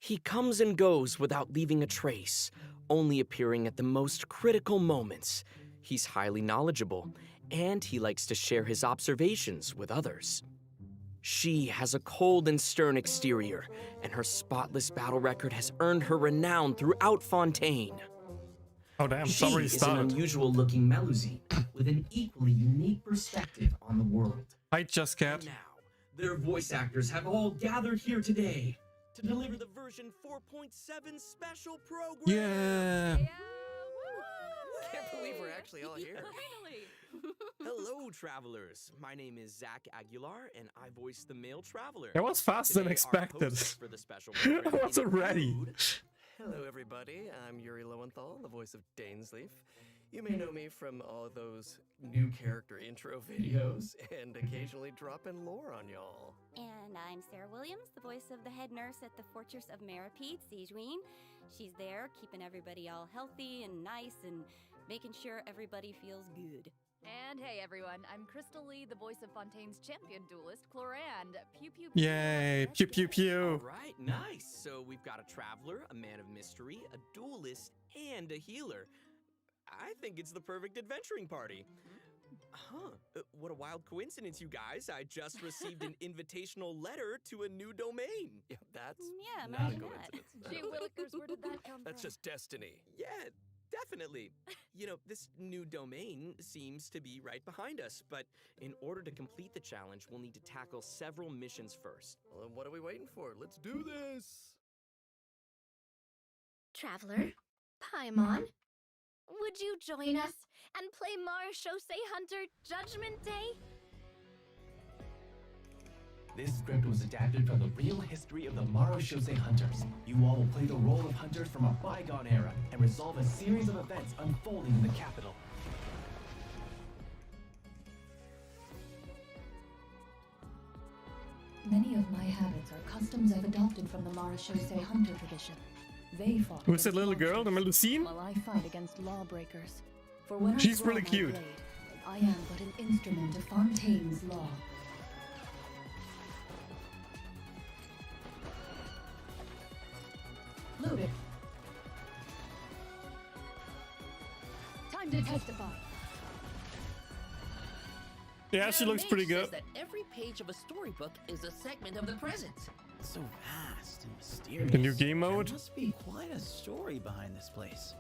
He comes and goes without leaving a trace, only appearing at the most critical moments. He's highly knowledgeable, and he likes to share his observations with others. She has a cold and stern exterior, and her spotless battle record has earned her renown throughout Fontaine. Oh damn, She sorry, is an started. unusual-looking Melusine with an equally unique perspective on the world. Hi, Just Cat. Now, their voice actors have all gathered here today to deliver the version 4.7 special program. Yeah. Can't believe we're actually all here. Finally! Hello, travelers. My name is Zach Aguilar, and I voice the male traveler. That was faster than Today, our expected. hosts for the special program I wasn't ready. include- Hello, everybody. I'm Yuri Lowenthal, the voice of Dainsleif. You may know me from all those new character intro videos and occasionally dropping lore on y'all. And I'm Sarah Williams, the voice of the head nurse at the Fortress of Maripede, Sigewinne. She's there keeping everybody all healthy and nice and making sure everybody feels good. And hey everyone, I'm Crystal Lee, the voice of Fontaine's champion duelist, Clorinde. Pew pew pew. Yay, pew pew All pew. right, nice. So we've got a traveler, a man of mystery, a duelist, and a healer. I think it's the perfect adventuring party. What a wild coincidence, you guys. I just received an invitational letter to a new domain. Yeah, that's Yeah, not a imagine that. coincidence. Gee willikers, where did that come That's from? just destiny. Yeah, definitely. You know, this new domain seems to be right behind us, but in order to complete the challenge, we'll need to tackle several missions first. Well, then what are we waiting for? Let's do this. Traveler, Paimon, would you join us and play Marechaussee Hunter Judgment Day? This script was adapted from the real history of the Marechaussee Hunters. You all will play the role of hunters from a bygone era and resolve a series of events unfolding in the capital. Many of my habits are customs I've adopted from the Marechaussee Hunter tradition. They fought Who's that against little girl, the monsters, Melusine? while I fight against lawbreakers. For when She's I draw really my cute. blade, I am but an instrument of Fontaine's law. Loaded. Time to testify. Yeah, she looks pretty good. That every page of a storybook is a segment of the present. So vast and mysterious. The new game mode? There must be quite a story behind this place.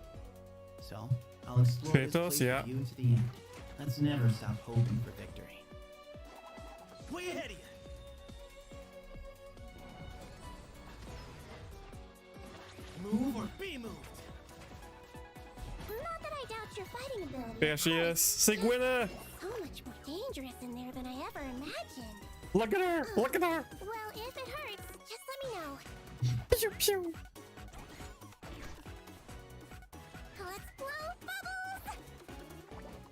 So, I'll explore this Sethos, place yeah. with you to the end. Let's never stop hoping for victory. Way ahead of you! Move or be moved! Not that I doubt your fighting ability. There she is. Sigewinne! So much more dangerous in there than I ever imagined. Look at her! Look at her! Well, if it hurts, just let me know. Pew pew. Let's blow bubbles!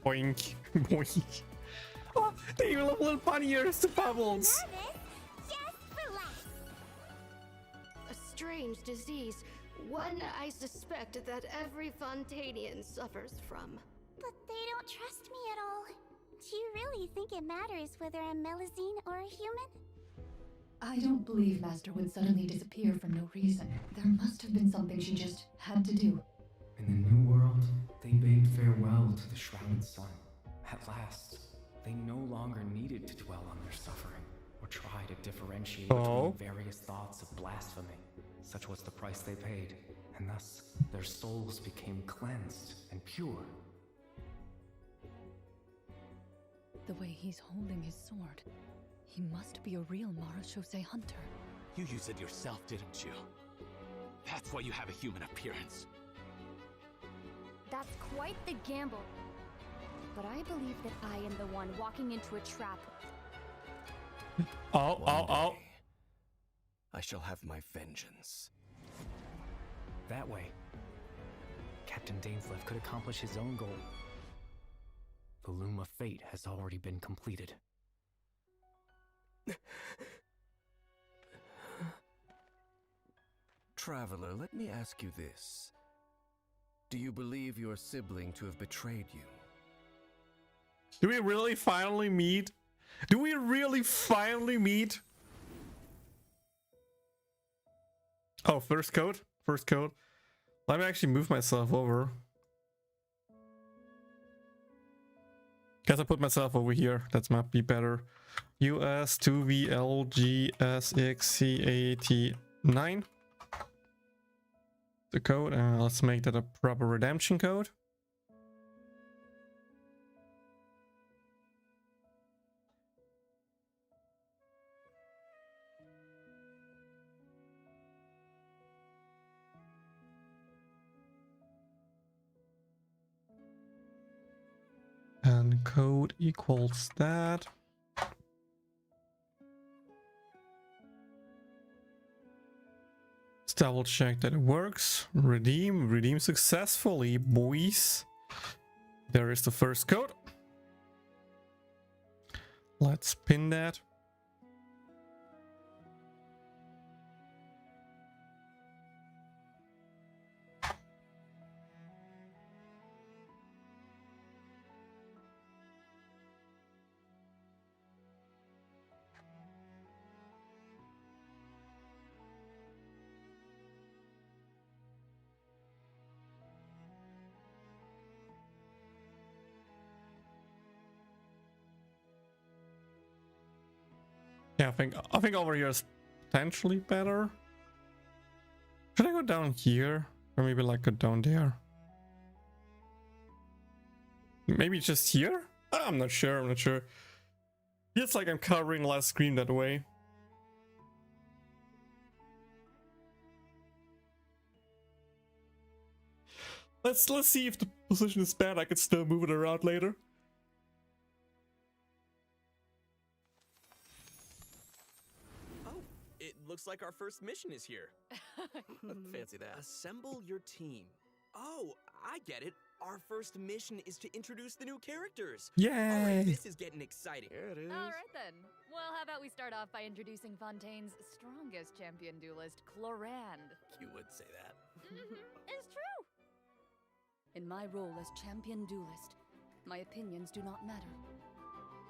Boink. Boink. Oh, they even have little bunny ears to bubbles. Nervous? Just relax. A strange disease, one I suspect that every Fontanian suffers from. But they don't trust me at all. Do you really think it matters whether I'm Melusine or a human? I don't believe Master would suddenly disappear for no reason. There must have been something she just had to do. In the new world, they bade farewell to the shrouded sun. At last, they no longer needed to dwell on their suffering, or try to differentiate Oh. between various thoughts of blasphemy. Such was the price they paid, and thus their souls became cleansed and pure. The way he's holding his sword, he must be a real Marechaussee Hunter. You used it yourself, didn't you? That's why you have a human appearance. That's quite the gamble. But I believe that I am the one walking into a trap. Oh, oh, oh. I shall have my vengeance. That way, Captain Dainsleif could accomplish his own goal. The loom of fate has already been completed. Traveler, let me ask you this. Do you believe your sibling to have betrayed you? Do we really finally meet? Do we really finally meet? Oh, first code? First code. Let me actually move myself over. Guess I put myself over here. That might be better. US 2VLGSXCAT9. The code, and let's make that a proper redemption code. And code equals that. Let's double check that it works. Redeem successfully, boys. There is the first code. Let's pin that. Yeah, I think over here is potentially better. Should I go down here? Or maybe like go down there? Maybe just here? I'm not sure, I'm not sure. Feels like I'm covering less screen that way. Let's see if the position is bad. I could still move it around later. Looks like our first mission is here. Fancy that. Assemble your team. Oh, I get it. Our first mission is to introduce the new characters. Yay! Alright, this is getting exciting. Here it is. Alright then. Well, how about we start off by introducing Fontaine's strongest champion duelist, Clorinde. You would say that. It's true! In my role as champion duelist, my opinions do not matter.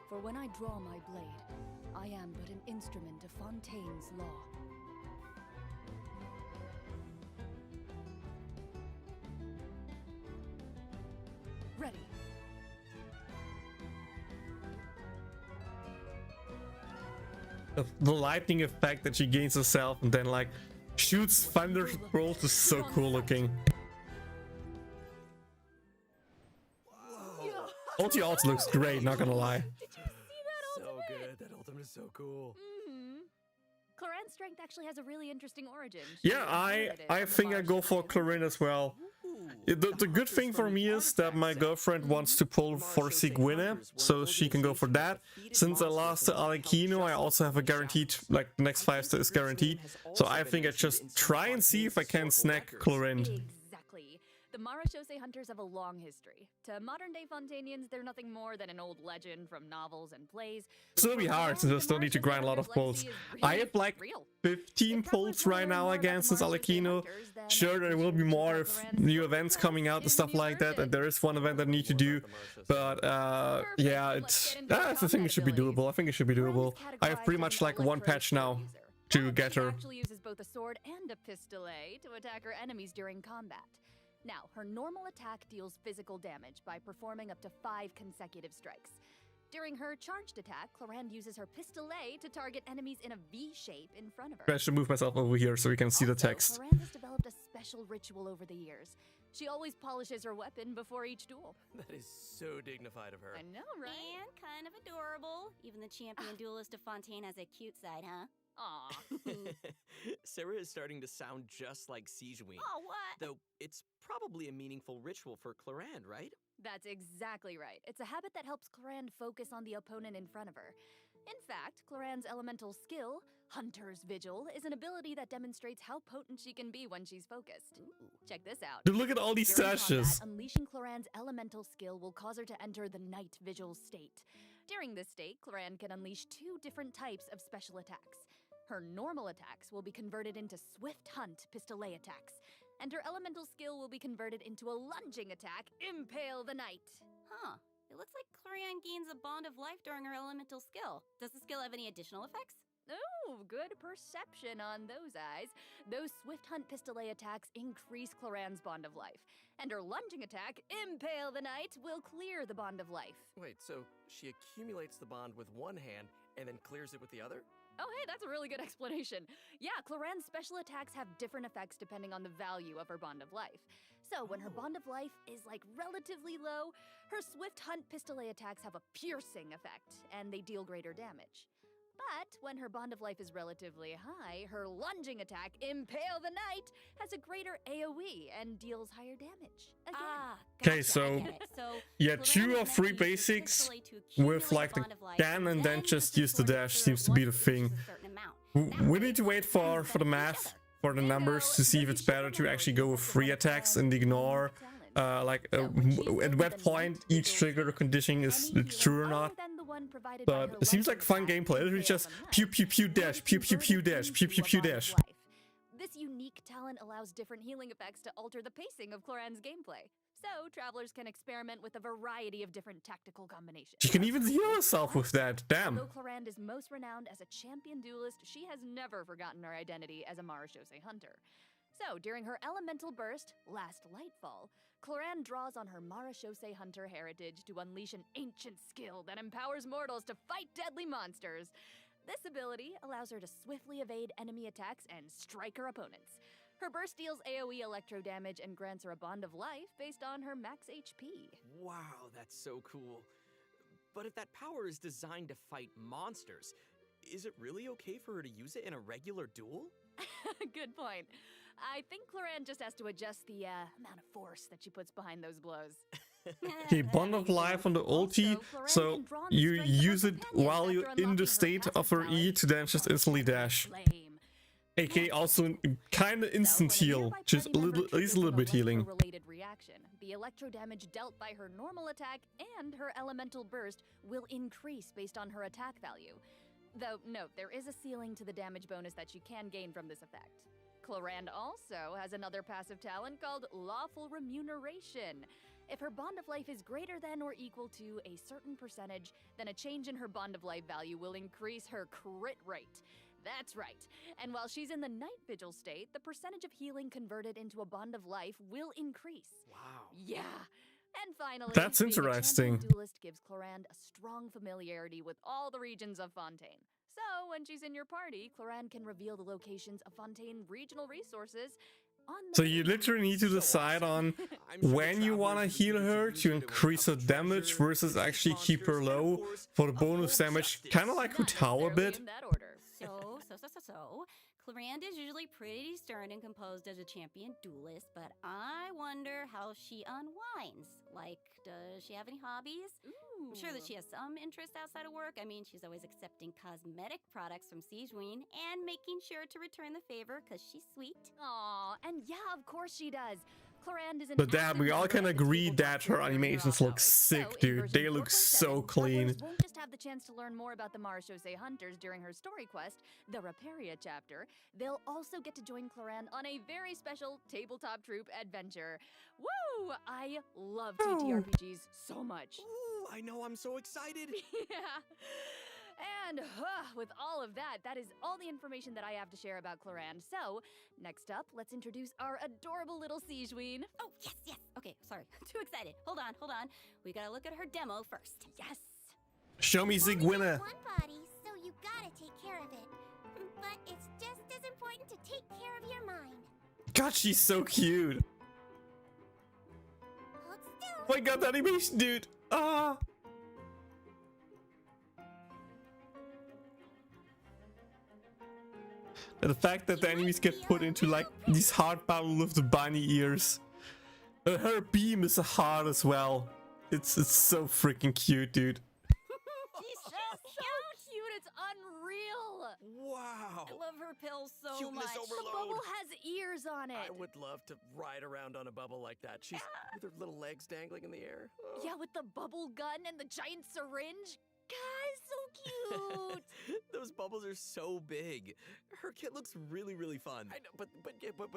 For when I draw my blade, I am but an instrument of Fontaine's law. Ready. The lightning effect that she gains herself and then like shoots thunder bolts is so cool looking. Ulti also looks great, not gonna lie. So good. That ultimate is so cool. Clorinde's strength actually has a really interesting origin. Yeah, I think I go for Clorinde as well. The good thing for me is that my girlfriend wants to pull for Sigewinne, so she can go for that. Since I lost to Alekino, I also have a guaranteed, like, the next 5 star is guaranteed. So I think I just try and see if I can snack Clorinde. Exactly. The Marashose hunters have a long history. To modern-day Fontainians, they're nothing more than an old legend from novels and plays. It's gonna be hard since I still need to grind a lot of pulls. I have like 15 pulls right now again since Alekino. Sure, there will be more new events coming out and stuff like that, and there is one event I need to do. But yeah, I think it should be doable. I think it should be doable. I have pretty much like one patch now to get her. She actually uses both a sword and a pistolet to attack her enemies during combat. Now, her normal attack deals physical damage by performing up to 5 consecutive strikes. During her charged attack, Clorinde uses her pistolet to target enemies in a V shape in front of her. I should move myself over here so we can see the text. Clorinde has developed a special ritual over the years. She always polishes her weapon before each duel. That is so dignified of her. I know, right? And kind of adorable. Even the champion duelist of Fontaine has a cute side, huh? Aw. Sarah is starting to sound just like Sigewinne. Oh, what? Though it's probably a meaningful ritual for Clorinde, right? That's exactly right. It's a habit that helps Clorinde focus on the opponent in front of her. In fact, Clorinde's elemental skill, Hunter's Vigil, is an ability that demonstrates how potent she can be when she's focused. Ooh. Check this out. Dude, look at all these stashes. Unleashing Clorinde's elemental skill will cause her to enter the Night Vigil state. During this state, Clorinde can unleash 2 different types of special attacks. Her normal attacks will be converted into Swift Hunt pistolet attacks, and her elemental skill will be converted into a lunging attack, Impale the Knight. Huh. It looks like Clorinde gains a bond of life during her elemental skill. Does the skill have any additional effects? Oh, good perception on those eyes, those Swift Hunt Pistolet attacks increase Clorande's Bond of Life. And her lunging attack, Impale the Knight, will clear the Bond of Life. Wait, so she accumulates the bond with one hand and then clears it with the other? Oh hey, that's a really good explanation. Yeah, Clorande's special attacks have different effects depending on the value of her Bond of Life. So when her Bond of Life is like relatively low, her Swift Hunt Pistolet attacks have a piercing effect, and they deal greater damage. But when her Bond of Life is relatively high, her lunging attack, Impale the Knight, has a greater AoE and deals higher damage. Again. Okay, so yeah, 2 or 3 basics with like the can and then just use the dash seems to be the thing. We need to wait for the math, for the numbers, to see if it's better to actually go with 3 attacks and ignore at what point each trigger conditioning is true or not. But it seems like fun gameplay. It's just pew pew pew dash, pew pew pew dash, pew pew pew dash. This unique talent allows different healing effects to alter the pacing of Clorande's gameplay. So travelers can experiment with a variety of different tactical combinations. She can even heal herself with that. Damn. Although Clorinde is most renowned as a champion duelist, she has never forgotten her identity as a Marashose hunter. So, during her elemental burst, Last Lightfall, Clorinde draws on her Marashose hunter heritage to unleash an ancient skill that empowers mortals to fight deadly monsters. This ability allows her to swiftly evade enemy attacks and strike her opponents. Her burst deals AoE electro damage and grants her a Bond of Life based on her max HP. Wow, that's so cool. But if that power is designed to fight monsters, is it really okay for her to use it in a regular duel? Good point. I think Clorinde just has to adjust the amount of force that she puts behind those blows. Okay, Bond of Life on the ulti, so you use it while you're in the state of her E to then just instantly dash. AK also kinda instant heal, just at least a little bit healing. Reaction. The electro damage dealt by her normal attack and her elemental burst will increase based on her attack value. Though, note, there is a ceiling to the damage bonus that she can gain from this effect. Clorinde also has another passive talent called Lawful Remuneration. If her Bond of Life is greater than or equal to a certain percentage, then a change in her Bond of Life value will increase her crit rate. That's right. And while she's in the Night Vigil state, the percentage of healing converted into a Bond of Life will increase. Wow. Yeah. And finally, that's being interesting. A champion duelist gives Clorinde a strong familiarity with all the regions of Fontaine. So, when she's in your party, Clorinde can reveal the locations of Fontaine regional resources on the So you literally need to decide on when you want to heal her to increase her damage versus actually keep her low for the bonus damage, kind of like Hutao a bit. So, Clorinde is usually pretty stern and composed as a champion duelist, but I wonder how she unwinds. Like, does she have any hobbies? I'm sure that she has some interest outside of work. I mean, she's always accepting cosmetic products from Sigewinne and making sure to return the favor because she's sweet. Aw, and yeah, of course she does. Clorinde is an But damn, we all can agree that her animations look sick, dude. They look so clean. Won't just have the chance to learn more about the Marashose hunters during her story quest, the Raparia chapter. They'll also get to join Clorinde on a very special tabletop troop adventure. Woo! I love TTRPGs so much. Ooh, I know, I'm so excited. Yeah. And with all of that, that is all the information that I have to share about Clorinde. So, next up, let's introduce our adorable little Sigewinne. Oh, yes. Okay, sorry. Too excited. Hold on. We gotta look at her demo first. Yes. Show me Sigewinne. One body, so you gotta take care of it. But it's just as important to take care of your mind. God, she's so cute. Hold still. Oh my god, the animation, dude. Ah. And the fact that the enemies get put into like these heart battle with the bunny ears. Her beam is a heart as well. It's so freaking cute, dude. She's so cute. It's unreal. Wow. I love her pills so Cuteness much. overload. The bubble has ears on it. I would love to ride around on a bubble like that. She's with her little legs dangling in the air. Oh. Yeah, with the bubble gun and the giant syringe. Guys, so cute. Those bubbles are so big. Her kit looks really, really fun. I know, but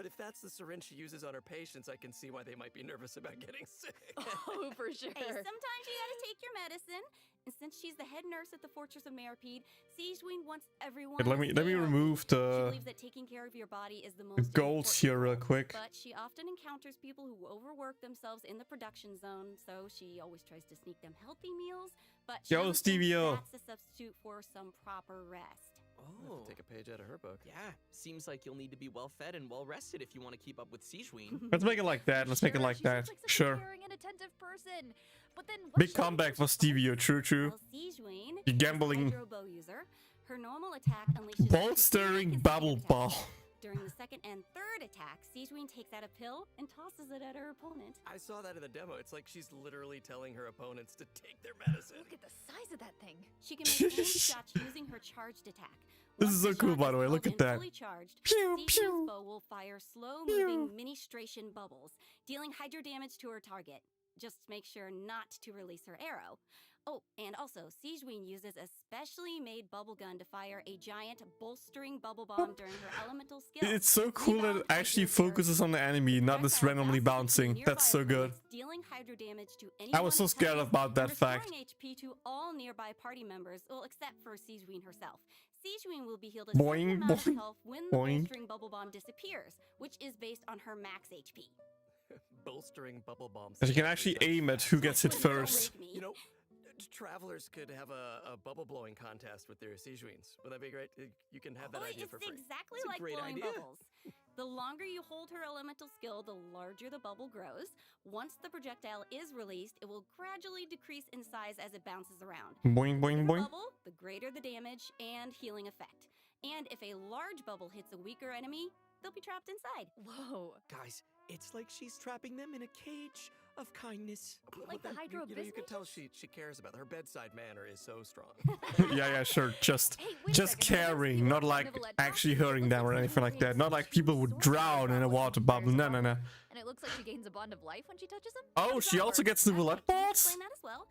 if that's the syringe she uses on her patients, I can see why they might be nervous about getting sick. Oh, for sure. Hey, sometimes you gotta take your medicine. And since she's the head nurse at the Fortress of Meripede, Sigewinne wants everyone. But let me remove She the believes that taking care of your body is the most goals important here real role, quick. But she often encounters people who overwork themselves in the production zone, so she always tries to sneak them healthy meals. But she Yo, doesn't think Stevie-O. that's a substitute for some proper rest. Oh, take a page out of her book. Yeah, seems like you'll need to be well fed and well rested if you want to keep up with Sigewinne. Let's make it like that. Let's make it like She that. seems like such a Sure. caring and attentive person. But then Big comeback for Stevie-O. True, true. Well, Sigewinne The is a gambling hydro bow user. Her normal attack unleashes ball a stirring significant bubble attack. ball. During the second and third attack, Sigewinne takes out a pill and tosses it at her opponent. I saw that in the demo. It's like she's literally telling her opponents to take their medicine. Look at the size of that thing. She can make aim shots using her charged attack. This Once is so the cool, shot by the way. is Look held at and that. fully charged, Pew, Sigewinne's pew. bow will fire slow-moving ministration bubbles, dealing hydro damage to her target. Just make sure not to release her arrow. Oh, and also, Sigewinne uses a specially made bubble gun to fire a giant bolstering bubble bomb during her elemental skill. It's so cool that it actually focuses on the enemy, not just randomly bouncing. That's so good. Dealing hydro damage to I was so anyone scared attacking about that and fact. restoring HP to all nearby party members, well, except for Sigewinne herself. Sigewinne will be healed a Boing, certain amount of boing, health when the boing. bolstering bubble bomb disappears, which is based on her max HP. Bolstering bubble bombs. And you can actually aim at who gets hit first. You know, travelers could have a bubble blowing contest with their Sigewinnes. Would that be great? You can have that idea for free. It's exactly It's a like great blowing idea. bubbles. The longer you hold her elemental skill, the larger the bubble grows. Once the projectile is released, it will gradually decrease in size as it bounces around. Boing, The boing, bigger boing. bubble, the greater the damage and healing effect. And if a large bubble hits a weaker enemy, they'll be trapped inside. Whoa. Guys, it's like she's trapping them in a cage of kindness. Like the hydro You know, you can tell she cares about it. Her bedside manner is so strong. Yeah, sure. Just wait a just second, what caring, does not the like Nicolette actually drop? hurting them or anything like that. Not like people would drown in a water bubble. No, no, no. And it looks like she gains a bond of life when she touches him? Oh, she also gets the roulette balls? Explain that as well.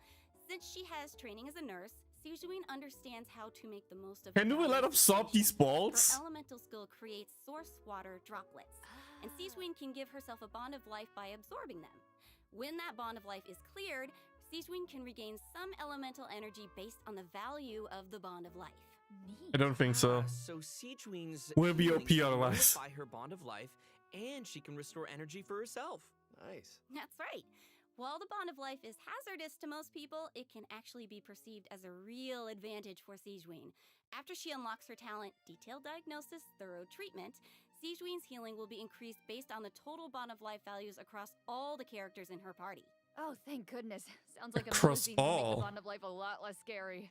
Since she has training as a nurse, Sigewinne understands how to make the most of Can her we let valuable absorb these situation. balls? Her elemental skill creates source water droplets, and Sigewinne can give herself a bond of life by absorbing them. When that bond of life is cleared, Sigewinne can regain some elemental energy based on the value of the bond of life. I don't think so. So Sigewinne's Will be healing OP can otherwise. nullify her bond of life, and she can restore energy for herself. Nice. That's right. While the bond of life is hazardous to most people, it can actually be perceived as a real advantage for Sigewinne. After she unlocks her talent, Detailed Diagnosis, Thorough Treatment, Sigewinne's healing will be increased based on the total bond of life values across all the characters in her party. Oh, thank goodness. Sounds like a Across Melusine will make all. the bond of life a lot less scary.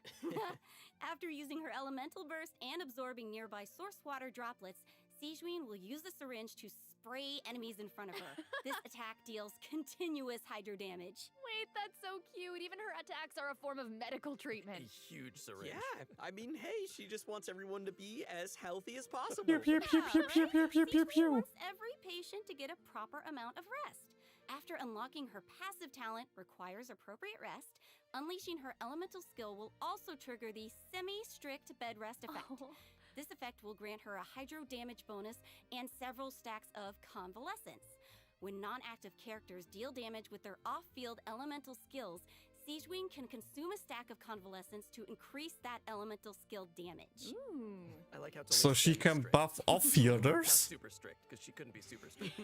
After using her elemental burst and absorbing nearby source water droplets, Sigewinne will use the syringe to spray enemies in front of her. This attack deals continuous hydro damage. Wait, that's so cute. Even her attacks are a form of medical treatment. A huge syringe. Yeah, I mean, hey, she just wants everyone to be as healthy as possible. Pew, pew, pew, pew, pew, pew, pew, pew, Sigewinne pew. wants every patient to get a proper amount of rest. After unlocking her passive talent requires appropriate rest, unleashing her elemental skill will also trigger the semi-strict bed rest effect. Oh. This effect will grant her a hydro damage bonus and several stacks of convalescence. When non-active characters deal damage with their off-field elemental skills, Sigewinne can consume a stack of convalescence to increase that elemental skill damage. Ooh. I like how it's So only she can semi-strict. buff Not off-fielders? super strict, because she couldn't be super strict.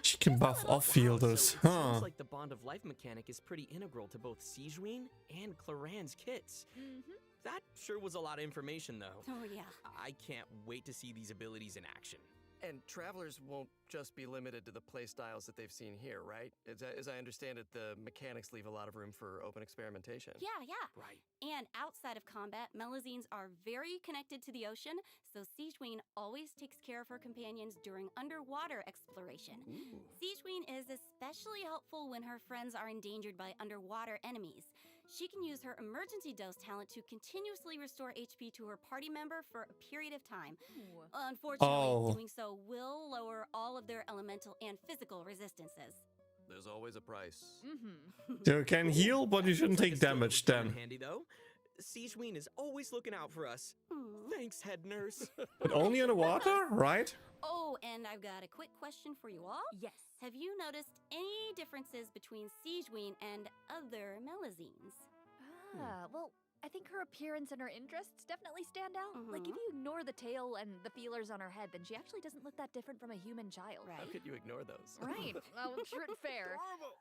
She can buff off-fielders, So it huh? seems like the bond of life mechanic is pretty integral to both Sigewinne and Clorinde's kits. That sure was a lot of information, though. Oh, yeah. I can't wait to see these abilities in action. And travelers won't just be limited to the playstyles that they've seen here, right? As I understand it, the mechanics leave a lot of room for open experimentation. Yeah. Right. And outside of combat, Melusines are very connected to the ocean, so Sigewinne always takes care of her companions during underwater exploration. Sigewinne is especially helpful when her friends are endangered by underwater enemies. She can use her emergency dose talent to continuously restore HP to her party member for a period of time. Unfortunately, doing so will lower all of their elemental and physical resistances. There's always a price. You can heal, but you shouldn't take damage Down then. handy, though. Sigewinne is always looking out for us. Thanks, head nurse. But only in the water, right? Oh, and I've got a quick question for you all. Yes. Have you noticed any differences between Sigewinne and other Melusines? Yeah, well, I think her appearance and her interests definitely stand out. Like, if you ignore the tail and the feelers on her head, then she actually doesn't look that different from a human child. How could you ignore those? Right. Well, fair.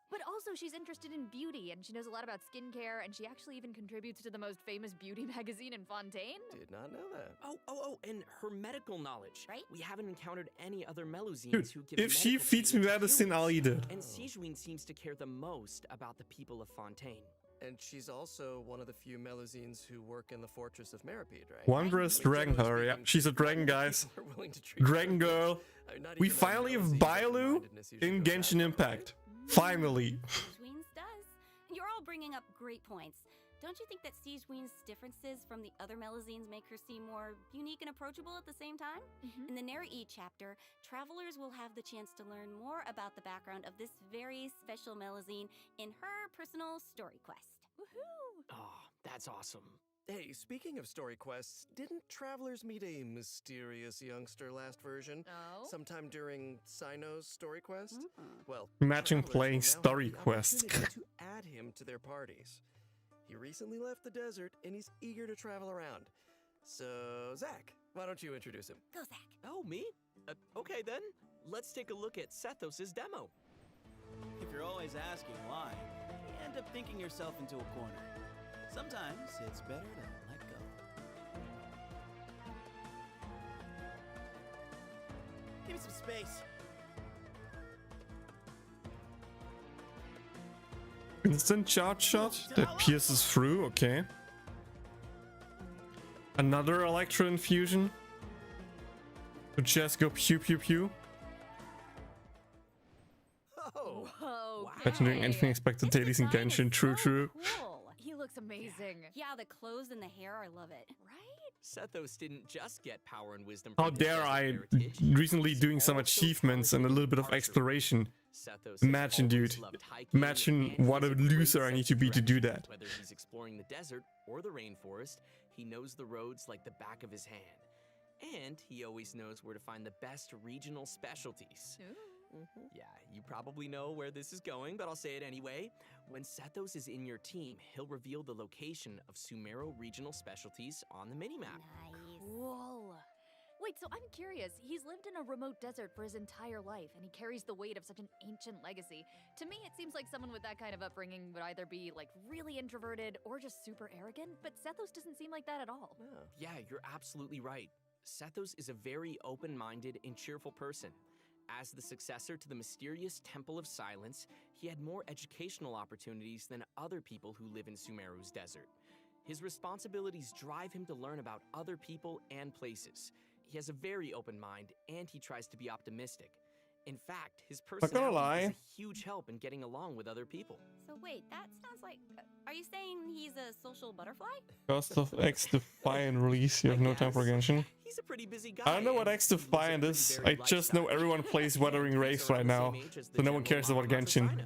But also, she's interested in beauty, and she knows a lot about skincare, and she actually even contributes to the most famous beauty magazine in Fontaine. Did not know that. Oh, and her medical knowledge. Right? We haven't encountered any other Melusines Dude, who give if she medical feeds me treatment to medicine, I'll eat it. And Sigewinne seems to care the most about the people of Fontaine. And she's also one of the few Melusines who work in the Fortress of Meripede, right? Wondrous dragon her, yeah. She's a dragon, guys. Dragon girl. We finally have Bailu in Genshin Impact. Finally. Sigewinne's does. You're all bringing up great points. Don't you think that Sigewinne's differences from the other Melusines make her seem more unique and approachable at the same time? In the Neri chapter, travelers will have the chance to learn more about the background of this very special Melusine in her personal story quest. Woohoo! Oh, that's awesome. Hey, speaking of story quests, didn't travelers meet a mysterious youngster last version? Oh? Sometime during Sino's story quest? Well, Imagine travelers playing will now story have the quests. opportunity to add him to their parties. He recently left the desert and he's eager to travel around. So, Zach, why don't you introduce him? Go, Zach. Oh, me? Okay then. Let's take a look at Sethos' demo. If you're always asking why, you end up thinking yourself into a corner. Sometimes it's better to let go. Give me some space. Instant charge shot that pierces through, okay. Another electro infusion. To just go pew pew pew. Oh, whoa. Imagine doing anything expected dailies in Genshin, true. Cool. He looks amazing. Yeah, the clothes and the hair, I love it. Right? Sethos didn't just get power and wisdom How from his dare desert I heritage, recently he's doing some also achievements and a little bit of archery. exploration. Sethos has Imagine, always dude. loved hiking, Imagine and what he a has great loser I sense need of to be to do direction. that. Whether he's exploring the desert or the rainforest, he knows the roads like the back of his hand. And he always knows where to find the best regional specialties. Yeah, you probably know where this is going, but I'll say it anyway. When Sethos is in your team, he'll reveal the location of Sumero regional specialties on the minimap. Nice. Cool. Wait, so I'm curious. He's lived in a remote desert for his entire life, and he carries the weight of such an ancient legacy. To me, it seems like someone with that kind of upbringing would either be, like, really introverted or just super arrogant, but Sethos doesn't seem like that at all. Yeah, you're absolutely right. Sethos is a very open-minded and cheerful person. As the successor to the mysterious Temple of Silence, he had more educational opportunities than other people who live in Sumeru's desert. His responsibilities drive him to learn about other people and places. He has a very open mind, and he tries to be optimistic. In fact, his personality is a huge help in getting along with other people. So wait, that sounds like... are you saying he's a social butterfly? Cost of X Defiant release, you have no time for Genshin. He's a pretty busy guy. I don't know what and X he lives a Defiant pretty is. I varied just know lifestyle. everyone plays Wuthering And Waves he's right around the now, same age as the so no one general cares about Monarch Genshin. Rhino.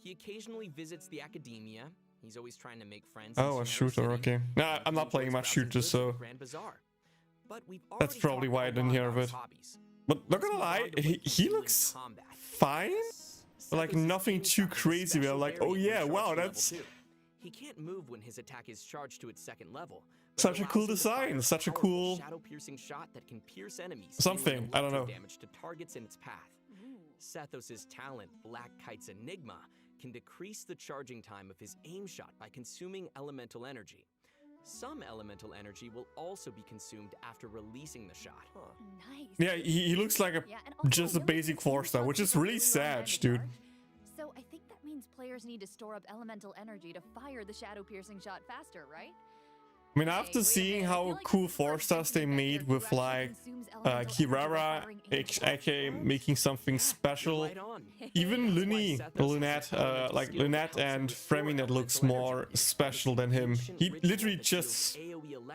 He occasionally visits the academia. He's always trying to make friends. Oh, a shooter, okay. Nah, I'm not playing much shooters, so Grand Bazaar. But we've that's already probably talked why I a didn't lot hear about of his it. hobbies. But not gonna lie, he looks fine. But like nothing too crazy. Where I'm like, oh yeah, wow, that's He can't move when his attack is charged to its second level. but such it a cool allows him to fire design, such a powerful cool shadow-piercing shot that can pierce enemies. something, dealing I don't know. electro damage to targets in its path. Sethos' talent, Black Kite's Enigma, can decrease the charging time of his aim shot by consuming elemental energy. Some elemental energy will also be consumed after releasing the shot. Nice. Yeah, he looks like a Yeah, and also, just a no basic one's 4-star, which is really sad, dude. So I think that means players need to store up elemental energy to fire the shadow-piercing shot faster, right? I mean, after seeing how cool 4-stars they made with like Kirara, aka making something special, even Lynette, like Lynette and Freminet looks more special than him. He literally just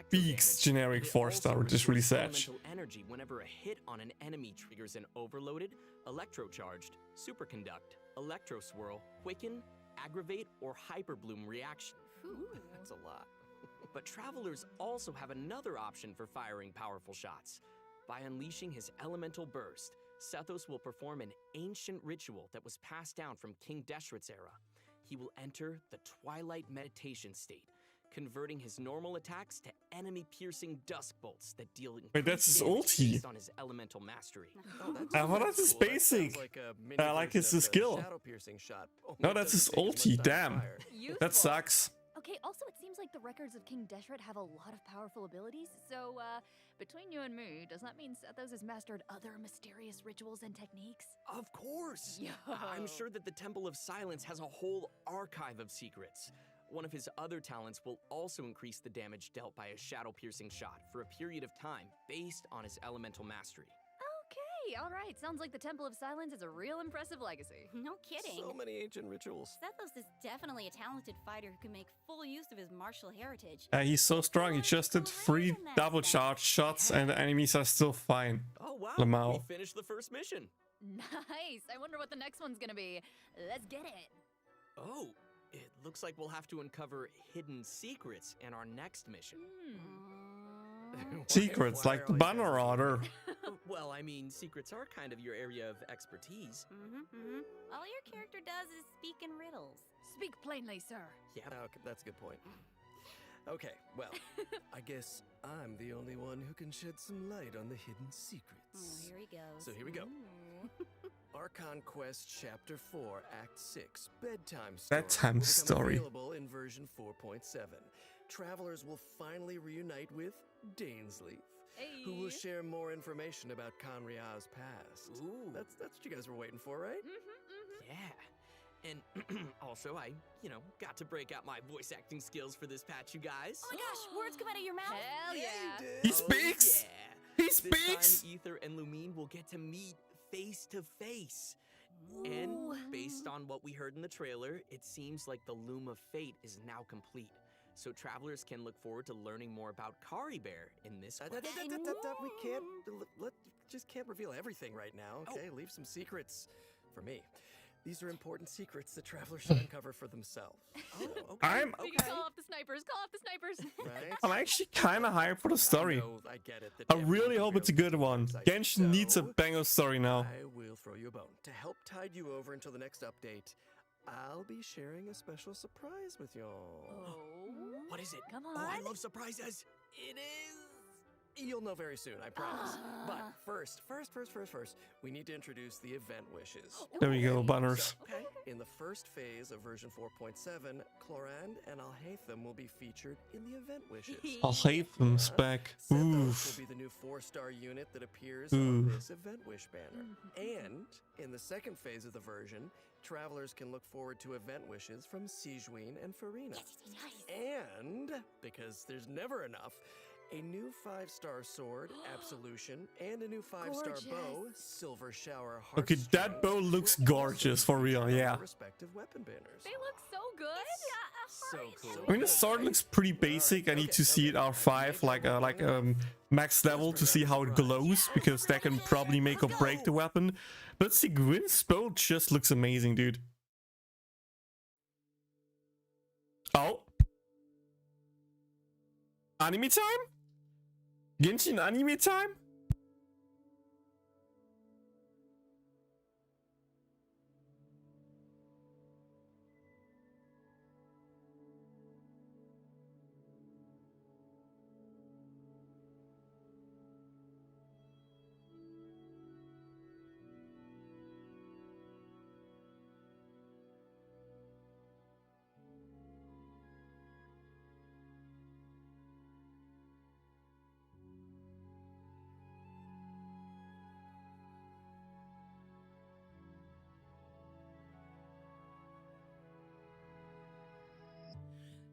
speaks generic 4-star, which is really sad. Elemental energy whenever a hit on an enemy triggers an overloaded, electrocharged, superconduct, electroswirl, quicken, aggravate, or hyperbloom reaction. That's a lot. But travelers also have another option for firing powerful shots. By unleashing his elemental burst, Sethos will perform an ancient ritual that was passed down from King Deshret's era. He will enter the twilight meditation state, converting his normal attacks to enemy-piercing dusk bolts that deal Wait, that's his increased damage ulti. based on his elemental mastery. I thought that's his Cool. That basic. sounds like a mini I like his version of the skill. shadow-piercing shot, only No, it that's his doesn't take as ulti. much time to Damn. fire. That sucks. Okay, also it seems like the records of King Deshret have a lot of powerful abilities, so between you and me, does that mean Sethos has mastered other mysterious rituals and techniques? Of course! Yo. I'm sure that the Temple of Silence has a whole archive of secrets. One of his other talents will also increase the damage dealt by a shadow-piercing shot for a period of time based on his elemental mastery. Okay, alright, sounds like the Temple of Silence is a real impressive legacy. No kidding. So many ancient rituals. Sethos is definitely a talented fighter who can make full use of his martial heritage. He's so strong. He just did 3 double charge shots and the enemies are still fine. Oh wow, Lamau. we finished the first mission. Nice, I wonder what the next one's gonna be. Let's get it. Oh, it looks like we'll have to uncover hidden secrets in our next mission. Secrets, like the banner order. Well, I mean, secrets are kind of your area of expertise. All your character does is speak in riddles. Speak plainly, sir. Yeah. Okay, that's a good point. Okay, well, I guess I'm the only one who can shed some light on the hidden secrets. Oh, here he goes. So here we go. Archon Quest Chapter 4, Act 6, Bedtime Story. Bedtime will become Story. Available in version 4.7. Travelers will finally reunite with Dainsleif, who will share more information about Conria's past. Ooh. That's what you guys were waiting for, right? Yeah. And also, I, got to break out my voice acting skills for this patch, you guys. Oh my gosh, words come out of your mouth. Hell yeah. He speaks! Yeah. He This speaks! time, Ether and Lumine will get to meet face to face. And based on what we heard in the trailer, it seems like the Loom of Fate is now complete. So travelers can look forward to learning more about Kari Bear in this quest. We just can't reveal everything right now, okay? Leave some secrets for me. These are important secrets that travelers should uncover for themselves. So, okay. We can call off the snipers, call off the snipers. Right? I'm actually kind of hyped for the story. I get it. I really hope it's a good one. Genshin needs a banger story now. I will throw you a bone. To help tide you over until the next update, I'll be sharing a special surprise with y'all. What is it? Come Oh, I on. love surprises. It is. You'll know very soon, I promise. But first, we need to introduce the event wishes. There we go, banners. Okay. In the first phase of version 4.7, Clorinde and Alhaitham will be featured in the event wishes. Alhaitham's back. Sethos Oof. will be the new 4-star unit that appears Ooh. on this event wish banner. And in the second phase of the version, travelers can look forward to event wishes from Sigewinne and Farina. And, because there's never enough, a new 5-star sword, Absolution, and a new 5-star bow, Silver Shower Okay, that bow looks gorgeous, for real, yeah. respective weapon banners. They look so good. So cool. I mean, the sword looks pretty basic. I need to see it R5, like max level, to see how it glows, because that can probably make or break the weapon. But Sigewinne's bow just looks amazing, dude. Oh. Anime time? Genshin anime time?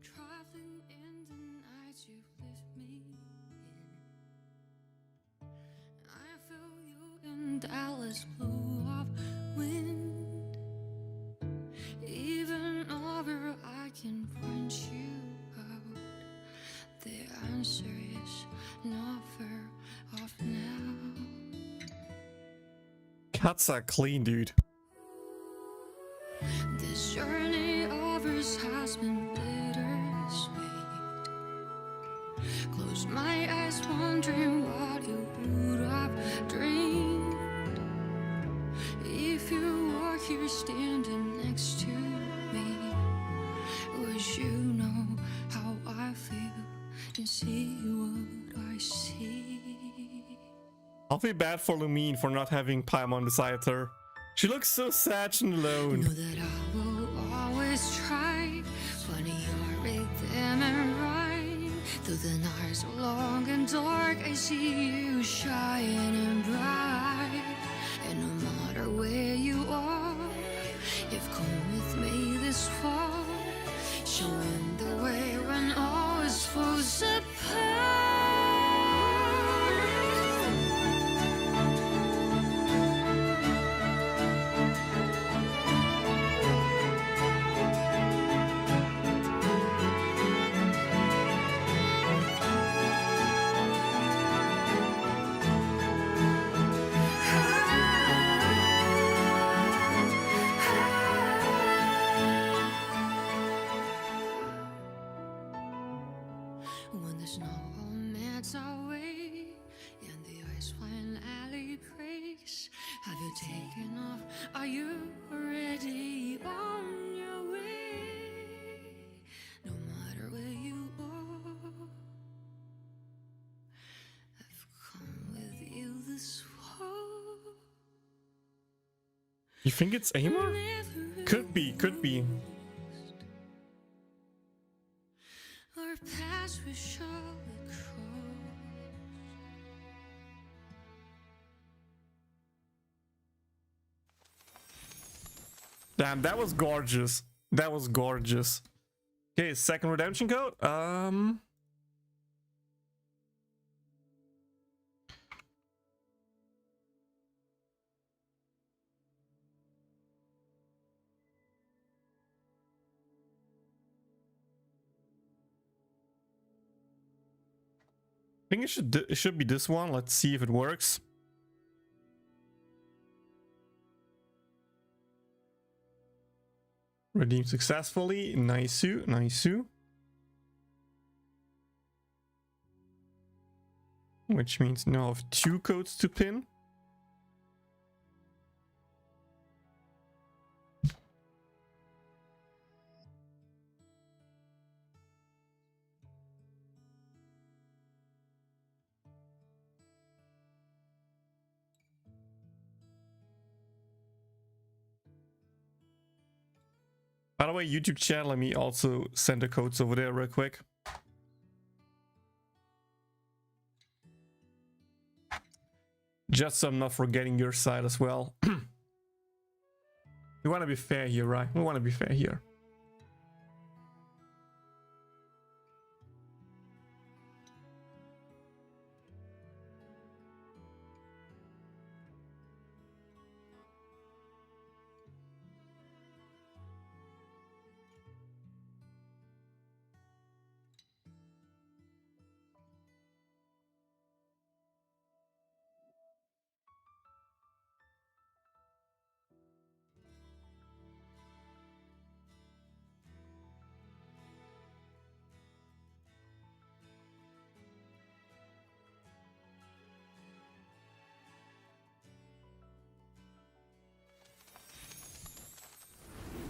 Traveling in the night you lift me in. I feel you in Dallas blue of wind. Even over I can point you out. The answer is not far off now. Cuts are clean, dude. This journey of ours has been bittersweet. Close my eyes, wondering what you would have dreamed if you were here standing next to me. Would you know how I I'll feel bad for Lumine for not having Paimon beside her. She looks so sad and alone. Know that I will always try. Funny you're rhythm and rhyme. Though the nights are long and dark, I see you shining bright. And no matter where you are, you've come with me this far, showing the way when all is falls apart. When the snow all melts away and the ice fine alley breaks, have you taken off? Are you already on your way? No matter where you are, I've come with you this far. You think it's Amor? Could be, could be. Our paths will surely cross. Damn, that was gorgeous. That was gorgeous. Okay, second redemption code. I think it should be this one. Let's see if it works. Redeem successfully. Nice, nice. Which means now I have 2 codes to pin. By the way, YouTube chat, let me also send the codes over there real quick. Just so I'm not forgetting your side as well. We want to be fair here, right? We want to be fair here.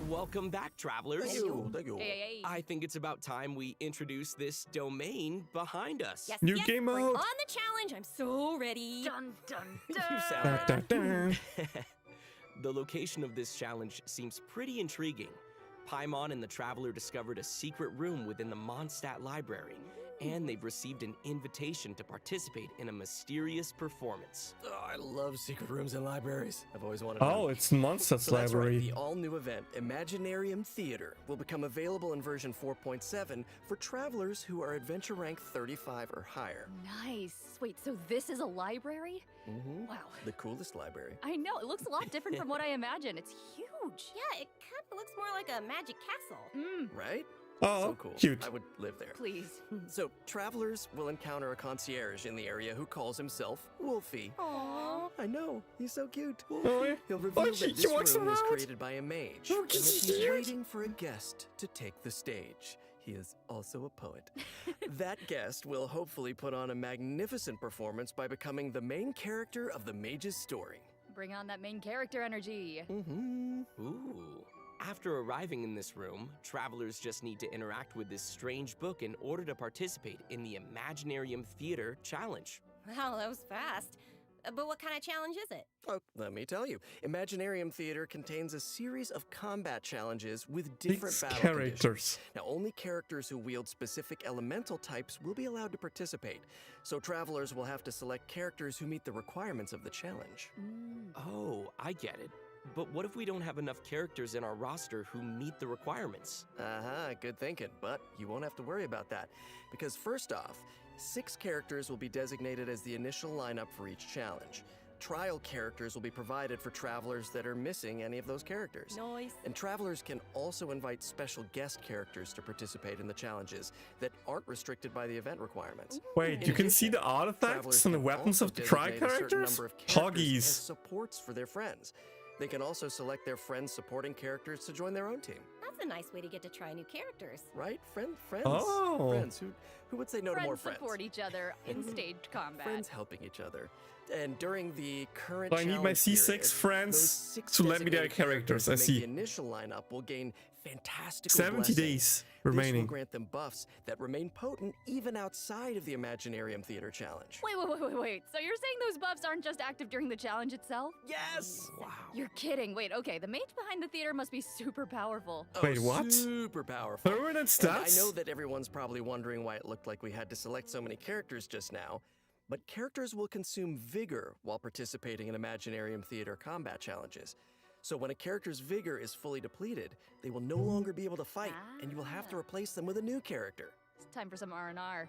Welcome back, travelers. Thank you. Thank you. Hey. I think it's about time we introduce this domain behind us. Yes, New yes, game bring mode. on the challenge. I'm so ready. Dun dun You dun. sound Dun, dun, dun. The location of this challenge seems pretty intriguing. Paimon and the traveler discovered a secret room within the Mondstadt library, and they've received an invitation to participate in a mysterious performance. Oh, I love secret rooms in libraries. I've always wanted Oh, one. it's Mondstadt's So that's right, library. the all-new event, Imaginarium Theater, will become available in version 4.7 for travelers who are adventure rank 35 or higher. Nice. Wait, so this is a library? Mm-hmm. Wow. The coolest library. I know, it looks a lot different from what I imagined. It's huge. Yeah, it kind of looks more like a magic castle. Right? Oh, So cool. cute. I would live there. Please. So, travelers will encounter a concierge in the area who calls himself Wolfie. Aww. I know, he's so cute. Oh, yeah. He'll reveal Oh, that he this room walks was around. created by a mage, Oh, and that he's cute. waiting for a guest to take the stage. He is also a poet. That guest will hopefully put on a magnificent performance by becoming the main character of the mage's story. Bring on that main character energy. Mm-hmm. Ooh. After arriving in this room, travelers just need to interact with this strange book in order to participate in the Imaginarium Theater challenge. Wow, that was fast. But what kind of challenge is it? Oh, let me tell you. Imaginarium Theater contains a series of combat challenges with different 6 battle characters. conditions. Now, only characters who wield specific elemental types will be allowed to participate. So travelers will have to select characters who meet the requirements of the challenge. Oh, I get it. But what if we don't have enough characters in our roster who meet the requirements? Good thinking. But you won't have to worry about that. Because first off, 6 characters will be designated as the initial lineup for each challenge. Trial characters will be provided for travelers that are missing any of those characters. Nice. And travelers can also invite special guest characters to participate in the challenges that aren't restricted by the event requirements. Wait, you can see the artifacts and the weapons of the trial characters? Hoggies. As supports for their friends. They can also select their friends' supporting characters to join their own team. That's a nice way to get to try new characters. Right? Friends? Oh. Friends. Who would say no to more friends? Support each other in staged combat. Friends helping each other. And during the current So I need my challenge C6 period, friends those 6 to let me their designated characters, I who make see. The initial lineup will gain fantastical 70 blessings. days This will remaining. grant them buffs that remain potent even outside of the Imaginarium Theater challenge. Wait. So you're saying those buffs aren't just active during the challenge itself? Yes! Wow. You're kidding. Wait, okay. The mage behind the theater must be super powerful. Wait, what? Super powerful. Permanent And stats? I know that everyone's probably wondering why it looked like we had to select so many characters just now, but characters will consume vigor while participating in Imaginarium Theater combat challenges. So when a character's vigor is fully depleted, they will no longer be able to fight, and you will have to replace them with a new character. It's time for some R&R.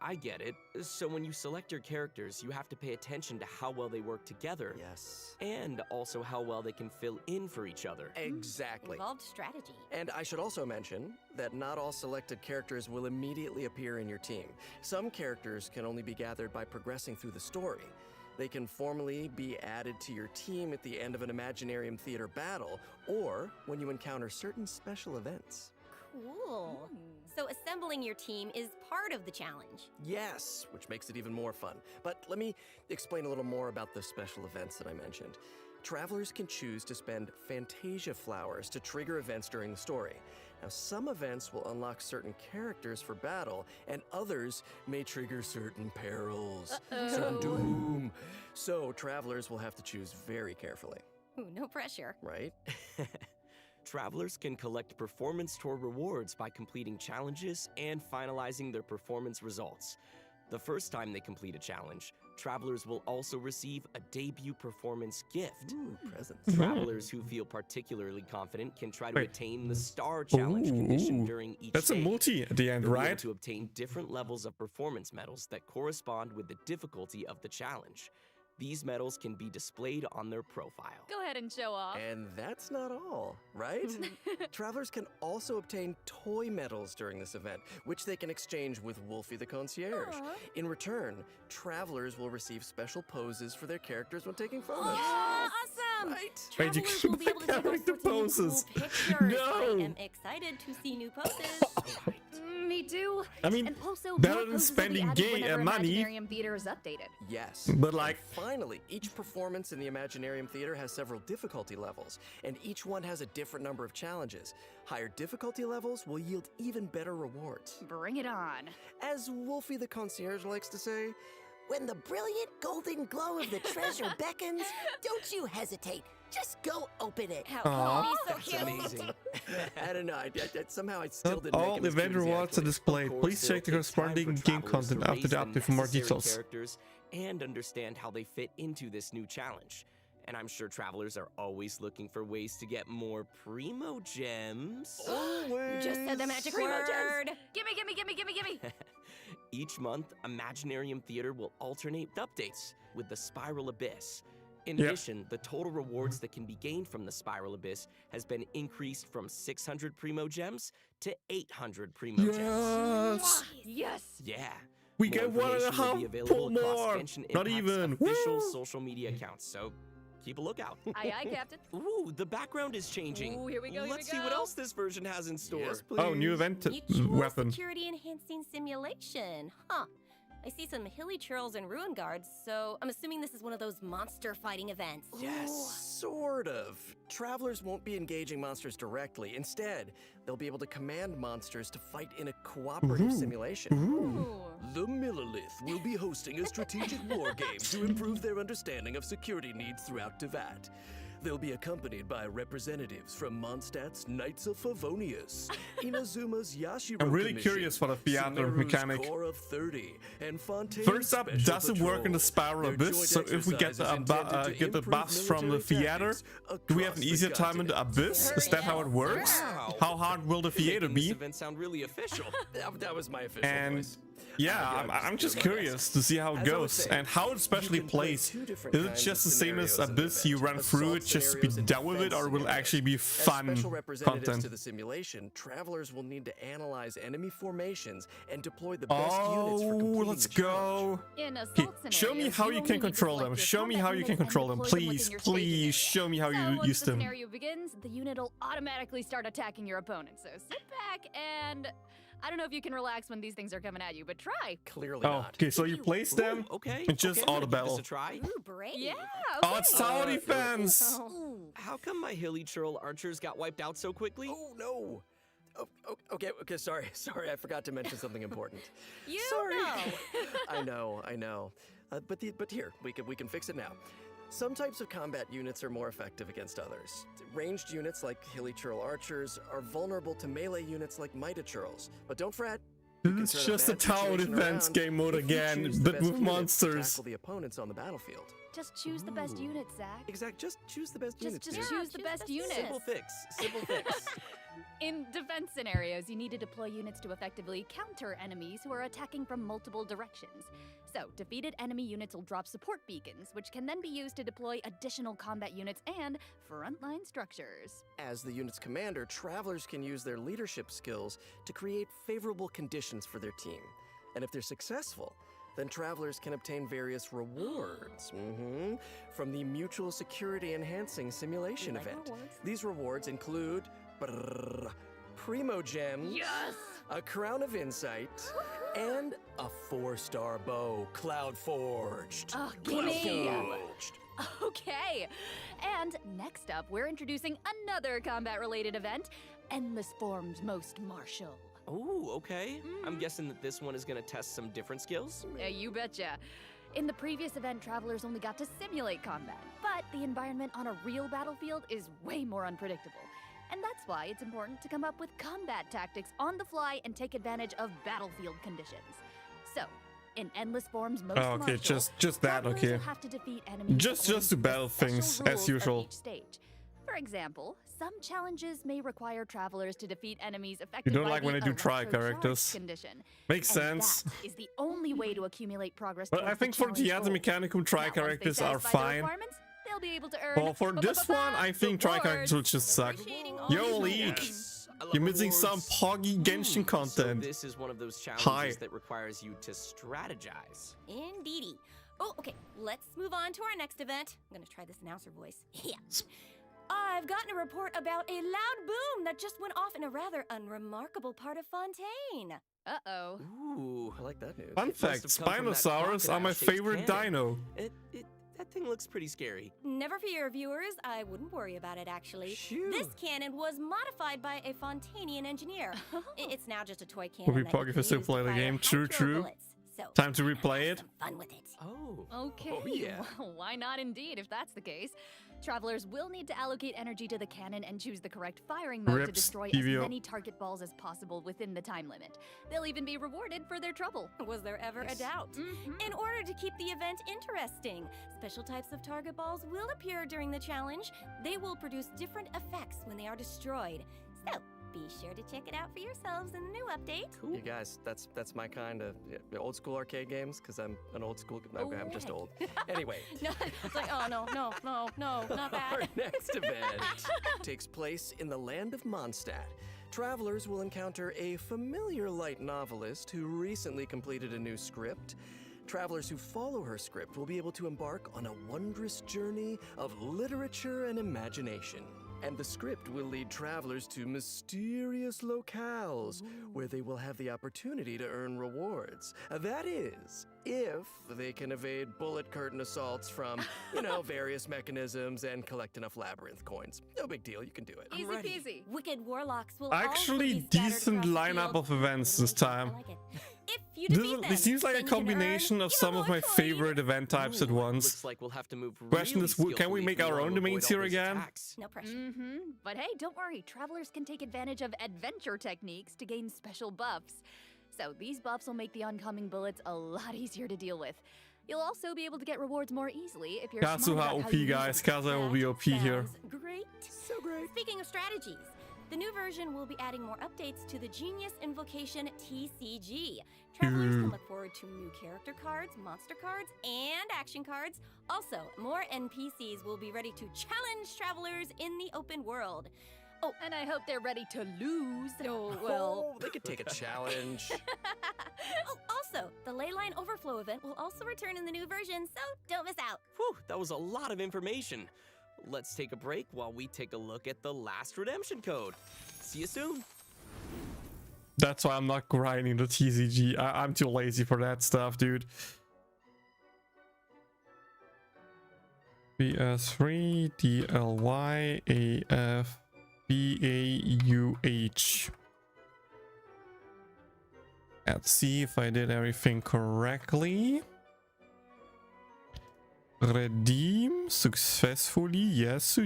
I get it. So when you select your characters, you have to pay attention to how well they work together. Yes. And also how well they can fill in for each other. Exactly. Involved strategy. And I should also mention that not all selected characters will immediately appear in your team. Some characters can only be gathered by progressing through the story. They can formally be added to your team at the end of an Imaginarium Theater battle, or when you encounter certain special events. Cool. So assembling your team is part of the challenge. Yes, which makes it even more fun. But let me explain a little more about the special events that I mentioned. Travelers can choose to spend Fantasia flowers to trigger events during the story. Now, some events will unlock certain characters for battle, and others may trigger certain perils, certain doom. So, travelers will have to choose very carefully. Ooh, no pressure. Right? Travelers can collect performance tour rewards by completing challenges and finalizing their performance results. The first time they complete a challenge, travelers will also receive a debut performance gift. Ooh, presents. Travelers who feel particularly confident can try to attain the Star Challenge condition during each That's a stage. multi at the end, They'll be able right? to obtain different levels of performance medals that correspond with the difficulty of the challenge. These medals can be displayed on their profile. Go ahead and show off. And that's not all, right? Travelers can also obtain toy medals during this event, which they can exchange with Wolfie the Concierge. In return, travelers will receive special poses for their characters when taking photos. Awesome! Right? Wait, you Travelers can will be able to take all character sorts of new poses. cool pictures. No! I am excited to see new poses. Me too. I mean, and also better more than poses will be spending added whenever money. Imaginarium Theater is updated. Yes. But like, And finally, each performance in the Imaginarium Theater has several difficulty levels, and each one has a different number of challenges. Higher difficulty levels will yield even better rewards. Bring it on. As Wolfie the Concierge likes to say, When the brilliant golden glow of the treasure beckons, don't you hesitate. Just go open it. Aw. That's amazing. I don't know, somehow I still didn't all make him the event enthusiastic. rewards are displayed. Of course, Please check the it'll take time corresponding for game travelers content to after the raise update for more necessary details. characters and understand how they fit into this new challenge. And I'm sure travelers are always looking for ways to get more primo gems. Always. Just said the magic word. Gimme. Each month, Imaginarium Theater will alternate updates with the Spiral Abyss. In Yep. addition, the total rewards that can be gained from the Spiral Abyss has been increased from 600 Primo Gems to 800 Primo Gems. Yes! Yes. Yeah. We More get 1.5 information will be available across more. Genshin Not Impact's even. official Woo! social media accounts, so keep a lookout. Aye, Captain. Ooh, the background is changing. Ooh, here we go, here Let's we see what go. else this version has in store. Yes, please. Oh, new event Mutual weapon. security enhancing simulation. Huh. I see some hilly churls and ruin guards, so I'm assuming this is one of those monster fighting events. Yes, sort of. Travelers won't be engaging monsters directly. Instead, they'll be able to command monsters to fight in a cooperative simulation. The Millilith will be hosting a strategic war game to improve their understanding of security needs throughout Tevat. They'll be accompanied by representatives from Mondstadt's Knights of Favonius, Inazuma's Yashiro I'm really Commission, curious for the theater Sumeru's mechanic. Corps of 30, and Fontaine's First up, Special does it work in the Patrol. Spiral Their Abyss? joint So if we get exercise is intended to get the improve buffs from the military theater, tactics do we have an across the easier time in the Abyss? Is that how it works? Wow. How hard will the theater Making this be? event sound really official. That was my official And voice. yeah, I'm just curious to see how it As I was goes saying, and how it especially you can play plays. two different Is it kinds just of the same as scenarios in Abyss? an You event. run through it Assault just to be scenarios and done with it, defense or will it scenarios. actually be As fun special representatives content? to the simulation, travelers will need to analyze enemy formations and deploy the best units for Oh, completing let's the challenge. go. In Okay, assault show me scenarios, how you you only can need to control select them. your Show me combat how you can units and control them. deploy them within Please, your staging please area. show me how So you once use the them. scenario begins, the unit will automatically start attacking your opponent. So sit back and I don't know if you can relax when these things are coming at you, but try. Clearly Oh, not. okay, so you place them Okay. and just okay, I'm auto gonna give this battle. a try. Ooh, brave. Yeah. Oh, it's tower Uh, defense. How come my hilly churl archers got wiped out so quickly? Oh no. Okay, sorry, I forgot to mention something important. You Sorry. know. I know. But here, we can fix it now. Some types of combat units are more effective against others. Ranged units like hilly churl archers are vulnerable to melee units like mighty churls. But don't fret. you can It's turn just a bad tower situation defense around game mode if you again, choose the but best with unit to monsters. tackle the opponents on the battlefield. Just choose the best unit, Zach. Exact. Just choose the best units. Just dude. choose the best unit. Simple fix. Simple fix. In defense scenarios, you need to deploy units to effectively counter enemies who are attacking from multiple directions. So, defeated enemy units will drop support beacons, which can then be used to deploy additional combat units and frontline structures. As the unit's commander, travelers can use their leadership skills to create favorable conditions for their team. And if they're successful, then travelers can obtain various rewards from the Mutual Security Enhancing Simulation You like event. rewards? These rewards include Primo Gems, a Crown of Insight, and a 4-star bow, Cloud Forged. Oh, gimme! Forged. Okay. And next up, we're introducing another combat-related event, Endless Forms Most Martial. Oh, okay. I'm guessing that this one is gonna test some different skills. Yeah, you betcha. In the previous event, travelers only got to simulate combat, but the environment on a real battlefield is way more unpredictable. And that's why it's important to come up with combat tactics on the fly and take advantage of battlefield conditions. So, in Endless Forms Most Oh, okay, Martial, just that, travelers okay. will have to defeat enemies Just according to the battle special things, as rules of usual. each stage. For example, some challenges may require travelers to defeat enemies affected don't by like the when I do try electrocharge characters. condition. Makes And sense. that is the only way to accumulate progress. But I towards think the for challenge Theater goal. Mechanicum, try Now, once they characters are satisfy the fine. requirements, they'll be able to earn. Well, for this one, I think try characters will just suck. Yo, League! You're missing some Poggy Genshin So content. this is one of those challenges Hi. that requires you to strategize. Indeedy. Oh, okay. Let's move on to our next event. I'm gonna try this announcer voice. Yeah. I've gotten a report about a loud boom that just went off in a rather unremarkable part of Fontaine. Uh-oh. Ooh. I like that news. Fun It must fact, have come from that Spinosaurus are my crocodile-shaped favorite cannon. dino. That thing looks pretty scary. Never fear, viewers. I wouldn't worry about it, actually. Shoo. This cannon was modified by a Fontanian engineer. It's now just a toy cannon. Would be that you Poggy can for still use to play the fire game. True, hydro true. bullets. So, Time to replay it. fun with it. Oh. Okay. Oh, yeah. Well, why not indeed, if that's the case? Travelers will need to allocate energy to the cannon and choose the correct firing mode to Rips, destroy Evio. as many target balls as possible within the time limit. They'll even be rewarded for their trouble. Was there ever a doubt? In order to keep the event interesting, special types of target balls will appear during the challenge. They will produce different effects when they are destroyed. So, be sure to check it out for yourselves in the new update. You guys, that's my kind of old school arcade games because I'm an old school. No, I'm just old. Anyway, No, it's like, oh, no, not our that. next event takes place in the land of Mondstadt. Travelers will encounter a familiar light novelist who recently completed a new script. Travelers who follow her script will be able to embark on a wondrous journey of literature and imagination. And the script will lead travelers to mysterious locales where they will have the opportunity to earn rewards. That is, if they can evade bullet curtain assaults from, various mechanisms and collect enough labyrinth coins. No big deal, you can do it. Easy peasy. Wicked warlocks will Actually, also be scattered decent across the lineup field. of events this time. I like it. If you defeat them, This seems like a then you can combination earn of some of my favorite event types at once. Looks like we'll have to move Question really is, can we skillfully make if our want own to domains avoid all here those again? attacks. No pressure. But hey, don't worry. Travelers can take advantage of adventure techniques to gain special buffs. So these buffs will make the oncoming bullets a lot easier to deal with. You'll also be able to get rewards more easily if you're smart Kazuha about how OP, you use guys. them. Kazuha will be OP here. Great. So great. Speaking of strategies, the new version will be adding more updates to the Genius Invocation TCG. Travelers can look forward to new character cards, monster cards, and action cards. Also, more NPCs will be ready to challenge travelers in the open world. Oh, and I hope they're ready to lose. Oh, well. They could take a challenge. Also, the Leyline Overflow event will also return in the new version, so don't miss out. Whew, that was a lot of information. Let's take a break while we take a look at the last redemption code. See you soon. That's why I'm not grinding the TCG. I'm too lazy for that stuff, dude. BS3 DLY AF BAUH. Let's see if I did everything correctly. Redeem successfully. Yes.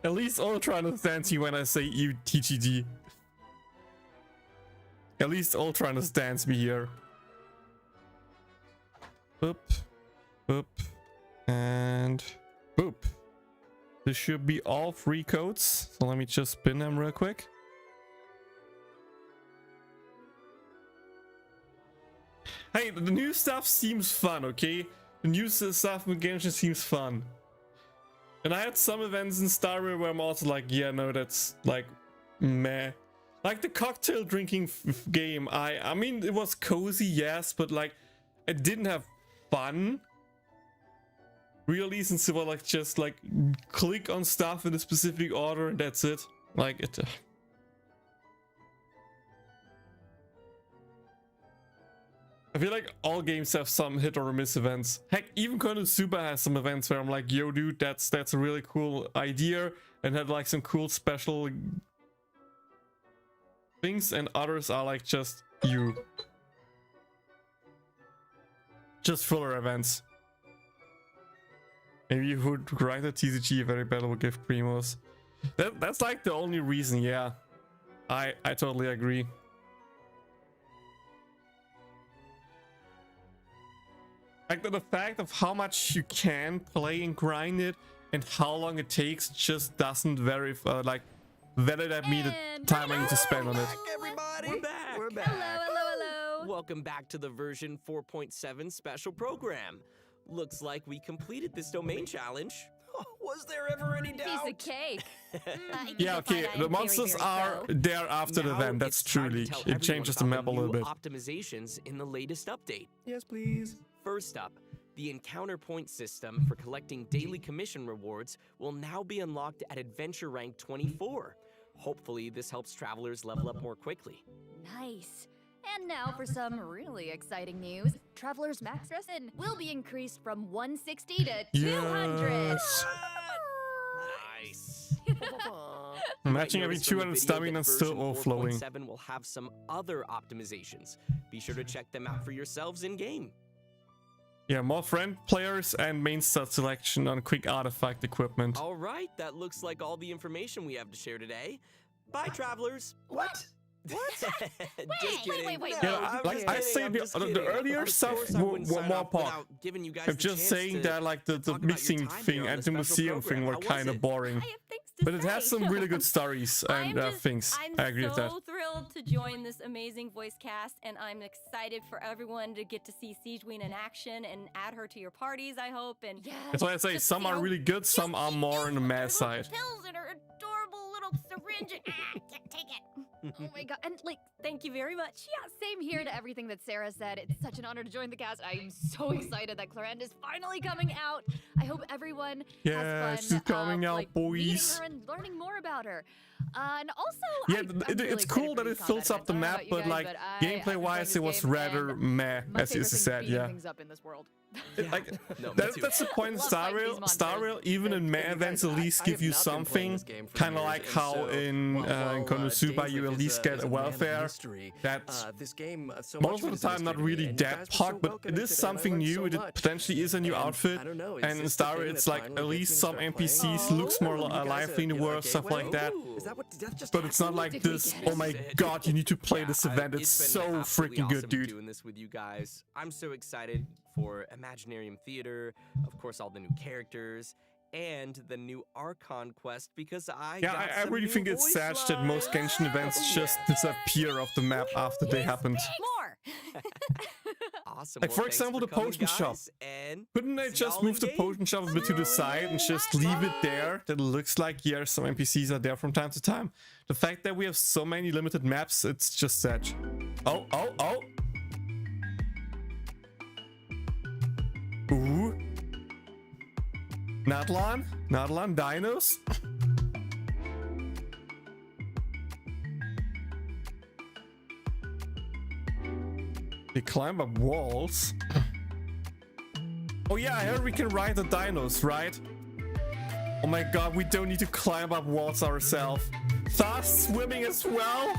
At least Ultra understands me when I say TGG. At least Ultra understands me here. Boop. Boop. And boop. This should be all 3 codes. So let me just spin them real quick. Hey, the new stuff seems fun, okay? The new stuff in Genshin seems fun. And I had some events in Star Wars where I'm also like, yeah, no, that's like, meh. Like the cocktail drinking game, I mean, it was cozy, yes, but like, I didn't have fun. Really, since it was like, just like, click on stuff in a specific order and that's it. Like, it... I feel like all games have some hit or miss events. Heck, even Konosuba has some events where I'm like, yo dude, that's a really cool idea and had like some cool special things, and others are like just filler events. Maybe you would write a TCG very better with gift primos. That's like the only reason, yeah. I totally agree. Like the fact of how much you can play and grind it and how long it takes just doesn't validate me the time I need to spend on it. Everybody, We're back. Hello. Welcome back to the version 4.7 special program. Looks like we completed this domain challenge. Was there ever any doubt? Piece of cake. Yeah, okay, the monsters are there after the Now event, that's it's time true, to League. tell It changes the everyone map a about little the bit. new optimizations in the latest update. Yes, please. First up, the encounter point system for collecting daily commission rewards will now be unlocked at adventure rank 24. Hopefully, this helps travelers level up more quickly. Nice. And now for some really exciting news. Traveler's max resin will be increased from 160 to 200. Yes. Nice. Matching every Notice from the 200 video stamina that and still version overflowing. 4.7 will have some other optimizations. Be sure to check them out for yourselves in game. Yeah, more friend players and main stat selection on quick artifact equipment. All right, that looks like all the information we have to share today. Bye, travelers. What? Just kidding. Wait. Yeah, I'm like just I kidding, say, I'm the just kidding. earlier Of stuff course I wouldn't were sign more off pop. without giving you guys I'm the just chance saying to that like the talk about mixing your time thing here on and this the special museum thing program. were How was kind of it? boring. I have things to But it has say. some really good stories and things. I'm I agree with that. so thrilled to join this amazing voice cast, and I'm excited for everyone to get to see Sigewinne in action and add her to your parties, I hope. And That's why I say just some see are how really good, some are more on the mad side. pills and her adorable little syringe and take it. Oh my god, and like, thank you very much. Yeah, same here to everything that Sarah said. It's such an honor to join the cast. I am so excited that Clorinde is finally coming out. I hope everyone has fun. She's coming out, like, boys. meeting her and learning more about her. And also, Yeah, I'm really it's excited cool for that these it fills combat up the events. I map, don't know but about like you guys, I've been playing gameplay-wise, this it was game, rather and meh, my as you favorite thing is said. beating Yeah. things up in this world. Like No, me that's too. the point in Love Star fighting these Rail. monsters. Star Rail, even in meh events, at least give you something. Kind of like how in Konosuba you at least get a welfare. That's this game, so most of the time not really that hard, but it is something new. It potentially is a new outfit. And in Star Rail, it's like at least some NPCs looks more lively in the world, stuff like that. But it's not like this. Oh my god, you need to play this event. It's so been absolutely freaking good, awesome dude. doing this with you guys. I'm so excited for Imaginarium Theater, of course, all the new characters, and the new Archon quest because I got I some really new think it's voice sad that most lines. Genshin events just disappear off the map after they happened. More. Awesome. Like, Well, for thanks example, the coming, potion shop. guys, and Couldn't they see just y'all move the in-game. potion shop a bit to the side and just leave it there? That it looks like, yeah, some NPCs are there from time to time. The fact that we have so many limited maps, it's just sad. Oh. Ooh. Nadlan dinos? They climb up walls. Oh yeah, I heard we can ride the dinos, right? Oh my god, we don't need to climb up walls ourselves. Fast swimming as well?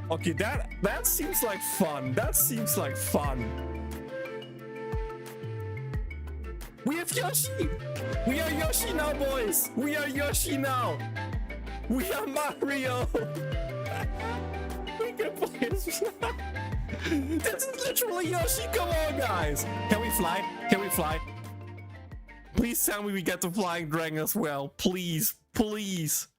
Okay, that seems like fun. That seems like fun. We have Yoshi! We are Yoshi now, boys! We are Yoshi now! We are Mario! We can play this. This is literally Yoshi! Come on, guys! Can we fly? Can we fly? Please tell me we get the flying dragon as well. Please, please.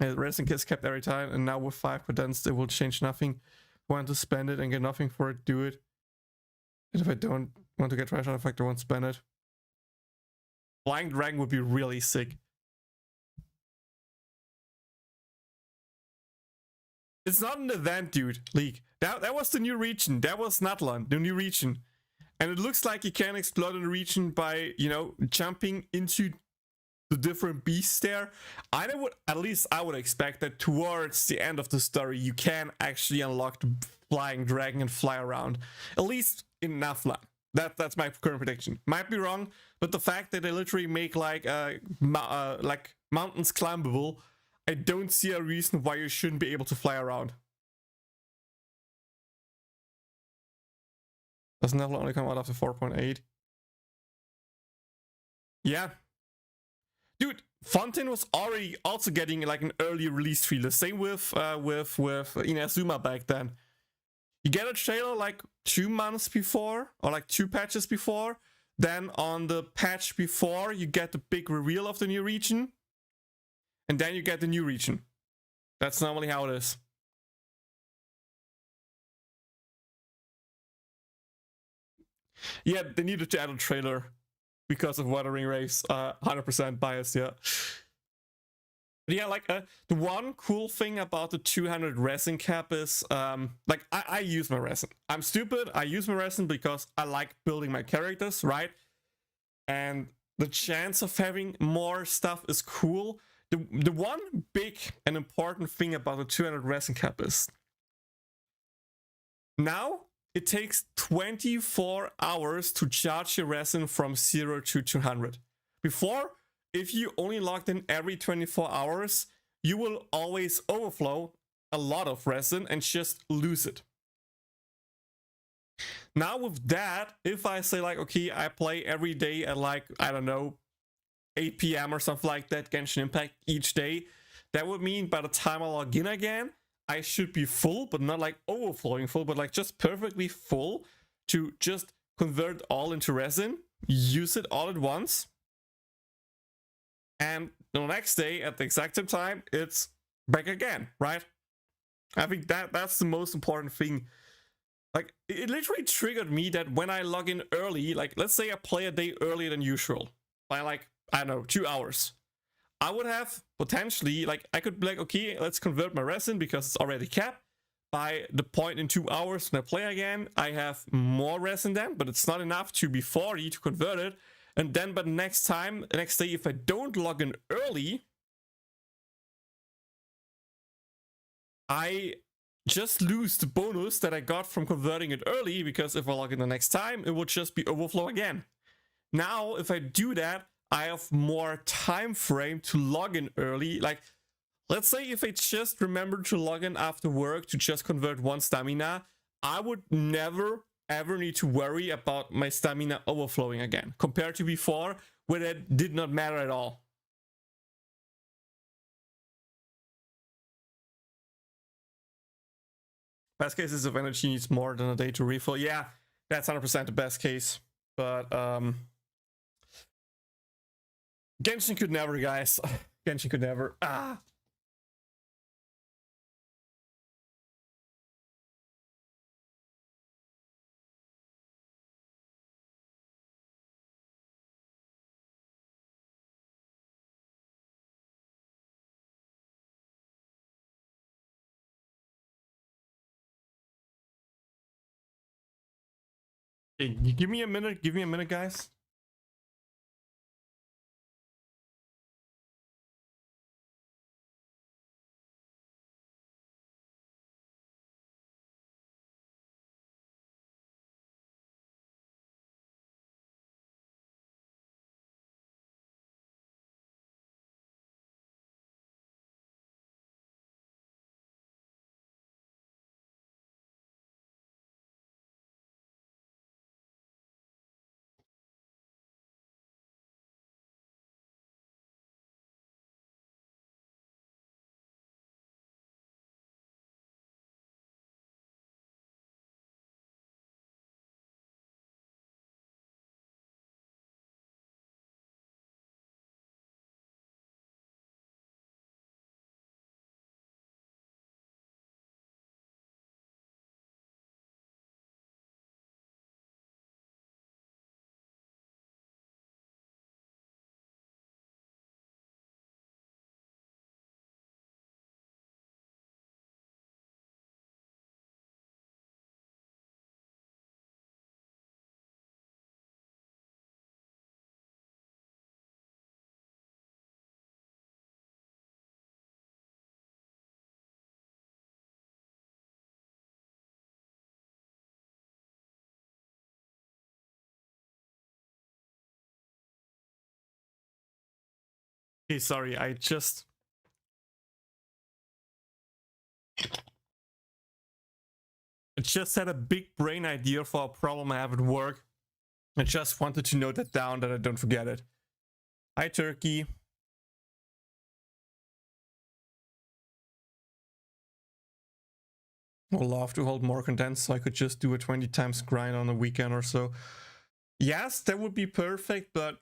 Resin kits kept every time, and now with 5 condensed, it will change nothing. Want to spend it and get nothing for it, do it. And if I don't want to get trash out effect, I won't spend it. Flying Dragon would be really sick. It's not an event, dude. League. That was the new region. That was Natlan, the new region. And it looks like you can explore the region by, you know, jumping into the different beasts there. At least I would expect that towards the end of the story, you can actually unlock the flying dragon and fly around. At least in Nafla. That's my current prediction. Might be wrong, but the fact that they literally make like mountains climbable, I don't see a reason why you shouldn't be able to fly around. Doesn't Nafla only come out after 4.8? Yeah. Dude, Fontaine was already also getting like an early release feel. The same with Inazuma back then. You get a trailer like 2 months before, or like 2 patches before. Then on the patch before, you get the big reveal of the new region. And then you get the new region. That's normally how it is. Yeah, they needed to add a trailer because of Wuthering Waves. 100% biased, yeah. But yeah, like the one cool thing about the 200 resin cap is like I use my resin. I'm stupid. I use my resin because I like building my characters, right? And the chance of having more stuff is cool. The one big and important thing about the 200 resin cap is now it takes 24 hours to charge your resin from 0 to 200. Before, if you only logged in every 24 hours, you will always overflow a lot of resin and just lose it. Now with that, if I say like, okay, I play every day at like, I don't know, 8 PM or something like that, Genshin Impact each day, that would mean by the time I log in again, I should be full, but not like overflowing full, but like just perfectly full to just convert all into resin, use it all at once. And the next day at the exact same time, it's back again, right? I think that's the most important thing Like, it literally triggered me that when I log in early, like, let's say I play a day earlier than usual, by like, I don't know, 2 hours. I would have potentially, like, I could be like, okay, let's convert my resin because it's already capped. By the point in 2 hours when I play again, I have more resin then, but it's not enough to be 40 to convert it. And then, but next day, if I don't log in early, I just lose the bonus that I got from converting it early, because if I log in the next time, it will just be overflow again. Now, if I do that, I have more time frame to log in early. Like, let's say if I just remember to log in after work to just convert 1 stamina, I would never ever need to worry about my stamina overflowing again, compared to before, where that did not matter at all. Best case is if energy needs more than a day to refill. Yeah, that's 100% the best case. But Genshin could never, guys. Genshin could never. Ah. Hey, give me a minute. Give me a minute, guys. Hey, sorry, I just had a big brain idea for a problem I have at work. I just wanted to note that down, that I don't forget it. Hi, Turkey. I'd love to hold more condensed so I could just do a 20 times grind on a weekend or so. Yes, that would be perfect, but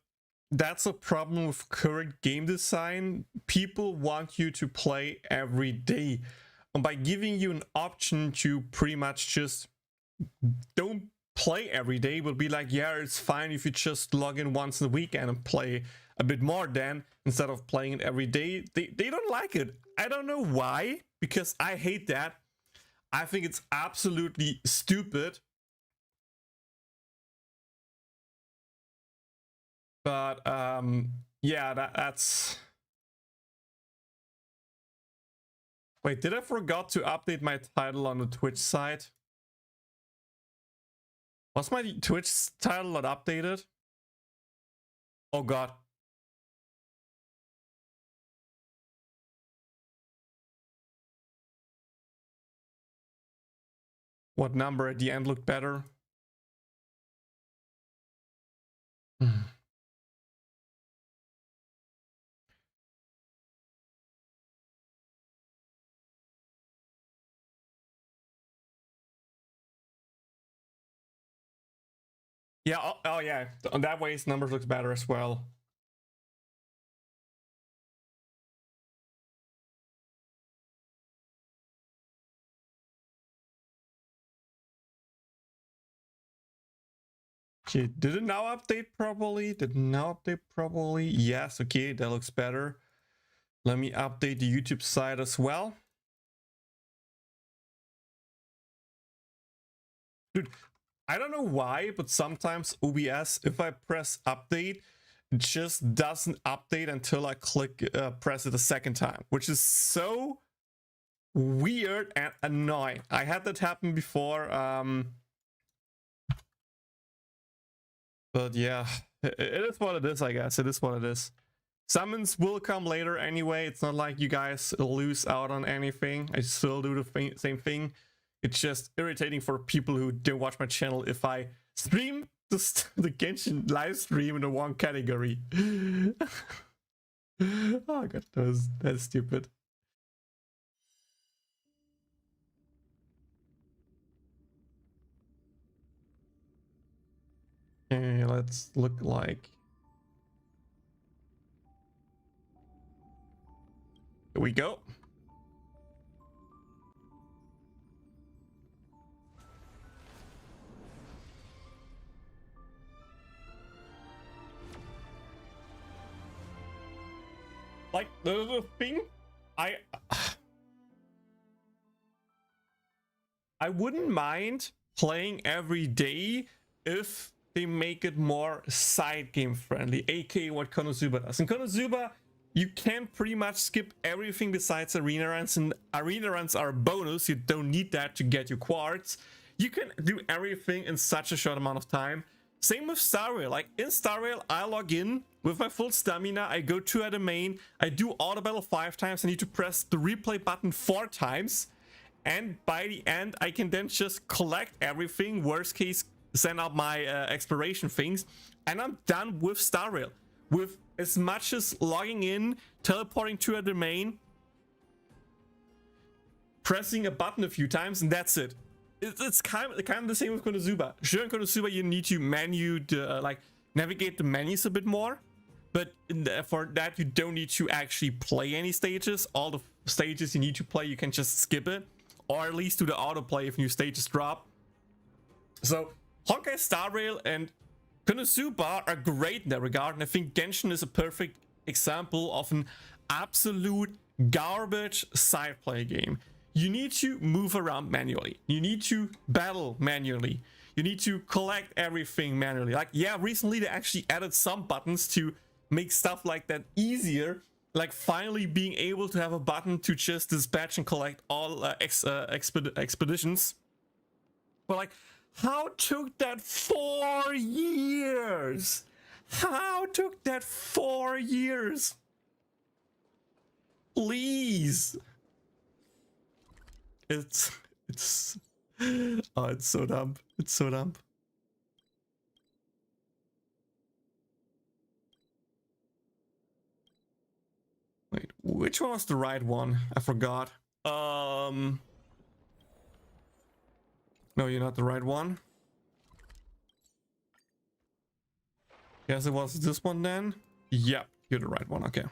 that's a problem with current game design. People want you to play every day. And by giving you an option to pretty much just don't play every day, will be like, yeah, it's fine if you just log in once a weekend and play a bit more then, instead of playing it every day. They don't like it. I don't know why, because I hate that. I think it's absolutely stupid. But yeah, that's... Wait, did I forgot to update my title on the Twitch side? Was my Twitch title not updated? Oh god. What number at the end looked better? Yeah, oh yeah, on that way, numbers looks better as well. Okay, did it now update properly? Did it now update properly? Yes, okay, that looks better. Let me update the YouTube side as well. Dude, I don't know why, but sometimes OBS, if I press update, it just doesn't update until I press it a second time, which is so weird and annoying. I had that happen before, but yeah, it is what it is, I guess. It is what it is. Summons will come later anyway. It's not like you guys lose out on anything. I still do the same thing. It's just irritating for people who don't watch my channel if I stream the Genshin live stream in the one category. Oh god, that's stupid. Okay, let's look like. Here we go. Like the thing, I wouldn't mind playing every day if they make it more side game friendly, aka what Konosuba does. In Konosuba, you can pretty much skip everything besides arena runs, and arena runs are a bonus. You don't need that to get your quartz. You can do everything in such a short amount of time. Same with Star Rail. Like in Star Rail, I log in with my full stamina. I go to a domain. I do auto battle 5 times. I need to press the replay button 4 times. And by the end, I can then just collect everything. Worst case, send out my exploration things. And I'm done with Star Rail. With as much as logging in, teleporting to a domain, pressing a button a few times, and that's it. It's kind of the same with Konosuba. Sure, in Konosuba you need to navigate the menus a bit more, but for that you don't need to actually play any stages. All the stages you need to play, you can just skip it, or at least do the autoplay if new stages drop. So Honkai Star Rail and Konosuba are great in that regard, and I think Genshin is a perfect example of an absolute garbage side play game. You need to move around manually. You need to battle manually. You need to collect everything manually. Like, yeah, recently they actually added some buttons to make stuff like that easier. Like finally being able to have a button to just dispatch and collect all expeditions. But like, how took that 4 years? How took that 4 years? Please. It's oh, it's so dumb. It's so dumb. Wait, which one was the right one? I forgot. No, you're not the right one. Guess it was this one then. Yep, you're the right one. Okay.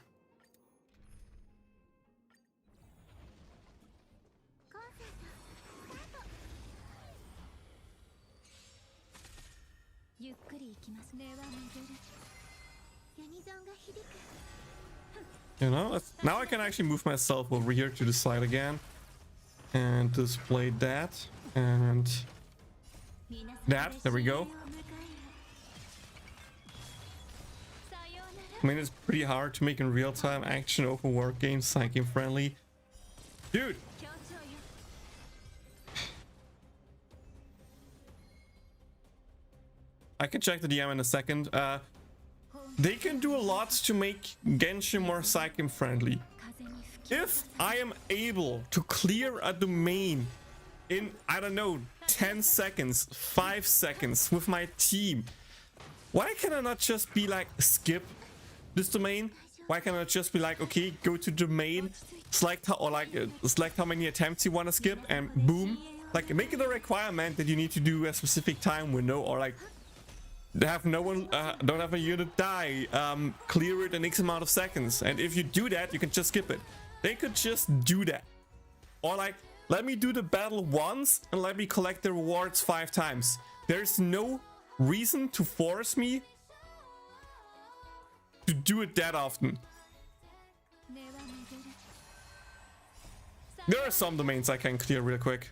You know, now I can actually move myself over here to the side again and display that and that. There we go. I mean, it's pretty hard to make in real-time action open world games side game friendly. Dude! I can check the DM in a second. They can do a lot to make Genshin more side game friendly. If I am able to clear a domain in, I don't know, 10 seconds, 5 seconds with my team, why can I not just be like, skip this domain? Why can I just be like, okay, go to domain, select how many attempts you want to skip, and boom, like make it a requirement that you need to do a specific time window, or like have no one don't have a unit die, clear it in X amount of seconds, and if you do that, you can just skip it. They could just do that, or like let me do the battle once and let me collect the rewards 5 times. There's no reason to force me to do it that often. There are some domains I can clear real quick.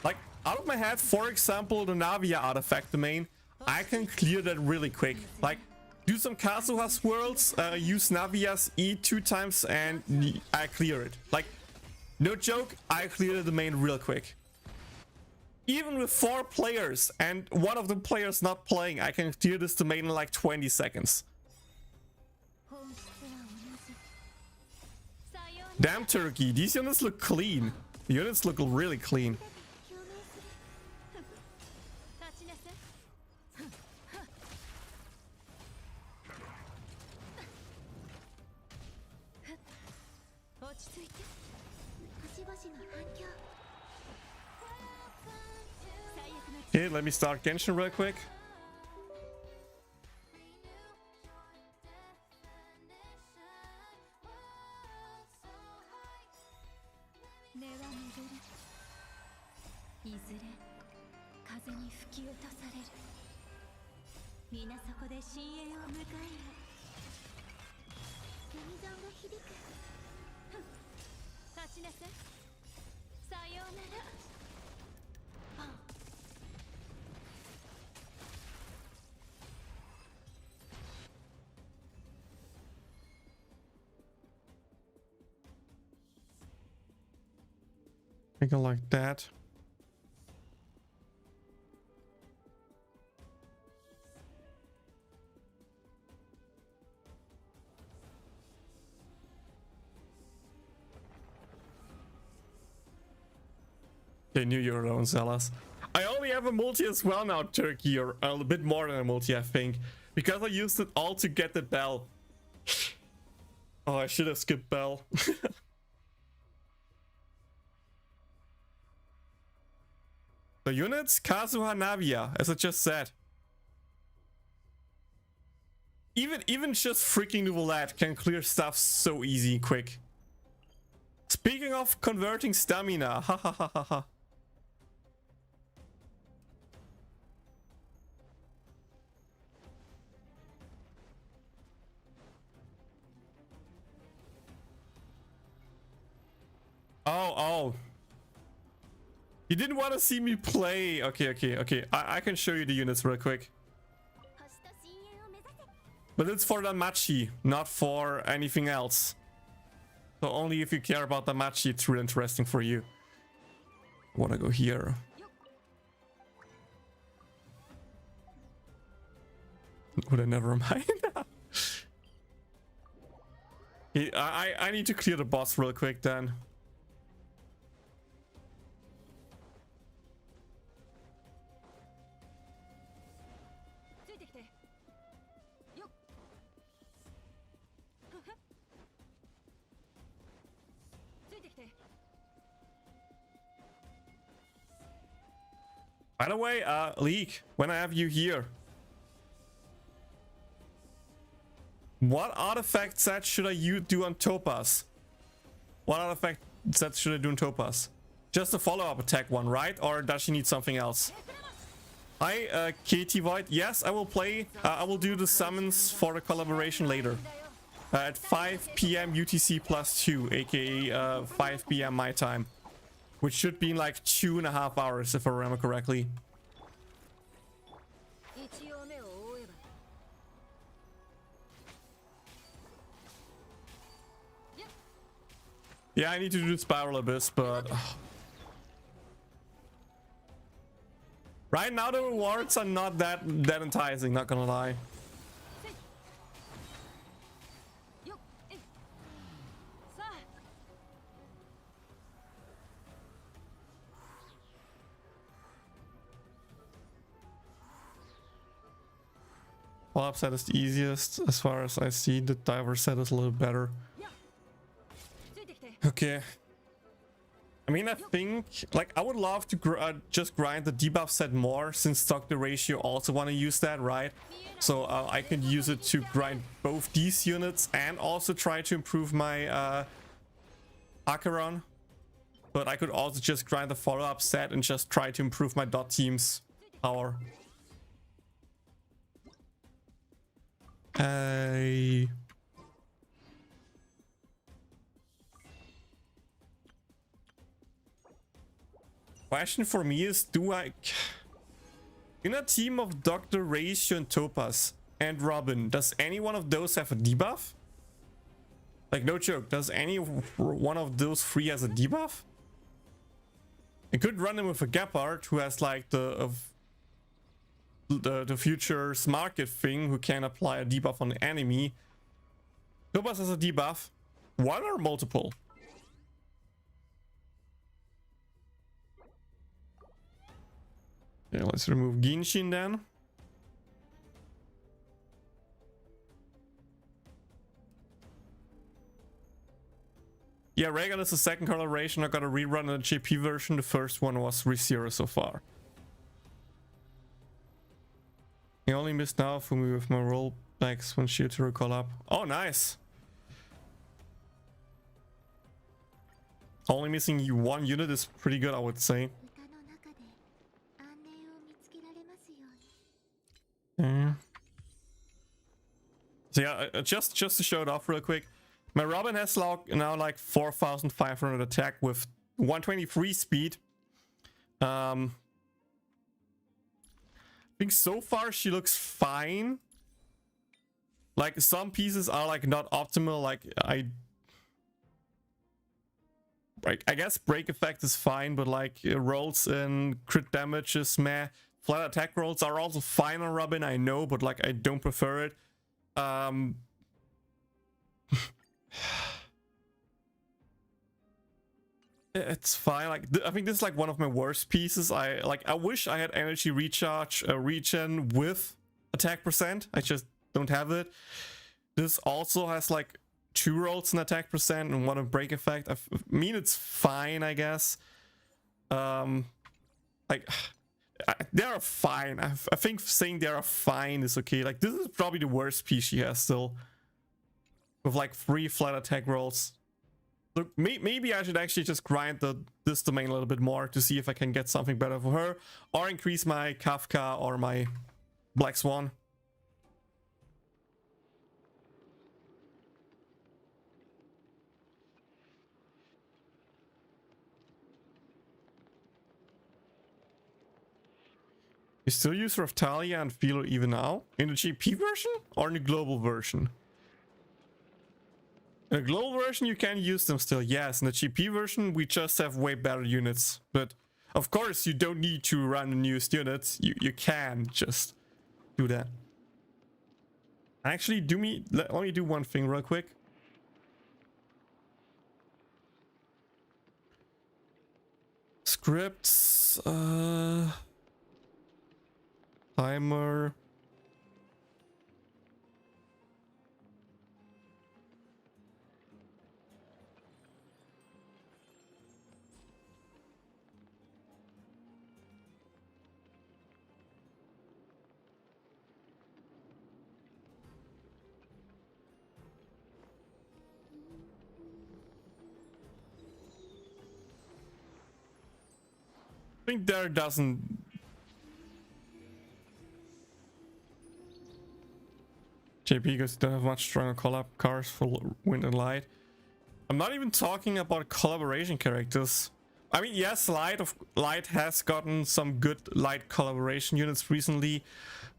Like, out of my head, for example, the Navia artifact domain, I can clear that really quick. Like, do some Kazuha swirls, use Navia's E 2 times, and I clear it. Like, no joke, I clear the domain real quick. Even with 4 players, and one of the players not playing, I can clear this domain in like 20 seconds. Damn turkey, these units look clean. The units look really clean. Okay, let me start Genshin real quick. Make it like that. Okay, New Year don't sell us. I only have a multi as well now, Turkey, or a bit more than a multi, I think, because I used it all to get the bell. Oh, I should have skipped bell. The units, Kazuha Navia, as I just said. Even just freaking Nouvelette can clear stuff so easy, quick. Speaking of converting stamina, ha ha ha ha ha. Oh. You didn't want to see me play. Okay. I can show you the units real quick. But it's for the Machi, not for anything else. So only if you care about the Machi, it's really interesting for you. I wanna go here. Would I never mind? Okay, I need to clear the boss real quick then. By the way, Leek, when I have you here, what artifact set should I do on Topaz? What artifact set should I do on Topaz? Just a follow-up attack one, right? Or does she need something else? Hi, Katie Void. Yes, I will play. I will do the summons for the collaboration later. At 5 PM UTC +2, aka 5 PM my time. Which should be in like 2.5 hours, if I remember correctly. Yeah, I need to do Spiral Abyss, but... right now the rewards are not that enticing, not gonna lie. Follow-up set is the easiest, as far as I see. The diver set is a little better. Okay. I mean, I think, like, I would love to just grind the debuff set more, since Doctor Ratio also want to use that, right? So I can use it to grind both these units and also try to improve my Acheron. But I could also just grind the follow-up set and just try to improve my dot team's power. Question for me is, do I... In a team of Dr. Ratio and Topaz and Robin, does any one of those have a debuff? Like, no joke, does any one of those three has a debuff? I could run him with a Gepard who has like the Future's Market thing, who can apply a debuff on the enemy. Topaz has a debuff. One or multiple? Yeah, let's remove Genshin then. Yeah, Reagan is the second coloration. I got a rerun in the GP version. The first one was ReZero so far. I only missed now for me with my rollbacks when she had to recall up. Oh, nice. Only missing one unit is pretty good, I would say. Yeah. So yeah, just to show it off real quick. My Robin has now like 4,500 attack with 123 speed. I think so far she looks fine. Like some pieces are like not optimal. Like I guess break effect is fine, but like rolls in crit damage is meh. Flat attack rolls are also fine on Robin, I know, but like I don't prefer it. It's fine. Like I think this is like one of my worst pieces. I wish I had energy recharge regen with attack percent. I just don't have it. This also has like 2 rolls in attack percent and 1 in break effect. I mean, it's fine, I guess. They are fine. I think saying they are fine is okay. Like this is probably the worst piece she has still, with like 3 flat attack rolls. Look, maybe I should actually just grind this domain a little bit more to see if I can get something better for her, or increase my Kafka or my Black Swan. You still use Raftalia and Philo even now? In the GP version or in the global version? In the global version you can use them still, yes. In the GP version we just have way better units. But of course you don't need to run the newest units. You can just do that. Actually, let me do one thing real quick. Scripts, timer. I think there doesn't... JP, because you don't have much stronger collab cars for Wind and Light. I'm not even talking about collaboration characters. I mean, yes, Light has gotten some good Light collaboration units recently,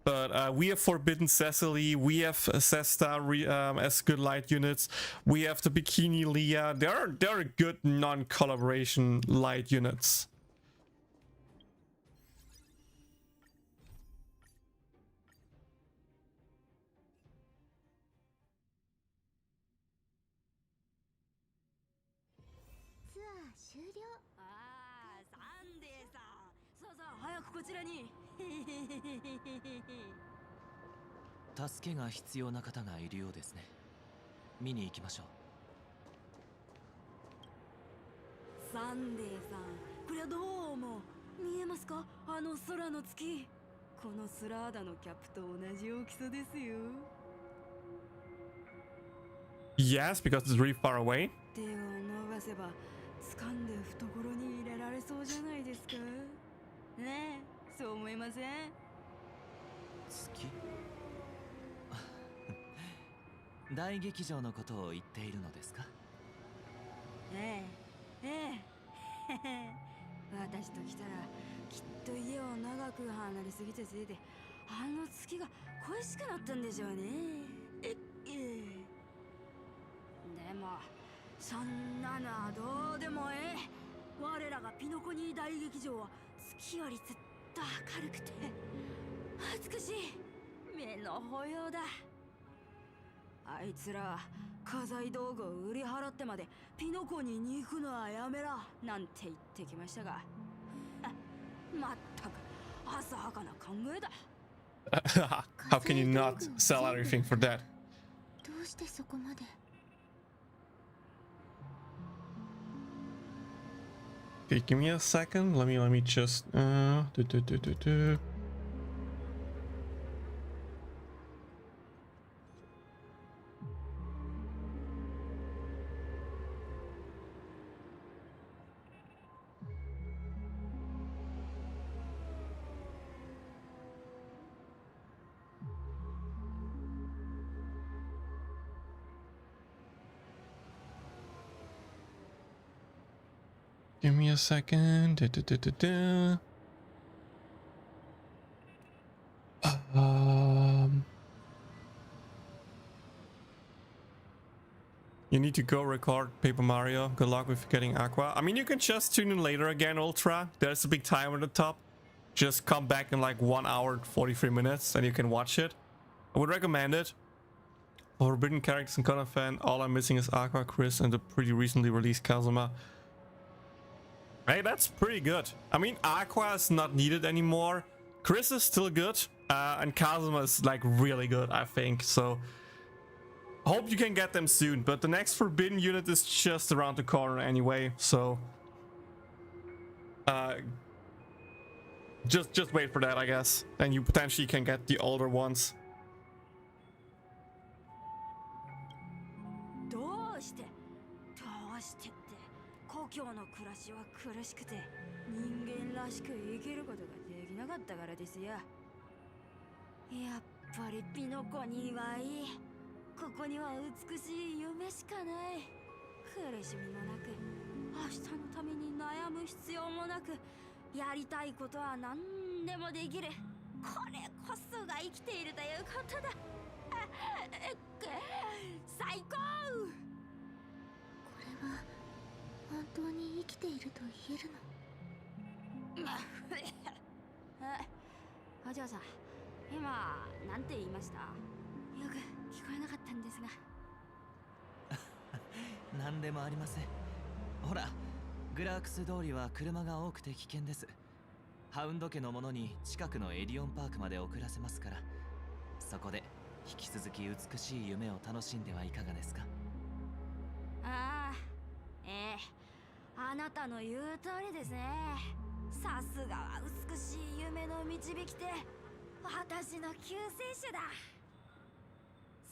but we have Forbidden Cecily, we have Cesta as good Light units, we have the Bikini Leah. There are good non-collaboration Light units.助けが必要な方がいるようですね。見に行きましょう。サンデーさん、これはどう思う？見えますか？あの空の月。このスラーダのキャップと同じ大きさですよ。Yes, because it's really far away. 手を伸ばせば掴んで懐に入れられそうじゃないですか。ねえ、そう思いません？月大劇場のことを言っているのですか？ええ、ええ。私と来たらきっと家を長く離れすぎてせいであの月が恋しくなったんでしょうね。でもそんなのはどうでもええ。我らがピノコニー大劇場は月よりずっと明るくて美しい目の保養だ。あいつらは家財道具を売り払ってまでピノコニーに行くのはやめらなんて言ってきましたが、まったく浅はかな考えだ。How can you not sell everything for that? どうしてそこまで。Okay, give me a second. Let me just give me a second. You need to go record Paper Mario. Good luck with getting Aqua. I mean, you can just tune in later again, Ultra. There's a big timer at the top. Just come back in like 1 hour and 43 minutes and you can watch it. I would recommend it. Forbidden characters and Conan fan. All I'm missing is Aqua, Chris, and the pretty recently released Kazuma. Hey, that's pretty good. I mean, Aqua is not needed anymore. Chris is still good. And Kazuma is like really good, I think. So hope you can get them soon. But the next Forbidden unit is just around the corner anyway. So just wait for that, I guess. And you potentially can get the older ones. 故郷の暮らしは苦しくて人間らしく生きることができなかったからですよ。やっぱりピノコニーはいい。ここには美しい夢しかない。苦しみもなく明日のために悩む必要もなくやりたいことは何でもできる。これこそが生きているということだ。最高。これは本当に生きていると言えるの？お嬢さん、今なんて言いました？よく聞こえなかったんですが。何でもありません。ほら、グラークス通りは車が多くて危険です。ハウンド家の者に近くのエディオンパークまで送らせますから、そこで引き続き美しい夢を楽しんではいかがですか？ああ、あなたの言う通りですね。さすがは美しい夢の導き手、私の救世主だ。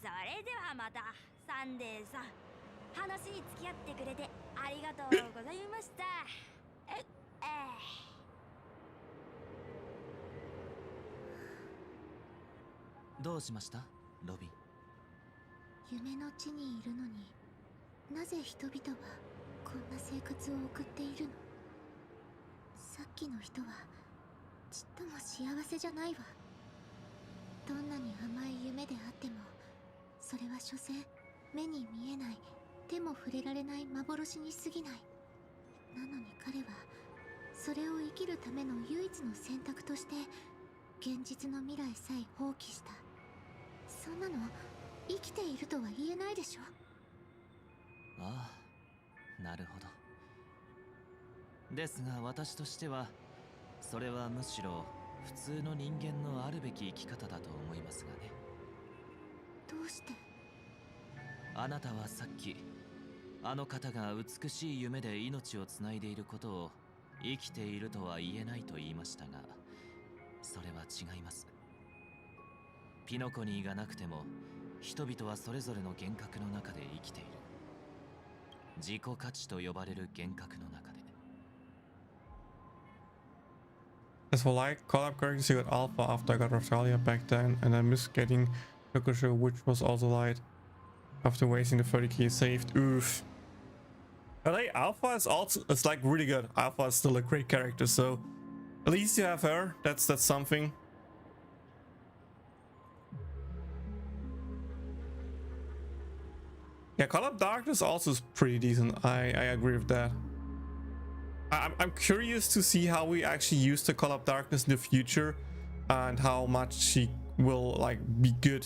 それではまた、サンデーさん。話に付き合ってくれてありがとうございました。どうしました、ロビン？夢の地にいるのになぜ人々はこんな生活を送っているの？さっきの人はちっとも幸せじゃないわ。どんなに甘い夢であってもそれは所詮目に見えない、手も触れられない幻に過ぎない。なのに彼はそれを生きるための唯一の選択として現実の未来さえ放棄した。そんなの生きているとは言えないでしょ。ああ、なるほど。ですが私としてはそれはむしろ普通の人間のあるべき生き方だと思いますがね。どうして？あなたはさっきあの方が美しい夢で命をつないでいることを生きているとは言えないと言いましたが、それは違います。ピノコニーがなくても人々はそれぞれの幻覚の中で生きている。自己価値と呼ばれる幻覚の中で。 As for like collab characters, you got Alpha after I got Raphaelia back then, and I missed getting Kokusho, which was also light after wasting the 30 keys saved. Oof. But hey, Alpha is also, it's like really good. Alpha is still a great character, so at least you have her. That's something. Yeah, Call Up Darkness also is pretty decent. I agree with that. I'm curious to see how we actually use the Call Up Darkness in the future and how much she will like be good.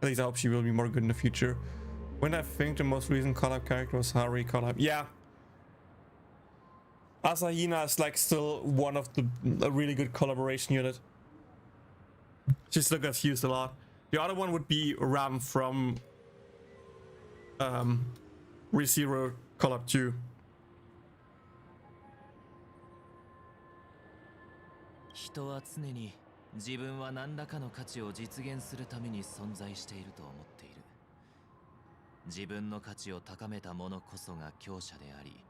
At least I hope she will be more good in the future. When I think the most recent Call Up character was Hari Call Up. Yeah. Asahina is like still one of a really good collaboration unit. She still gets used a lot. The other one would be Ram from ReZero Call Up 2. 人は常に自分は何らかの価値を実現するために存在していると思っている。自分の価値を高めた者こそが強者であり、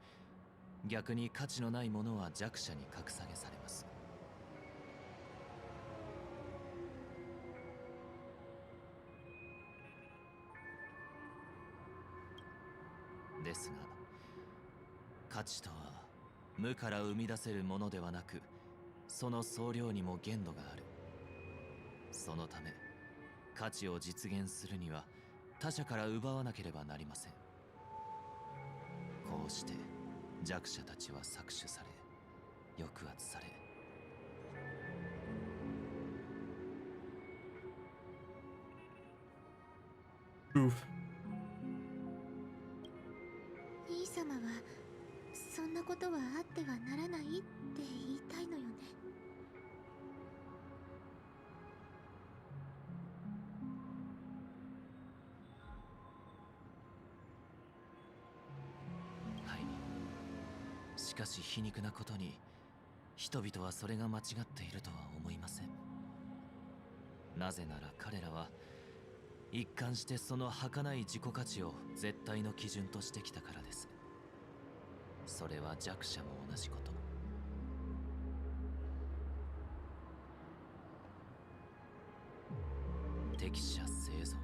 逆に価値のない者は弱者に格下げされます。ですが、価値とは無から生み出せるものではなく、その総量にも限度がある。そのため、価値を実現するには他者から奪わなければなりません。こうして弱者たちは搾取され、抑圧され、兄様はそんなことはあってはならないって言いたいのよね。はい。しかし皮肉なことに、人々はそれが間違っているとは思いません。なぜなら彼らは一貫してその儚い自己価値を絶対の基準としてきたからです。それは弱者も同じこと。適者生存、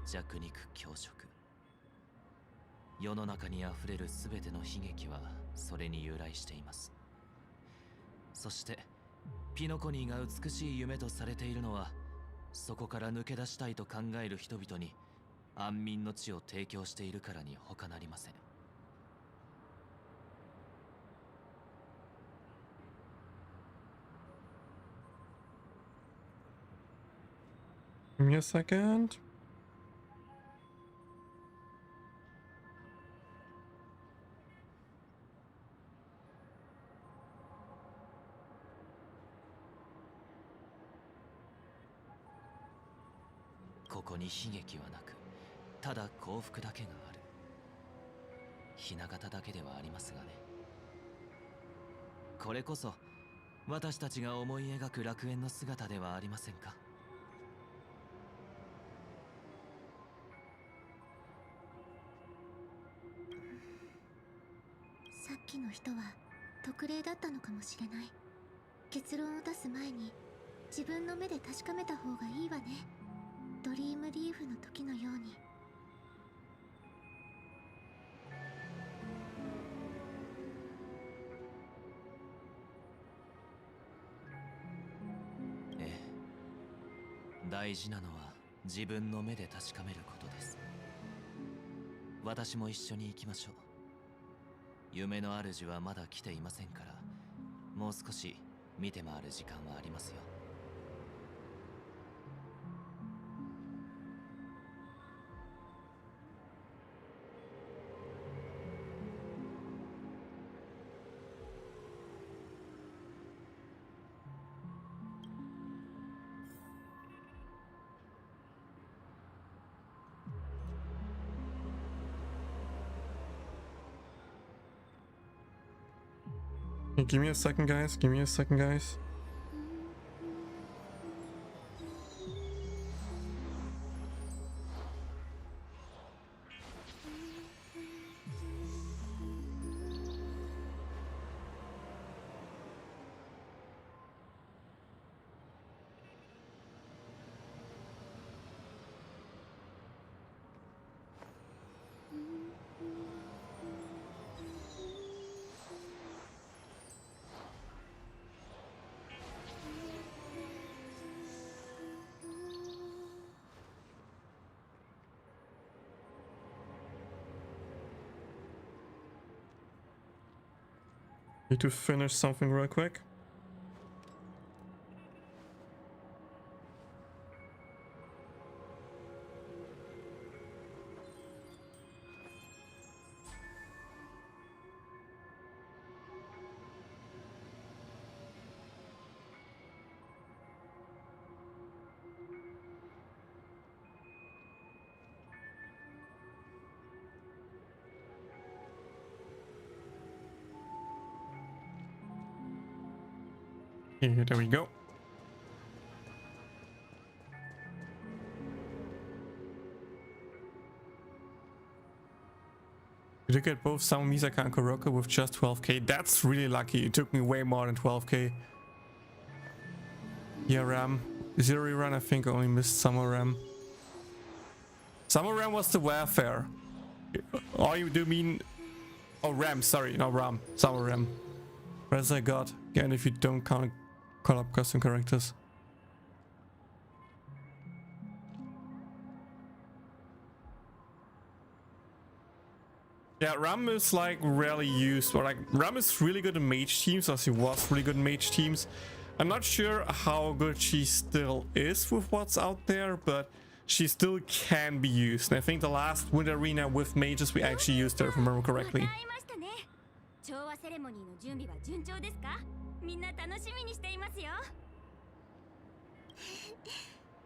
弱肉強食。世の中にあふれるすべての悲劇はそれに由来しています。そしてピノコニーが美しい夢とされているのは、そこから抜け出したいと考える人々に安眠の地を提供しているからに他なりません。Give me a second. ここに悲劇はなく、ただ幸福だけがある。雛形だけではありますがね。これこそ私たちが思い描く楽園の姿ではありませんか。さっきの人は特例だったのかもしれない。結論を出す前に自分の目で確かめた方がいいわね。ドリームリーフの時のように。ええ、大事なのは自分の目で確かめることです。私も一緒に行きましょう。夢の主はまだ来ていませんから、もう少し見て回る時間はありますよ。Give me a second, guys. Give me a second, guys. Need to finish something real quick. Here, there we go. You did get both Sama Misaka and Kuroka with just 12k. That's really lucky. It took me way more than 12k. Yeah, Ram. Zero run, I think I only missed Summer Ram. Summer Ram was the warfare. Oh, you do mean... Oh, Ram, sorry, no Ram. Summer Ram. As I got. Again, if you don't count call up custom characters. Yeah, Ram is like rarely used, or like Ram is really good in mage teams, as he was really good in mage teams. I'm not sure how good she still is with what's out there, but she still can be used. And I think the last Winter Arena with mages we actually used her, if I remember correctly.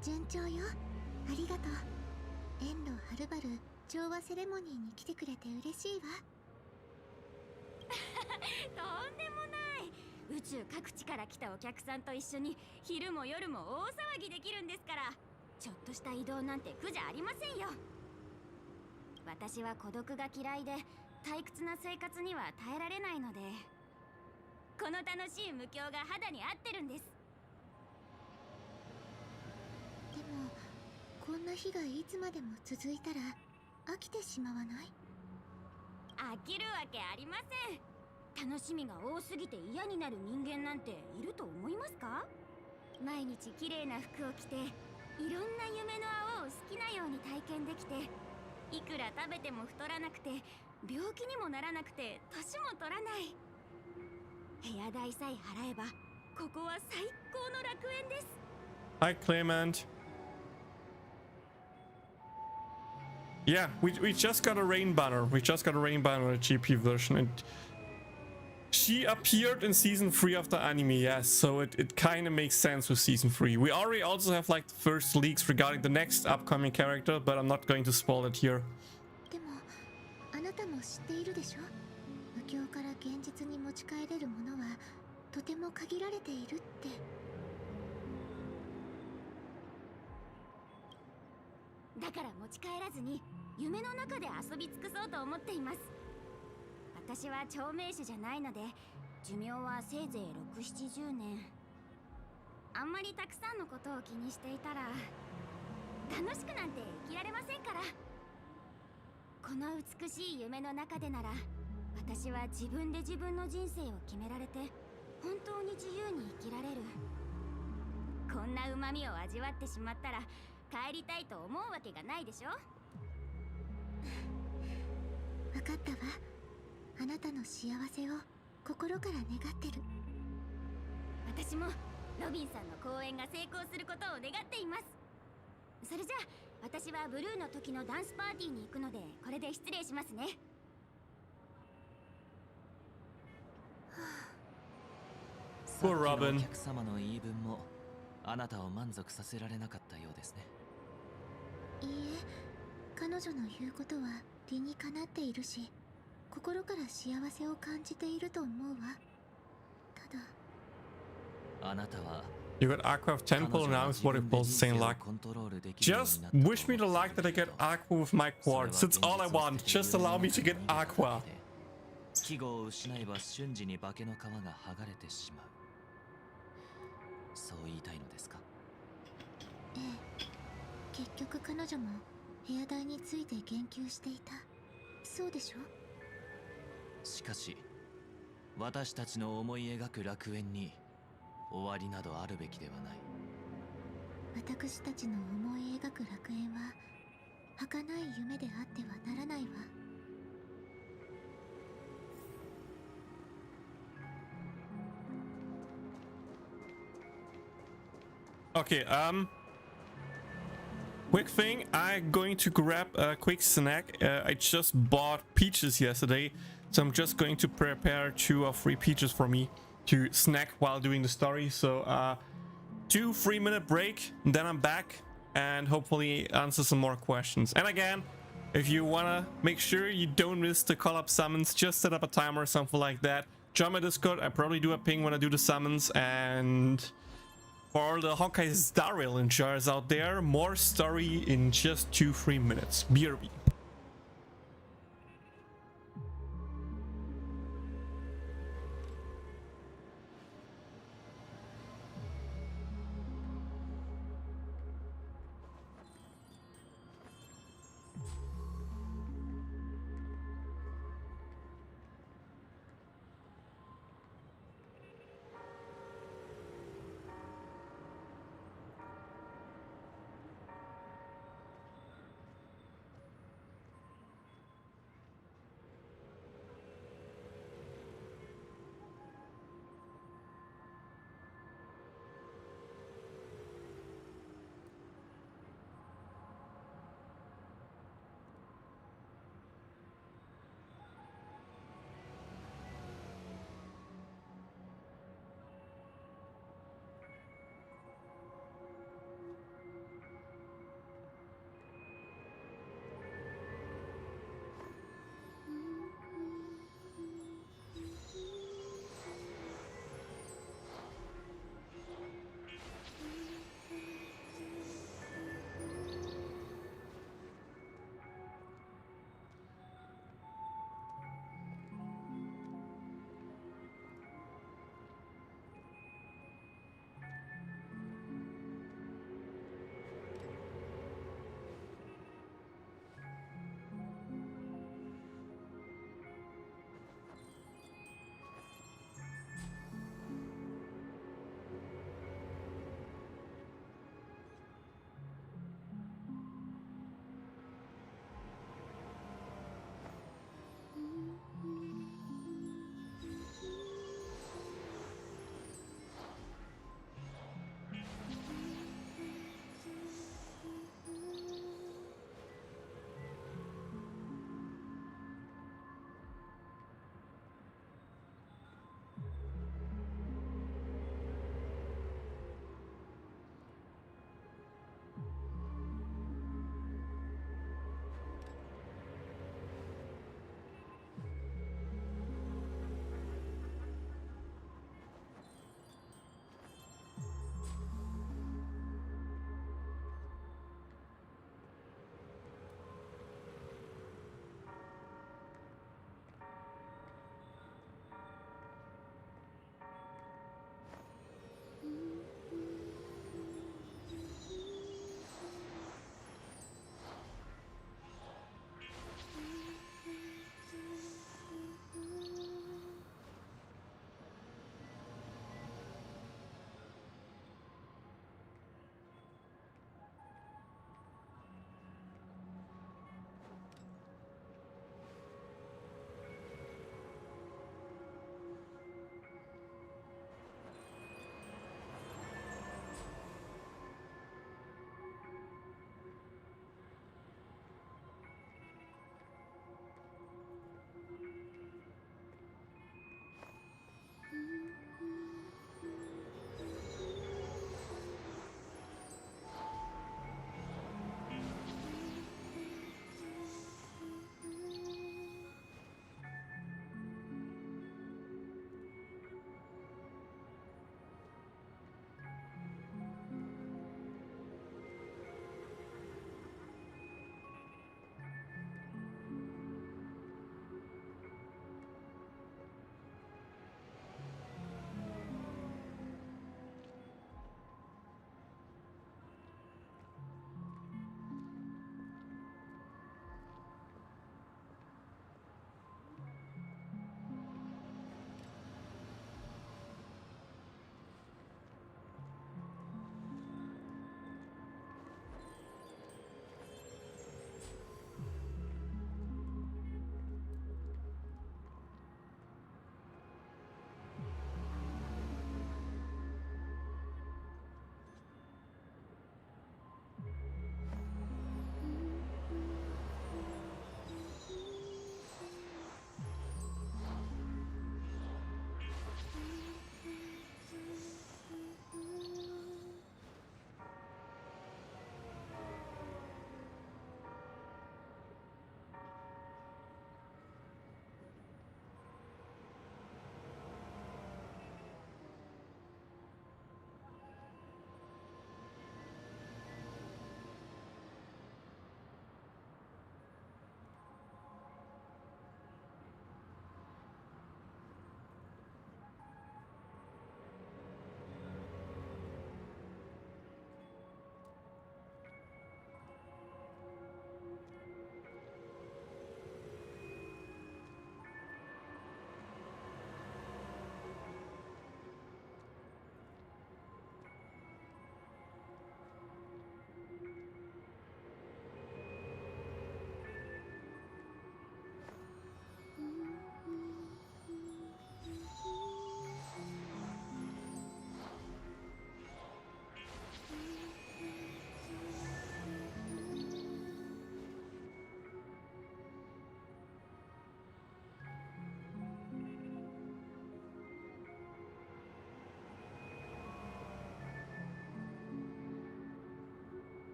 順調よ。ありがとう。遠路はるばる調和セレモニーに来てくれて嬉しいわ。とんでもない。宇宙各地から来たお客さんと一緒に昼も夜も大騒ぎできるんですから、ちょっとした移動なんて苦じゃありませんよ。私は孤独が嫌いで退屈な生活には耐えられないので、この楽しい無境が肌に合ってるんです。でもこんな日がいつまでも続いたら飽きてしまわない？飽きるわけありません。楽しみが多すぎて嫌になる人間なんていると思いますか？毎日綺麗な服を着ていろんな夢の泡を好きなように体験できて、いくら食べても太らなくて病気にもならなくて年も取らない。部屋代さえ払えばここは最高の楽園です。 Hi Clement. Yeah, we just got a rain banner. We just got a rain banner, a GP version, and she appeared in season 3 of the anime, yes, so it kind of makes sense with season 3. We already also have like the first leaks regarding the next upcoming character, but I'm not going to spoil it here. でもあなたも知っているでしょ？無境から現実に持ち帰れるものはとても限られているって。だから持ち帰らずに夢の中で遊び尽くそうと思っています。私は長命種じゃないので寿命はせいぜい6、70年。あんまりたくさんのことを気にしていたら楽しくなんて生きられませんから。この美しい夢の中でなら私は自分で自分の人生を決められて本当に自由に生きられる。こんな旨味を味わってしまったら帰りたいと思うわけがないでしょ。分かったわ。あなたの幸せを心から願ってる。私もロビンさんの公演が成功することを願っています。それじゃあ私はブルーの時のダンスパーティーに行くのでこれで失礼しますね。Poor Robin. お客様の言い分もあなたを満足させられなかったようですね。いいえ、彼女の言うことは理にかなっているし、心から幸せを感じていると思うわ。ただ、あなたは You got Aqua of Temple now with what it pulls same luck. Just wish me the luck that I get Aqua with my quartz. That's all I want. Just allow me to get Aqua. 季語を失えば瞬時に化けの皮が剥がれてしまう。そう言いたいのですか？ええ、結局彼女も部屋代について言及していた。そうでしょ？しかし私たちの思い描く楽園に終わりなどあるべきではない。私たちの思い描く楽園は儚い夢であってはならないわ。Okay, quick thing, I'm going to grab a quick snack. I just bought peaches yesterday, so I'm just going to prepare 2 or 3 peaches for me to snack while doing the story. So 2-3 minute break, then I'm back and hopefully answer some more questions. And again, if you wanna make sure you don't miss the call-up summons, just set up a timer or something like that. Join my Discord. I probably do a ping when I do the summons. And for all the Honkai Star Rail enjoyers out there, more story in just 2-3 minutes. BRB.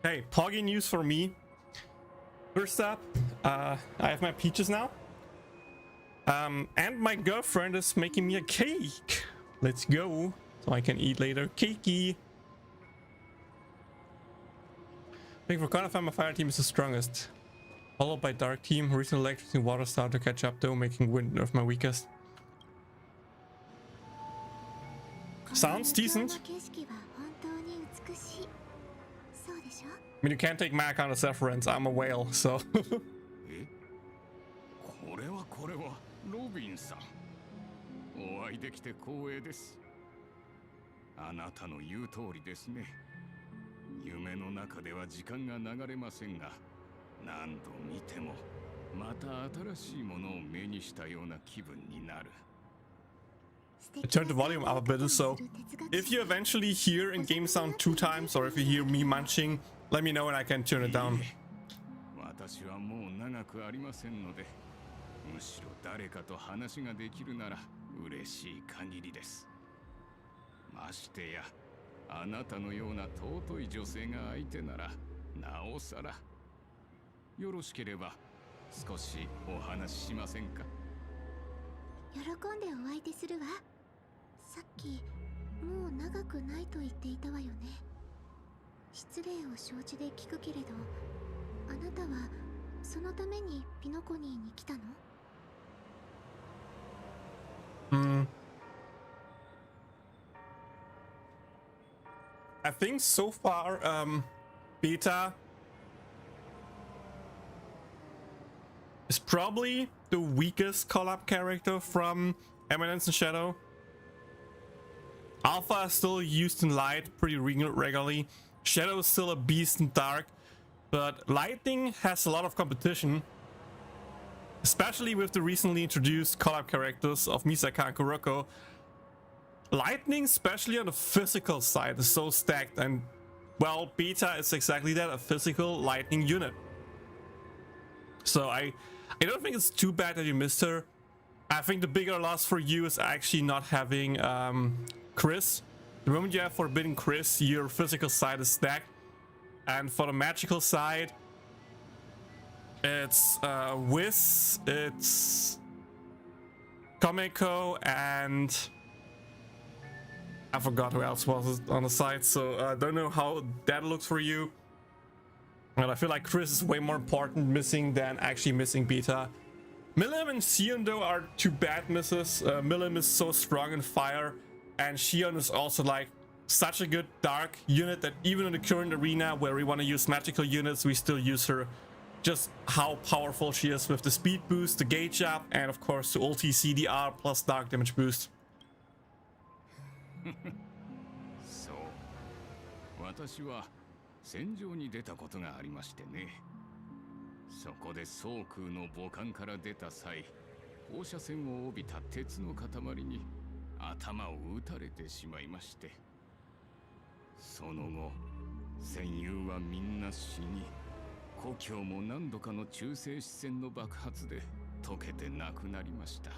Hey, Poggy news for me. First up, I have my peaches now. And my girlfriend is making me a cake. Let's go. So I can eat later. Cakey. I think for Konosuba, my fire team is the strongest. Followed by dark team. Recent electric and water start to catch up though, making wind nerf my weakest. Sounds decent. I mean, you can't take my account as reference. I'm a whale, so. これはロビンさん。お会いできて光栄です。あなたの言う通りですね。夢の中では時間が流れませんが、何度見てもまた新しいものを目にしたような気分になる。I turned the volume up a bit, so if you eventually hear in-game sound 2 times, or if you hear me munching, let me know and I can turn it down. 私はもう長くありませんので、むしろ誰かと話ができるなら嬉しい限りです。ましてや、あなたのような尊い女性が相手ならなおさら。よろしければ少しお話ししませんか？喜んでお相手するわ。さっきもう長くないと言っていたわよね。失礼を承知で聞くけれど、あなたはそのためにピノコニーに来たの？I think so far, Beta is probably the weakest collab character from Eminence and Shadow. Alpha is still used in Light pretty regularly. Shadow is still a beast in Dark, but Lightning has a lot of competition, especially with the recently introduced collab characters of Misaka and Kuroko. Lightning, especially on the physical side, is so stacked, and well, Beta is exactly that, a physical lightning unit. So I don't think it's too bad that you missed her. I think the bigger loss for you is actually not having Chris. The moment you have Forbidden Chris, your physical side is stacked, and for the magical side, it's Wiz, it's Komeko, and I forgot who else was on the side, so I don't know how that looks for you. And I feel like Chris is way more important missing than actually missing Beta. Milim and Xion though are 2 bad misses. Milim is so strong in fire, and Xion is also like such a good dark unit that even in the current arena where we want to use magical units, we still use her. Just how powerful she is with the speed boost, the gauge up, and of course the ulti CDR plus dark damage boost. そう、私は戦場に出たことがありましてね。そこで蒼空の母艦から出た際、放射線を帯びた鉄の塊に頭を撃たれてしまいまして、その後戦友はみんな死に、故郷も何度かの中性子線の爆発で溶けてなくなりました。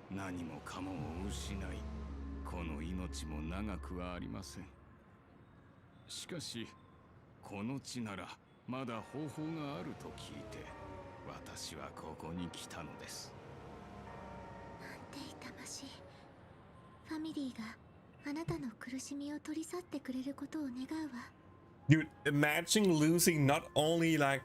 何もかもを失い、この命も長くはありません。しかしこの地ならまだ方法があると聞いて、私はここに来たのです。なんて痛ましい。ファミリーがあなたの苦しみを取り去ってくれることを願うわ。Dude, imagine losing not only like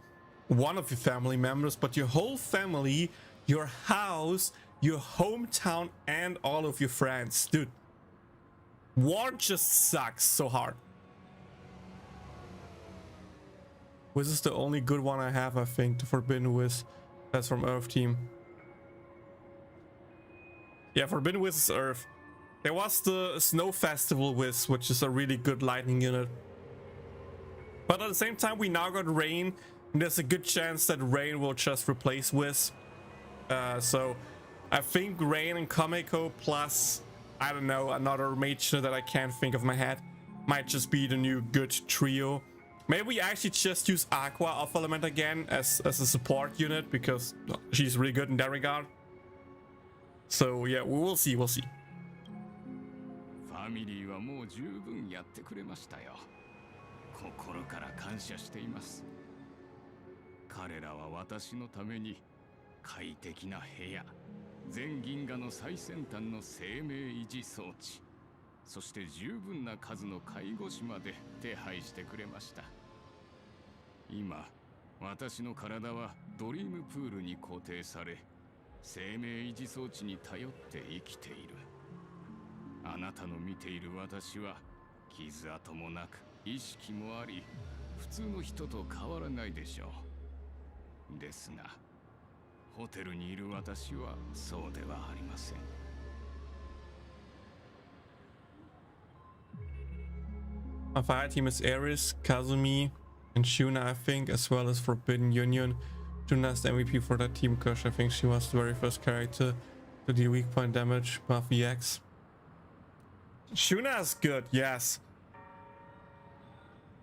one of your family members, but your whole family, your house, your hometown, and all of your friends. Dude, war just sucks so hard. Wiz is the only good one I have, I think, the Forbidden Wiz. That's from Earth Team. Yeah, Forbidden Wiz is Earth. There was the Snow Festival Wiz, which is a really good lightning unit. But at the same time, we now got Rain, and there's a good chance that Rain will just replace Wiz. So I think Rain and Komeko plus, I don't know, another mage that I can't think of my head might just be the new good trio. Maybe we actually just use Aqua Off Element again as a support unit, because she's really good in that regard. So yeah, we'll see, we'll see. ファミリーはもう十分やってくれましたよ。心から感謝しています。彼らは私のために快適な部屋、全銀河の最先端の生命維持装置、そして十分な数の介護士まで手配してくれました。今、私の体はドリームプールに固定され、生命維持装置に頼って生きている。あなたの見ている私は傷跡もなく意識もあり、普通の人と変わらないでしょう。ですが、ホテルにいる私はそうではありません。Our fire team is Ares, Kazumi, and Shuna, I think, as well as Forbidden Union. Shuna is the MVP for that team because I think she was the very first character to deal weak point damage buff EX. Shuna is good, yes.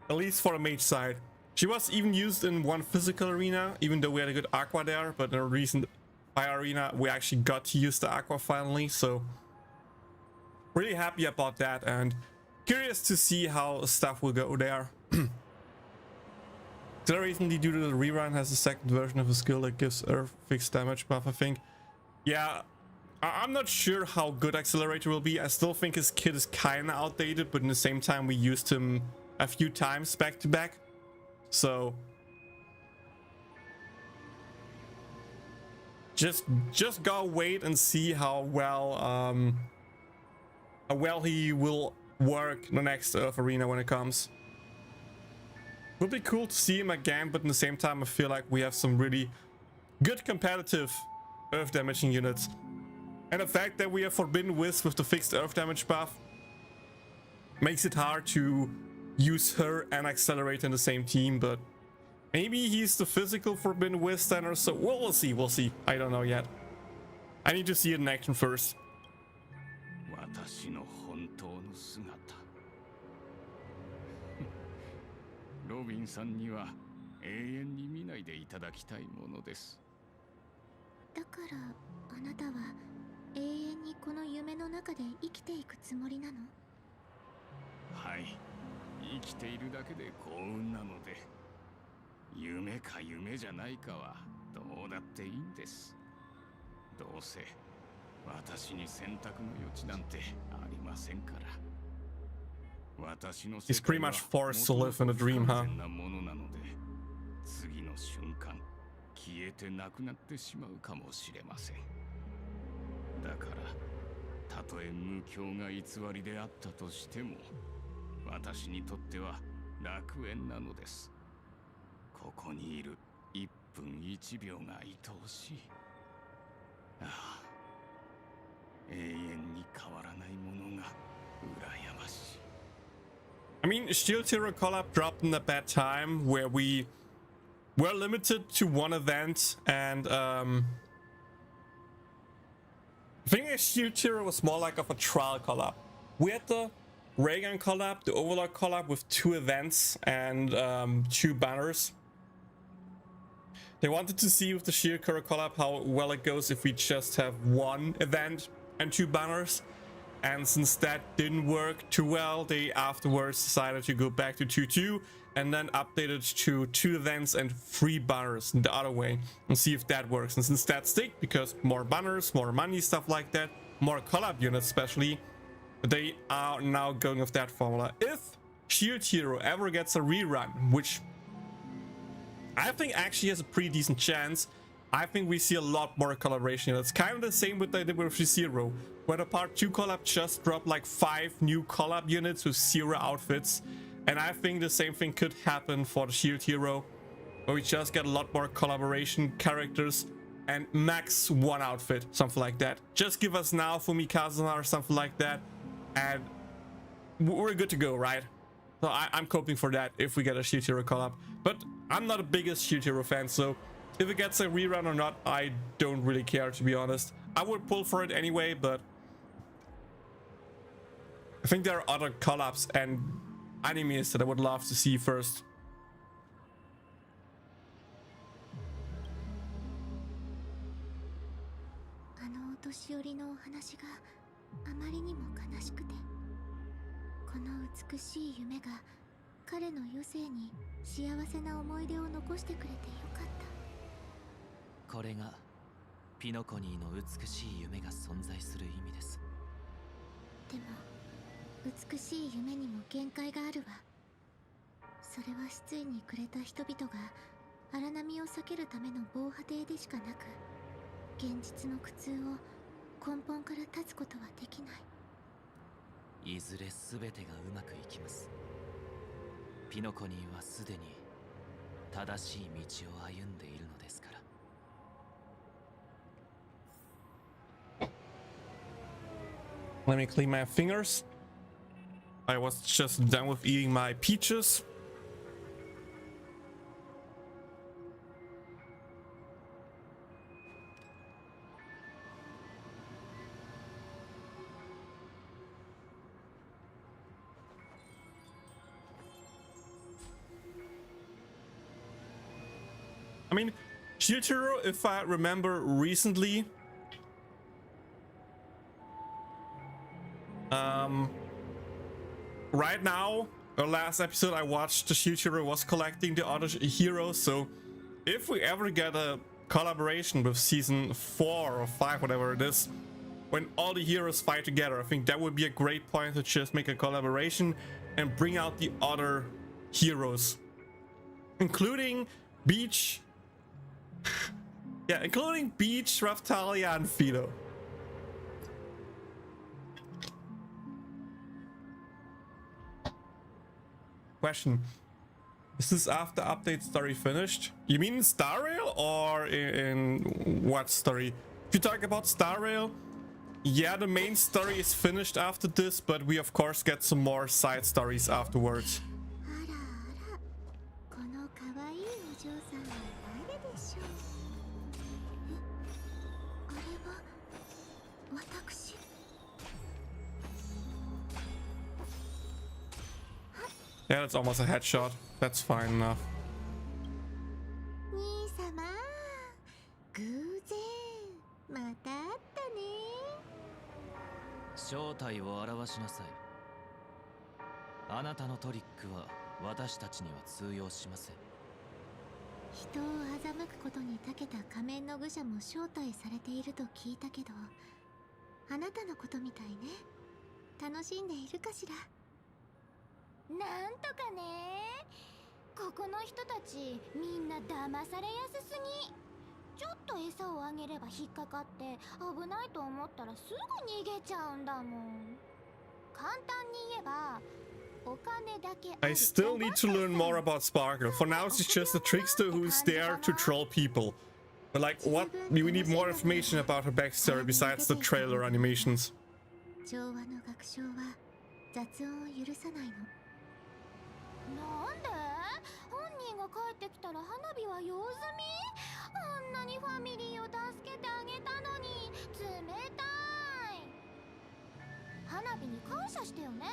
At least for the mage side. She was even used in one physical arena, even though we had a good aqua there, but in a recent fire arena we actually got to use the aqua finally, so really happy about that and curious to see how stuff will go there. Still recently, due to the rerun, has a second version of a skill that gives Earth fixed damage buff, I think. Yeah, I'm not sure how good Accelerator will be. I still think his kit is kinda outdated, but in the same time we used him a few times back to back. So just gotta wait and see how well he will work the next Earth arena when it comes. Would be cool to see him again, but in the same time I feel like we have some really good competitive Earth damaging units. And the fact that we have Forbidden Wisp with the fixed Earth damage buff makes it hard to use her and Accelerate in the same team, but maybe he's the physical Forbidden Wisp then or so. Well, we'll see. I don't know yet. I need to see it in action first. ロビンさんには永遠に見ないでいただきたいものです。だからあなたは永遠にこの夢の中で生きていくつもりなの？はい、生きているだけで幸運なので、夢か夢じゃないかはどうだっていいんです。どうせ私に選択の余地なんてありませんから。 He's pretty much forced to live in a dream, huh? 次の瞬間、消えてなくなってしまうかもしれません。だから、たとえ無境が偽りであったとしても、私にとっては楽園なのです。ここにいる1分1秒が愛おしい。ああ、永遠に変わらないものが羨ましい。 I mean, Shield Hero collab dropped in a bad time where we were limited to one event, and I think a Shield Hero was more like of a trial collab. We had the Raygun collab, the Overlord collab with 2 events and 2 banners. They wanted to see with the Shield Hero collab how well it goes if we just have 1 event and 2 banners. And since that didn't work too well, they afterwards decided to go back to 2-2 and then updated to 2 events and 3 banners in the other way and see if that works. And since that stick, because more banners, more money, stuff like that, more collab units especially, they are now going with that formula. If Shield Hero ever gets a rerun, which I think actually has a pretty decent chance, I think we see a lot more collaboration units. Kind of the same with what they did with Zero, where the part 2 collab just dropped like 5 new collab units with 0 outfits. And I think the same thing could happen for the Shield Hero, where we just get a lot more collaboration characters and max 1 outfit, something like that. Just give us now Fumikazuna or something like that, and we're good to go, right? So I'm hoping for that if we get a Shield Hero collab. But I'm not the biggest Shield Hero fan, so if it gets a rerun or not, I don't really care, to be honest. I would pull for it anyway, but I think there are other collabs and animes that I would love to see first. お年寄りのお話があまりにも悲しくて、この美しい夢が彼の余生に幸せな思い出を残してくれてよかった。これがピノコニーの美しい夢が存在する意味です。でも美しい夢にも限界があるわ。それは失意にくれた人々が荒波を避けるための防波堤でしかなく、現実の苦痛を根本から断つことはできない。いずれ全てがうまくいきます。ピノコニーはすでに正しい道を歩んでいるのですから。Let me clean my fingers. I was just done with eating my peaches. I mean, Shinichiro, if I remember recently, right now, or last episode I watched, Shinichiro was collecting the other heroes, so if we ever get a collaboration with season 4 or 5, whatever it is, when all the heroes fight together, I think that would be a great point to just make a collaboration and bring out the other heroes, including Beach. Yeah, including Beach, Raftalia, and Philo. Question. Is this after update story finished? You mean in Star Rail or in what story? If you talk about Star Rail, yeah, the main story is finished after this, but we of course get some more side stories afterwards. Yeah, that's almost a headshot. That's fine enough. 兄様、偶然また会ったね。正体を表しなさい。あなたのトリックは私たちには通用しません。人を欺くことに長けた仮面の愚者も招待されていると聞いたけど、あなたのことみたいね。楽しんでいるかしら。なんとかね。ここの人たちみんな騙されやすすぎ。ちょっと餌をあげれば引っかかって危ないと思ったらすぐ逃げちゃうんだもん。簡単に言えばお金だけ。 I still need to learn more about Sparkle. For now, she's just a trickster who's there to troll people. But like, what? We need more information about her backstory besides the trailer animations. 調和の学章は雑音を許さないの。なんで？本人が帰ってきたら花火は用済み？あんなにファミリーを助けてあげたのに冷たい。花火に感謝してよね。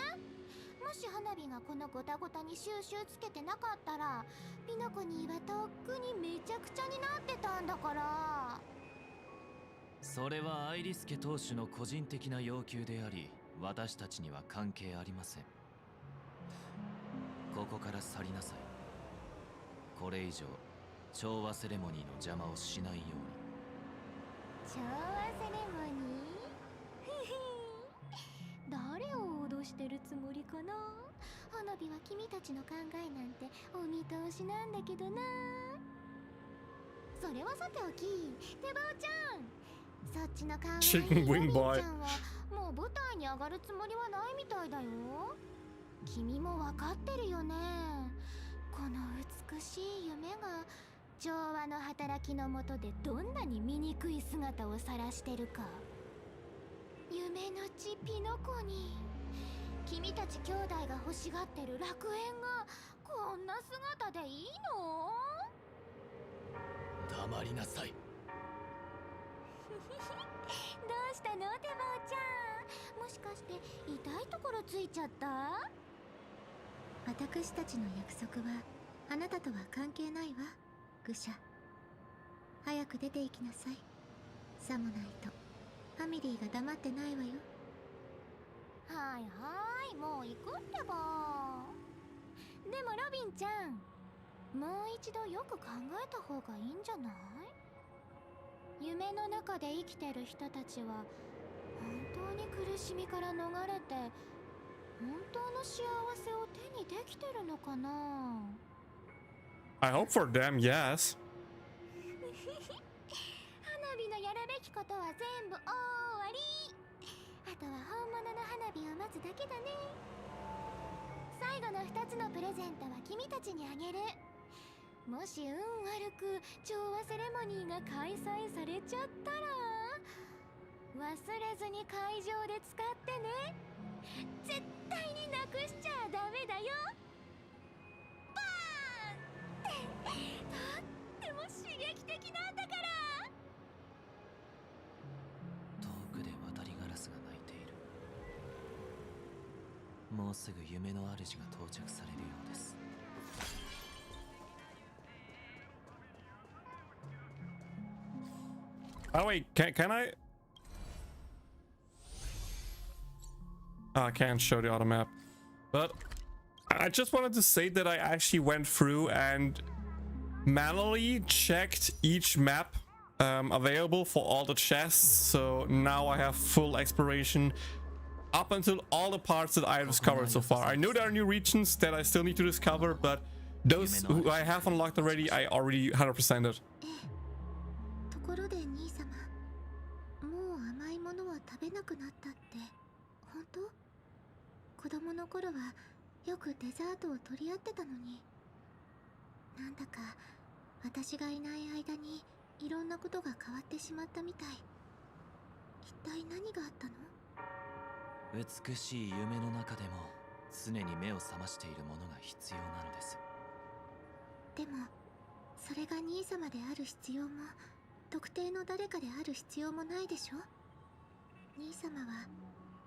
もし花火がこのゴタゴタに収集つけてなかったらピノコニーはとっくにめちゃくちゃになってたんだから。それはアイリス家当主の個人的な要求であり、私たちには関係ありません。ここから去りなさい。これ以上調和セレモニーの邪魔をしないように。調和セレモニー誰を脅してるつもりかな。花火は君たちの考えなんてお見通しなんだけどな。それはさておき、手羽ちゃん、そっちの可愛いChicken Wing ちゃ Boy んはもう舞台に上がるつもりはないみたいだよ。君もわかってるよね。この美しい夢が調和の働きの下でどんなに醜い姿を晒してるか。夢の地ピノコに君たち兄弟が欲しがってる楽園がこんな姿でいいの？黙りなさい。どうしたのテボちゃん。もしかして痛いところついちゃった？私たちの約束はあなたとは関係ないわ、愚者。早く出て行きなさい。さもないとファミリーが黙ってないわよ。はいはい、もう行くってば。でもロビンちゃん、もう一度よく考えた方がいいんじゃない？夢の中で生きてる人たちは本当に苦しみから逃れて本当の幸せを手にできてるのかな？ I hope for them, yes. 花火のやるべきことは全部終わり。あとは本物の花火を待つだけだね。最後の2つのプレゼントは君たちにあげる。もし運悪く調和セレモニーが開催されちゃったら忘れずに会場で使ってね。絶対になくしちゃダメだよ。バーンってとっても刺激的なんだから。遠くで渡りガラスが鳴いている。もうすぐ夢の主が到着されるようです。Oh wait, can I? Oh, I can't show the auto map. But I just wanted to say that I actually went through and manually checked each map available for all the chests. So now I have full exploration up until all the parts that I have discovered so far. I know there are new regions that I still need to discover, but those who I have unlocked already, I already 100%ed. ところで兄様、もう甘いものは食べなくなったって本当？子供の頃はよくデザートを取り合ってたのに、なんだか私がいない間にいろんなことが変わってしまったみたい。一体何があったの？美しい夢の中でも常に目を覚ましているものが必要なのです。でもそれが兄様である必要も特定の誰かである必要もないでしょ。兄様は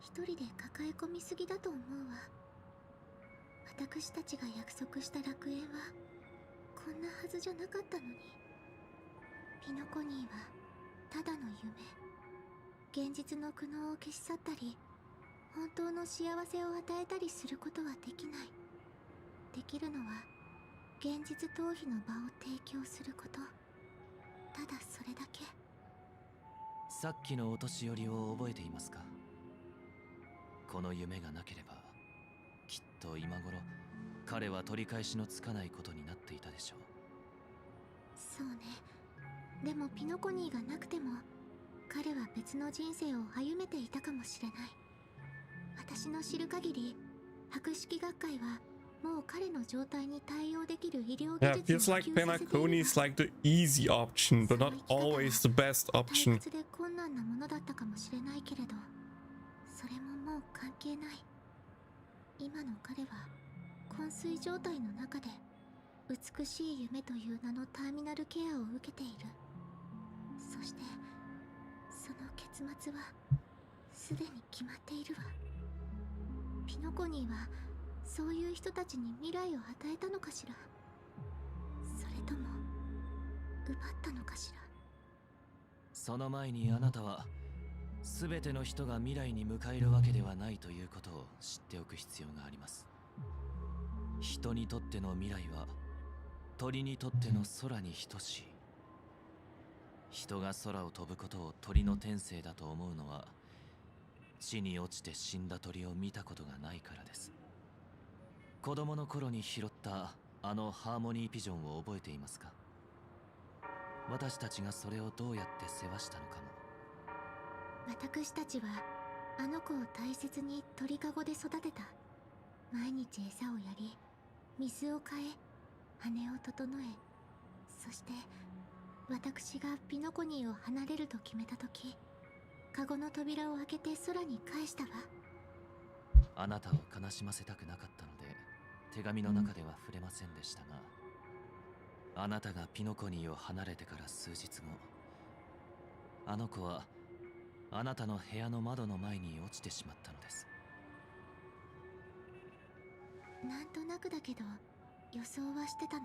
一人で抱え込みすぎだと思うわ。私たちが約束した楽園はこんなはずじゃなかったのに。ピノコニーはただの夢、現実の苦悩を消し去ったり本当の幸せを与えたりすることはできない。できるのは現実逃避の場を提供すること、ただそれだけ。さっきのお年寄りを覚えていますか？この夢がなければきっと今頃彼は取り返しのつかないことになっていたでしょう。そうね。でもピノコニーがなくても彼は別の人生を歩めていたかもしれない。私の知る限り博識学会はもう彼の状態に対応できる医療技 Yeah, 術を feels 普 like 及させている Penacony is like the easy option, but not always the best 退 option. 屈で困難なものだったかもしれないけれど、それももう関係ない。今の彼は昏睡状態の中で美しい夢という名のターミナルケアを受けている。そしてその結末はすでに決まっているわ。ピノコニーはそういう人たちに未来を与えたのかしら、それとも奪ったのかしら。その前にあなたは全ての人が未来に迎えるわけではないということを知っておく必要があります。人にとっての未来は鳥にとっての空に等しい。人が空を飛ぶことを鳥の天性だと思うのは地に落ちて死んだ鳥を見たことがないからです。子供の頃に拾ったあのハーモニーピジョンを覚えていますか？私たちがそれをどうやって世話したのかも。私たちはあの子を大切に鳥かごで育てた。毎日餌をやり、水を変え、羽を整え、そして私がピノコニーを離れると決めた時、カゴの扉を開けて空に返したわ。あなたを悲しませたくなかったので手紙の中では触れませんでしたが、あなたがピノコニーを離れてから数日後、あの子はあなたの部屋の窓の前に落ちてしまったのです。なんとなくだけど予想はしてたの。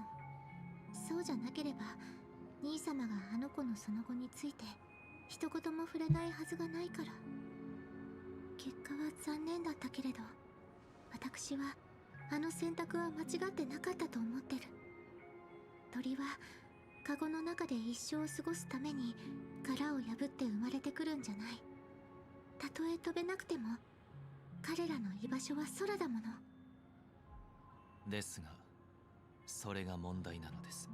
そうじゃなければ兄様があの子のその後について一言も触れないはずがないから。結果は残念だったけれど、私はあの選択は間違ってなかったと思ってる。鳥はカゴの中で一生を過ごすために殻を破って生まれてくるんじゃない。たとえ飛べなくても彼らの居場所は空だもの。ですが、それが問題なのです。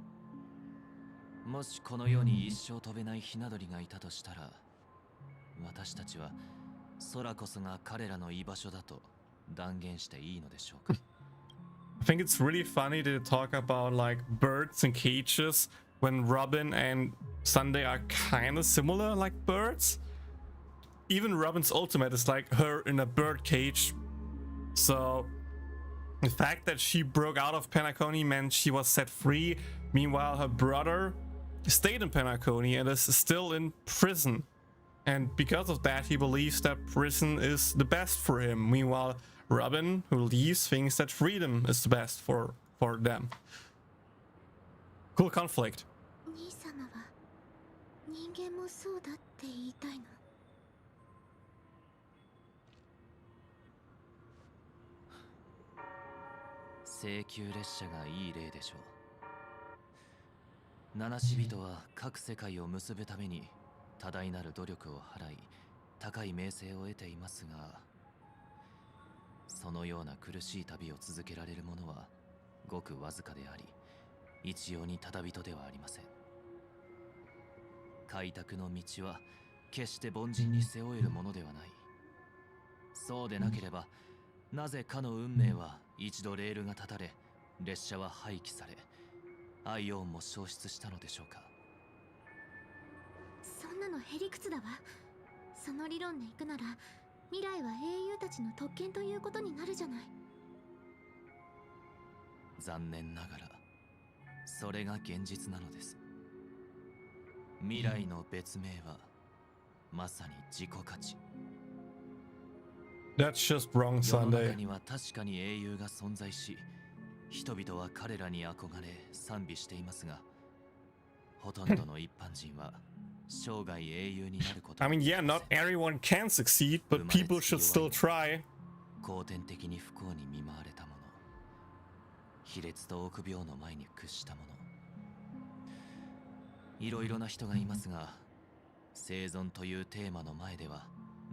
もしこの世に一生飛べないひな鳥がいたとしたら、私たちは空こそが彼らの居場所だと断言していいのでしょうか。I think it's really funny to talk about like birds in cages when Robin and Sunday are kind of similar, like birds. Even Robin's ultimate is like her in a bird cage. So the fact that she broke out of Penacony meant she was set free. Meanwhile, her brother stayed in Penacony and is still in prison. And because of that, he believes that prison is the best for him. Meanwhile, Robin, who leaves, thinks that freedom is the best for them. Cool conflict. 兄様は人間もそうだって言いたいの？請求列車がいい例でしょう。七死人は各世界を結ぶために多大なる努力を払い、高い名声を得ていますが、そのような苦しい旅を続けられる者はごくわずかであり、一様にただ人ではありません。開拓の道は決して凡人に背負えるものではない。そうでなければ、なぜかの運命は一度レールが断たれ、列車は廃棄され、アイオンも消失したのでしょうか。そんなのへりくつだわ。その理論でいくなら、未来は英雄たちの特権ということになるじゃない。残念ながら、それが現実なのです。未来の別名は、まさに自己価値。That's just wrong, Sunday. 世の中には確かに英雄が存在し、人々は彼らに憧れ賛美していますが、ほとんどの一般人は生涯英雄になること。I mean, yeah, not everyone can succeed, but people should still try. 後天的に不幸に見舞われた者、卑劣と臆病の前に屈した者、いろいろな人がいますが、生存というテーマの前では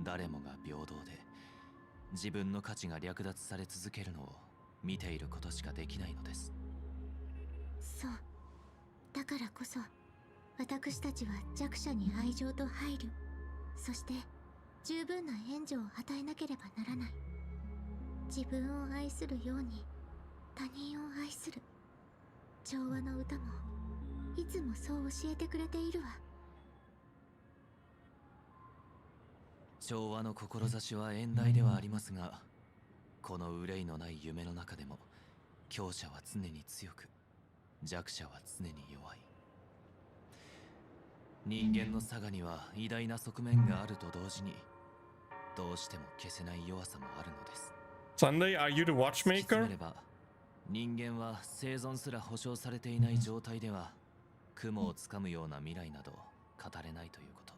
誰もが平等で、自分の価値が略奪され続けるのを見ていることしかできないのです。そう。だからこそ、私たちは弱者に愛情と配慮、そして十分な援助を与えなければならない。自分を愛するように他人を愛する。調和の歌もいつもそう教えてくれているわ。調和の志は遠大ではありますが、この憂いのない夢の中でも、強者は常に強く、弱者は常に弱い。人間の性には偉大な側面があると同時に、どうしても消せない弱さもあるのです。Sunday, are you the watchmaker? 人間は生存すら保証されていない状態では、雲をつかむような未来など語れないということ。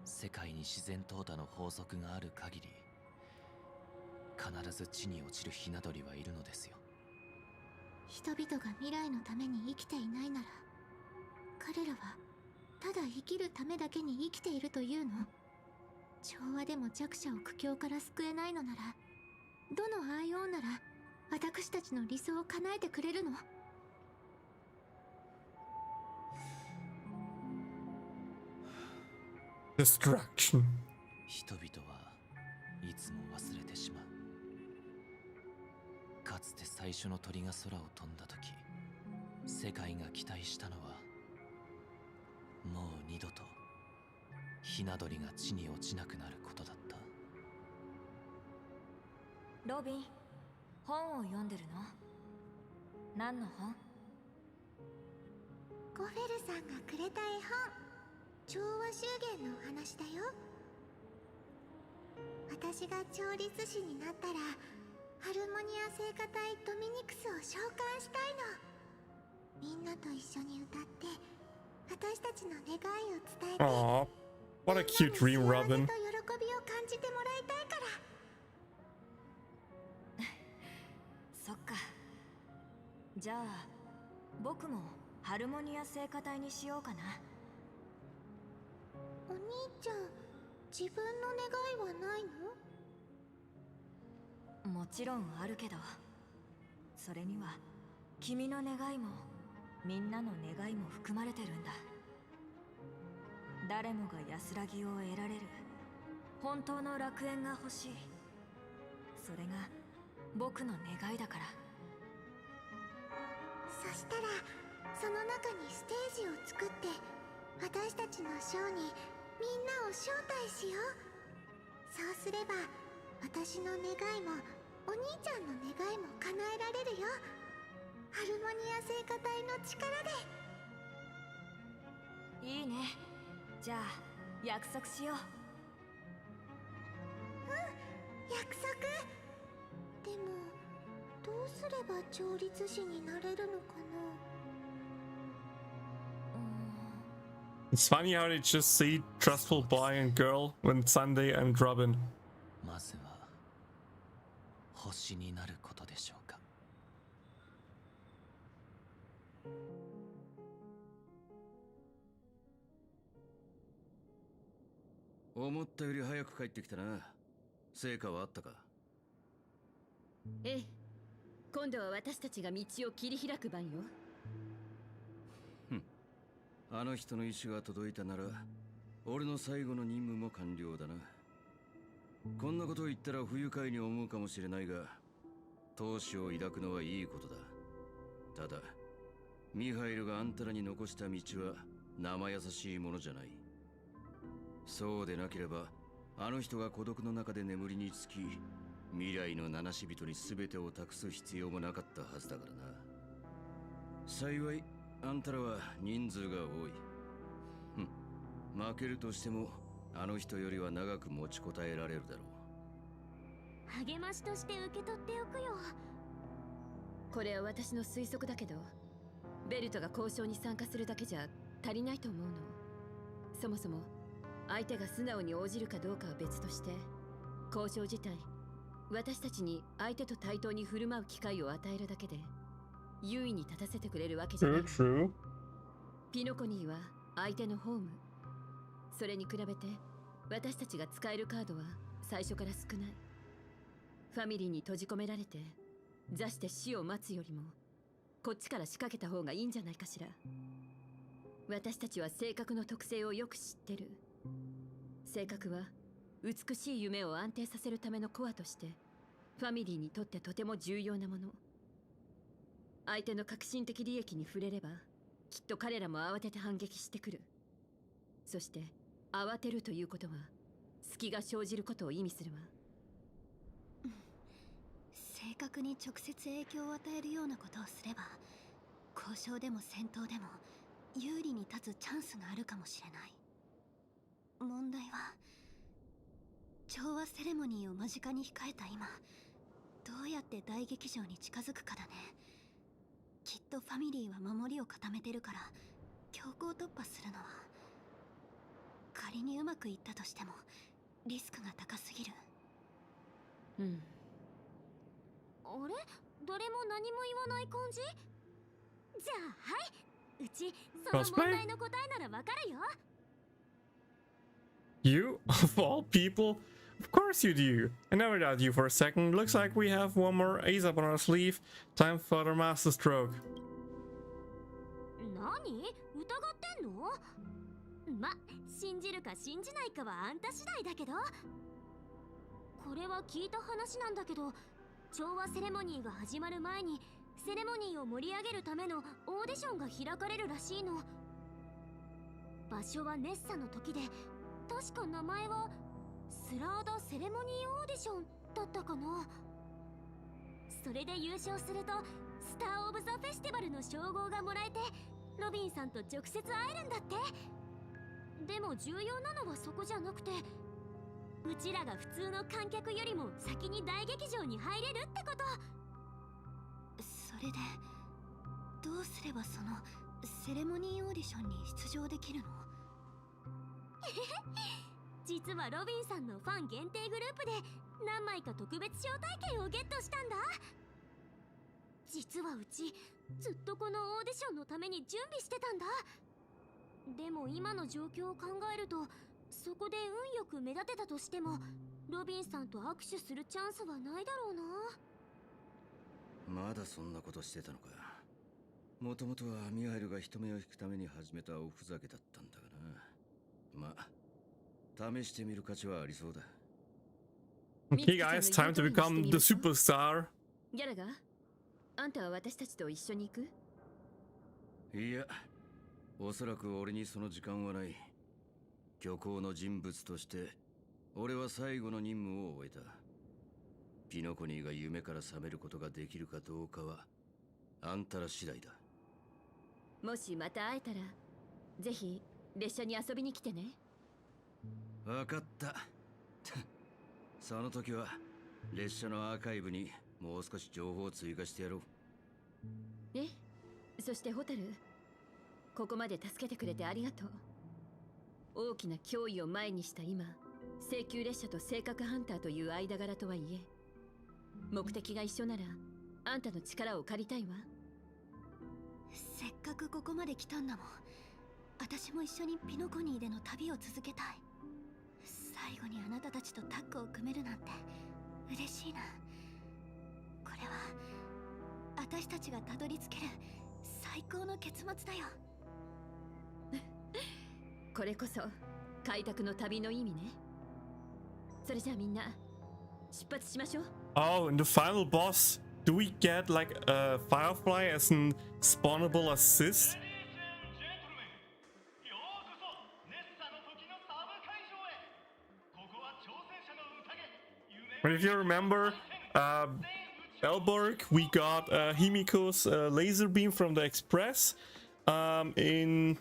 世界に自然淘汰の法則がある限り、必ず地に落ちるひな鳥はいるのですよ。人々が未来のために生きていないなら、彼らはただ生きるためだけに生きているというの？調和でも弱者を苦境から救えないのなら、どのアイオンなら私たちの理想を叶えてくれるの？Destruction. 人々はいつも忘れてしまう。かつて最初の鳥が空を飛んだ時、世界が期待したのは、もう二度とひな鳥が地に落ちなくなることだった。ロビン、本を読んでるの？何の本？ゴフェルさんがくれた絵本、調和修験のお話だよ。私が調律師になったら、ハルモニア聖歌隊ドミニクスを召喚したいの。みんなと一緒に歌って、私たちの願いを伝えて、 Aww, what a cute dream, Robin. 喜びを感じてもらいたいから。じゃあ僕もハルモニア聖歌隊にしようかな。お兄ちゃん、自分の願いはないの？もちろんあるけど、それには君の願いもみんなの願いも含まれてるんだ。誰もが安らぎを得られる本当の楽園が欲しい。それが僕の願いだから。そしたらその中にステージを作って、私たちのショーにみんなを招待しよう。そうすれば私の願いもお兄ちゃんの願いも叶えられるよ。ハルモニア聖歌隊の力で。いいね。じゃあ約束しよう。約束。でもどうすれば調律師になれるのかな。It's funny how they just say trustful boy and girl when Sunday and Robin. まずは星になることでしょうか。思ったより早く帰ってきたな。成果はあったか？ええ、今度は私たちが道を切り開く番よ。あの人の意志が届いたなら俺の最後の任務も完了だな。こんなことを言ったら不愉快に思うかもしれないが、闘志を抱くのはいいことだ。ただミハイルがあんたらに残した道は生優しいものじゃない。そうでなければあの人が孤独の中で眠りにつき、未来の七死人に全てを託す必要もなかったはずだからな。幸いあんたらは人数が多い。負けるとしてもあの人よりは長く持ちこたえられるだろう。励ましとして受け取っておくよ。これは私の推測だけど、ベルトが交渉に参加するだけじゃ足りないと思うの。そもそも相手が素直に応じるかどうかは別として、交渉自体私たちに相手と対等に振る舞う機会を与えるだけで優位に立たせてくれるわけじゃない。ピノコニーは相手のホーム。それに比べて私たちが使えるカードは最初から少ない。ファミリーに閉じ込められて座して死を待つよりも、こっちから仕掛けた方がいいんじゃないかしら。私たちは性格の特性をよく知ってる。性格は美しい夢を安定させるためのコアとしてファミリーにとってとても重要なもの。相手の革新的利益に触れればきっと彼らも慌てて反撃してくる。そして慌てるということは隙が生じることを意味するわ。性格に直接影響を与えるようなことをすれば、交渉でも戦闘でも有利に立つチャンスがあるかもしれない。問題は調和セレモニーを間近に控えた今、どうやって大劇場に近づくかだね。きっとファミリーは守りを固めてるから、強行突破するのは仮にうまくいったとしてもリスクが高すぎる。あれ？誰も何も言わない感じ？じゃあはい、うちその問題の答えならわかるよ。You? Of all people? Of course you do. I never doubted you for a second. Looks like we have one more ace up on our sleeve. Time for the master stroke. 何？疑ってんの？ま、信じるか信じないかはあんた次第だけど。これは聞いた話なんだけど、調和セレモニーが始まる前にセレモニーを盛り上げるためのオーディションが開かれるらしいの。場所はネッサの時で、確か名前はスラーダセレモニーオーディションだったかな。それで優勝するとスター・オブ・ザ・フェスティバルの称号がもらえて、ロビンさんと直接会えるんだって。でも重要なのはそこじゃなくて、うちらが普通の観客よりも先に大劇場に入れるってこと。それでどうすればそのセレモニーオーディションに出場できるの？実はロビンさんのファン限定グループで何枚か特別招待券をゲットしたんだ。実はうちずっとこのオーディションのために準備してたんだ。でも今の状況を考えると、そこで運よく目立てたとしてもロビンさんと握手するチャンスはないだろうな。まだそんなことしてたのか。もともとはミハイルが人目を引くために始めたおふざけだったんだがな。まあ試してみる価値はありそうだ。 Okay guys, time to become the superstar. ギャラがあんたは私たちと一緒に行く？いや、おそらく俺にその時間はない。虚構の人物として俺は最後の任務を終えた。ピノコニーが夢から覚めることができるかどうかはあんたら次第だ。もしまた会えたらぜひ列車に遊びに来てね。分かった。その時は列車のアーカイブにもう少し情報を追加してやろう。え、そしてホタル、ここまで助けてくれてありがとう。大きな脅威を前にした今、請求列車と性格ハンターという間柄とはいえ、目的が一緒ならあんたの力を借りたいわ。せっかくここまで来たんだもん。私も一緒にピノコニーでの旅を続けたい。最後にあなたたちとタッグを組めるなんて嬉しいな。これは私たちがたどり着ける最高の結末だよ。これこそ開拓の旅の意味ね。それじゃあみんな出発しましょう。 Oh, in the final boss, do we get like a Firefly as an spawnable assist? But if you remember, Elborg, we got Himiko's laser beam from the Express. In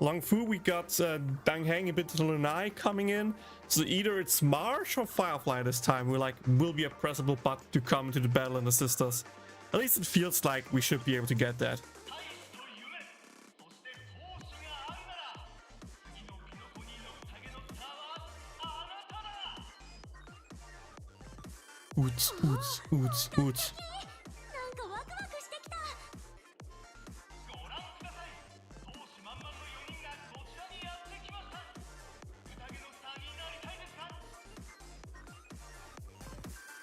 Longfu, we got Dang Heng a bit to Lunai coming in. So either it's Marsh or Firefly this time. Will be a pressable button to come into the battle and assist us. At least it feels like we should be able to get that. Oots, oots, oots, oots.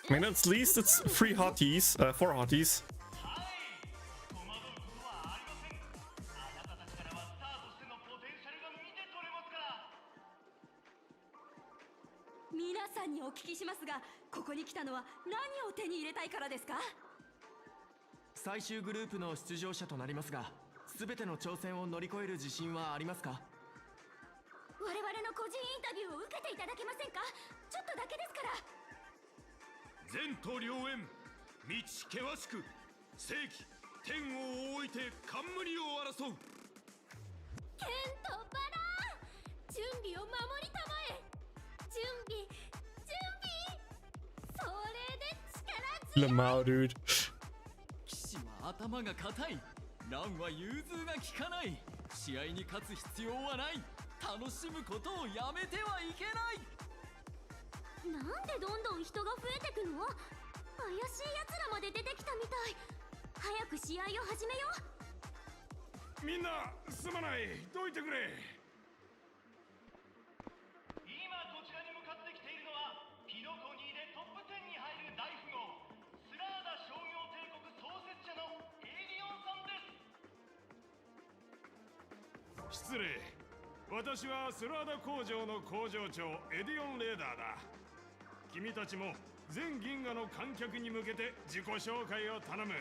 I mean, at least it's 3 hotties, 4 hotties. 皆さんにお聞きしますが、ここに来たのは何を手に入れたいからですか？最終グループの出場者となりますが、すべての挑戦を乗り越える自信はありますか？我々の個人インタビューを受けていただけませんか？ちょっとだけですから。前途良縁、道険しく、正義、天を置いて冠を争う。剣とバラ準備を守りたまえ。準備それで力強い。Lamau, dude. 騎士は頭が硬い。ランは融通が利かない。試合に勝つ必要はない。楽しむことをやめてはいけない。なんでどんどん人が増えてくの？怪しい奴らまで出てきたみたい。早く試合を始めよう。みんなすまない、どいてくれ。今こちらに向かってきているのはピノコニーでトップ10に入る大富豪スラーダ商業帝国創設者のエイリオンさんです。失礼、私はスラーダ工場の工場長エディオン・レーダーだ。君たちも全銀河の観客に向けて自己紹介を頼む。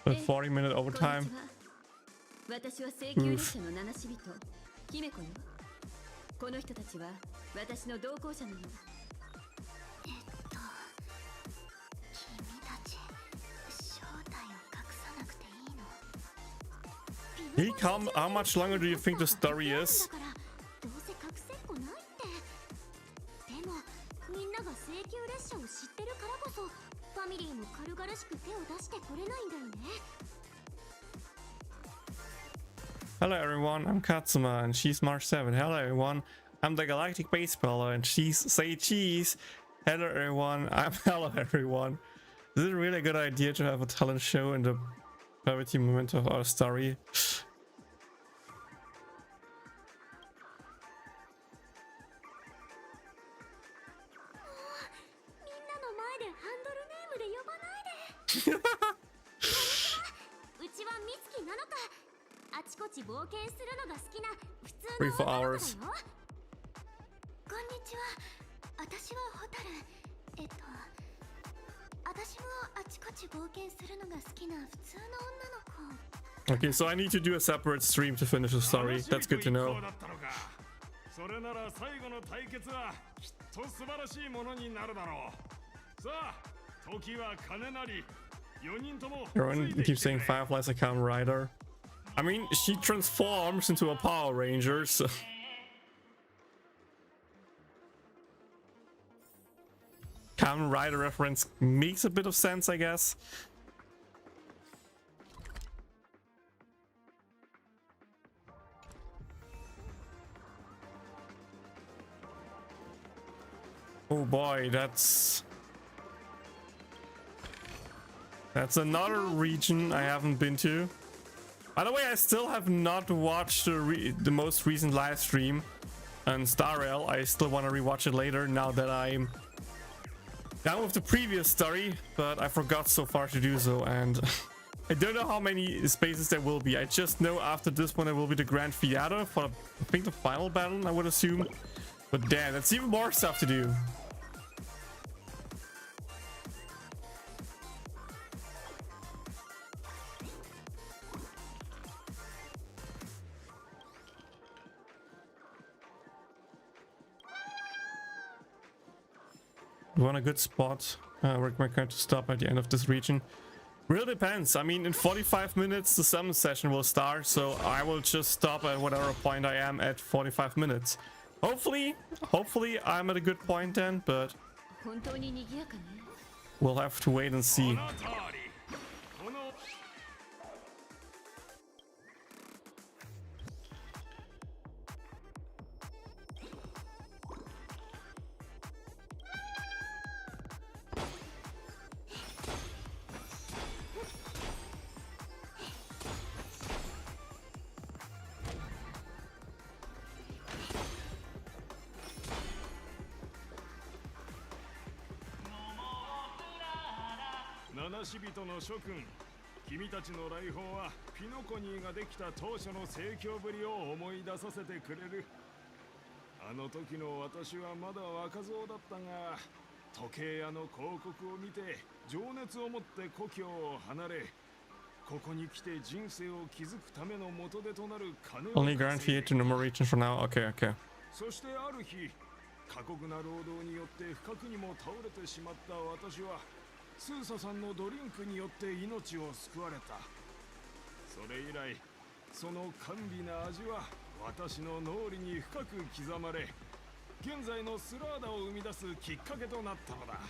40-minute overtime. 私は請求列車の七死人、姫子よ。この人たちは私の同行者なの。君たち、正体を隠さなくていいの？ Hey, how much longer do you think the story is? どうせ隠せっこないって。でもみんなが請求列車を知ってるからこそファミリーも軽々しく手を出してこれないんだよね。 Hello everyone, I'm Katsuma and she's March 7. Hello everyone, I'm the Galactic Baseballer and she's Say Cheese. Hello everyone, I'm Hello everyone. Is it really a good idea to have a talent show in the Gravity moment of our story. 冒険するのが好きな普通 3 for の女の hours. 子だよ。こんにちは。私はホタル。私もあちこち冒険するのが好きな普通の女の子。 Okay, so I need to do a separate stream to finish the story. That's good to know. それなら最後の対決はきっと素晴らしいものになるだろう。さあ、時は金なり。4人とも Everyone keeps saying Firefly's a Kamen Rider. I mean, she transforms into a Power Ranger, so... Kamen Rider reference makes a bit of sense, I guess. Oh boy, that's another region I haven't been to. By the way, I still have not watched the most recent live stream on Star Rail. I still want to rewatch it later now that I'm done with the previous story, but I forgot so far to do so, and I don't know how many spaces there will be. I just know after this one there will be the Grand Theater for, I think, the final battle, I would assume. But damn, that's even more stuff to do. We want a good spot. We're going to stop at the end of this region. Really depends. I mean, in 45 minutes the summon session will start, so I will just stop at whatever point I am at 45 minutes. Hopefully I'm at a good point then, but we'll have to wait and see.七死人の諸君、君たちの来訪はピノコニーができた当初の盛況ぶりを思い出させてくれる。あの時の私はまだ若造だったが、時計屋の広告を見て情熱を持って故郷を離れ、ここに来て人生を築くための元手となる金を Only Grand Theater, no more region for now. Okay, okay. そしてある日、過酷な労働によって不覚にも倒れてしまった私はスーサさんのドリンクによって命を救われた。それ以来、その甘美な味は私の脳裏に深く刻まれ、現在のスラーダを生み出すきっかけとなったのだ。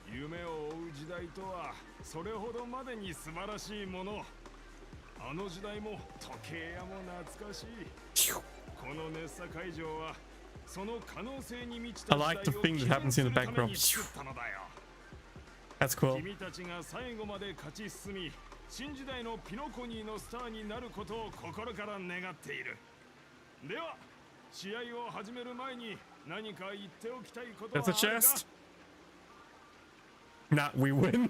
夢を追う時代とはそれほどまでに素晴らしいもの。あの時代も時計屋も懐かしい。この熱さ会場はその可能性に満ちた時代を記念するために作ったのだよ。That's cool. 君たちが最後まで勝ち進み、新時代のピノコニーのスターになることを心から願っている。では、試合を始める前に何か言っておきたいことはあるか? That's a chest. Nah, we win.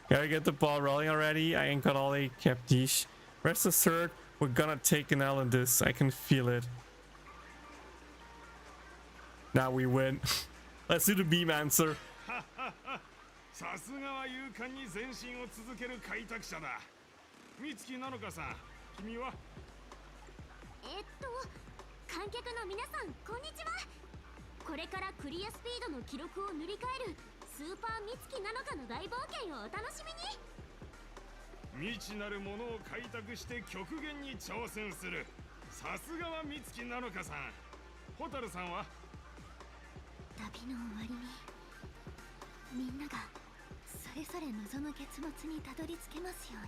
Gotta get the ball rolling already. I ain't got all 8 captish. Rest assured, we're gonna take an L in this. I can feel it. Now we win. Let's do the beam answer. さすがは勇敢に前進を続ける開拓者だ。美月なのかさん、君は？観客の皆さん、こんにちは。これからクリアスピードの記録を塗り替えるスーパー美月なのかの大冒険をお楽しみに。未知なるものを開拓して極限に挑戦する。さすがは美月なのかさん。ホタルさんは？旅の終わりにみんながそれぞれ望む結末にたどり着けますよう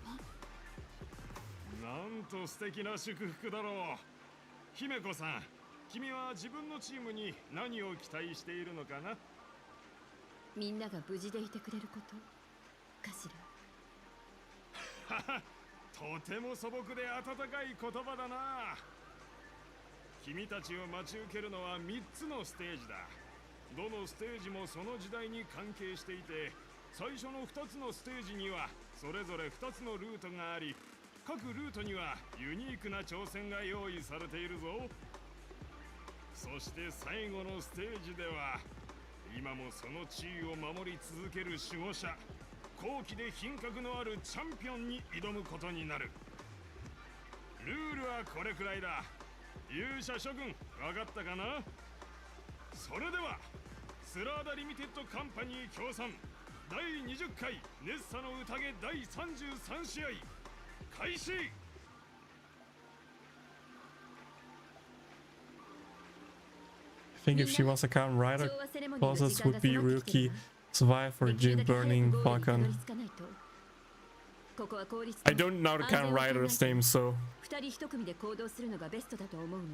に。なんと素敵な祝福だろう。姫子さん、君は自分のチームに何を期待しているのかな？みんなが無事でいてくれることかしら。とても素朴で温かい言葉だな。君たちを待ち受けるのは3つのステージだ。どのステージもその時代に関係していて、最初の2つのステージにはそれぞれ2つのルートがあり、各ルートにはユニークな挑戦が用意されているぞ。そして最後のステージでは、今もその地位を守り続ける守護者、後期で品格のあるチャンピオンに挑むことになる。ルールはこれくらいだ。勇者諸君、分かったかな？それではスラーダリミテッドカンパニー協賛第20回ネッサの宴第33試合開始。I think if she was a Kamen Rider, bosses would be Ryuki, Survive for Jin Burning Falcon. I don't know the Kamen Rider's name, so. 2人1組で行動するのがベストだと思うの。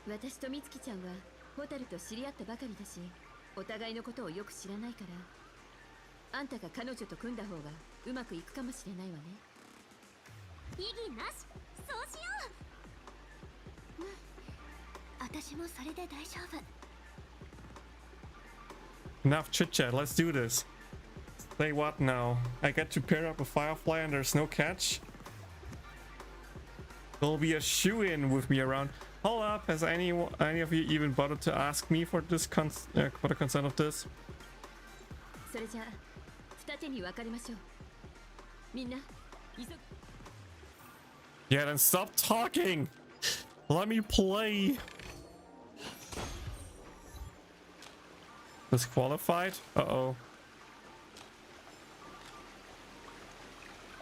私と美月ちゃんはホタルと知り合ったばかりだし、お互いのことをよく知らないから、あんたが彼女と組んだ方がうまくいくかもしれないわね。異議なし、そうしよう。私もそれで大丈夫。 Enough chit chat, let's do this. Say what now? I get to pair up a Firefly and there's no catch? There'll be a shoe-in with me around. Hold up, has any of you even bothered to ask me for this for the consent of this? それじゃあ二手に分かれましょう。みんな、急ぐ。 Yeah, then stop talking! Let me play! Disqualified? Uh-oh.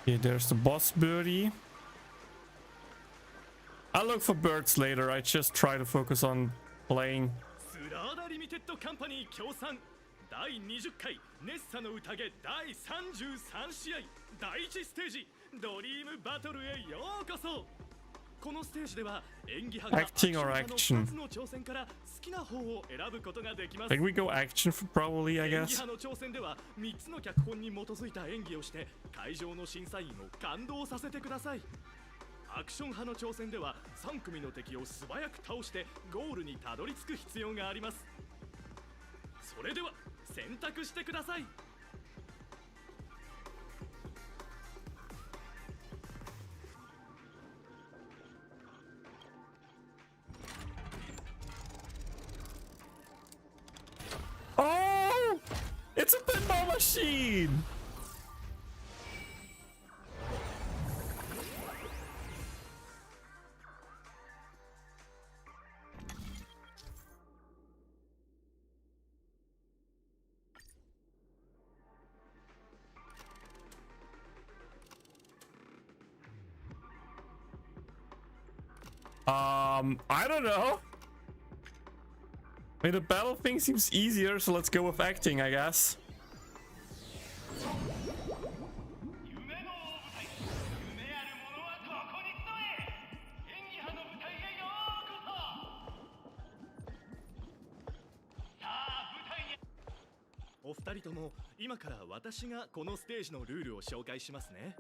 Okay, there's the boss birdie. I'll look for birds later, I just try to focus on playing. スラーダリミテッドカンパニー協賛第20回ネッサの宴第33試合第1ステージドリームバトルへようこそ。このステージでは演技派が Acting or action? 2つの挑戦から好きな方を選ぶことができます。 Like we go action for probably, I 演技 guess. 派の挑戦では3つの脚本に基づいた演技をして会場の審査員を感動させてください。アクション派の挑戦では3組の敵を素早く倒してゴールにたどり着く必要があります。それでは選択してください。Oh! It's a pinball machine! I don't know. I mean, the battle thing seems easier, so let's go with acting, I guess.お二人とも今から私がこのステージのルールを紹介しますね。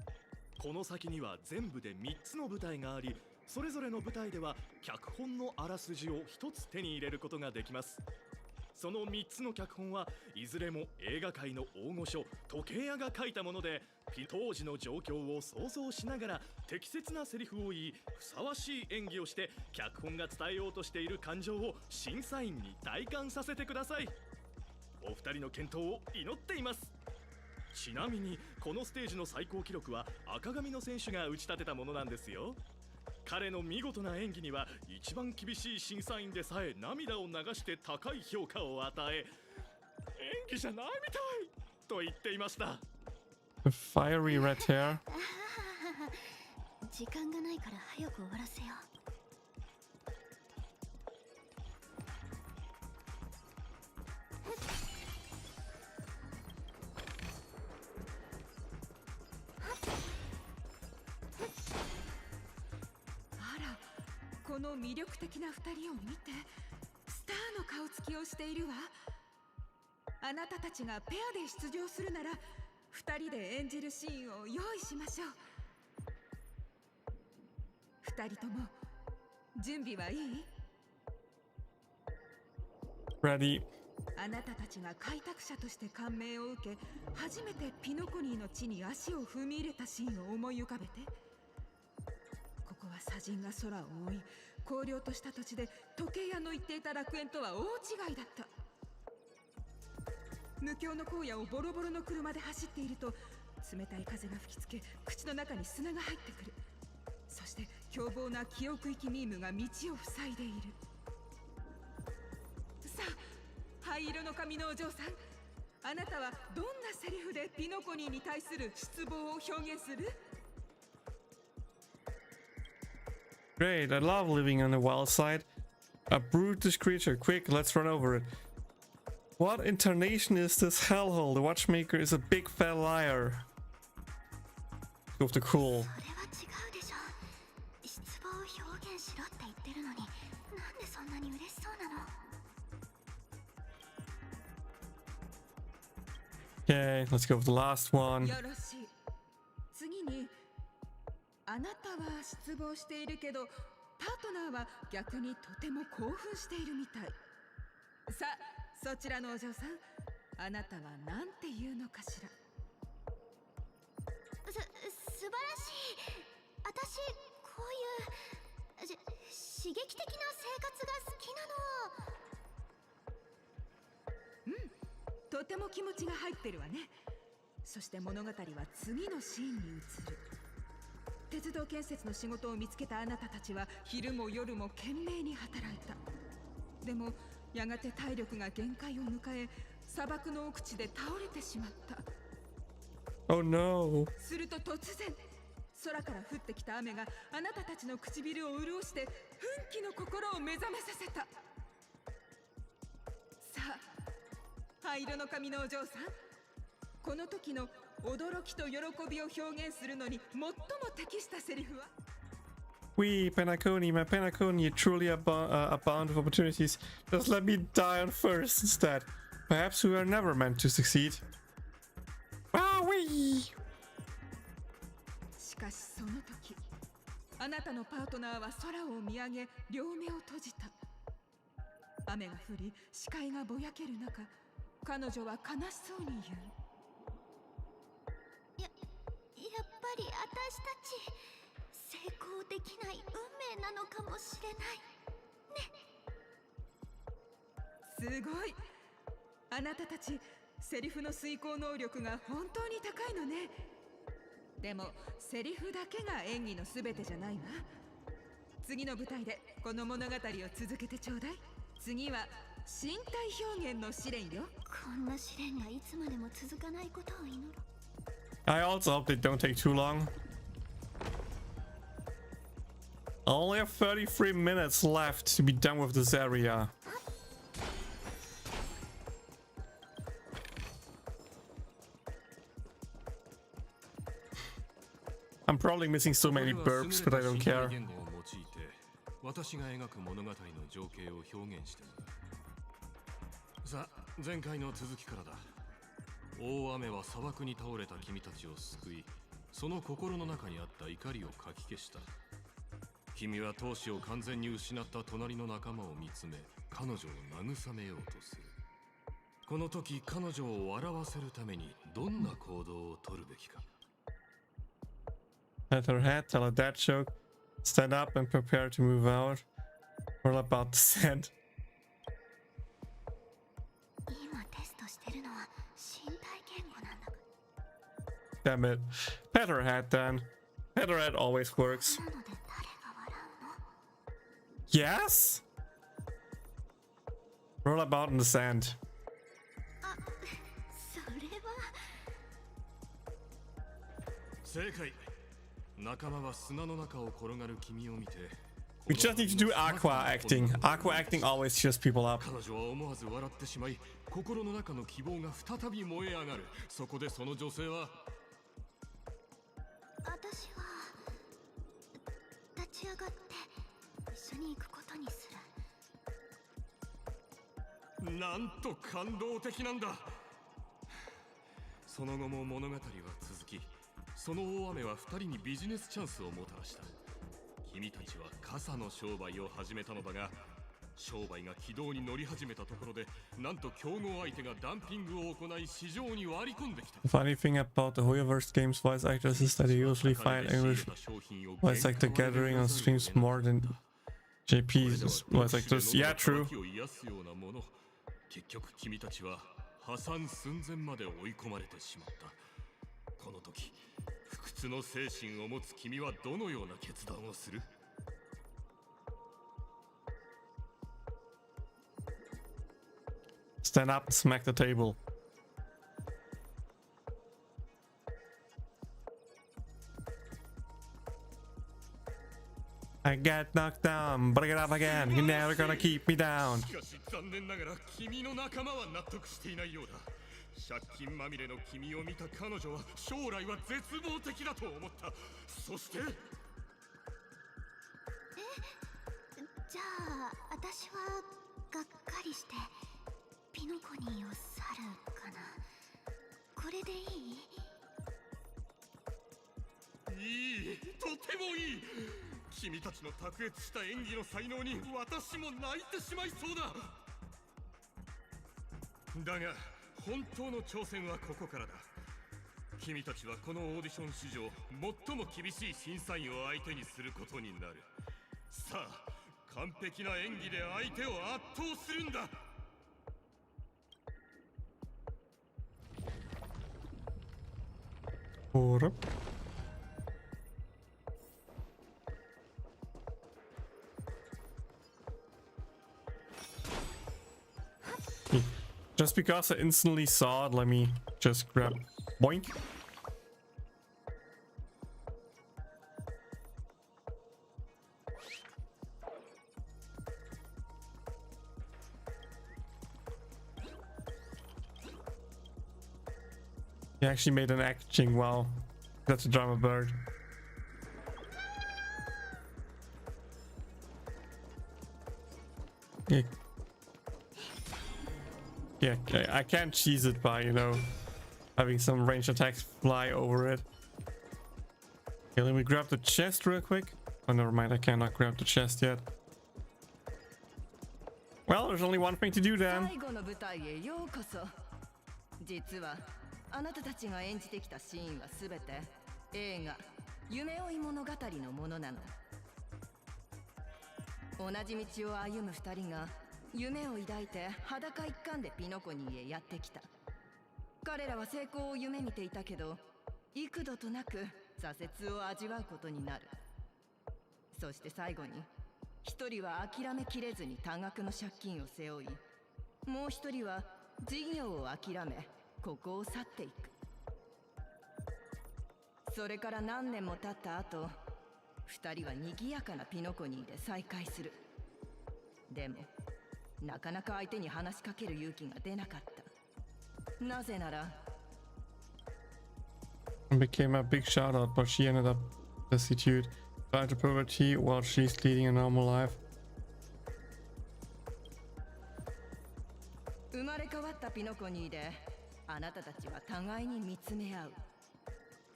この先には全部で3つの舞台があり、それぞれの舞台では脚本のあらすじを1つ手に入れることができます。その3つの脚本はいずれも映画界の大御所時計屋が書いたもので、当時の状況を想像しながら適切なセリフを言い、ふさわしい演技をして脚本が伝えようとしている感情を審査員に体感させてください。お二人の健闘を祈っています。ちなみにこのステージの最高記録は赤髪の選手が打ち立てたものなんですよ。彼の見事な演技には一番厳しい審査員でさえ涙を流して高い評価を与え、演技じゃないみたいと言っていました。 The fiery red hair. 時間がないから早く終わらせよう。この魅力的な2人を見て、スターの顔つきをしているわ。あなたたちがペアで出場するなら2 2人で演じるシーンを用意しましょう。2人とも準備はいい？ Ready. あなたたちが開拓者として感銘を受け、初めてピノコニーの地に足を踏み入れたシーンを思い浮かべて。ここは砂塵が空を覆い、荒涼とした土地で時計屋の言っていた楽園とは大違いだった。無境の荒野をボロボロの車で走っていると、冷たい風が吹きつけ、口の中に砂が入ってくる。そして凶暴な記憶域ミームが道を塞いでいる。さあ、灰色の髪のお嬢さん、あなたはどんなセリフでピノコニーに対する失望を表現する？ Great, I love living on the wild side. A brutish creature, quick, let's run over it. What intonation is this hellhole? The watchmaker is a big fat liar. Go with the cool. それは違うでしょ。失望を表現しろって言ってるのに、なんでそんなに嬉しそうなの？ Okay, let's go with the last one. よろしい。次に、あなたは失望しているけど、パートナーは逆にとても興奮しているみたい。さあ、そちらのお嬢さん、あなたはなんて言うのかしら。素晴らしい。私こういう刺激的な生活が好きなの。とても気持ちが入ってるわね。そして物語は次のシーンに移る。鉄道建設の仕事を見つけたあなたたちは昼も夜も懸命に働いた。でもやがて体力が限界を迎え、砂漠の奥地で倒れてしまった。 Oh no. すると突然、空から降ってきた雨があなたたちの唇を潤して奮起の心を目覚めさせた。さあ、灰色の髪のお嬢さん、この時の驚きと喜びを表現するのに最も適したセリフは？ We, Penacony, my Penacony, are truly abound of opportunities. Just let me die on first instead. Perhaps we were never meant to succeed. Wowee! しかしその時、あなたのパートナーは空を見上げ、両目を閉じた。雨が降り、視界がぼやける中、彼女は悲しそうに言う。やっぱり私たち成功できない運命なのかもしれないね。すごい。あなたたちセリフの遂行能力が本当に高いのね。でもセリフだけが演技のすべてじゃないわ。次の舞台でこの物語を続けてちょうだい。次は身体表現の試練よ。こんな試練がいつまでも続かないことを祈る。 I also hope they don't take too long. I only have 33 minutes left to be done with this area. I'm probably missing so many burps, but I don't care. 私が描く物語の情景を表現してもらう。さあ、前回の続きからだ。大雨は砂漠に倒れた君たちを救い、その心の中にあった怒りをかき消した。君は闘志を完全に失った隣の仲間を見つめ、彼女を慰めようとする。この時、彼女を笑わせるためにどんな行動を取るべきか。Pat her head, tell a dad joke, stand up and prepare to move out. Roll about the sand. 今テストしてるのは身体言語なんだか。 Damn it. Pat her head then. Pat her head always works. Yes? Roll about in the sand. あ、それは。正解。仲間は砂の中を転がる君を見て。 We just need to do aqua acting. Aqua acting always cheers people up. 彼女は思わず笑ってしまい、心の中の希望が再び燃え上がる。そこでその女性は。私は立ち上がって一緒に行くことにする。なんと感動的なんだ。その後も物語は続き、その大雨は2人にビジネスチャンスをもたらした。君たちは傘の商売を始めたのだが、商売が軌道に乗り始めたところで、なんと競合相手がダンピングを行い市場に割り込んできた。The funny thing about the Hoyoverse games voice actors is that they usually find English voice actor gathering on streams more than JP's voice actors. Yeah, true. 結局君たちは破産寸前まで追い込まれてしまった。この時、不屈の精神を持つ君はどのような決断をする？Stand up, smack the table. I got knocked down, but I get up again. You're never gonna keep me down. しかし残念ながら君の仲間は納得していないようだ。借金まみれの君を見た彼女は将来は絶望的だと思った。そしてじゃあ私はがっかりしてピノコニーを去るかな。これでいい？いい、とてもいい。君たちの卓越した演技の才能に私も泣いてしまいそうだ。だが本当の挑戦はここからだ。君たちはこのオーディション史上最も厳しい審査員を相手にすることになる。さあ、完璧な演技で相手を圧倒するんだ。Hold up. Just because I instantly saw it, let me just grab boink. He actually made an etching. Wow, that's a drama bird. Yeah, I can't cheese it by, you know, having some range attacks fly over it. Okay, let me grab the chest real quick. Oh, never mind, I cannot grab the chest yet. Well, there's only one thing to do then. 実はあなたたちが演じてきたシーンはすべて映画「夢追い物語」のものなの。同じ道を歩む二人が夢を抱いて裸一貫でピノコニーへやってきた。彼らは成功を夢見ていたけど、幾度となく挫折を味わうことになる。そして最後に一人は諦めきれずに多額の借金を背負い、もう一人は事業を諦めここを去っていく。それから何年も経った後、二人は賑やかなピノコニーで再会する。でもなかなか相手に話しかける勇気が出なかった。なぜなら became a big shout out, but she ended up destitute, died to poverty while she's leading a normal life. 生まれ変わったピノコニーであなたたちは互いに見つめ合う。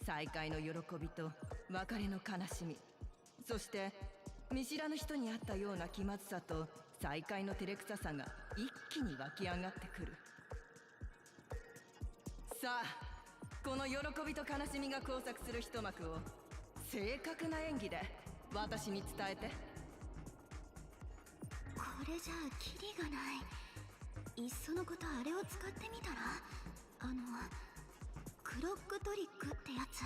再会の喜びと別れの悲しみ、そして見知らぬ人に会ったような気まずさと再会の照れくささが一気に湧き上がってくる。さあ、この喜びと悲しみが交錯する一幕を正確な演技で私に伝えて。これじゃあキリがない。いっそのことあれを使ってみたら、クロックトリックってやつ。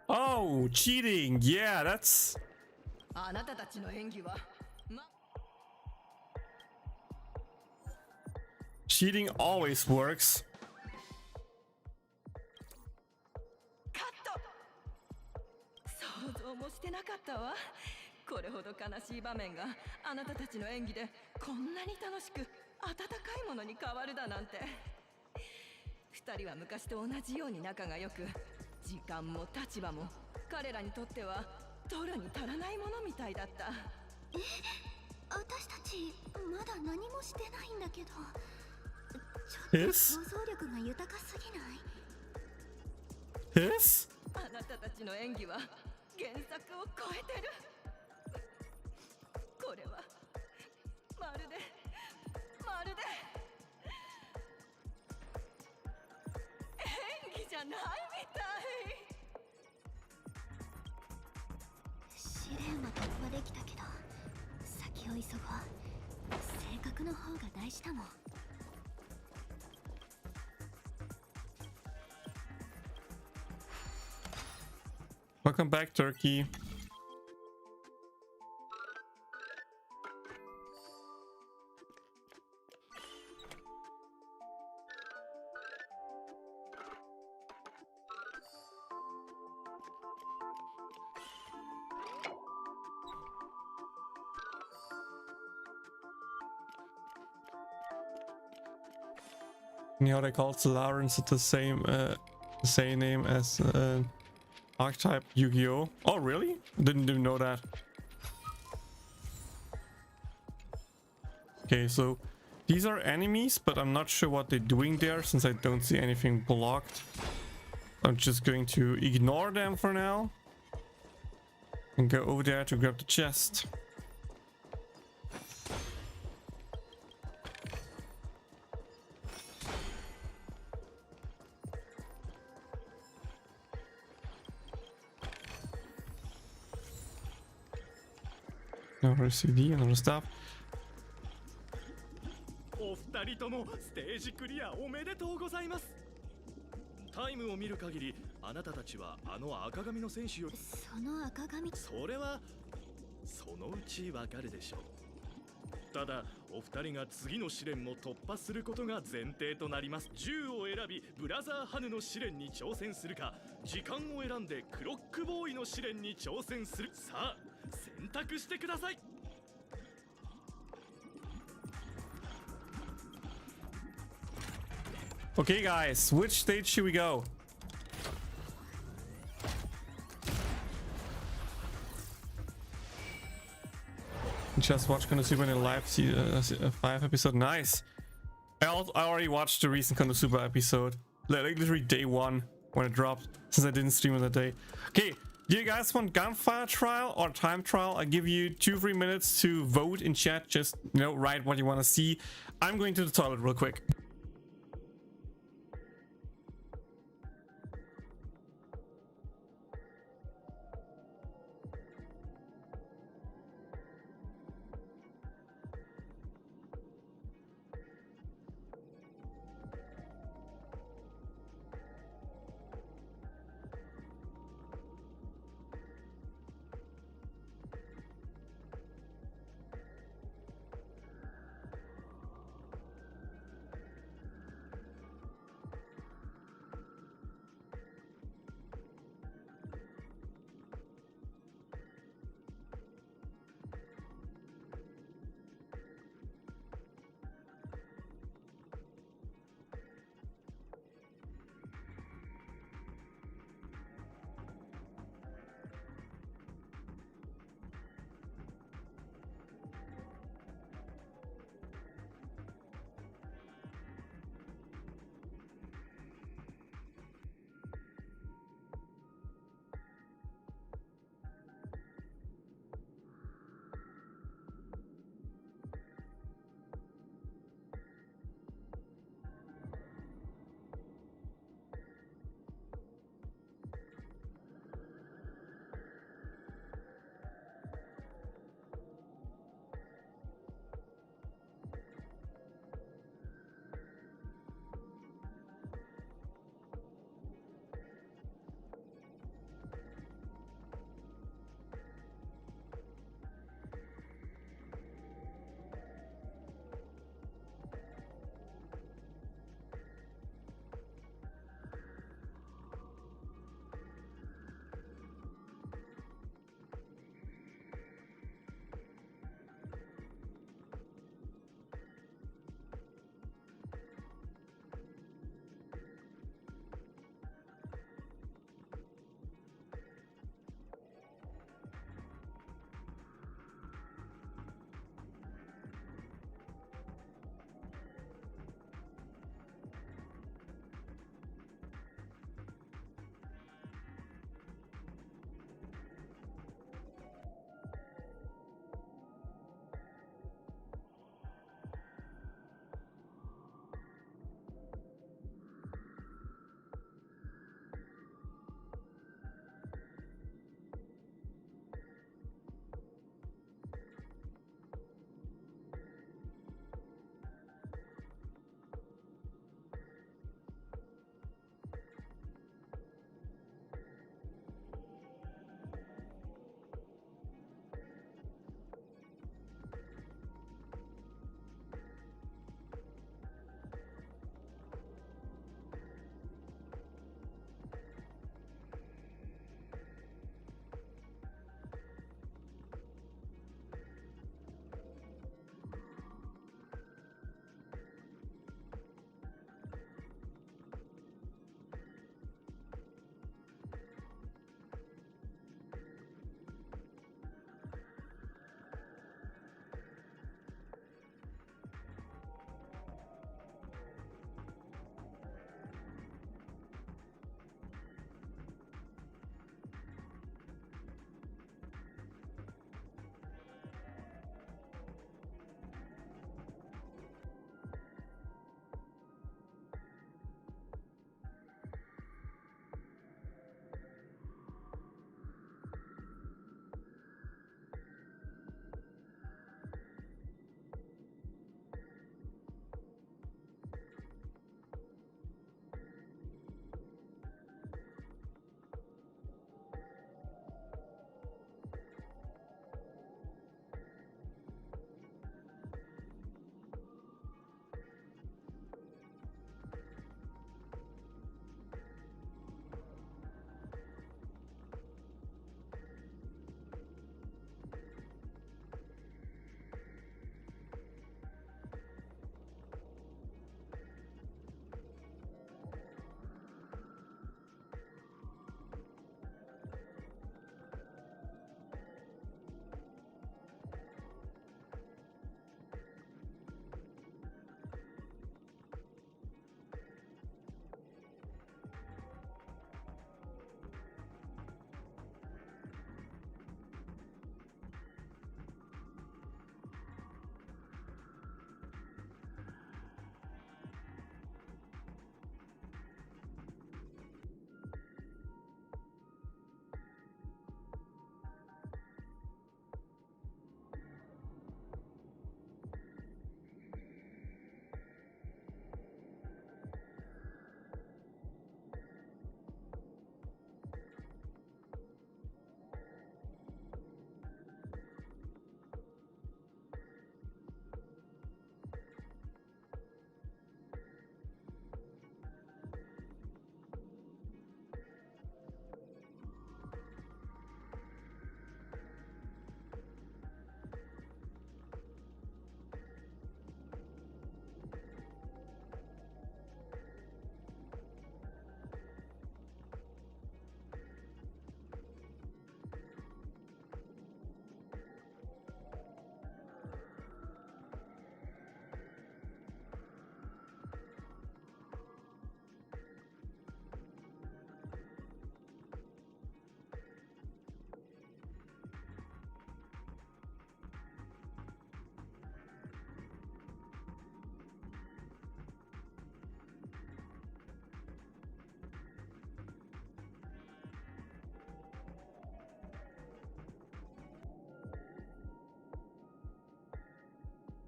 Oh, cheating! Yeah, that's. あなたたちの演技は、Cheating always works. カット。想像もしてなかったわ。これほど悲しい場面があなたたちの演技でこんなに楽しく温かいものに変わるだなんて。二人は昔と同じように仲が良く、時間も立場も彼らにとっては取るに足らないものみたいだった。私たちまだ何もしてないんだけど。His? His? あなたたちの演技は原作を超えてる。これはまるで演技じゃないみたい。試練は突破できたけど、先を急ごう。性格の方が大事だもん。Welcome back, Turkey. You know, they call Solarans the same name as archetype Yu-Gi-Oh! Oh, really? Didn't even know that. Okay, so these are enemies, but I'm not sure what they're doing there since I don't see anything blocked. I'm just going to ignore them for now and go over there to grab the chest. Another CD, another stuff. お二人ともステージクリアおめでとうございます。タイムを見る限り、あなたたちはあの赤髪の選手より。その赤髪。それはそのうちわかるでしょう。ただお二人が次の試練も突破することが前提となります。銃を選びブラザーハヌの試練に挑戦するか、時間を選んでクロックボーイの試練に挑戦する。さあ選択してください。Okay, guys, which stage should we go? Just watch Konosuba in a live 5 episode. Nice. I already watched the recent Konosuba episode, like literally day 1 when it dropped, since I didn't stream on that day. Okay, do you guys want gunfire trial or time trial? I give you 2-3 minutes to vote in chat. Just, you know, write what you want to see. I'm going to the toilet real quick.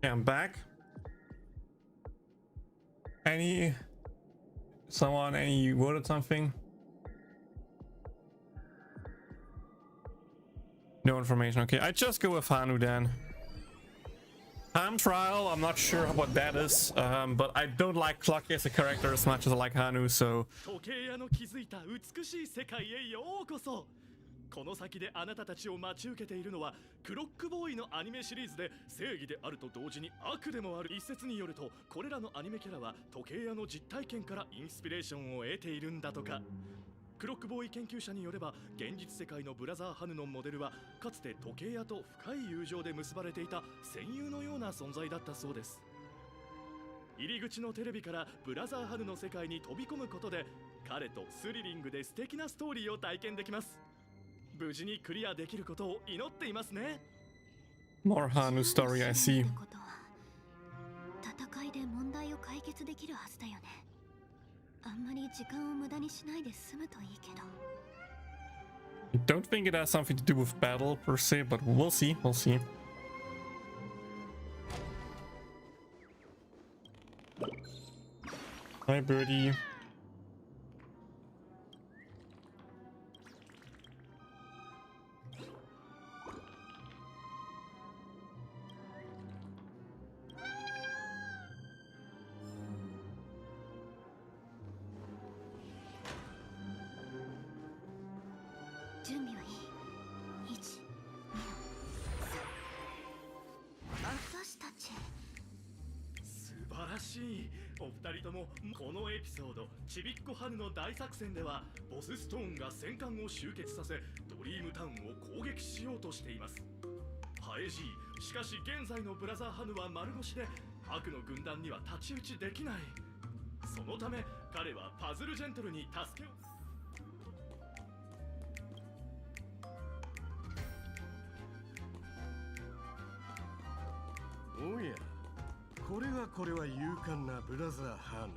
Okay, I'm back. Any word or something? No information. Okay, I just go with Hanu then. Time trial, I'm not sure what that is, but I don't like Clocky as a character as much as I like Hanu, so 時計屋の築いた美しい世界へようこそ。この先であなたたちを待ち受けているのはクロックボーイのアニメシリーズで正義であると同時に悪でもある。一説によるとこれらのアニメキャラは時計屋の実体験からインスピレーションを得ているんだとか。クロックボーイ研究者によれば現実世界のブラザーハヌのモデルはかつて時計屋と深い友情で結ばれていた戦友のような存在だったそうです。入り口のテレビからブラザーハヌの世界に飛び込むことで彼とスリリングで素敵なストーリーを体験できます。無事にクリアできることを祈っていますね。 more Hanu story, I see. 戦いで問題を解決できるはずだよね。あんまり時間を無駄にしないで済むといいけど。 I don't think it has something to do with battle per se, but we'll see, we'll see. Hi, birdie.お二人ともこのエピソードちびっこハヌの大作戦ではボスストーンが戦艦を集結させドリームタウンを攻撃しようとしています。ハエジー、しかし現在のブラザーハヌは丸腰で悪の軍団には太刀打ちできない。そのため彼はパズルジェントルに助けを。おや、これは勇敢なブラザーハ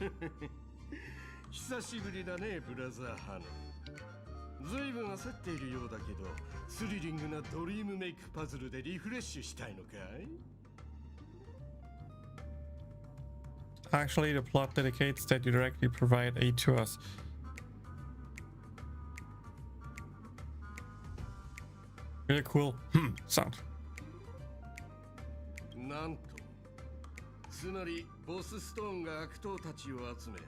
ヌ。久しぶりだね、ブラザーハヌ。ずいぶん焦っているようだけど、スリリングなドリームメイクパズルでリフレッシュしたいのかい？ Actually, the plot dedicates that you directly provide aid to us. Really cool. Sound. なんと、つまりボスストーンが悪党たちを集め、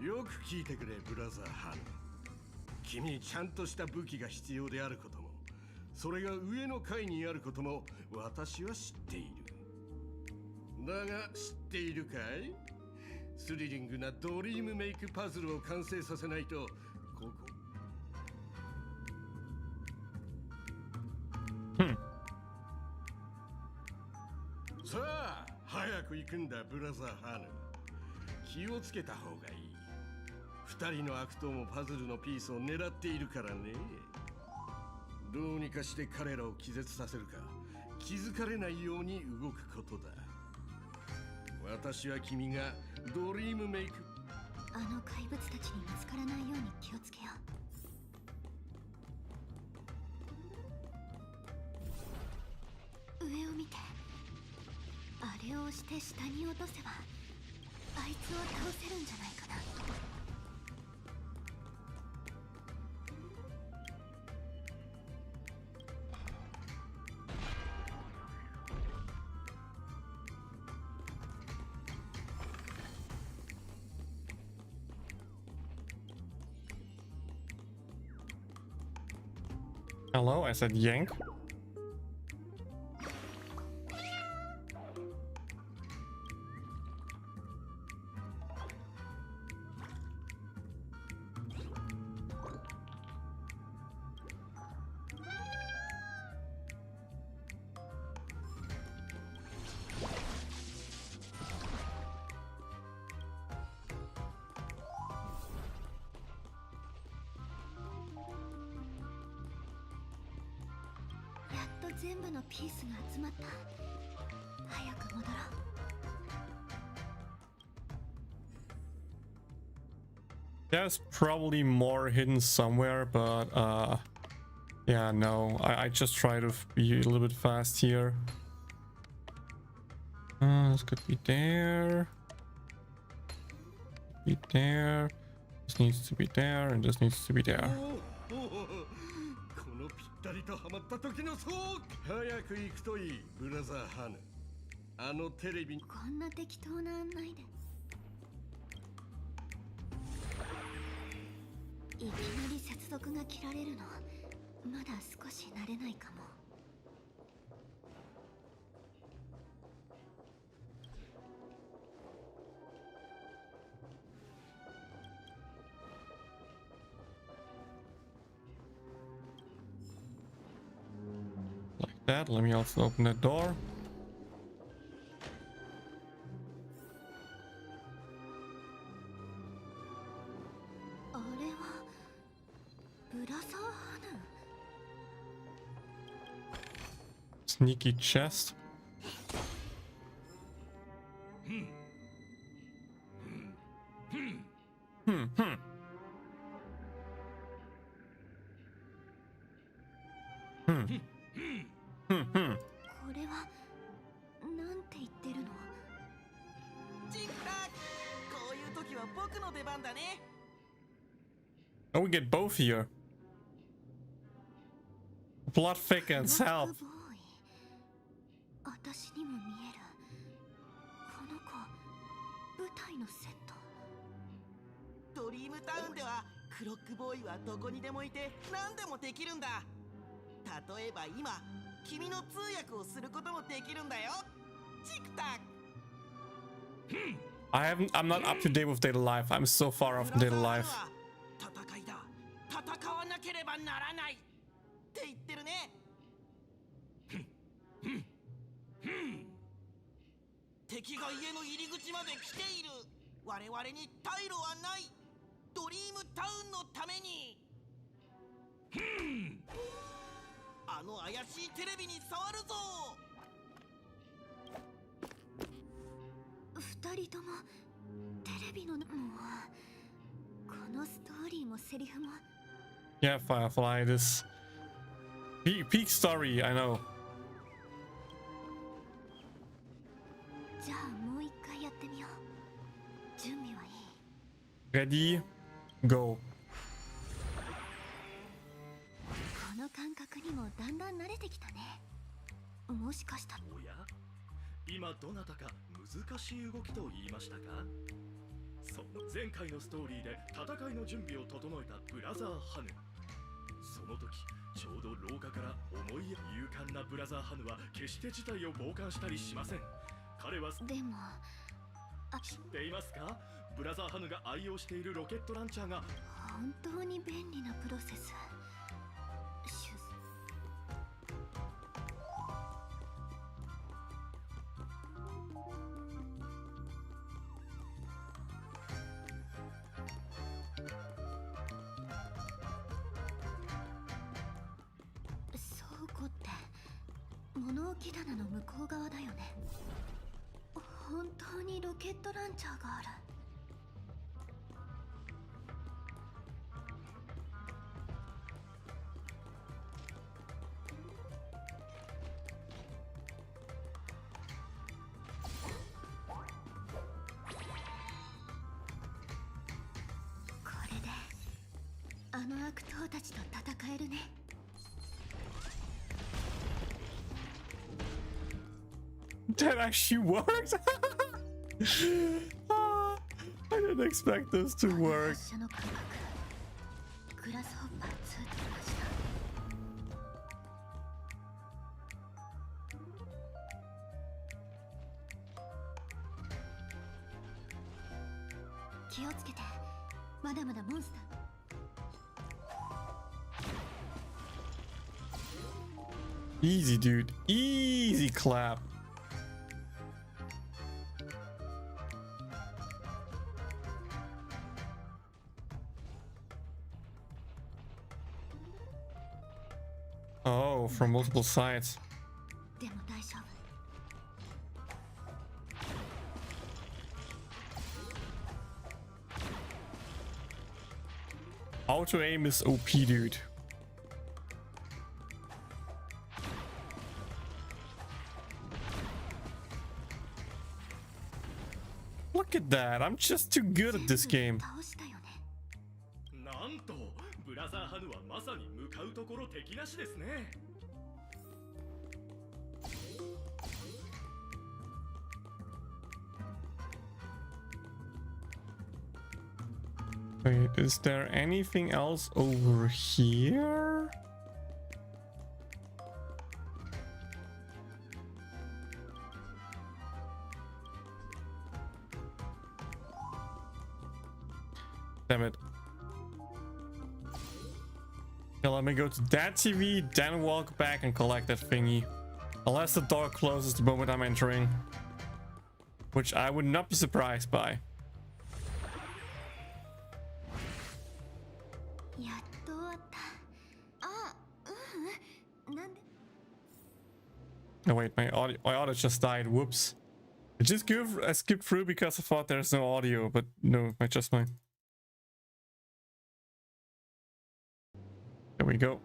よく聞いてくれ、ブラザーハヌ。君にちゃんとした武器が必要であることも、それが上の階にあることも私は知っている。だが知っているかい？スリリングなドリームメイクパズルを完成させないと、ここ。さあ、早く行くんだ、ブラザーハヌ。気をつけた方がいい。二人の悪党もパズルのピースを狙っているからね。どうにかして彼らを気絶させるか、気づかれないように動くことだ。私は君がドリームメイク。あの怪物たちに見つからないように気をつけよう。上を見て。あれを押して下に落とせばあいつを倒せるんじゃないかな。Hello, I said yank. There's probably more hidden somewhere, but Yeah, no, I just try to be a little bit fast here. This could be there. Be there. This needs to be there, and this needs to be there. このぴったりとハマった時のそう早く行くといいブラザーハヌあのテレビこんな適当な案内でいきなり接続が切られるのまだ少し慣れないかも Like that. Let me also open that door. Sneaky chest. Oh, we get both here. Blood thickens, help. 私にも見えるこの子舞台のセットドリームタウンではクロックボーイはどこにでもいて何でもできるんだ例えば今君の通訳をすることもできるんだよチクタク I'm not up to date with Data Life. I'm so far off Data Life. 戦いだ戦わなければならないって言ってるね敵が家の入り口まで来ている我々に退路はないドリームタウンのためにあの怪しいテレビに触るぞ二人ともテレビのもうこのストーリーもセリフも Yeah, Firefly, this peak story, I know. じゃあもう一回やってみよう準備はいい Ready, go. この感覚にもだんだん慣れてきたねもしかしたらおや今どなたか難しい動きと言いましたかその前回のストーリーで戦いの準備を整えたブラザーハヌその時ちょうど廊下から重い勇敢なブラザーハヌは決して事態を傍観したりしません彼はでも知っていますかブラザーハヌが愛用しているロケットランチャーが本当に便利なプロセス倉庫って物置棚の向こう側だよね本当にロケットランチャーがあるこれであの悪党たちと戦えるね That actually works. I didn't expect this to work. グラスホッパー2と同じだ気をつけてまだまだモンスター Easy, dude. Easy clap. Oh, from multiple sides. でも大丈夫 Auto aim is OP, dude. Look at that. I'm just too good at this game. なんとブラザーハヌはまさに向かうところ敵なしですね。 Wait, is there anything else over here? Damn it. Okay, let me go to that TV, then walk back and collect that thingy. Unless the door closes the moment I'm entering. Which I would not be surprised by. Oh wait, my audio just died. Whoops. I skipped through because I thought there's no audio, but no, I just might. There we go.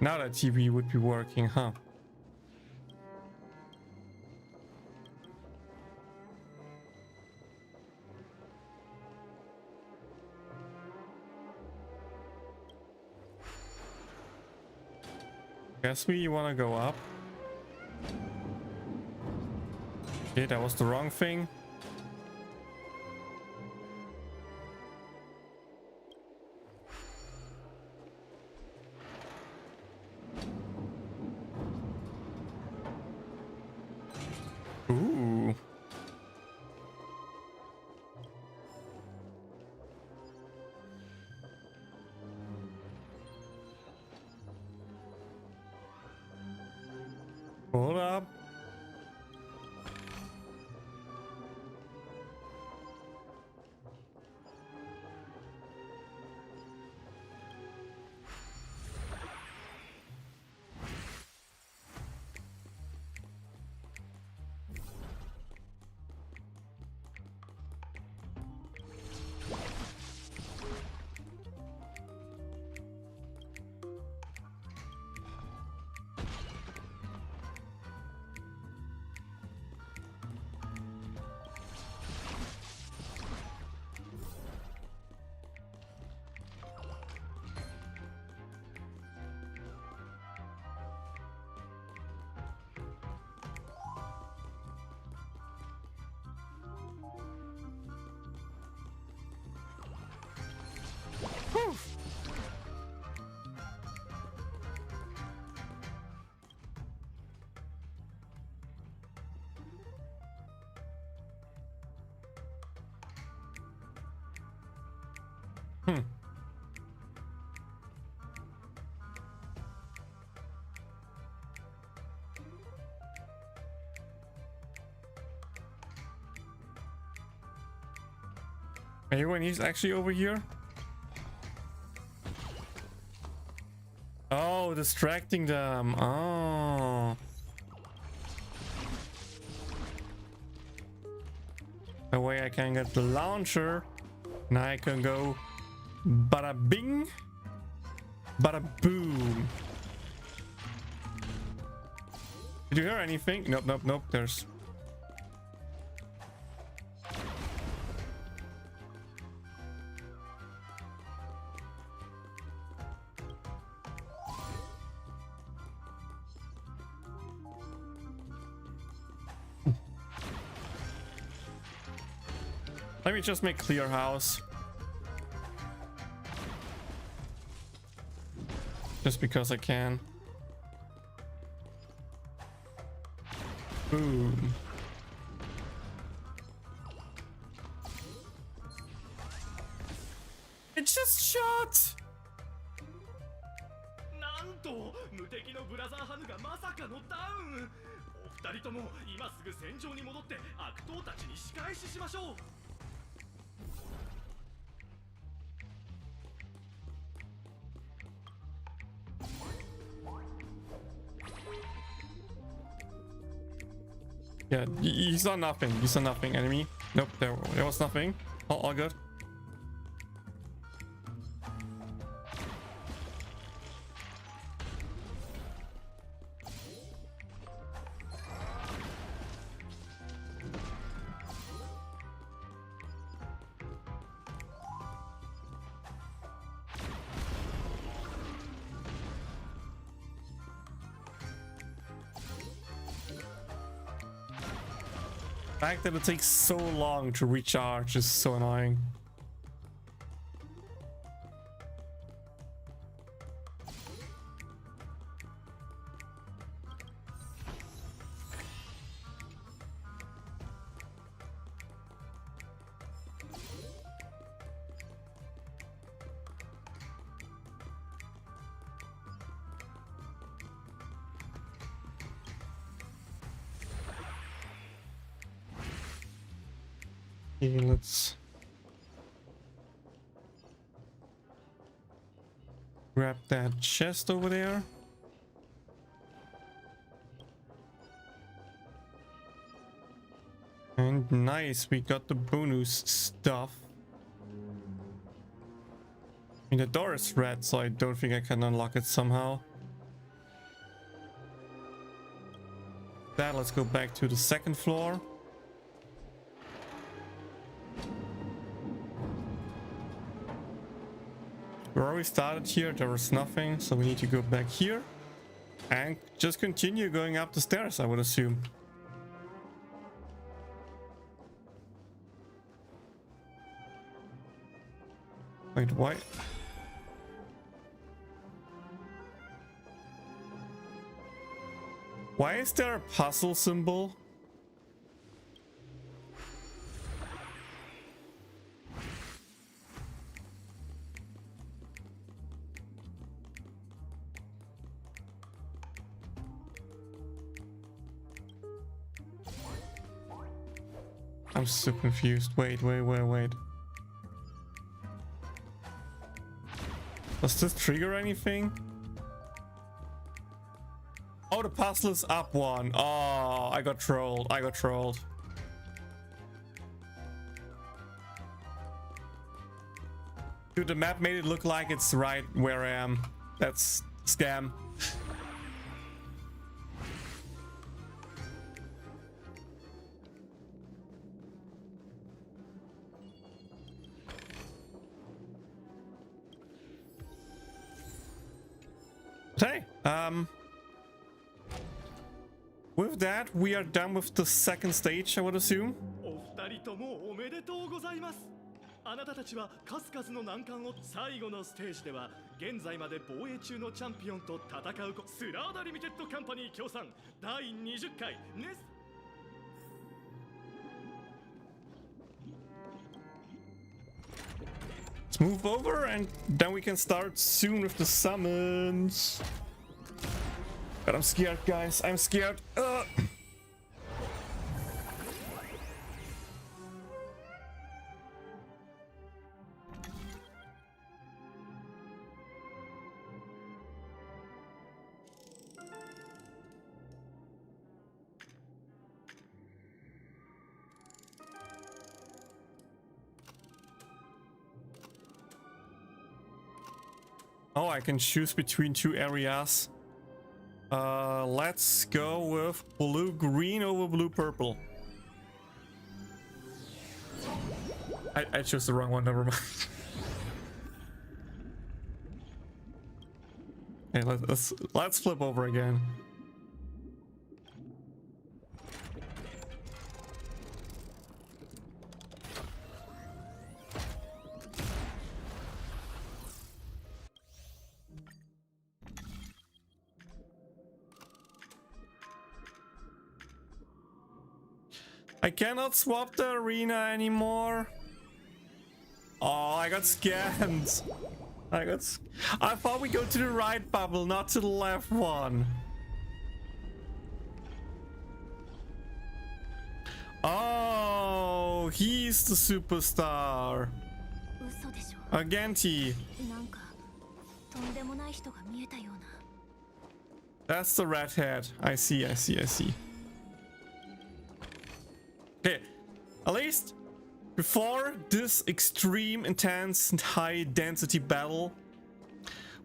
Now that TV would be working, huh? Guess we want to go up. Okay, that was the wrong thing. Ooh. Hold up. Anyone he's actually over here? Oh, distracting them. Oh. That way I can get the launcher. Now I can go bada bing, bada boom. Did you hear anything? Nope, nope, nope. There's... Let me just make clear house. Just because I can. Boom. It just shot! なんと無敵のブラザーハヌがまさかのダウン。お二人とも今すぐ戦場に戻って悪党たちに仕返ししましょう。 Yeah, you saw nothing. You saw nothing, enemy. Nope, there was nothing. All good. fact that it takes so long to recharge is so annoying. Okay, let's grab that chest over there. And nice, we got the bonus stuff. I mean, the door is red, so I don't think I can unlock it somehow. That, let's go back to the second floor. Where we started here, there was nothing, so we need to go back here and just continue going up the stairs, I would assume. Wait, why? Why is there a puzzle symbol? I'm so confused. Wait. Does this trigger anything? Oh, the puzzle is up one. Oh, I got trolled. Dude, the map made it look like it's right where I am. That's scam. Hey, with that, we are done with the second stage, I would assume. お二人ともおめでとうございます。あなたたちは数々の難関を最後のステージでは現在まで防衛中のチャンピオンと戦うスラーダリミテッドカンパニー協賛第20回ネス Let's move over and then we can start soon with the summons. But I'm scared, guys. I'm scared. Oh, I can choose between two areas. Let's go with blue-green over blue-purple. I chose the wrong one, never mind. Okay, let's flip over again. I cannot swap the arena anymore. Oh, I got scanned. I thought we go to the right bubble, not to the left one. Oh, he's the superstar. Agenti. That's the redhead. I see. Okay, at least before this extreme, intense, and high density battle,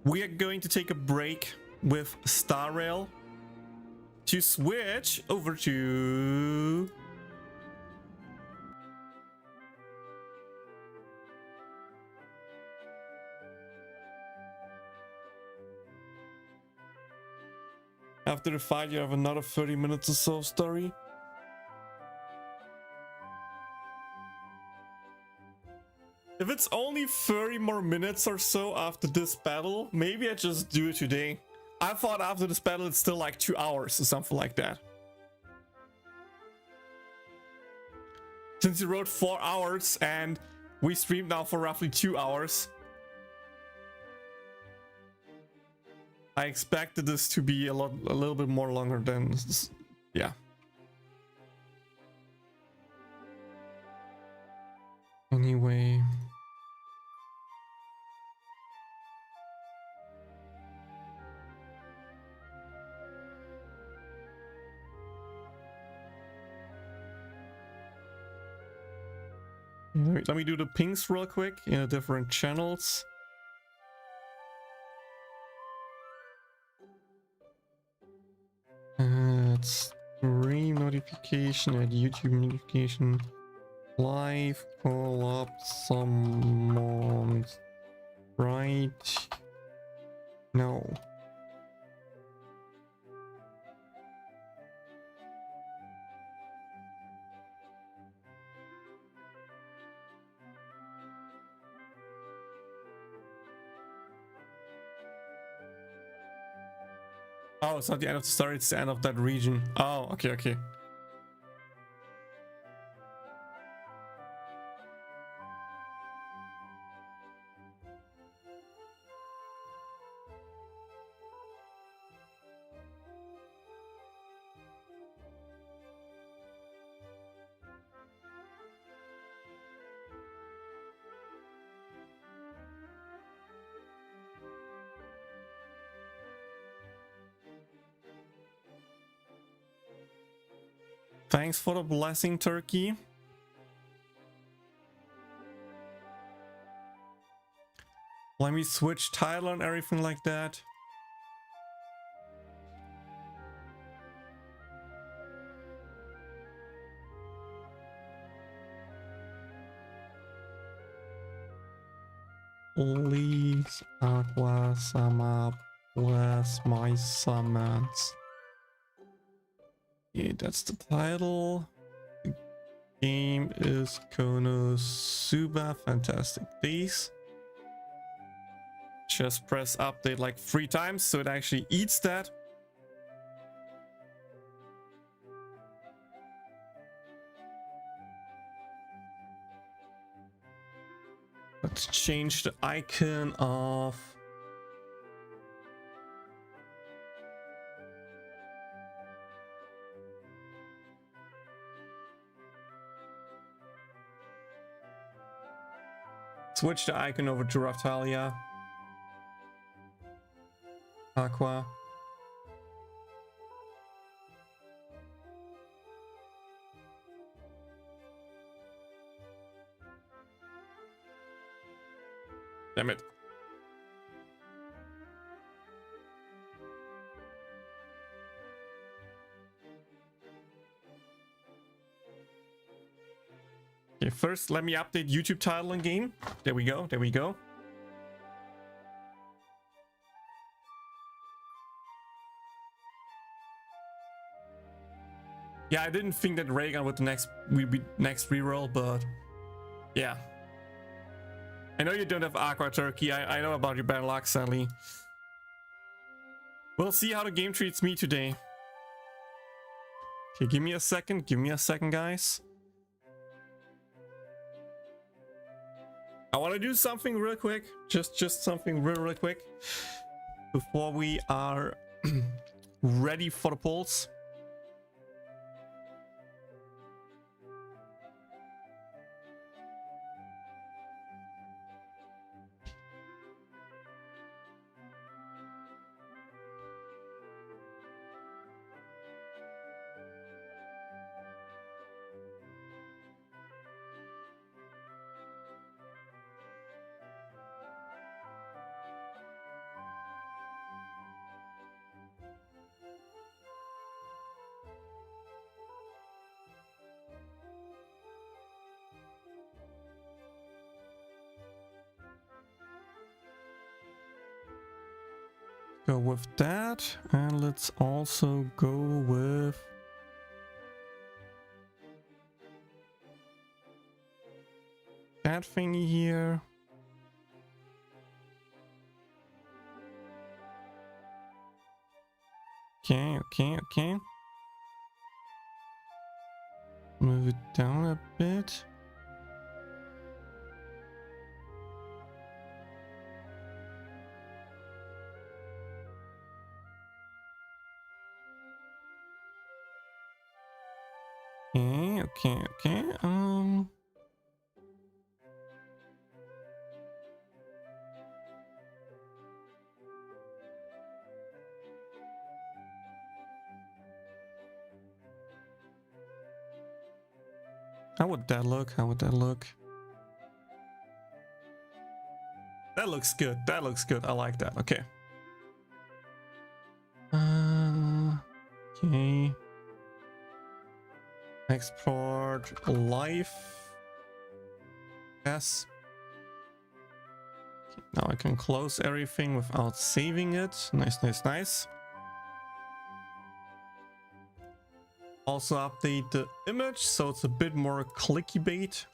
we are going to take a break with Star Rail to switch over to after the fight. You have another 30 minutes or so story. If it's only 30 more minutes or so after this battle, maybe I just do it today. I thought after this battle it's still like 2 hours or something like that. Since you wrote 4 hours and we streamed now for roughly 2 hours, I expected this to be a little bit more longer than this. Yeah. Anyway. Let me do the pings real quick in the different channels. Stream notification and YouTube notification. Live call up someone's right. No. Oh, it's not the end of the story, it's the end of that region. Oh, okay, okay. Thanks for the blessing, Turkey. Let me switch title and everything like that. Please, Aqua-sama, bless my summons. Yeah, that's the title. The game is Konosuba Fantastic Days. Just press update like 3 times so it actually eats that. Let's change the icon of switch the icon over to Raftalia. Aqua. Damn it. Okay, first let me update YouTube title and game. There we go, there we go. Yeah, I didn't think that Raygun would be next reroll, but yeah. I know you don't have Aqua Turkey. I know about your bad luck, Sally. We'll see how the game treats me today. Okay, give me a second, guys. I want to do something real quick. Just something real quick before we are ready for the polls. Go with that, and let's also go with that thingy here. Okay. Move it down a bit. Okay. How would that look? That looks good. I like that. Okay. Okay. Export life. Yes. Okay, now I can close everything without saving it. Nice. Also update the image so it's a bit more clicky bait.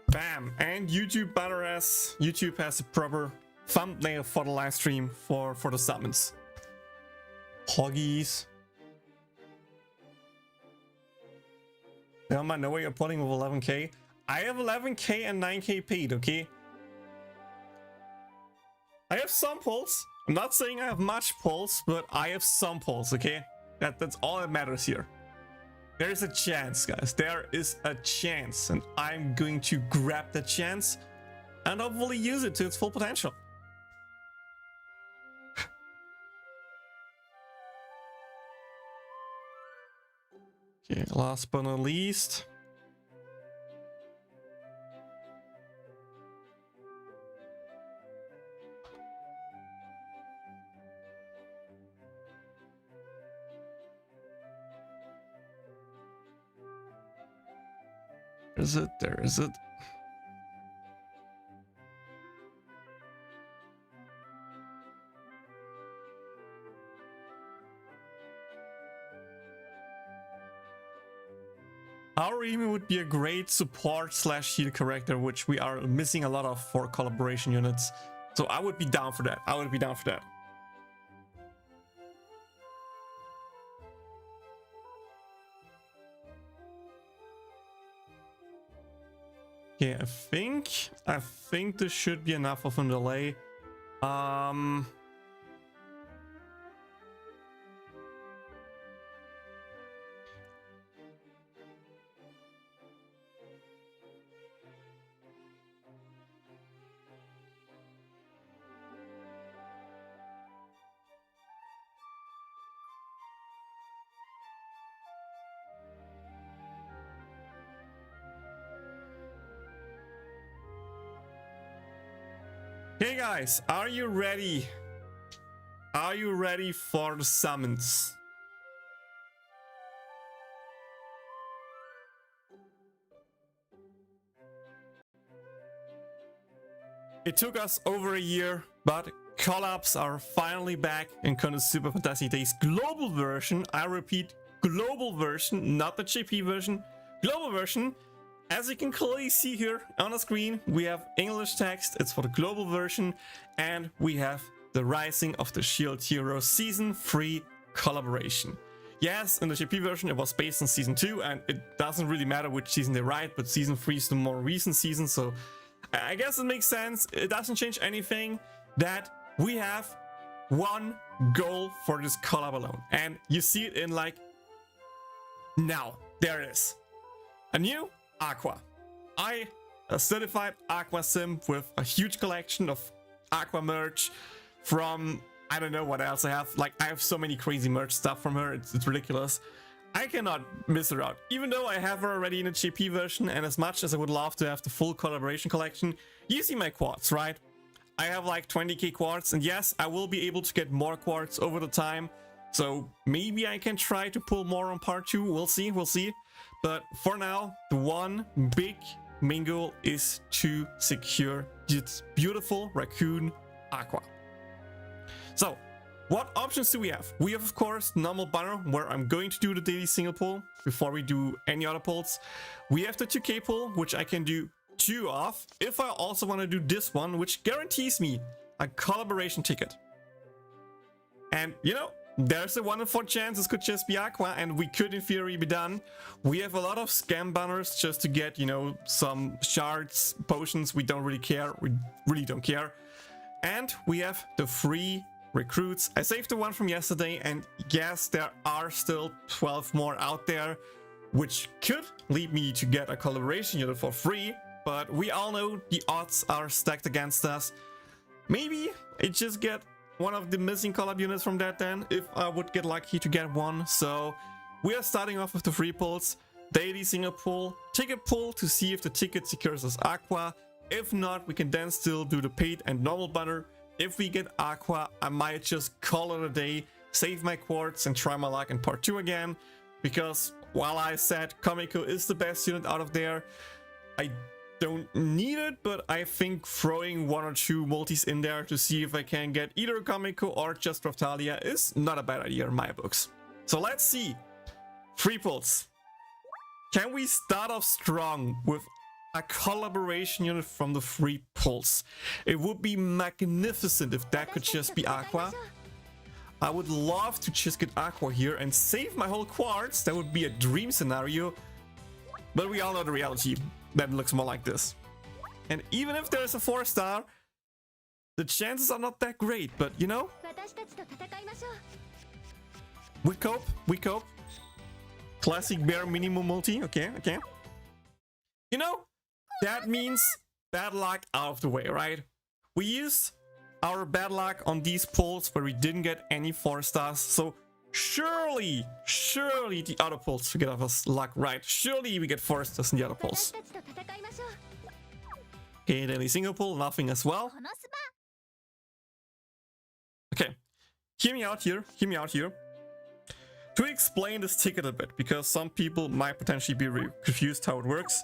Bam! And YouTube badass. YouTube has a proper thumbnail for the live stream for the summons. Hoggies. I know where you're putting with 11k. I have 11k and 9k paid, okay? I have some pulls. I'm not saying I have much pulls, but I have some pulls, okay? That's all that matters here. There is a chance, guys. There is a chance, and I'm going to grab the chance and hopefully use it to its full potential. Okay, last but not least. There is it. Arimi would be a great support / heal character, which we are missing a lot of for collaboration units. So I would be down for that. Okay, I think this should be enough of a delay. Hey guys, are you ready? Are you ready for the summons? It took us over a year, but collabs are finally back in Konosuba Fantasy Days global version. I repeat, global version, not the JP version. Global version. As you can clearly see here on the screen, we have English text, it's for the global version, and we have the Rising of the Shield Hero Season 3 collaboration. Yes, in the JP version it was based on Season 2, and it doesn't really matter which season they write, but Season 3 is the more recent season, so I guess it makes sense. It doesn't change anything that we have one goal for this collab alone, and you see it in like, now, there it is. A new Aqua. A certified Aqua sim with a huge collection of Aqua merch from, I don't know what else I have. Like, I have so many crazy merch stuff from her, it's ridiculous. I cannot miss her out. Even though I have her already in a JP version, and as much as I would love to have the full collaboration collection, you see my quartz, right? I have like 20k quartz, and yes, I will be able to get more quartz over the time. So maybe I can try to pull more on part 2, we'll see. But for now, the one big main goal is to secure this beautiful raccoon Aqua. So, what options do we have? We have, of course, normal banner, where I'm going to do the daily single pull before we do any other pulls. We have the 2k pull, which I can do 2 of if I also want to do this one, which guarantees me a collaboration ticket. And, you know, there's a 1 in 4 chance this could just be Aqua, and we could in theory be done. We have a lot of scam banners just to get, you know, some shards, potions. We don't really care. We really don't care. And we have the free recruits. I saved the one from yesterday, and yes, there are still 12 more out there, which could lead me to get a collaboration unit for free, but we all know the odds are stacked against us. Maybe I just get one of the missing collab units from that then, if I would get lucky to get one. So we are starting off with the free pulls, daily single pull, ticket pull to see if the ticket secures us Aqua. If not, we can then still do the paid and normal banner. If we get Aqua, I might just call it a day, save my quartz and try my luck in part 2 again. Because while I said Kamiko is the best unit out of there, I don't need it, but I think throwing 1 or 2 multis in there to see if I can get either Kamiko or just Raftalia is not a bad idea in my books. So let's see. Free pulls. Can we start off strong with a collaboration unit from the free pulls? It would be magnificent if that could just be Aqua. I would love to just get Aqua here and save my whole quartz. That would be a dream scenario. But we all know the reality. That looks more like this. And even if there's a 4-star, the chances are not that great. But you know, we cope. We cope. Classic bare minimum multi. Okay, okay. You know, that means bad luck out of the way, right? We used our bad luck on these pulls where we didn't get any 4-stars. So surely the other pulls will give us luck, right? Surely we get 4-stars in the other pulls. Okay, daily single pull, nothing as well. Okay, hear me out here. Hear me out here. To explain this ticket a bit, because some people might potentially be confused how it works.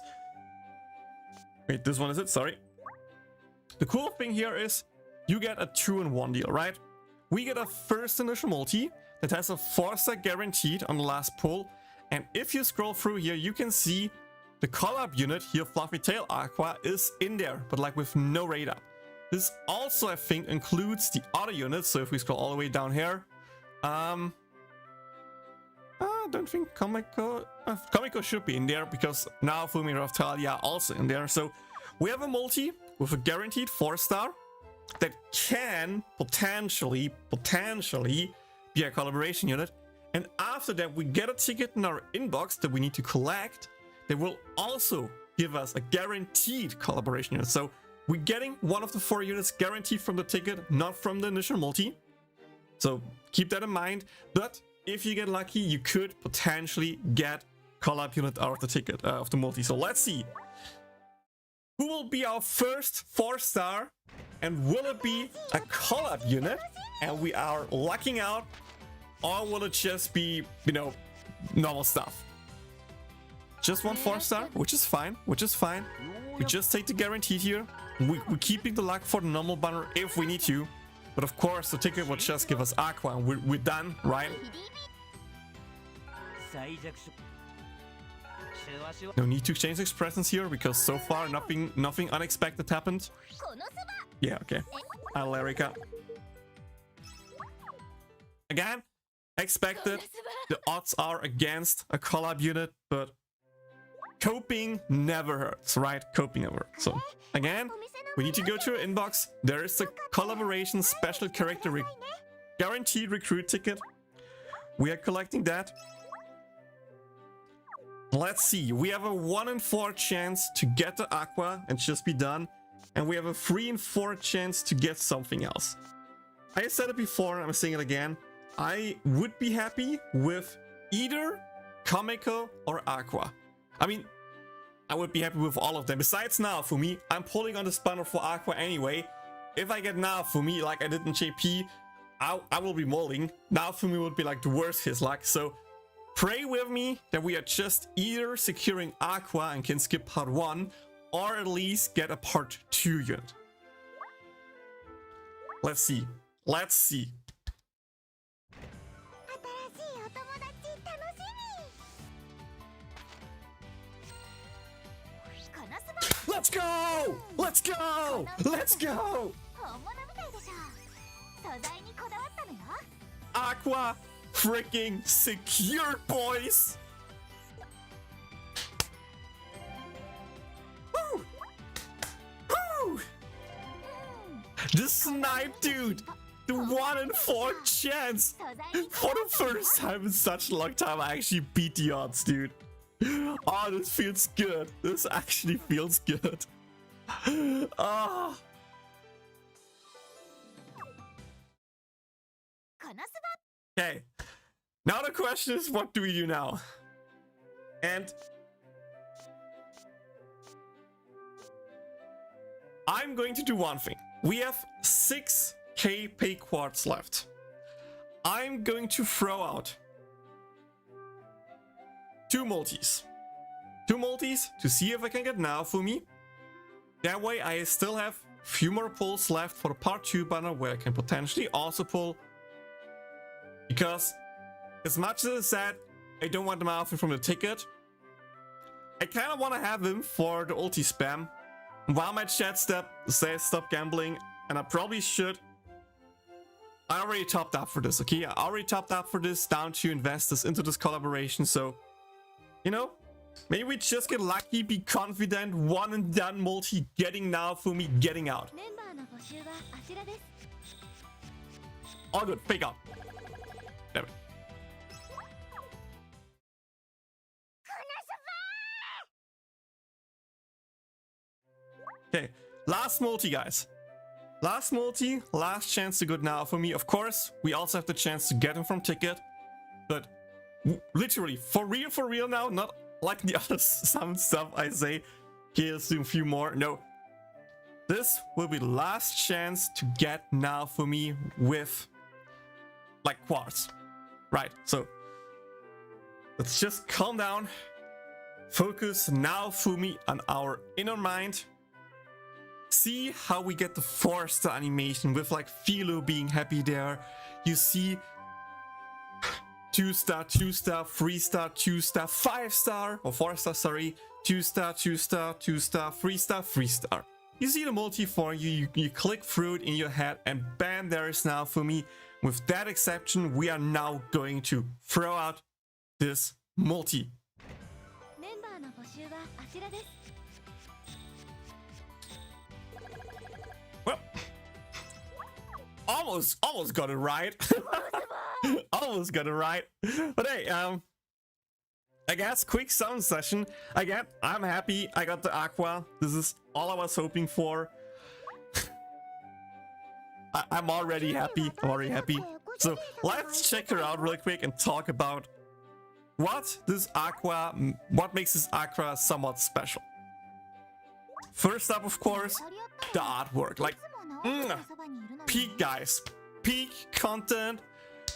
Wait, this one is it? Sorry. The cool thing here is you get a 2-in-1 deal, right? We get a first initial multi that has a 4-star guaranteed on the last pull. And if you scroll through here, you can see the collab unit here, Fluffy Tail Aqua, is in there, but like with no rate up. This also, I think, includes the other units. So if we scroll all the way down here, I don't think Kamiko should be in there, because now Fumi and Raftalia are also in there. So we have a multi with a guaranteed 4-star that can potentially be a collaboration unit. And after that, we get a ticket in our inbox that we need to collect. They will also give us a guaranteed collaboration unit. So we're getting one of the 4 units guaranteed from the ticket, not from the initial multi. So keep that in mind. But if you get lucky, you could potentially get collab unit out of the ticket, of the multi. So let's see. Who will be our first 4-star? And will it be a collab unit? And we are lucking out? Or will it just be, you know, normal stuff? Just one 4-star, which is fine, which is fine. We just take the guaranteed here. We're keeping the luck for the normal banner if we need to. But of course, the ticket will just give us Aqua and we're done, right? No need to change expressions here, because so far nothing unexpected happened. Yeah, okay. Alerica. Again, expected. The odds are against a collab unit, but coping never hurts, right? Coping never hurts. So again, we need to go to our inbox. There is a collaboration special character guaranteed recruit ticket. We are collecting that. Let's see. We have a 1 in 4 chance to get the Aqua and just be done. And we have a 3 in 4 chance to get something else. I said it before, I'm saying it again. I would be happy with either Kamiko or Aqua. I mean, I would be happy with all of them. Besides Naofumi, I'm pulling on the banner for Aqua anyway. If I get Naofumi like I did in JP, I will be molding. Naofumi would be like the worst his luck. So pray with me that we are just either securing Aqua and can skip part 1, or at least get a part 2 unit. Let's see. Let's see. Let's go! Let's go! Let's go! 本物みたいでしょ。素材にこだわったのよ。 Aqua freaking secured, boys! Woo! Woo! The snipe, dude! The 1 in 4 chance! For the first time in such a long time, I actually beat the odds, dude. Oh, this feels good. This actually feels good. Ah. Okay. Now the question is, what do we do now? And I'm going to do one thing. We have 6k pay quartz left. I'm going to throw out 2 multis. 2 multis to see if I can get Naofumi. That way I still have a few more pulls left for the part 2 banner where I can potentially also pull. Because as much as I said I don't want the Naofumi from the ticket, I kind of want to have him for the ulti spam. While my chat says stop gambling, and I probably should. I already topped up for this, okay? I already topped up for this down to invest this into this collaboration, so you know, maybe we just get lucky, be confident, one and done multi, getting Naofumi, getting out. All good, fake out. Damn it. Okay, last multi, guys. Last multi, last chance to get Naofumi. Of course, we also have the chance to get him from ticket, but literally, for real now, not like the other some stuff I say, here's a few more. No, this will be the last chance to get Naofumi with like quartz. Right, so let's just calm down, focus Naofumi on our inner mind, see how we get the 4-star animation with like Philo being happy there. You see 2-star, 2-star, 3-star, 2-star, 5-star, or 4-star, sorry, 2-star, 2-star, 2-star, 3-star, 3-star. You see the multi for you, you click through it in your head, and bam, there is Naofumi. With that exception, we are now going to throw out this multi. Well, almost got it right. Almost got it right. But hey, I guess quick sound session. Again, I'm happy I got the Aqua. This is all I was hoping for. I'm already happy. I'm already happy. So let's check her out real quick and talk about what makes this Aqua somewhat special. First up, of course, the artwork. Like, peak, guys. Peak content,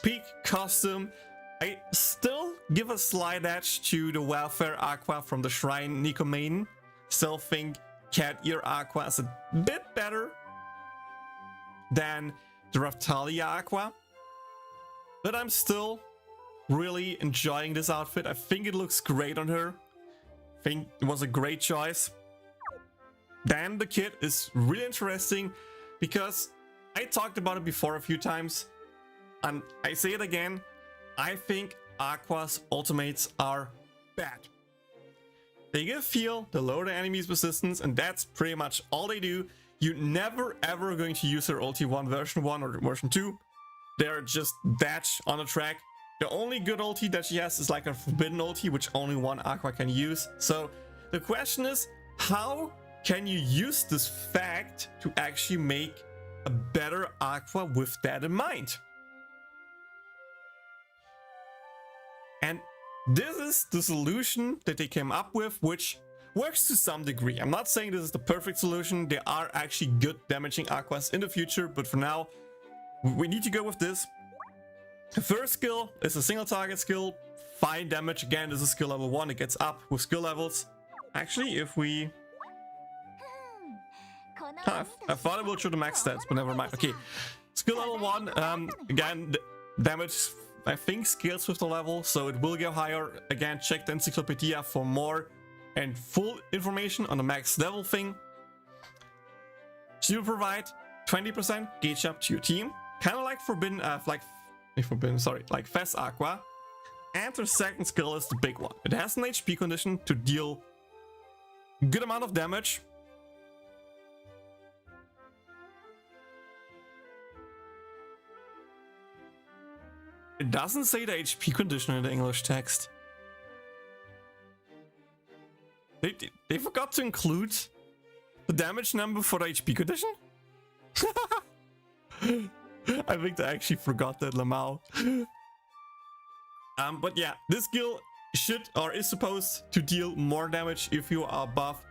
peak custom. I still give a slight edge to the Welfare Aqua from the Shrine Nico Maiden. Still think Cat Ear Aqua is a bit better than the Raftalia Aqua. But I'm still really enjoying this outfit. I think it looks great on her. I think it was a great choice. Then the kit is really interesting because I talked about it before a few times. And I say it again. I think Aqua's ultimates are bad. They give feel, they lower the enemy's resistance, and that's pretty much all they do. You're never ever going to use her ulti 1 version 1 or version 2. They're just dash on the track. The only good ulti that she has is like a forbidden ulti, which only one Aqua can use. So the question is, how can you use this fact to actually make a better Aqua with that in mind? And this is the solution that they came up with, which works to some degree. I'm not saying this is the perfect solution. There are actually good damaging Aquas in the future, but for now, we need to go with this. The first skill is a single target skill. Fine damage. Again, this is skill level 1. It gets up with skill levels. Actually, if we... I thought it would show the max stats, but never mind. Okay, skill level 1. Again, damage, I think, scales with the level, so it will go higher. Again, check the Encyclopedia for more and full information on the max level thing. She will provide 20% gauge up to your team, kind of like like Fess Aqua. And her second skill is the big one. It has an HP condition to deal good amount of damage. It doesn't say the HP condition in the English text. They forgot to include the damage number for the HP condition? I think they actually forgot that, Lamau. But yeah, this skill should or is supposed to deal more damage if you are above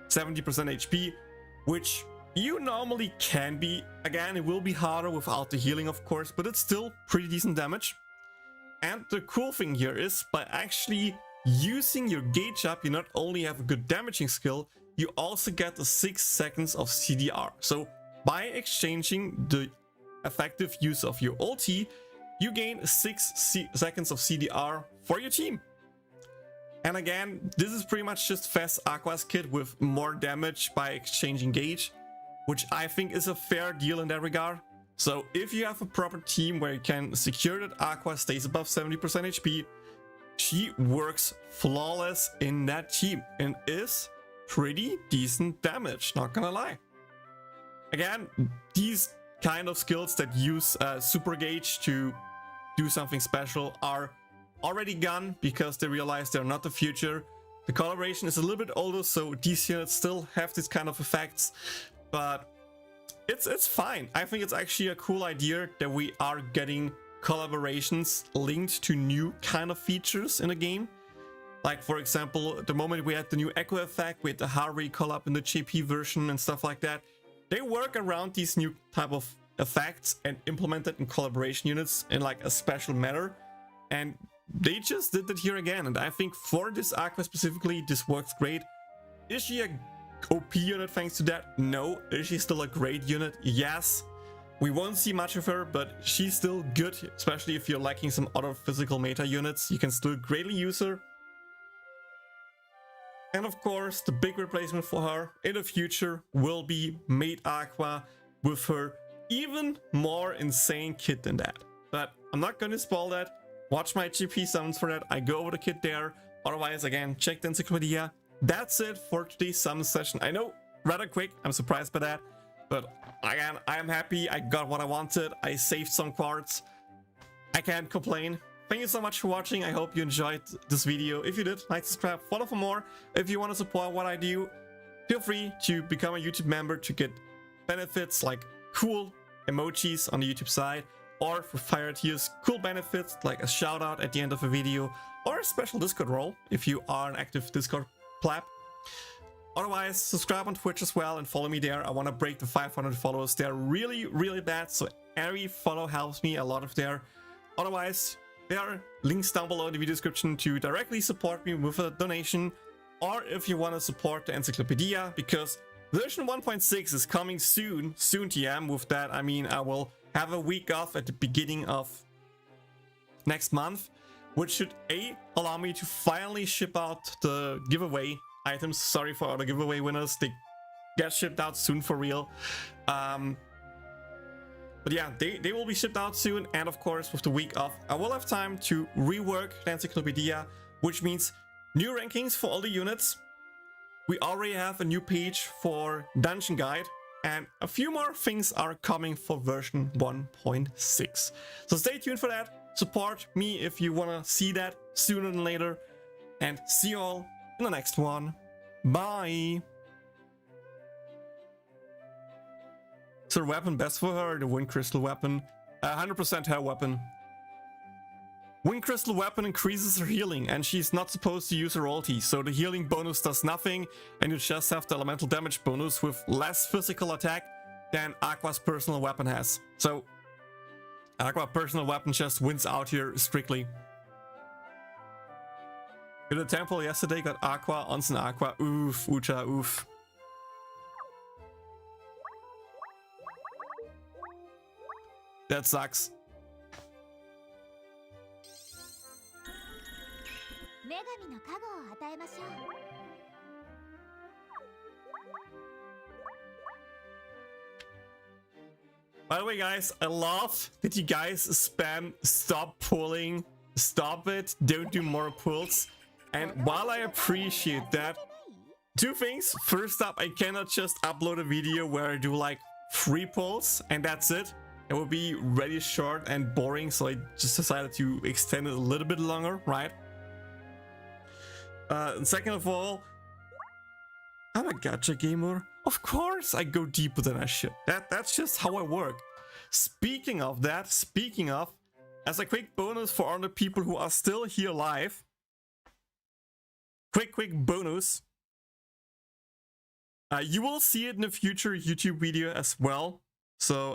70% HP, which you normally can be. Again, it will be harder without the healing, of course, but it's still pretty decent damage. And the cool thing here is, by actually using your gauge up, you not only have a good damaging skill, you also get the 6 seconds of CDR. So by exchanging the effective use of your ulti, you gain 6 seconds of CDR for your team. And again, this is pretty much just Fess Aqua's kit with more damage by exchanging gauge, which I think is a fair deal in that regard. So if you have a proper team where you can secure that Aqua stays above 70% HP, she works flawless in that team and is pretty decent damage, not gonna lie. Again, these kind of skills that use super gauge to do something special are already gone because they realize they're not the future. The collaboration is a little bit older, so these units still have these kind of effects, but it's fine. I think it's actually a cool idea that we are getting collaborations linked to new kind of features in the game. Like, for example, the moment we had the new Echo effect with the Harvey collab in the JP version and stuff like that, they work around these new type of effects and implement it in collaboration units in like a special manner. And they just did it here again. And I think for this Aqua specifically, this works great. Is she a OP unit thanks to that? No. Is she still a great unit? Yes. We won't see much of her, but she's still good, especially if you're lacking some other physical meta units. You can still greatly use her. And of course, the big replacement for her in the future will be Maid Aqua with her even more insane kit than that. But I'm not going to spoil that. Watch my GP summons for that. I go over the kit there. Otherwise, again, check the Encyclopedia. That's it for today's summon session. I know, rather quick. I'm surprised by that. But again, I am happy. I got what I wanted. I saved some cards. I can't complain. Thank you so much for watching. I hope you enjoyed this video. If you did, like, subscribe, follow for more. If you want to support what I do, feel free to become a YouTube member to get benefits like cool emojis on the YouTube side, or for Fire Tiers, cool benefits like a shout out at the end of a video, or a special Discord role if you are an active Discord pleb. Otherwise, subscribe on Twitch as well and follow me there. I want to break the 500 followers. They're really, really bad, so every follow helps me a lot of there. Otherwise, there are links down below in the video description to directly support me with a donation, or if you want to support the Encyclopedia, because version 1.6 is coming soon TM. With that, I mean, I will have a week off at the beginning of next month, which should allow me to finally ship out the giveaway items. Sorry for all the giveaway winners, they get shipped out soon for real. But yeah, they will be shipped out soon, and of course with the week off I will have time to rework the Encyclopedia, which means new rankings for all the units. We already have a new page for Dungeon Guide, and a few more things are coming for version 1.6. So stay tuned for that. Support me if you want to see that sooner than later, and see you all in the next one. Bye! Is her weapon best for her, the Wind Crystal weapon? 100% her weapon. Wind Crystal weapon increases her healing, and she's not supposed to use her ulti, so the healing bonus does nothing, and you just have the elemental damage bonus with less physical attack than Aqua's personal weapon has. So Aqua's personal weapon just wins out here strictly. In the temple yesterday, got Aqua, Onsen Aqua, oof, Ucha, oof. That sucks. 女神の加護を与えましょう。By the way, guys, I love that you guys spam stop pulling, stop it, don't do more pulls. And while I appreciate that, two things. First up, I cannot just upload a video where I do like 3 pulls and that's it. It will be really short and boring, so I just decided to extend it a little bit longer, right? And second of all, I'm a gacha gamer. Of course I go deeper than I should. That's just how I work. Speaking of that, as a quick bonus for all the people who are still here live, quick bonus. You will see it in a future YouTube video as well. So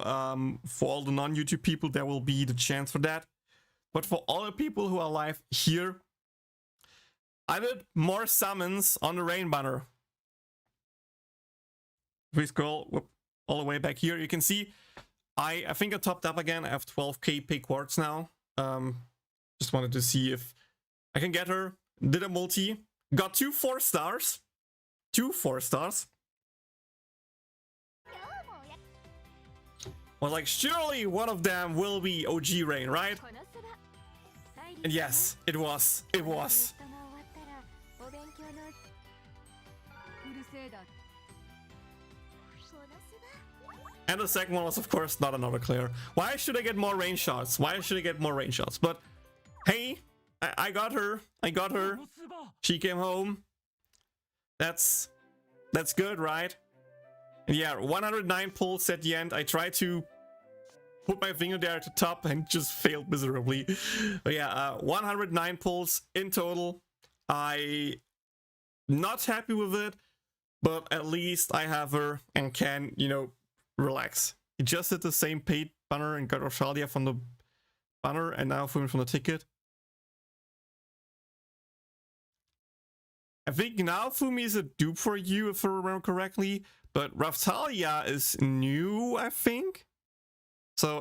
for all the non-YouTube people, there will be the chance for that. But for all the people who are live here, I did more summons on the rain banner. If we scroll all the way back here, you can see I think I topped up again. I have 12k pay quartz now. Just wanted to see if I can get her. Did a multi. Got 2 4-stars. 2 4-stars. Was like, surely one of them will be OG Rain, right? And yes, it was. It was. And the second one was, of course, not another clear. Why should I get more rain shots? Why should I get more rain shots? But hey, I got her. I got her. She came home. That's good, right? And yeah, 109 pulls at the end. I tried to put my finger there at the top and just failed miserably. But yeah, 109 pulls in total. I not happy with it, but at least I have her and can, you know, relax. He just did the same paid banner and got Rosalia from the banner and now from the ticket. I think now Fumi is a dupe for you, if I remember correctly, but Raftalia is new, I think. So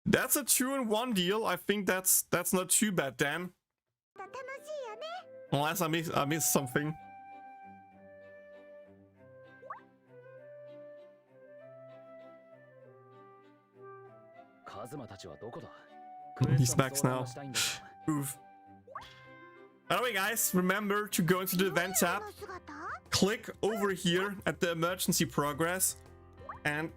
that's a 2-in-1 deal. I think that's not too bad then. Unless I missed something. He's back now. Oof. By the way, guys, remember to go into the event tab, click over here at the emergency progress, and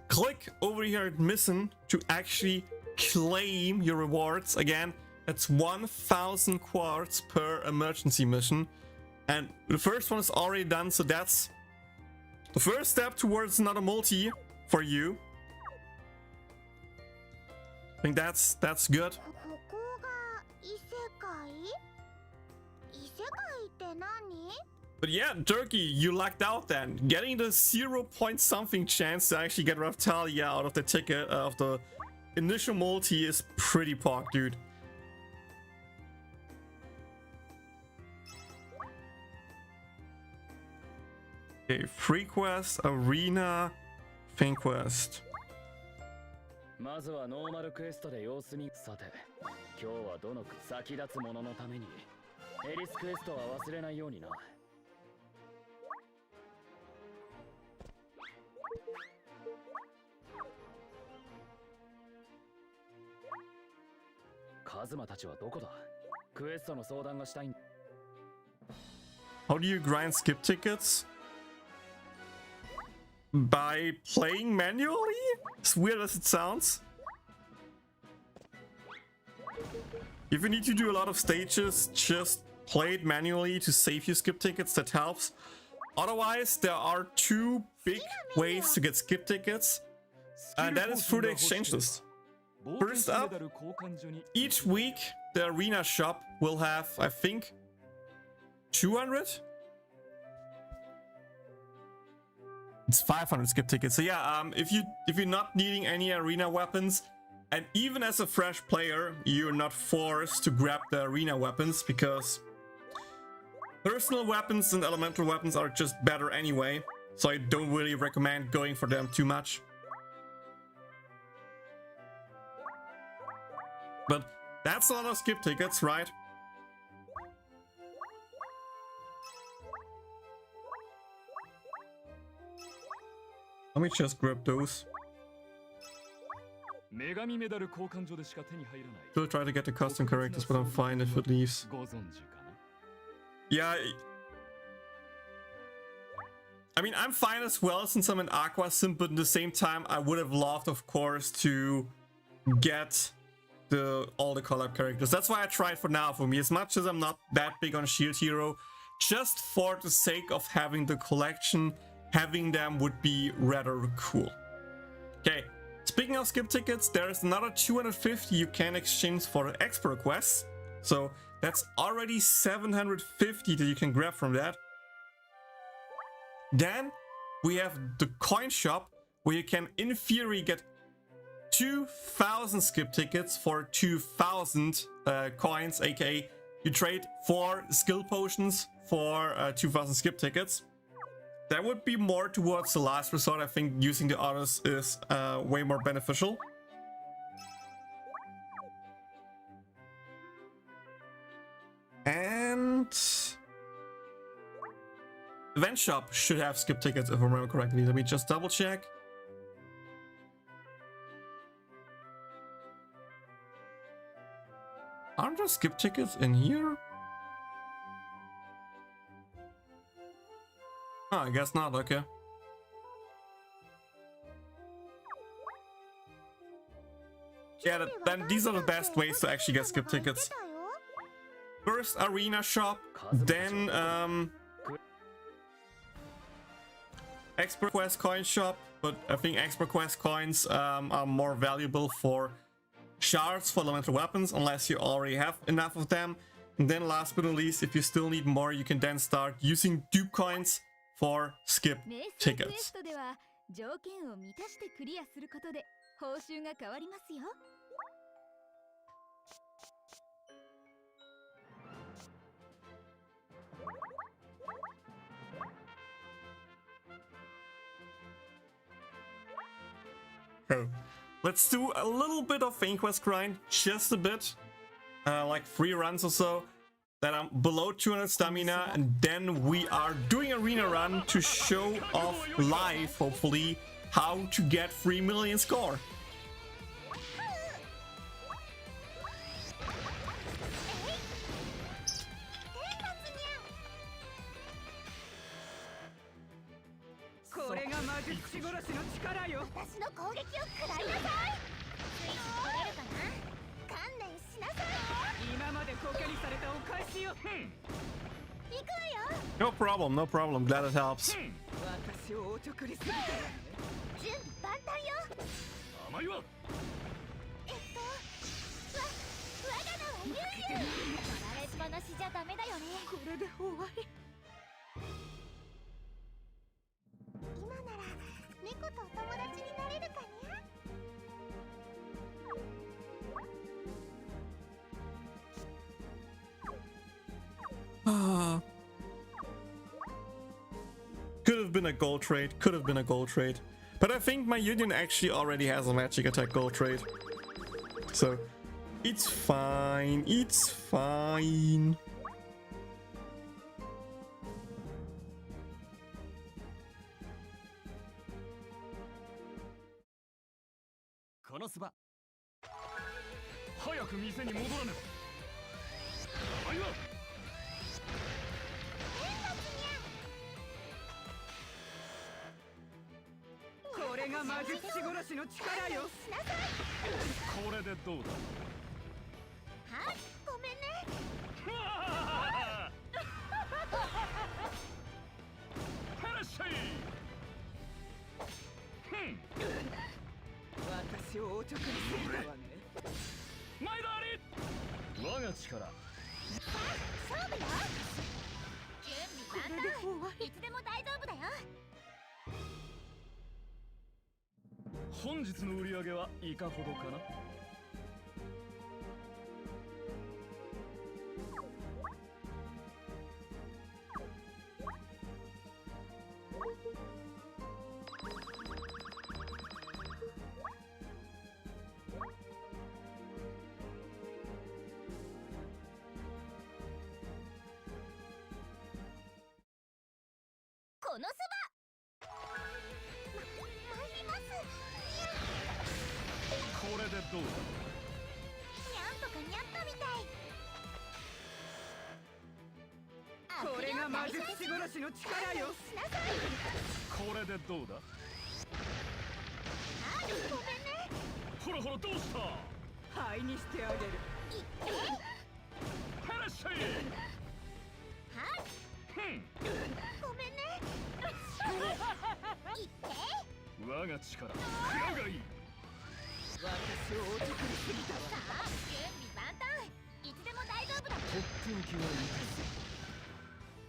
click over here at mission to actually claim your rewards. Again, that's 1,000 quartz per emergency mission. And the first one is already done, so that's the first step towards another multi for you. I think that's good. But yeah, Turkey, you lucked out then. Getting the 0-point-something chance to actually get Raftalia out of the ticket of the initial multi is pretty pog, dude. Okay, free quest, arena, fin quest. まずはノーマルクエストで様子に。さて、今日はどの先立つ者のためにエリスクエストは忘れないようにな。カズマたちはどこだ？クエストの相談がしたいん。 How do you grind skip tickets? By playing manually? As weird as it sounds. If you need to do a lot of stages, just play it manually to save your skip tickets, that helps. Otherwise, there are 2 big ways to get skip tickets, and that is through the exchange list. First up, each week the arena shop will have, I think, 200? It's 500 skip tickets. So yeah, if you're not needing any arena weapons, and even as a fresh player, you're not forced to grab the arena weapons because personal weapons and elemental weapons are just better anyway. So I don't really recommend going for them too much. But that's a lot of skip tickets, right? Let me just grab those. 女神メダル交換所でしか手に入らない Still try to get the custom characters, but I'm fine if it leaves. ご存知かな Yeah. I mean, I'm fine as well since I'm an Aqua Sim, but at the same time, I would have loved, of course, to get all the collab characters. That's why I tried for now. For me, as much as I'm not that big on Shield Hero, just for the sake of having the collection, having them would be rather cool. Okay, speaking of skip tickets, there is another 250 you can exchange for expert quests. So that's already 750 that you can grab from that. Then we have the coin shop, where you can in theory get 2,000 skip tickets for 2,000 coins, aka you trade 4 skill potions for 2,000 skip tickets. That would be more towards the last resort. I think using the others is way more beneficial. And Event Shop should have skip tickets if I remember correctly. Let me just double check. Aren't there skip tickets in here? Oh, I guess not, okay. Yeah, then these are the best ways to actually get skip tickets. First arena shop, then expert quest coin shop, but I think expert quest coins are more valuable for shards for elemental weapons, unless you already have enough of them. And then last but not least, if you still need more, you can then start using dupe coins for skip tickets. So, let's do a little bit of Fane Quest grind, just a bit, like 3 runs or so. Then I'm below 200 stamina, and then we are doing arena run to show off live, hopefully, how to get 3 million score. No problem, no problem. Glad it helps. Could have been a gold trade, could have been a gold trade. But I think my union actually already has a magic attack gold trade. So, it's fine, it's fine. Konosuba. 早く店に戻らねば。名前はこれが魔術師殺しの力よ。これでどうだ。はい、ごめんね。いらっしゃい。私をおちょくりするわね。前田あり。我が力。勝負よ。準備万端。いつでも大丈夫だよ。本日の売り上げはいかほどかな。このそば。参ります。これでどうだ。にゃんとかにゃったみたい。これが魔術師殺しの力よ。しなさい。これでどうだ。ごめんね。ほらほらどうした。灰にしてあげる。いって。はらっしゃい。はい。ごめんね。いって。我が力蔵がいい。私をお得にすぎたわ。さあ準備万端。いつでも大丈夫だ。とっておきはいい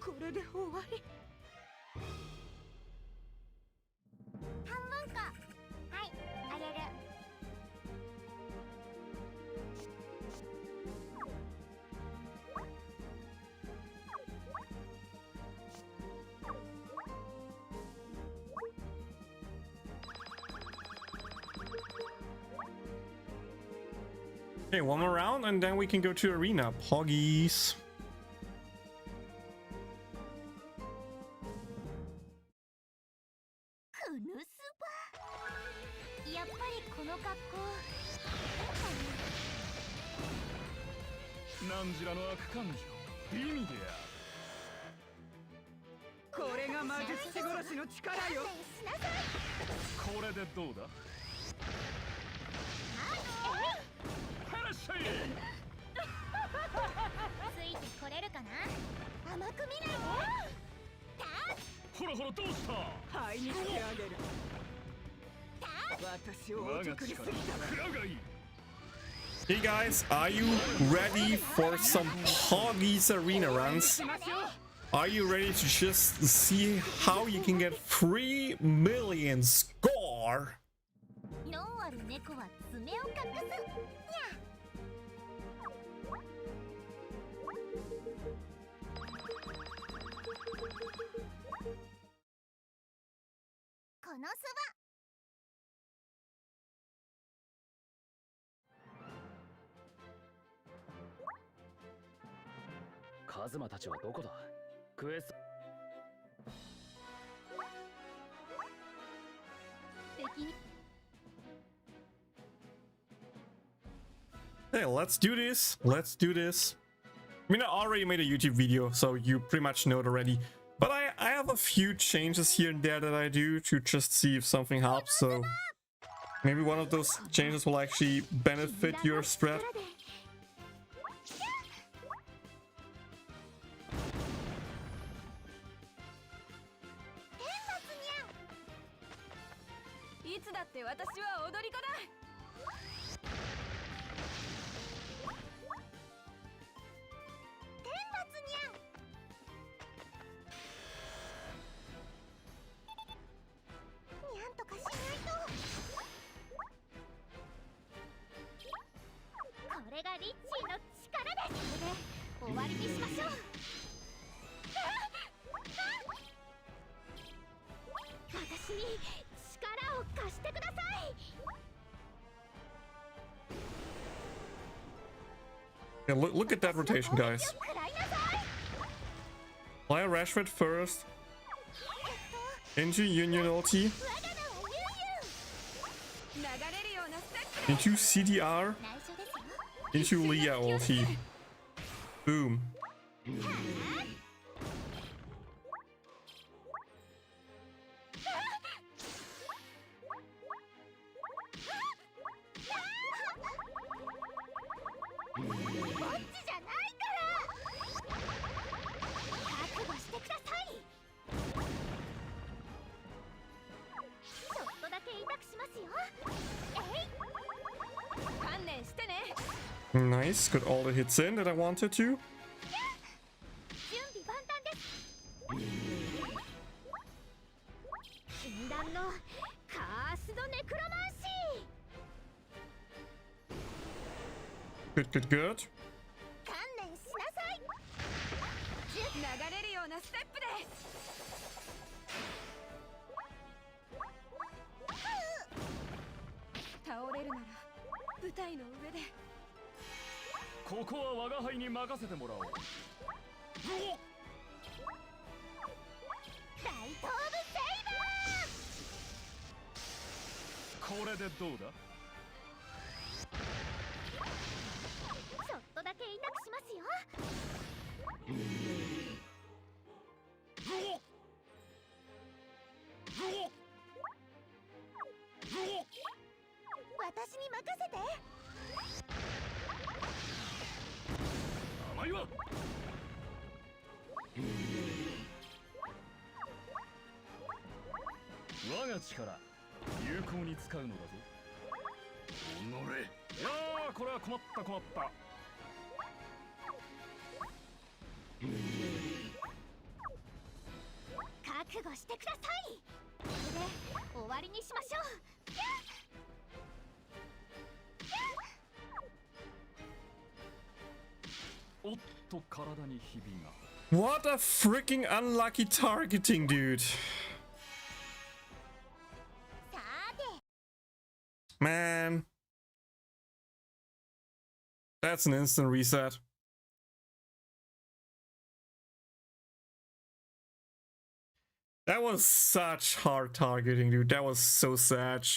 これで終わり。半分か。はい、あげる。Okay, one more round and then we can go to arena. Poggies. クヌスバ。やっぱりこの格好。なんじらの悪感情美味であこれが魔術師殺しの力よ。しなさい。る。これでどうだ。はらっしゃい。ついてこれるかな。甘く見ないで。ほらほらどうした。灰にしてあげる。私をお我が得にすぎ力たわ。蔵がいい。 Hey guys, are you ready for some Poggies arena runs? Are you ready to just see how you can get 3 million score? ノンアル猫は爪を隠す。にゃ。このそば。カズマたちはどこだ。クエスト。Hey, let's do this. Let's do this. I mean, I already made a YouTube video, so you pretty much know it already. But I have a few changes here and there that I do to just see if something helps. So maybe one of those changes will actually benefit your strat. いつだって私は踊り子だ。天罰にゃん。にゃんとかしないと。これがリッチーの力です。これで終わりにしましょう。私に力を貸してください。 Yeah, look at that rotation, guys. Fly Rashford first. Into Union ulti. Into CDR. Into Leah ulti. Boom. Nice, got all the hits in that I wanted to. Good, good, good. 流れるようなステップで。倒れるなら舞台の上で。ここは我が輩に任せてもらおう。大頭部セイバー。これでどうだ。だけ痛くしますよ。私に任せて。甘いわ。我が力有効に使うのだぞ。おのれ。いやー、これは困った困った。覚悟してください。これで終わりにしましょう。おっと、体にひびが。 What a freaking unlucky targeting, dude. Man. That's an instant reset. That was such hard targeting, dude. That was so sad.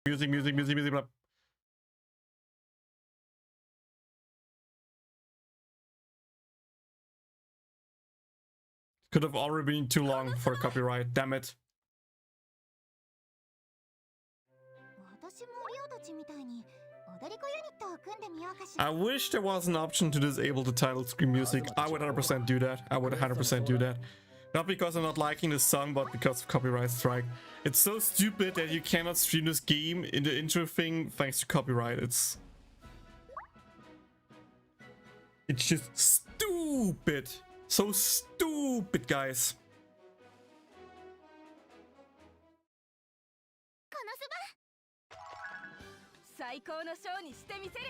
Music, music, music, music, blah. Could have already been too long for copyright, damn it. I wish there was an option to disable the title screen music. I would 100% do that. I would 100% do that. Not because I'm not liking the song, but because of copyright strike. It's so stupid that you cannot stream this game in the intro thing thanks to copyright. It's just stupid. So stupid, guys. Konosuba! 最高のショーにしてみせる。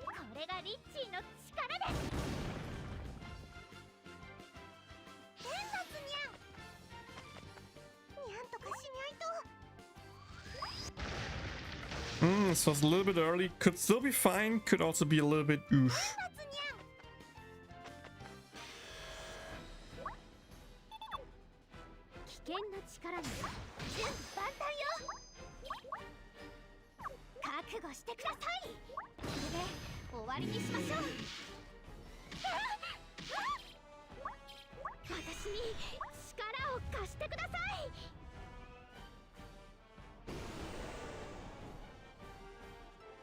これがリッチーの力です。変なつにゃん。にゃんとかしないと。This was a little bit early. Could still be fine. Could also be a little bit oof. 危険な力に準備万端よ。覚悟してください。これで終わりにしましょう。私に力を貸してください。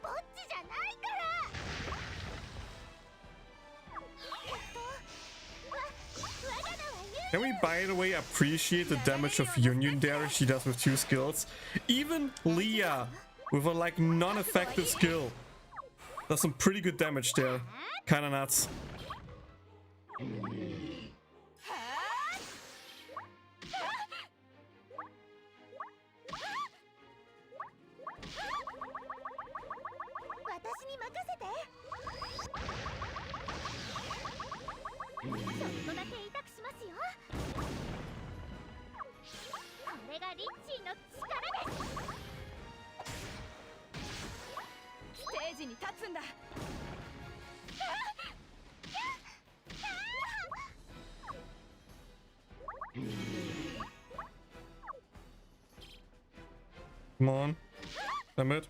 ぼっちじゃないから。Can we, by the way, appreciate the damage of Union there she does with 2 skills? Even Leah, with a like non-effective skill, does some pretty good damage there. Kinda nuts. Come on. Damn it.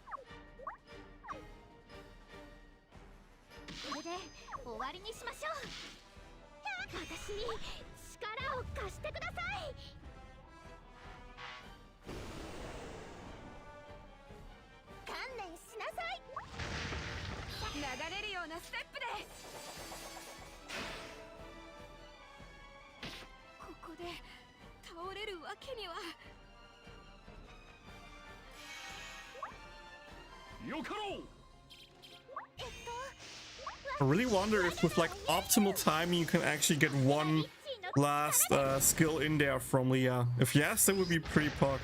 これで終わりにしましょう。私に力を貸してください。観念しなさい。流れるようなステップで。ここで倒れるわけには。I really wonder if with like optimal timing you can actually get one last skill in there from Leah. If yes, that would be pretty pog.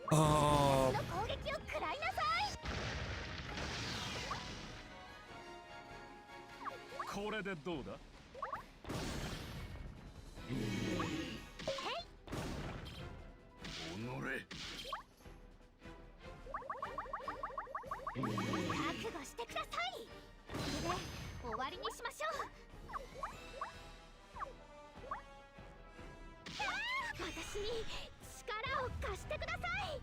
Oh. の攻撃を食らいなさい。これでどうだ？覚悟してください。これで終わりにしましょう。私に力を貸してください。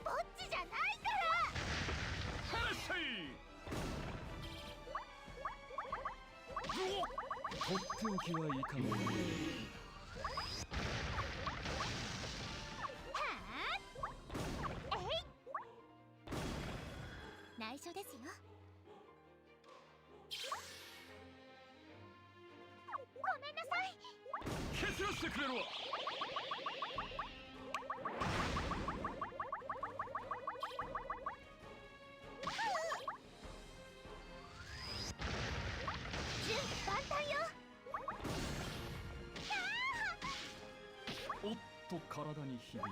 ぼっちじゃないから。はっしゃい。とっておきはいかが？内緒ですよ。ごめんなさい。蹴散らしてくれるわ。準備万端よ。おっと体にひびが。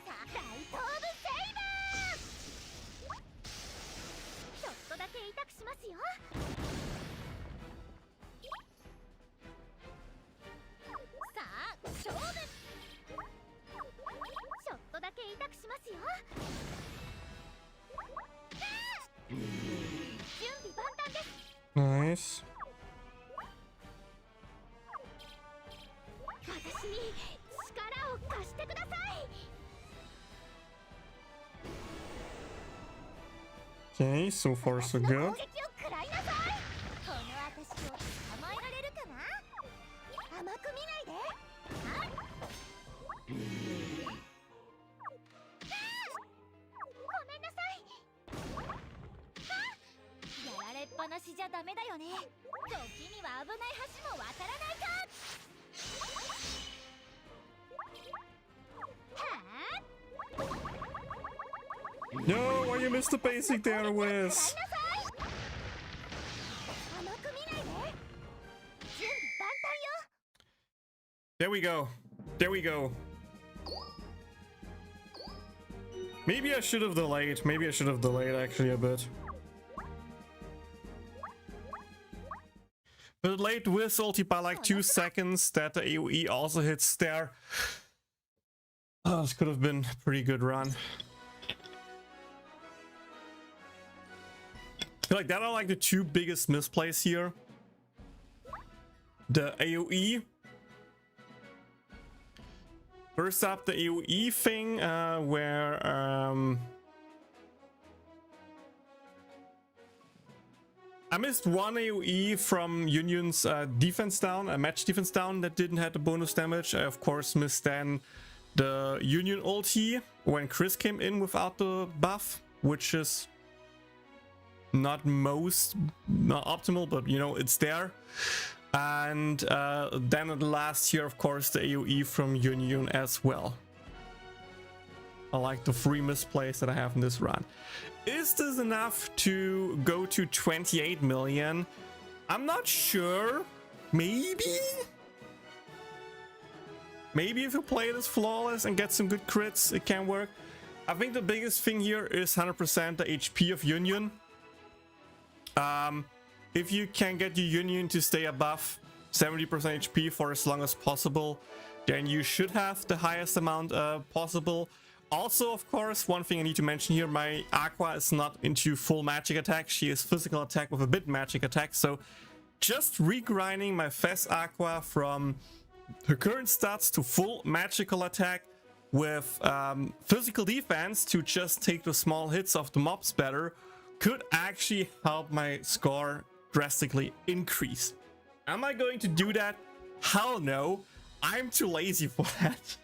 大頭部セイバー。ちょっとだけ痛くしますよ。さあ勝負。ちょっとだけ痛くしますよ。準備万端です。Nice. 私に力を貸してください。Okay, so far so 攻 good. 撃を食らいなさい。この私を捕まえられるかな。甘く見ないで。はい。ごめんなさい。やられっぱなしじゃダメだよね。時には危ない橋も渡らないか。No, why you missed the basic there, Wiz? There we go. There we go. Maybe I should have delayed. Maybe I should have delayed actually a bit. But delayed Wiz ulti by like 2 seconds. That the AoE also hits there. Oh, this could have been a pretty good run. I feel like that are like the two biggest misplays here. The AoE. First up, the AoE thing, where I missed one AoE from Union's defense down, a match defense down that didn't have the bonus damage. I of course missed then the Union ulti when Chris came in without the buff, which is not optimal, but you know, it's there. And then at last here, of course, the AoE from Union as well. I like the 3 misplays that I have in this run. Is this enough to go to 28 million? I'm not sure. Maybe? Maybe if you play this flawless and get some good crits, it can work. I think the biggest thing here is 100% the HP of Union. If you can get your Union to stay above 70% HP for as long as possible, then you should have the highest amount possible. Also, of course, one thing I need to mention here, my Aqua is not into full magic attack. She is physical attack with a bit magic attack. So just regrinding my Fast Aqua from her current stats to full magical attack with physical defense to just take the small hits of the mobs better could actually help my score drastically increase. Am I going to do that? Hell no. I'm too lazy for that.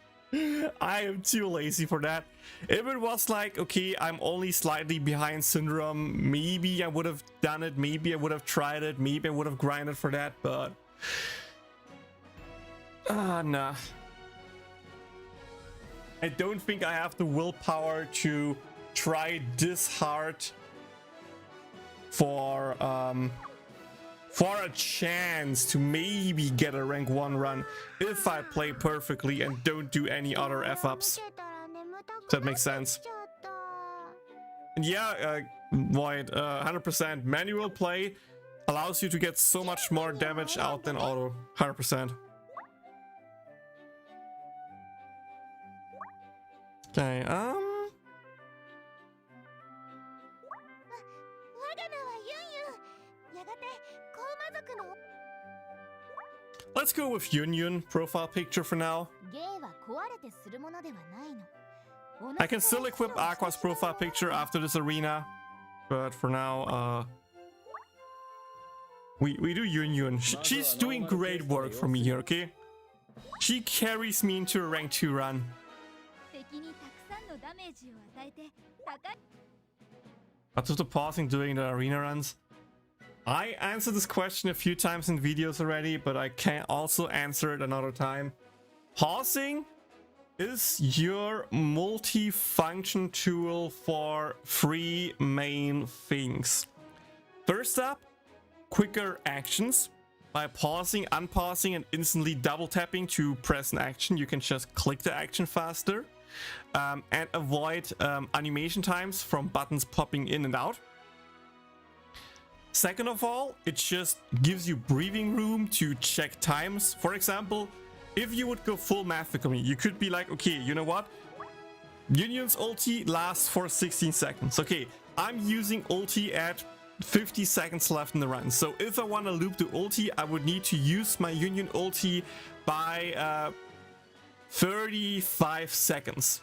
I am too lazy for that. If it was like, okay, I'm only slightly behind Syndrome, maybe I would have done it, maybe I would have tried it, maybe I would have grinded for that, but nah. I don't think I have the willpower to try this hard for for a chance to maybe get a rank 1 run if I play perfectly and don't do any other F-ups. That makes sense. And yeah, Void, 100%. Manual play allows you to get so much more damage out than auto. 100%. Okay, let's go with Yun profile picture for now. I can still equip Aqua's profile picture after this arena, but for now, we do Yun. She's doing great work for me here, okay? She carries me into a rank 2 run. What's with the pausing during the arena runs? I answered this question a few times in videos already, but I can also answer it another time. Pausing is your multi-function tool for 3 main things. First up, quicker actions. By pausing, unpausing, and instantly double tapping to press an action, you can just click the action faster and avoid animation times from buttons popping in and out. Second of all, it just gives you breathing room to check times. For example, if you would go full Mathically, you could be like, okay, you know what? Union's ulti lasts for 16 seconds. Okay, I'm using ulti at 50 seconds left in the run. So if I want to loop the ulti, I would need to use my Union ulti by 35 seconds,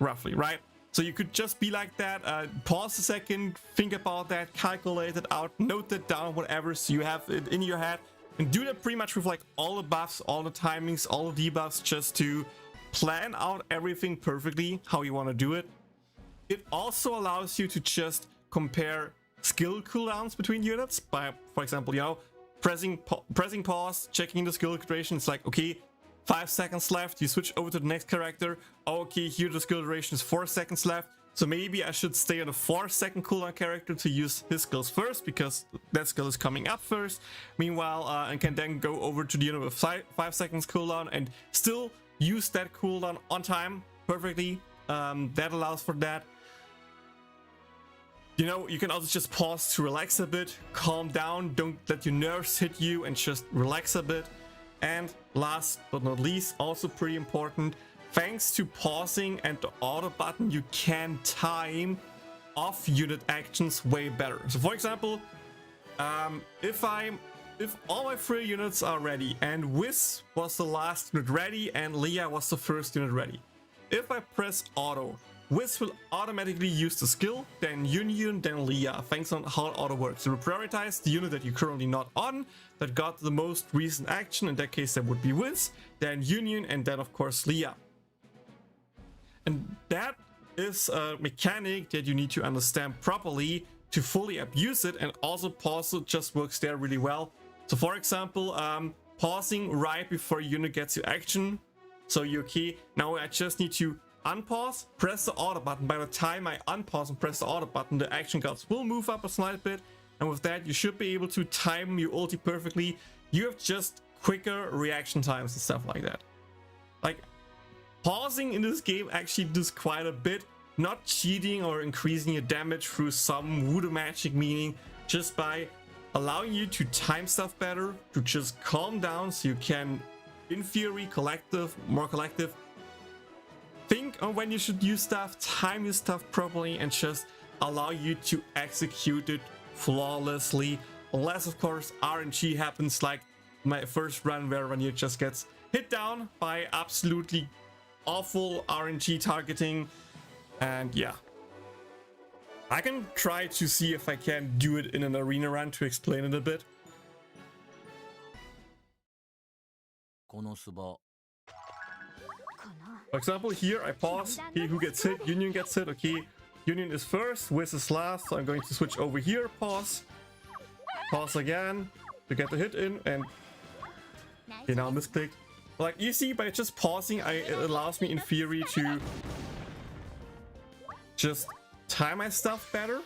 roughly, right? So you could just be like that, pause a second, think about that, calculate it out, note that down, whatever, so you have it in your head. And do that pretty much with like all the buffs, all the timings, all the debuffs, just to plan out everything perfectly, how you want to do it. It also allows you to just compare skill cooldowns between units by, for example, you know, pressing pause, checking the skill duration. It's like, okay, 5 seconds left, you switch over to the next character. Okay, here the skill duration is 4 seconds left. So maybe I should stay on a 4-second cooldown character to use his skills first, because that skill is coming up first. Meanwhile, I can then go over to the unit with 5 seconds cooldown and still use that cooldown on time perfectly. That allows for that. You know, you can also just pause to relax a bit, calm down, don't let your nerves hit you, and just relax a bit. And last but not least, also pretty important, thanks to pausing and the auto button, you can time off unit actions way better. So for example, if all my 3 units are ready and Wiz was the last unit ready and Leah was the first unit ready, if I press auto, Wiz will automatically use the skill, then Union, then Leah, thanks on how auto works. It will prioritize the unit that you're currently not on, that got the most recent action. In that case, that would be Wiz, then Union, and then of course Leah. And that is a mechanic that you need to understand properly to fully abuse it, and also pause just works there really well. So for example, pausing right before unit gets your action. So you're okay, now I just need to unpause, press the auto button. By the time I unpause and press the auto button, the action cards will move up a slight bit, and with that you should be able to time your ulti perfectly. You have just quicker reaction times and stuff like that. Like, pausing in this game actually does quite a bit, not cheating or increasing your damage through some voodoo magic meaning, just by allowing you to time stuff better, to just calm down so you can, in theory, more collective, think on when you should use stuff, time your stuff properly, and just allow you to execute it flawlessly. Unless, of course, RNG happens like my first run where Ranier just gets hit down by absolutely awful RNG targeting. And yeah, I can try to see if I can do it in an arena run to explain it a bit. Konosuba. For example, here I pause, he who gets hit, Union gets hit, okay, Union is first, Wiz is last, so I'm going to switch over here, pause again to get the hit in, and okay, now misclicked. Like, you see, by just pausing, it allows me in theory to just time my stuff better.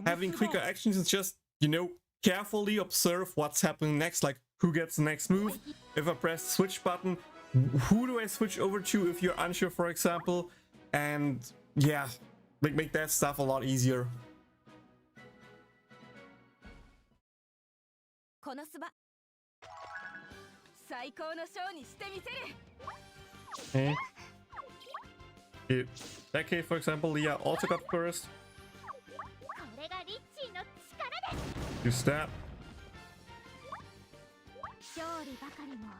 Having quicker actions is just you know, carefully observe what's happening next, like who gets the next move. If I press the switch button, who do I switch over to if you're unsure, for example? And yeah, make that stuff a lot easier. Konosuba. 最高のショーにしてみせる。 Okay. In that case, for example, Leah also got first. これがリッチーの力です Use that. 勝利ばかりも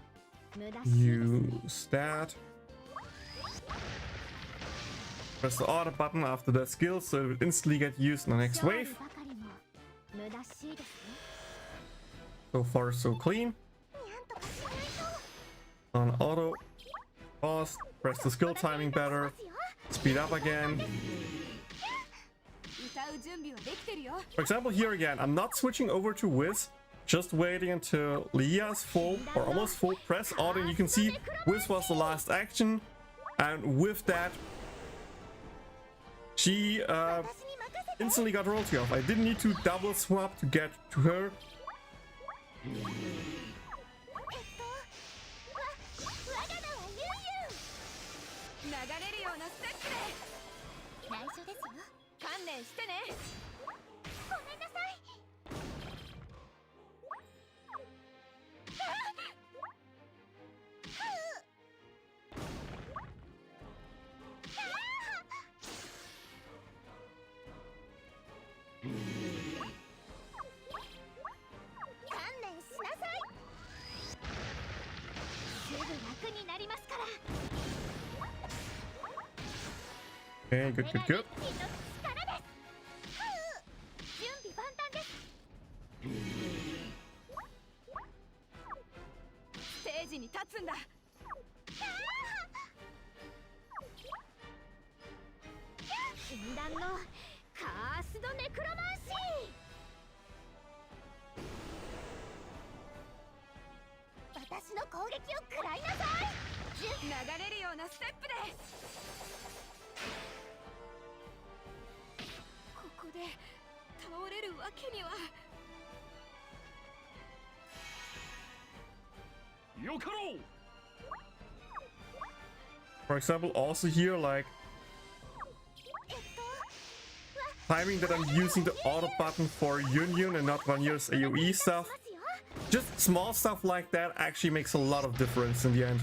無駄し Use that. Press the auto button after that skill so it will instantly get used in the next 勝利 wave. ばかりも無駄しいですね So far, so clean. On auto. Pause. Press the skill timing better. Speed up again. 歌う準備はできてるよ。 For example, here again, I'm not switching over to Wiz. Just waiting until Leah's full or almost full. Press auto and you can see Wiz was the last action. And with that, she instantly got royalty off. I didn't need to double swap to get to her. 我が名はユンユン流れるようなステップで内緒ですよ観念してねごめんなさい観念しなさいすぐ楽になりますから Okay, good, good, good. 準備万端ですステージに立つんだ禁断のカースドネクロマンシー私の攻撃を食らいなさい流れるようなステップでここで倒れるわけにはよかろう For example, also here, like timing that I'm using the auto button for Yun Yun and not Vanier's AoE stuff. Just small stuff like that actually makes a lot of difference in the end.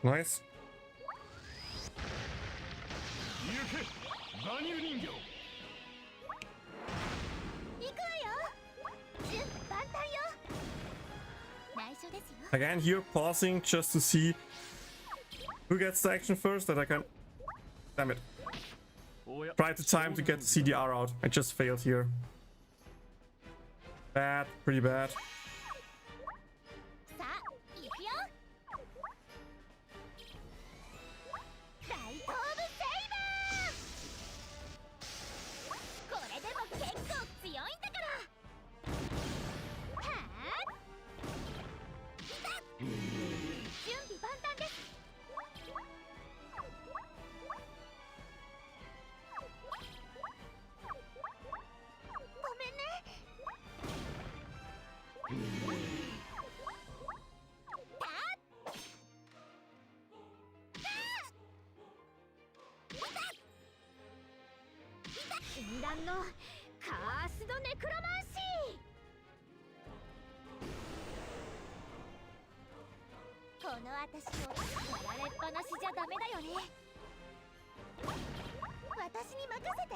Nice. Again, here pausing just to see who gets the action first that I can. Damn it. Tried the time to get the CDR out. I just failed here. Bad, pretty bad. のカースドネクロマンシー。この私をやられっぱなしじゃダメだよね。私に任せて。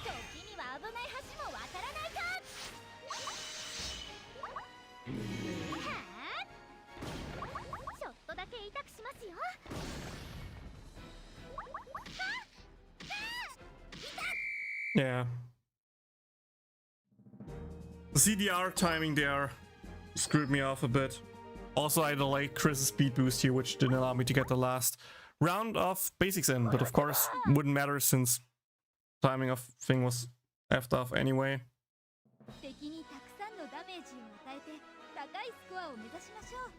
時には危ない橋も渡らないか。はあ、ちょっとだけ痛くしますよ。Yeah. The CDR timing there screwed me off a bit. Also, I delayed Chris's speed boost here, which didn't allow me to get the last round of basics in, but of course wouldn't matter since timing of thing was effed off anyway. 敵にたくさんのダメージを与えて高いスコアを目指しましょう。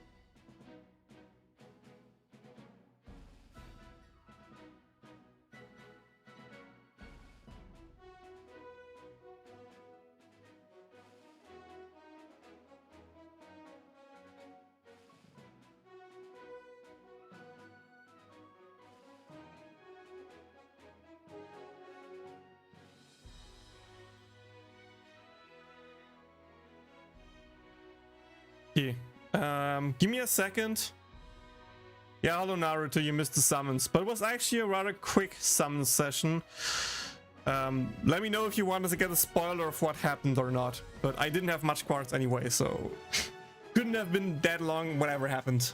Okay, give me a second. Yeah, hello Naruto, you missed the summons, but it was actually a rather quick summon session. Let me know if you want us to get a spoiler of what happened or not, but I didn't have much cards anyway, so couldn't have been that long whatever happened.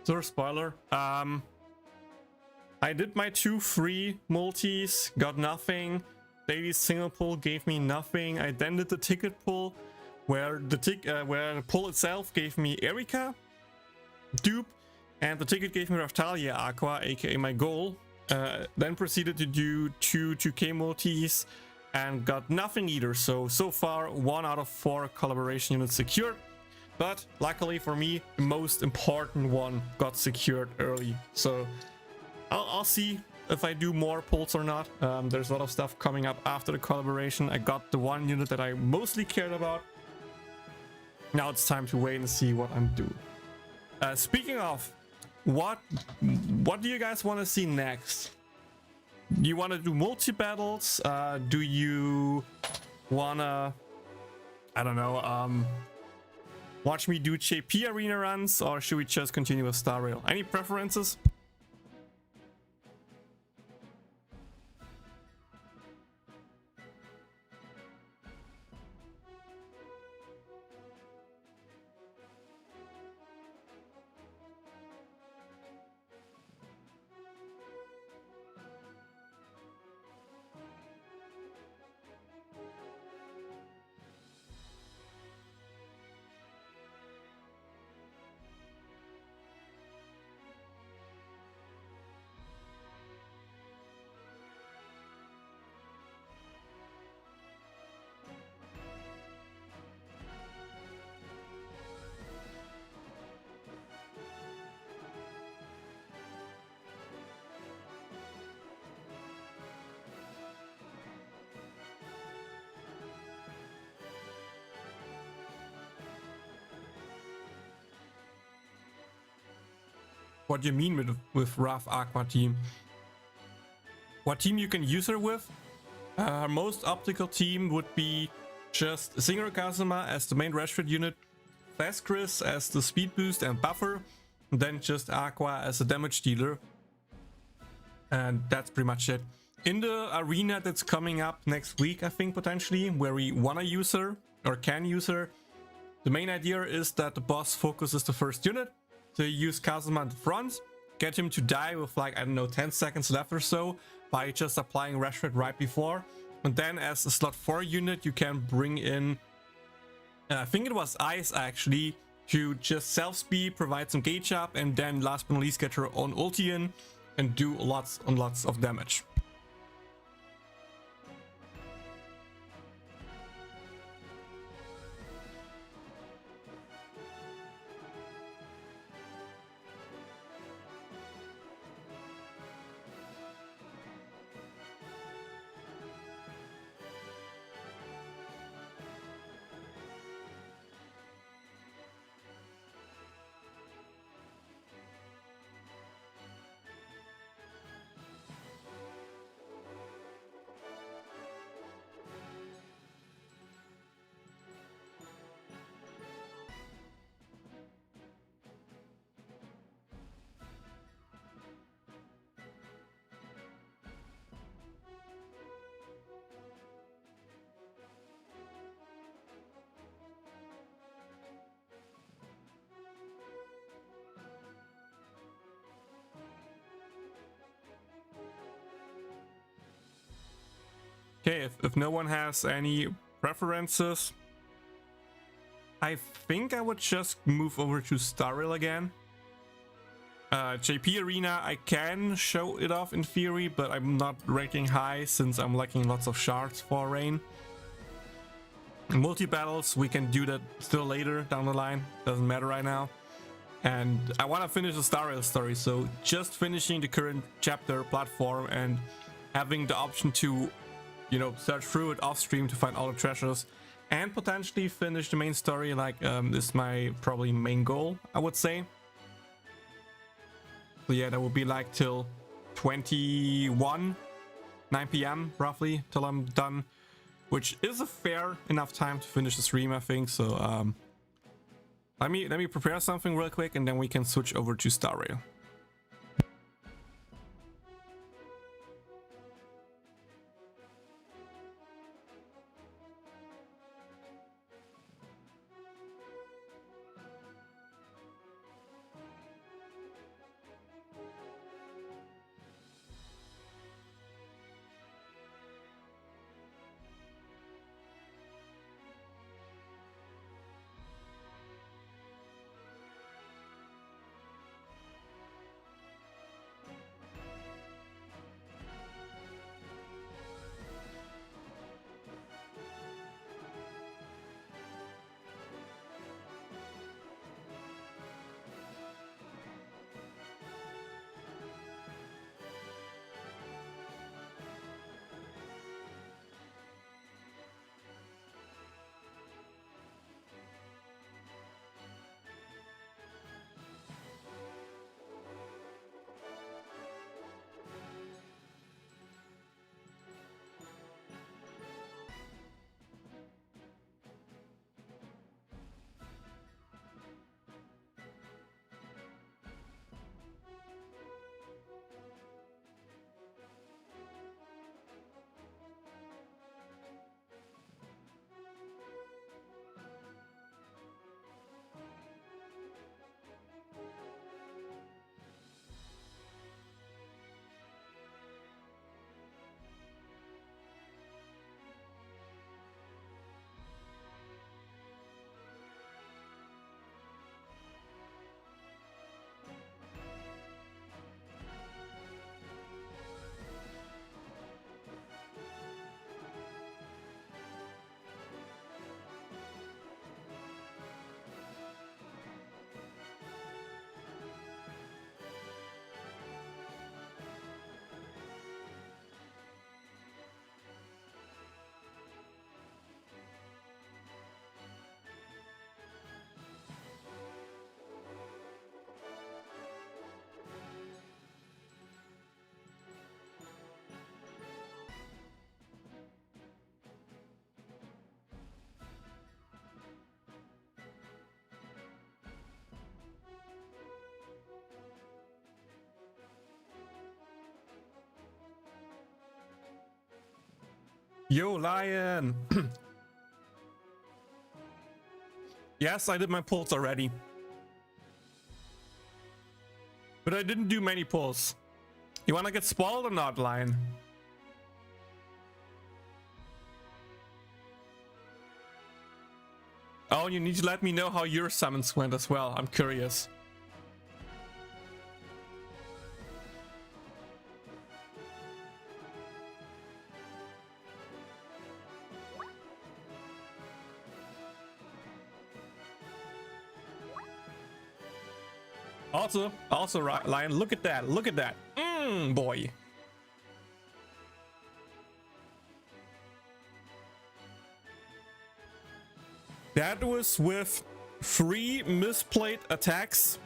So spoiler. I did my 2 free multis, got nothing. Daily single pull gave me nothing. I then did the ticket pull, where the pull itself gave me Erika, dupe, And the ticket gave me Raftalia Aqua, aka my goal. Then proceeded to do 2 2K multis and got nothing either. So far 1 out of 4 collaboration units secured. But luckily for me, the most important one got secured early. So I'll see if I do more pulls or not. There's a lot of stuff coming up after the collaboration. I got the 1 unit that I mostly cared about. Now it's time to wait and see what I'm doing. Speaking of, what do you guys want to see next? Do you want to do multi-battles? Do you wanna, I don't know, watch me do JP arena runs, or should we just continue with Star Rail? Any preferences? What do you mean with rough Aqua team? What team you can use her with? Most optical team would be just Singer Kazuma as the main Rashford unit, Theskris as the speed boost and buffer, and then just Aqua as a damage dealer. And that's pretty much it. In the arena that's coming up next week, I think potentially, where we wanna use her or can use her, the main idea is that the boss focuses the first unit. So you use Kazuma in the front, get him to die with like, I don't know, 10 seconds left or so by just applying Rashford right before. And then as a slot 4 unit, you can bring in, I think it was Ice actually, to just self-speed, provide some gauge up, and then last but not least get her own ulti in and do lots and lots of damage. Okay, if no one has any preferences, I think I would just move over to Star Rail again. JP Arena, I can show it off in theory, but I'm not ranking high since I'm lacking lots of shards for rain. Multi-battles, we can do that still later down the line, doesn't matter right now. And I want to finish the Star Rail story, so just finishing the current chapter platform and having the option to, you know, search through it off stream to find all the treasures and potentially finish the main story, like is my probably main goal, I would say. So yeah, that would be like till 9 PM roughly till I'm done, which is a fair enough time to finish the stream, I think. So let me prepare something real quick and then we can switch over to Star Rail. Yo, Lion! Yes, I did my pulls already. But I didn't do many pulls. You wanna get spoiled or not, Lion? Oh, you need to let me know how your summons went as well. I'm curious. Also, Lion, look at that. Look at that. Boy. That was with 3 misplayed attacks.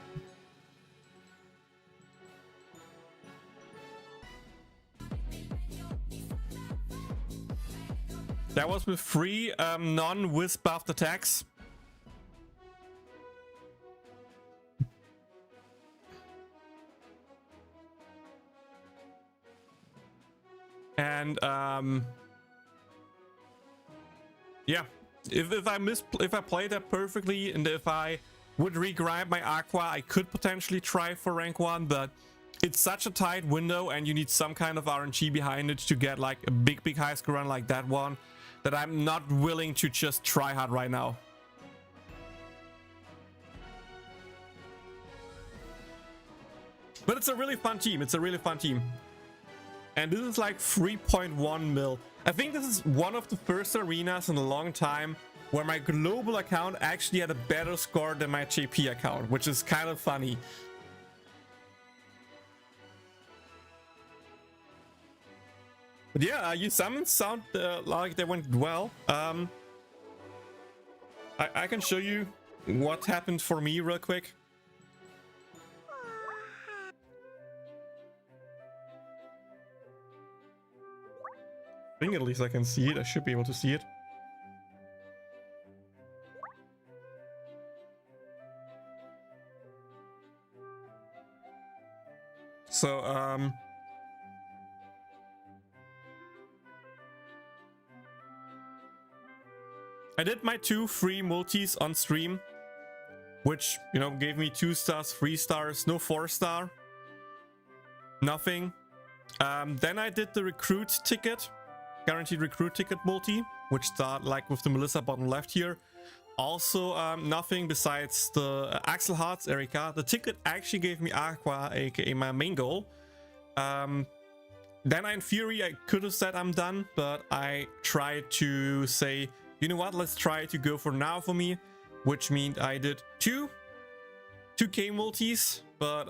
That was with 3 non-whiz buffed attacks. And yeah, if I played that perfectly, and if I would regrind my Aqua, I could potentially try for rank 1, but it's such a tight window and you need some kind of RNG behind it to get like a big high score run like that one, that I'm not willing to just try hard right now. But it's a really fun team. It's a really fun team. And this is like 3.1 mil. I think this is one of the first arenas in a long time where my global account actually had a better score than my JP account, which is kind of funny. But yeah, your summons sound like they went well. I can show you what happened for me real quick. I think at least I can see it. I should be able to see it. So, I did my 2 free multis on stream, which, you know, gave me 2 stars, 3 stars, no 4-star, nothing. Then I did the recruit ticket, guaranteed recruit ticket multi, which start like with the Melissa bottom left here. Also, nothing besides the Axel Hearts Erika. The ticket actually gave me Aqua, aka my main goal. Then in theory, I could have said I'm done, but I tried to say, you know what, let's try to go for now for me, which means I did 2K multis, but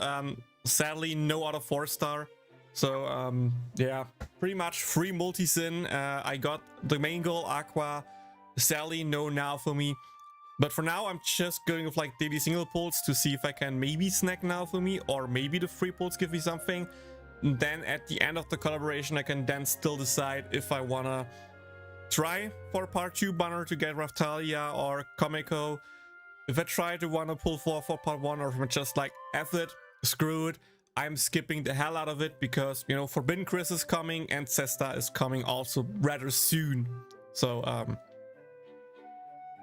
sadly no other 4-star. So yeah, pretty much 3 multis in. I got the main goal, Aqua. Sadly no now for me. But for now, I'm just going with like daily single pulls to see if I can maybe snack now for me, or maybe the free pulls give me something. And then at the end of the collaboration, I can then still decide if I wanna try for part 2 banner to get Raftalia or Komeko. If I try to wanna pull for part 1, or if I'm just like, F it, screw it, I'm skipping the hell out of it, because, you know, Forbidden Chris is coming and Cesta is coming also rather soon. So,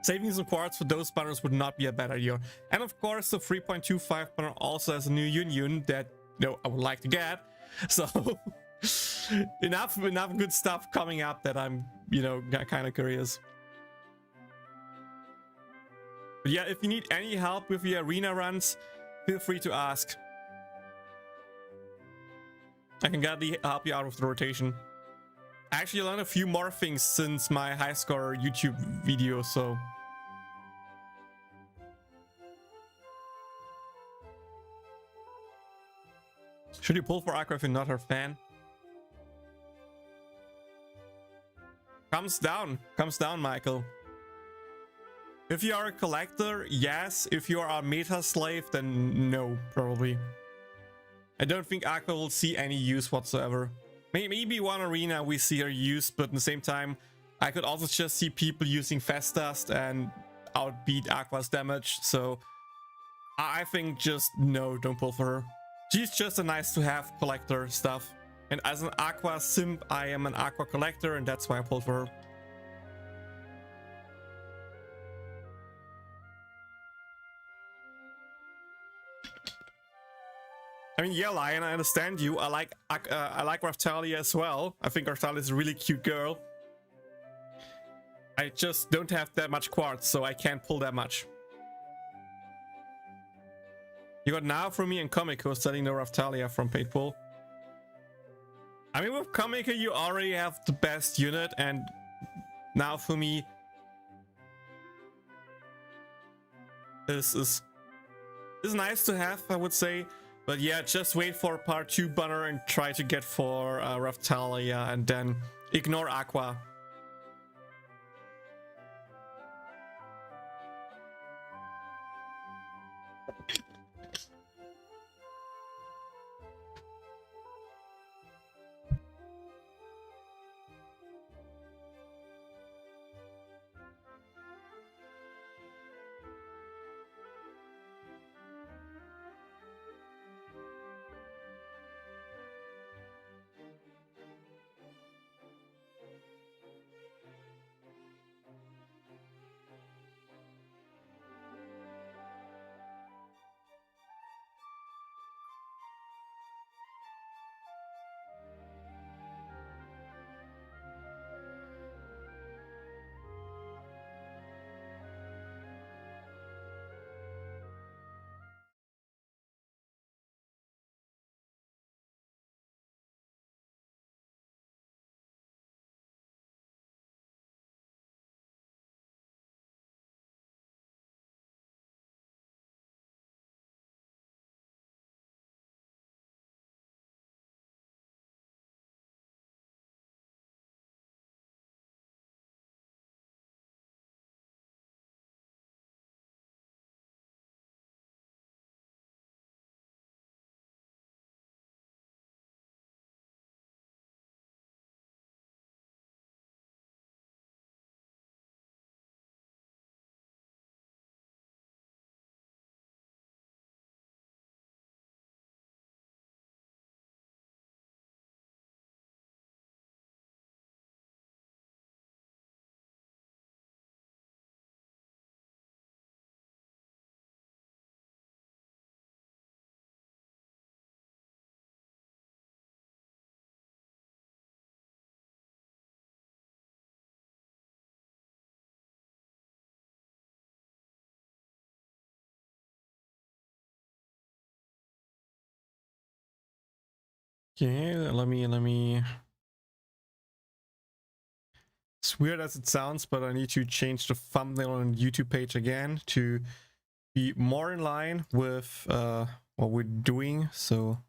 saving some quartz for those banners would not be a bad idea. And of course, the 3.25 banner also has a new union that, you know, I would like to get. So, enough good stuff coming up that I'm, you know, kind of curious. But yeah, if you need any help with your arena runs, feel free to ask. I can gladly help you out with the rotation. I actually learned a few more things since my high score YouTube video, so... Should you pull for Aqua if you're not her fan? Comes down, Michael. If you are a collector, yes. If you are a meta slave, then no, probably. I don't think Aqua will see any use whatsoever. Maybe one arena we see her use, but at the same time, I could also just see people using Fast Dust and outbeat Aqua's damage, so I think just no, don't pull for her. She's just a nice to have collector stuff. And as an Aqua simp, I am an Aqua collector, and that's why I pulled for her. I mean, yeah, Lion, I understand you. I like Raftalia as well. I think Raftalia is a really cute girl. I just don't have that much quartz, so I can't pull that much. You got Now from me and Comico selling the Raftalia from paid pull. I mean, with Comico, you already have the best unit, and Now for me is nice to have, I would say. But yeah, just wait for part 2 banner and try to get for Raftalia, and then ignore Aqua. Okay, let me. It's weird as it sounds, but I need to change the thumbnail on the YouTube page again to be more in line with what we're doing. So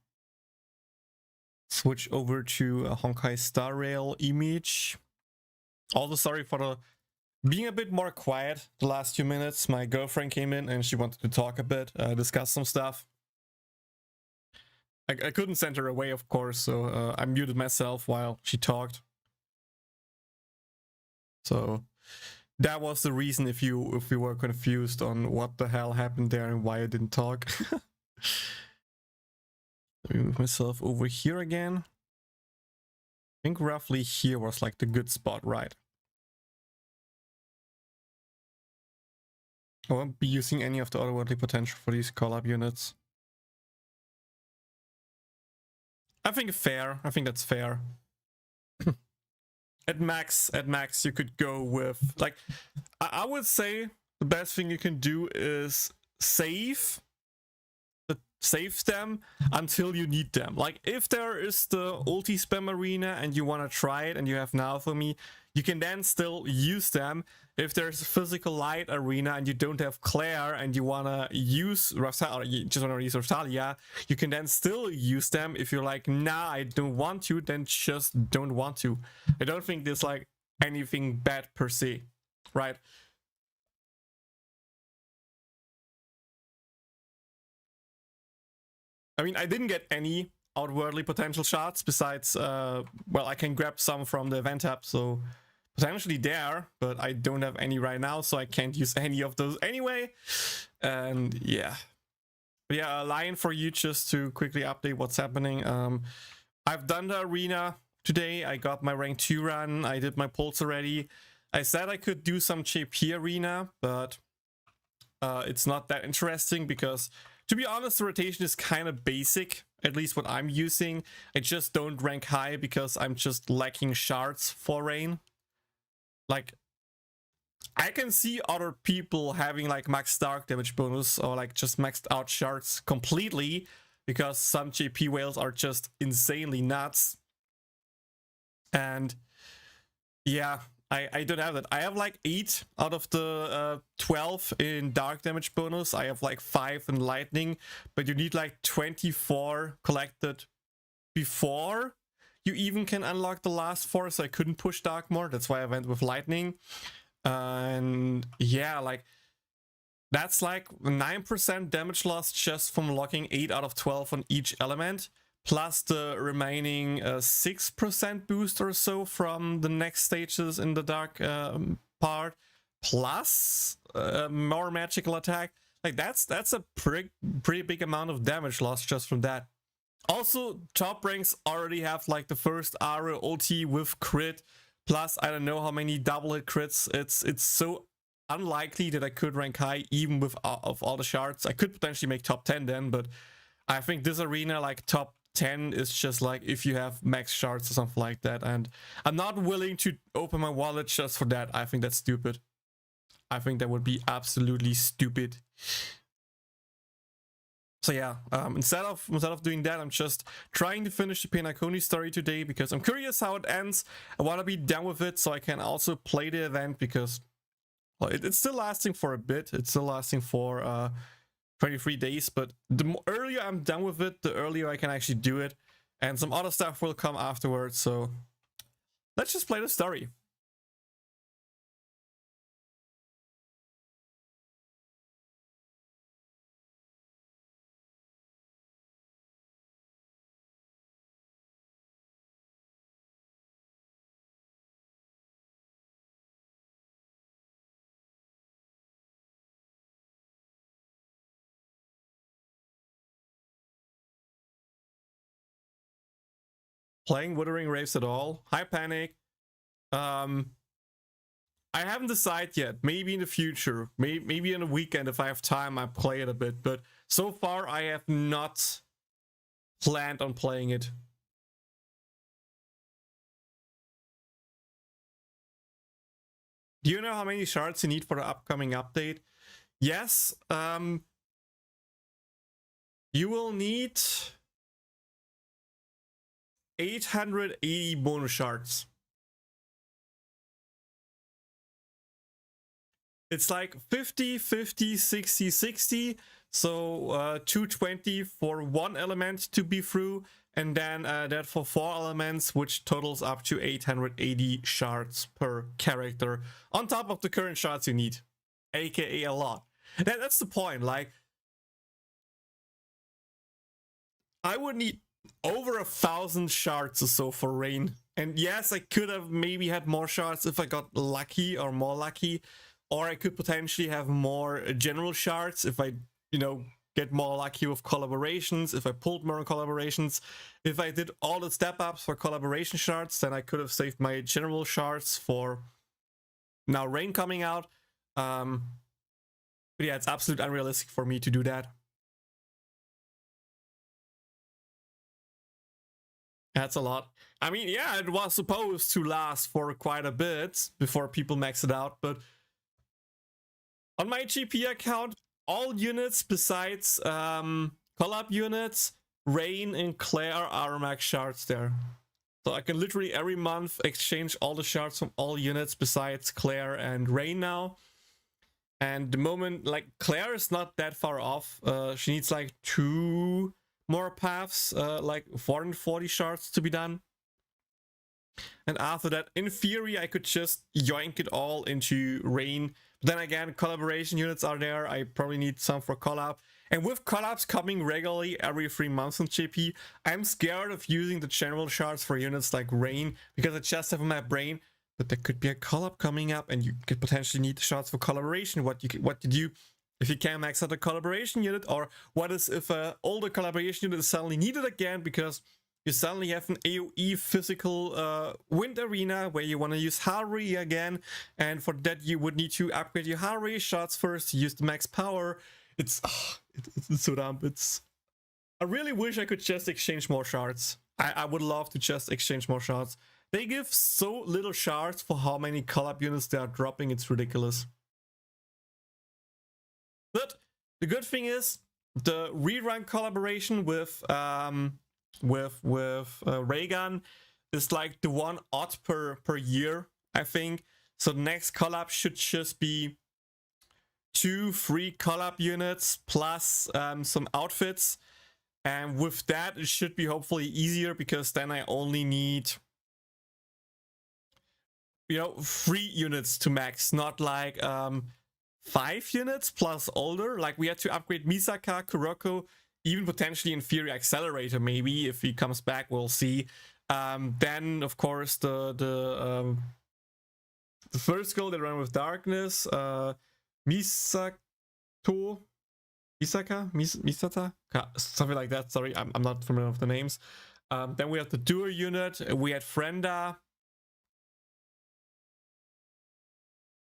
switch over to a Honkai Star Rail image. Also, sorry for the being a bit more quiet the last few minutes. My girlfriend came in and she wanted to talk a bit, discuss some stuff. I couldn't send her away, of course, so I muted myself while she talked. So that was the reason if you were confused on what the hell happened there and why I didn't talk. Let me move myself over here again. I think roughly here was like the good spot, right? I won't be using any of the otherworldly potential for these collab units. I think fair. I think that's fair. At max, you could go with, like, I would say the best thing you can do is save them until you need them. Like, if there is the ulti spam arena and you want to try it and you have Now for me, you can then still use them. If there's a physical light arena and you don't have Claire and you want to use Raftalia, or you just want to use Raftalia, you can then still use them. If you're like, nah, I don't want to, then just don't want to. I don't think there's like anything bad per se, right? I mean, I didn't get any outwardly potential shots besides, well, I can grab some from the event tab, so potentially there, but I don't have any right now, so I can't use any of those anyway. And yeah. But yeah, a line for you just to quickly update what's happening. I've done the arena today. I got my rank 2 run. I did my pulse already. I said I could do some JP arena, but it's not that interesting because, to be honest, the rotation is kind of basic, at least what I'm using. I just don't rank high because I'm just lacking shards for Rain. Like, I can see other people having like max dark damage bonus or like just maxed out shards completely because some JP whales are just insanely nuts. And yeah, I don't have that. I have like 8 out of the 12 in dark damage bonus. I have like 5 in lightning, but you need like 24 collected before you even can unlock the last 4, so I couldn't push dark more. That's why I went with lightning. And yeah, like that's like 9% damage loss just from locking 8 out of 12 on each element, plus the remaining 6% boost or so from the next stages in the dark part, plus more magical attack. Like that's a pretty big amount of damage loss just from that. Also, top ranks already have like the first Aura ulti with crit, plus I don't know how many double hit crits. It's so unlikely that I could rank high even with of all the shards. I could potentially make top 10 then, but I think this arena like top 10 is just like if you have max shards or something like that, and I'm not willing to open my wallet just for that. I think that's stupid. I think that would be absolutely stupid. So yeah, instead of doing that, I'm just trying to finish the Penacony story today because I'm curious how it ends. I want to be done with it so I can also play the event because, well, it's still lasting for a bit. It's still lasting for 23 days, but the earlier I'm done with it, the earlier I can actually do it, and some other stuff will come afterwards. So let's just play the story. Playing Withering Waves at all? Hi Panic. I haven't decided yet. Maybe in the future. Maybe in a weekend if I have time I play it a bit. But so far I have not planned on playing it. Do you know how many shards you need for the upcoming update? Yes. You will need 880 bonus shards. It's like 50, 50, 60, 60. So 220 for one element to be through, and then that for 4 elements, which totals up to 880 shards per character on top of the current shards you need, aka a lot. That's the point. Like, I would need over 1,000 shards or so for Rain. And yes, I could have maybe had more shards if I got lucky or more lucky, or I could potentially have more general shards if I, you know, get more lucky with collaborations, if I pulled more collaborations. If I did all the step ups for collaboration shards, then I could have saved my general shards for now Rain coming out. But yeah, it's absolutely unrealistic for me to do that. That's a lot. I mean, yeah, it was supposed to last for quite a bit before people max it out, but on my GP account, all units besides collab units, Rain and Claire are max shards there. So I can literally every month exchange all the shards from all units besides Claire and Rain now. And the moment, like, Claire is not that far off. She needs like 2 more paths, like 440 shards to be done. And after that, in theory, I could just yoink it all into Rain. But then again, collaboration units are there. I probably need some for collab. And with collabs coming regularly every 3 months on JP, I'm scared of using the general shards for units like Rain, because I just have in my brain, but there could be a collab coming up and you could potentially need the shards for collaboration. What to do if you can't max out a collaboration unit, or what is if an older collaboration unit is suddenly needed again because you suddenly have an AoE physical wind arena where you want to use Harry again, and for that you would need to upgrade your Harry shots first, use the max power. It's so dumb. I really wish I could just exchange more shards. I would love to just exchange more shards. They give so little shards for how many collab units they are dropping, it's ridiculous. But the good thing is the rerun collaboration with Raygun is like the one odd per year, I think. So the next collab should just be 2 free collab units plus some outfits, and with that it should be hopefully easier, because then I only need, you know, 3 units to max, not like 5 units plus older. Like we had to upgrade Misaka, Kuroko, even potentially in theory Accelerator, maybe if he comes back, we'll see. Then of course the first girl that ran with Darkness, Misaka, something like that. Sorry, I'm not familiar with the names. Then we have the Duo unit. We had Frenda.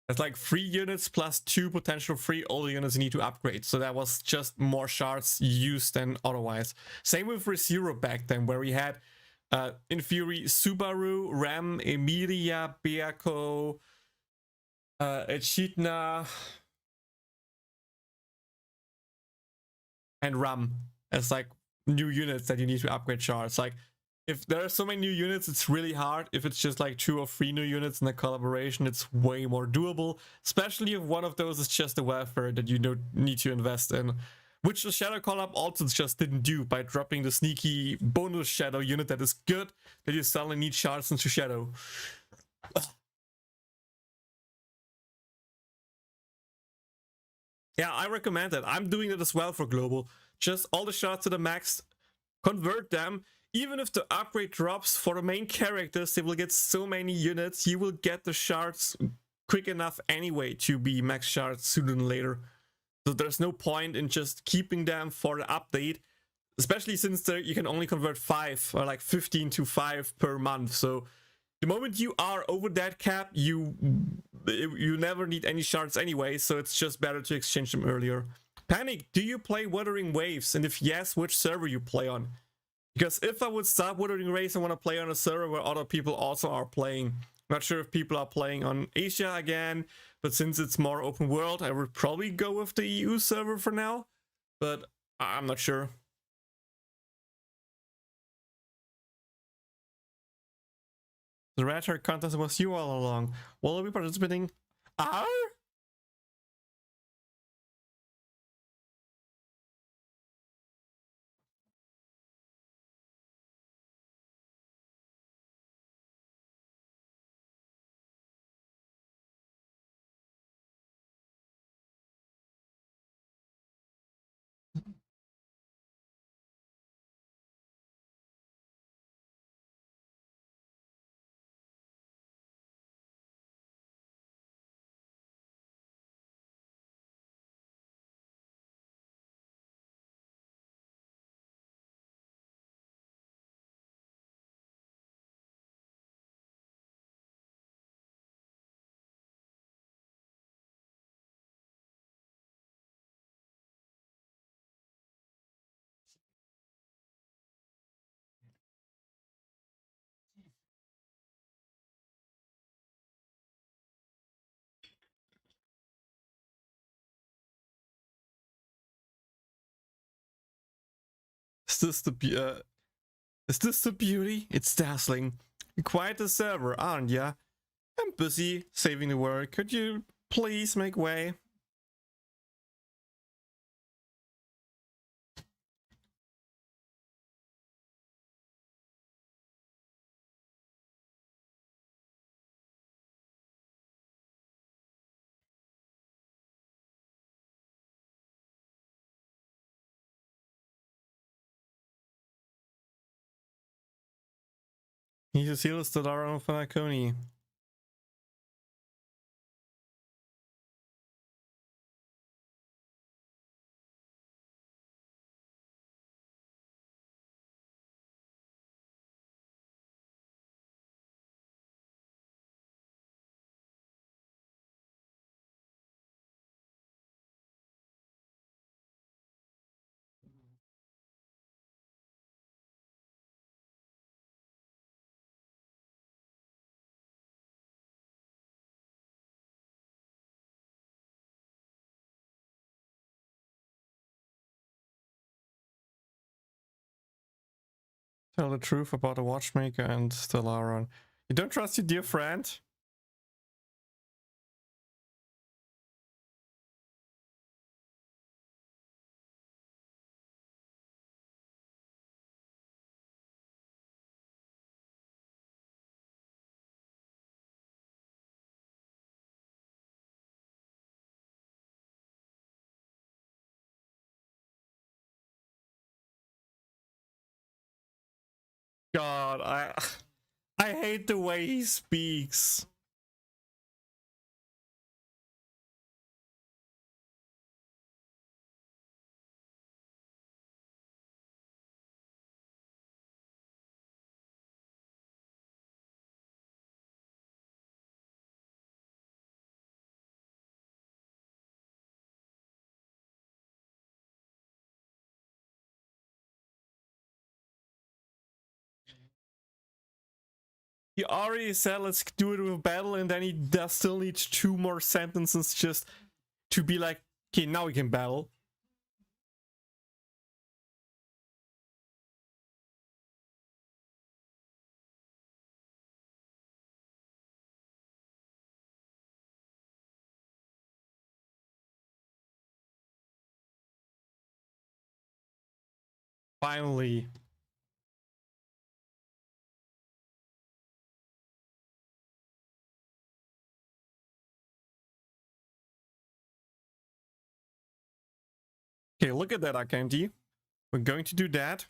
That's like 3 units plus 2 potential free older units you need to upgrade. So that was just more shards used than otherwise. Same with ReZero back then, where we had in theory Subaru, Ram, Emilia, Beako, Echidna, and Ram as like new units that you need to upgrade shards. Like if there are so many new units, it's really hard. If it's just like 2 or 3 new units in a collaboration, it's way more doable, especially if one of those is just a welfare that you don't need to invest in, which the Shadow collab also just didn't do by dropping the sneaky bonus Shadow unit that is good, that you suddenly need shards into Shadow. Yeah, I recommend that. I'm doing it as well for Global. Just all the shards to the max, convert them. Even if the upgrade drops for the main characters, they will get so many units. You will get the shards quick enough anyway to be max shards sooner than later. So there's no point in just keeping them for the update, especially since you can only convert 5 or like 15 to 5 per month. So the moment you are over that cap, you never need any shards anyway, so it's just better to exchange them earlier. Panic, do you play Wuthering Waves? And if yes, which server you play on? Because if I would start Wuthering Waves, I want to play on a server where other people also are playing. Not sure if people are playing on Asia again, but since it's more open world, I would probably go with the EU server for now, but I'm not sure. The red hair contest was you all along. Will I be participating? Ah? Is this the beauty? It's dazzling. Quite a server, aren't ya? I'm busy saving the world. Could you please make way? He's a seal still on Penacony. Tell the truth about the watchmaker and Stellaron. You don't trust your dear friend? God, I hate the way he speaks. He already said let's do it with battle, and then he does still need 2 more sentences just to be like, okay, now we can battle. Finally. Okay, look at that, Akanti. We're going to do that.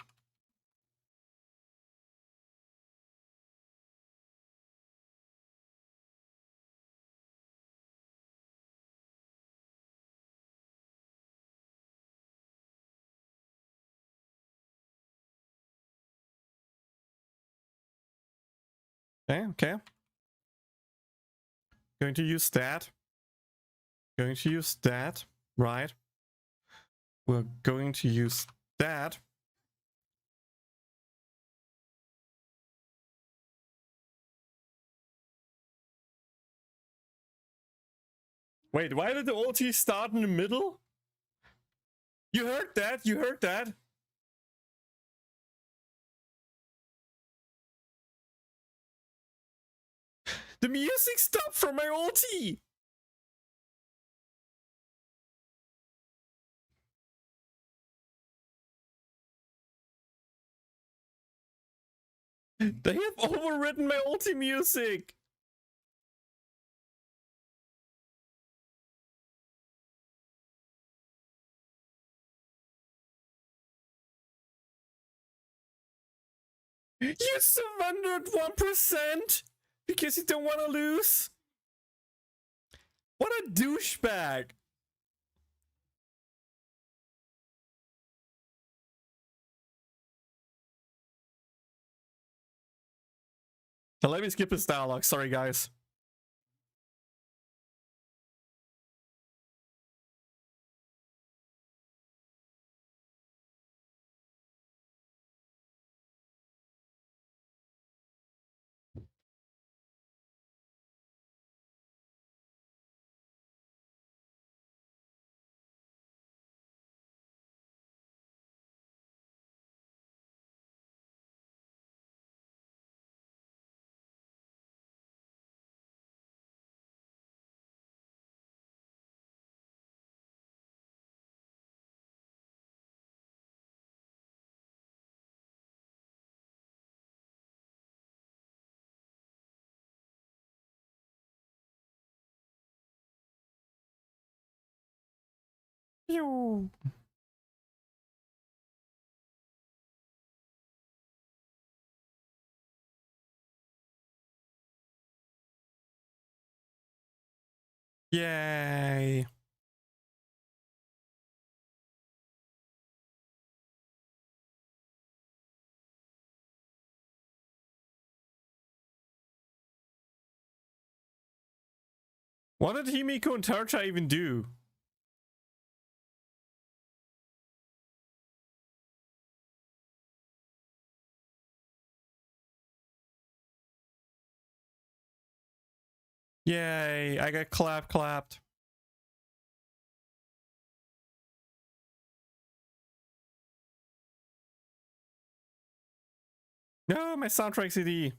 Okay. Going to use that. Going to use that. Right. We're going to use that. Wait, why did the ulti start in the middle? You heard that? You heard that? The music stopped from my ulti! They have overwritten my ulti music! You surrendered 1% because you don't want to lose? What a douchebag! So let me skip this dialogue, sorry guys. Pew. Yay. What did Himiko and Tarcha even do? Yay, I got clapped. No, my soundtrack CD.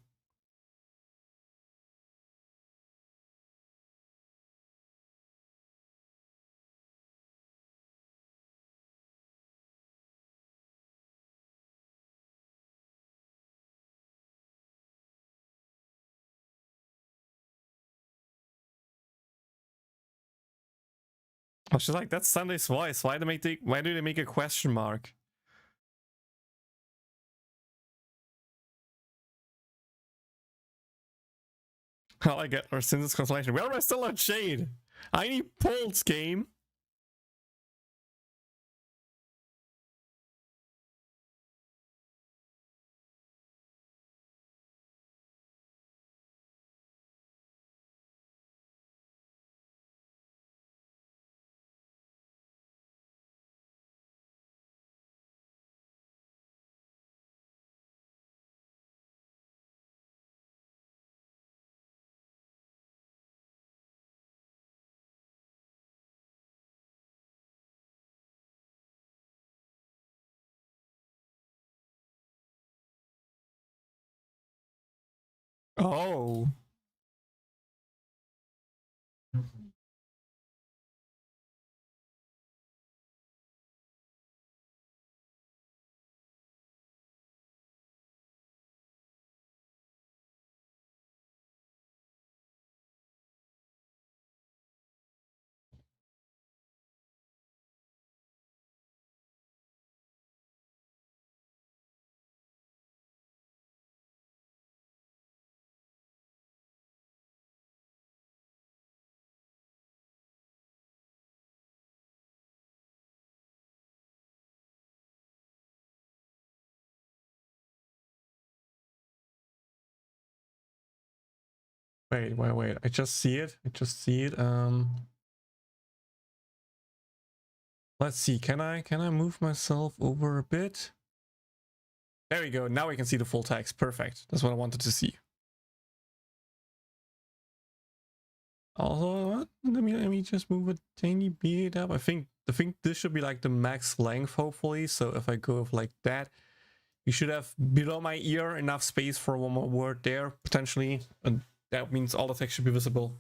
I was just like, that's Sunday's voice. Why do they make a question mark? How I get our Sin's constellation. Where am I still on Shade? I need Pulse game. Oh. Wait. I just see it. Let's see. Can I move myself over a bit? There we go. Now we can see the full text. Perfect. That's what I wanted to see. Also, let me just move a tiny bit up. I think this should be like the max length, hopefully. So if I go with like that, you should have below my ear enough space for one more word there, potentially. And that means all the text should be visible.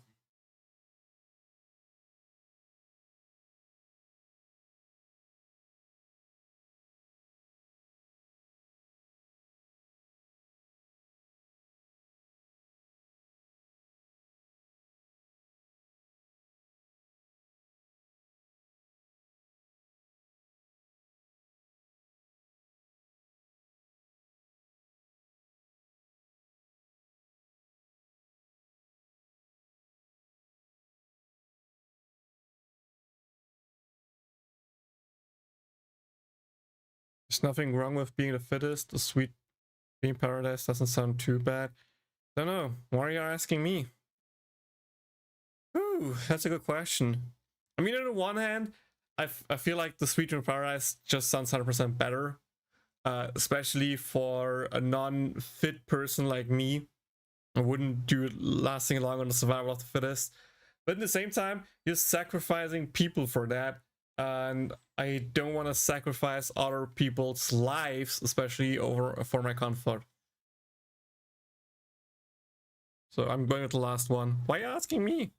There's nothing wrong with being the fittest. The sweet dream paradise doesn't sound too bad. Don't know. Why are you asking me? Ooh, that's a good question. I mean, on the one hand, I feel like the sweet dream paradise just sounds 100% better. Especially for a non-fit person like me. I wouldn't do it lasting long on the survival of the fittest. But at the same time, you're sacrificing people for that. And I don't want to sacrifice other people's lives, especially for my comfort. So I'm going with the last one. Why are you asking me?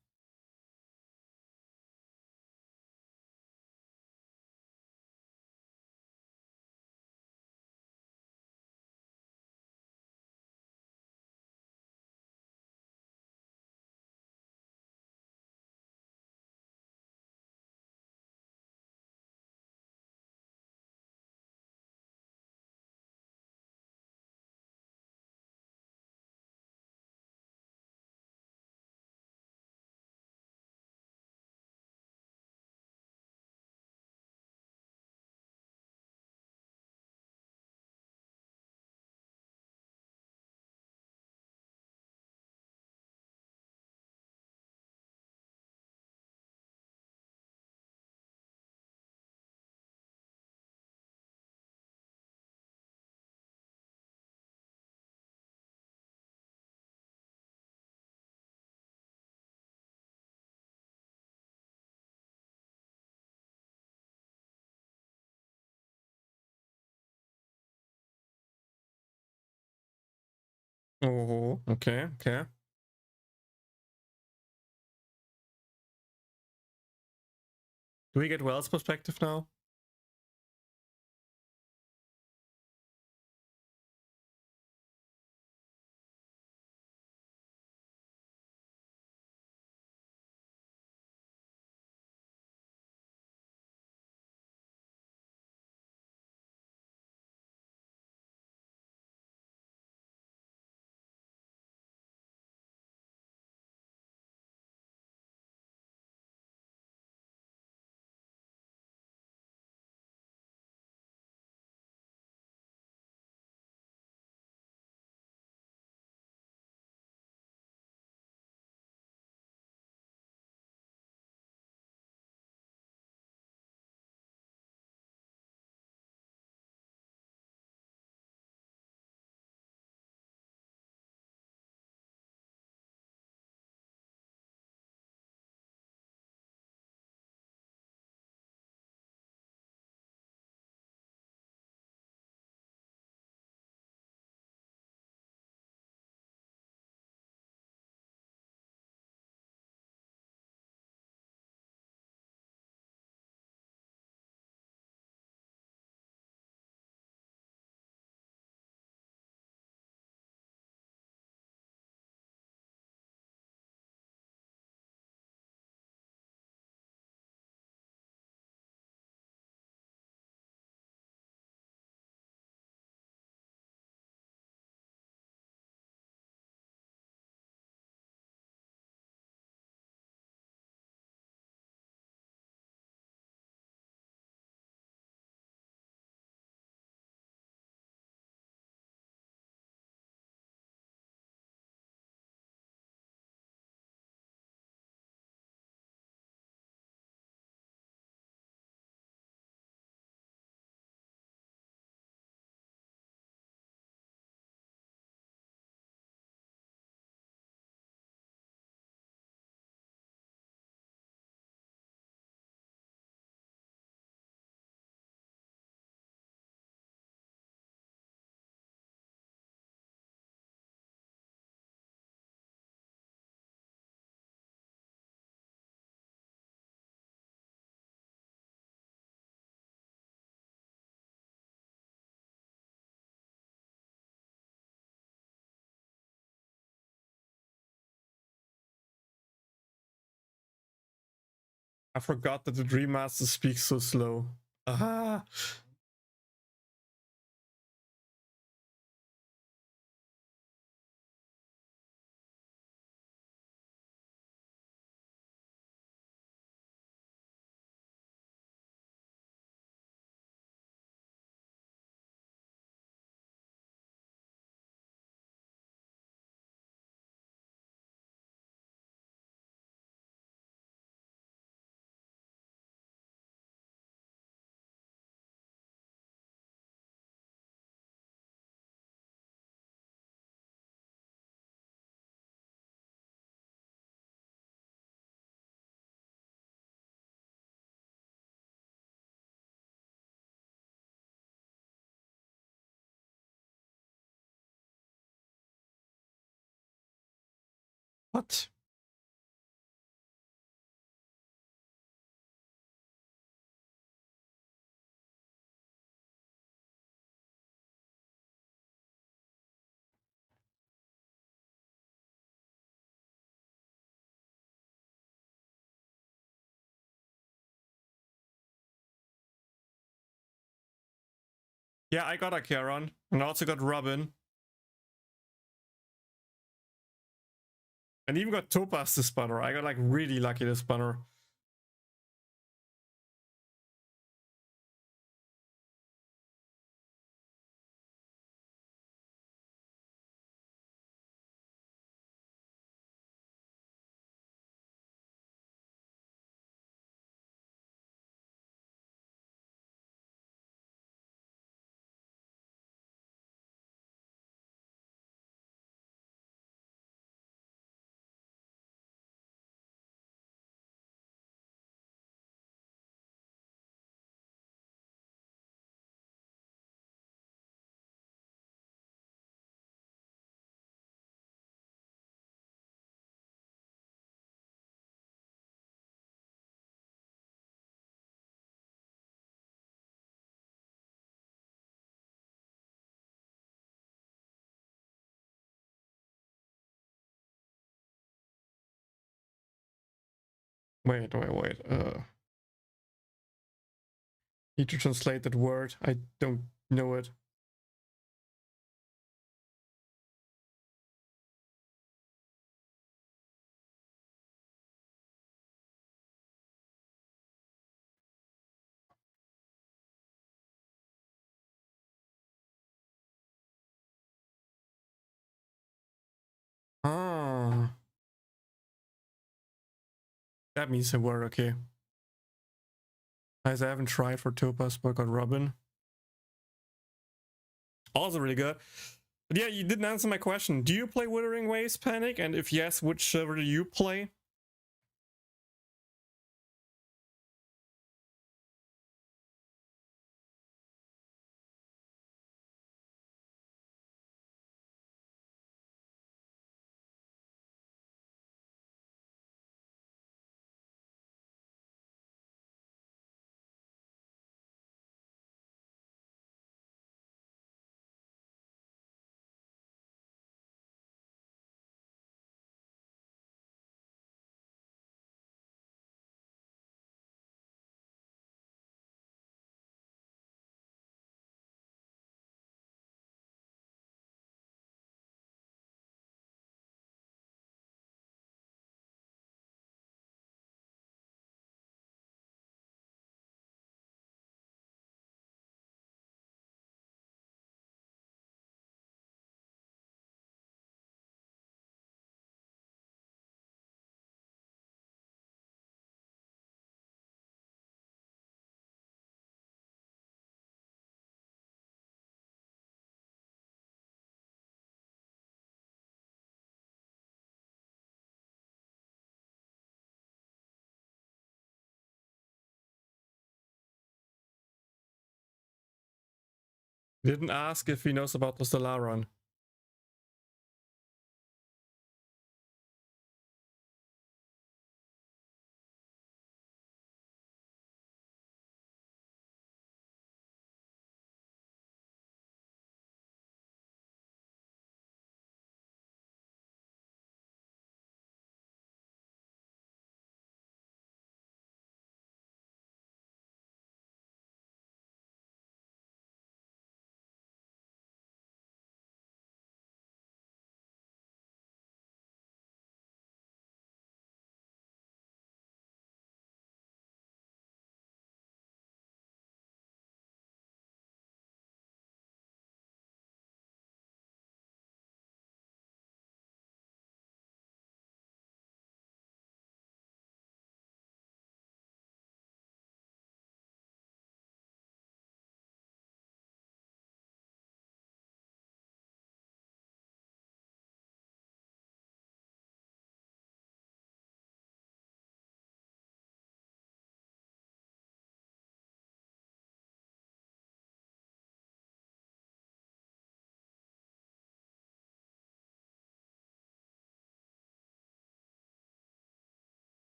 Oh, okay, okay. Do we get Wells' perspective now? I forgot that the Dream Master speaks so slow. Ah. What? Yeah, I got a Charon, and I also got Robin. And even got Topaz the Spanner. I got like really lucky this Spanner. Wait. Need to translate that word. I don't know it. Ah. That means a word, okay. As I haven't tried for Topaz, but got Robin. Also really good. But yeah, you didn't answer my question. Do you play Wuthering Waves, Panic? And if yes, which server do you play? Didn't ask if he knows about the Stellaron.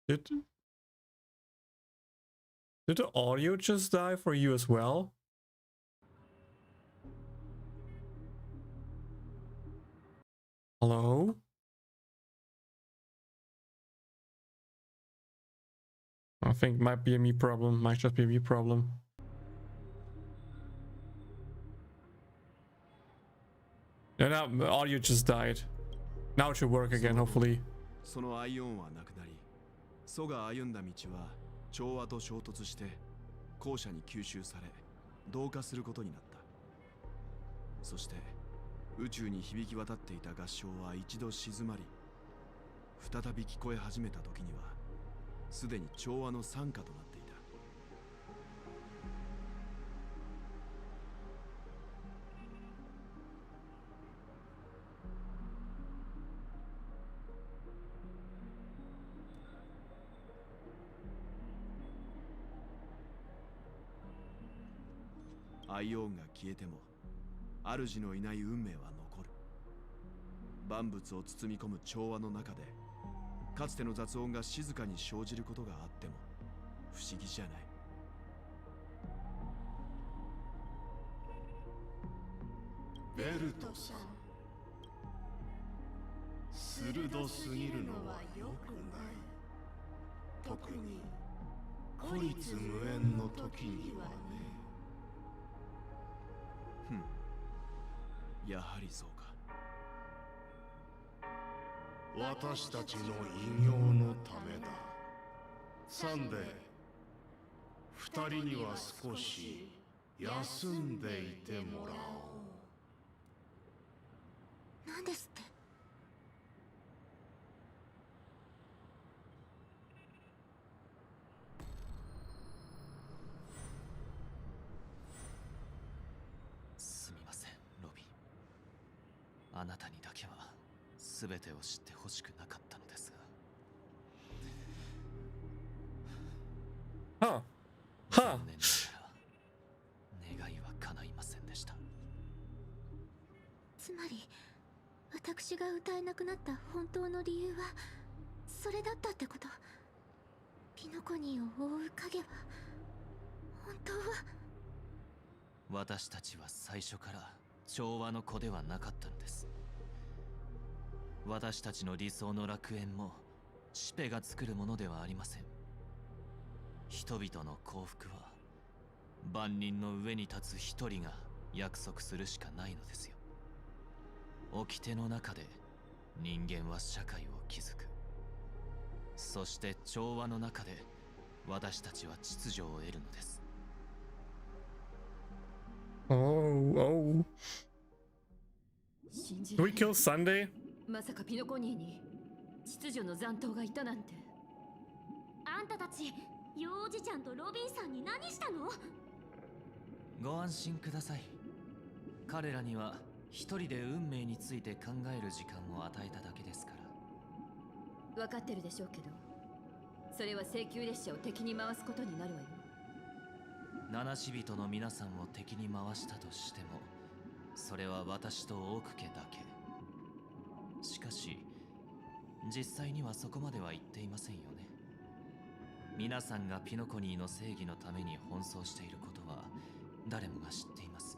Did the audio just die for you as well? Hello? I think it might be a me problem. Might just be a me problem. No, now the audio just died. Now it should work again, hopefully. そのアイオンはなくなり、ソが歩んだ道は調和と衝突して後者に吸収され同化することになった。そして宇宙に響き渡っていた合唱は一度静まり、再び聞こえ始めた時にはすでに調和の賛歌となっていた。アイオンが消えても主のいない運命は残る。万物を包み込む調和の中でかつての雑音が静かに生じることがあっても不思議じゃない。ベルトさん、鋭すぎるのは良くない。特に孤立無縁の時にはね。やはりそうか。私たちの偉業のためだ。サンデー、二人には少し休んでいてもらおう。何ですって？すみません、ロビン。あなたにだけは全てを知ってほしくなかったのですが。はあ。残念ながら願いは叶いませんでした。つまり私が歌えなくなった本当の理由はそれだったってこと？ピノコニーを覆う影は本当は。私たちは最初から調和の子ではなかったのです。私たちの理想の楽園もシペが作るものではありません。人々の幸福は万人の上に立つ一人が約束するしかないのですよ。掟の中で人間は社会を築く。そして調和の中で私たちは秩序を得るのです。Oh. Do we kill Sunday? まさかピノコニーに秩序の残党がいたなんて。あんたたち、幼児ちゃんとロビンさんに何したの？ご安心ください。彼らには一人で運命について考える時間を与えただけですから。分かってるでしょうけど、それは請求列車を敵に回すことになるわよ。七死人の皆さんを敵に回したとしても、それは私とオーク家だけ。しかし実際にはそこまでは言っていませんよね。皆さんがピノコニーの正義のために奔走していることは誰もが知っています。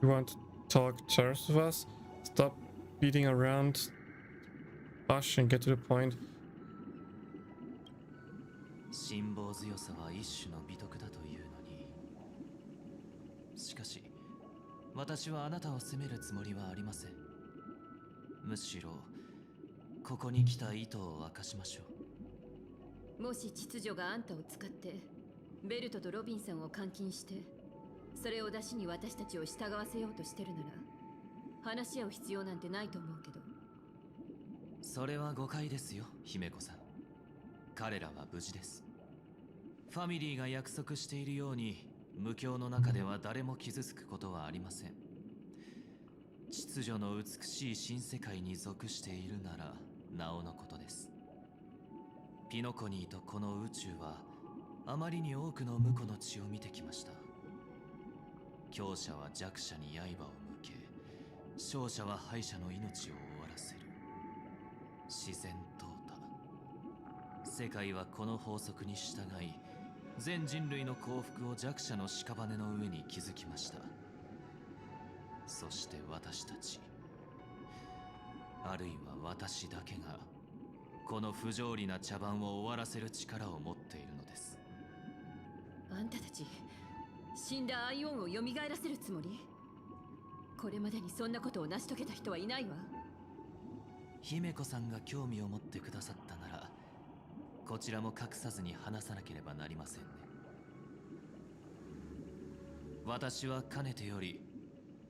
You want to talk terms with us? Stop beating around. Hush and get to the point. 辛抱強さは一種の美徳だというのに。しかし私はあなたを責めるつもりはありません。むしろここに来た意図を明かしましょう。もし秩序があんたを使ってベルトとロビンさんを監禁して、それを出しに私たちを従わせようとしてるなら、話し合う必要なんてないと思うけど。それは誤解ですよ、姫子さん。彼らは無事です。ファミリーが約束しているように、無境の中では誰も傷つくことはありません。秩序の美しい新世界に属しているならなおのことです。ピノコニーとこの宇宙はあまりに多くの無辜の血を見てきました。強者は弱者に刃を向け、勝者は敗者の命を終わらせる。自然淘汰。世界はこの法則に従い、全人類の幸福を弱者の屍の上に築きました。そして私たち、あるいは私だけがこの不条理な茶番を終わらせる力を持っているのです。あんたたち、死んだアイオンを蘇らせるつもり？これまでにそんなことを成し遂げた人はいないわ。姫子さんが興味を持ってくださったなら、こちらも隠さずに話さなければなりませんね。私はかねてより、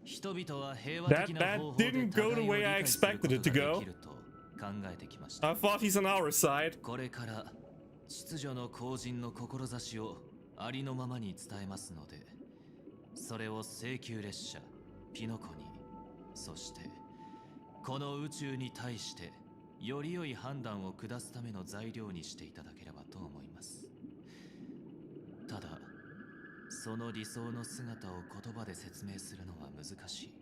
人々は平和的な方法で互いを理解することができると考えてきました。I thought he's on our side. これから秩序の後人の志をありのままに伝えますので、それを請求列車ピノコニー、そしてこの宇宙に対してより良い判断を下すための材料にしていただければと思います。ただその理想の姿を言葉で説明するのは難しい。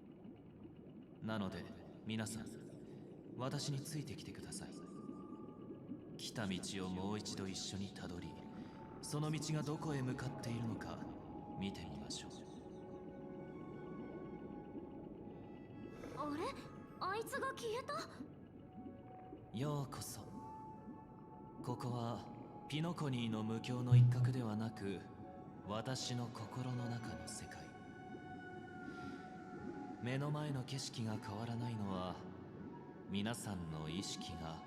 なので皆さん、私についてきてください。来た道をもう一度一緒にたどり、その道がどこへ向かっているのか見てみましょう。あれ、あいつが消えた。ようこそ。ここはピノコニーの無境の一角ではなく、私の心の中の世界。目の前の景色が変わらないのは、皆さんの意識が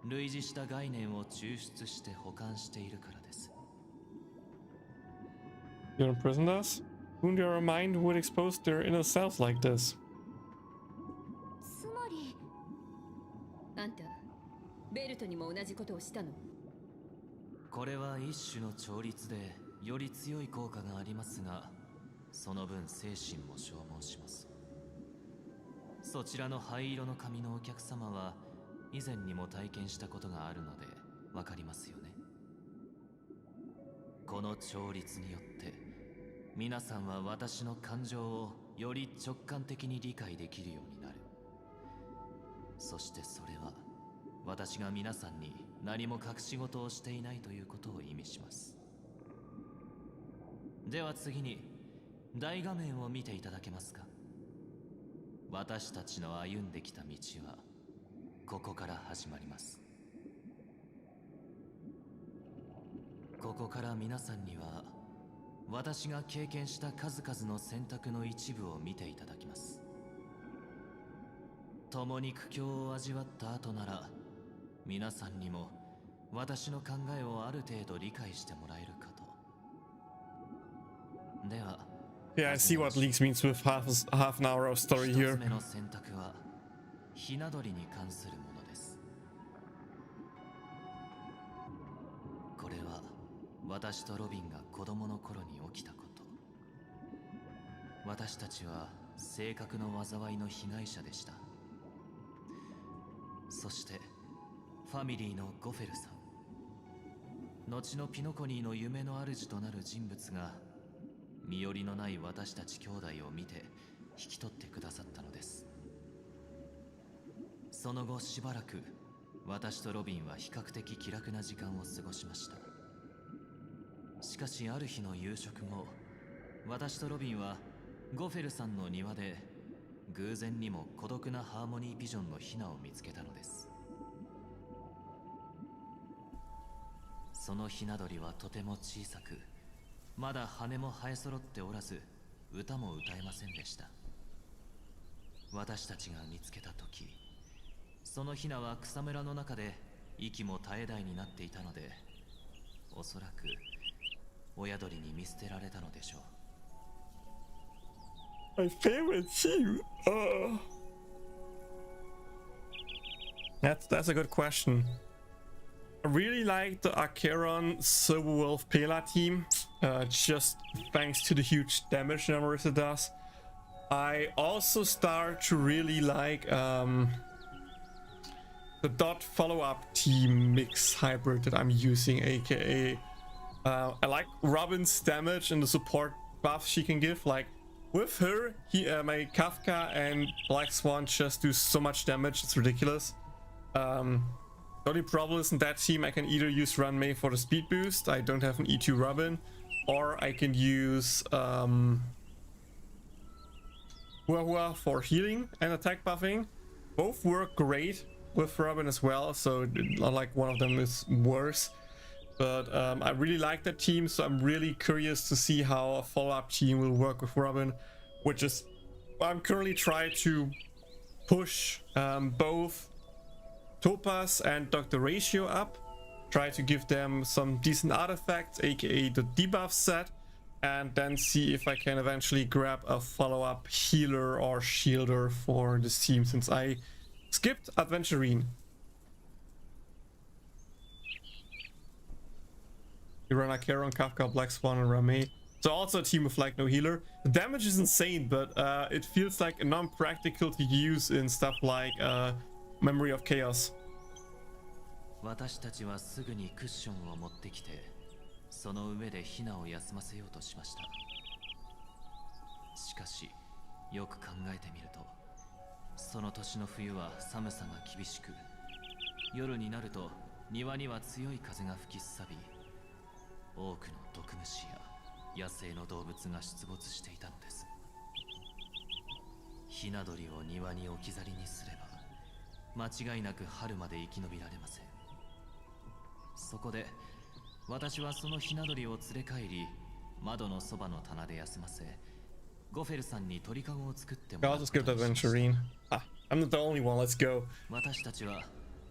類似した概念を抽出して保管しているからです。You imprisoned us? Who in your mind would expose their inner selves like this? つまりあんたベルトにも同じことをしたの？これは一種の調律でより強い効果がありますが、その分精神も消耗します。そちらの灰色の髪のお客様は以前にも体験したことがあるのでわかりますよね。この調律によって皆さんは私の感情をより直感的に理解できるようになる。そしてそれは私が皆さんに何も隠し事をしていないということを意味します。では次に大画面を見ていただけますか。私たちの歩んできた道はここから始まります。ここから皆さんには私が経験した数々の選択の一部を見ていただきます。共に苦境を味わった後なら皆さんにも私の考えをある程度理解してもらえるかと。では Yeah, I see what leaks means with half an hour of story here. 一つ目の選択はひな鳥に関するものです。これは私とロビンが子供の頃に起きたこと。私たちは性格の災いの被害者でした。そしてファミリーのゴフェルさん、後のピノコニーの夢の主となる人物が身寄りのない私たち兄弟を見て引き取ってくださったのです。その後しばらく私とロビンは比較的気楽な時間を過ごしました。しかしある日の夕食後、私とロビンはゴフェルさんの庭で偶然にも孤独なハーモニーピジョンのヒナを見つけたのです。そのヒナ鳥はとても小さく、まだ羽も生え揃っておらず、歌も歌えませんでした。私たちが見つけた時、そのヒナは草むらの中で息も絶え絶えになっていたので、おそらく親鳥に見捨てられたのでしょう。My favorite theme. That's a good question. I really like the Acheron Silver Wolf Pela team, just thanks to the huge damage numbers it does. I also start to really like the dot follow-up team mix hybrid that I'm using, aka I like Robin's damage and the support buff she can give. Like with her, my Kafka and Black Swan just do so much damage, it's ridiculous. The only problem is in that team I can either use Run May for the speed boost, I don't have an E2 Robin, or I can use Hua for healing and attack buffing. Both work great with Robin as well, so not like one of them is worse. But I really like that team, so I'm really curious to see how a follow-up team will work with Robin, which is I'm currently trying to push both Topaz and Dr. Ratio up, try to give them some decent artifacts, aka the debuff set, and then see if I can eventually grab a follow-up healer or shielder for this team, since I skipped Adventurine. You run Acheron, Kafka, Black Swan, and Ramei. So also a team with like no healer. The damage is insane, but it feels like non-practical to use in stuff like Memory of Chaos. 私たちはすぐにクッションを持ってきて、その上でヒナを休ませようとしました。しかし、よく考えてみると、その年の冬は寒さが厳しく、夜になると庭には強い風が吹きすさび、多くの毒虫や野生の動物が出没していたのです。ひな鳥を庭に置き去りにすれば間違いなく春まで生き延びられません。そこで私はそのひな鳥を連れ帰り、窓のそばの棚で休ませ、ゴフェルさんに鳥かごを作ってもら I'll just give that Aventurine. Ah, I'm not the only one, let's go. 私たちは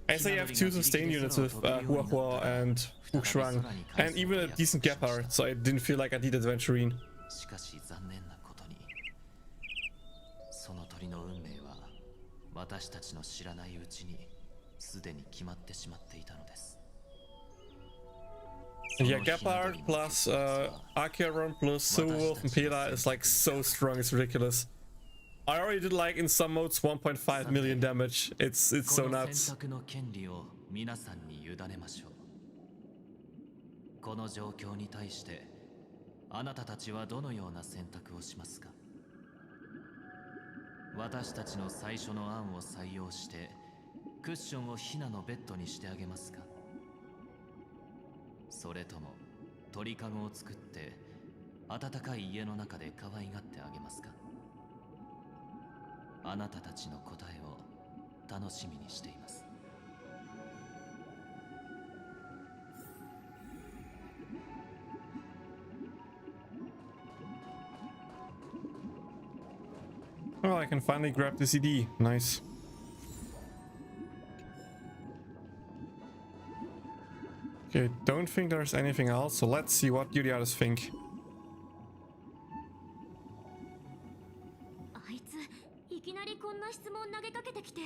I say I have 2 sustain units with Hua Hua and Wuxuang, and even a decent Gepard, so I didn't feel like I needed Aventurine. しかし残念なことに、その鳥の運命は私たちの知らないうちにすでに決まってしまっていたのです。Yeah, Gepard plus Acheron plus Silverwolf and Pela is like so strong, it's ridiculous. I already did like in some modes 1.5 million damage. It's so nuts. 選択の権利を皆さんに委ねましょう。この状況に対してあなたたちはどのような選択をしますか？私たちの最初の案を採用してクッションをヒナのベッドにしてあげますか？それとも鳥かごを作って暖かい家の中で可愛がってあげますか？あなたたちの答えを楽しみにしています。Oh, I can finally grab the CD. Nice. Okay, don't think there's anything else, so let's see what you the others think. あいついきなりこんな質問投げかけてきて、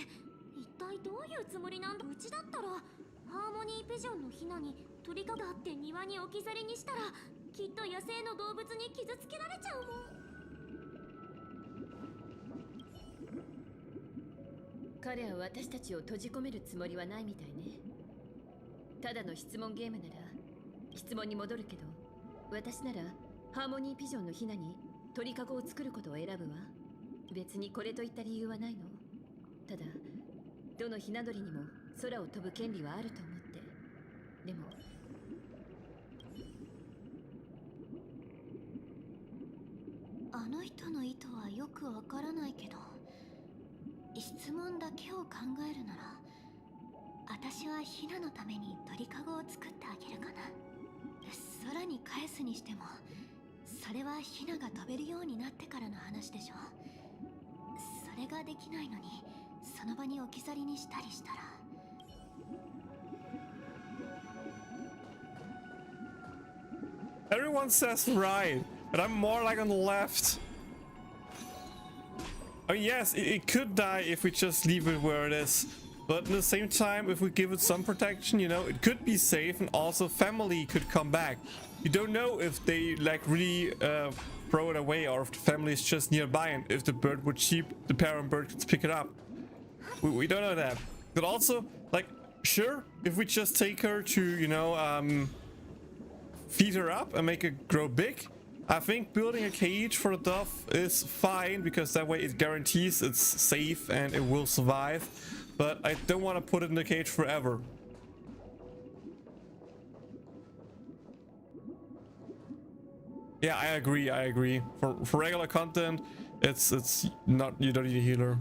一体どういうつもりなんだ。うちだったらハーモニーピジョンのヒナに鳥かごがあって庭に置き去りにしたら、きっと野生の動物に傷つけられちゃうもん。彼は私たちを閉じ込めるつもりはないみたいね。ただの質問ゲームなら質問に戻るけど、私ならハーモニーピジョンのヒナに鳥かごを作ることを選ぶわ。別にこれといった理由はないの。ただどのヒナ鳥にも空を飛ぶ権利はあると思って。でもあの人の意図はよくわからないけど、質問だけを考えるなら、私はヒナのために鳥かごを作ってあげるかな。空に返すにしても、それはヒナが飛べるようになってからの話でしょ。それができないのにその場に置き去りにしたりしたら。Everyone says right, but I'm more like on the left. Oh yes, it could die if we just leave it where it is. But at the same time, if we give it some protection, you know, it could be safe, and also family could come back. You don't know if they like really throw it away, or if the family is just nearby, and if the bird would cheep, the parent bird could pick it up. We don't know that. But also, like, sure, if we just take her to, you know, feed her up and make her grow big, I think building a cage for the dove is fine, because that way it guarantees it's safe and it will survive. But I don't want to put it in the cage forever. Yeah, I agree. For regular content, it's not, you don't need a healer.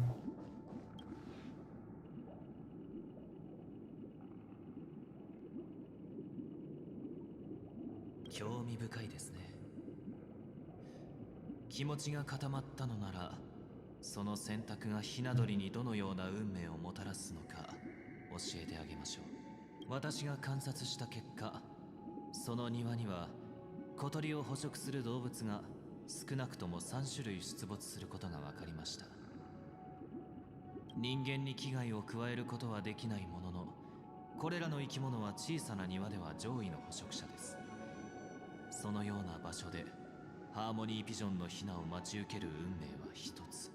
興味深いですね。気持ちが固まったのなら、その選択がひな鳥にどのような運命をもたらすのか教えてあげましょう。私が観察した結果、その庭には小鳥を捕食する動物が少なくとも3種類出没することが分かりました。人間に危害を加えることはできないものの、これらの生き物は小さな庭では上位の捕食者です。そのような場所でハーモニーピジョンのヒナを待ち受ける運命は一つ。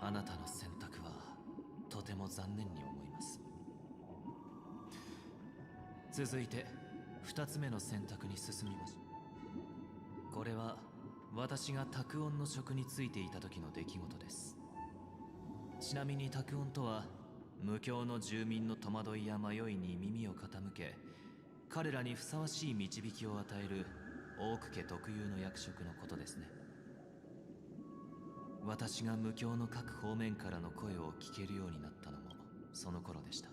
あなたの選択はとても残念に思います。続いて2つ目の選択に進みましょう。これは私が卓音の職に就いていた時の出来事です。ちなみに卓音とは無教の住民の戸惑いや迷いに耳を傾け、彼らにふさわしい導きを与えるオーク家特有の役職のことですね。私が無教の各方面からの声を聞けるようになったのもその頃でした。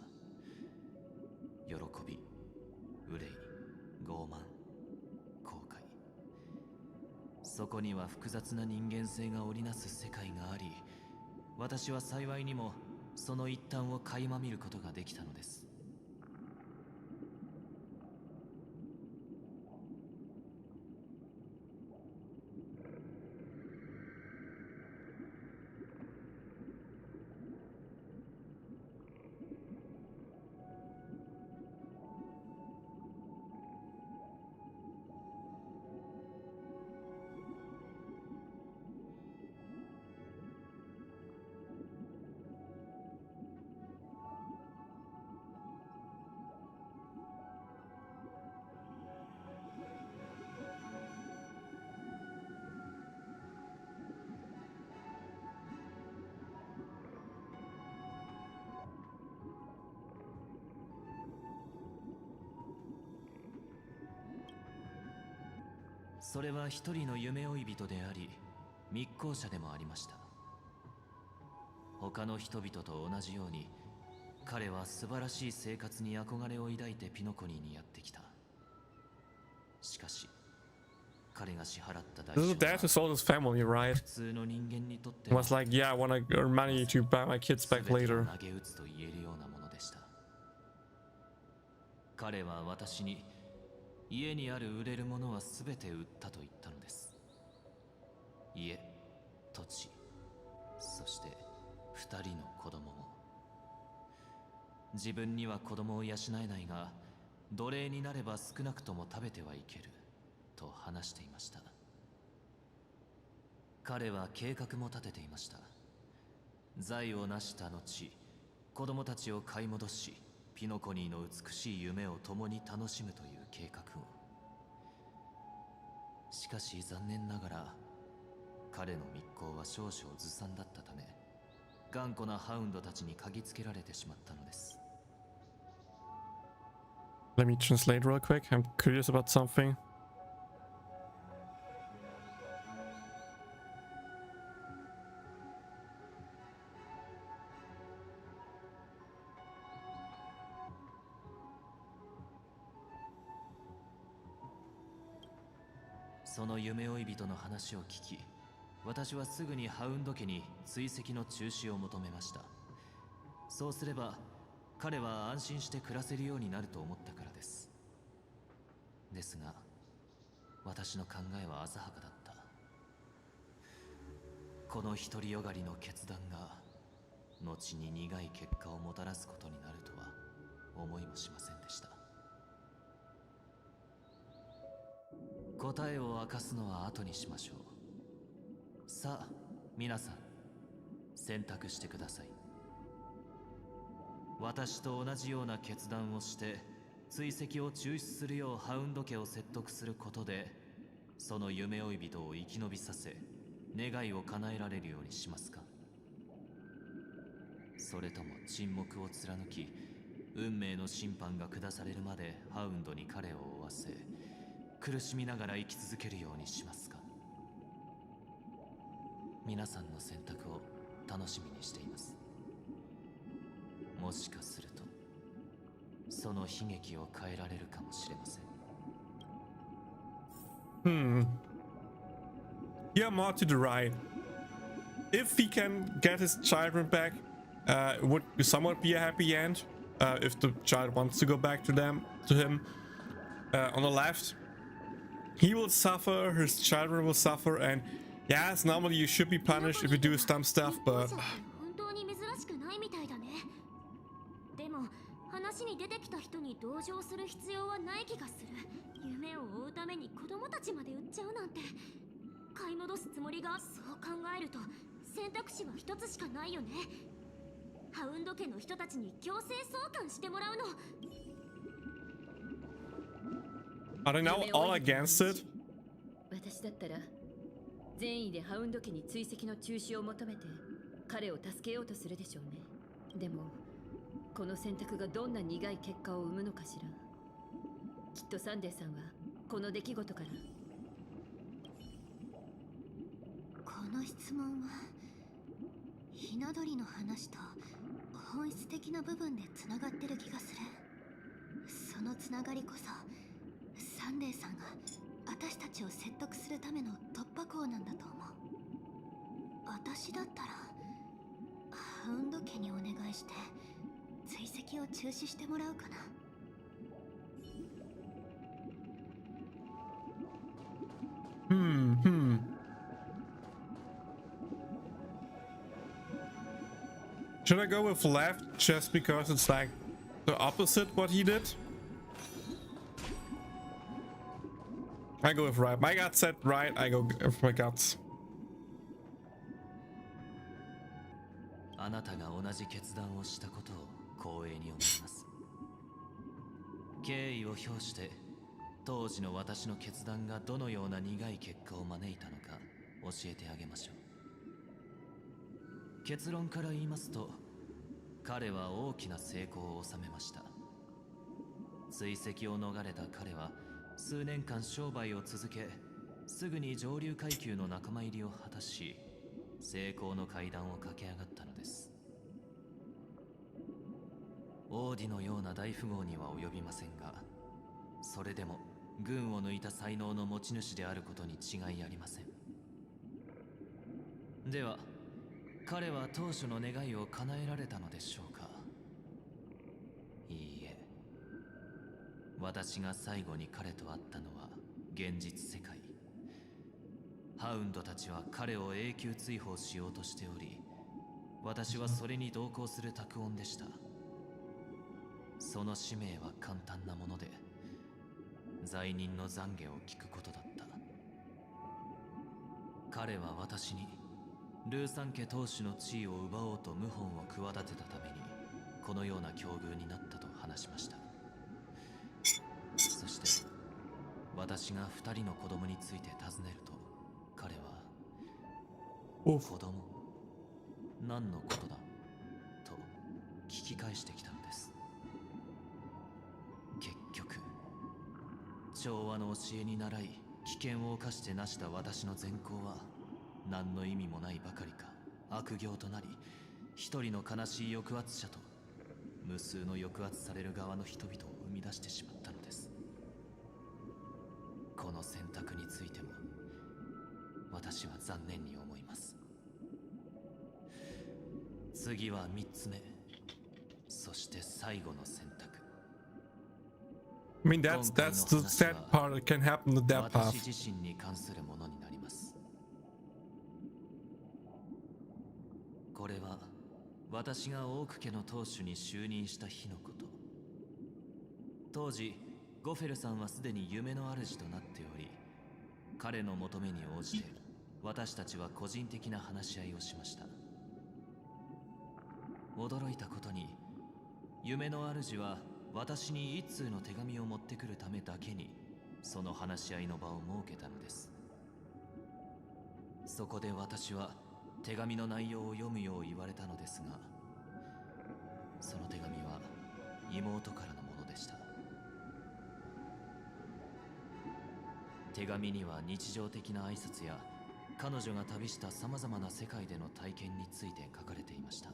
喜び、憂い、傲慢、後悔、そこには複雑な人間性が織りなす世界があり、私は幸いにもその一端を垣間見ることができたのです。それは一人の夢追い人であり、密航者でもありました。他の人々と同じように、彼は素晴らしい生活に憧れを抱いてピノコニーにやってきた。しかし、彼が支払った代 This is 償 the dad who sold his family, right? 普通の人間にとって He was like, yeah, I wanna earn money to buy my kids back 全てを later. 投げ打つと言えるようなものでした。彼は私に、家にある売れるものは全て売ったと言ったのです。家、土地、そして2人の子供も。自分には子供を養えないが、奴隷になれば少なくとも食べてはいけると話していました。彼は計画も立てていました。財を成した後、子供たちを買い戻し、ピノコニーの美しい夢を共に楽しむという計画を。しかし残念ながら、彼の密航は少々ずさんだったため、頑固なハウンドたちに嗅ぎつけられてしまったのです。Let me translate real quick. I'm curious about something. その夢追い人の話を聞き、私はすぐにハウンド家に追跡の中止を求めました。そうすれば彼は安心して暮らせるようになると思ったからです。ですが私の考えは浅はかだった。この独りよがりの決断が後に苦い結果をもたらすことになるとは思いもしませんでした。答えを明かすのは後にしましょう。さあ皆さん、選択してください。私と同じような決断をして追跡を中止するようハウンド家を説得することで、その夢追い人を生き延びさせ願いを叶えられるようにしますか。それとも沈黙を貫き、運命の審判が下されるまでハウンドに彼を追わせ、苦しみながら生き続けるようにしますか。皆さんの選択を楽しみにしています。もしかするとその悲劇を変えられるかもしれません。Yeah, more to the right. If he can get his children back, would somewhat be a happy end. If the child wants to go back to him. On the left, he will suffer, his children will suffer, and yes, normally you should be punished if you do some stuff, but 本当に珍しくないみたいだね。でも話に出てきた人に同情する必要はない気がする。夢を追うために子供たちまで売っちゃうなんて。買い戻すつもりが、そう考えると選択肢は一つしかないよね。ハウンド家の人たちに強制送還してもらうの。are they now all against it? 私だったら善意でハウンド家に追跡の中止を求めて彼を助けようとするでしょうね。でもこの選択がどんな苦い結果を生むのかしら。きっとサンデーさんはこの出来事から。この質問はひな鳥の話と本質的な部分でつながってる気がする。そのつながりこそサンデーさんが私たちを説得するための突破口なんだと思う。私だったらハウンド家にお願いして追跡を中止してもらうかな。Should I go with left just because it's like the opposite what he did? I go with right. My gut said right, I go with my guts. あなたが同じ決断をしたことを光栄に思います。敬意を表して当時の私の決断がどのような苦い結果を招いたのか教えてあげましょう。結論から言いますと、彼は大きな成功を収めました。追跡を逃れた彼は数年間商売を続け、すぐに上流階級の仲間入りを果たし、成功の階段を駆け上がったのです。オーディのような大富豪には及びませんが、それでも群を抜いた才能の持ち主であることに違いありません。では彼は当初の願いを叶えられたのでしょうか。いいえ、私が最後に彼と会ったのは現実世界。ハウンドたちは彼を永久追放しようとしており、私はそれに同行する託音でした。その使命は簡単なもので、罪人の懺悔を聞くことだった。彼は私にルーサン家当主の地位を奪おうと謀反を企てたためにこのような境遇になったと話しました。そして私が2人の子供について尋ねると、彼は子供何のことだと聞き返してきたのです。結局調和の教えに習い危険を冒して成した私の善行は何の意味もないばかりか悪行となり、一人の悲しい抑圧者と無数の抑圧される側の人々を生み出してしまったのです。この選択についても私は残念に思います。次は3つ目、そして最後の選択。I mean, that's the sad part that can happen to that path. 私自身に関するものになります。これは私がオーク家の当主に就任した日のこと。当時ゴフェルさんはすでに夢の主となっており、彼の求めに応じて私たちは個人的な話し合いをしました。驚いたことに、夢の主は私に一通の手紙を持ってくるためだけにその話し合いの場を設けたのです。そこで私は手紙の内容を読むよう言われたのですが、その手紙は妹からのものでした。手紙には日常的な挨拶や彼女が旅したさまざまな世界での体験について書かれていました。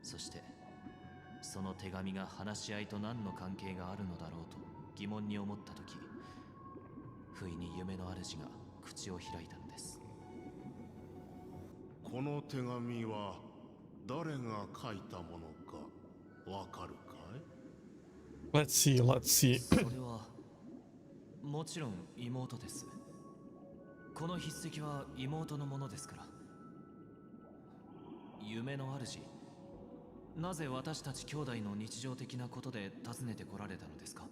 そしてその手紙が話し合いと何の関係があるのだろうと疑問に思ったとき、不意に夢の主が口を開いたのです。この手紙は誰が書いたものかわかるかい？ Let's see. それはもちろん妹です。この筆跡は妹のものですから。夢の主、なぜ私たち兄弟の日常的なことで訪ねてこられたのですか？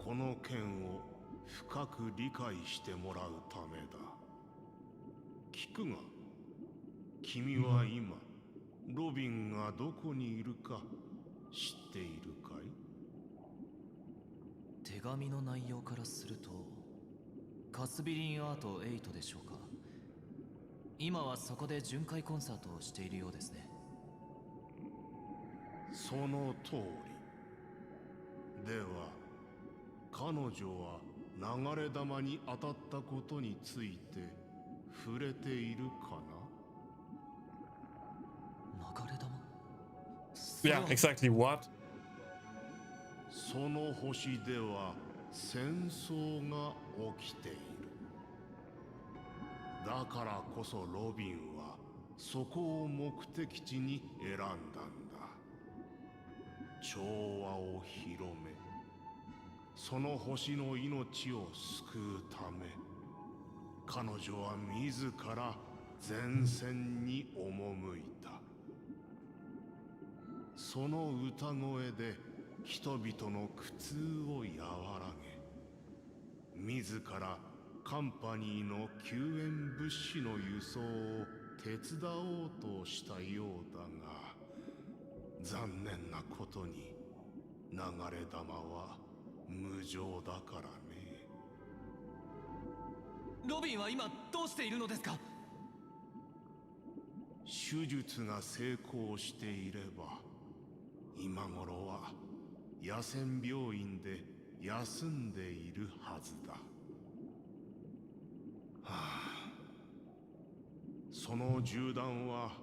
この件を深く理解してもらうためだ。聞くが、君は今ロビンがどこにいるか知っているかい？手紙の内容からするとカスビリンアート8でしょうか。今はそこで巡回コンサートをしているようですね。その通り。では彼女は流れ弾に当たったことについて触れているかな？流れ弾？ Yeah, exactly what? その星では戦争が起きている。だからこそロビンはそこを目的地に選んだんだ。調和を広め、その星の命を救うため、彼女は自ら前線に赴いた。その歌声で人々の苦痛を和らげ、自らカンパニーの救援物資の輸送を手伝おうとしたようだが、残念なことに流れ弾は無情だからね。ロビンは今どうしているのですか？手術が成功していれば今頃は野戦病院で休んでいるはずだ。その銃弾は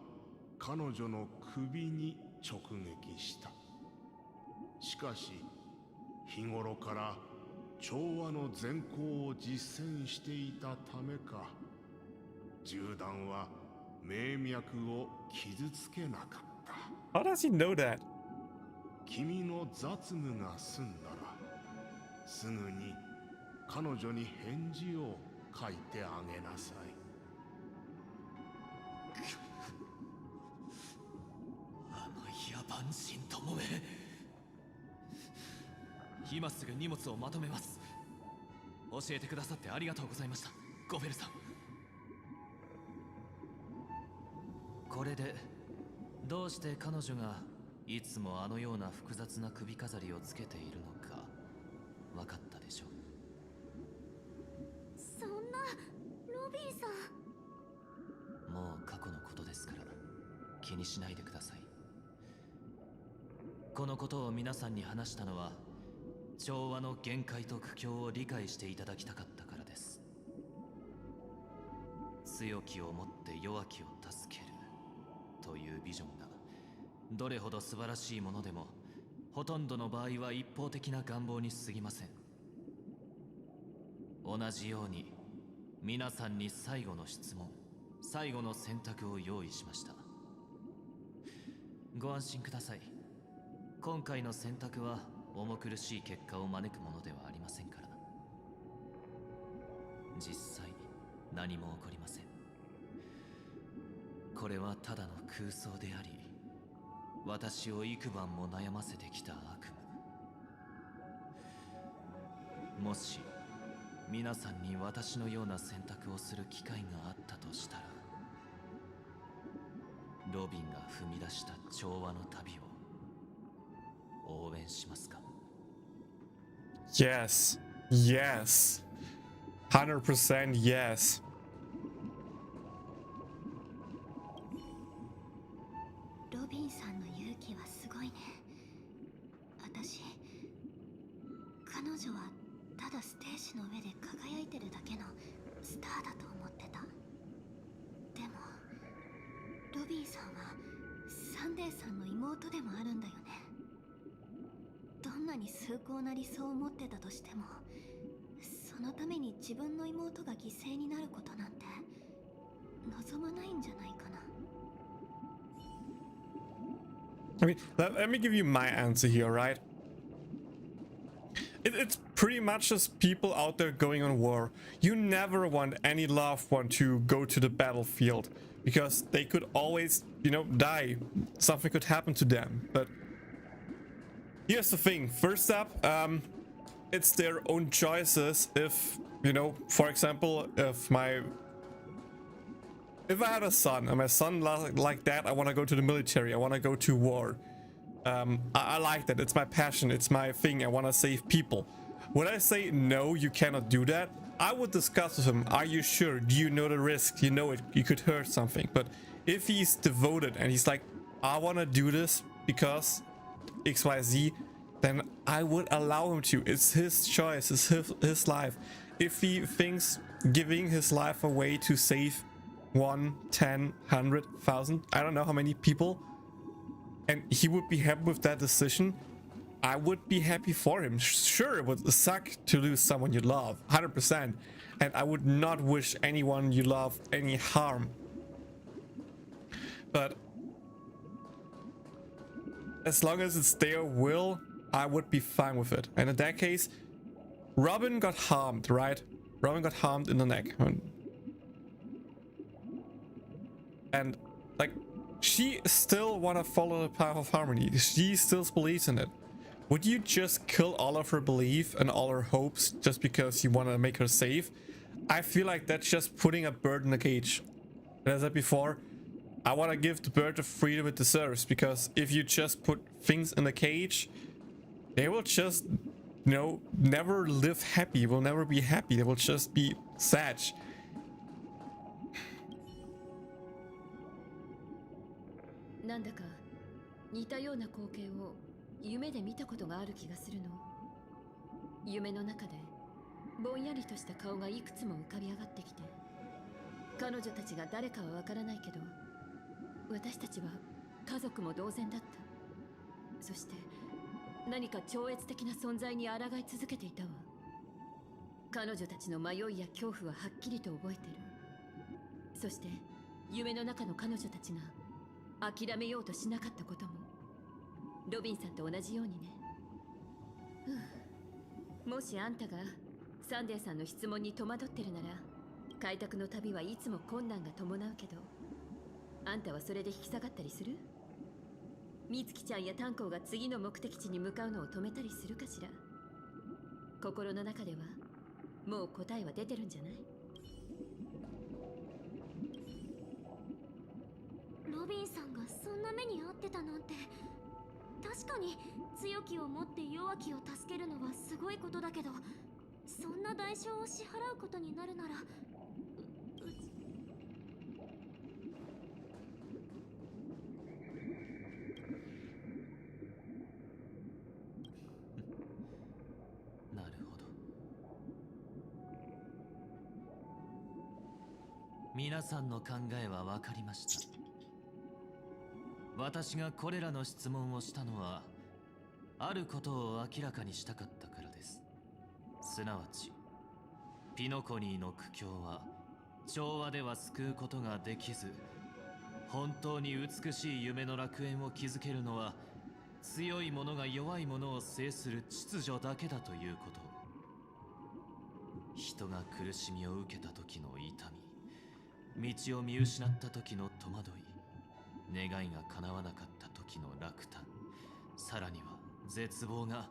彼女の首に直撃した。しかし日頃から調和の善行を実践していたためか、銃弾は命脈を傷つけなかった。 How does he know that? 君の雑務が済んだらすぐに彼女に返事を書いてあげなさい。あの野蛮人ともめ。今すぐ荷物をまとめます。教えてくださってありがとうございました、ゴフェルさん。これでどうして彼女がいつもあのような複雑な首飾りをつけているのか分かったでしょう。そんなロビンさん。もう過去のことですから気にしないでください。このことを皆さんに話したのは、調和の限界と苦境を理解していただきたかったからです。強きをもって弱きを助けるというビジョンがどれほど素晴らしいものでも、ほとんどの場合は一方的な願望に過ぎません。同じように皆さんに最後の質問、最後の選択を用意しました。ご安心ください。今回の選択は重苦しい結果を招くものではありませんから。実際何も起こりません。これはただの空想であり、私を幾晩も悩ませてきた悪夢。もし皆さんに私のような選択をする機会があったとしたら、ロビンが踏み出した調和の旅を応援しますか？ Yes. Yes. 100% yes. ロビンさんの勇気はすごいね。私、彼女はただステージの上で輝いてるだけのスターだと思ってた。でもロビンさんはサンデーさんの妹でもあるんだよね。どんなに崇高な理想を持ってたとしても、そのために自分の妹が犠牲になることなんて望まないんじゃないかな。I mean, let me give you my answer here, right? It's pretty much just people out there going on war. You never want any loved one to go to the battlefield because they could always, you know, die. Something could happen to them. But here's the thing. First up, it's their own choices. If, you know, for example, if I had a son and my son like that, I want to go to the military, I want to go to war. I like that. It's my passion. It's my thing. I want to save people. When I say no, you cannot do that, I would discuss with him. Are you sure? Do you know the risk? You know it. You could hurt something. But if he's devoted and he's like, I want to do this because XYZ, then I would allow him to. It's his choice, it's his life. If he thinks giving his life away to save 1, 10, 100,000, I don't know how many people, and he would be happy with that decision, I would be happy for him. Sure, it would suck to lose someone you love, 100%. And I would not wish anyone you love any harm. But as long as it's their will, I would be fine with it. And in that case, Robin got harmed, right? Robin got harmed in the neck. And like, she still wanna follow the path of harmony. She still believes in it. Would you just kill all of her belief and all her hopes just because you want to make her safe? I feel like that's just putting a bird in a cage. As I said before, I want to give the bird the freedom it deserves, because if you just put things in a cage, they will just, you know, never live happy, will never be happy, they will just be sad. なんだか似たような光景を夢で見たことがある気がするの。夢の中でぼんやりとした顔がいくつも浮かび上がってきて、彼女たちが誰かはわからないけど、私たちは家族も同然だった。そして何か超越的な存在に抗い続けていたわ。彼女たちの迷いや恐怖ははっきりと覚えてる。そして夢の中の彼女たちが諦めようとしなかったことも、ロビンさんと同じようにね。もしあんたがサンデーさんの質問に戸惑ってるなら、開拓の旅はいつも困難が伴うけど、あんたはそれで引き下がったりする？美月ちゃんや炭鉱が次の目的地に向かうのを止めたりするかしら？心の中ではもう答えは出てるんじゃない？ロビンさんがそんな目に遭ってたなんて、確かに強きをもって弱きを助けるのはすごいことだけど、そんな代償を支払うことになるなら、なるほど。皆さんの考えは分かりました。私がこれらの質問をしたのは、あることを明らかにしたかったからです。すなわち、ピノコニーの苦境は調和では救うことができず、本当に美しい夢の楽園を築けるのは強い者が弱い者を制する秩序だけだということ。人が苦しみを受けた時の痛み、道を見失った時の戸惑い、願いが叶わなかった時の落胆、さらには絶望が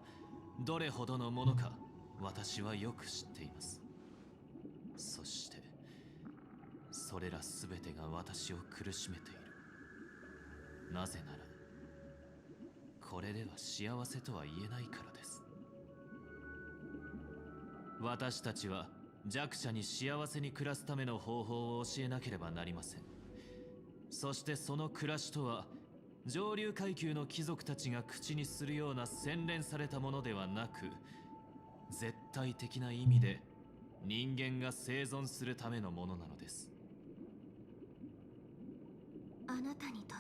どれほどのものか、私はよく知っています。そしてそれら全てが私を苦しめている。なぜならこれでは幸せとは言えないからです。私たちは弱者に幸せに暮らすための方法を教えなければなりません。そしてその暮らしとは、上流階級の貴族たちが口にするような洗練されたものではなく、絶対的な意味で人間が生存するためのものなのです。あなたにとっ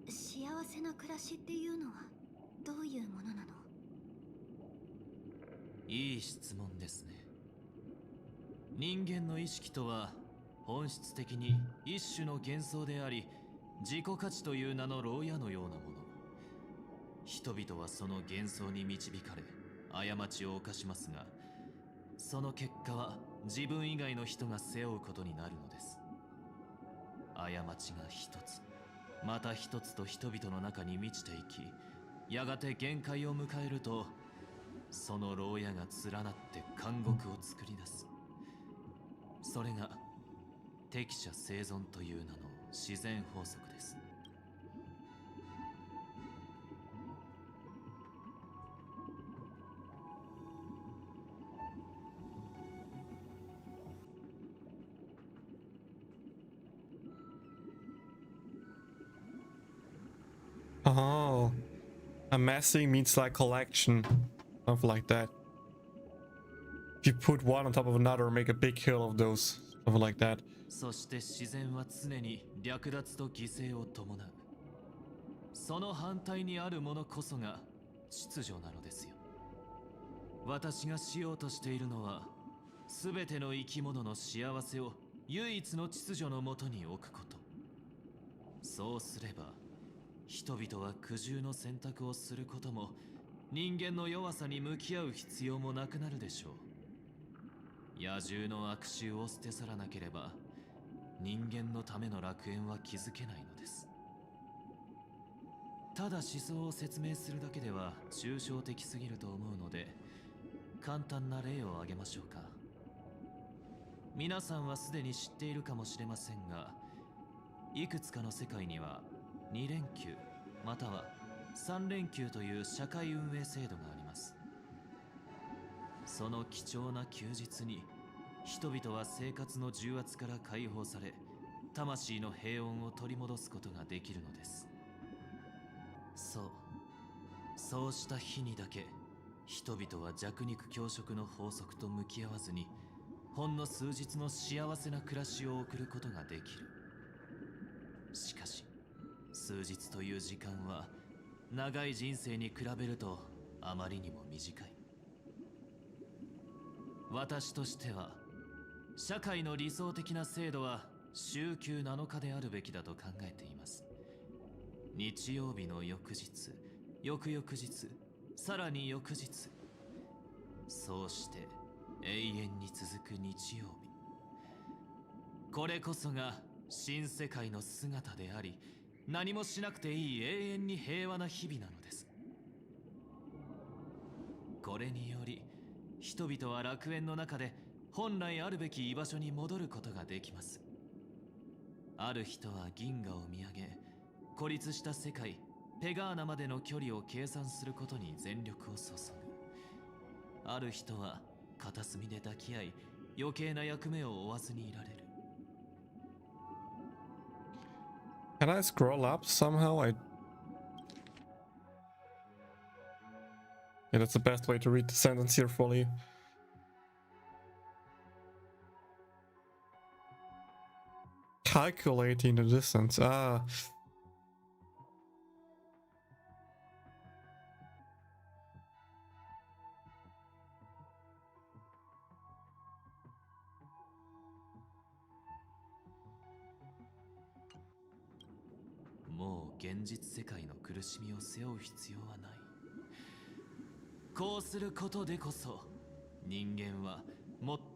て幸せな暮らしっていうのはどういうものなの？いい質問ですね。人間の意識とは本質的に一種の幻想であり、自己価値という名の牢屋のようなもの。人々はその幻想に導かれ過ちを犯しますが、その結果は自分以外の人が背負うことになるのです。過ちが一つまた一つと人々の中に満ちていき、やがて限界を迎えると、その牢屋が連なって監獄を作り出す。それが適者生存という名の自然法則です。Oh, Amassing means like collection, something like that. If you put one on top of another, make a big hill of those, something like that. そして自然は常に略奪と犠牲を伴う。その反対にあるものこそが秩序なのですよ。私がしようとしているのは、すべての生き物の幸せを唯一の秩序のもとに置くこと。そうすれば、人々は苦渋の選択をすることも、人間の弱さに向き合う必要もなくなるでしょう。野獣の悪習を捨て去らなければ、人間のための楽園は築けないのです。ただ思想を説明するだけでは抽象的すぎると思うので、簡単な例を挙げましょうか。皆さんはすでに知っているかもしれませんが、いくつかの世界には2連休または3連休という社会運営制度があります。その貴重な休日に人々は生活の重圧から解放され、魂の平穏を取り戻すことができるのです。そうした日にだけ人々は弱肉強食の法則と向き合わずに、ほんの数日の幸せな暮らしを送ることができる。しかし数日という時間は長い人生に比べるとあまりにも短い。私としては社会の理想的な制度は週休7日であるべきだと考えています。日曜日の翌日、翌々日、さらに翌日、そうして永遠に続く日曜日。これこそが新世界の姿であり、何もしなくていい永遠に平和な日々なのです。これにより人々は楽園の中で本来あるべき居場所に戻ることができます。ある人は銀河を見上げ、孤立した世界ペガーナまでの距離を計算することに全力を注ぐ。ある人は片隅で抱き合い、余計な役目を負わずにいられる。Can I scroll up somehow? Yeah, that's the best way to read the sentence here fully. Calculating the distance. Ah. More 現実世界の苦しみを背負う必要はない。こうすることでこそ人間は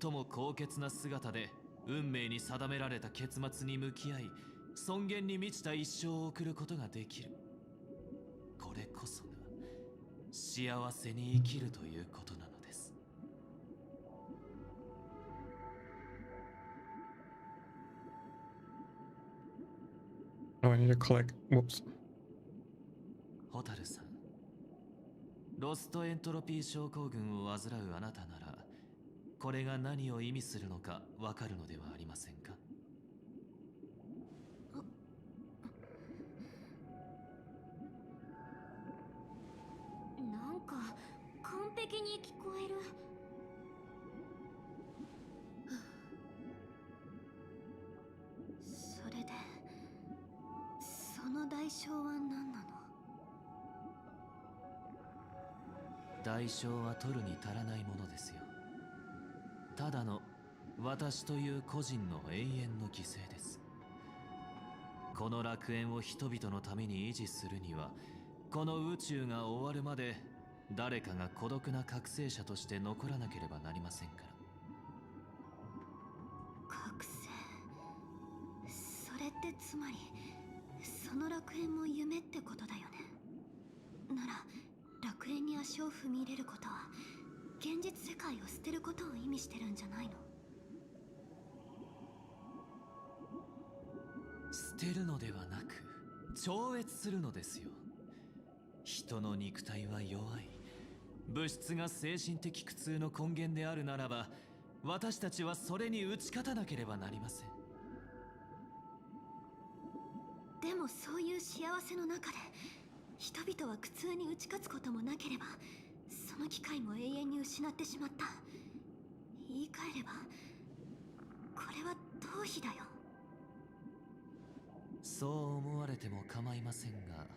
最も高潔な姿で運命に定められた結末に向き合い、尊厳に満ちた一生を送ることができる。これこそが幸せに生きるということなのです。Oh, I need to collect. Whoops. ホタルさん、ロストエントロピー症候群を患うあなたなら、これが何を意味するのかわかるのではありませんか？なんか完璧に聞こえる。それでその代償は何なの？代償は取るに足らないものですよ。ただの私という個人の永遠の犠牲です。この楽園を人々のために維持するには、この宇宙が終わるまで誰かが孤独な覚醒者として残らなければなりませんから。覚醒、それってつまりその楽園も夢ってことだよね。なら楽園に足を踏み入れることは現実世界を捨てることを意味してるんじゃないの？捨てるのではなく超越するのですよ。人の肉体は弱い。物質が精神的苦痛の根源であるならば、私たちはそれに打ち勝たなければなりません。でもそういう幸せの中で人々は苦痛に打ち勝つこともなければ、その機会も永遠に失ってしまった。言い換えれば、これは逃避だよ。そう思われても構いませんが、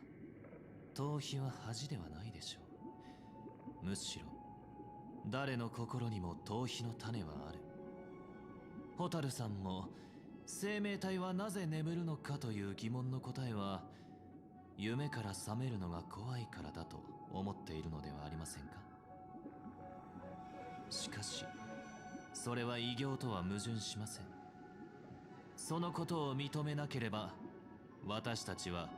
逃避は恥ではないでしょう。むしろ誰の心にも逃避の種はある。蛍さんも生命体はなぜ眠るのかという疑問の答えは、夢から覚めるのが怖いからだと思っているのではありませんか。しかしそれは異形とは矛盾しません。そのことを認めなければ、私たちは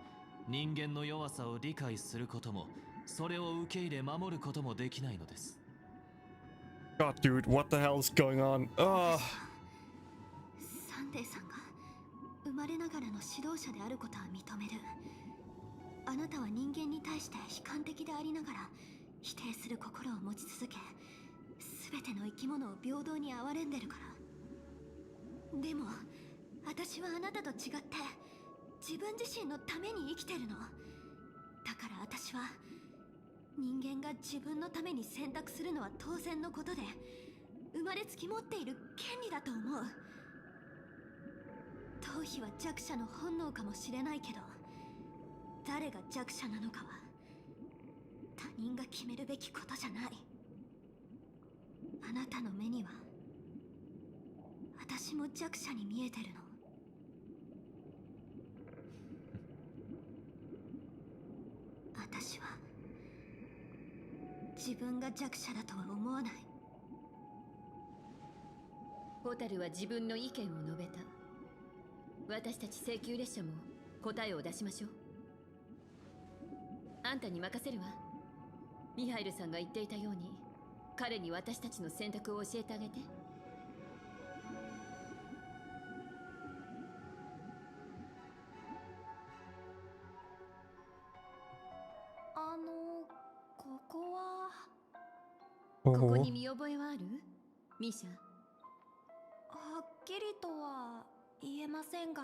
人間の弱さを理解することも、それを受け入れ守ることもできないのです。 God, dude, what the hell is going on? サンデーさんが生まれながらの指導者であることは認める。あなたは人間に対して悲観的でありながら否定する心を持ち続け、全ての生き物を平等に憐れんでるから。でも私はあなたと違って自分自身のために生きてるの。だから私は人間が自分のために選択するのは当然のことで、生まれつき持っている権利だと思う。逃避は弱者の本能かもしれないけど、誰が弱者なのかは他人が決めるべきことじゃない。あなたの目には私も弱者に見えてるの。私は自分が弱者だとは思わない。蛍は自分の意見を述べた。私たち請求列車も答えを出しましょう。あんたに任せるわ。ミハイルさんが言っていたように、彼に私たちの選択を教えてあげて。ここは。ここに見覚えはある？ミーシャ。はっきりとは言えませんが、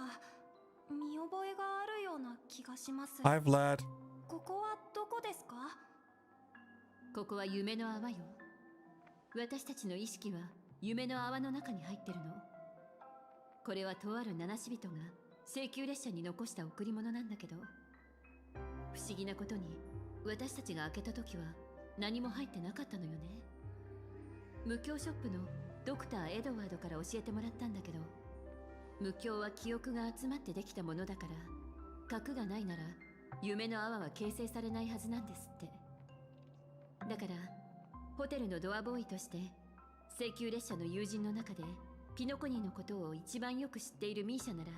見覚えがあるような気がします。Hi, Vlad. ここはどこですか？ここは夢の泡よ。私たちの意識は夢の泡の中に入ってるの。これはとある七死人が請求列車に残した贈り物なんだけど、不思議なことに私たちが開けた時は何も入ってなかったのよね。無教ショップのドクター・エドワードから教えてもらったんだけど、無教は記憶が集まってできたものだから、核がないなら夢の泡は形成されないはずなんですって。だからホテルのドアボーイとして請求列車の友人の中でピノコニーのことを一番よく知っているミーシャなら、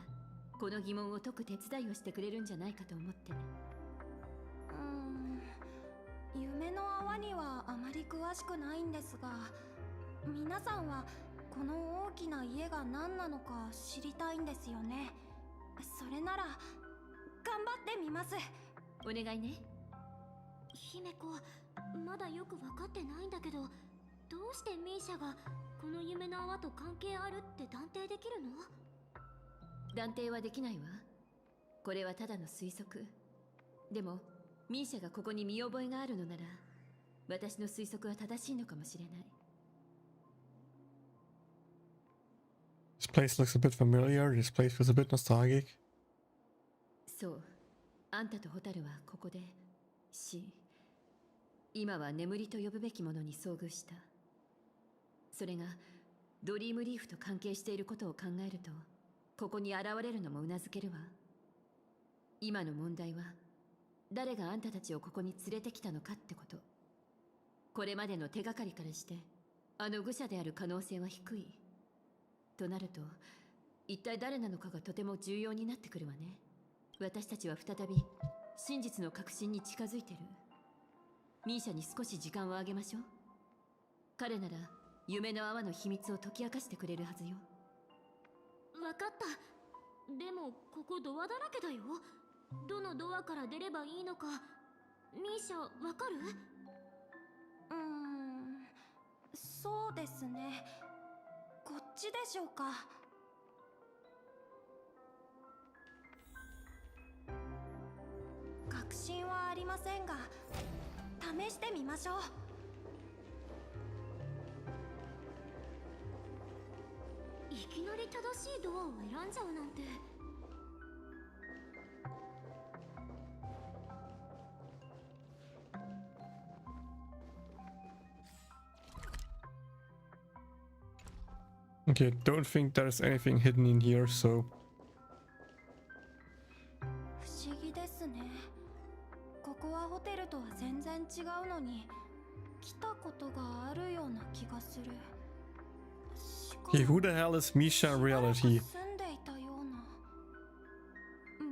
この疑問を解く手伝いをしてくれるんじゃないかと思って。夢の泡にはあまり詳しくないんですが、皆さんはこの大きな家が何なのか知りたいんですよね。それなら頑張ってみます。お願いね。姫子、まだよく分かってないんだけど、どうしてミーシャがこの夢の泡と関係あるって断定できるの？断定はできないわ。これはただの推測。でもミーシャがここに見覚えがあるのなら、私の推測は正しいのかもしれない。This place looks a bit familiar. This place feels a bit nostalgic. そう。あんたとホタルはここで今は眠りと呼ぶべきものに遭遇した。それがドリームリーフと関係していることを考えると、ここに現れるのもうなずけるわ。今の問題は誰があんたたちをここに連れてきたのかってこと。これまでの手がかりからしてあの愚者である可能性は低い。となると一体誰なのかがとても重要になってくるわね。私たちは再び真実の確信に近づいてる。ミーシャに少し時間をあげましょう。彼なら夢の泡の秘密を解き明かしてくれるはずよ。わかった。でもここドアだらけだよ。どのドアから出ればいいのかミーシャわかる？そうですね。こっちでしょうか。確信はありませんが、試してみましょう。いきなり正しいドアを選んじゃうなんて。Okay, don't think there's anything hidden in here, so... 不思議ですね。ここはホテルとは全然違うのに、来たことがあるような気がする。 Okay, who the hell is Misha in reality? 住んでいたような。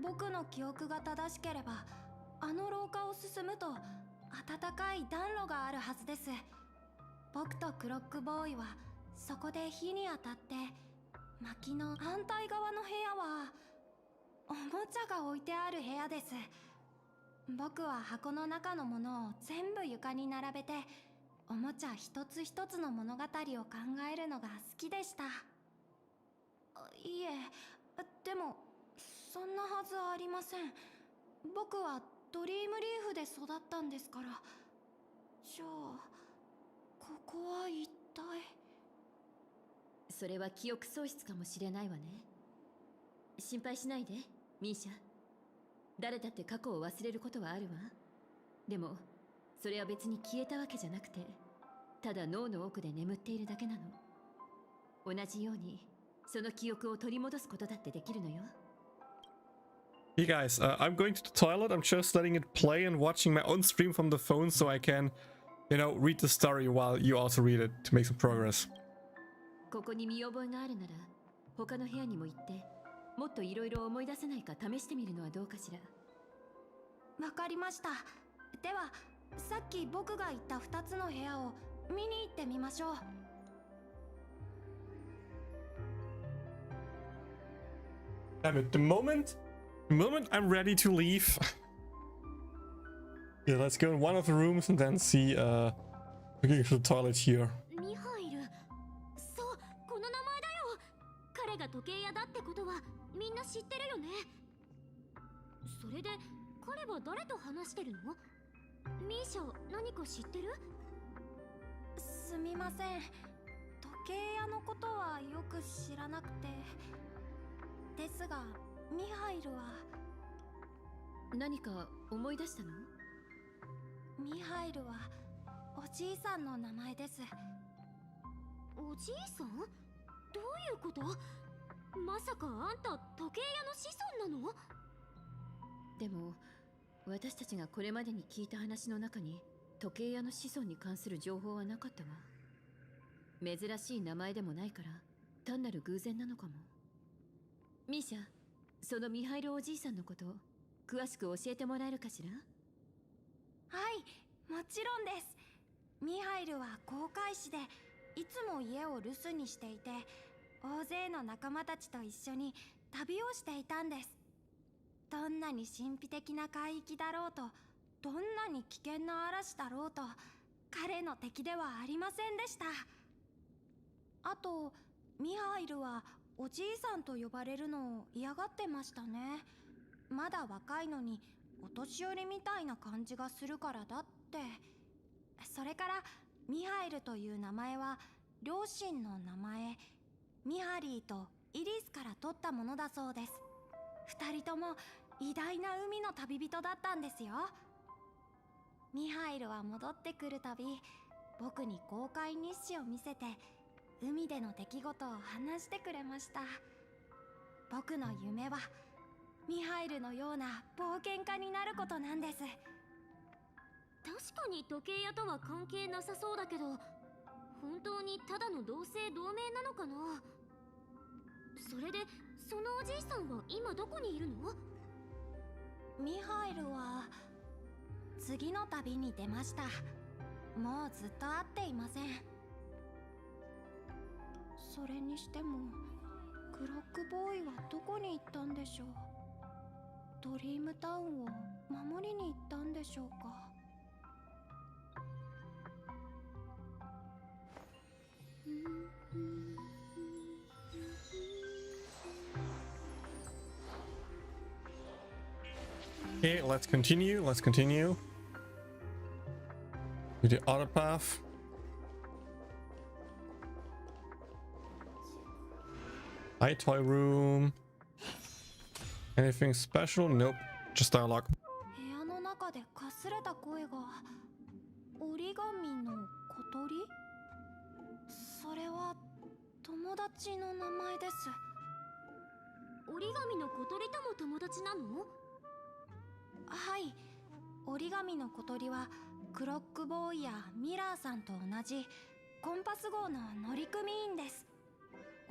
僕の記憶が正しければ、あの廊下を進むと暖かい暖炉があるはずです。僕とクロックボーイはそこで火に当たって、薪の反対側の部屋はおもちゃが置いてある部屋です。僕は箱の中のものを全部床に並べて、おもちゃ一つ一つの物語を考えるのが好きでした。いえ、でもそんなはずありません。僕はドリームリーフで育ったんですから。じゃあここは一体。それは記憶喪失かもしれないわね。心配しないで、ミーシャ。誰だって過去を忘れることはあるわ。でもそれは別に消えたわけじゃなくて、ただ脳の奥で眠っているだけなの。同じようにその記憶を取り戻すことだってできるのよ。Hey guys, I'm going to the toilet. I'm just letting it play and watching my own stream from the phone so I can, you know, read the story while you also read it to make some progress. ここに見覚えがあるなら、他の部屋にも行って、もっといろいろ思い出せないか試してみるのはどうかしら。わかりました。では、さっき僕が言った2つの部屋を見に行ってみましょう。Damn it, the moment I'm ready to leave. Yeah, let's go in one of the rooms and then see, we can go to the toilet here. ミハイル、そう、この名前だよ。彼が時計屋だってことはみんな知ってるよね。それで彼は誰と話してるの？ミーシャ、何か知ってる？すみません。時計屋のことはよく知らなくて。ですが、ミハイルは。何か思い出したの？ミハイルはおじいさんの名前です。おじいさん？どういうこと？まさかあんた時計屋の子孫なの？でも私たちがこれまでに聞いた話の中に時計屋の子孫に関する情報はなかったわ。珍しい名前でもないから単なる偶然なのかも。ミーシャ、そのミハイルおじいさんのこと詳しく教えてもらえるかしら？はい、もちろんです。ミハイルは航海士で、いつも家を留守にしていて、大勢の仲間たちと一緒に旅をしていたんです。どんなに神秘的な海域だろうと、どんなに危険な嵐だろうと、彼の敵ではありませんでした。あと、ミハイルはおじいさんと呼ばれるのを嫌がってましたね。まだ若いのにお年寄りみたいな感じがするからだって。それからミハイルという名前は両親の名前、ミハリーとイリスから取ったものだそうです。二人とも偉大な海の旅人だったんですよ。ミハイルは戻ってくるたび、僕に航海日誌を見せて、海での出来事を話してくれました。僕の夢はミハイルのような冒険家になることなんです。確かに時計屋とは関係なさそうだけど、本当にただの同姓同名なのかな？それでそのおじいさんは今どこにいるの？ミハイルは次の旅に出ました。もうずっと会っていません。それにしてもクロックボーイはどこに行ったんでしょう。ドリームタウンを守りに行ったんでしょうか。Okay, let's continue. Let's continue to the other path. Hi, toy room. Anything special? Nope. Just dialogue. 部屋の中でかすれた声が折り紙の小鳥？それは友達の名前です。折り紙の小鳥とも友達なの？はい、折り紙の小鳥はクロックボーイやミラーさんと同じコンパス号の乗組員です。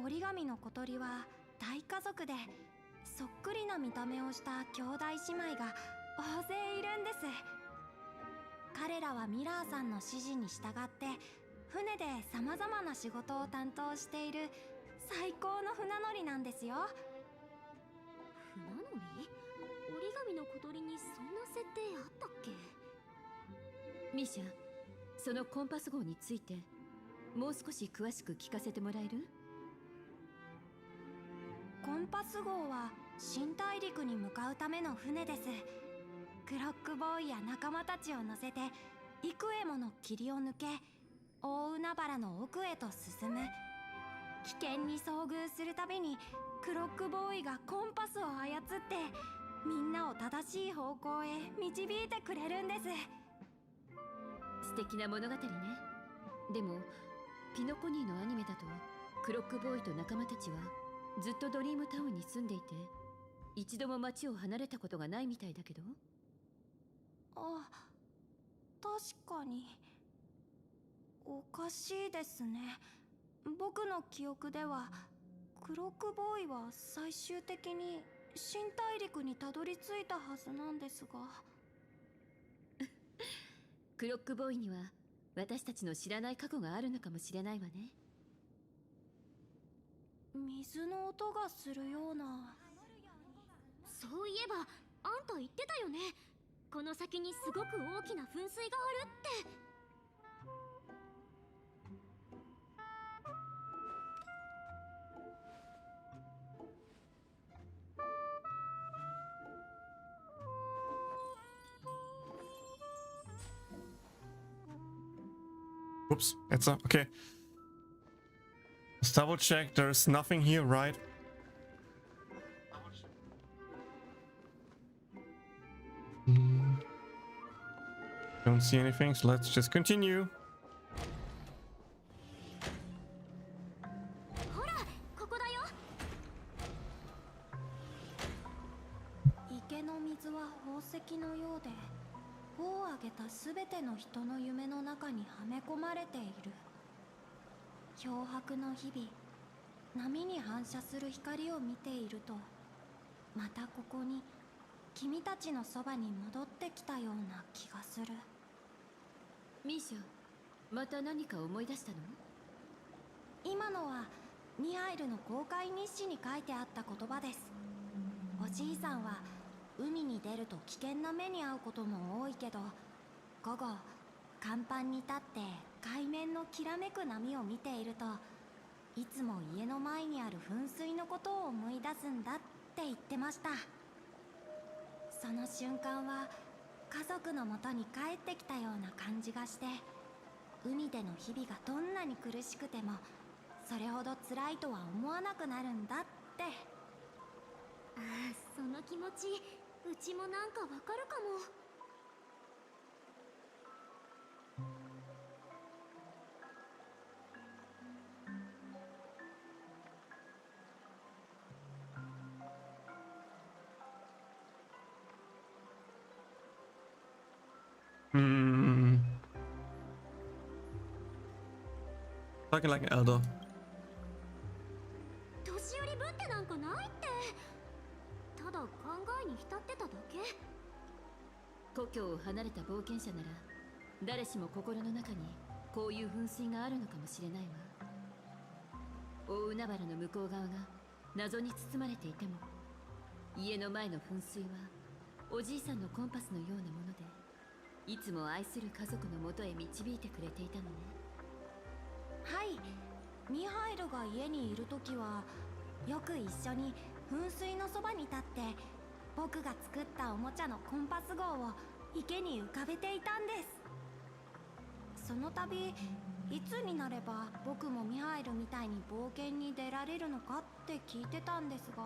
折り紙の小鳥は大家族でそっくりな見た目をした兄弟姉妹が大勢いるんです。彼らはミラーさんの指示に従って船でさまざまな仕事を担当している最高の船乗りなんですよ。船乗り？折り紙の小鳥にそんな設定あったっけ？ミシャ、そのコンパス号についてもう少し詳しく聞かせてもらえる？コンパス号は新大陸に向かうための船です。クロックボーイや仲間たちを乗せて幾重もの霧を抜け大海原の奥へと進む。危険に遭遇するたびにクロックボーイがコンパスを操ってみんなを正しい方向へ導いてくれるんです。素敵な物語ね。でもピノコニーのアニメだとクロックボーイと仲間たちはずっとドリームタウンに住んでいて一度も街を離れたことがないみたいだけど。あ、確かにおかしいですね。僕の記憶ではクロックボーイは最終的に新大陸にたどり着いたはずなんですがクロックボーイには私たちの知らない過去があるのかもしれないわね。水の音がするような。そういえばあんた言ってたよね。この先にすごく大きな噴水があるって。Whoops, it's okay. Let's double check. There's nothing here, right? Don't see anything, so let's just continue. ほら、ここだよ。池の水は宝石のようで帆を上げたすべての人の夢の中にはめ込まれている。漂白の日々、波に反射する光を見ているとまたここに君たちのそばに戻ってきたような気がする。ミーシャ、また何か思い出したの？今のはミハイルの公開日誌に書いてあった言葉です。おじいさんは海に出ると危険な目に遭うことも多いけど、午後甲板に立って海面のきらめく波を見ているといつも家の前にある噴水のことを思い出すんだって言ってました。その瞬間は家族のもとに帰ってきたような感じがして、海での日々がどんなに苦しくてもそれほど辛いとは思わなくなるんだって。ああ、その気持ちうちもなんかわかるかも。Talking like an elder. 年寄りぶってなんかないって。ただ考えに浸ってただけ。故郷を離れた冒険者なら誰しも心の中にこういう噴水があるのかもしれないわ。大海原の向こう側が謎に包まれていても、家の前の噴水はおじいさんのコンパスのようなもので、いつも愛する家族のもとへ導いてくれていたのね。はい、ミハイルが家にいるときはよく一緒に噴水のそばに立って僕が作ったおもちゃのコンパス号を池に浮かべていたんです。その度いつになれば僕もミハイルみたいに冒険に出られるのかって聞いてたんですが、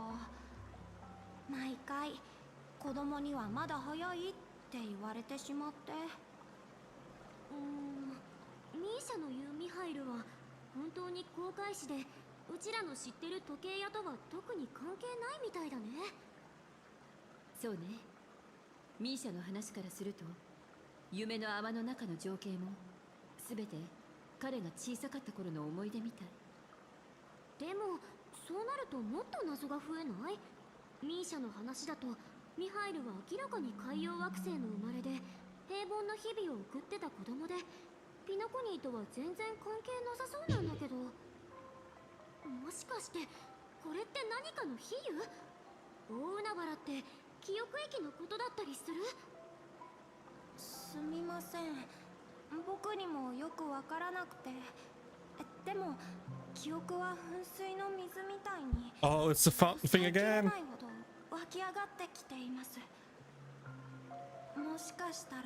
毎回子供にはまだ早いって言われてしまって。ミーシャの言うミハイルは本当に航海士で、うちらの知ってる時計屋とは特に関係ないみたいだね。そうね。ミーシャの話からすると、夢の泡の中の情景も全て彼が小さかった頃の思い出みたい。でもそうなるともっと謎が増えない？ミーシャの話だとミハイルは明らかに海洋惑星の生まれで平凡な日々を送ってた子供で、ピノコニーとは全然関係なさそうなんだけど、もしかしてこれって何かの比喩？大海原って記憶駅のことだったりする？すみません、僕にもよくわからなくて。でも記憶は噴水の水みたいに Oh, it's the fountain thing again. ないほど湧き上がってきています。もしかしたら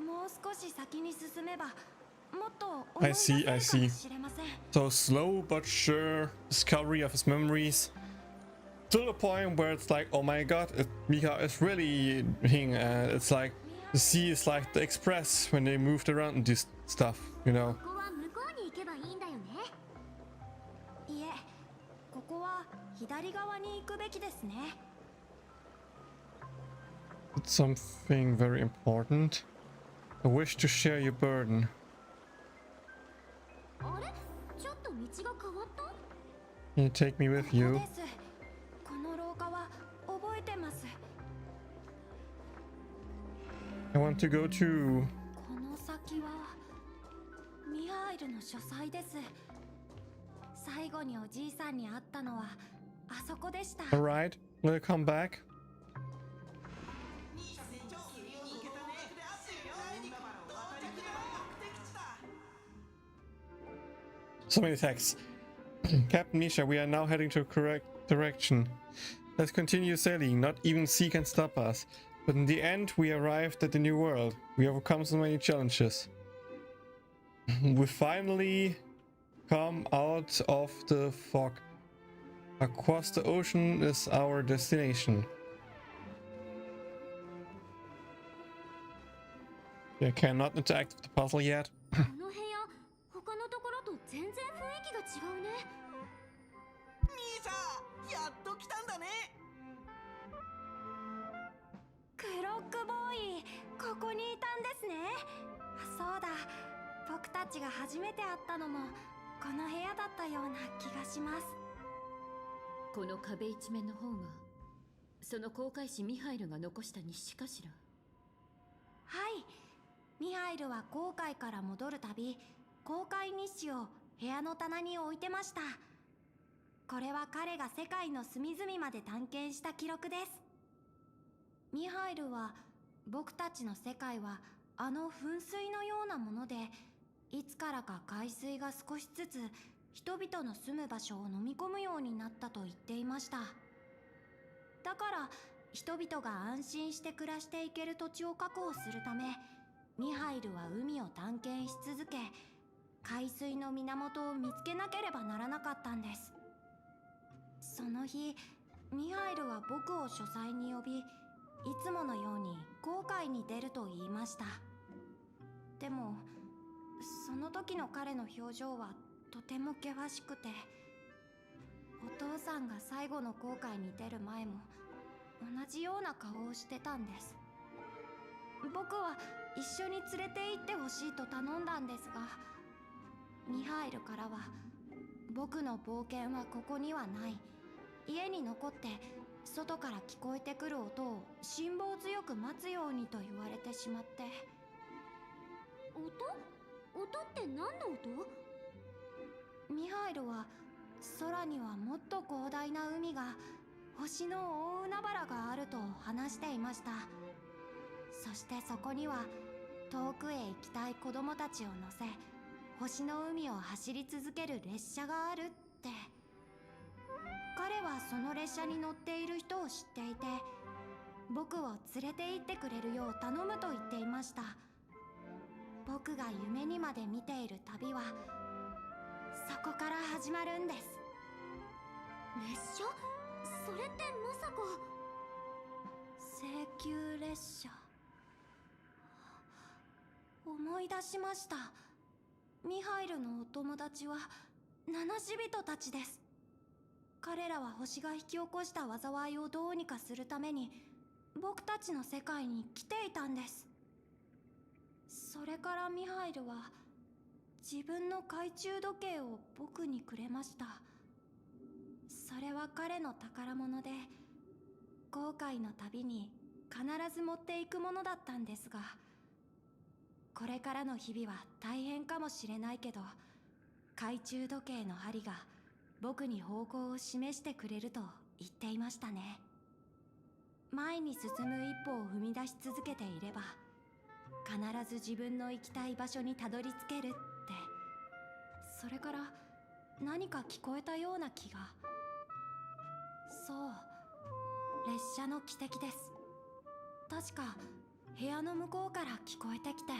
もう少し先に進めばもっと思い I 出せ see, るか I も see. しれません。 So slow but sure discovery of his memories. To the point where it's like, oh my god, Mika is really being, it's like, the sea is like the express when they moved around and do stuff, you know. ここは向こうに行けばいいんだよね。いえ、ここは左側に行くべきですね。 It's something very important. A wish to share your burden. あれ？ちょっと道が変わった？ Can you take me with you? この廊下は覚えてます。 I want to go too. この先はミハイルの書斎です。最後におじいさんに会ったのはあそこでした。 Alright, we'll come back. So many texts. Captain Nisha, we are now heading to the correct direction. Let's continue sailing. Not even sea can stop us. But in the end, we arrived at the new world. We overcome so many challenges. We finally come out of the fog. Across the ocean is our destination. I cannot interact with the puzzle yet. この部屋、他のところと全然雰囲気が違うね。ミーシャ、やっと来たんだね。クロックボーイ、ここにいたんですね。そうだ、僕たちが初めて会ったのもこの部屋だったような気がします。この壁一面の本はその航海士ミハイルが残した日誌かしら。はい、ミハイルは航海から戻るたび航海日誌を部屋の棚に置いてました。これは彼が世界の隅々まで探検した記録です。ミハイルは僕たちの世界はあの噴水のようなもので、いつからか海水が少しずつ人々の住む場所を飲み込むようになったと言っていました。だから人々が安心して暮らしていける土地を確保するため、ミハイルは海を探検し続け、海水の源を見つけなければならなかったんです。その日、ミハイルは僕を書斎に呼び、いつものように航海に出ると言いました。でもその時の彼の表情はとても険しくて、お父さんが最後の航海に出る前も同じような顔をしてたんです。僕は一緒に連れて行ってほしいと頼んだんですが、ミハイルからは僕の冒険はここにはない、家に残って外から聞こえてくる音を辛抱強く待つようにと言われてしまって。音って何の音？ミハイルは空にはもっと広大な海が、星の大海原があると話していました。そしてそこには遠くへ行きたい子供たちを乗せ、星の海を走り続ける列車があるって。彼ははその列車に乗っている人を知っていて、僕を連れて行ってくれるよう頼むと言っていました。僕が夢にまで見ている旅はそこから始まるんです。列車？それってまさか請求列車。思い出しました。ミハイルのお友達は七死人たちです。彼らは星が引き起こした災いをどうにかするために僕たちの世界に来ていたんです。それからミハイルは自分の懐中時計を僕にくれました。それは彼の宝物で、後悔の旅に必ず持っていくものだったんですが、これからの日々は大変かもしれないけど、懐中時計の針が僕に方向を示してくれると言っていましたね。前に進む一歩を踏み出し続けていれば、必ず自分の行きたい場所にたどり着けるって。それから何か聞こえたような気が。そう、列車の汽笛です。確か部屋の向こうから聞こえてきて。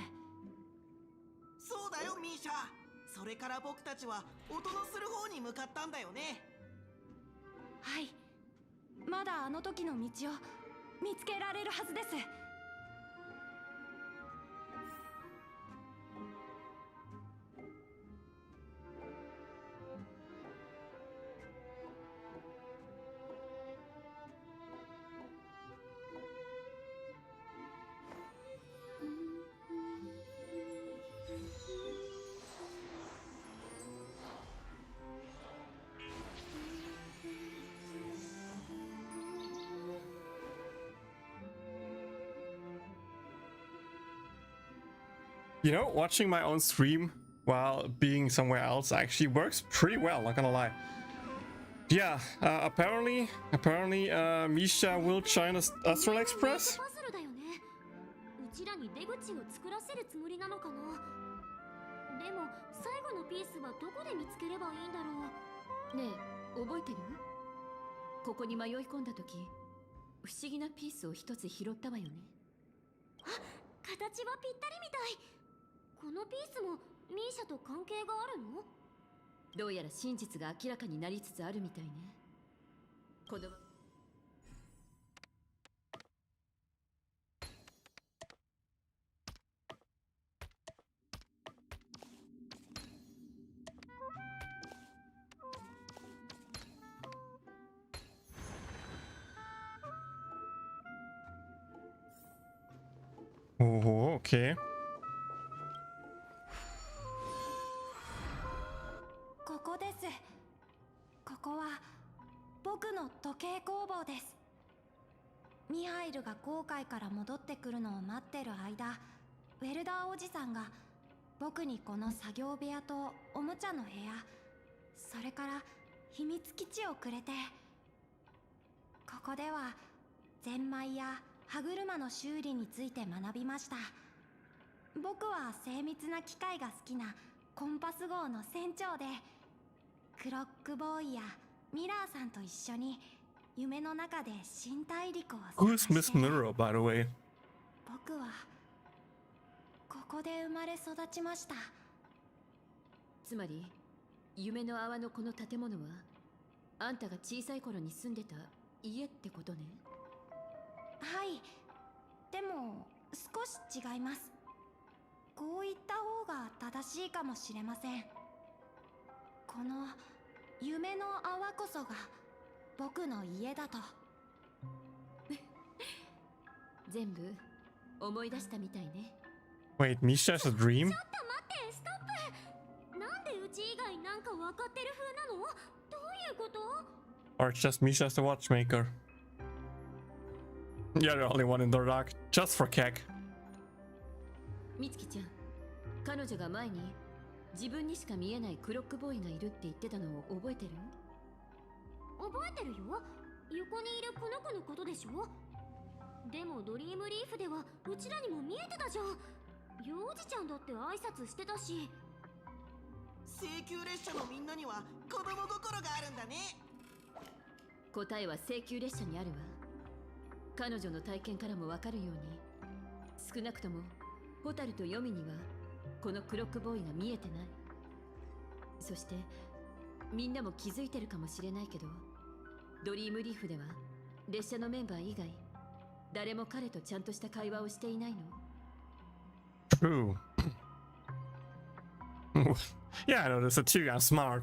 そうだよミーシャ。それから僕たちは音のする方に向かったんだよね。はい、まだあの時の道を見つけられるはずです。You know, watching my own stream while being somewhere else actually works pretty well, not gonna lie. Yeah, apparently, Misha will join us Astral Express. うちらに出口を作らせるつもりなのかな。でも最後のピースはどこで見つければいいんだろう。ねえ、覚えてる？ここに迷い込んだ時、不思議なピースを一つ拾ったわよね。あ、形はぴったりみたい。このピースもミーシャと関係があるの？どうやら真実が明らかになりつつあるみたいね。子供Oh, okay. ここです。ここは僕の時計工房です。ミハイルが航海から戻ってくるのを待ってる間、ウェルダーおじさんが僕にこの作業部屋とおもちゃの部屋、それから秘密基地をくれて、ここではゼンマイや歯車の修理について学びました。僕は精密な機械が好きなコンパス号の船長で、クロックボーイやミラーさんと一緒に夢の中で新大陸を探して。 Who's Miss Mirror, by the way? 僕はここで生まれ育ちました。つまり夢の泡のこの建物はあんたが小さい頃に住んでた家ってことね。はい、でも少し違います。こう言った方が正しいかもしれません。この夢の泡こそが僕の家だと。全部思い出したみたいね。 Wait, Misha's a dream? ちょっと待って、ストップ。なんでうち以外なんか分かってる風なの？どういうこと？ Or it's just Misha's the watchmaker? You're the only one in the dark, just for Kek. みつきちゃん、彼女が前に自分にしか見えないクロックボーイがいるって言ってたのを覚えてる？覚えてるよ。横にいるこの子のことでしょ。でもドリームリーフではうちらにも見えてたじゃん。幼児ちゃんだって挨拶してたし。請求列車のみんなには子供心があるんだね。答えは請求列車にあるわ。彼女の体験からもわかるように、少なくともホタルとヨミにはこのクロックボーイが見えてない。そしてみんなも気づいてるかもしれないけど、ドリームリーフでは列車のメンバー以外誰も彼とちゃんとした会話をしていないの。True. Yeah, I know this too. I'm smart.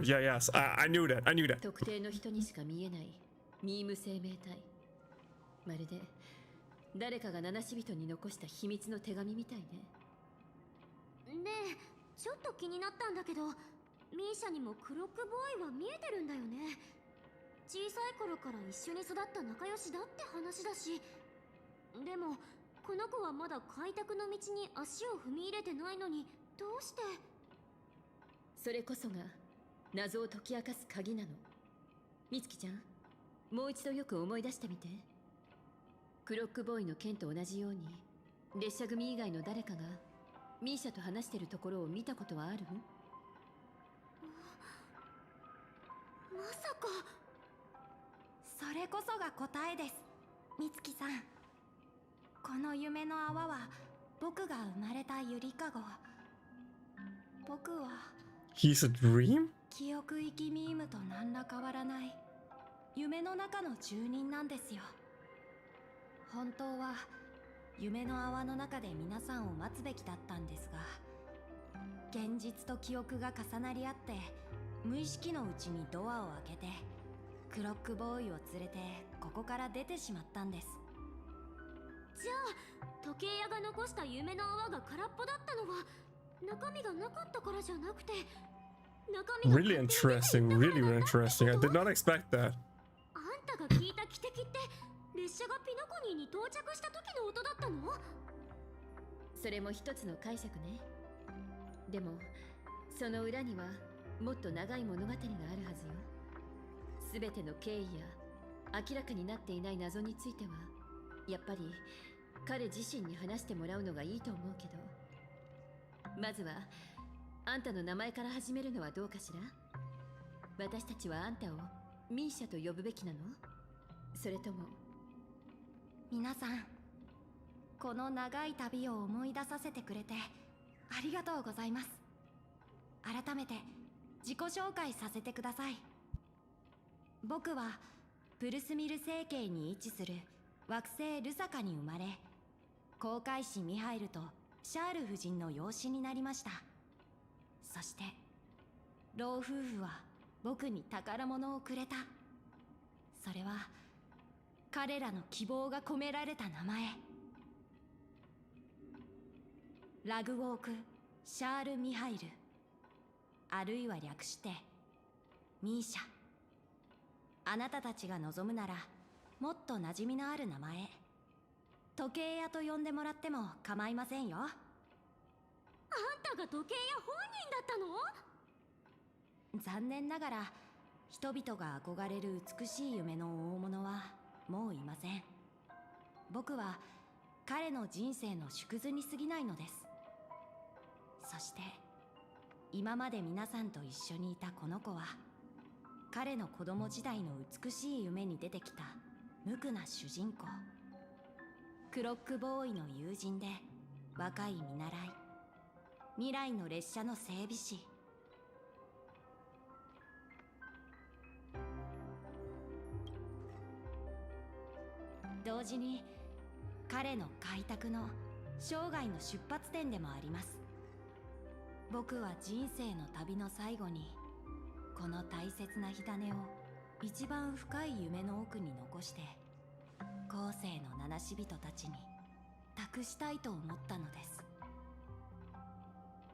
Yeah, yes. I knew that. 特定の人にしか見えないミーム生命体。まるで誰かが七死人に残した秘密の手紙みたいね。ねえ、ちょっと気になったんだけど、ミーシャにもクロックボーイは見えてるんだよね。小さい頃から一緒に育った仲良しだって話だし、でもこの子はまだ開拓の道に足を踏み入れてないのに、どうして？それこそが謎を解き明かす鍵なの。みつきちゃん、もう一度よく思い出してみて。クロックボーイの件と同じように、列車組以外の誰かがミーシャと話してるところを見たことはある？まさか。それこそが答えです、みつきさん。この夢の泡は僕が生まれたゆりかご。僕は He's a dream? 記憶域ミームと何ら変わらない夢の中の住人なんですよ。本当は夢の泡の中で皆さんを待つべきだったんですが、現実と記憶が重なり合って無意識のうちにドアを開けてクロックボーイを連れてここから出てしまったんです。じゃあ時計屋が残した夢の泡が空っぽだったのは中身がなかったからじゃなくて、中身が Really interesting. Really interesting. I did not expect that. あんたが聞いた汽笛って列車がピノコニーに到着した時の音だったの？それも一つの解釈ね。でもその裏にはもっと長い物語があるはずよ。すべての経緯や明らかになっていない謎についてはやっぱり彼自身に話してもらうのがいいと思うけど、まずはあんたの名前から始めるのはどうかしら。私たちはあんたをミーシャと呼ぶべきなの？それとも。皆さん、この長い旅を思い出させてくれてありがとうございます。改めて自己紹介させてください。僕はプルスミル星系に位置する惑星ルサカに生まれ、航海士ミハイルとシャール夫人の養子になりました。そして老夫婦は僕に宝物をくれた。それは彼らの希望が込められた名前。ラグウォーク・シャール・ミハイル、あるいは略してミーシャ。あなたたちが望むならもっと馴染みのある名前、時計屋と呼んでもらっても構いませんよ。あんたが時計屋本人だったの？残念ながら人々が憧れる美しい夢の大物はもういません。僕は彼の人生の縮図に過ぎないのです。そして今まで皆さんと一緒にいたこの子は彼の子供時代の美しい夢に出てきた無垢な主人公、クロックボーイの友人で若い見習い、未来の列車の整備士。同時に彼の開拓の生涯の出発点でもあります。僕は人生の旅の最後にこの大切な火種を一番深い夢の奥に残して後世の七死人たちに託したいと思ったのです。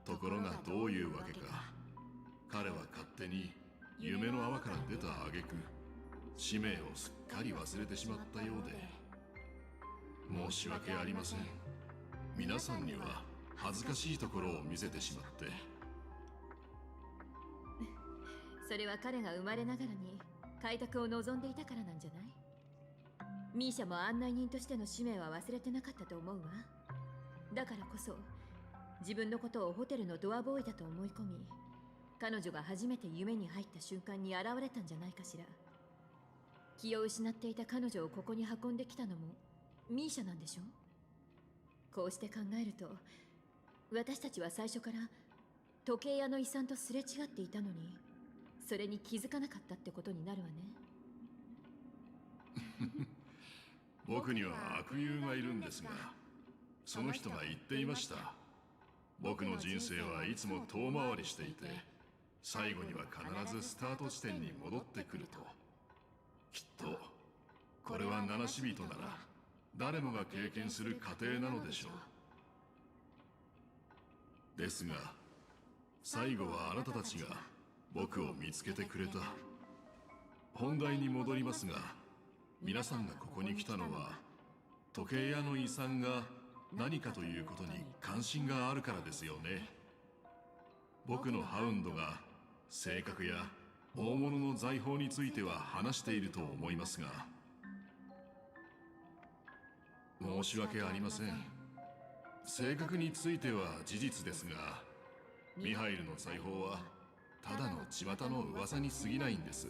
ところがどういうわけか、彼は勝手に夢の泡から出た挙句使命をすっかり忘れてしまったようで、申し訳ありません。皆さんには恥ずかしいところを見せてしまって。それは彼が生まれながらに開拓を望んでいたからなんじゃない？ミーシャも案内人としての使命は忘れてなかったと思うわ。だからこそ自分のことをホテルのドアボーイだと思い込み、彼女が初めて夢に入った瞬間に現れたんじゃないかしら。気を失っていた彼女をここに運んできたのもミーシャなんでしょ。こうして考えると、私たちは最初から時計屋の遺産とすれ違っていたのに、それに気づかなかったってことになるわね。僕には悪友がいるんですが、その人が言っていました。僕の人生はいつも遠回りしていて、最後には必ずスタート地点に戻ってくると。きっとこれは七死人なら誰もが経験する過程なのでしょう。ですが最後はあなたたちが僕を見つけてくれた。本題に戻りますが、皆さんがここに来たのは時計屋の遺産が何かということに関心があるからですよね。僕のハウンドが性格や大物の財宝については話していると思いますが、申し訳ありません。性格については事実ですが、ミハイルの財宝はただの巷の噂に過ぎないんです。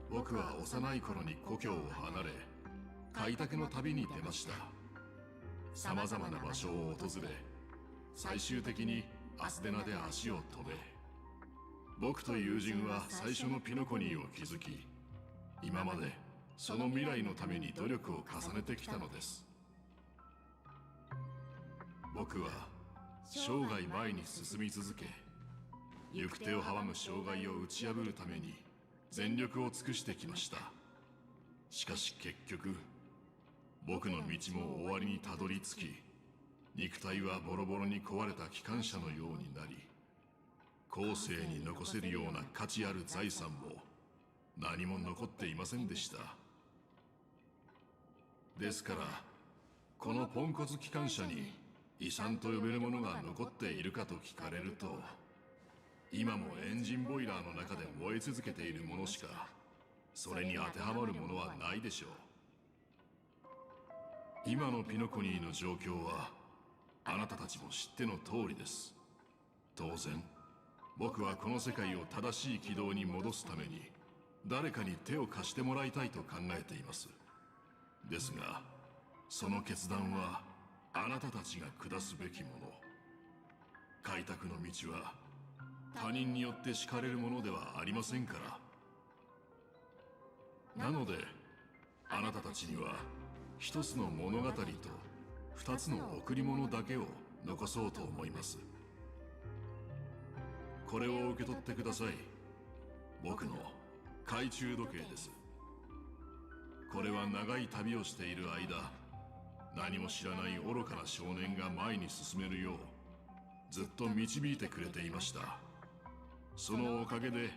僕は幼い頃に故郷を離れ、開拓の旅に出ました。さまざまな場所を訪れ、最終的にアスデナで足を止め、僕と友人は最初のピノコニーを築き、今までその未来のために努力を重ねてきたのです。僕は生涯前に進み続け、行く手を阻む障害を打ち破るために全力を尽くしてきました。しかし結局、僕の道も終わりにたどり着き、肉体はボロボロに壊れた機関車のようになり、後世に残せるような価値ある財産も何も残っていませんでした。ですから、このポンコツ機関車に遺産と呼べるものが残っているかと聞かれると、今もエンジンボイラーの中で燃え続けているものしか、それに当てはまるものはないでしょう。今のピノコニーの状況はあなたたちも知っての通りです。当然僕はこの世界を正しい軌道に戻すために誰かに手を貸してもらいたいと考えています。ですがその決断はあなたたちが下すべきもの。開拓の道は他人によって敷かれるものではありませんから。なのであなたたちには一つの物語と二つの贈り物だけを残そうと思います。これを受け取ってください。僕の懐中時計です。これは長い旅をしている間、何も知らない愚かな少年が前に進めるようずっと導いてくれていました。そのおかげで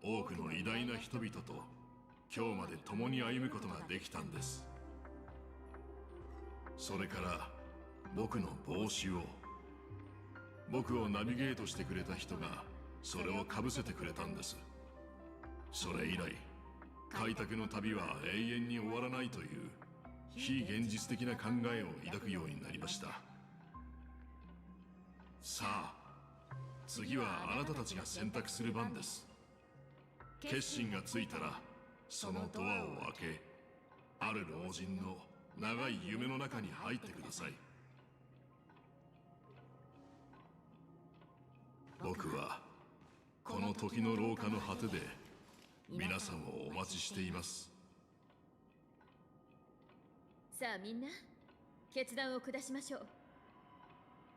多くの偉大な人々と今日まで共に歩むことができたんです。それから僕の帽子を、僕をナビゲートしてくれた人がそれをかぶせてくれたんです。それ以来開拓の旅は永遠に終わらないという非現実的な考えを抱くようになりました。さあ次はあなたたちが選択する番です。決心がついたらそのドアを開け、ある老人の長い夢の中に入ってください。僕はこの時の廊下の果てで皆さんをお待ちしています。さあみんな、決断を下しましょう。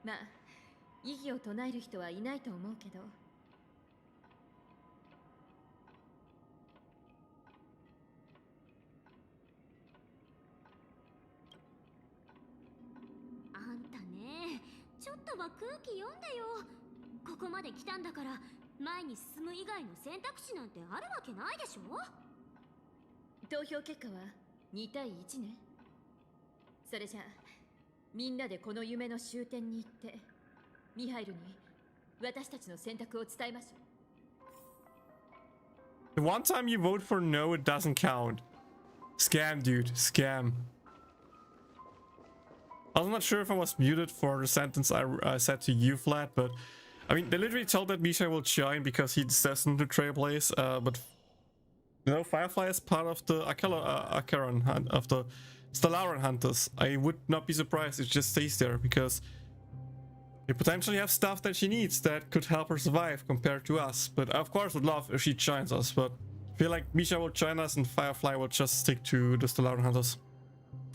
まあ異議を唱える人はいないと思うけど。あんたね、ちょっとは空気読んでよ。ここまで来たんだから前に進む以外の選択肢なんてあるわけないでしょ。投票結果は2対1ね。それじゃあみんなでこの夢の終点に行ってミハイルに私たちの選択を伝えましょう。 The one time you vote for no, it doesn't count. Scam, dude. Scam. I was not sure if I was muted for the sentence I said to you, Flat, but I mean, they literally told that Misha will join because he's destined to trailblaze, but you know, Firefly is part of the Acheron hunt, of the Stellaron Hunters. I would not be surprised if it just stays there because you potentially have stuff that she needs that could help her survive compared to us. But I of course would love if she joins us, but I feel like Misha will join us and Firefly will just stick to the Stellaron Hunters.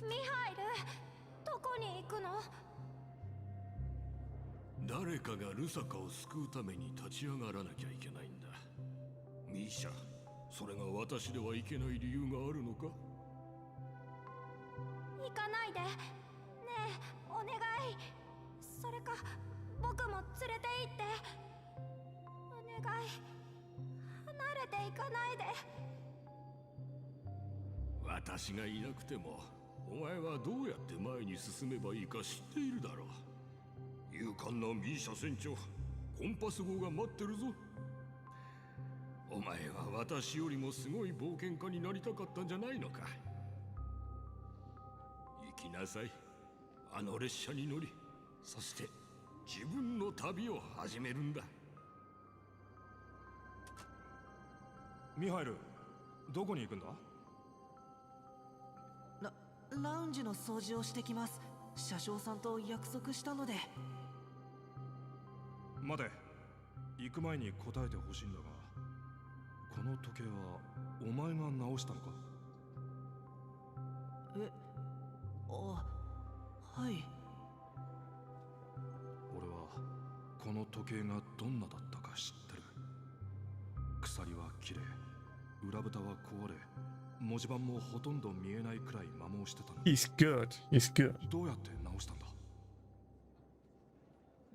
ミハイル、どこに行くの？誰かがルサカを救うために立ち上がらなきゃいけないんだ。ミシャ、それが私ではいけない理由があるのか？行かないで。ねえ、お願い。それか僕も連れて行って。お願い。離れていかないで。私がいなくても、お前はどうやって前に進めばいいか知っているだろう。勇敢なミーシャ船長、コンパス号が待ってるぞ。お前は私よりもすごい冒険家になりたかったんじゃないのか。行きなさい。あの列車に乗り、そして自分の旅を始めるんだ。ミハイル、どこに行くんだ？ラウンジの掃除をしてきます。車掌さんと約束したので。待て、行く前に答えてほしいんだが、この時計はお前が直したのか？はい。俺はこの時計がどんなだったか知ってる。鎖は切れ、裏蓋は壊れ、文字盤もほとんど見えないくらい摩耗してたの。He's good. He's good. どうやって直したんだ？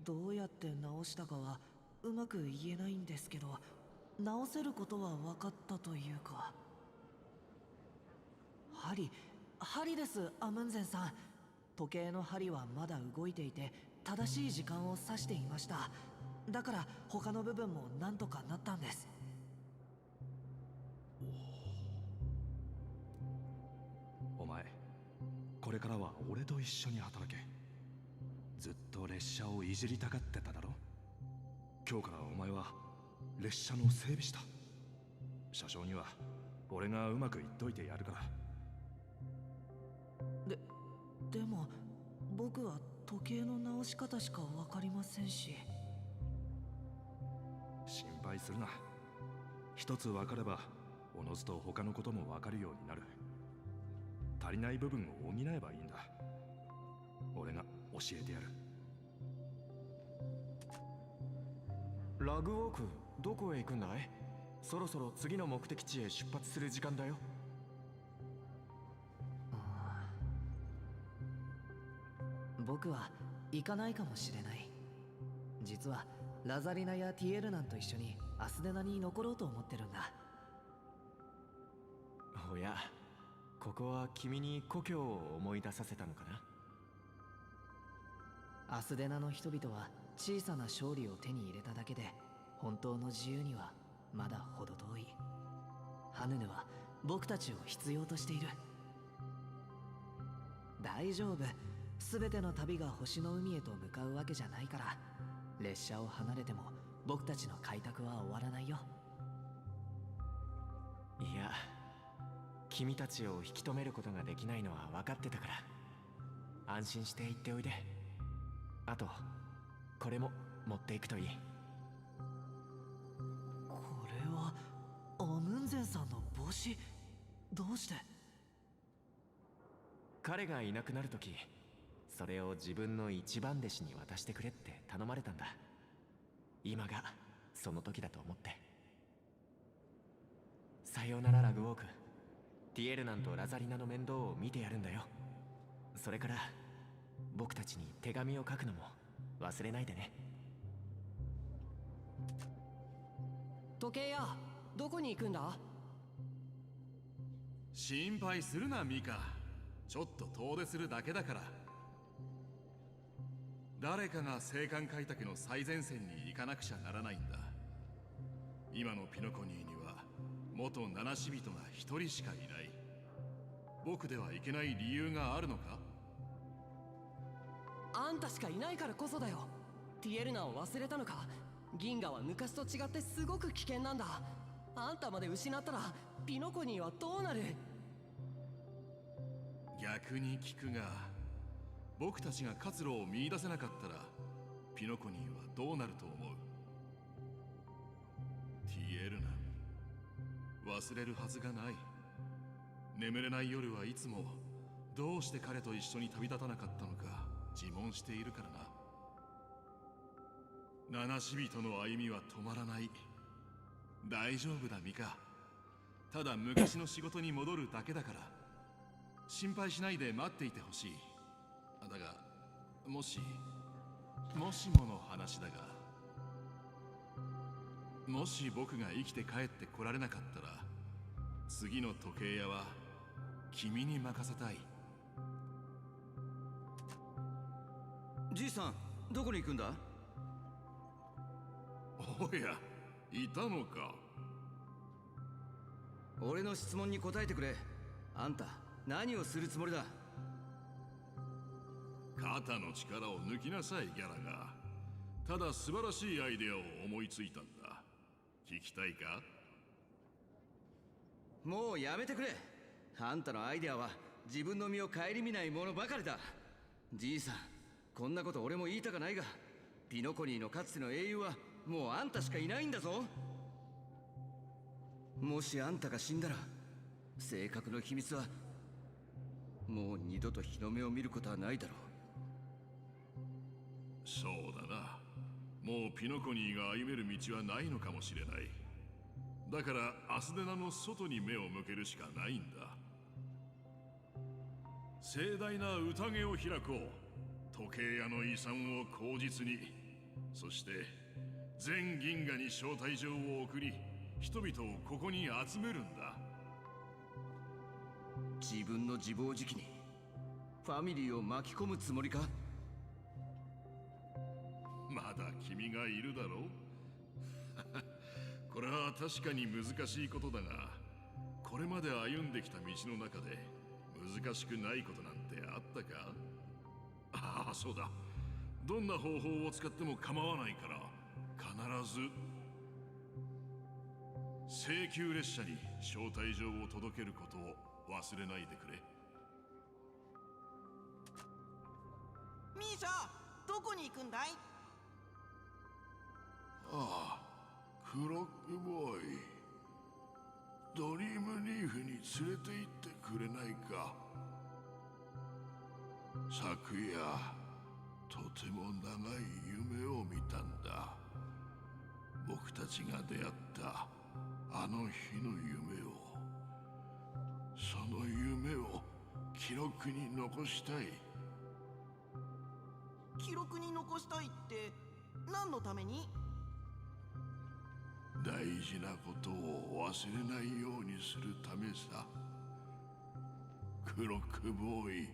どうやって直したかはうまく言えないんですけど、直せることは分かったというか。針です、アムンゼンさん。時計の針はまだ動いていて正しい時間を指していました。だから他の部分もなんとかなったんです。お前、これからは俺と一緒に働け。ずっと列車をいじりたがってただろ。今日からお前は列車の整備士だ。車掌には俺がうまく言っといてやるから。でも僕は時計の直し方しか分かりませんし。心配するな。一つ分かればおのずと他のことも分かるようになる。足りない部分を補えばいいんだ。俺が教えてやる。ラグウォーク、どこへ行くんだい？そろそろ次の目的地へ出発する時間だよ。僕は行かないかもしれない。実はラザリナやティエルナンと一緒にアスデナに残ろうと思ってるんだ。おや、ここは君に故郷を思い出させたのかな？アスデナの人々は小さな勝利を手に入れただけで本当の自由にはまだ程遠い。ハヌヌは僕たちを必要としている。大丈夫、全ての旅が星の海へと向かうわけじゃないから、列車を離れても僕たちの開拓は終わらないよ。いや、君たちを引き止めることができないのは分かってたから、安心して行っておいで。あとこれも持っていくといい。これはアムンゼンさんの帽子。どうして？彼がいなくなるとき、それを自分の一番弟子に渡してくれって頼まれたんだ。今がその時だと思って。さようならラグウォーク。ティエルナンとラザリナの面倒を見てやるんだよ。それから僕たちに手紙を書くのも忘れないでね。時計屋、どこに行くんだ？心配するなミカ。ちょっと遠出するだけだから。誰かが青函開拓の最前線に行かなくちゃならないんだ。今のピノコニーには元七死人が一人しかいない。僕では行けない理由があるのか？あんたしかいないからこそだよ。ティエルナを忘れたのか？銀河は昔と違ってすごく危険なんだ。あんたまで失ったらピノコニーはどうなる？逆に聞くが、僕たちが活路を見出せなかったらピノコニーはどうなると思う？ティエルナ、忘れるはずがない。眠れない夜はいつもどうして彼と一緒に旅立たなかったのか自問しているからな。七死人の歩みは止まらない。大丈夫だミカ。ただ昔の仕事に戻るだけだから心配しないで待っていてほしい。だがもしもの話だが、もし僕が生きて帰ってこられなかったら次の時計屋は君に任せたい。じいさん、どこに行くんだ？おや、いたのか。俺の質問に答えてくれ。あんた何をするつもりだ？肩の力を抜きなさいギャラが。ただ素晴らしいアイデアを思いついたんだ。聞きたいか？もうやめてくれ。あんたのアイデアは自分の身を顧みないものばかりだ。じいさん、こんなこと俺も言いたかないが、ピノコニーのかつての英雄はもうあんたしかいないんだぞ。もしあんたが死んだら性格の秘密はもう二度と日の目を見ることはないだろう。そうだな。もうピノコニーが歩める道はないのかもしれない。だからアスデナの外に目を向けるしかないんだ。盛大な宴を開こう。時計屋の遺産を口実に、そして全銀河に招待状を送り人々をここに集めるんだ。自分の自暴自棄にファミリーを巻き込むつもりか？まだ君がいるだろう。これは確かに難しいことだが、これまで歩んできた道の中で難しくないことなんてあったか？ああ、そうだ。どんな方法を使っても構わないから必ず請求列車に招待状を届けることを忘れないでくれ。ミーシャ、どこに行くんだい？ああ、クロックボーイ。ドリームリーフに連れて行ってくれないか。昨夜とても長い夢を見たんだ。僕たちが出会ったあの日の夢を。その夢を記録に残したい。記録に残したいって何のために？大事なことを忘れないようにするためさ。クロックボーイ、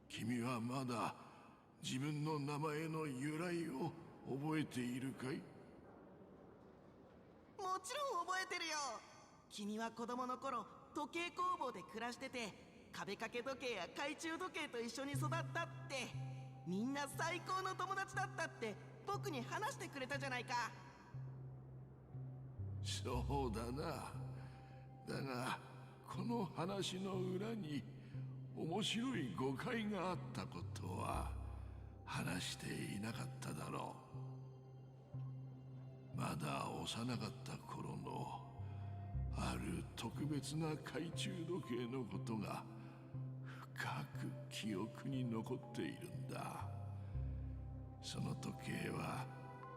君はまだ自分の名前の由来を覚えているかい？もちろん覚えてるよ。君は子供の頃時計工房で暮らしてて、壁掛け時計や懐中時計と一緒に育ったって、みんな最高の友達だったって僕に話してくれたじゃないか。そうだな。だがこの話の裏に面白い誤解があったことは話していなかっただろう。まだ幼かった頃のある特別な懐中時計のことが深く記憶に残っているんだ。その時計は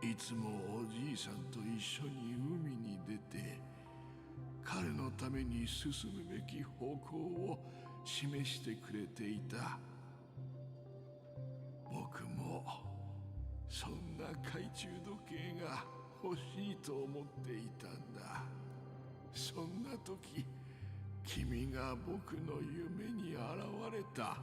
いつもおじいさんと一緒に海に出て、彼のために進むべき方向を示してくれていた。僕もそんな懐中時計が欲しいと思っていたんだ。そんな時君が僕の夢に現れた。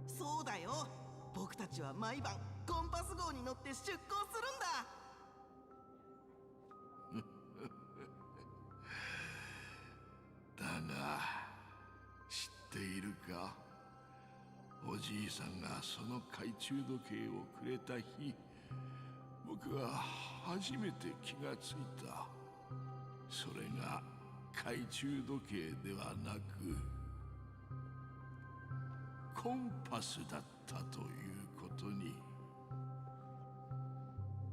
そうだよ、僕たちは毎晩コンパス号に乗って出航するんだ。だが知っているか、おじいさんがその懐中時計をくれた日、僕は初めて気がついた。それが懐中時計ではなくコンパスだったということに。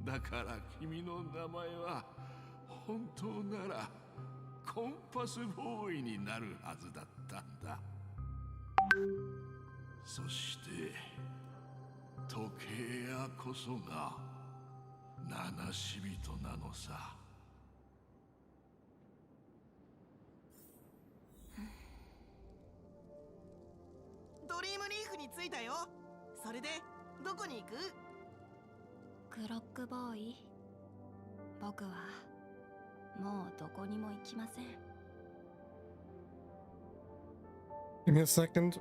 だから君の名前は本当ならコンパスボーイになるはずだったんだ。そして時計屋こそが七死人なのさ。ドリームリーフに着いたよ。それでどこに行く？クロックボーイ、僕はもうどこにも行きません。 Give me a second.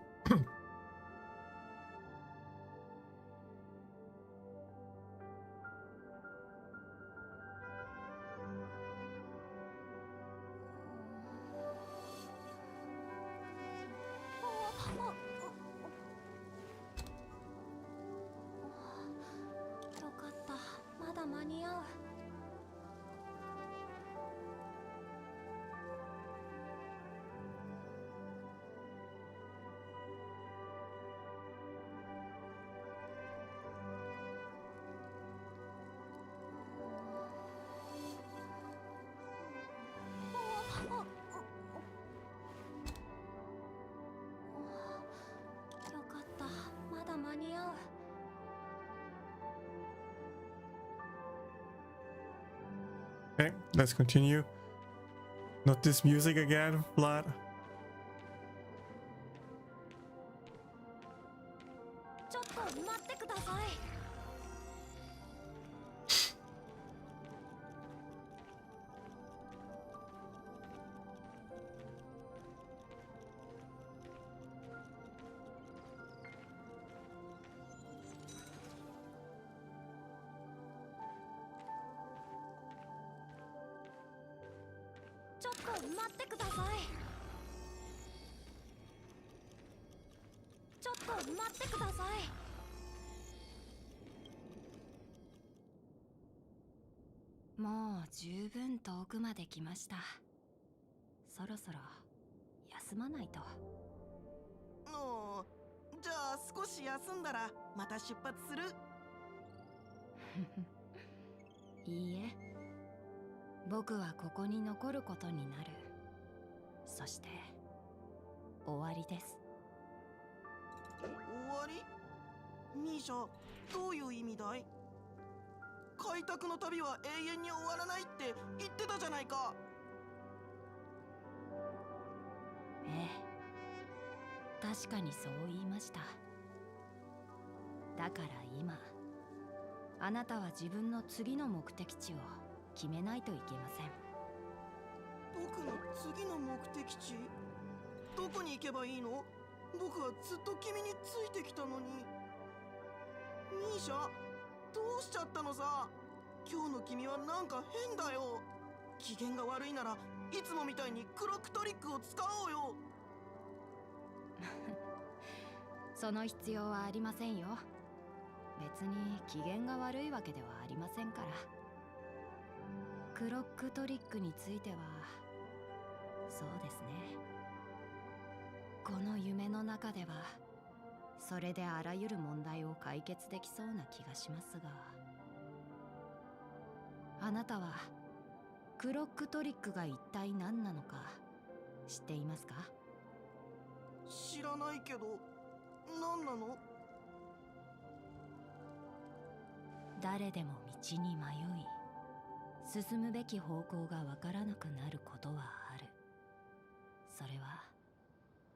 Okay, let's continue. Not this music again, Vlad. ちょっと待ってください。ちょっと待ってください。ちょっと待ってください。もう十分遠くまで来ました。そろそろ休まないと。じゃあ少し休んだらまた出発する？いいえ、僕はここに残ることになる。そして終わりです。終わり？ミーシャ、どういう意味だい？開拓の旅は永遠に終わらないって言ってたじゃないか。ええ、確かにそう言いました。だから今、あなたは自分の次の目的地を決めないといけません。僕の次の目的地？どこに行けばいいの？僕はずっと君についてきたのに。ミーシャ、どうしちゃったのさ。今日の君はなんか変だよ。機嫌が悪いならいつもみたいにクロックトリックを使おうよ。その必要はありませんよ。別に機嫌が悪いわけではありませんから。クロックトリックについてはそうですね。この夢の中ではそれであらゆる問題を解決できそうな気がしますが、あなたはクロックトリックが一体何なのか知っていますか？知らないけど、何なの？誰でも道に迷い、進むべき方向がわからなくなることはある。それは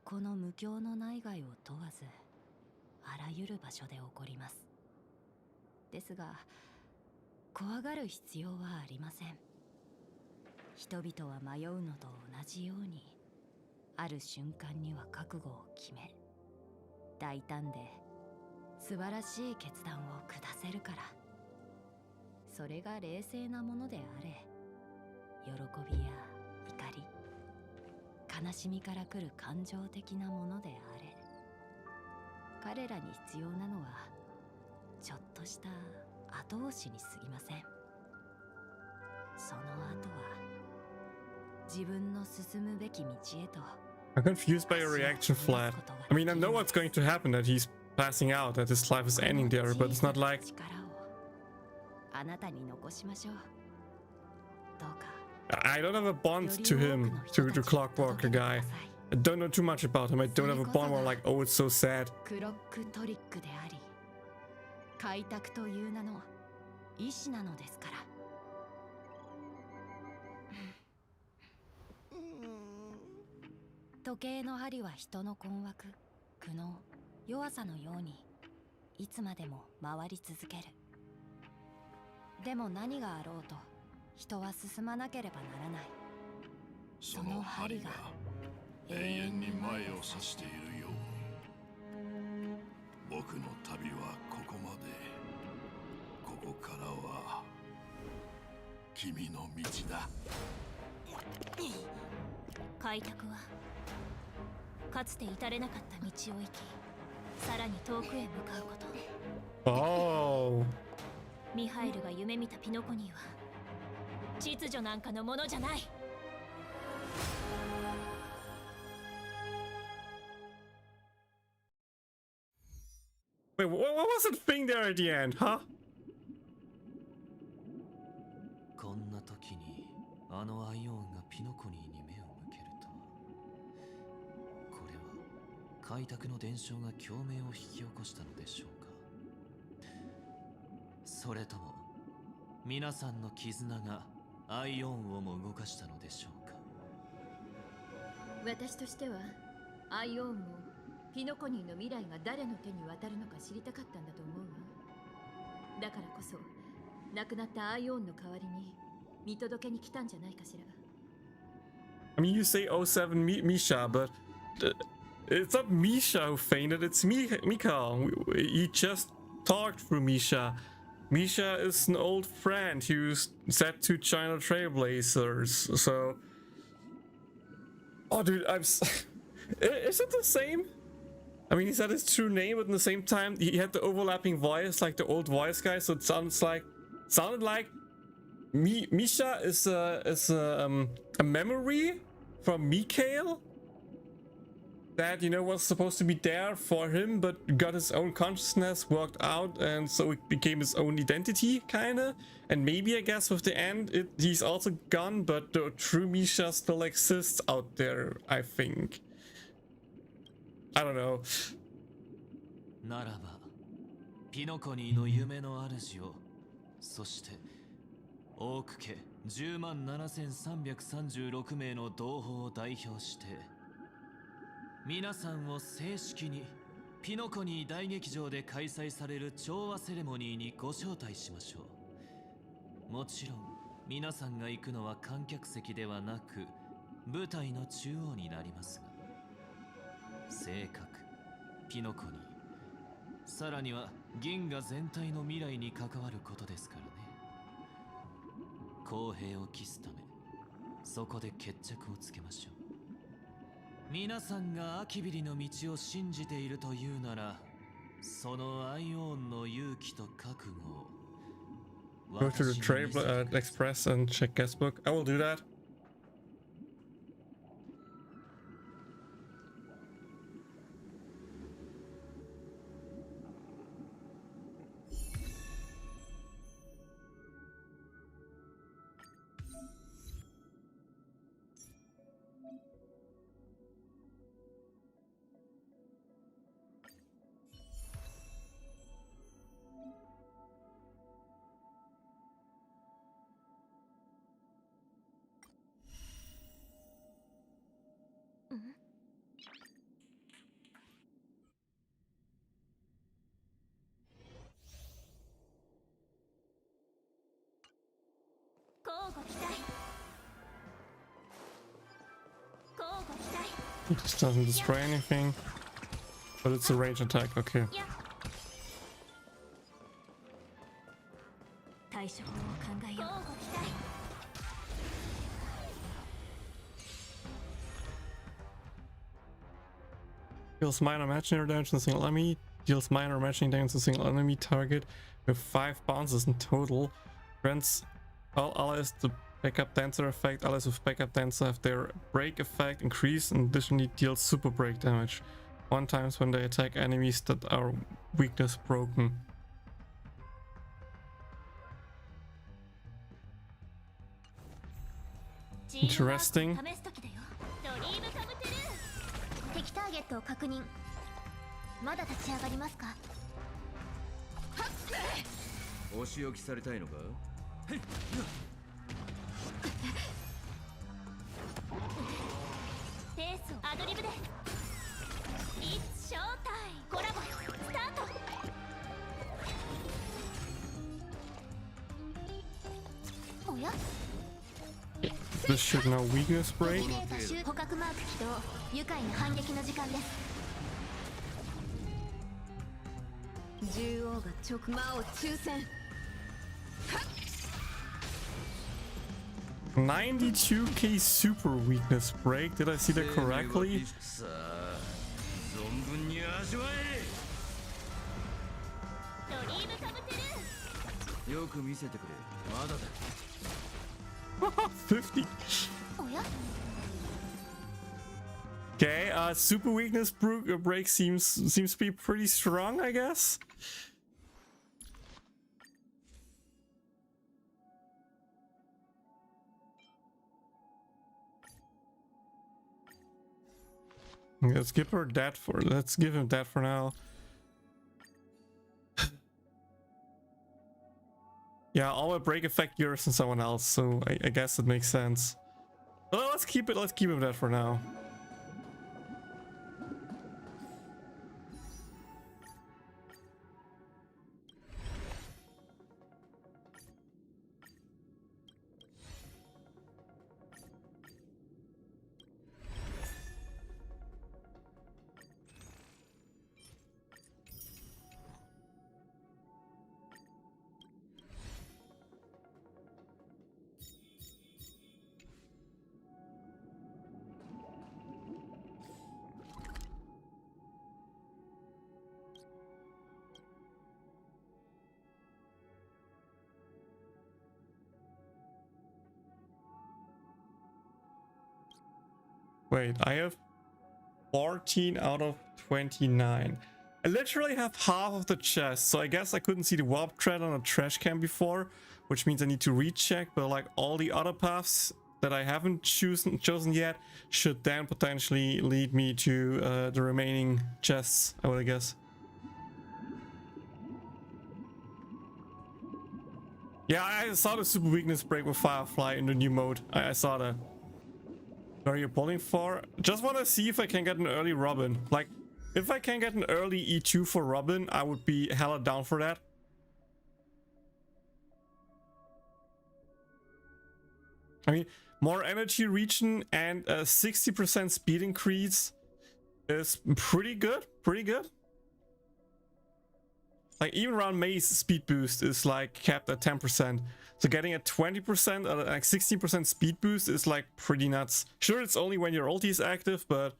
この無境の内外を問わずあらゆる場所で起こります。ですが怖がる必要はありません。人々は迷うのと同じように、ある瞬間には覚悟を決め、大胆で素晴らしい決断を下せるから。それが冷静なものであれ、喜びや怒り、悲しみから来る感情的なものであれ、彼らに必要なのはちょっとした後押しに過ぎません。その後は自分の進むべき道へと。 I'm confused by your reaction, Flat. I mean, I know what's going to happen, that he's passing out, that his life is ending there, but it's not like... あなたに残しましょう。どうか。 I don't have a bond to him, to the Clockworker guy. I don't know too much about him. I don't have a bond where like, oh, it's so sad. クロックトリックであり、開拓という名の意志なのですから。時計の針は人の困惑、苦悩、弱さのようにいつまでも回り続ける。でも何があろうと人は進まなければならない。その針が永遠に前を指しているように、僕の旅はここまで。ここからは君の道だ。開拓はかつて至れなかった道を行き、さらに遠くへ向かうこと。Oh. ミハイルが夢見たピノコニーは秩序なんかのものじゃない。Wait, what was that thing there at the end, huh? こんな時にあのアイオンがピノコニーに目を向けるとは。これは開拓の伝承が共鳴を引き起こしたのでしょうか。それとも皆さんの絆がアイオンをも動かしたのでしょうか。私としてはアイオンもピノコニーの未来が誰の手に渡るのか知りたかったんだと思うわ。だからこそ亡くなったアイオンの代わりに見届けに来たんじゃないかしら。 I mean, you say 07 Misha, but it's not Misha who fainted, it's Mika. You just talked through Misha. Misha is an old friend who's set to China Trailblazers, so... Oh, dude, is it the same? I mean, he said his true name, but at the same time, he had the overlapping voice, like the old voice guy, so it sounded like Misha is a memory from Mikhail that, you know, was supposed to be there for him, but got his own consciousness worked out, and so it became his own identity, kinda. And maybe, I guess, with the end, he's also gone, but the true Misha still exists out there, I think. I don't know. ならば、ピノコニーの夢の主を、そしてオーク家107,336名の同胞を代表して、皆さんを正式にピノコニー大劇場で開催される調和セレモニーにご招待しましょう。もちろん皆さんが行くのは観客席ではなく舞台の中央になりますが、性格、ピノコニー、さらには銀河全体の未来に関わることですからね。公平を期すため、そこで決着をつけましょう。皆さんがアキビリの道を信じているというなら、そのアイオンの勇気と覚悟を Go to the Trade Express and check guestbook. I will do that. It just doesn't destroy anything. But it's a range attack, okay. Deals minor imaginary damage to a single enemy. Deals minor imaginary damage to a single enemy target with 5 bounces in total. Grants all allies the backup dancer effect. Allies with backup dancer have their break effect increased and additionally deals super break damage 1 time when they attack enemies that are weakness broken. Interesting. 敵ターゲットを確認。まだ立ち上がりますか？お仕置きされたいのか？ペースをアドリブで。It's show time。コラボスタート。おや？ This should now weakness break. 捕獲マーク起動。愉快な反撃の時間です。獣王が直魔を抽選。 92k super weakness break. Did I see that correctly? さあ、存分に味わえ。ドリームカブテル。よく見せてくれ。まだだ。 50. Okay, super weakness break seems to be pretty strong, I guess. Let's give her that for. Let's give him that for now. Yeah, all my break affect yours and someone else, so I guess it makes sense. Well, let's keep it. Let's keep him that for now. Wait, I have 14 out of 29. I literally have half of the chest, so I guess I couldn't see the warp thread on a trash can before, which means I need to recheck, but like all the other paths that I haven't chosen yet should then potentially lead me to the remaining chests, I would guess. Yeah, I saw the super weakness break with Firefly in the new mode. I saw that. What are you pulling for? Just want to see if I can get an early Robin. Like, if I can get an early E2 for Robin, I would be hella down for that. I mean, more energy regen and a 60% speed increase is pretty good. Pretty good. Like, even around May's speed boost is like capped at 10%. So getting a 20% or like 16% speed boost is like pretty nuts. Sure, it's only when your ulti is active, but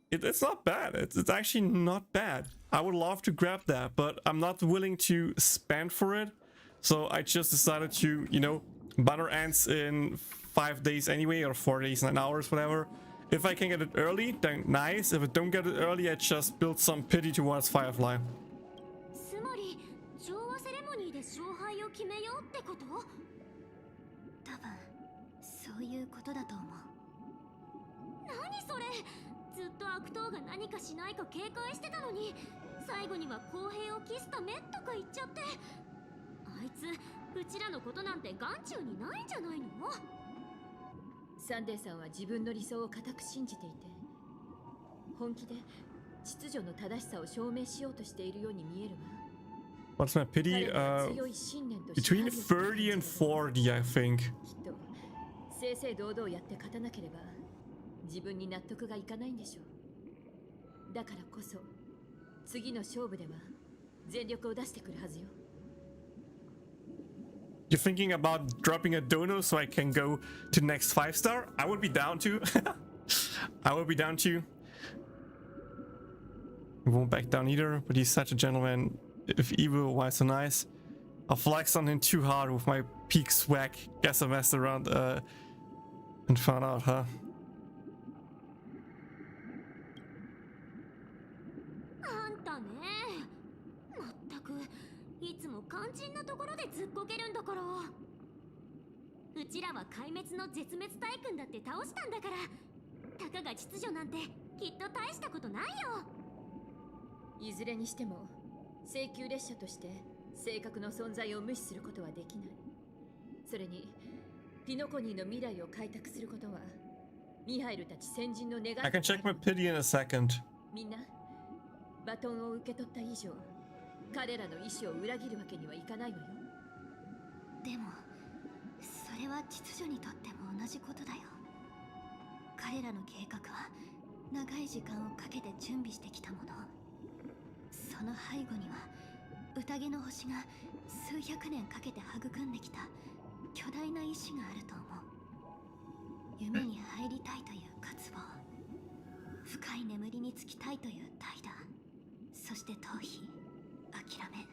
it's not bad. It's actually not bad. I would love to grab that, but I'm not willing to spend for it. So I just decided to, you know, butter ends in 5 days anyway, or 4 days, 9 hours, whatever. If I can get it early, then nice. If I don't get it early, I just build some pity towards Firefly. そういうことだと思う。何それ、ずっと悪党が何かしないか警戒してたのに、最後には公平を期すためとか言っちゃって、あいつうちらのことなんて眼中にないんじゃないの？サンデーさんは自分の理想を固く信じていて、本気で秩序の正しさを証明しようとしているように見えるわ。What's my pity? Between 30 and 40, I think. 正々堂々やって勝たなければ自分に納得がいかないんでしょう。だからこそ次の勝負では全力を出してくるはずよ。 You're thinking about dropping a dono so I can go to next 5-star? I would be down to. I would be down to. He won't back down either, but he's such a gentleman. If evil, why so nice? I'll flex on him too hard with my peak swag. Guess I messed around and found out, huh? あんたね、まったくいつも肝心なところでずっこけるんだから。うちらは壊滅の絶滅大君だって倒したんだから、たかが秩序なんてきっと大したことないよ。いずれにしても請求列車として正確の存在を無視することはできない。それにピノコニーの未来を開拓することはミハイルたち先人の願い。 I can check my pity in a second. みんなバトンを受け取った以上、彼らの意志を裏切るわけにはいかないわよ。でもそれは秩序にとっても同じことだよ。彼らの計画は長い時間をかけて準備してきたもの。その背後には宴の星が数百年かけて育んできた巨大な意志があると思う。夢に入りたいという渇望、深い眠りにつきたいという怠惰、そして逃避、諦め。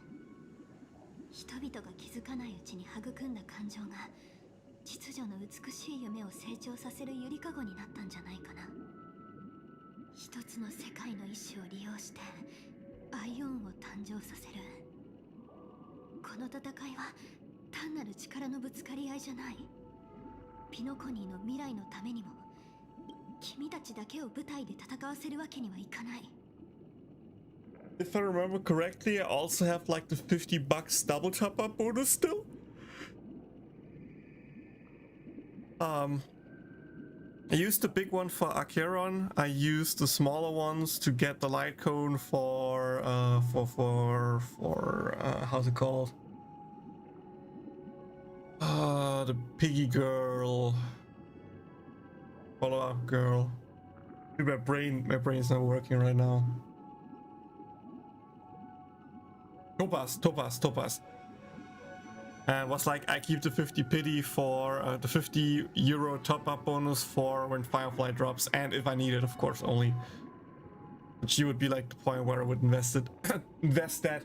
人々が気づかないうちに育んだ感情が秩序の美しい夢を成長させるゆりかごになったんじゃないかな。一つの世界の意志を利用してアイオンを誕生させる。この戦いは単なる力のぶつかり合いじゃない。ピノコニーの未来のためにも君たちだけを舞台で戦わせるわけにはいかない。 If I remember correctly, I also have like the $50 double top up bonus still. I used the big one for Acheron. I used the smaller ones to get the light cone for how's it called? The piggy girl, follow-up girl. My brain's not working right now. Topaz. And was like, I keep the 50 pity for the 50 euro top-up bonus for when Firefly drops, and if I need it, of course, only. But she would be like the point where I would invest it. Invest that.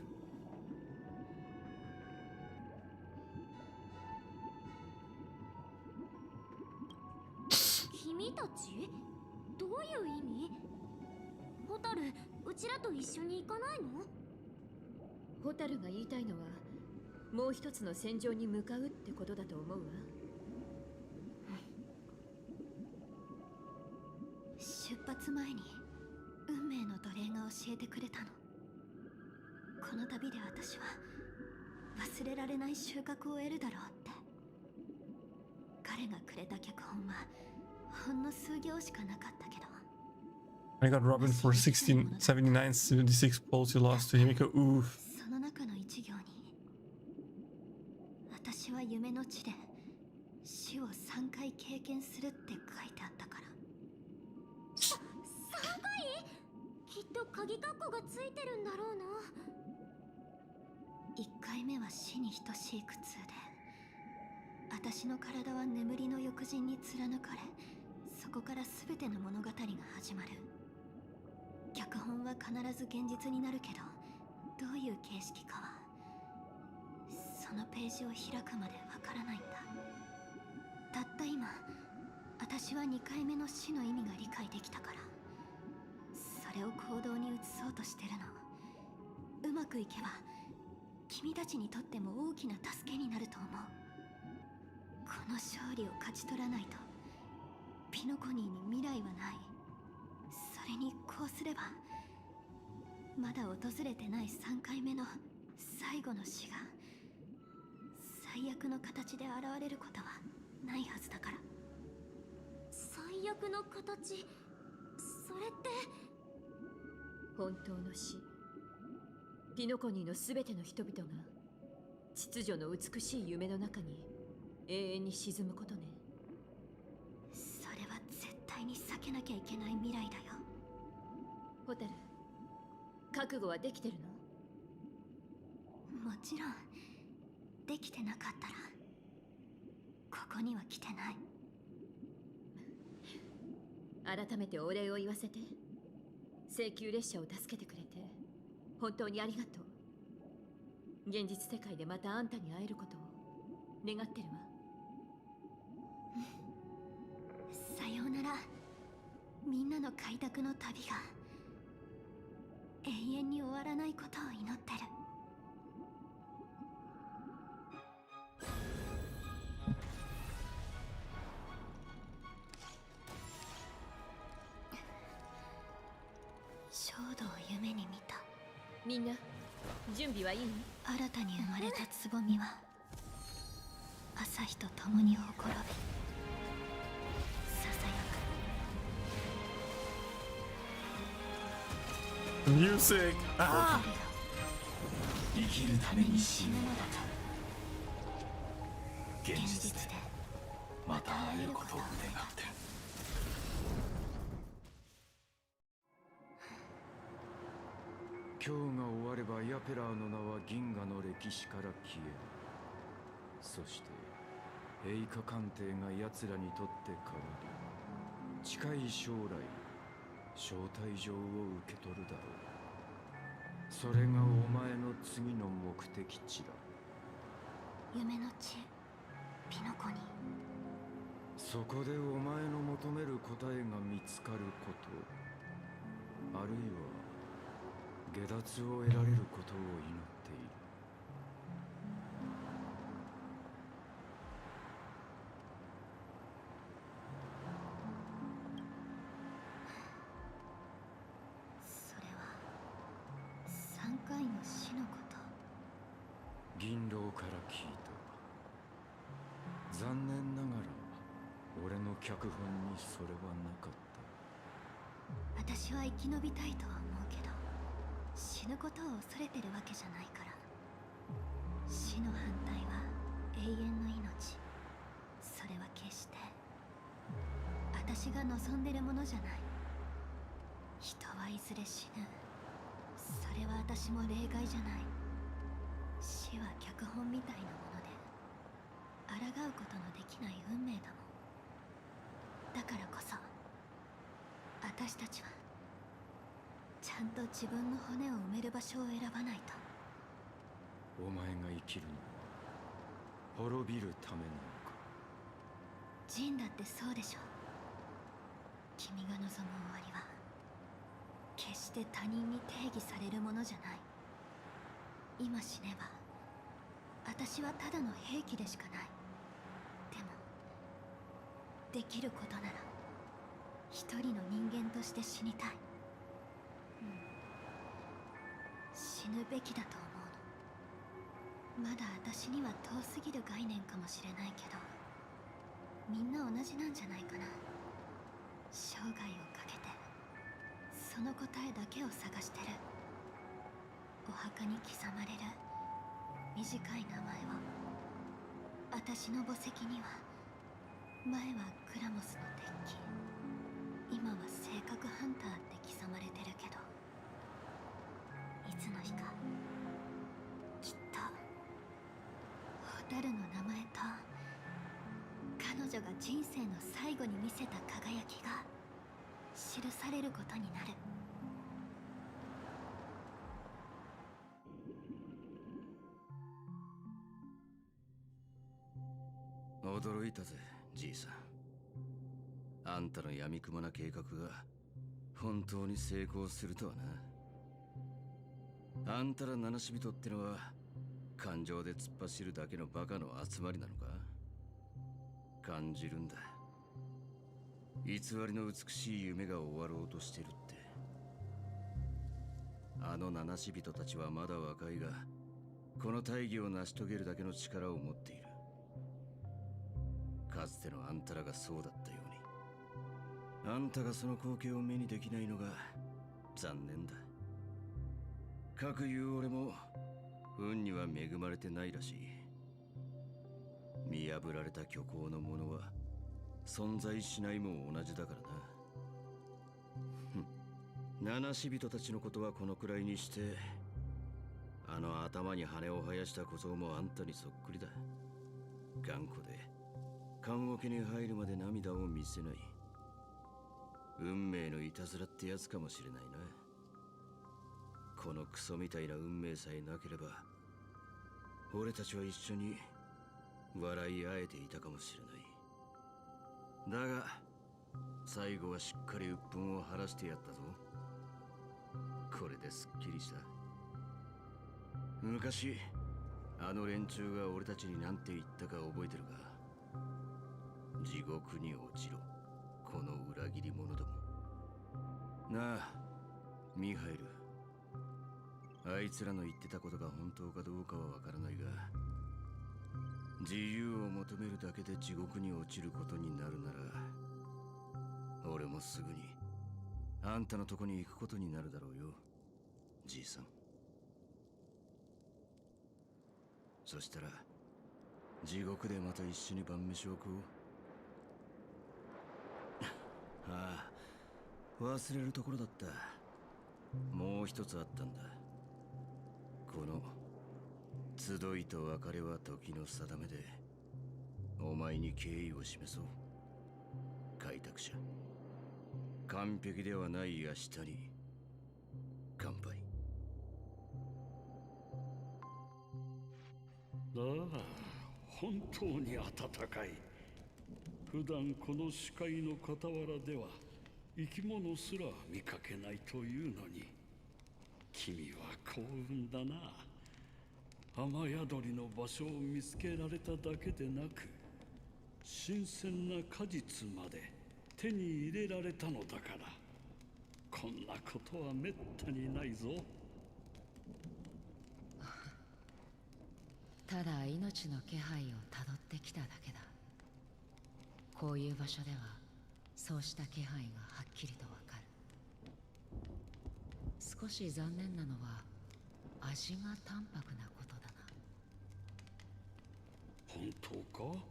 君たちどういう意味？ホタル、うちらと一緒に行かないの？ホタルが言いたいのはもう一つの戦場に向かうってことだと思うわ。出発前に運命の奴隷が教えてくれたの。この旅で私は忘れられない収穫を得るだろうって。彼がくれた脚本はほんの数行しかなかったけど。I got Robin for 76 polls you lost to Himiko. Oof. その中の一行に、私は夢の地で死を3回経験するって書いてあったから。3回？きっと鍵括弧がついてるんだろうな。1回目は死に等しい苦痛で、私の体は眠りの翼人に貫かれ、そこから全ての物語が始まる。脚本は必ず現実になるけど、どういう形式かはそのページを開くまでわからないんだ。たった今、私は2回目の死の意味が理解できたから、それを行動に移そうとしてるの。うまくいけば君たちにとっても大きな助けになると思う。この勝利を勝ち取らないとピノコニーに未来はない。それにこうすれば、まだ訪れてない3回目の最後の死が最悪の形で現れることはないはずだから。最悪の形、それって本当の死。ピノコニーの全ての人々が秩序の美しい夢の中に永遠に沈むことね。それは絶対に避けけなきゃいけない未来だよ。ホタル、覚悟はできてるの？もちろんできてなかったらここには来てない。改めてお礼を言わせて。請求列車を助けてくれて本当にありがとう。現実世界でまたあんたに会えることを願ってるわ。さようなら。みんなの開拓の旅が永遠に終わらないことを祈ってる。衝動を夢に見た。みんな準備はいい？新たに生まれたつぼみは朝日と共にほころびささやく。 Music! あ生きるために死ぬのだと。現実でまた会えることを願ってる。今日が終わればヤペラーの名は銀河の歴史から消える。そして陛下艦艇が奴らにとって変わり、近い将来招待状を受け取るだろう。それがお前の次の目的地だ。夢の地ピノコニ。そこでお前の求める答えが見つかること、あるいは下脱を得られることを祈っている。それは3回の死のこと。銀狼から聞いた。残念ながら俺の脚本にそれはなかった。私は生き延びたいとは思うけど、死ぬことを恐れてるわけじゃないから。死の反対は永遠の命。それは決して私が望んでるものじゃない。人はいずれ死ぬ。それは私も例外じゃない。死は脚本みたいなもので抗うことのできない運命だもん。だからこそ私たちはちゃんと自分の骨を埋める場所を選ばないと。お前が生きるのは滅びるためなのか。ジンだってそうでしょ。君が望む終わりは決して他人に定義されるものじゃない。今死ねば私はただの兵器でしかない。でもできることなら一人の人間として死にたい。死ぬべきだと思うの。まだ私には遠すぎる概念かもしれないけど、みんな同じなんじゃないかな。生涯をかけてその答えだけを探してる。お墓に刻まれる短い名前を。私の墓石には前はクラモスの鉄器、今は性格ハンターって刻まれてるけど、いつの日かきっと蛍の名前と彼女が人生の最後に見せた輝きが記されることになる。驚いたぜ、じいさん。あんたの闇雲な計画が本当に成功するとはな。あんたら七死人ってのは感情で突っ走るだけのバカの集まりなのか。感じるんだ。偽りの美しい夢が終わろうとしてるって。あの七死人たちはまだ若いが、この大義を成し遂げるだけの力を持っている。かつてのあんたらがそうだったように。あんたがその光景を目にできないのが残念だ。かくいう俺も運には恵まれてないらしい。見破られた虚構のものは存在しないも同じだからな。七死人たちのことはこのくらいにして、あの頭に羽を生やした小僧もあんたにそっくりだ。頑固で棺桶に入るまで涙を見せない。運命のいたずらってやつかもしれないな。このクソみたいな運命さえなければ、俺たちは一緒に笑い合えていたかもしれない。だが最後はしっかり鬱憤を晴らしてやったぞ。これですっきりした。昔あの連中が俺たちに何て言ったか覚えてるか。地獄に落ちろ、この裏切り者ども。なあミハイル、あいつらの言ってたことが本当かどうかはわからないが、自由を求めるだけで地獄に落ちることになるなら、俺もすぐにあんたのとこに行くことになるだろうよ、じいさん。そしたら地獄でまた一緒に晩飯を食おう。ああ、忘れるところだった。もう一つあったんだ。この集いと別れは時の定めで、お前に敬意を示そう。開拓者、完璧ではない明日に乾杯。ああ、本当に暖かい。普段この視界の傍らでは生き物すら見かけないというのに、君は幸運だな。雨宿りの場所を見つけられただけでなく、新鮮な果実まで手に入れられたのだから、こんなことはめったにないぞ。ただ命の気配をたどってきただけだ。こういう場所ではそうした気配がはっきりとわかる。少し残念なのは味が淡白なことだな。本当か？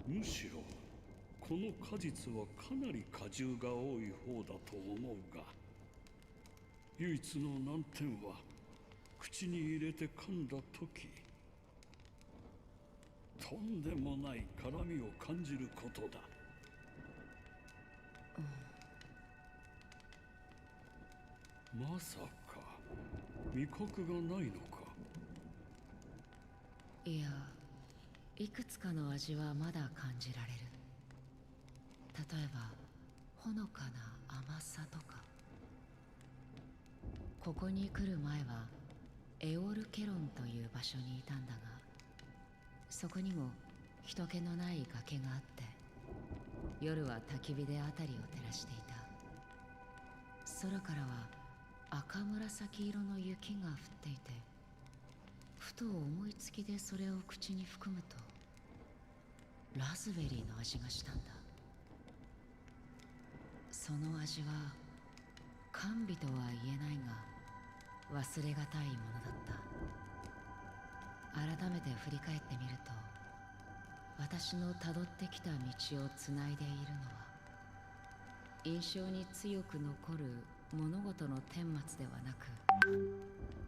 むしろこの果実はかなり果汁が多い方だと思うが、唯一の難点は口に入れて噛んだ時、とんでもない辛みを感じることだ。まさか味覚がないのか？いや、いくつかの味はまだ感じられる。例えばほのかな甘さとか。ここに来る前はエオルケロンという場所にいたんだが、そこにも人気のない崖があって、夜は焚き火で辺りを照らしていた。空からは赤紫色の雪が降っていて、ふと思いつきでそれを口に含むと、ラズベリーの味がしたんだ。その味は甘美とは言えないが忘れがたいものだった。改めて振り返ってみると、私のたどってきた道をつないでいるのは、印象に強く残る物事の顛末ではなく、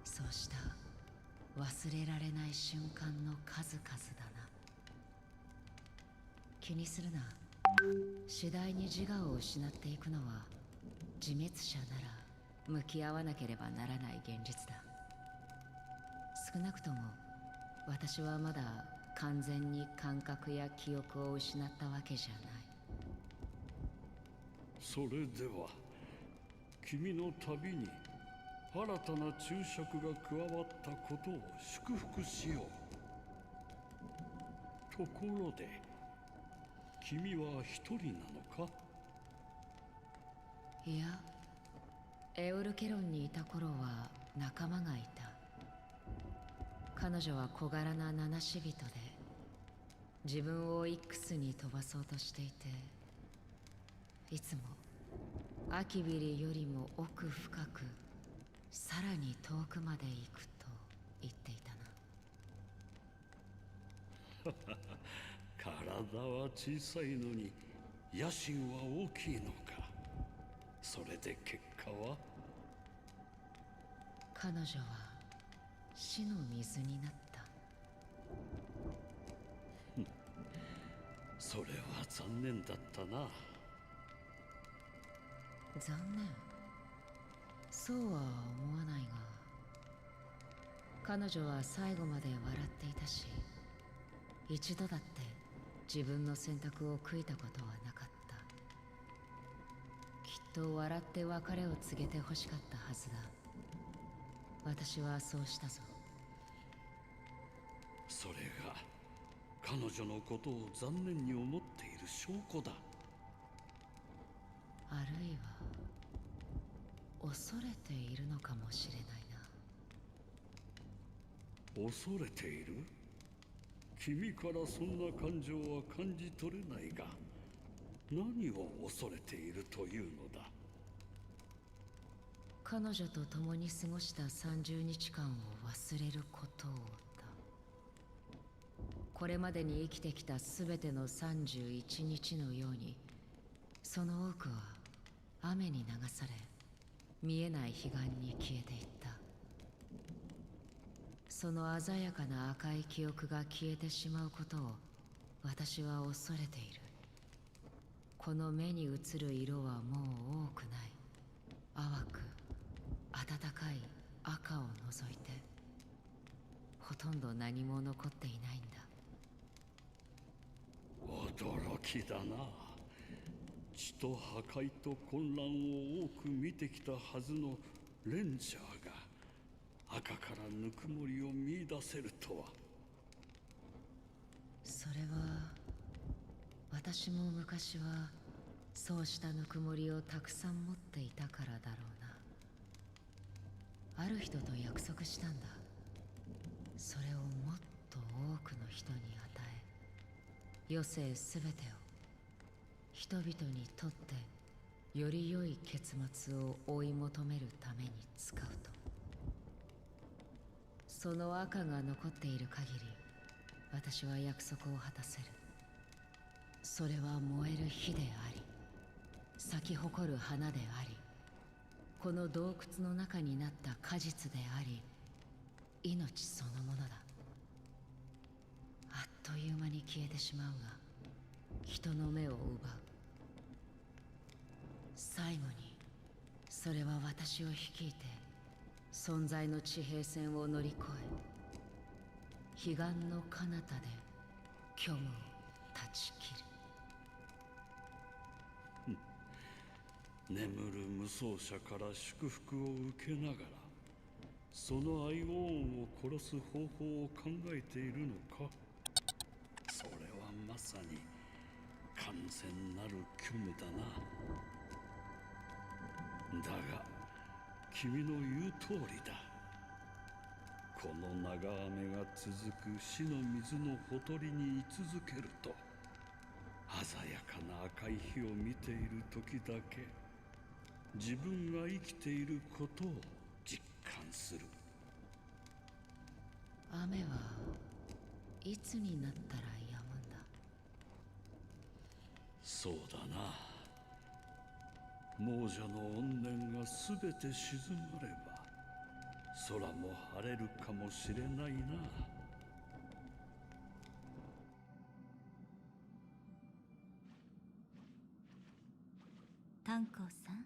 そうした忘れられない瞬間の数々だな。気にするな。次第に自我を失っていくのは自滅者なら向き合わなければならない現実だ。少なくとも私はまだ完全に感覚や記憶を失ったわけじゃない。それでは君の旅に新たな注釈が加わったことを祝福しよう。ところで君は一人なのか？いや、エオルケロンにいた頃は仲間がいた。彼女は小柄な七死人で、自分をイックスに飛ばそうとしていて、いつもアキビリよりも奥深く、さらに遠くまで行くと言っていたな。体は小さいのに野心は大きいのか。それで結果は？彼女は死の水になった。それは残念だったな。残念？そうは思わないが、彼女は最後まで笑っていたし、一度だって自分の選択を悔いたことはなかった。きっと笑って別れを告げて欲しかったはずだ。私はそうしたぞ。それが彼女のことを残念に思っている証拠だ。あるいは恐れているのかもしれないな。恐れている？君からそんな感情は感じ取れないが、何を恐れているというのだ？彼女と共に過ごした30日間を忘れることをだ。これまでに生きてきた全ての31日のように、その多くは雨に流され、見えない彼岸に消えていった。その鮮やかな赤い記憶が消えてしまうことを私は恐れている。この目に映る色はもう多くない。淡く暖かい赤を除いて、ほとんど何も残っていないんだ。驚きだな。血と破壊と混乱を多く見てきたはずのレンジャーが赤からぬくもりを見出せるとは。それは私も昔はそうしたぬくもりをたくさん持っていたからだろうな。ある人と約束したんだ。それをもっと多くの人に与え、余生すべてを人々にとってより良い結末を追い求めるために使うと。その赤が残っている限り、私は約束を果たせる。それは燃える火であり、咲き誇る花であり、この洞窟の中になった果実であり、命そのものだ。あっという間に消えてしまうが、人の目を奪う。最後にそれは私を率いて存在の地平線を乗り越え、彼岸の彼方で虚無を断ち切る。眠る無双者から祝福を受けながら、そのアイオーンを殺す方法を考えているのか？それはまさに完全なる虚無だな。だが君の言う通りだ。この長雨が続く死の水のほとりに居続けると、鮮やかな赤い火を見ている時だけ自分が生きていることを実感する。雨はいつになったら止むんだ？そうだな。亡者の怨念がすべて静まれば、空も晴れるかもしれないな。炭鉱さん、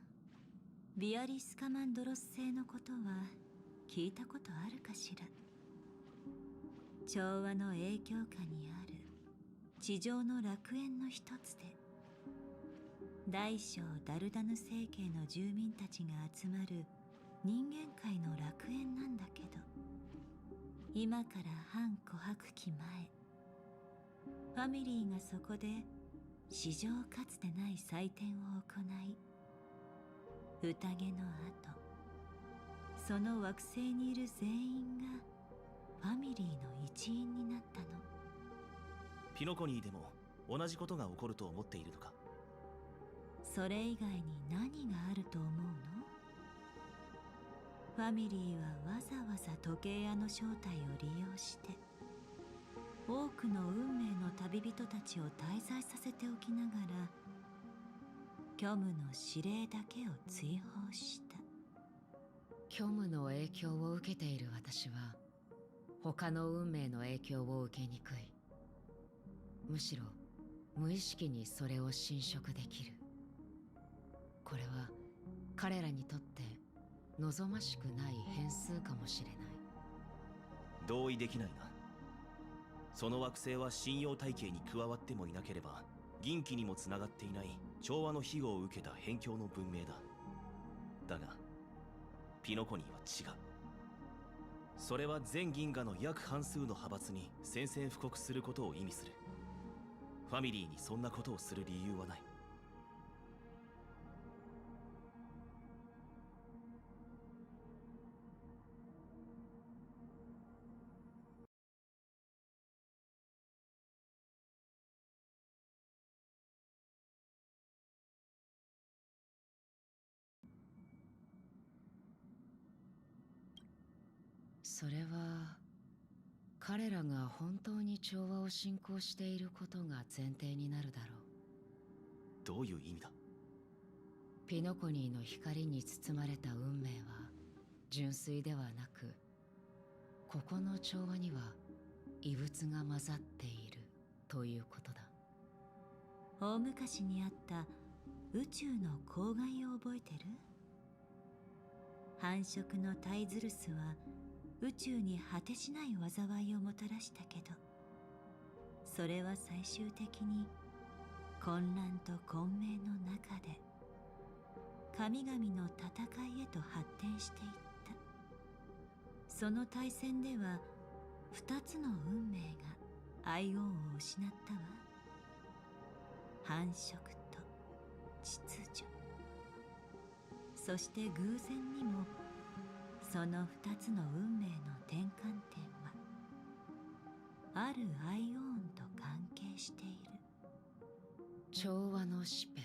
ビアリスカマンドロス星のことは聞いたことあるかしら？調和の影響下にある地上の楽園の一つで、大小ダルダヌ星系の住民たちが集まる人間界の楽園なんだけど、今から半琥珀期前、ファミリーがそこで史上かつてない祭典を行い、宴の後、その惑星にいる全員がファミリーの一員になったの。ピノコニーでも同じことが起こると思っているのか？それ以外に何があると思うの？ファミリーはわざわざ時計屋の正体を利用して、多くの運命の旅人たちを滞在させておきながら、虚無の指令だけを追放した。虚無の影響を受けている私は他の運命の影響を受けにくい。むしろ無意識にそれを侵食できる。これは彼らにとって望ましくない変数かもしれない。同意できないな。その惑星は信用体系に加わってもいなければ銀器にもつながっていない調和の庇護を受けた辺境の文明だ。だがピノコニーは違う。それは全銀河の約半数の派閥に宣戦布告することを意味する。ファミリーにそんなことをする理由はない。それは彼らが本当に調和を信仰していることが前提になるだろう。どういう意味だ？ピノコニーの光に包まれた運命は純粋ではなく、ここの調和には異物が混ざっているということだ。大昔にあった宇宙の公害を覚えてる？繁殖のタイズルスは宇宙に果てしない災いをもたらしたけど、それは最終的に混乱と混迷の中で神々の戦いへと発展していった。その大戦では2つの運命がアイオンを失ったわ。繁殖と秩序。そして偶然にもその2つの運命の転換点はあるアイオンと関係している。調和のシペ。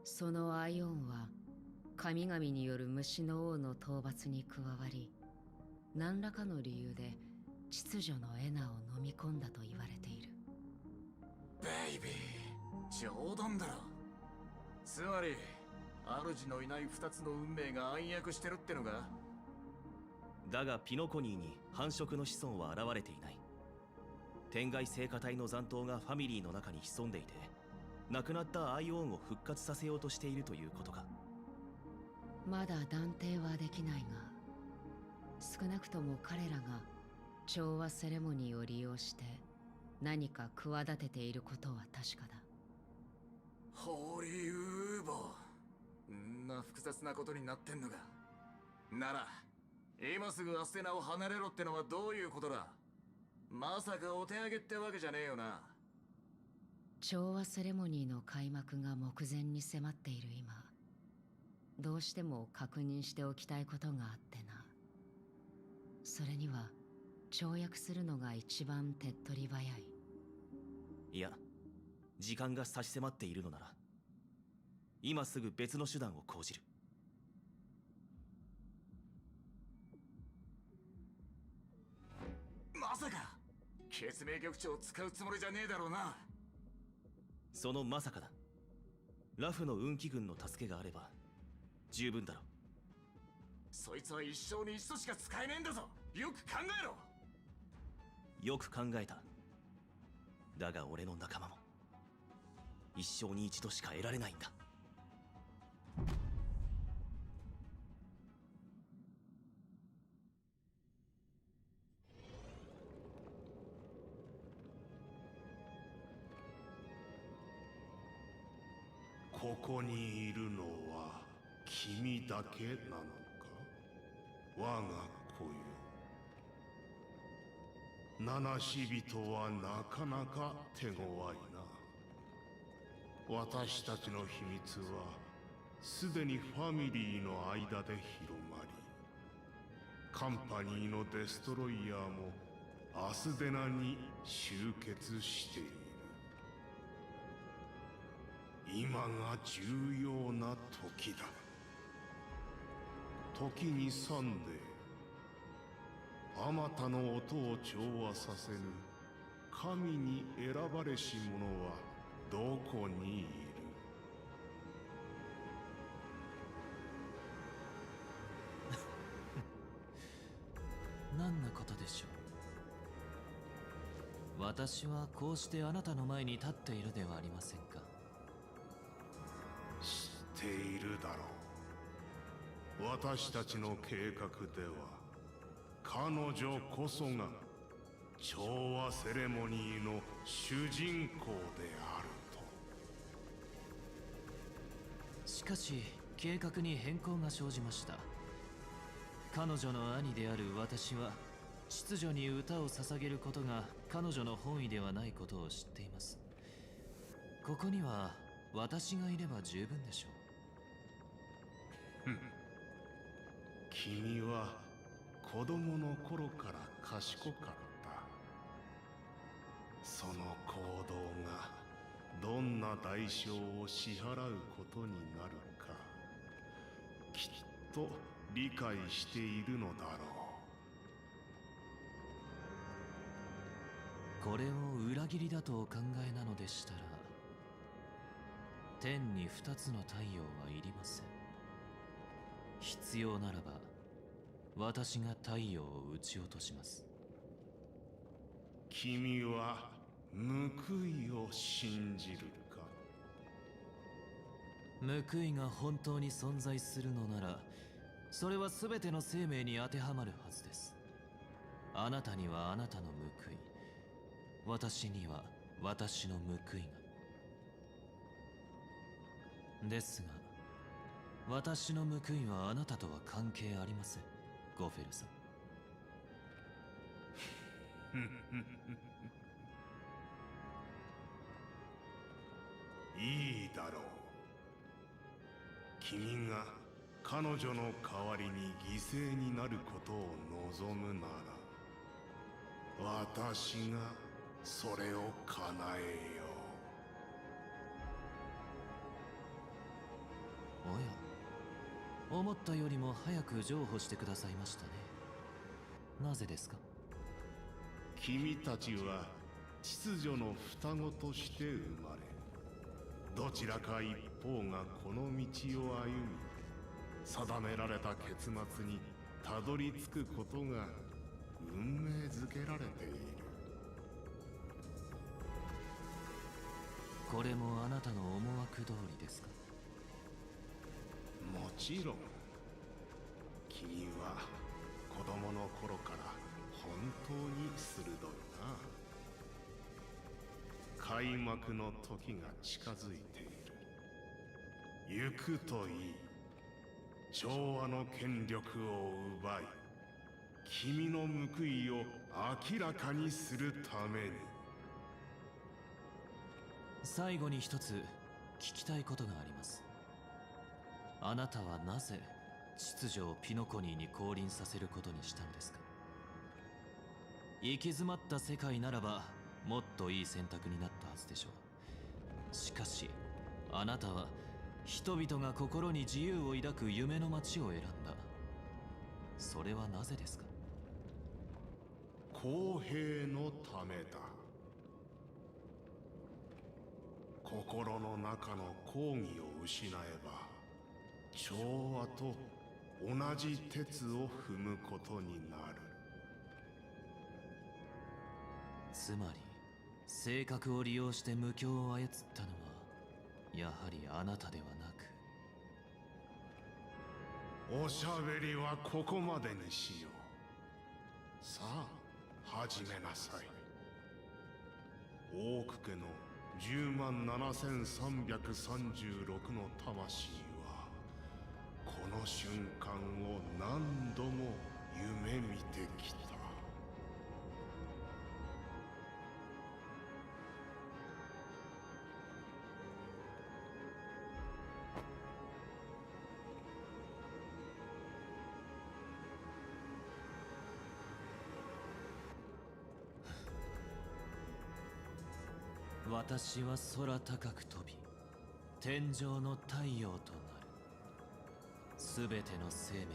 そのアイオンは神々による虫の王の討伐に加わり、何らかの理由で秩序のエナを飲み込んだと言われている。ベイビー、冗談だろ。つまり主のいない2つの運命が暗躍してるってのか？だがピノコニーに繁殖の子孫は現れていない。天外聖歌隊の残党がファミリーの中に潜んでいて、亡くなったアイオンを復活させようとしているということか？まだ断定はできないが、少なくとも彼らが調和セレモニーを利用して何か企てていることは確かだ。ホーリーウーボー、んな複雑なことになってんのか。なら今すぐアステナを離れろってのはどういうことだ？まさかお手上げってわけじゃねえよな。調和セレモニーの開幕が目前に迫っている今、どうしても確認しておきたいことがあってな。それには跳躍するのが一番手っ取り早い。いや、時間が差し迫っているのなら今すぐ別の手段を講じる。まさか血明局長を使うつもりじゃねえだろうな。そのまさかだ。ラフの運気軍の助けがあれば十分だろう。そいつは一生に一度しか使えねえんだぞ。よく考えろ。よく考えた。だが俺の仲間も一生に一度しか得られないんだ。ここにいるのは君だけなのか、我が子よ。七死人はなかなか手強いな。私たちの秘密はすでにファミリーの間で広まり、カンパニーのデストロイヤーもアスデナに集結している。今が重要な時だ。時に3であまたの音を調和させる神に選ばれし者はどこにいる？難なことでしょう。私はこうしてあなたの前に立っているではありませんか。知っているだろう。私たちの計画では彼女こそが調和セレモニーの主人公であると。しかし計画に変更が生じました。彼女の兄である私は秩序に歌を捧げることが彼女の本意ではないことを知っています。ここには私がいれば十分でしょう。君は子供の頃から賢かった。その行動がどんな代償を支払うことになるか、きっと理解しているのだろう。これを裏切りだとお考えなのでしたら、天に2つの太陽はいりません。必要ならば私が太陽を撃ち落とします。君は報いを信じるか。報いが本当に存在するのなら、それは全ての生命に当てはまるはずです。あなたにはあなたの報い、私には私の報いが。ですが私の報いはあなたとは関係ありません、ゴフェルさん。いいだろう。君が彼女の代わりに犠牲になることを望むなら、私がそれを叶えよう。おや、思ったよりも早く譲歩してくださいましたね。なぜですか？君たちは秩序の双子として生まれ、どちらか一方がこの道を歩み、定められた結末にたどり着くことが運命づけられている。これもあなたの思惑通りですか？もちろん。君は子供の頃から本当に鋭いな。開幕の時が近づいている。行くといい。調和の権力を奪い、君の報いを明らかにするために。最後に一つ聞きたいことがあります。あなたはなぜ秩序をピノコニーに降臨させることにしたのですか？行き詰まった世界ならばもっといい選択になったはずでしょう。しかしあなたは人々が心に自由を抱く夢の街を選んだ。それはなぜですか？公平のためだ。心の中の抗議を失えば、調和と同じ鉄を踏むことになる。つまり性格を利用して無教を操ったのはやはりあなたではなく。おしゃべりはここまでにしよう。さあ始めなさい。オーク家の107,336の魂はこの瞬間を何度も夢見てきた。私は空高く飛び、天上の太陽となる。すべての生命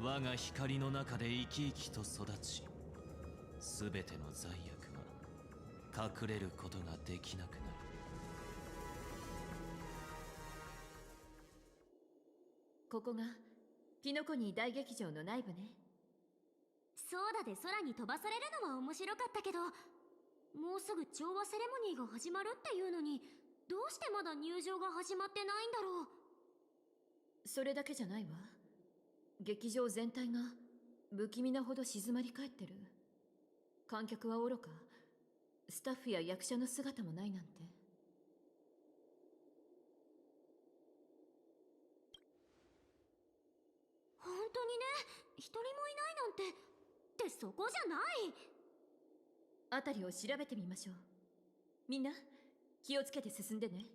は我が光の中で生き生きと育ち、すべての罪悪が隠れることができなくなる。ここがピノコニー大劇場の内部ね。そうだで空に飛ばされるのは面白かったけど、もうすぐ調和セレモニーが始まるっていうのに、どうしてまだ入場が始まってないんだろう。それだけじゃないわ。劇場全体が不気味なほど静まり返ってる。観客はおろか、スタッフや役者の姿もないなんて。本当にね、一人もいないなんて。ってそこじゃない。辺りを調べてみましょう。みんな気をつけて進んでね。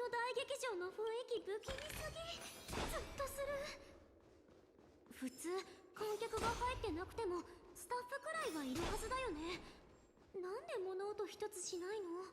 大劇場の雰囲気不気味すぎ。ずっとする。普通観客が入ってなくてもスタッフくらいはいるはずだよね。なんで物音一つしないの？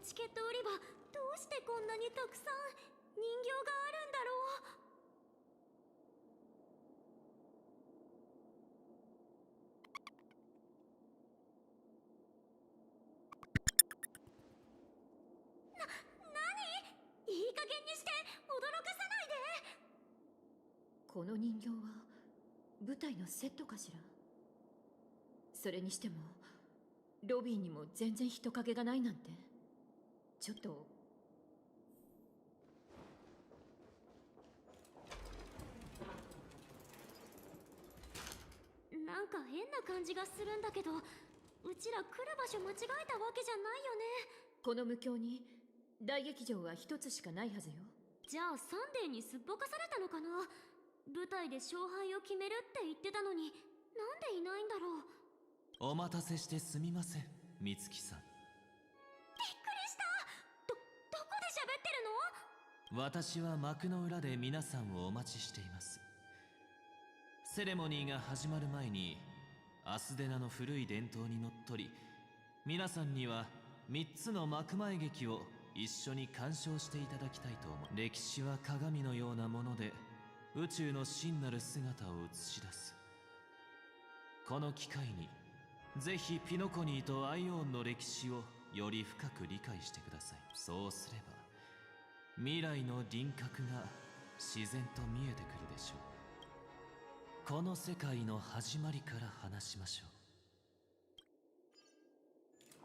チケット売り場、どうしてこんなにたくさん人形があるんだろう。なに？いい加減にして驚かさないで。この人形は舞台のセットかしら。それにしてもロビーにも全然人影がないなんて、ちょっと。なんか変な感じがするんだけど、うちら来る場所間違えたわけじゃないよね。この無境に大劇場は一つしかないはずよ。じゃあサンデーにすっぽかされたのかな。舞台で勝敗を決めるって言ってたのに、なんでいないんだろう。お待たせしてすみません、美月さん。びっくりした。どこで喋ってるの？私は幕の裏で皆さんをお待ちしています。セレモニーが始まる前にアスデナの古い伝統にのっとり、皆さんには3つの幕前劇を一緒に鑑賞していただきたいと思う。歴史は鏡のようなもので、宇宙の真なる姿を映し出す。この機会にぜひピノコニーとアイオンの歴史をより深く理解してください。そうすれば未来の輪郭が自然と見えてくるでしょう。この世界の始まりから話しましょう。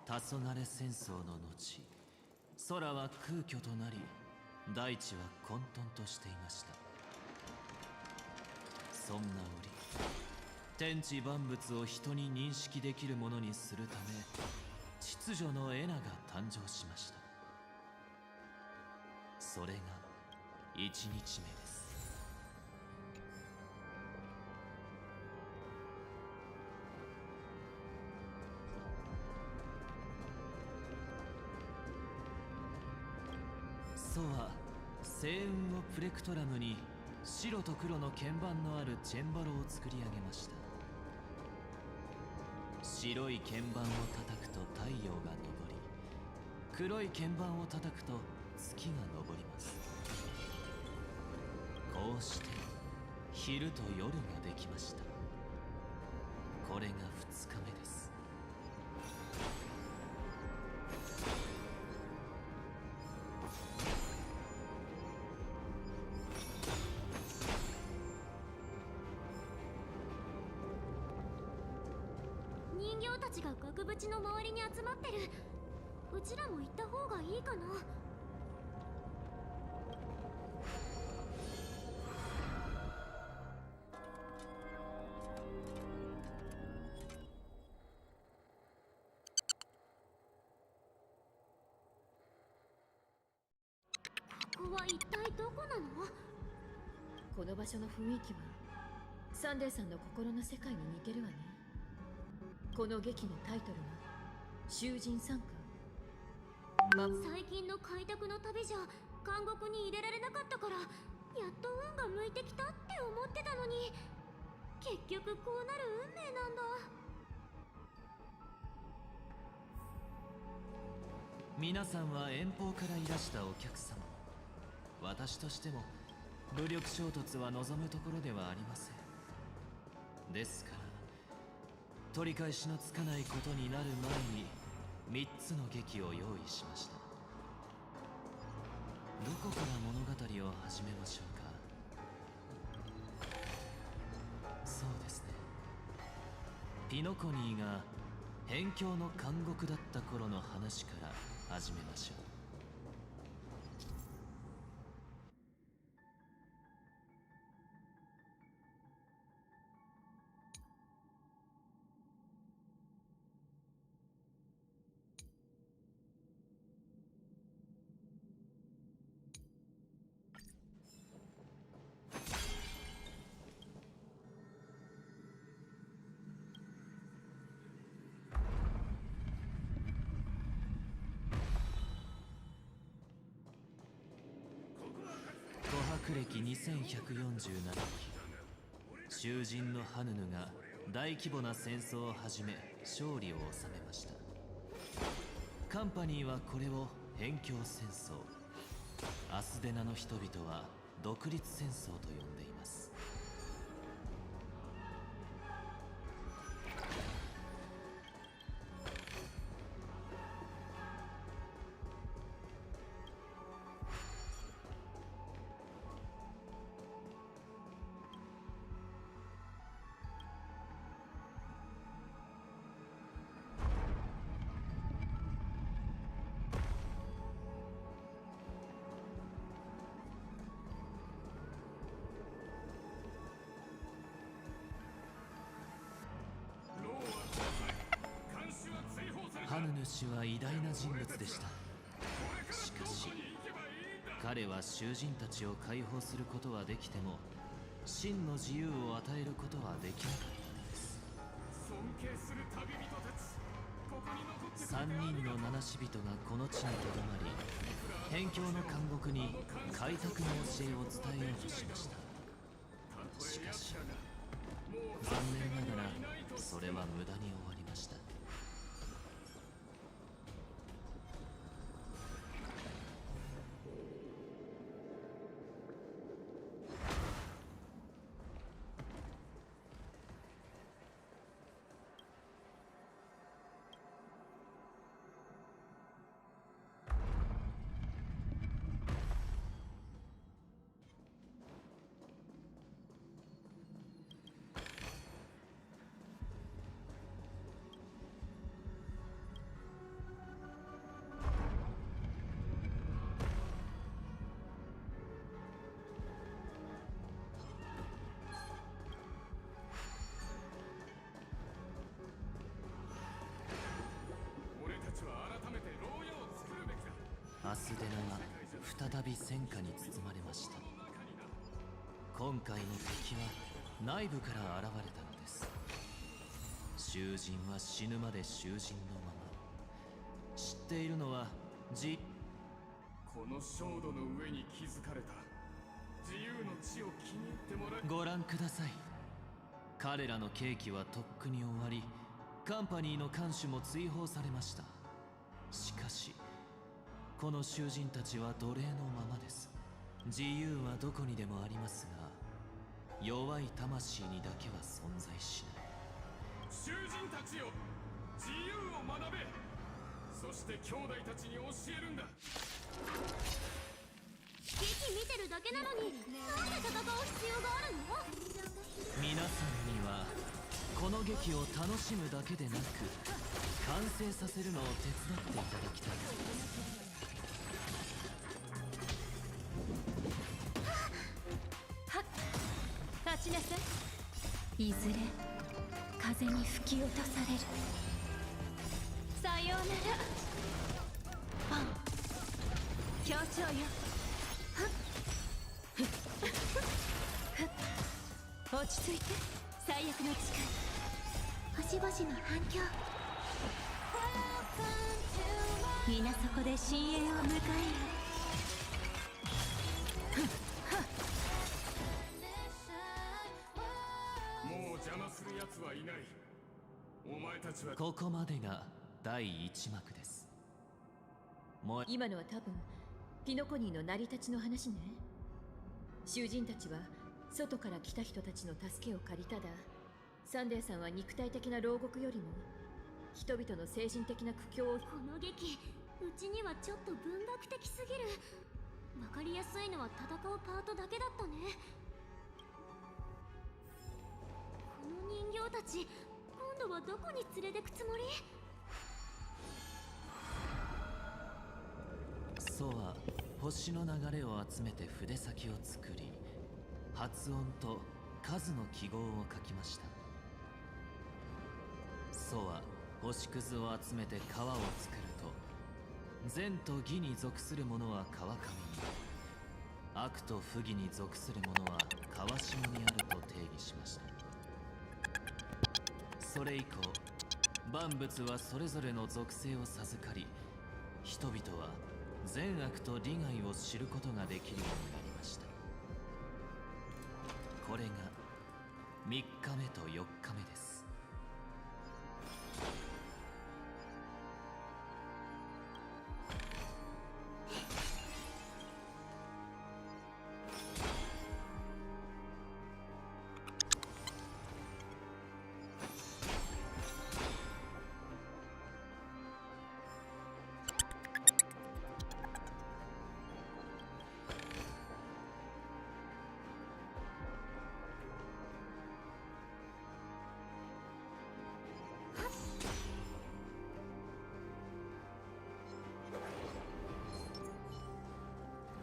黄昏戦争の後、空は空虚となり、大地は混沌としていました。そんな折、天地万物を人に認識できるものにするため、秩序のエナが誕生しました。それが1日目です。ソは星雲をプレクトラムに白と黒の鍵盤のあるチェンバロを作り上げました。白い鍵盤を叩くと太陽が昇り、黒い鍵盤を叩くと月が昇ります。こうして昼と夜ができました。これが2日目です。人形たちが額縁の周りに集まってる。うちらも行った方がいいかな。ここは一体どこなの？この場所の雰囲気はサンデーさんの心の世界に似てるわね。この劇のタイトルは囚人参加。最近の開拓の旅じゃ監獄に入れられなかったから、やっと運が向いてきたって思ってたのに、結局こうなる運命なんだ。皆さんは遠方からいらしたお客様。私としても武力衝突は望むところではありません。ですから取り返しのつかないことになる前に3つの劇を用意しました。どこから物語を始めましょうか。そうですね、ピノコニーが辺境の監獄だった頃の話から始めましょう。歴2147期、囚人のハヌヌが大規模な戦争を始め勝利を収めました。カンパニーはこれを辺境戦争、アスデナの人々は独立戦争と呼んでいます。主は偉大な人物でした。しかし彼は囚人たちを解放することはできても真の自由を与えることはできなかったのです。尊敬する旅人たち、ここに残って3人の七死人がこの地にとどまり、辺境の監獄に開拓の教えを伝えようとしました。しかし残念ながらそれは無駄に終わりました。アスデナは再び戦火に包まれました。今回の敵は内部から現れたのです。囚人は死ぬまで囚人のまま。知っているのはこの焦土の上に築かれた自由の地を気に入ってもらえ。ご覧ください。彼らの刑期はとっくに終わり、カンパニーの看守も追放されました。しかしこの囚人たちは奴隷のままです。自由はどこにでもありますが、弱い魂にだけは存在しない。囚人たちよ、自由を学べ。そして兄弟たちに教えるんだ。劇見てるだけなのになんで戦う必要があるの？皆さんにはこの劇を楽しむだけでなく完成させるのを手伝っていただきたいです。立ちなさい。いずれ風に吹き落とされる。さようなら。パン協調よ。落ち着いて。最悪の誓い。星々の反響。皆そこで深淵を迎えよ。はいない。お前たちはここまでが第1幕です。今のは多分ピノコニーの成り立ちの話ね。囚人たちは外から来た人たちの助けを借りただ、サンデーさんは肉体的な牢獄よりも人々の精神的な苦境を。この劇、うちにはちょっと文学的すぎる。わかりやすいのは戦うパートだけだったね。この人形たち、今度はどこに連れてくつもり？ソは星の流れを集めて筆先を作り、発音と数の記号を書きました。ソは星屑を集めて川を作ると、善と義に属するものは川上に、悪と不義に属するものは川下にあると定義しました。それ以降、万物はそれぞれの属性を授かり、人々は善悪と利害を知ることができるようになりました。これが3日目と4日目です。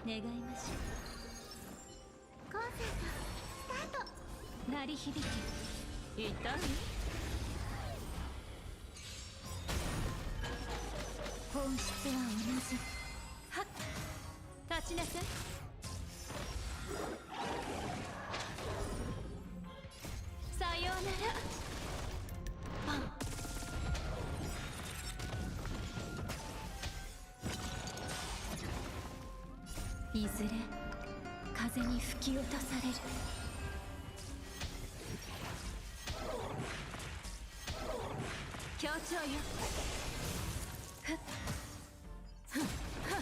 願いましょう。コンセントスタート。鳴り響き痛い。質は同じ。はっ、立ちなさい。さようなら。パン。いずれ風に吹き落とされる。協調よ。ふっふっふっ。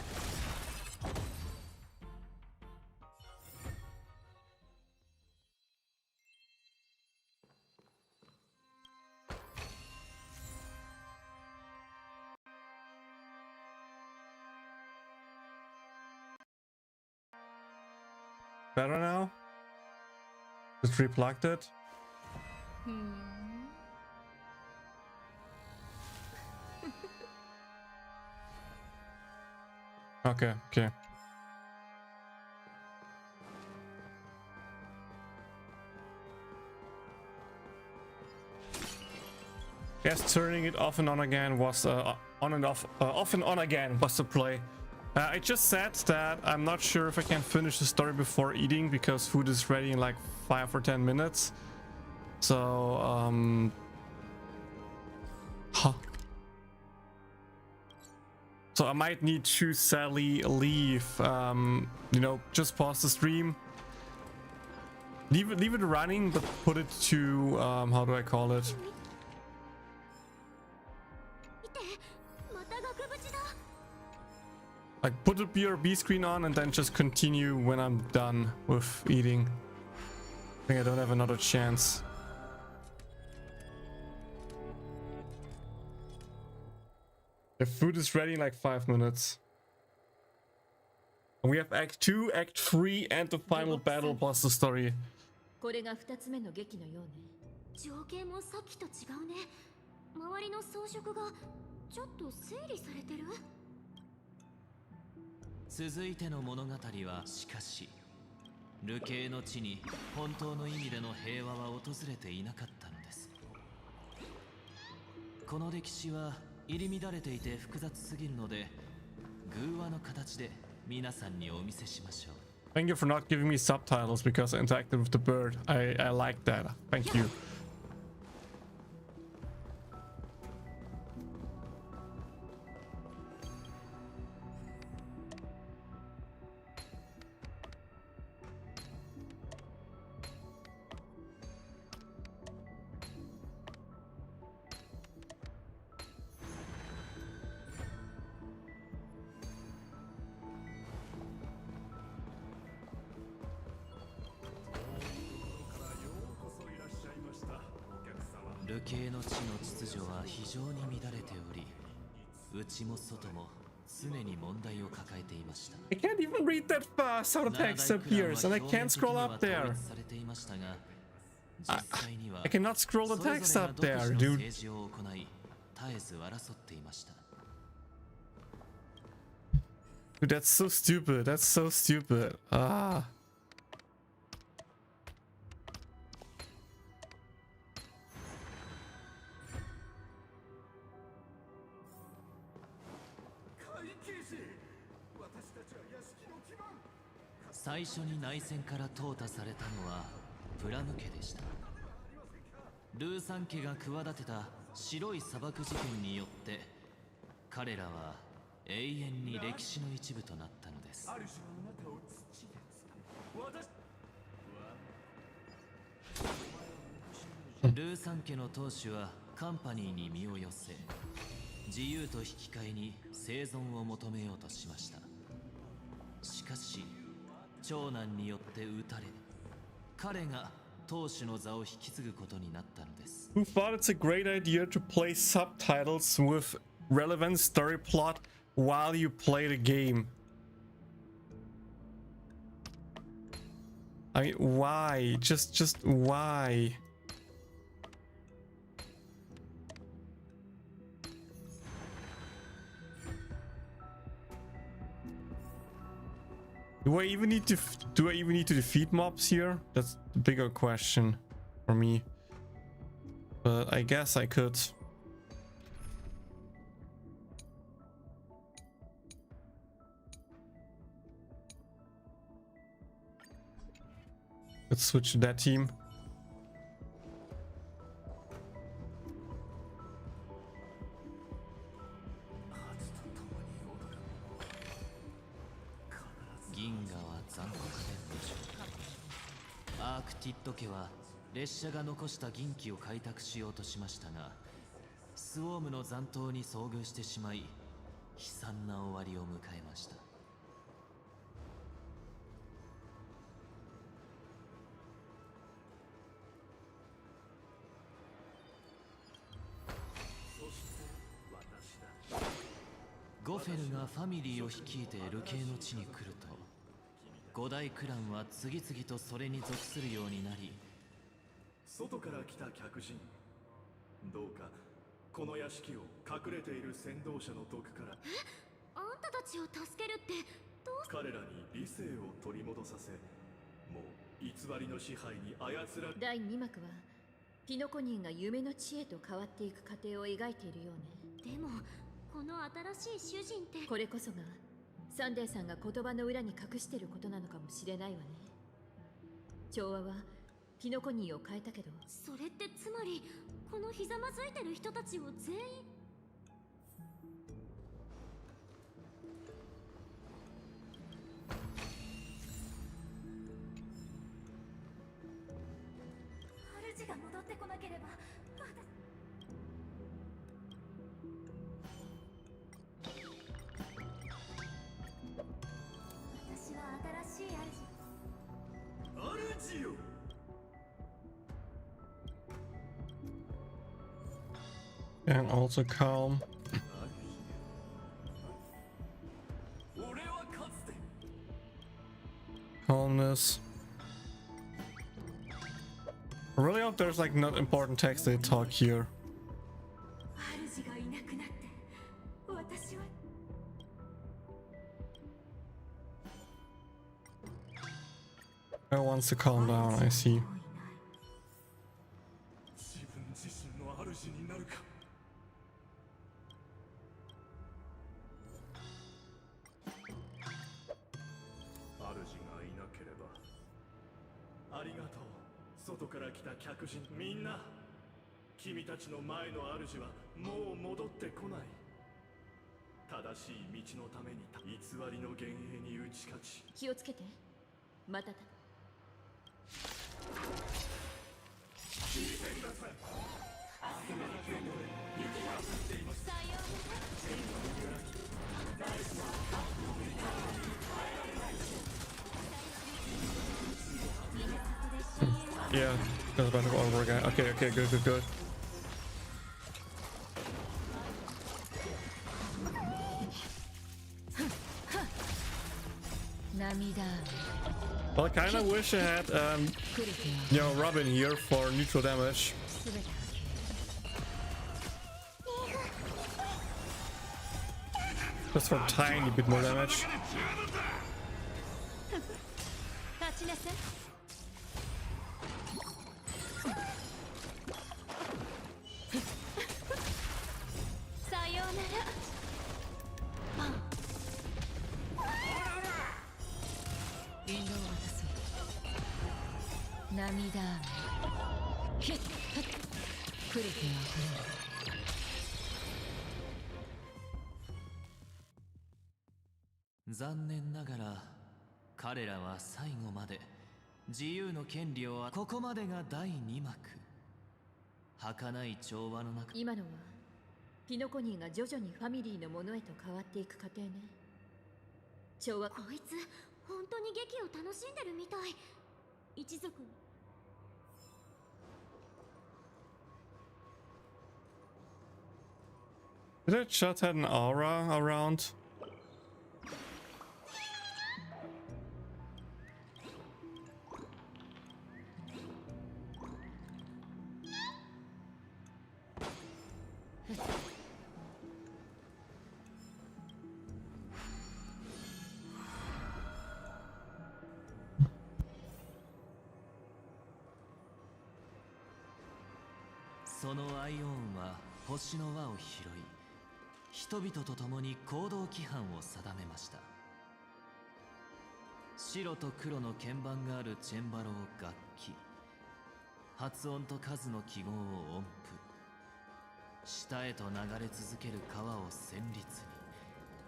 Better now? Just replugged it? Okay, okay. Guess turning it off and on again was on and off and on again was the play. I just said that I'm not sure if I can finish the story before eating because food is ready in like 5 or 10 minutes. So so I might need to sadly leave. You know, just pause the stream. Leave it running, but put it to how do I call it? Like put the BRB screen on and then just continue when I'm done with eating. I think I don't have another chance. The food is ready in like 5 minutes. And we have Act 2, Act 3, and the final battle plus the story. これが2つ目の劇のようね。情景もさっきと違うね。周りの装飾がちょっと整理されてる。続いての物語はしかし流刑の地に本当の意味での平和は訪れていなかったのです。この歴史は入り乱れていて複雑すぎるので偶話の形で皆さんにお見せしましょう。 Thank you for not giving me subtitles because I interacted with the bird. I like that. Thank you. I can't even read that fast how the text appears, and I can't scroll up there. I cannot scroll the text up there, dude. Dude, that's so stupid. That's so stupid. Ah.「最初に内戦から淘汰されたのはプラム家でした。ルーサン家が企てた白い砂漠事件によって彼らは永遠に歴史の一部となったのです。ルーサン家の当主はカンパニーに身を寄せ自由と引き換えに生存を求めようとしました。しかし長男によって撃たれ彼が当主の座を引き継ぐことになったのです。 Who thought it's a great idea to play subtitles with relevant story plot while you play the game? I mean, why? Just why? Do I even need to defeat mobs here? That's the bigger question for me. But I guess I could. Let's switch to that team.アークティッド家は列車が残した銀器を開拓しようとしましたが、スウォームの残党に遭遇してしまい、悲惨な終わりを迎えました。ゴフェルがファミリーを率いて流刑の地に来ると、五大クランは次々とそれに属するようになり、外から来た客人、どうかこの屋敷を隠れている先導者の毒から。あんたたちを助けるってどう？彼らに理性を取り戻させ、もう偽りの支配に操られ。第2幕はピノコニーが夢の知恵と変わっていく過程を描いているようね。でもこの新しい主人って、これこそがサンデーさんが言葉の裏に隠してることなのかもしれないわね。調和はピノコニーを変えたけど、それってつまりこのひざまずいてる人たちを全員。主が戻ってこなければ私は新しい主よ。And also calm. Calmness. I really hope there's like not important text they talk here. 主がいなくなって私は。Everyone wants to calm down, I see. 自分自身の主になるか。主がいなければ。ありがとう、外から来た客人みんな。君たちの前の主はもう戻ってこない。正しい道のために偽りの幻影に打ち勝ち。気をつけて。まただ。聞いてください。明日の県で雪が降っています。Yeah, that's about to all work out. Okay, okay, good, good, good. Well, I kind of wish I had, you know, Robin here for neutral damage. Just for a tiny bit more damage.残念ながら彼らは最後まで自由の権利を。ここまでが第2幕。儚い調和の中。今のはピノコニーが徐々にファミリーのものへと変わっていく過程ね。調和。こいつ本当に劇を楽しんでるみたい。一族に。Did that shot had an aura around? So そのアイオンは星の輪を拾い、人々と共に行動規範を定めました。白と黒の鍵盤があるチェンバロを楽器、発音と数の記号を音符、下へと流れ続ける川を旋律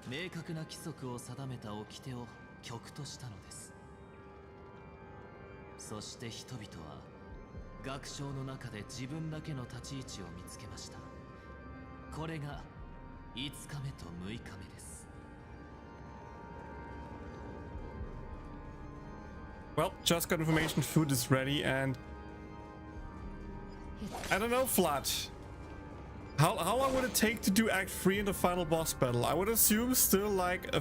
に明確な規則を定めた掟を曲としたのです。そして人々は楽章の中で自分だけの立ち位置を見つけました。これが5日目と6日目です。 Well, just got information, food is ready, and I don't know, Flood. How long would it take to do Act 3 in the final boss battle? I would assume still like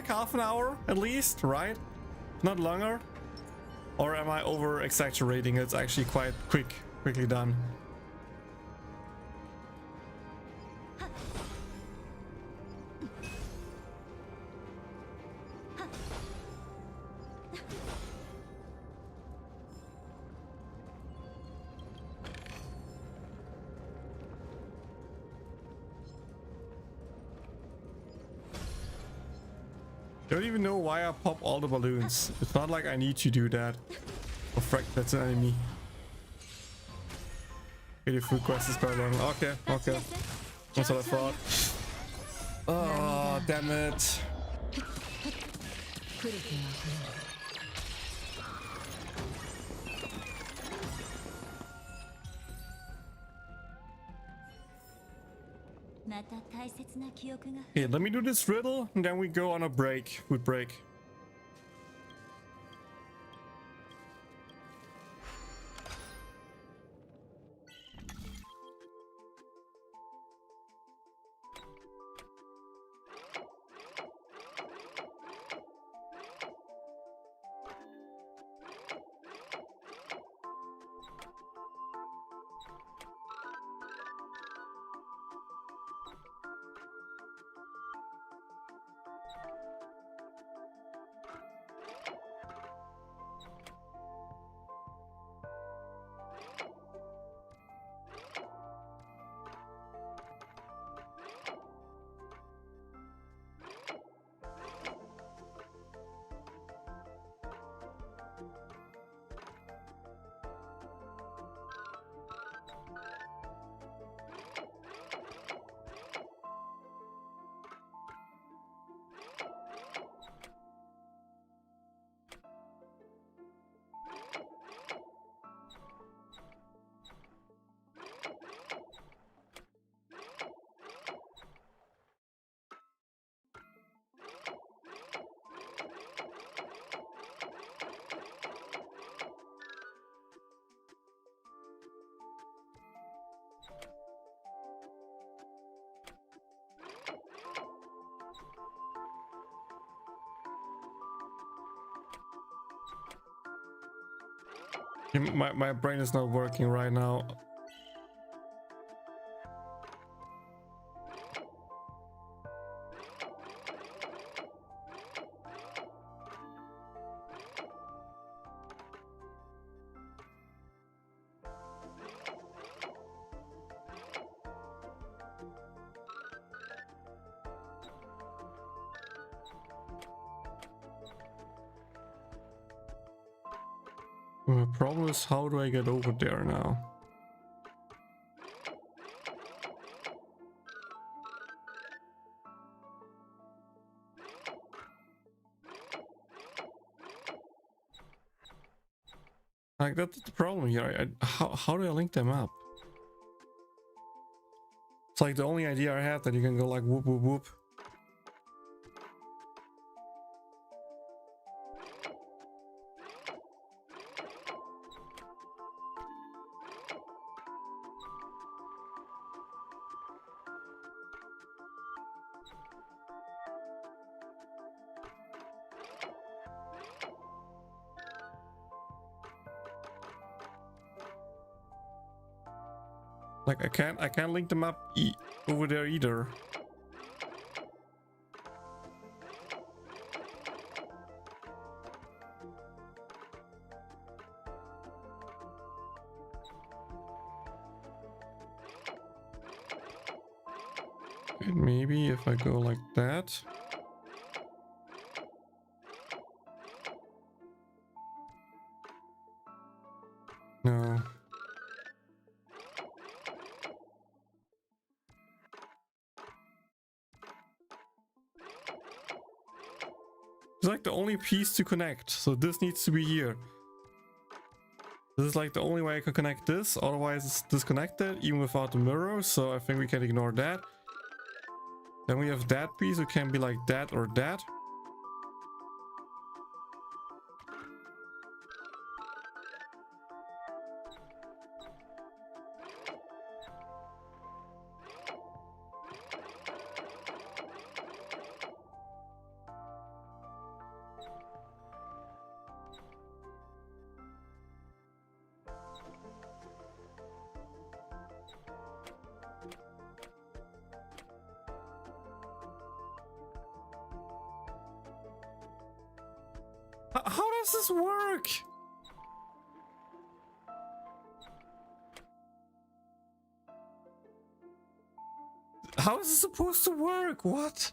half an hour at least, right? Not longer? Or am I over exaggerating? It's actually quite quickly done. Don't even know why I pop all the balloons. It's not like I need to do that. Oh frick, that's an enemy. Okay, the food quest is quite long. Okay. That's what I thought. Oh, damn it. Okay, let me do this riddle and then we go on a break. Food break. My brain is not working right now. The problem is, how do I get over there now? Like, that's the problem here. How do I link them up? It's like the only idea I had that you can go like whoop whoop whoop. Like I can't link them up over there either. And maybe if I go like that. It's like the only piece to connect, so this needs to be here. This is like the only way I can connect this, otherwise it's disconnected, even without the mirror, so I think we can ignore that. Then we have that piece, it can be like that or that. How does this work? How is this supposed to work? What?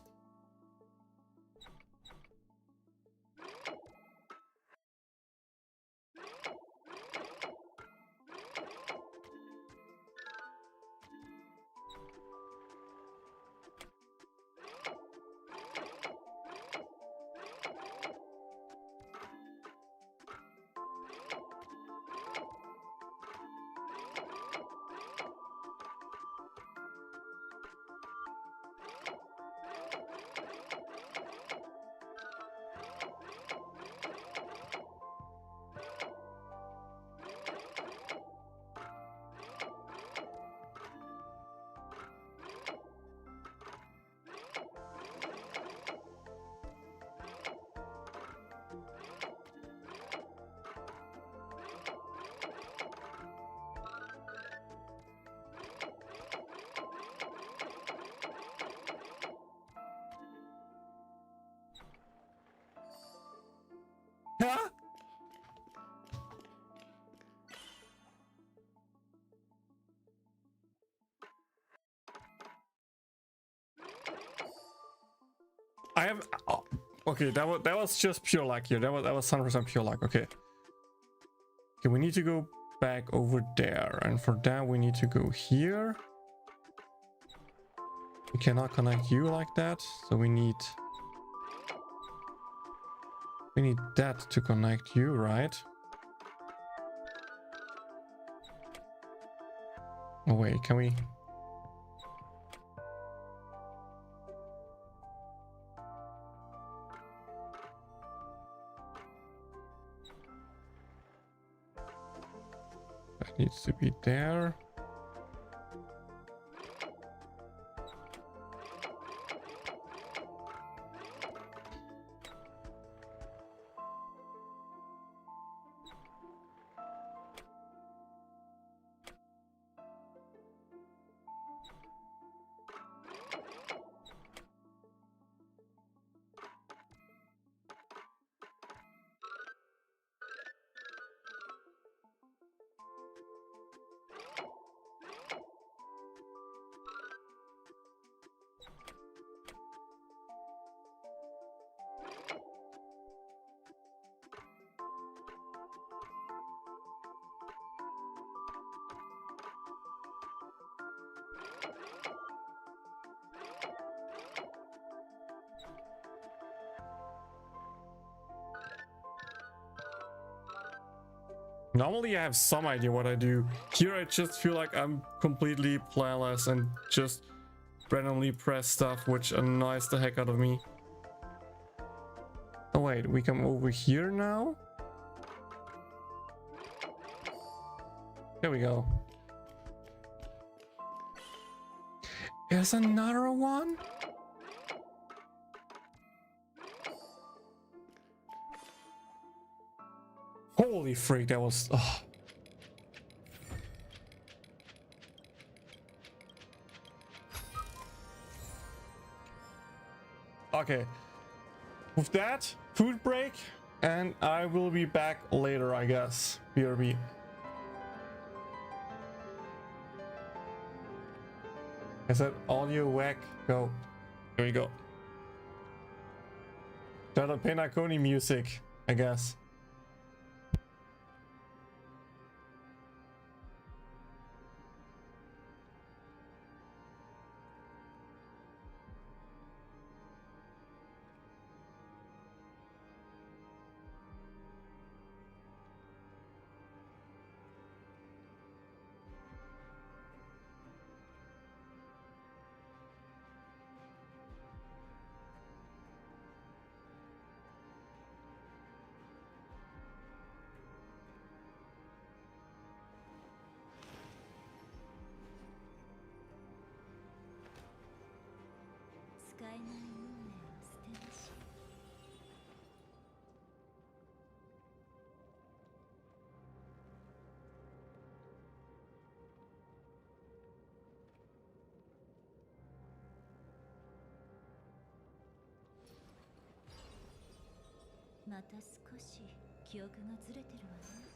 Huh? I have okay, that was just pure luck here. That was 100% pure luck. Okay. Okay, we need to go back over there, and for that we need to go here. We cannot connect you like that, so we need that to connect you, right? Oh wait, can we? That needs to be there. Normally I have some idea what I do. Here I just feel like I'm completely planless and just randomly press stuff, which annoys the heck out of me. Oh wait, we come over here now? There we go. There's another one? Holy freak, that was... Oh. Okay. With that, food break, and I will be back later, I guess. BRB. I said audio whack, go. Here we go. That a Penacony music, I guess. また少し記憶がずれてるわね。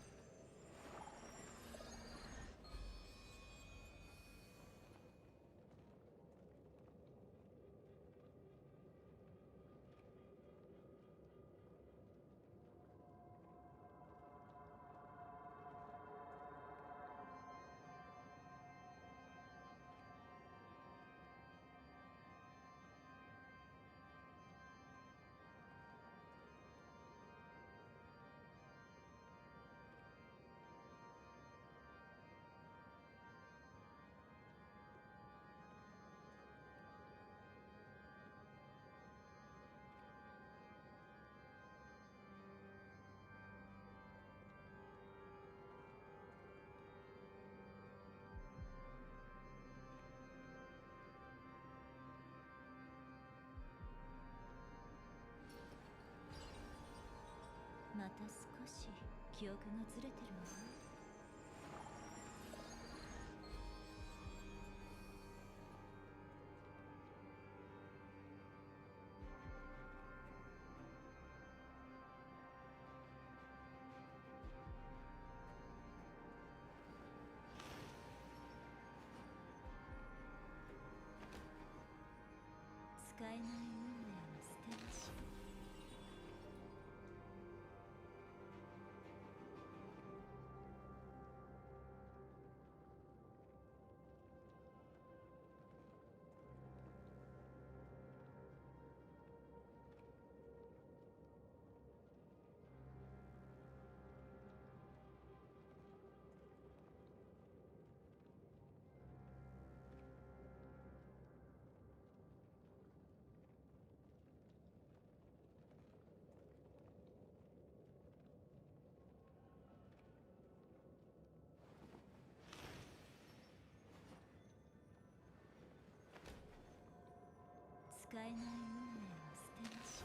また少し記憶がずれてるわね。使えない運命は捨てなし。使えない運命は捨てなし。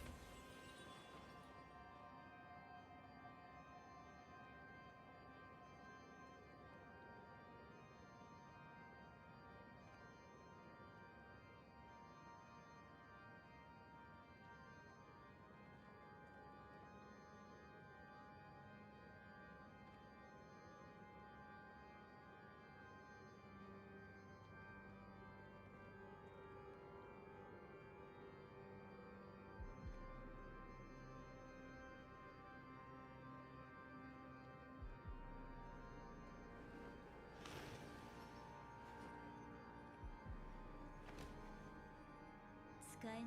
使えない運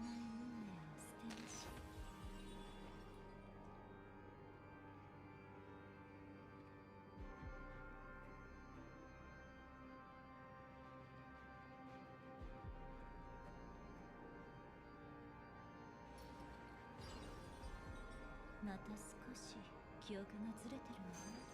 命は捨てなし。また少し記憶がずれてるわね。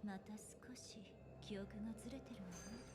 また少し記憶がずれてるわね。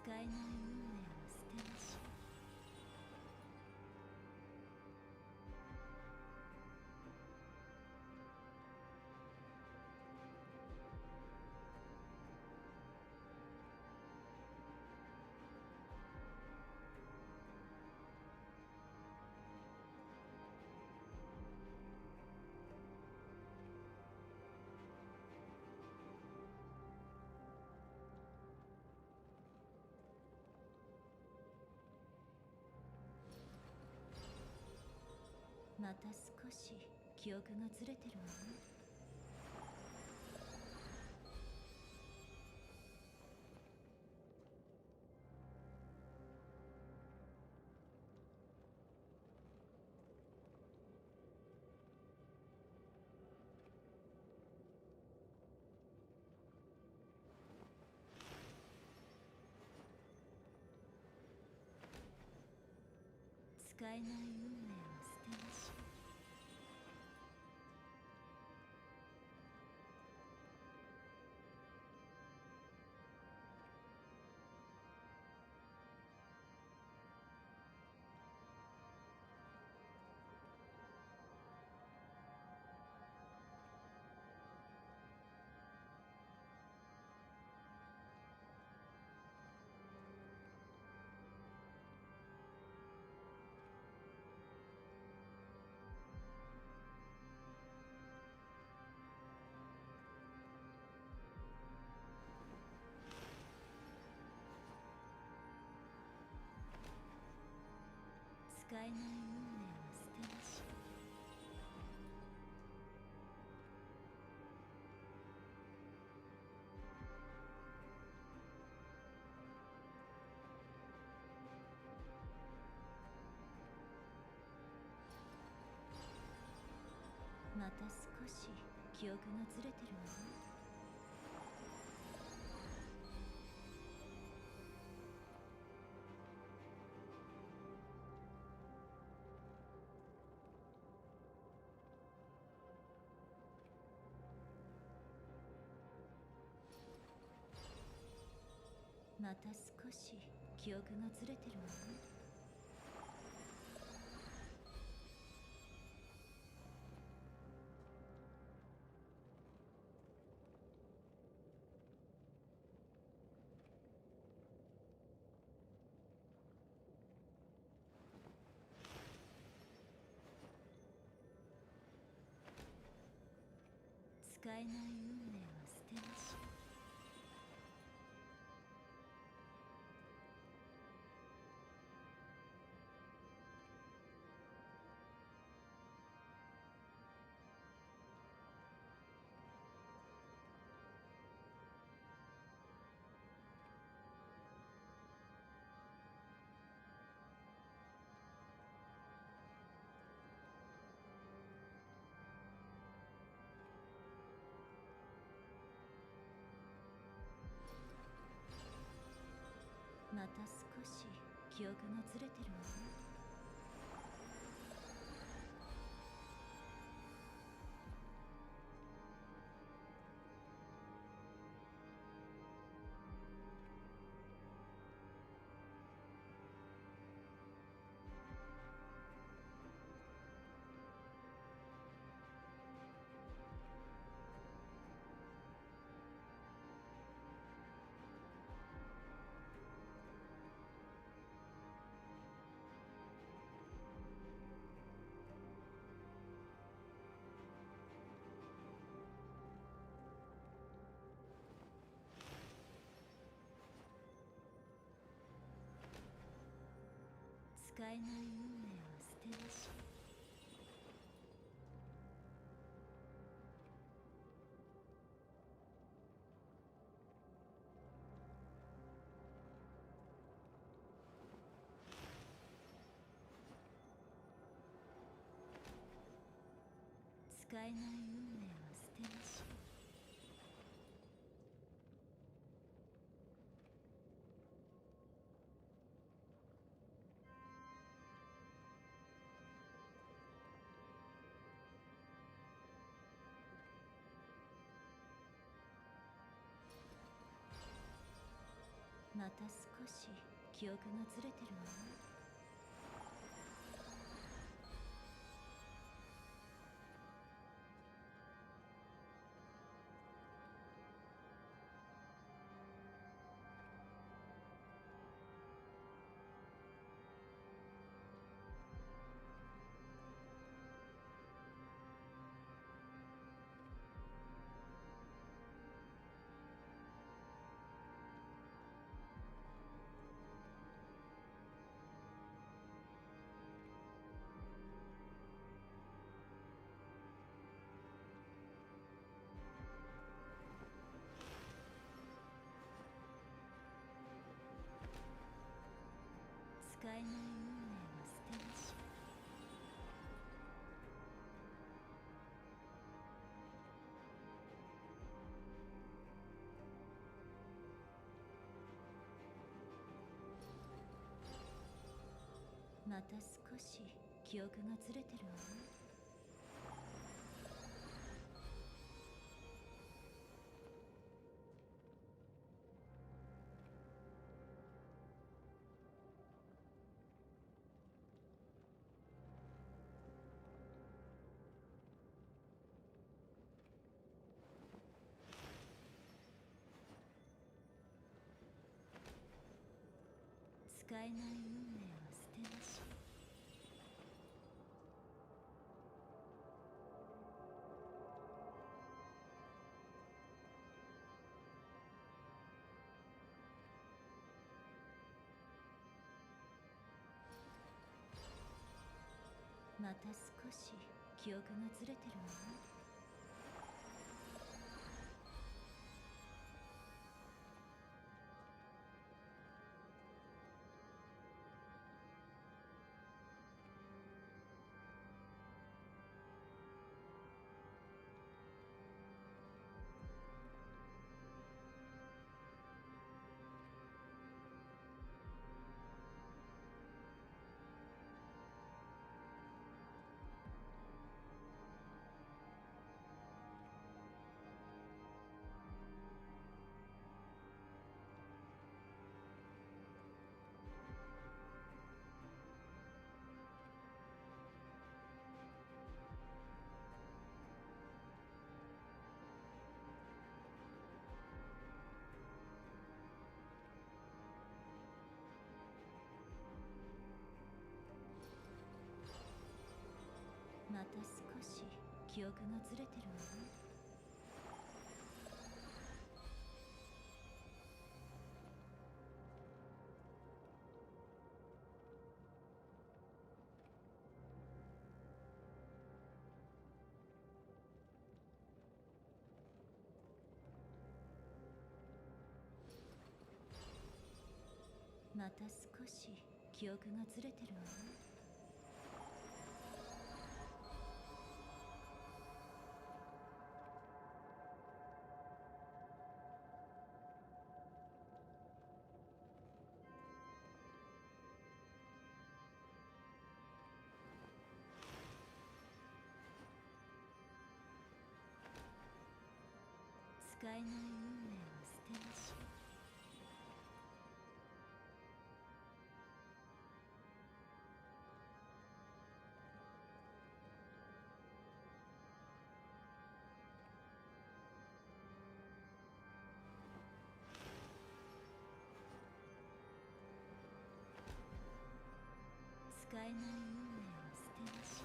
使えない運命は捨てなし。また少し記憶がずれてるわね。使えない運命を捨てましょう。使えない運命を捨てましょう。また少し記憶がずれてるわね。また少し記憶がずれてるわね。使えない運命を捨てましょう。また少し記憶がずれてるわね。使えない運命を捨てましょう。使えない運命を捨てましょう。また少し記憶がずれてるわね。えない運命は捨てなし。また少し記憶がずれてるわ。使えない運命は捨てなし。また少し記憶がずれてるわ。また少し記憶がずれてるわ。また少し記憶がずれてるわ。使えない運命は捨てなし。使えない運命は捨てなし。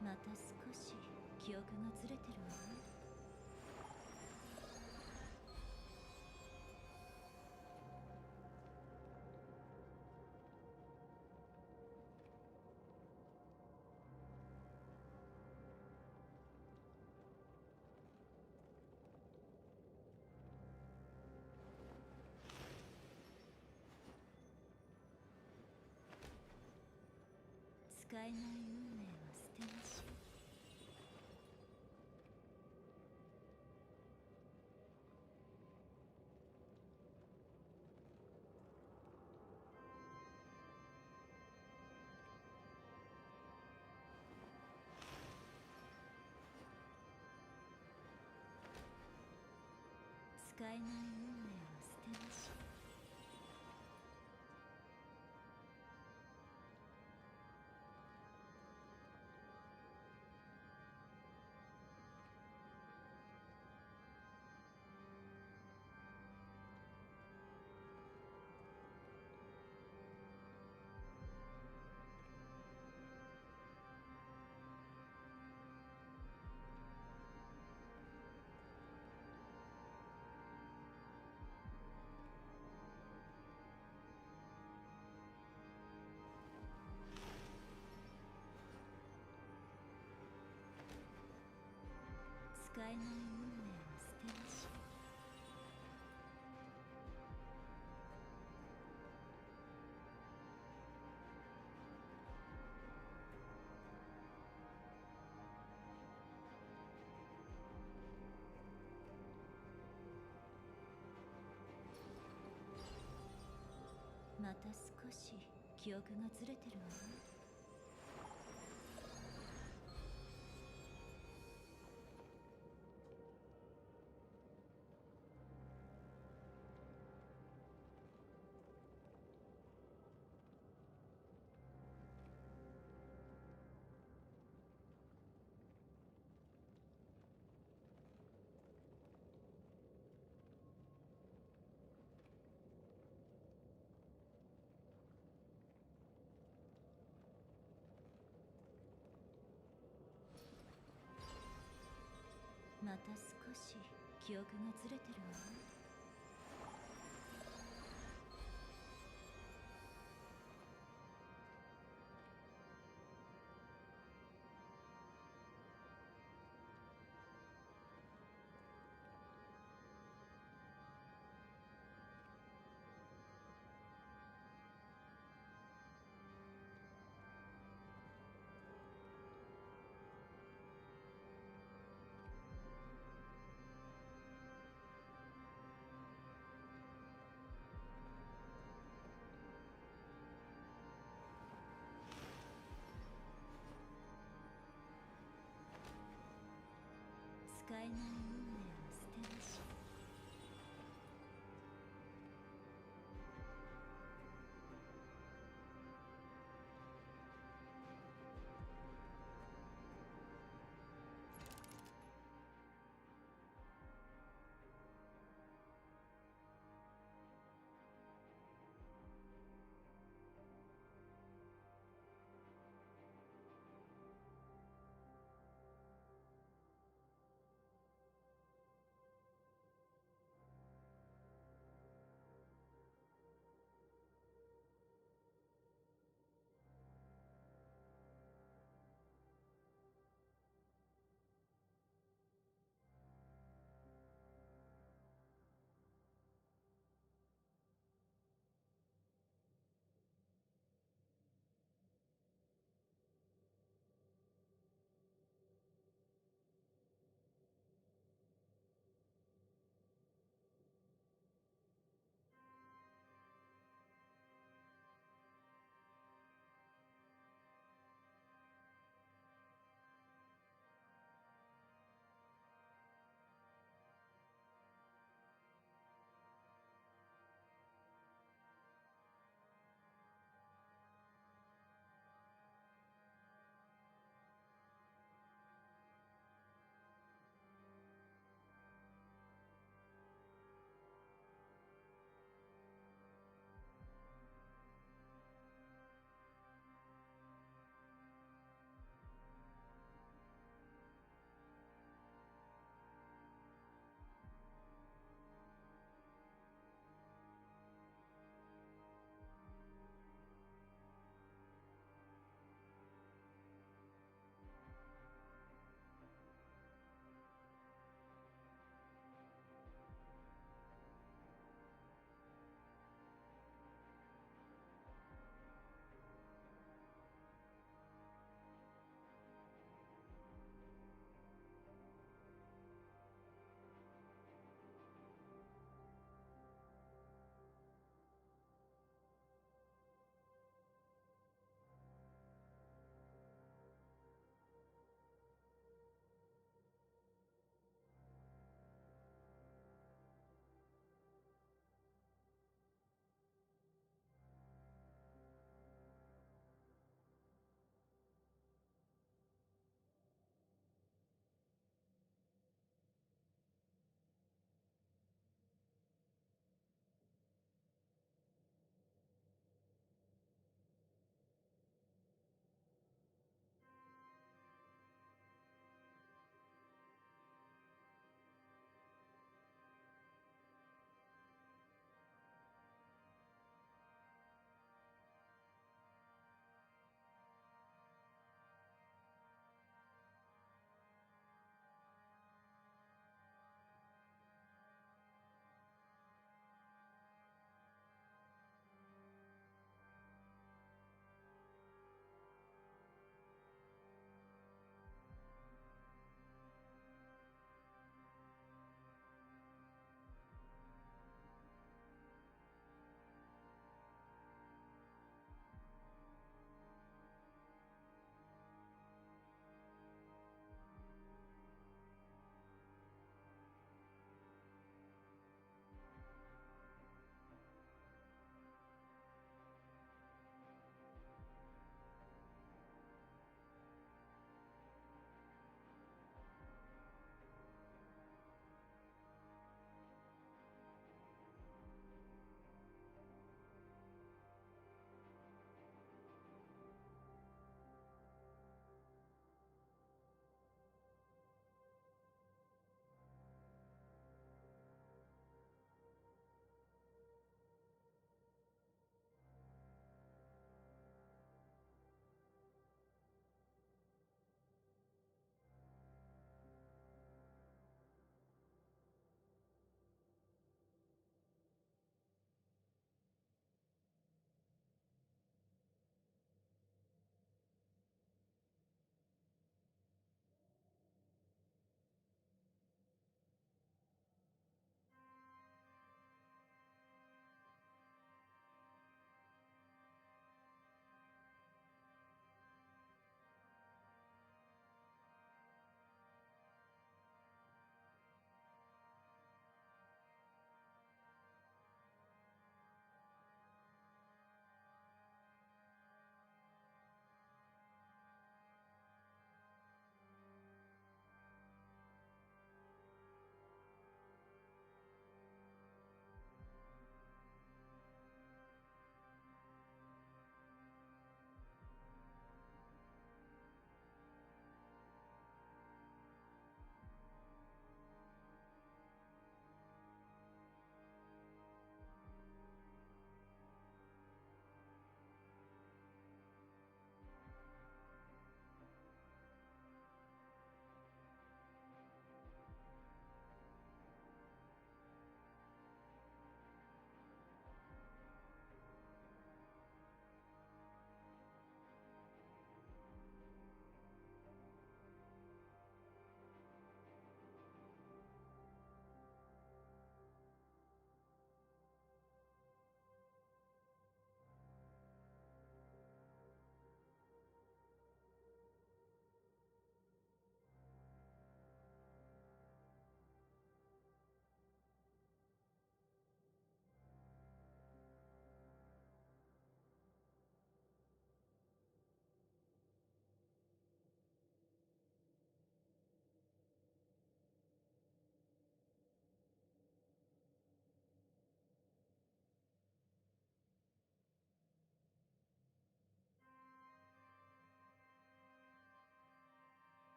また少し記憶がずれてるわ。使えない運命は捨てなし。使えない運命は捨てなし。えない運命を捨てましょう。また少し記憶がずれてるわね。また少し記憶がずれてるわね。使えない運命を捨てましょう。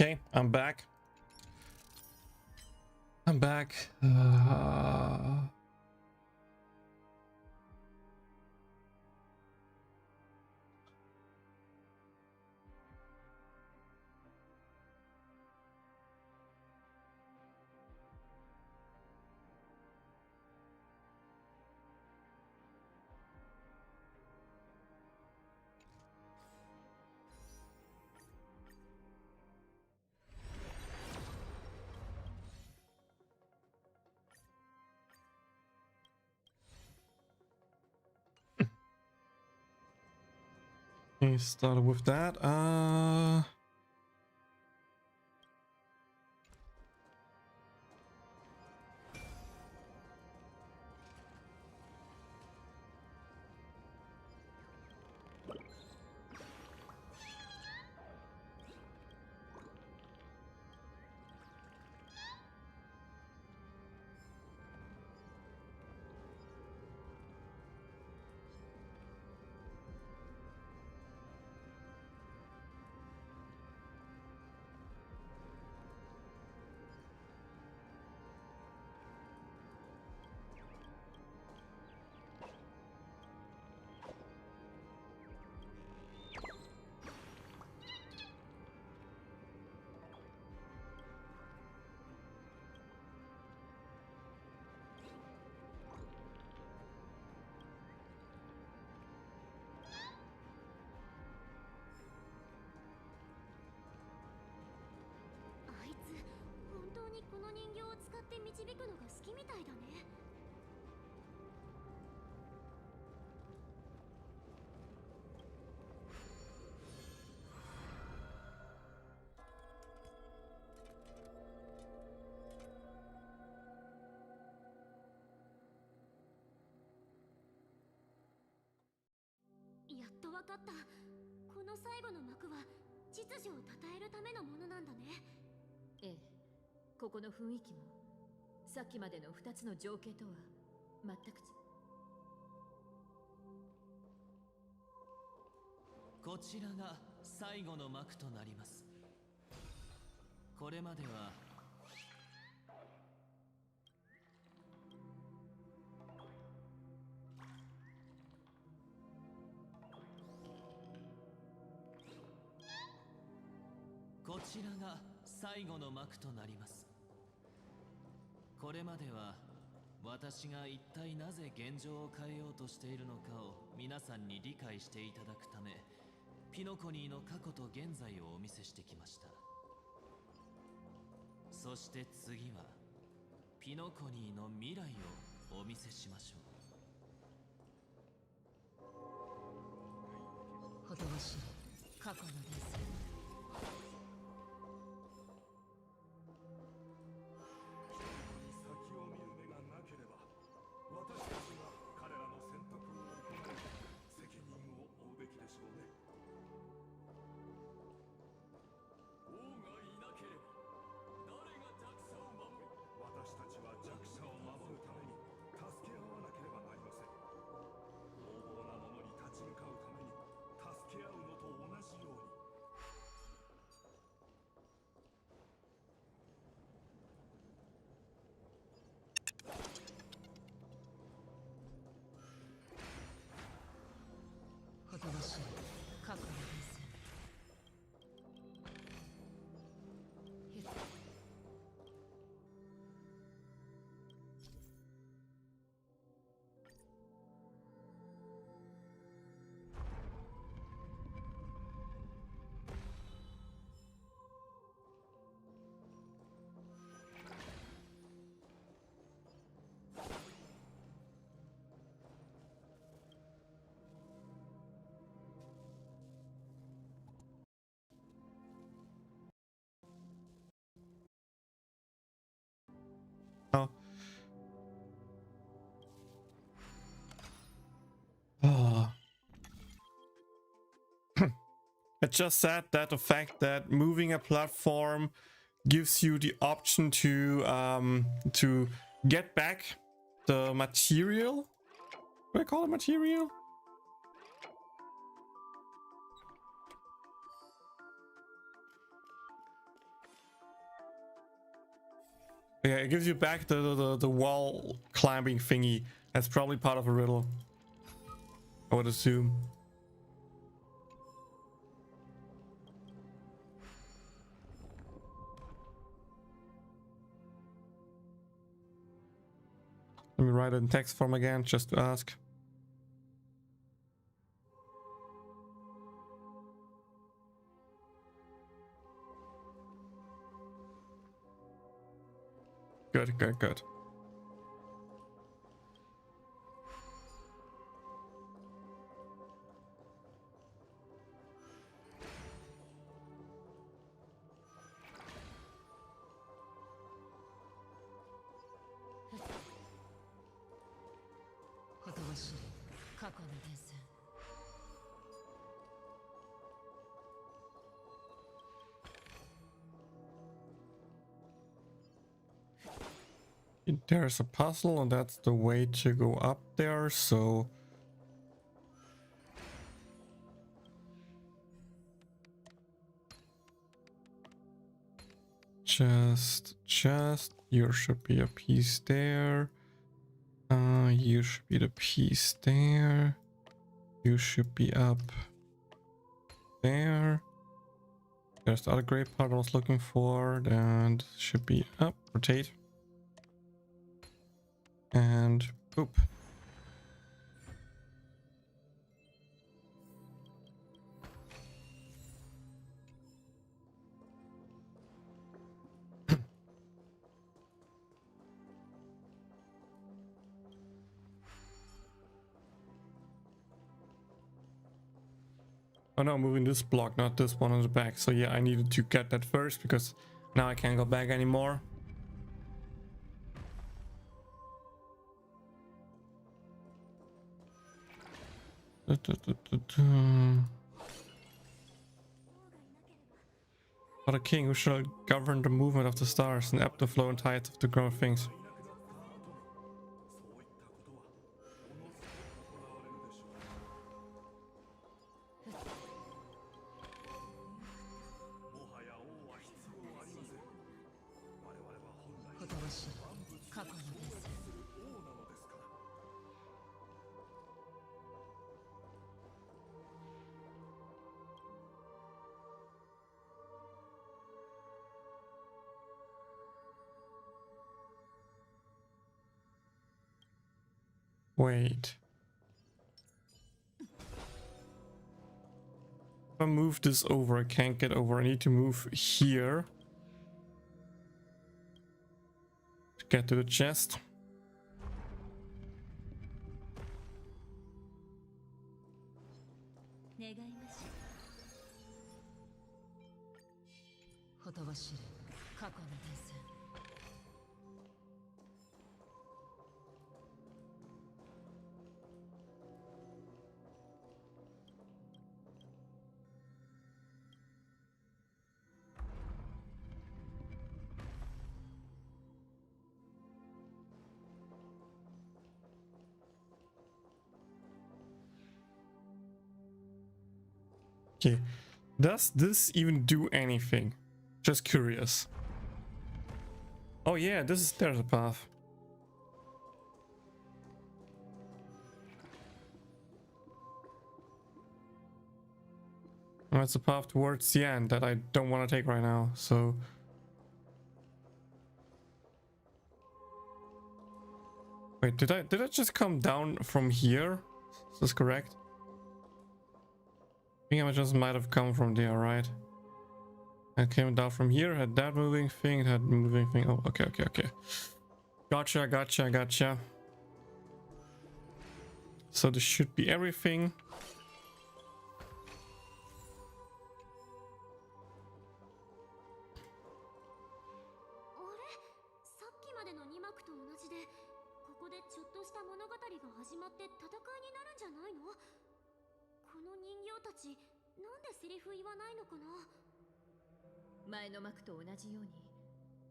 Okay, I'm back. I'm back. We started with that. この人形を使って導くのが好きみたいだね。やっとわかった。この最後の幕は秩序を称えるためのものなんだね。ええ、ここの雰囲気もさっきまでの2つの情景とは全くこちらが最後の幕となります。これまではこちらが最後の幕となります。これまでは私が一体なぜ現状を変えようとしているのかを皆さんに理解していただくため、ピノコニーの過去と現在をお見せしてきました。そして次はピノコニーの未来をお見せしましょう。ほとばしい過去の伝説。ほとばしい過去の伝説。It just said that the fact that moving a platform gives you the option to get back the material. What do I call it, material? Yeah, it gives you back the wall climbing thingy. That's probably part of a riddle, I would assume. Let me write it in text form again, just to ask. Good, good, good. There's a puzzle and that's the way to go up there, so just here should be a piece there. You should be the piece there. You should be up there. There's the other gray part I was looking for, and should be up. Rotate. And boop. Oh no, moving this block, not this one on the back. So yeah, I needed to get that first because now I can't go back anymore. But a king who shall govern the movement of the stars and ebb the flow and tides of the growing things. Wait. If I move this over, I can't get over. I need to move here to get to the chest. Okay, does this even do anything? Just curious. Oh yeah, there's a path. Oh, it's a path towards the end that I don't want to take right now, so... Wait, did I just come down from here? Is this correct? I think I just might have come from there, right? I came down from here, had that moving thing, had moving thing. Oh, okay. Gotcha. So this should be everything.前の幕と同じように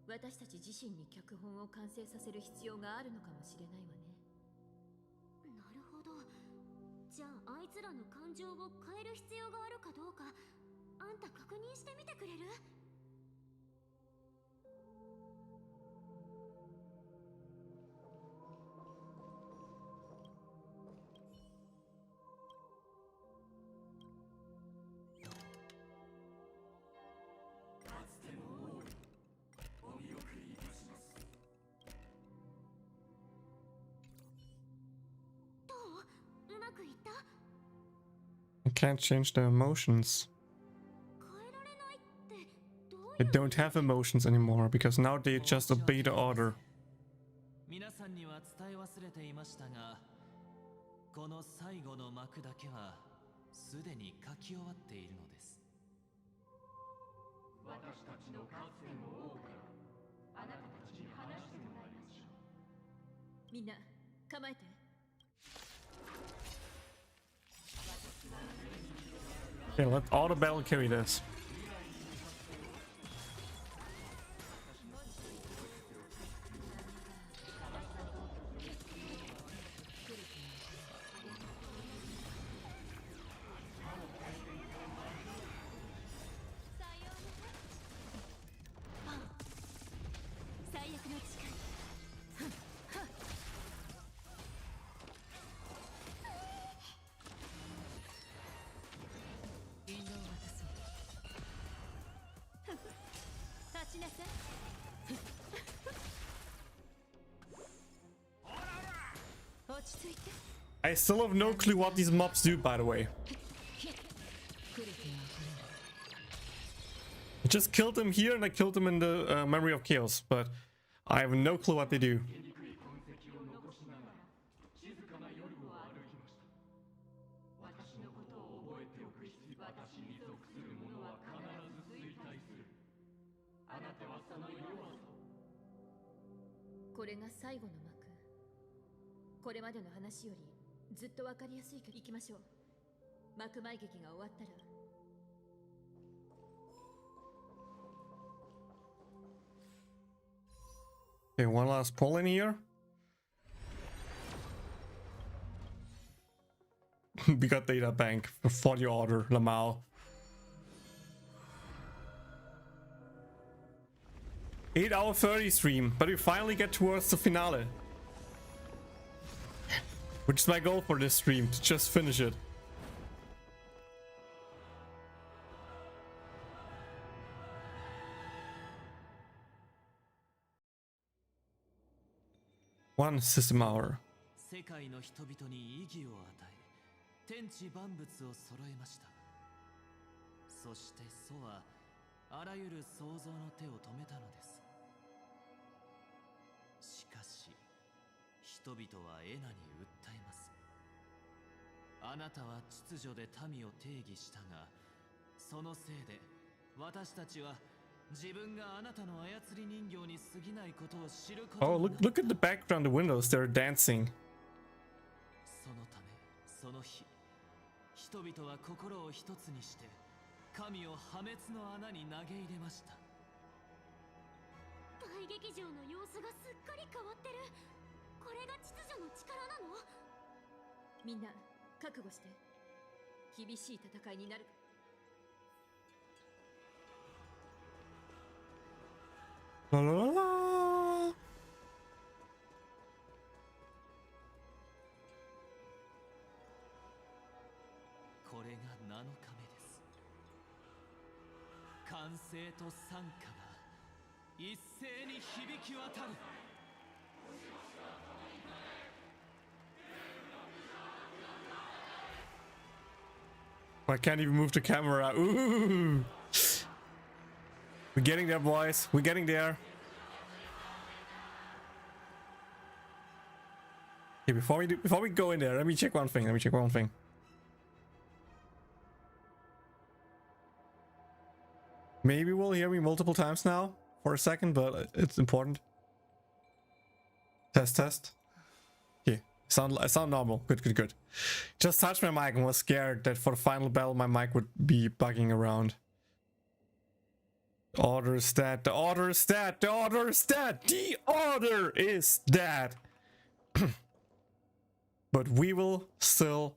私たち自身に脚本を完成させる必要があるのかもしれないわね。なるほど。じゃああいつらの感情を変える必要があるかどうかあんた確認してみてくれる？ can't change their emotions. They don't have emotions anymore because now they just obey the order. 皆さんには伝え忘れていましたが、この最後の幕だけはすでに書き終わっているのです。私たちのかつての王からあなたたちに話してもらいましょう。みんな構えて。Okay, let auto battle carry this. I still have no clue what these mobs do, by the way. I just killed them here and I killed them in the Memory of Chaos, but I have no clue what they do. This is the last幕。これまでの話よりずっとわかりやすいけど行きましょう。幕前劇が終わったら。Okay, one last pull in here. We got data bank for the order, Lamau. 8-hour 30 stream, but we finally get towards the finale. Which is my goal for this stream, to just finish it. One system hour. 世界の人々に意義を与え、天地万物を揃えました。そして祖はあらゆる創造の手を止めたのです。しかし、人々はエナに訴えます。あなたは秩序で民を定義したが、そのせいで私たちは自分があなたの操り人形に過ぎないことを知ること。 Oh, look at the background, the windows, they're dancing. そのため、その日、人々は心を一つにして神を破滅の穴に投げ入れました。大劇場の様子がすっかり変わってる。これが秩序の力なの？みんな覚悟して。厳しい戦いになる。La la la la. これが7日目です。歓声と賛歌が一斉に響き渡る。I can't even move the camera. Ooh. We're getting there, boys. We're getting there. Okay, before we go in there, let me check one thing. Maybe we'll hear me multiple times now for a second, but it's important. Test. Okay, sound normal. Good. Just touched my mic and was scared that for the final battle my mic would be bugging around. The order is that. The order is that. But we will still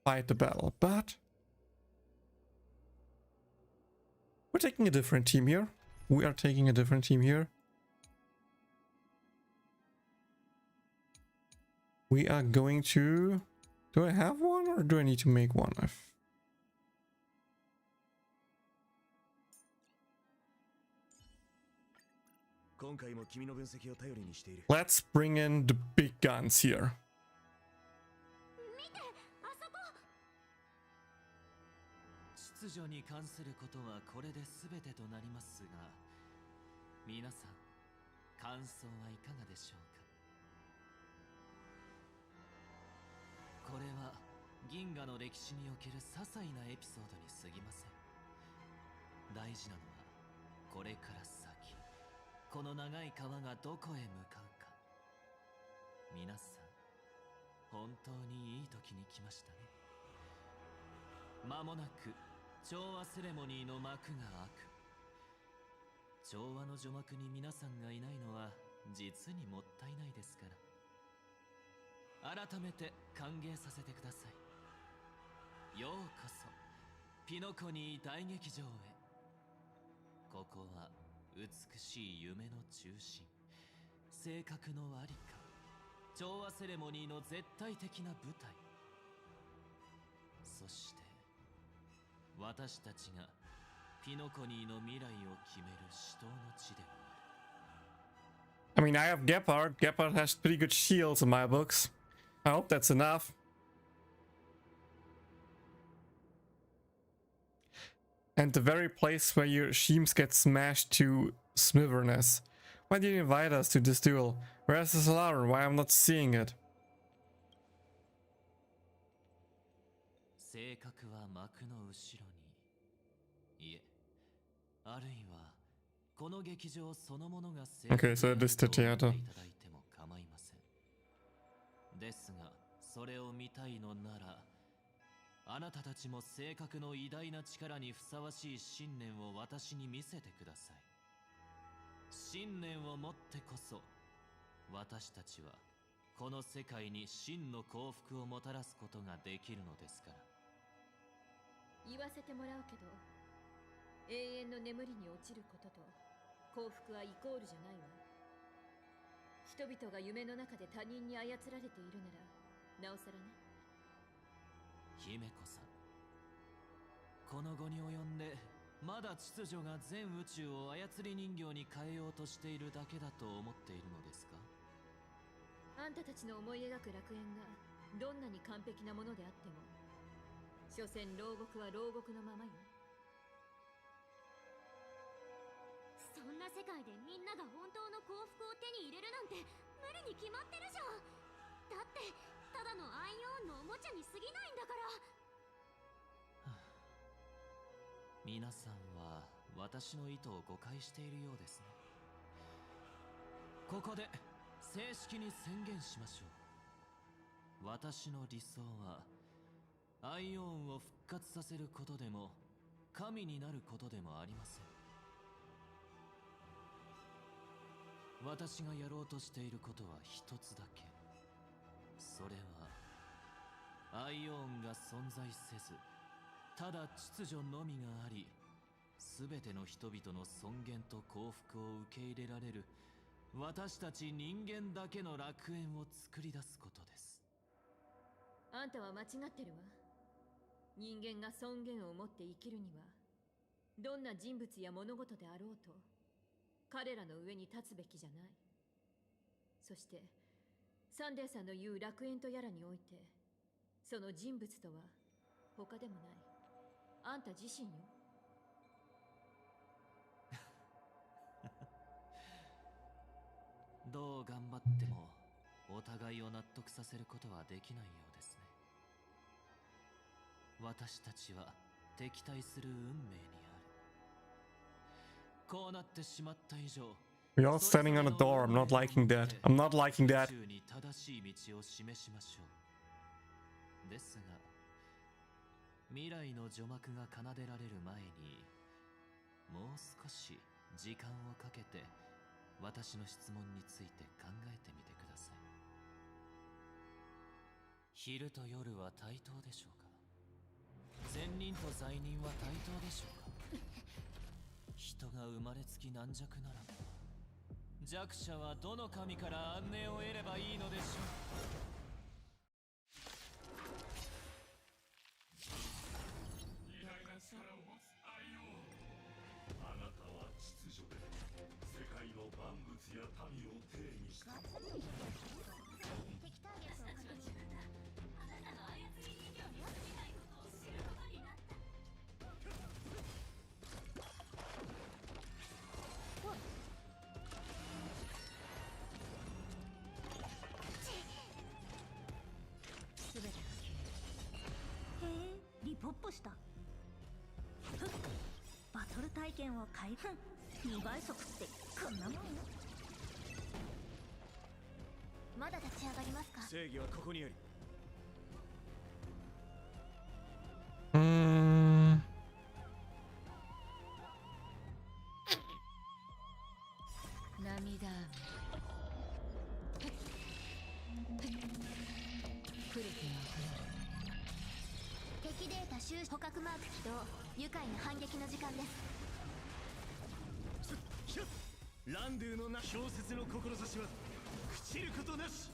fight the battle. But we're taking a different team here. We are taking a different team here. We are going to... Do I have one or do I need to make one? Let's bring in the big guns here. 秩序に関することはこれで全てとなりますが、皆さん感想はいかがでしょうか。これは銀河の歴史における些細なエピソードに過ぎません。大事なのはこれから先、この長い川がどこへ向かうか。皆さん本当にいい時に来ましたね。間もなく調和セレモニーの幕が開く。調和の序幕に皆さんがいないのは実にもったいないですから、改めて歓迎させてください。ようこそピノコニー大劇場へ。ここは美しい夢の中心、性格のありか、調和セレモニーの絶対的な舞台、そして私たちがピノコニーの未来を決める死闘の地でもある。 I mean, I have Gepard. Gepard has pretty good shields in my books. I hope that's enough. And the very place where your Sheems get smashed to smitherness. Why did you invite us to this duel? Where's this alarm? Why I'm not seeing it? 性格は幕の後ろに、いえ、あるいはこの劇場そのものが性格 Okay, so it is the であると theater. 思っていただいても構いません。ですがそれを見たいのなら、あなたたちも性格の偉大な力にふさわしい信念を私に見せてください。信念を持ってこそ私たちはこの世界に真の幸福をもたらすことができるのですから。言わせてもらうけど、永遠の眠りに落ちることと幸福はイコールじゃないわ。人々が夢の中で他人に操られているならなおさらね。姫子さん、この後に及んでまだ秩序が全宇宙を操り人形に変えようとしているだけだと思っているのですか。あんたたちの思い描く楽園がどんなに完璧なものであっても、所詮牢獄は牢獄のままよ。そんな世界でみんなが本当の幸福を手に入れるなんて無理に決まってるじゃん。だってただのアイオンのおもちゃに過ぎないんだから。皆さんは私の意図を誤解しているようですね。ここで正式に宣言しましょう。私の理想はアイオンを復活させることでも神になることでもありません。私がやろうとしていることは一つだけ。それはアイオンが存在せず、ただ秩序のみがあり、すべての人々の尊厳と幸福を受け入れられる私たち人間だけの楽園を作り出すことです。あんたは間違ってるわ。人間が尊厳を持って生きるには、どんな人物や物事であろうと彼らの上に立つべきじゃない。そしてサンデーさんの言う楽園とやらにおいて、その人物とは他でもないあんた自身よ。どう頑張ってもお互いを納得させることはできないようですね。私たちは敵対する運命にある。こうなってしまった以上、 We're all standing on a door. I'm not liking that. I'm not liking that. 宇宙に正しい道を示しましょう。ですが未来の序幕が奏でられる前に、もう少し時間をかけて私の質問について考えてみてください。昼と夜は対等でしょうか。善人と罪人は対等でしょうか。人が生まれつき軟弱ならば、弱者はどの神から安寧を得ればいいのでしょう。偉大な力を持つアイオン、あなたは秩序で世界の万物や民を定義した。敵ターゲットを確認。あなたの操り人形に過ぎないことを知ることになった。ップした。バトル体験を開封。2倍速ってこんなもん。まだ立ち上がりますか。正義はここにあり。涙敵データ収捕獲マーク起動。愉快な反撃の時間です。ランドゥのな小説の志は朽ちることなし。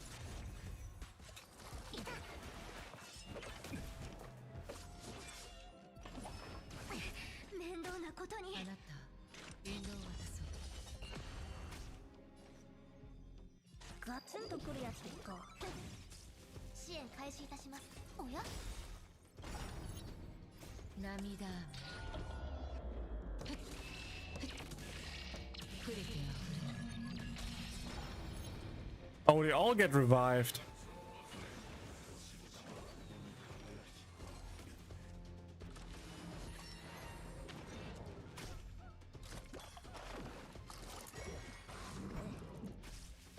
面倒なことに。あなた引導を渡そう。ガツンとくるやつでいこう。支援開始いたします。おや、涙触れてよ。 Oh, they all get revived.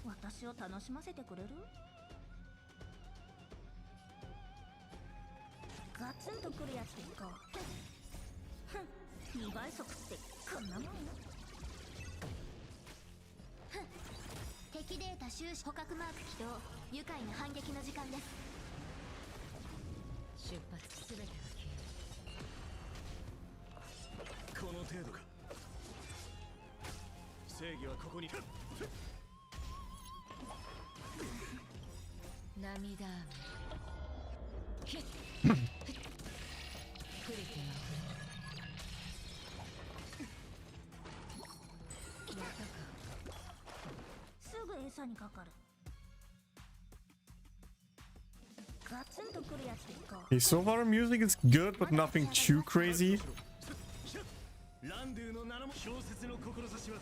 私を楽しませてくれる？ガツンとくるやつでいこう。ふん、2倍速ってこんなもん。敵データ収捕獲マーク起動。愉快な反撃の時間です。出発すべてが消える。この程度か。正義はここに。涙触れてよ。すぐ餌にかかる。ガツンとくるやつでいこう。 Okay, so far the music is good, but nothing too crazy. ランドゥの名の小説の志は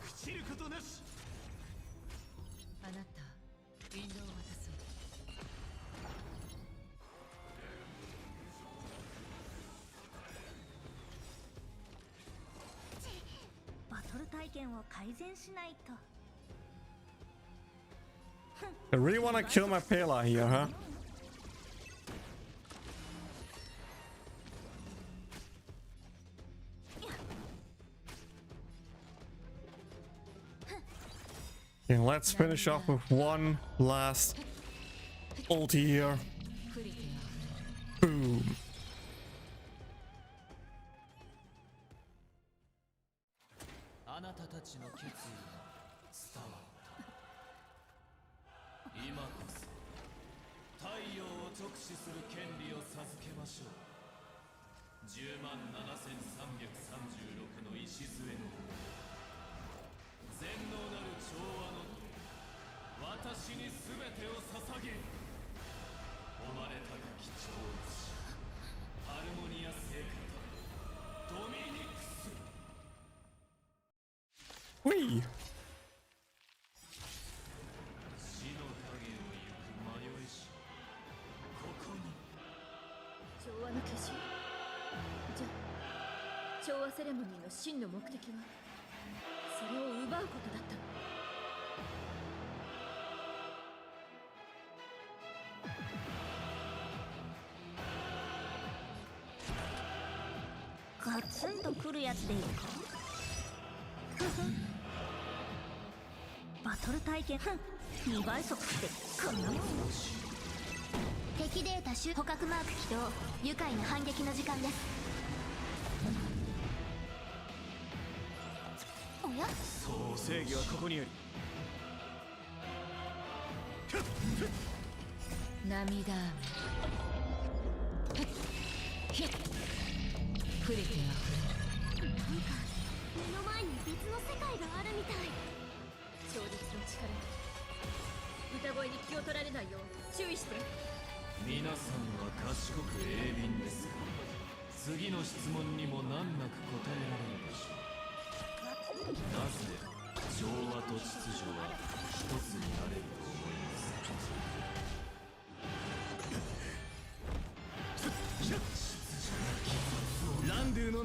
朽ちることなし。あなた引導を渡そう。バトル体験を改善しないと。 I really wanna kill my Pela here, huh? Okay, let's finish off with one last ulti here. Boom. あなたたちの決意が伝わった。今こそ太陽を直視する権利を授けましょう。107,336の礎の全能なる調和の私に全てを捧げ、誉れ高き長子ハルモニア聖歌ドミニクス。Whee! 死の影を行く迷いしここに。調和の結晶。じゃあ調和セレモニーの真の目的はそれを奪うことだったの。ガツンとくるやつでいいか。バトル体験2倍速ってこんなもん。敵データ捕獲マーク起動。愉快な反撃の時間です。おや、そう正義はここにあり。涙触れてよ。なんか目の前に別の世界があるみたい。超絶の力。歌声に気を取られないよう注意して。皆さんは賢く鋭敏ですが、次の質問にも難なく答えられるでしょう。なぜ調和と秩序は一つになれると思いますか？秩序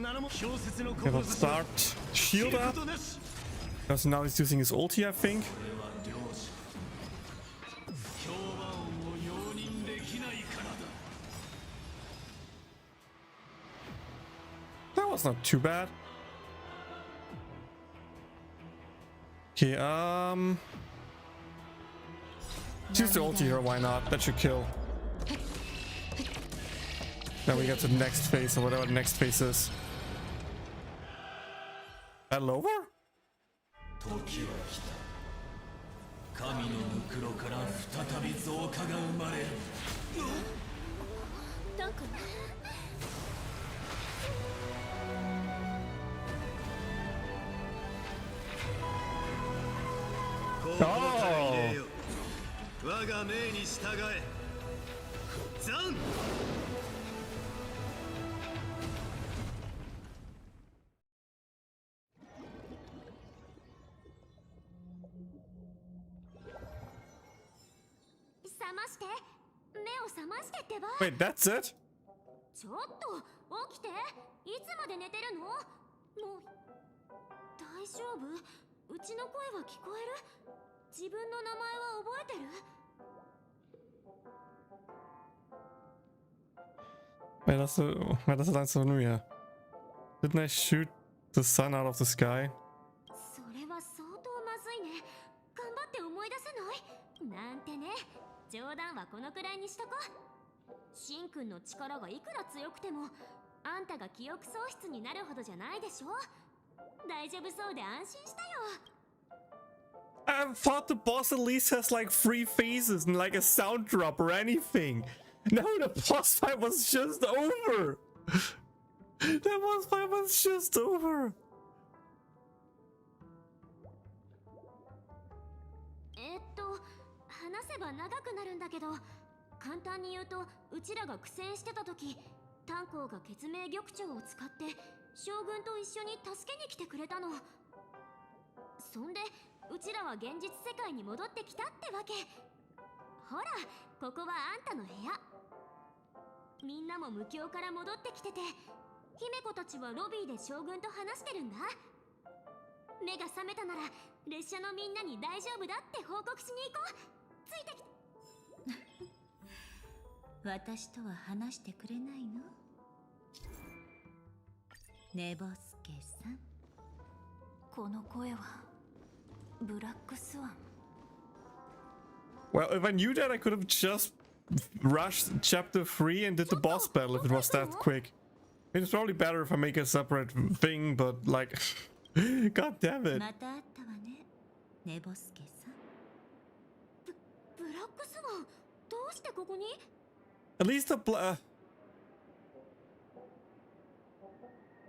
Okay, let's start shield up. Because now he's using his ulti, I think. That was not too bad. Okay, use the ulti here, why not? That should kill. Then we get to the next phase, or whatever the next phase is. That lower? Oh! 我が命に従え。ザン。覚まして。目を覚ましてってば。Wait, that's it? ちょっと起きて。いつまで寝てるの？もう大丈夫？うちの声は聞こえる？自分の名前は覚えてる？ Wait, das ist eins von mir. Didn't I shoot the sun out of the sky? それは相当まずいね。頑張って思い出せない？なんてね。冗談はこのくらいにしとこう。シンくんの力がいくら強くても、あんたが記憶喪失になるほどじゃないでしょ。大丈夫そうで安心したよ。 I thought the boss at least has like 3 phases and like a sound drop or anything. No, the boss fight was just over. The boss fight was just over. 話せば長くなるんだけど、簡単に言うと、うちらが苦戦してた時、炭鉱が血明玉鳥を使って将軍と一緒に助けに来てくれたの。そんでうちらは現実世界に戻ってきたってわけ。ほら、ここはあんたの部屋。みんなも無教から戻ってきてて、姫子たちはロビーで将軍と話してるんだ。目が覚めたなら列車のみんなに大丈夫だって報告しに行こう。ついてきて。私とは話してくれないの？寝ぼすけさん。この声はブラックスワン。 Well, if I knew that, I could have just rushed chapter 3 and did the boss battle if it was that quick. It's probably better if I make a separate thing, but like, god damn it. また会ったわね、寝ぼすけさん。ブラックスワン、どうしてここに？ At least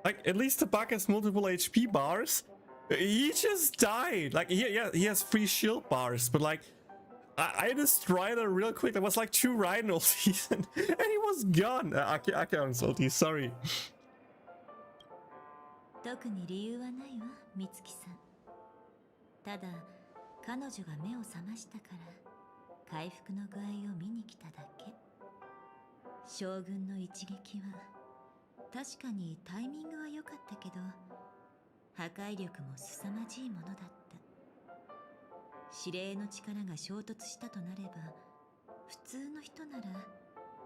at least the bug has multiple HP bars. He just died. Like he has 3 shield bars, but like I destroyed her real quick. There was like 2 Rhino ultis and he was gone. Akaron's ulti, sorry. 特に理由はないわ、美月さん。ただ彼女が目を覚ましたから回復の具合を見に来ただけ。将軍の一撃は確かにタイミングは良かったけど、破壊力も凄まじいものだった。司令の力が衝突したとなれば、普通の人なら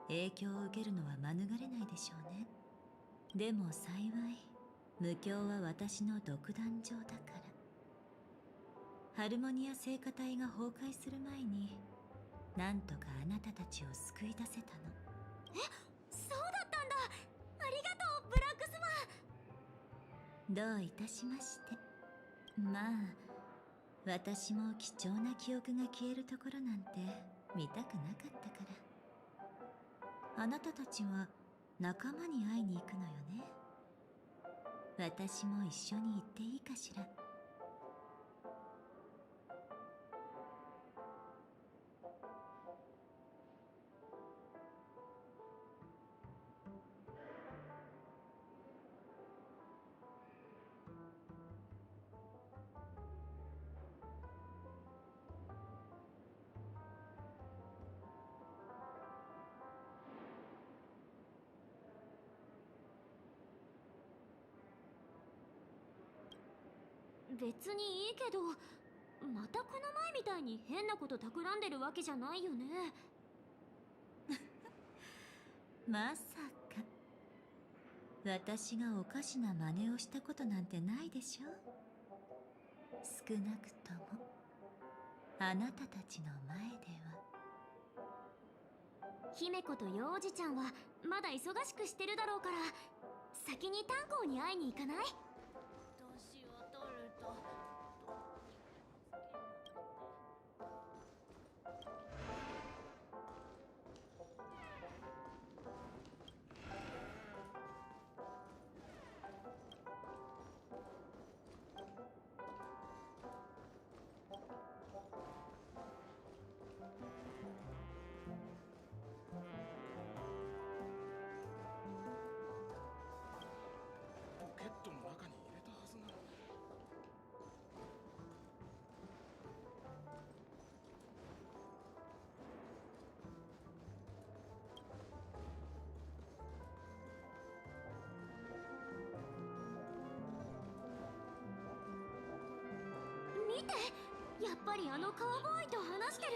影響を受けるのは免れないでしょうね。でも幸い無教は私の独壇場だから。ハルモニア聖歌隊が崩壊する前になんとかあなたたちを救い出せたの。え、そうだったんだ。ありがとう、ブラックスマン。どういたしまして。まあ私も貴重な記憶が消えるところなんて見たくなかったから。あなたたちは仲間に会いに行くのよね。私も一緒に行っていいかしら。別にいいけど、またこの前みたいに変なこと企んでるわけじゃないよね。まさか私がおかしな真似をしたことなんてないでしょ。少なくともあなたたちの前では。姫子と幼児ちゃんはまだ忙しくしてるだろうから、先に炭鉱に会いに行かない？年を取るとポケットの中に入れたはずなのに。見て、やっぱりあのカウボーイと話してる。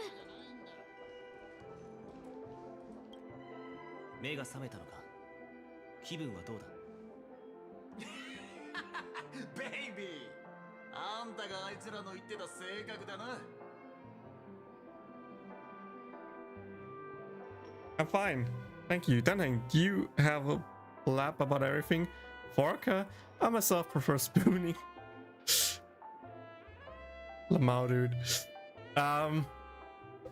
目が覚めたのか。気分はどうだ。ベイビー、あんたがあいつらの言ってた性格だな。I'm fine. Thank you. Dunhang, do you have a lap about everything? Forka? I myself prefer spooning. Lamau, dude.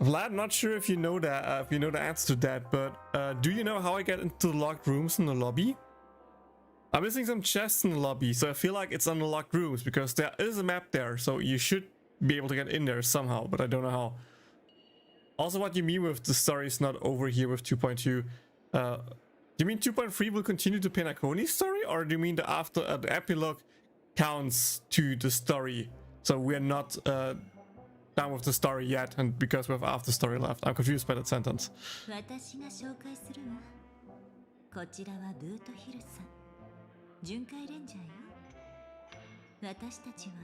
Vlad, not sure if you know that, if you know the answer to that, but do you know how I get into the locked rooms in the lobby? I'm missing some chests in the lobby, so I feel like it's unlocked rooms because there is a map there, so you should be able to get in there somehow, but I don't know how. Also, what you mean with the story is not over here with 2.2? Do you mean 2.3 will continue the Penacony story, or do you mean the after the epilogue counts to the story? So we're not done with the story yet, and because we have after story left. I'm confused by that sentence. 私が紹介するわ。こちらはブートヒルさん、巡回レンジャーよ。私たちは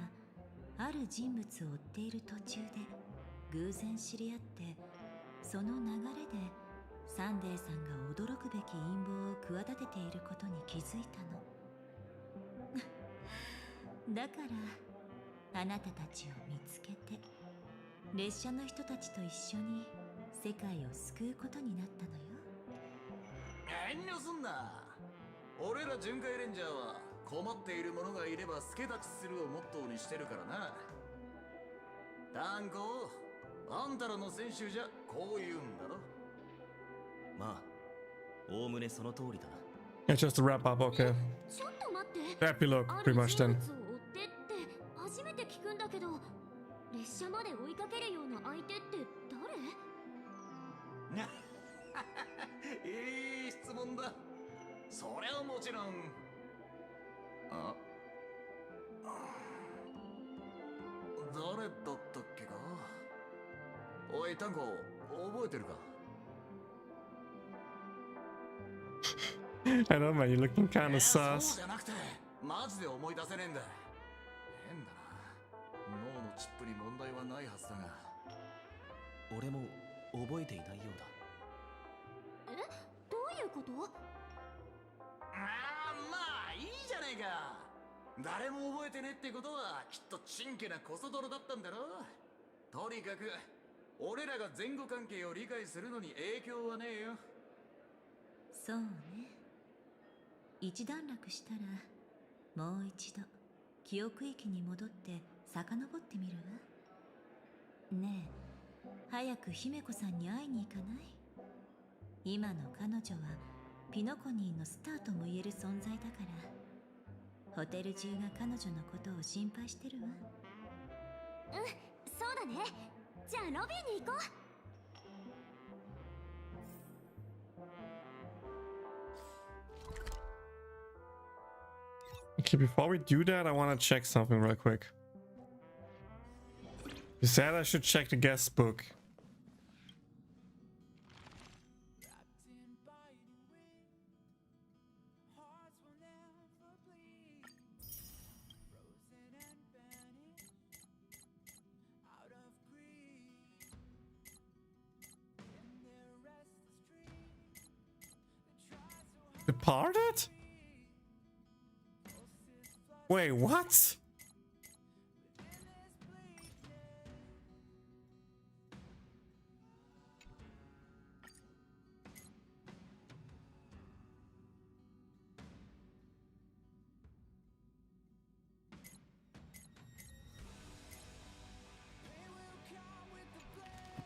ある人物を追っている途中で偶然知り合って、その流れでサンデーさんが驚くべき陰謀を企てていることに気づいたの。だからあなたたちを見つけて、列車の人たちと一緒に世界を救うことになったのよ。遠慮すんな。俺ら巡回レンジャーは困っている者がいれば助太刀するをモットーにしてるからな。ダンコ、あんたらの選手じゃこう言うんだろ。まあ、おおむねその通りだな。 Yeah, just to wrap up, okay. ちょっと待って。 The epilogue, pretty much then. ある人物を追ってって初めて聞くんだけど、列車まで追いかけるような相手って誰？いい質問だ。そりゃもちろん。誰だったっけか。おいタンコ、覚えてるか？ I know, man, you're looking kind of そう sus. じゃなくて、マジで思い出せねえんだ。変だな。脳のチップに問題はないはずだが。俺も覚えていないようだ。え？どういうこと？まあいいじゃねえか。誰も覚えてねえってことはきっとちんけなコソ泥だったんだろ。とにかく俺らが前後関係を理解するのに影響はねえよ。そうね。一段落したらもう一度記憶域に戻って遡ってみるわ。ねえ、早く姫子さんに会いに行かない？今の彼女はピノコニーのスターとも言える存在だから、ホテル中が彼女のことを心配してるわ。そうだね。じゃあロビーに行こう。Okay, before we do that, I want to check something real quick. You said I should check the guest book. departed? Wait, what?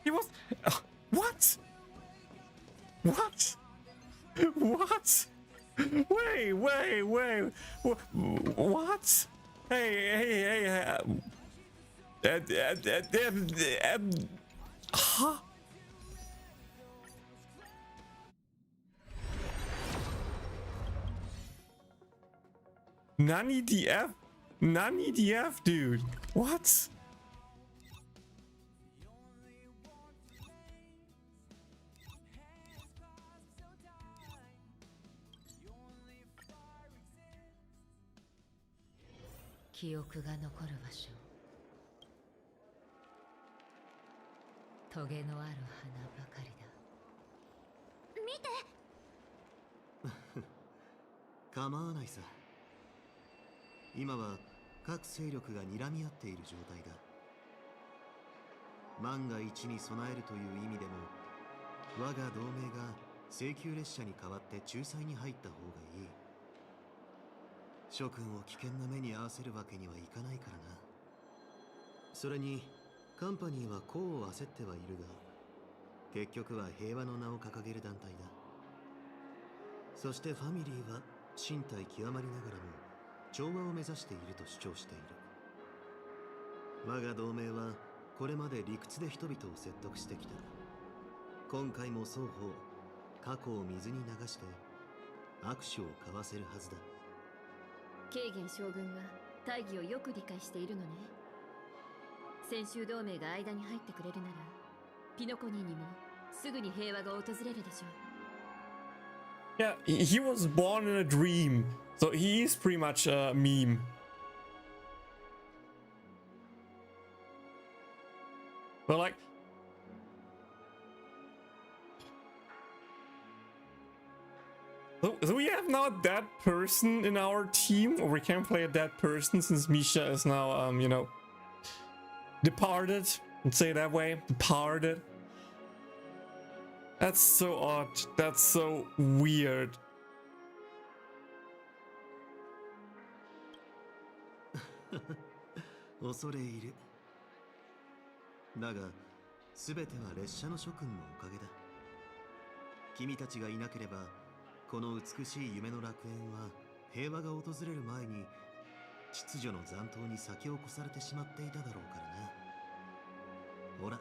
He was... what? What? What? Wait. What? Hey. Huh? Nani DF, dude. What?記憶が残る場所、トゲのある花ばかりだ。見て。構わないさ。今は各勢力が睨み合っている状態だ。万が一に備えるという意味でも、我が同盟が請求列車に代わって仲裁に入った方がいい。諸君を危険な目に遭わせるわけにはいかないからな。それにカンパニーは功を焦ってはいるが、結局は平和の名を掲げる団体だ。そしてファミリーは身体極まりながらも調和を目指していると主張している。我が同盟はこれまで理屈で人々を説得してきた。今回も双方過去を水に流して握手を交わせるはずだ。ケーゲン将軍は大義をよく理解しているのね。先週同盟が間に入ってくれるなら、ピノコニーにもすぐに平和が訪れるでしょう。 Yeah, he was born in a dream, so he is pretty much a meme. But like, so we have now a dead person in our team, or we can play a dead person since Misha is now, you know, departed. Let's say it that way, departed. That's so odd. That's so weird. 恐れ入る。だが、すべては列車の諸君のおかげだ。君たちがいなければ、この美しい夢の楽園は平和が訪れる前に秩序の残党に先を越されてしまっていただろうからな。ほら、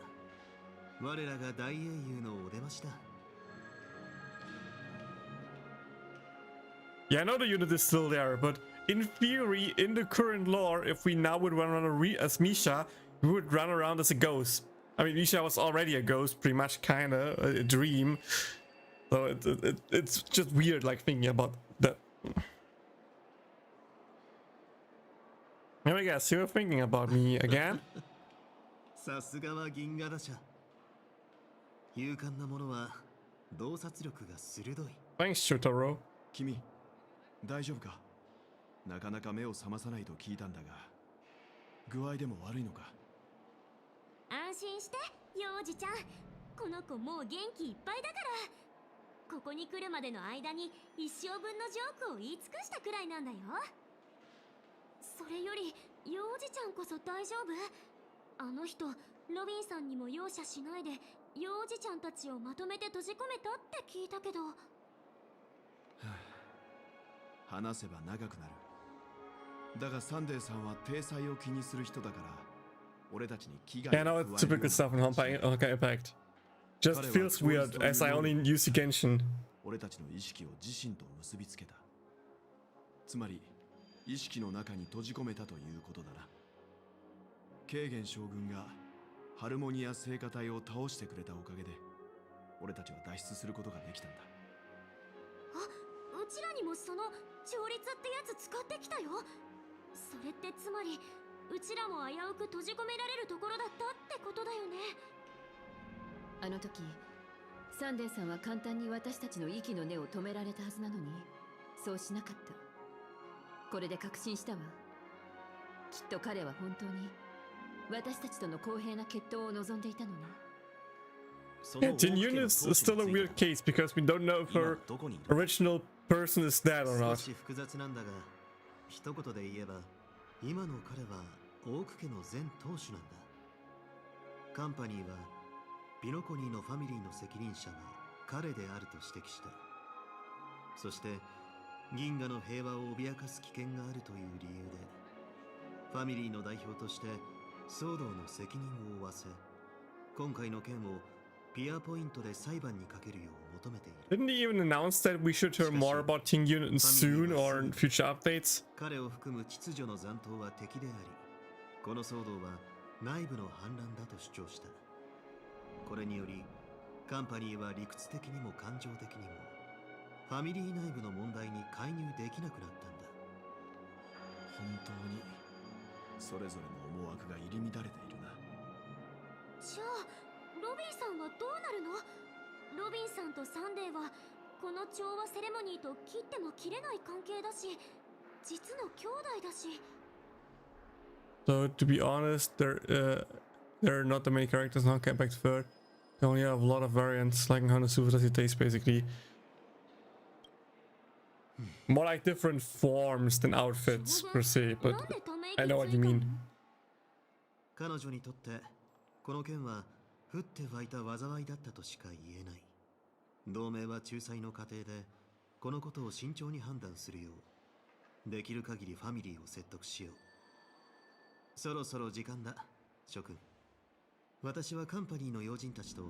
我らが大英雄のお出ましだ。Yeah, I know the unit is still there, but in theory, in the current lore, if we now would run around as Misha, we would run around as a ghost. I mean, Misha was already a ghost, pretty much, kinda, a dream. So it's just weird, like, thinking about that. I guess you're thinking about me again? さすがは銀河打者。勇敢な者は洞察力が鋭い。Thanks, Shotaro. 君、大丈夫か？なかなか目を覚まさないと聞いたんだが、具合でも悪いのか？安心して、幼児ちゃん。この子もう元気いっぱいだから。ここに来るまでの間に一生分のジョークを言い尽くしたくらいなんだよ。それより、幼児ちゃんこそ大丈夫？あの人、ロビンさんにも容赦しないで、幼児ちゃんたちをまとめて閉じ込めたって聞いたけど。話せば長くなる。だがサンデーさんは体裁を気にする人だから、俺たちに危害 Yeah, no, it's typical stuff in Honkai Impact. Just feels weird as I only use Genshin. 俺たちの意識を自身と結びつけた。つまり意識の中に閉じ込めたということだな。ケーゲン将軍がハルモニア聖歌隊を倒してくれたおかげで、俺たちは脱出することができたんだ。うちらにもその調律ってやつ使ってきたよ。それってつまりうちらも危うく閉じ込められるところだったってことだよね。あの時サンデーさんは簡単に私たちの息の根を止められたはずなのに、そうしなかった。これで確信したわ。きっと彼は本当に私たちとの公平な決闘を望んでいたのね。Yeah, Jinyun is still a weird case because we don't know if her original person is dead or not. 少し複雑なんだが、一言で言えば、今の彼はオーク家の前当主なんだ。カンパニーはピノコニーのファミリーの責任者は彼であると指摘した。そして銀河の平和を脅かす危険があるという理由で、ファミリーの代表として騒動の責任を負わせ、今回の件をピアポイントで裁判にかけるよう求めている。Didn't he even announce that we should hear more about Tingyun soon or in future updates? 彼を含む秩序の残党は敵であり、この騒動は内部の反乱だと主張した。これによりカンパニーは理屈的にも感情的にもファミリー内部の問題に介入できなくなったんだ。本当にそれぞれの思惑が入り乱れているな。じゃあロビンさんはどうなるの？ロビンさんとサンデーはこの調和セレモニーと切っても切れない関係だし、実の兄弟だし。So to be honest, there are not that many characters now. Get back to third. They only have a lot of variants, like in Konosuba as it takes basically. More like different forms than outfits per se, but I know what you mean. 彼女にとってこの件は降って湧いた災いだったとしか言えない。同盟は仲裁の過程でこのことを慎重に判断するよう、できる限りファミリーを説得しよう。そろそろ時間だ、諸君。私はカンパニーの要人たちと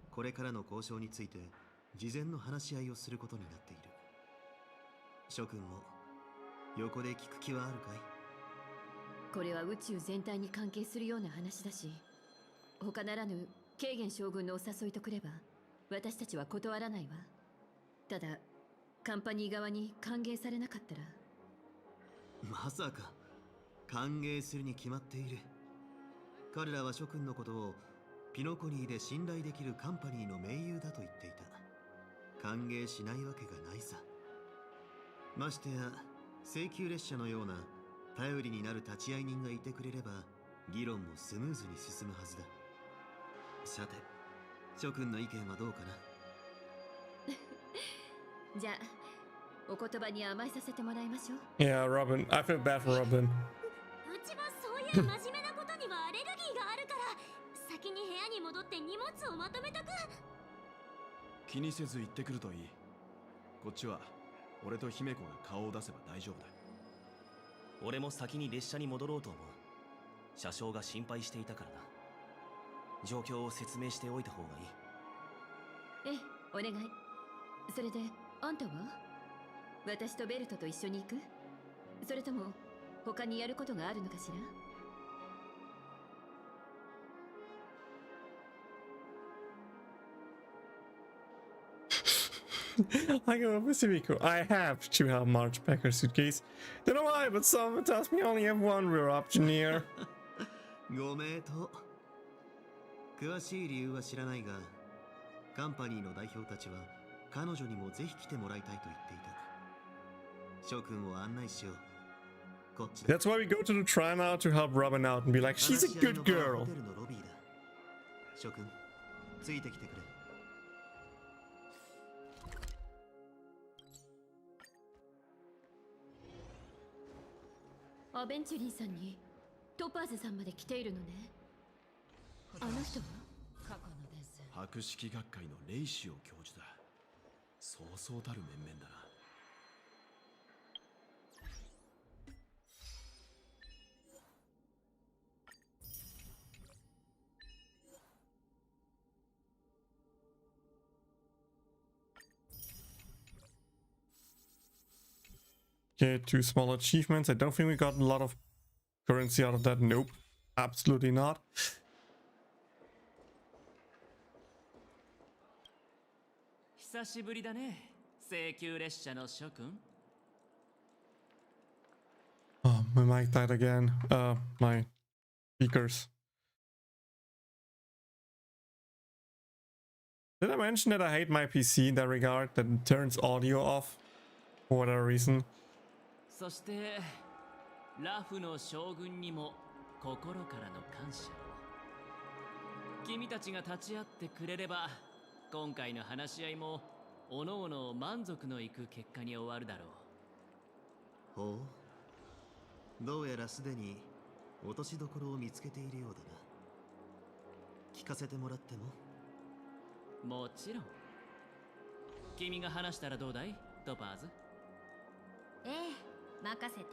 これからの交渉について事前の話し合いをすることになっている。諸君も横で聞く気はあるかい？これは宇宙全体に関係するような話だし、他ならぬケーゲン将軍のお誘いとくれば私たちは断らないわ。ただカンパニー側に歓迎されなかったら。まさか歓迎するに決まっている。彼らは諸君のことをピノコニーで信頼できるカンパニーの盟友だと言っていた。歓迎しないわけがないさ。ましてや請求列車のような頼りになる立ち会い人がいてくれれば議論もスムーズに進むはずだ。さて、諸君の意見はどうかな？じゃあお言葉に甘えさせてもらいましょう。Yeah, Robin. I feel bad for Robin. うちはそういう真面目なことにはアレルギーがあるから、先に部屋に戻って荷物をまとめとく。気にせず行ってくるといい。こっちは俺と姫子が顔を出せば大丈夫だ。俺も先に列車に戻ろうと思う。車掌が心配していたからな。状況を説明しておいた方がいい。ええ、お願い。それであんたは？私とベルトと一緒に行く？それとも他にやることがあるのかしら？I go with Simiko. I have to have March Packer suitcase. Don't know why, but someone tells me I only have one rear option here. ご名答。詳しい理由は知らないが、カンパニーの代表たちは彼女にもぜひ来てもらいたいと言っていた。諸君を案内しよう。こっちだ。 That's why we go to the Shrine now to help Robin out and be like, she's a good girl. ホテルのロビーだ。諸君、ついてきてくれ。アベンチュリンさんにトパーズさんまで来ているのね。あの人は博識学会のレイシオ教授だ。そうそうたる面々だな。Okay, 2 small achievements. I don't think we got a lot of currency out of that. Nope, absolutely not. 久しぶりだね、請求列車の諸君。Oh, my mic died again. My speakers. Did I mention that I hate my PC in that regard, that it turns audio off? for whatever reason. そしてラフの将軍にも心からの感謝を。君たちが立ち会ってくれれば今回の話し合いもおのおの満足のいく結果に終わるだろう。ほう、どうやらすでに落としどころを見つけているようだな。聞かせてもらっても？もちろん。君が話したらどうだい、トパーズ？ええ、任せて。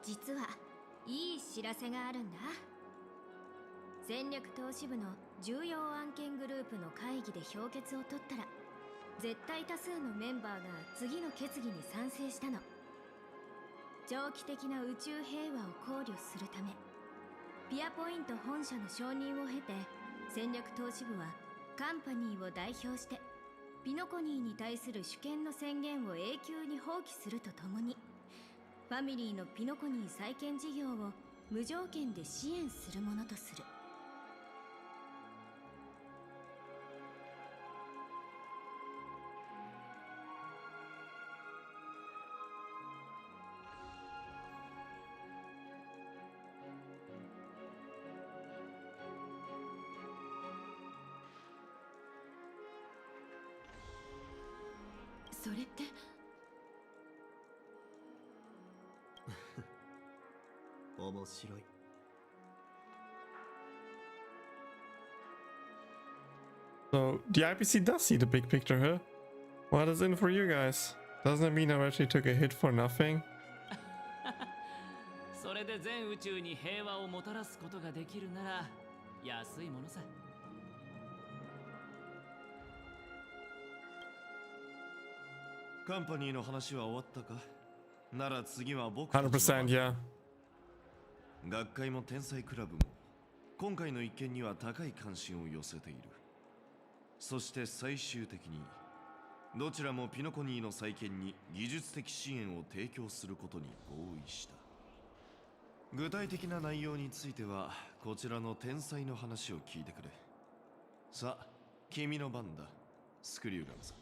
実はいい知らせがあるんだ。戦略投資部の重要案件グループの会議で評決を取ったら、絶対多数のメンバーが次の決議に賛成したの。長期的な宇宙平和を考慮するため、ピアポイント本社の承認を経て、戦略投資部はカンパニーを代表してピノコニーに対する主権の宣言を永久に放棄するとともに、ファミリーのピノコニー再建事業を無条件で支援するものとする。それって。面白い。So the IPC does see the big picture, huh? What is in for you guys? Doesn't that mean I actually took a hit for nothing? それで全宇宙に平和をもたらすことができるなら安いものさ。カンパニーの話は終わったか？なら次は僕。100%, yeah. 学会も天才クラブも今回の一件には高い関心を寄せている。そして最終的にどちらもピノコニーの再建に技術的支援を提供することに合意した。具体的な内容についてはこちらの天才の話を聞いてくれ。さあ君の番だ、スクリューガンさん。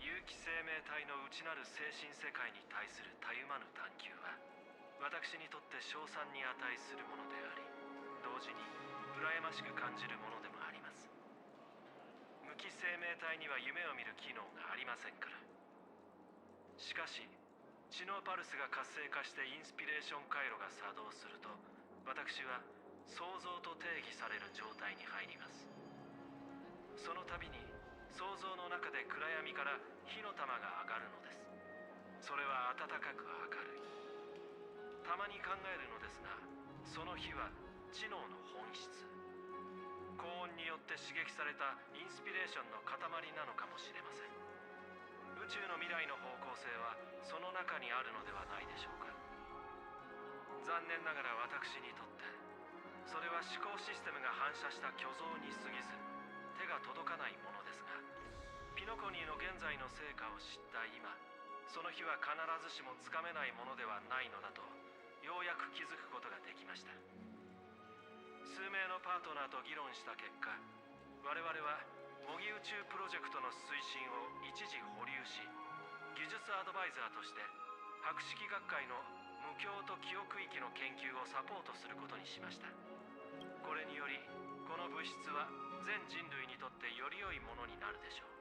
有機生命体の内なる精神世界に対するたゆまぬ探求は私にとって称賛に値するものであり、同時に羨ましく感じるものでもあります。無機生命体には夢を見る機能がありませんから。しかし知能パルスが活性化してインスピレーション回路が作動すると、私は創造と定義される状態に入ります。その度に想像の中で暗闇から火の玉が上がるのです。それは暖かく明るい。たまに考えるのですが、その火は知能の本質、高温によって刺激されたインスピレーションの塊なのかもしれません。宇宙の未来の方向性はその中にあるのではないでしょうか。残念ながら私にとってそれは思考システムが反射した虚像に過ぎず手が届かないものですが、ピノコニーの現在の成果を知った今、その日は必ずしもつかめないものではないのだとようやく気づくことができました。数名のパートナーと議論した結果、我々は模擬宇宙プロジェクトの推進を一時保留し、技術アドバイザーとして博識学会の無境と記憶域の研究をサポートすることにしました。これによりこの物質は全人類にとってより良いものになるでしょう。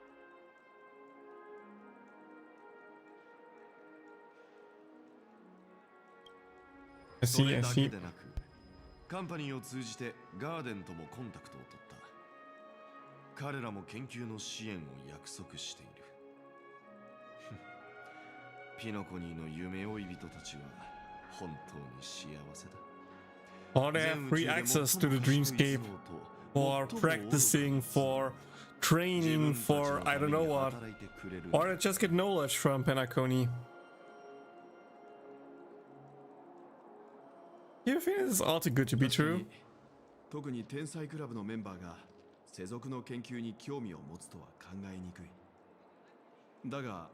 それだけでなく、カンパニーを通じてガーデンともコンタクトを取った。彼らも研究の支援を約束している。ピノコニーの夢追い人たちは本当に幸せだ。 Or they have free access to the dreamscape, for practicing, for training, for I don't know what. Or they just get knowledge from Penacony. You think this is all too good to be true? 特に天才クラブのメンバーが世俗の研究に興味を持つとは考えにくい。だが、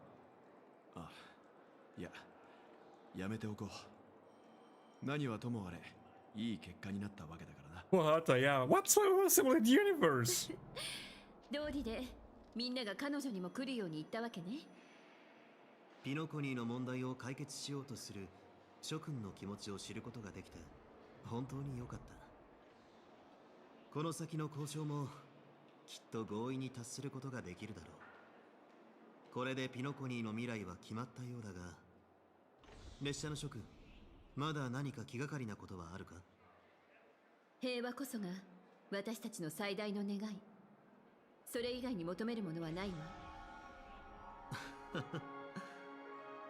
やめておこう。何はともあれ、いい結果になったわけだからな。What? Yeah. What's so simulate universe? 道理でみんなが彼女にも来るように言ったわけね。ピノコニーの問題を解決しようとする諸君の気持ちを知ることができて本当に良かった。この先の交渉もきっと合意に達することができるだろう。これでピノコニーの未来は決まったようだが、列車の諸君、まだ何か気がかりなことはあるか？平和こそが私たちの最大の願い。それ以外に求めるものはないわ。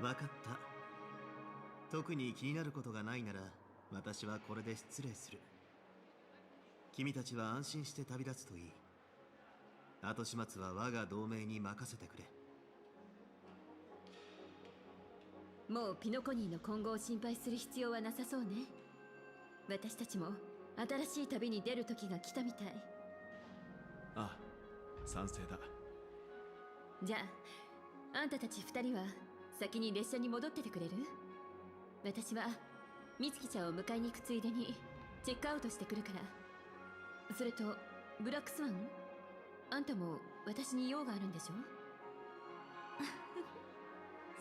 わかった。特に気になることがないなら私はこれで失礼する。君たちは安心して旅立つといい。後始末は我が同盟に任せてくれ。もうピノコニーの今後を心配する必要はなさそうね。私たちも新しい旅に出る時が来たみたい。ああ、賛成だ。じゃあ、あんたたち二人は先に列車に戻っててくれる？私は美月ちゃんを迎えに行くついでにチェックアウトしてくるから。それとブラックスワン、あんたも私に用があるんでしょ？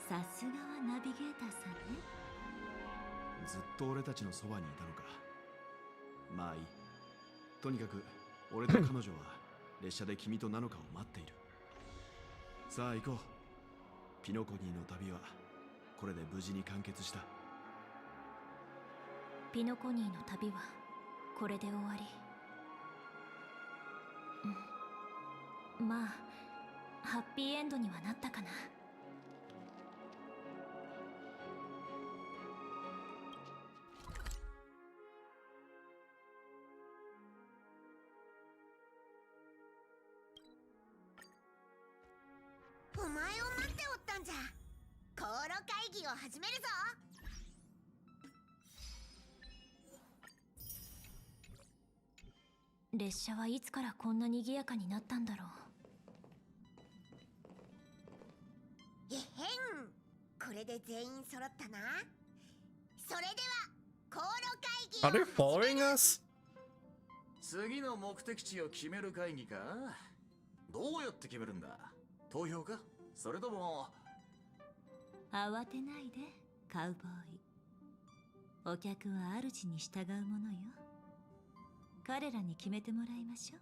さすがはナビゲーターさんね。ずっと俺たちのそばにいたのか。まあいい。とにかく俺と彼女は列車で君とナノカを待っている。さあ行こう。ピノコニーの旅はこれで無事に完結した。ピノコニーの旅はこれで終わり。まあハッピーエンドにはなったかな。お前を待っておったんじゃ。航路会議を始めるぞ。列車はいつからこんな賑やかになったんだろう。えへん、これで全員揃ったな。それでは航路会議を Are they following us? 次の目的地を決める会議か。どうやって決めるんだ？投票か？それとも。慌てないでカウボーイ。お客は主に従うものよ。彼らに決めてもらいましょう。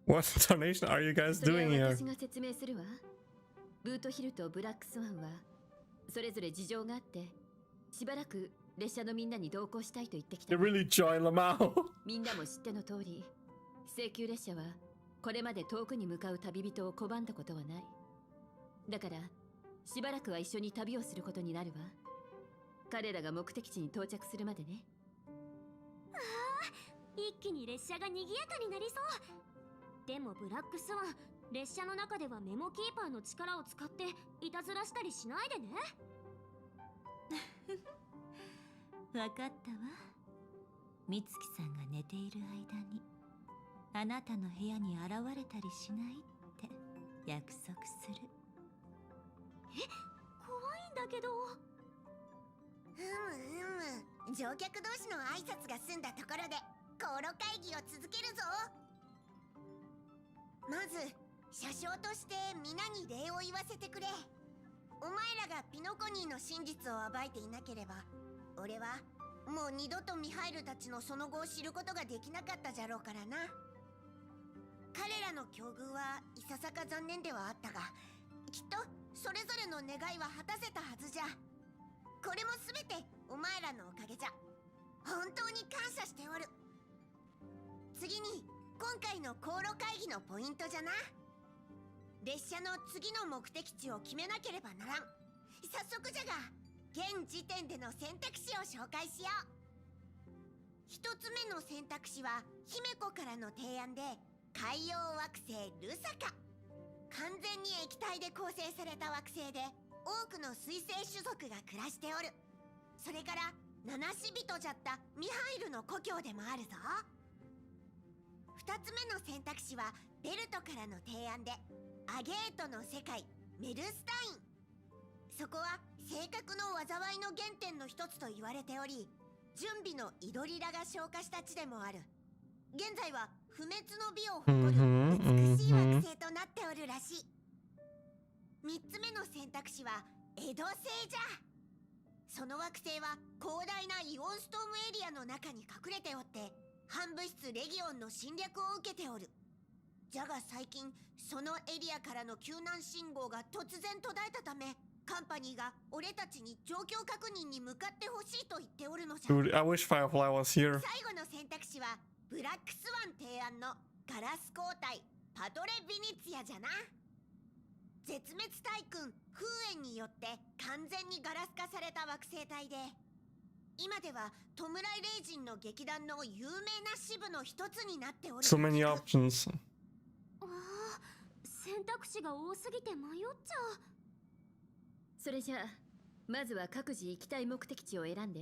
What donation are you guys doing here? 私が説明するわ。ブートヒルとブラックスワンはそれぞれ事情があってしばらく列車のみんなに同行したいと言ってきた。They really join Lamau. みんなも知っての通り、請求列車はこれまで遠くに向かう旅人を拒んだことはない。だからしばらくは一緒に旅をすることになるわ。彼らが目的地に到着するまでね。ああ、一気に列車が賑やかになりそう。でもブラックスワン、列車の中ではメモキーパーの力を使っていたずらしたりしないでね。わかったわ。美月さんが寝ている間にあなたの部屋に現れたりしないって約束する。怖いんだけど。乗客同士の挨拶が済んだところで航路会議を続けるぞ。まず車掌として皆に礼を言わせてくれ。お前らがピノコニーの真実を暴いていなければ、俺はもう二度とミハイルたちのその後を知ることができなかったじゃろうからな。彼らの境遇はいささか残念ではあったが、きっとそれぞれの願いは果たせたはずじゃ。これも全てお前らのおかげじゃ。本当に感謝しておる。次に今回の航路会議のポイントじゃな。列車の次の目的地を決めなければならん。早速じゃが現時点での選択肢を紹介しよう。一つ目の選択肢は姫子からの提案で、海洋惑星ルサカ。完全に液体で構成された惑星で多くの水生種族が暮らしておる。それから七死人じゃったミハイルの故郷でもあるぞ。二つ目の選択肢はベルトからの提案で、アゲートの世界メルスタイン。そこは性格の災いの原点の一つと言われており、準備のイドリラが消化した地でもある。現在は不滅の美を誇る美しい惑星となっておるらしい。3つ目の選択肢はエド星じゃ。その惑星は広大なイオンストームエリアの中に隠れておって、反物質レギオンの侵略を受けておる。じゃが最近そのエリアからの救難信号が突然途絶えたため、カンパニーが俺たちに状況確認に向かってほしいと言っておるのじゃ。 Dude, I wish Firefly was here. 最後の選択肢はブラックスワン提案のガラス光体パトレ・ビニツィアじゃな。絶滅大君風炎によって完全にガラス化された惑星帯で、今では弔い霊人の劇団の有名な支部の一つになっておる。 So many options. ああ、選択肢が多すぎて迷っちゃう。それじゃあまずは各自行きたい目的地を選んで、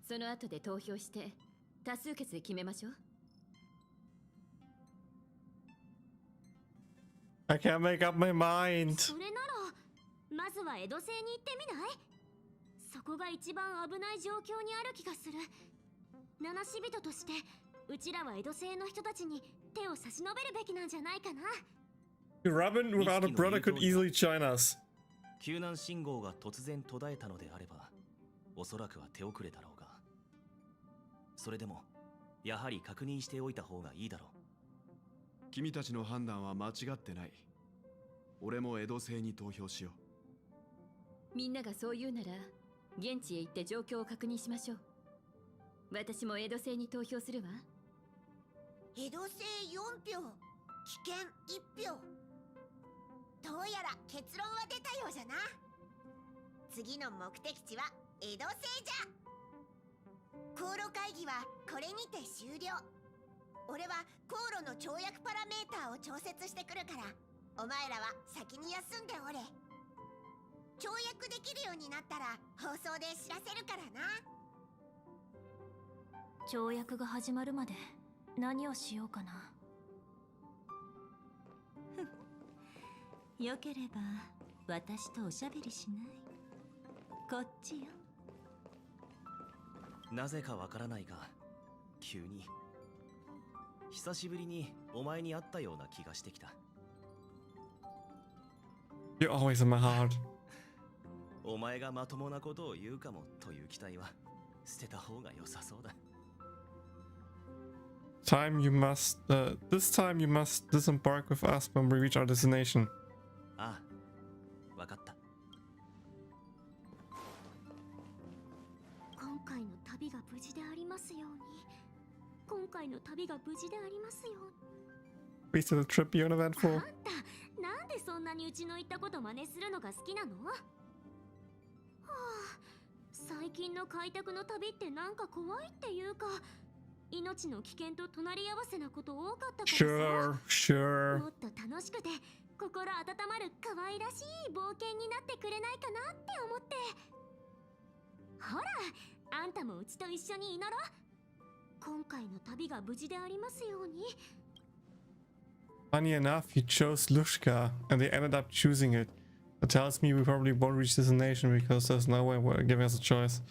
その後で投票して多数決で決めましょう。I can't make up my mind. それならまずはエド星に行ってみない？そこが一番危ない状況にある気がする。七死人としてうちらはエド星の人たちに手を差し伸べるべきなんじゃないかな。 Robin without a brother could easily join us. 救難信号が突然途絶えたのであれば、おそらくは手遅れだろうが、それでもやはり確認しておいた方がいいだろう。君たちの判断は間違ってない。俺もエド星に投票しよう。みんながそう言うなら現地へ行って状況を確認しましょう。私もエド星に投票するわ。エド星4票、危険1票。どうやら結論は出たようじゃな。次の目的地はエド星じゃ。航路会議はこれにて終了。俺は航路の跳躍パラメーターを調節してくるから、お前らは先に休んでおれ。跳躍できるようになったら放送で知らせるからな。跳躍が始まるまで何をしようかな。よければ私とおしゃべりしない？こっちよ。なぜかわからないが、急に久しぶりにお前に会ったような気がしてきた。 You're always in my heart. お前がまともなことを言うかもという期待は捨てた方が良さそうだ。This time you must disembark with us when we reach our destination. ああ、わかった。今回の旅が無事でありますように。今回の旅が無事でありますように。Please let the trip be uneventful. あんた、なんでそんなにうちの言ったこと真似するのが好きなの？はあ、最近の開拓の旅ってなんか怖いっていうか、命の危険と隣り合わせなこと多かったからさ。Sure. もっと楽しくて心温まる可愛らしい冒険になってくれないかなって思って。ほら、あんたもうちと一緒に祈ろう。今回の旅が無事でありますように。 Funny enough, you chose Lushka, and they ended up choosing it. That tells me we probably won't reach destination because there's no way we're giving us a choice.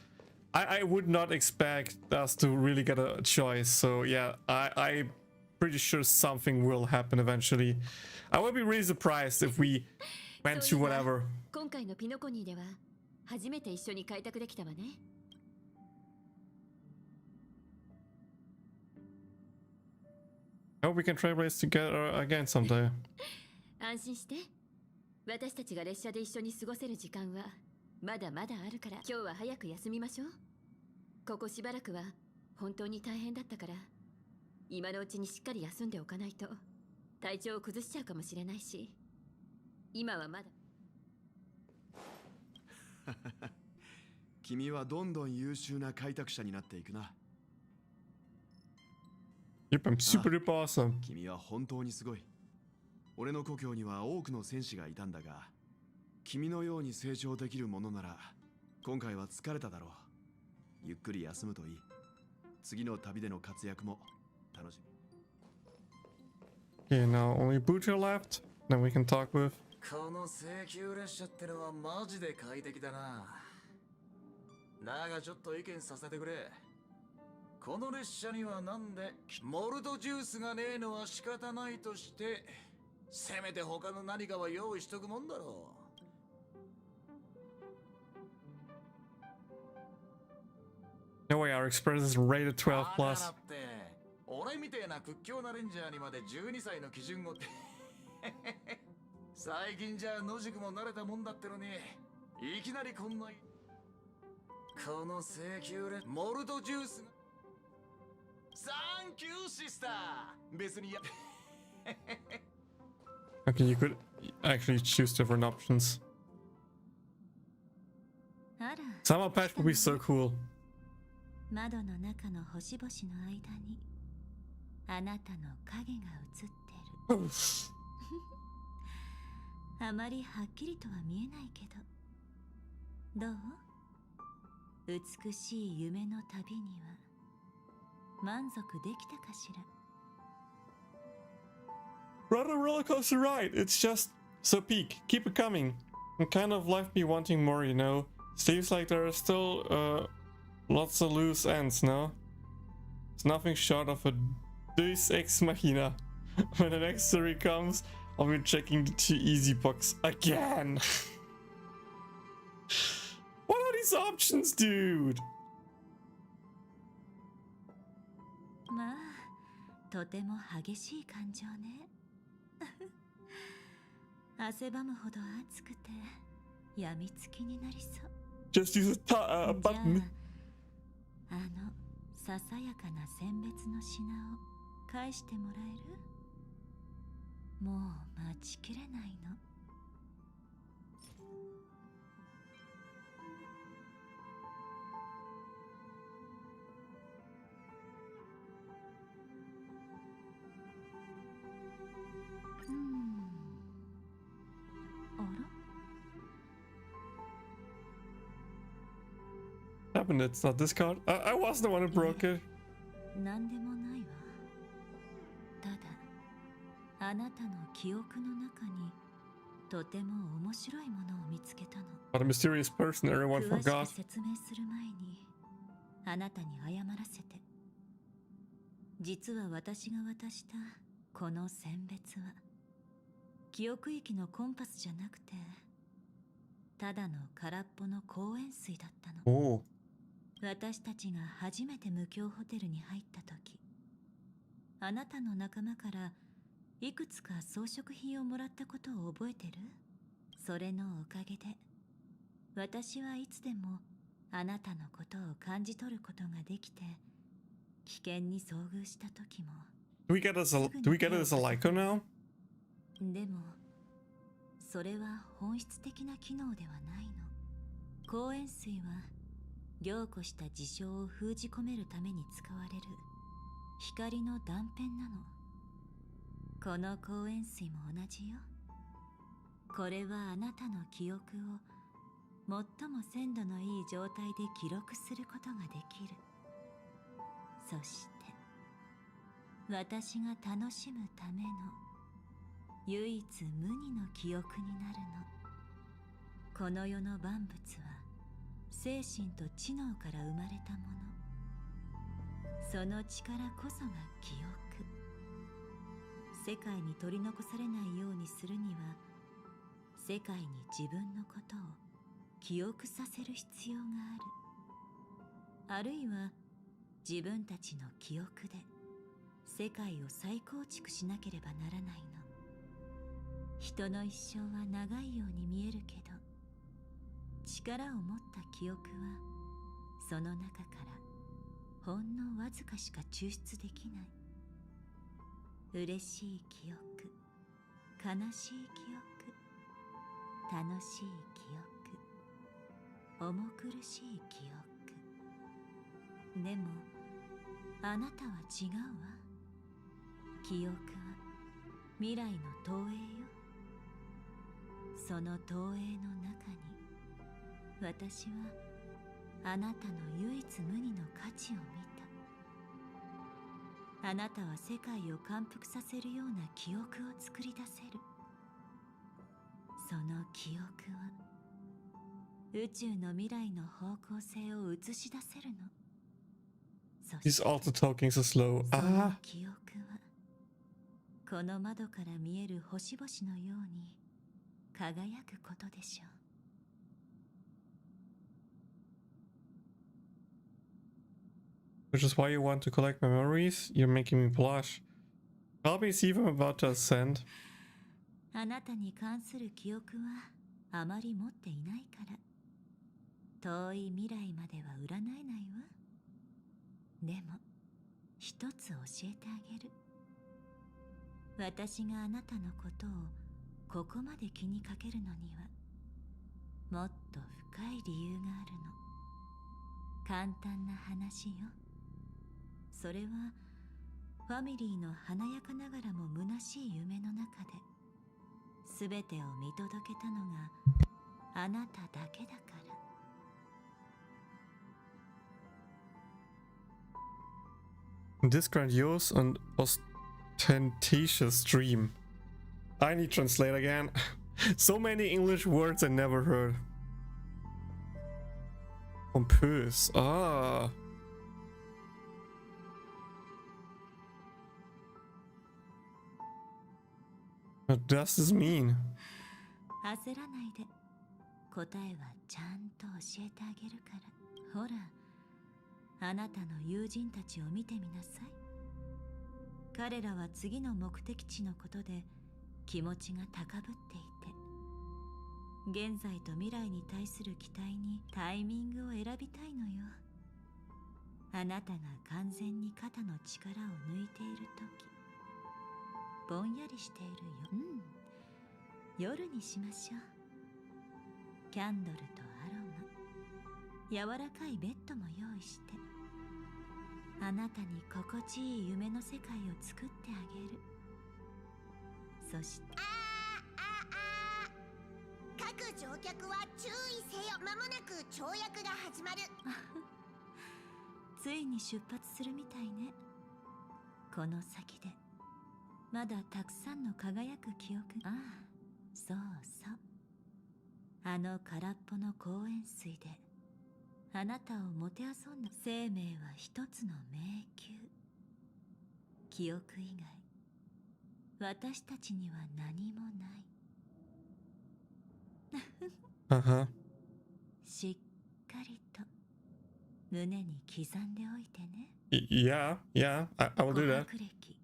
I would not expect us to really get a choice, so yeah, I'm pretty sure something will happen eventually. I would be really surprised if we went to whatever. 今回のピノコニーでは初めて一緒に開拓できたわね。I hope we can trailblaze together again someday. 安心して。私たちが列車で一緒に過ごせる時間はまだまだあるから、今日は早く休みましょう。ここしばらくは本当に大変だったから、今のうちにしっかり休んでおかないと体調を崩しちゃうかもしれないし、今はまだ。君はどんどん優秀な開拓者になっていくな。Yep, I'm super duper awesome. 君は本当にすごい。俺の故郷には多くの戦士がいたんだが、君のように成長できるものなら今回は疲れただろう。ゆっくり休むといい。次の旅での活躍も楽しみ。Okay, now only Butcher left. Then we can talk with. この請求列車ってのはマジで快適だな。だがちょっと意見させてくれ。この列車にはなんでモルトジュースがねえのは仕方ないとして、せめて他の何かは用意しとくもんだろう。 No way, our express is rated 12+. だからって俺みてえな屈強なレンジャーにまで12歳の基準を最近じゃ野宿も慣れたもんだってのに、いきなりこんなこの請求でモルトジュースがサンキューシスター別にやOkay, you could actually choose different options. あら、 Summer patch would be so cool. 窓の中の星々の間にあなたの影が映ってる。あまりはっきりとは見えないけど、どう？美しい夢の旅には満足できたかしら。 Rather roller coaster ride. It's just so peak. Keep it coming. It kind of left me wanting more, you know. Seems like there are still lots of loose ends, no? It's nothing short of a Deus Ex Machina. When the next story comes, I'll be checking the 2 easy box again. What are these options, dude? まあ、とても激しい感情ね。汗ばむほど熱くて病みつきになりそう。 Just use a button. あのささやかな選別の品を返してもらえる？もう待ちきれないの。Happened, it's not this card. I was the one who broke it. なんでもないわ。ただあなたの記憶の中にとても面白いものを見つけたの。 What a mysterious person everyone 詳し forgot. く説明する前にあなたに謝らせて。実は私が渡したこの選別は記憶域のコンパスじゃなくてただの空っぽの公園水だったの。 Oh. 私たちが初めて無教ホテルに入った時、あなたの仲間からいくつか装飾品をもらったことを覚えてる？それのおかげで私はいつでもあなたのことを感じ取ることができて、危険に遭遇した時も。 Do we get it as a Lyco now? でもそれは本質的な機能ではないの。公園水は凝固した事象を封じ込めるために使われる光の断片なの。この公園水も同じよ。これはあなたの記憶を最も鮮度のいい状態で記録することができる。そして私が楽しむための唯一無二の記憶になるの。この世の万物は精神と知能から生まれたもの。その力こそが記憶。世界に取り残されないようにするには、世界に自分のことを記憶させる必要がある。あるいは自分たちの記憶で世界を再構築しなければならないの。人の一生は長いように見えるけど、力を持った記憶はその中からほんのわずかしか抽出できない。嬉しい記憶、悲しい記憶、楽しい記憶、重苦しい記憶。でもあなたは違うわ。記憶は未来の投影よ。その投影の中に私はあなたの唯一無二の価値を見た。あなたは世界を感服させるような記憶を作り出せる。その記憶は宇宙の未来の方向性を映し出せるの。He's also talking so slow. Ah. 記憶はこの窓から見える星々のように輝くことでしょう。 Which is why you want to collect memories? You're making me blush. Help me see if I'm about to ascend. あなたに関する記憶はあまり持っていないから遠い未来までは占えないわ。でも一つ教えてあげる。私があなたのことをここまで気にかけるのにはもっと深い理由があるの。簡単な話よ。それはファミリーの華やかながらも虚しい夢の中で全てを見届けたのがあなただけだから。This grandiose and ostentatious dream. I need to translate again. So many English words I never heard. Pompös. Ah. What does this mean? 焦らないで。答えはちゃんと教えてあげるから。ほら、あなたの友人たちを見てみなさい。彼らは次の目的地のことで気持ちが高ぶっていて、現在と未来に対する期待にタイミングを選びたいのよ。あなたが完全に肩の力を抜いている時、ぼんやりしているよ。夜にしましょう。キャンドルとアロマ、柔らかいベッドも用意して、あなたに心地いい夢の世界を作ってあげる。そして各乗客は注意せよ。間もなく跳躍が始まる。ついに出発するみたいね。この先でまだたくさんの輝く記憶。ああ、そうそう。あの空っぽの公園水であなたをもてあそんだ。生命は一つの迷宮。記憶以外私たちには何もない。しっかりと胸に刻んでおいてね。Yeah, I will do that. 古歴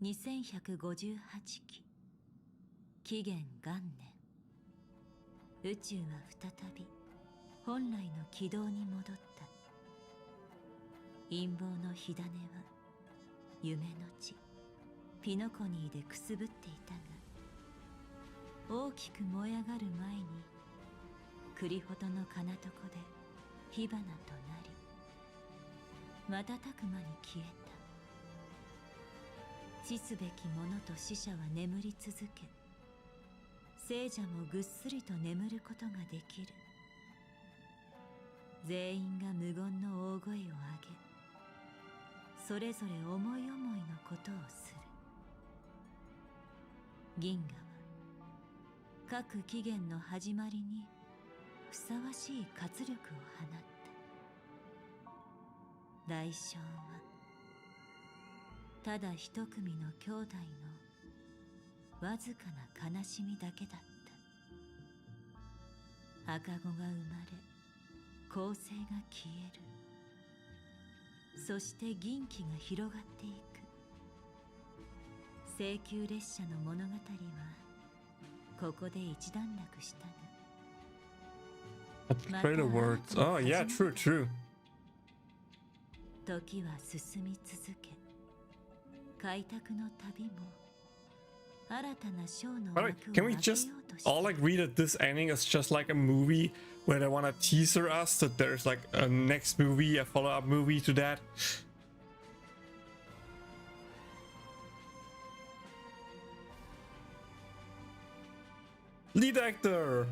2158期、紀元元年、宇宙は再び本来の軌道に戻った。陰謀の火種は夢の地ピノコニーでくすぶっていたが、大きく燃え上がる前にクリホトの彼方で火花となり、瞬く間に消えた。死すべき者と死者は眠り続け、聖者もぐっすりと眠ることができる。全員が無言の大声を上げ、それぞれ思い思いのことをする。銀河は各起源の始まりにふさわしい活力を放った。代償はただ一組の兄弟のわずかな悲しみだけだった。赤子が生まれ、恒星が消える。そして銀気が広がっていく。聖宮列車の物語はここで一段落したが、 Trailer words. Oh yeah, true. 時は進み続け、開拓の旅も新たな章の Alright, can we just all like read that this ending is just like a movie where they want to teaser us that there's like a next movie, a follow-up movie to that? Lead actor!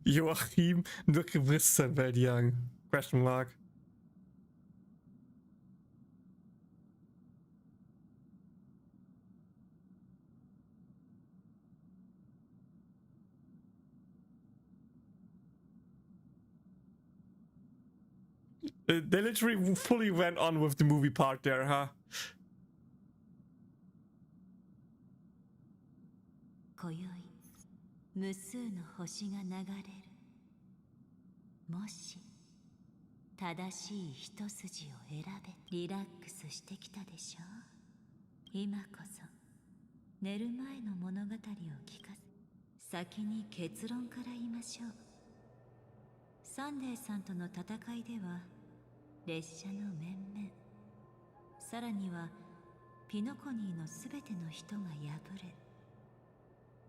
Joachim durchgebissen werd young? Question mark. They literally fully went on with the movie part there, huh? 今宵無数の星が流れる。もし正しい一筋を選べ。リラックスしてきたでしょ。今こそ寝る前の物語を聞かせ。先に結論から言いましょう。サンデーさんとの戦いでは列車の面々、さらにはピノコニーのすべての人が敗れ、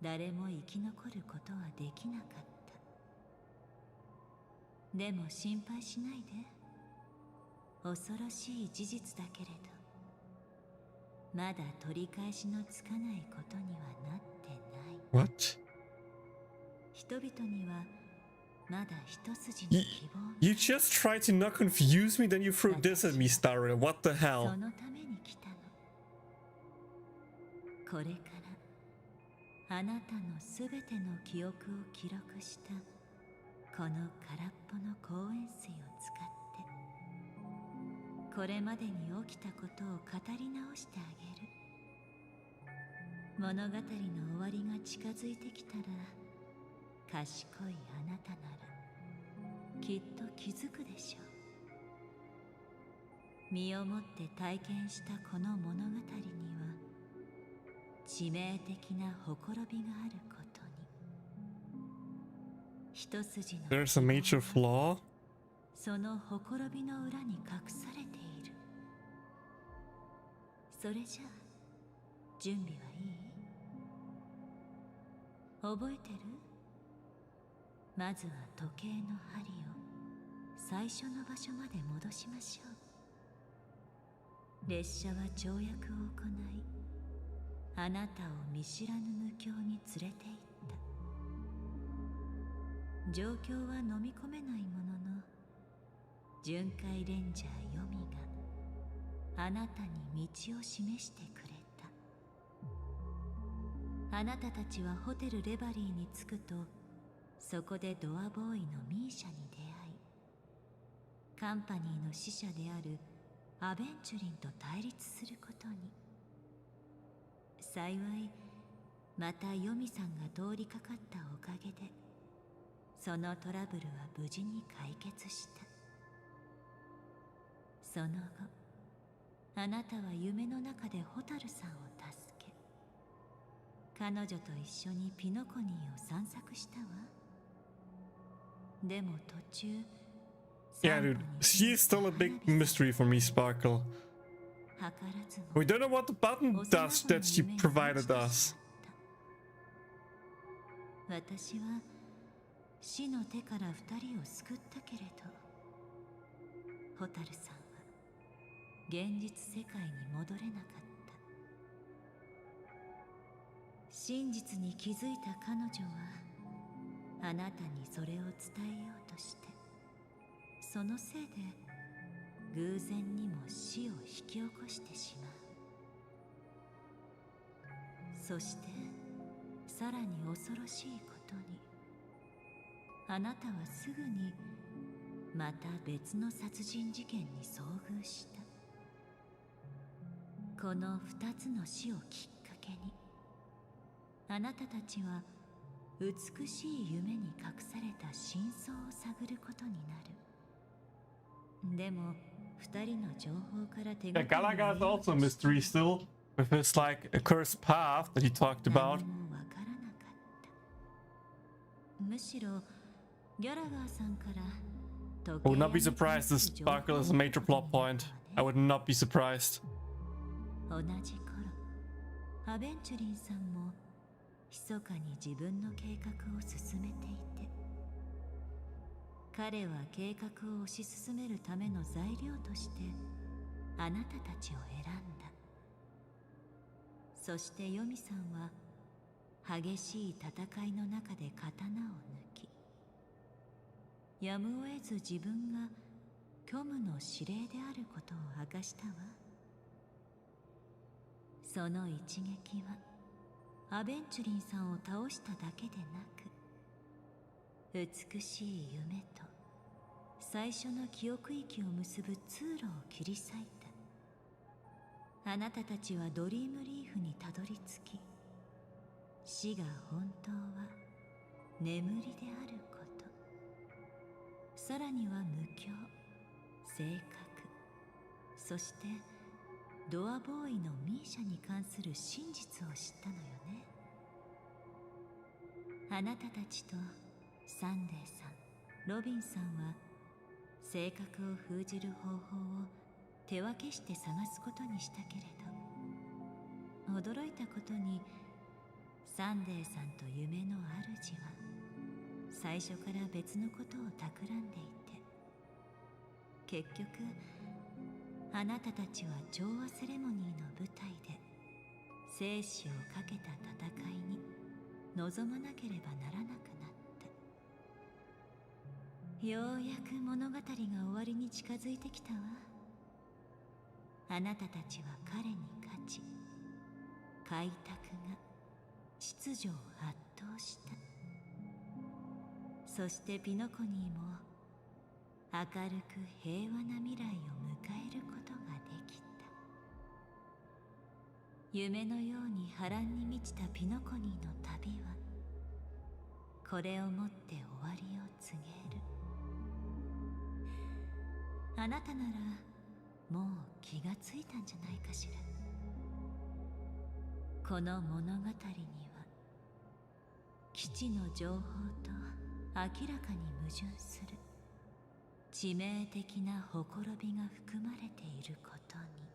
誰も生き残ることはできなかった。でも心配しないで。恐ろしい事実だけれど、まだ取り返しのつかないことにはなってない。What? 人々にはまだ一筋の希望が。 You just tried to not confuse me, then you threw this at me, Starry. What the そ hell? のために来たの。これからあなたのすべての記憶を記録したこの空っぽの公園水を使ってこれまでに起きたことを語り直してあげる。物語の終わりが近づいてきたら、賢いあなたならきっと気づくでしょう。身をもって体験したこの物語には致命的なほころびがあることに。一筋の There's a major flaw? そのほころびの裏に隠されている。それじゃあ準備はいい？覚えてる？まずは時計の針を最初の場所まで戻しましょう。列車は跳躍を行い、あなたを見知らぬ無境に連れて行った。状況は飲み込めないものの、巡回レンジャーヨミがあなたに道を示してくれた。あなたたちはホテルレバリーに着くと、そこでドアボーイのミーシャに出会い、カンパニーの使者であるアベンチュリンと対立することに。幸いまたヨミさんが通りかかったおかげで、そのトラブルは無事に解決した。その後あなたは夢の中でホタルさんを助け、彼女と一緒にピノコニーを散策したわ。でも途中、 Yeah, dude, she is still a big mystery for me, Sparkle. We don't know what the button does that she provided us. 私は死の手から二人を救ったけれど、ホタルさんは現実世界に戻れなかった。真実に気づいた彼女はあなたにそれを伝えようとして、そのせいで偶然にも死を引き起こしてしまう。そしてさらに恐ろしいことに、あなたはすぐにまた別の殺人事件に遭遇した。この二つの死をきっかけに、あなたたちは美しい夢に隠された真相を探ることになる。でも二人の情報から手 Yeah, Galaga is also a mystery still, with his like a cursed path that he talked about. むしろギャラガーさんから I would not be surprised this Sparkle is a major plot point. I would not be surprised. 同じ頃、アベンチュリンさんも密かに自分の計画を進めていて、彼は計画を推し進めるための材料としてあなたたちを選んだ。そしてヨミさんは激しい戦いの中で刀を抜き、やむを得ず自分が虚無の指令であることを明かしたわ。その一撃はアベンチュリンさんを倒しただけでなく、美しい夢と最初の記憶域を結ぶ通路を切り裂いた。あなたたちはドリームリーフにたどり着き、死が本当は眠りであること、さらには無境、性格、そしてドアボーイのミーシャに関する真実を知ったのよね。あなたたちとサンデーさん、ロビンさんは性格を封じる方法を手分けして探すことにしたけれど、驚いたことにサンデーさんと夢の主は最初から別のことを企んでいて、結局あなたたちは調和セレモニーの舞台で生死をかけた戦いに臨まなければならなくなった。ようやく物語が終わりに近づいてきたわ。あなたたちは彼に勝ち、開拓が秩序を圧倒した。そしてピノコニーも明るく平和な未来を迎えることができた。夢のように波乱に満ちたピノコニーの旅はこれをもって終わりを告げる。あなたならもう気がついたんじゃないかしら。この物語には基地の情報と明らかに矛盾する致命的なほころびが含まれていることに。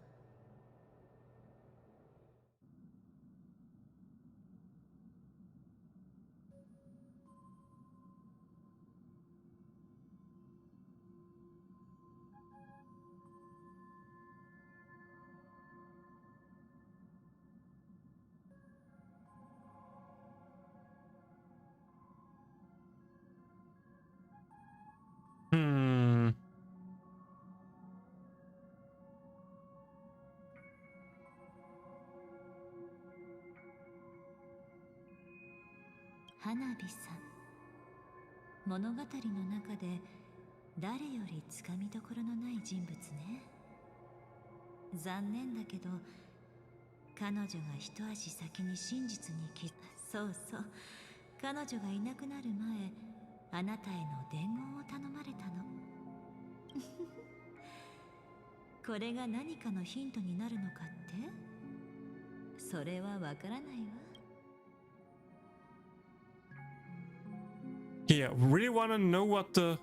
花火さん、物語の中で誰よりつかみどころのない人物ね。残念だけど彼女が一足先に真実にそうそう、彼女がいなくなる前、あなたへの伝言を頼まれたの。これが何かのヒントになるのかって、それはわからないわ。Yeah, really wanna know what the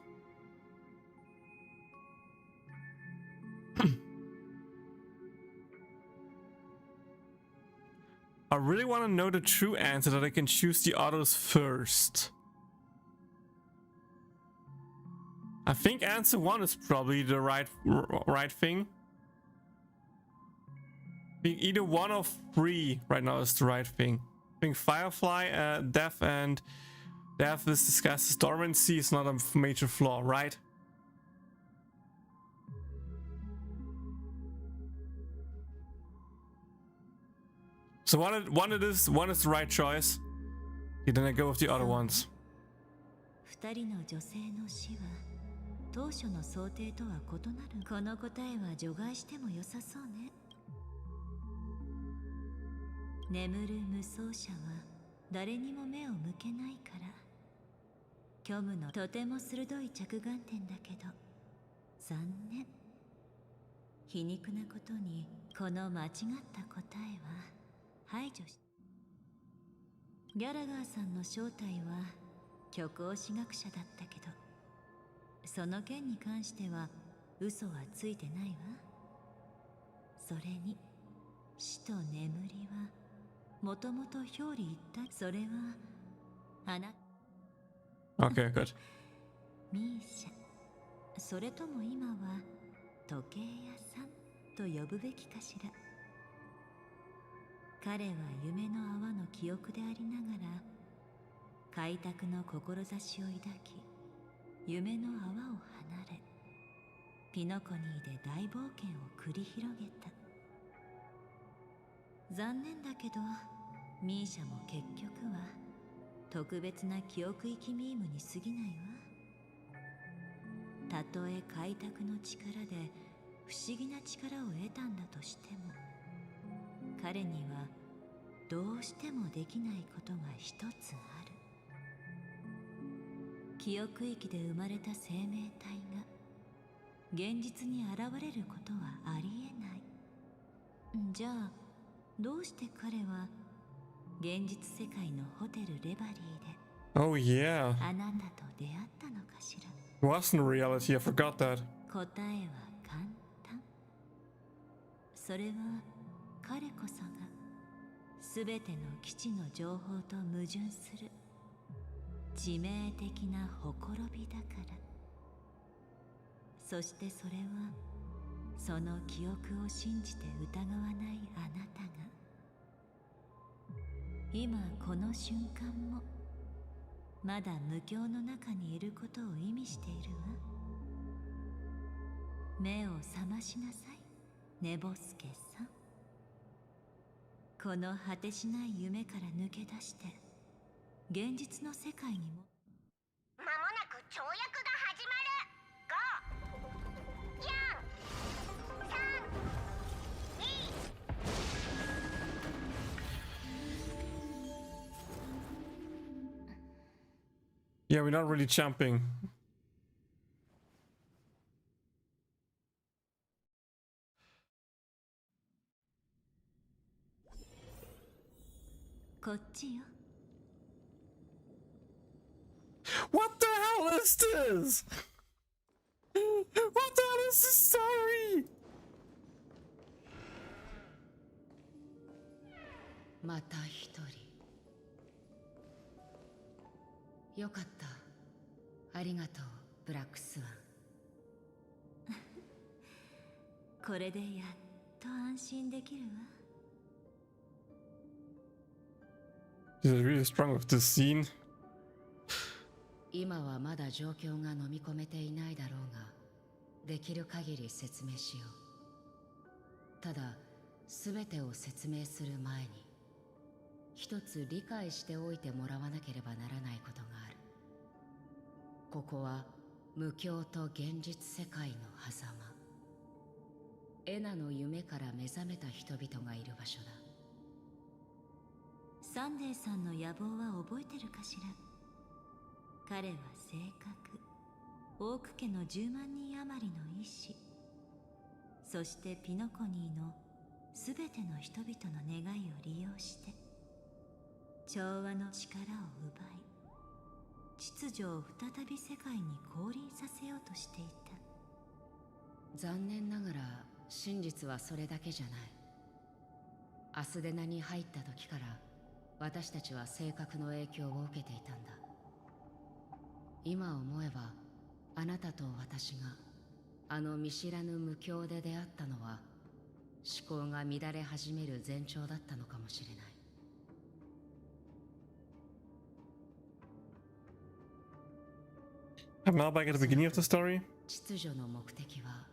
I really wanna know the true answer that I can choose the others first. I think answer 1 is probably the right thing. I think either 1 of 3 right now is the right thing. I think Firefly, Death, and Death is discussed as dormancy is not a major flaw, right? So one it is, one is the right choice. Okay, then I go with the other ones. 2人の女性の死は当初の想定とは異なる。この答えは除外しても良さそうね。眠る無双者は誰にも目を向けないから。虚無のとても鋭い着眼点だけど残念。皮肉なことにこの間違った答えは排除し。ギャラガーさんの正体は虚構史学者だったけど、その件に関しては嘘はついてないわ。それに死と眠りはもともと表裏一体。それはあな。Okay, good. ミーシャ、それとも今は時計屋さんと呼ぶべきかしら。彼は夢の泡の記憶でありながら開拓の志を抱き、夢の泡を離れピノコニーで大冒険を繰り広げた。残念だけどミーシャも結局は特別な記憶域ミームに過ぎないわ。たとえ開拓の力で不思議な力を得たんだとしても、彼にはどうしてもできないことが一つある。記憶域で生まれた生命体が現実に現れることはありえない。じゃあどうして彼は現実世界のホテルレバリーで Oh yeah. あなたと出会ったのかしら。 It wasn't reality, I forgot that. 答えは簡単。それは彼こそが全ての基地の情報と矛盾する致命的なほころびだから。そしてそれはその記憶を信じて疑わないあなたが今この瞬間もまだ無境の中にいることを意味しているわ。目を覚ましなさい、寝ぼすけさん。この果てしない夢から抜け出して現実の世界にも。間もなく跳躍が始まる。5、4、3、2。Yeah, we're not really jumping. What the hell is this? What the hell is this story? また一人。よかった。ありがとう、ブラックスワン。これでやっと安心できるわ。This is really strong with this scene. 今はまだ状況が飲み込めていないだろうが、できる限り説明しよう。ただ、すべてを説明する前に、一つ理解しておいてもらわなければならないことがある。ここは無境と現実世界の狭間。エナの夢から目覚めた人々がいる場所だ。サンデーさんの野望は覚えてるかしら。彼は正確、オーク家の10万人余りの医師、そしてピノコニーのすべての人々の願いを利用して調和の力を奪い、秩序を再び世界に降臨させようとしていた。残念ながら真実はそれだけじゃない。アスデナに入った時から私たちは性格の影響を受けていたんだ。今思えばあなたと私があの見知らぬ無境で出会ったのは思考が乱れ始める前兆だったのかもしれない。I'm now back at the beginning of the story. 秩序の目的は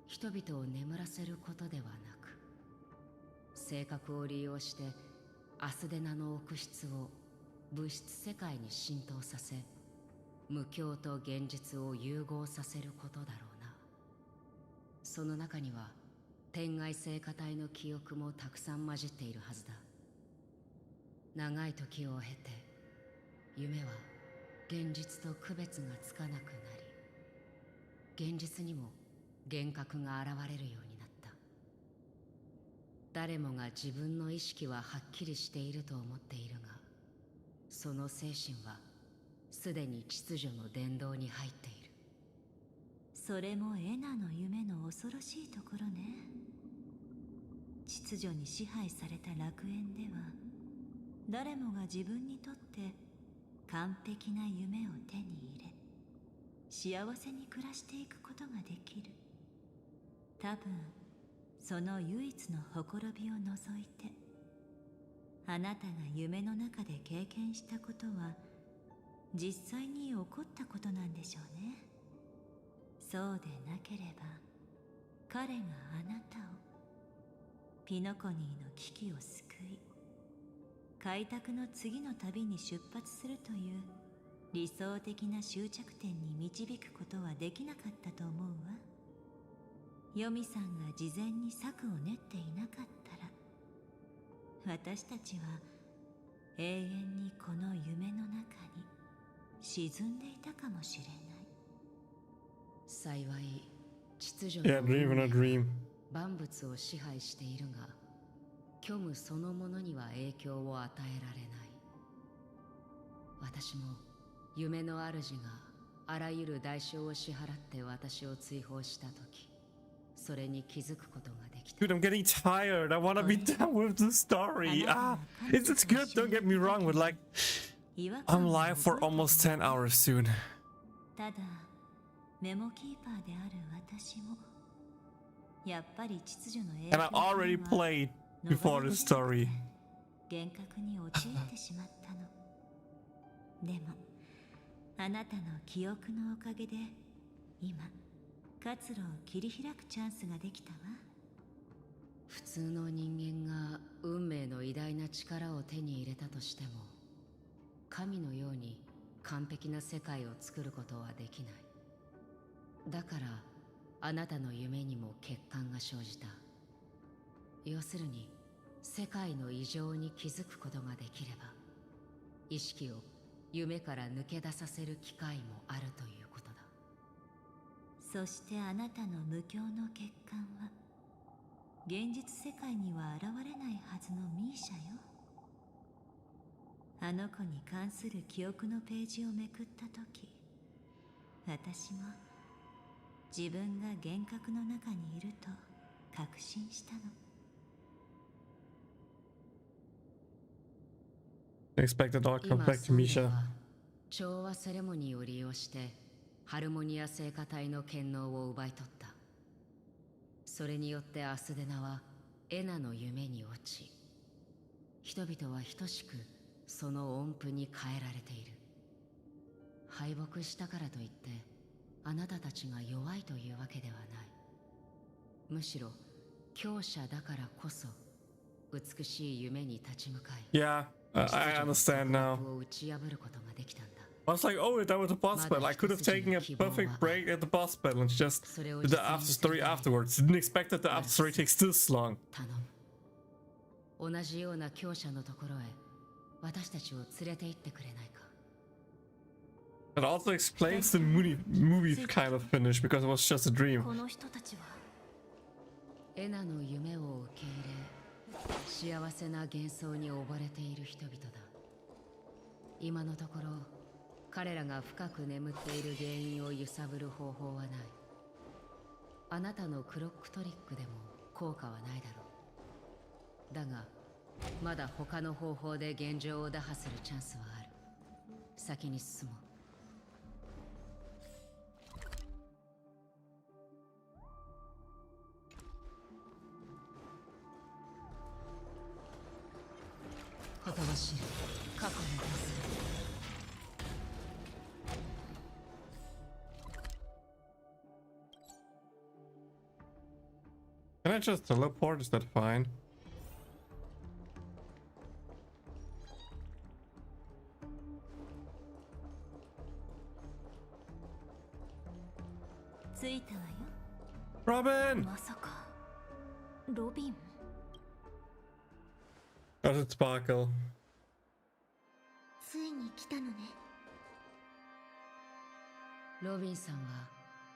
人々を眠らせることではなく、性格を利用してアスデナの奥室を物質世界に浸透させ、無境と現実を融合させることだろうな。その中には天外聖歌体の記憶もたくさん混じっているはずだ。長い時を経て夢は現実と区別がつかなくなり、現実にも幻覚が現れるようになった。誰もが自分の意識ははっきりしていると思っているが、その精神はすでに秩序の殿堂に入っている。それもエナの夢の恐ろしいところね。秩序に支配された楽園では、誰もが自分にとって完璧な夢を手に入れ、幸せに暮らしていくことができる。多分その唯一のほころびを除いて、あなたが夢の中で経験したことは実際に起こったことなんでしょうね。そうでなければ彼があなたをピノコニーの危機を救い、開拓の次の旅に出発するという理想的な終着点に導くことはできなかったと思うわ。ヨミさんが事前に策を練っていなかったら、私たちは永遠にこの夢の中に沈んでいたかもしれない。幸い秩序 Yeah, dream in a dream. 万物を支配しているが、虚無そのものには影響を与えられない。私も夢の主があらゆる代償を支払って私を追放したとき、それに気づくことができた。Dude, I'm getting tired. I wanna be done with the story. It's good, don't get me wrong, but like, I'm live for almost 10 hours soon. ただ、メモキーパーである私も、やっぱり秩序の影響 And I already played before the story. 幻覚に陥ってしまったの。でも、あなたの記憶のおかげで、今、活路を切り開くチャンスができたわ。普通の人間が運命の偉大な力を手に入れたとしても、神のように完璧な世界を作ることはできない。だからあなたの夢にも欠陥が生じた。要するに世界の異常に気づくことができれば、意識を夢から抜け出させる機会もあるということだ。そしてあなたの無境の欠陥は、現実世界には現れないはずのミーシャよ。あの子に関する記憶のページをめくったとき、私も自分が幻覚の中にいると確信したの。Expected all come back to Misha. 調和セレモニーを利用してハルモニア聖歌隊の権能を奪い取った。それによってアスデナはエナの夢に落ち、人々は等しくその音符に変えられている。敗北したからといってあなたたちが弱いというわけではない。むしろ強者だからこそ美しい夢に立ち向かい、 Yeah, I understand now. を打ち破ることができたんだ。I was like, oh, that was a boss battle. I could have taken a perfect break at the boss battle and just did the after story afterwards. Didn't expect that the after story takes this long. 同じような強者のところへ私たちを連れて行ってくれないか。 It also explains the movie kind of finish because it was just a dream. この人たちはエナの夢を受け入れ、幸せな幻想に溺れている人々だ。今のところ彼らが深く眠っている原因を揺さぶる方法はない。あなたのクロックトリックでも効果はないだろう。だがまだ他の方法で現状を打破するチャンスはある。先に進もう。ほとばしる過去のデス。 Can I just teleport? Is that fine? 着いたわよ。 Robin! まさかロビン。 Does it sparkle? ついに来たのね。ロビンさんは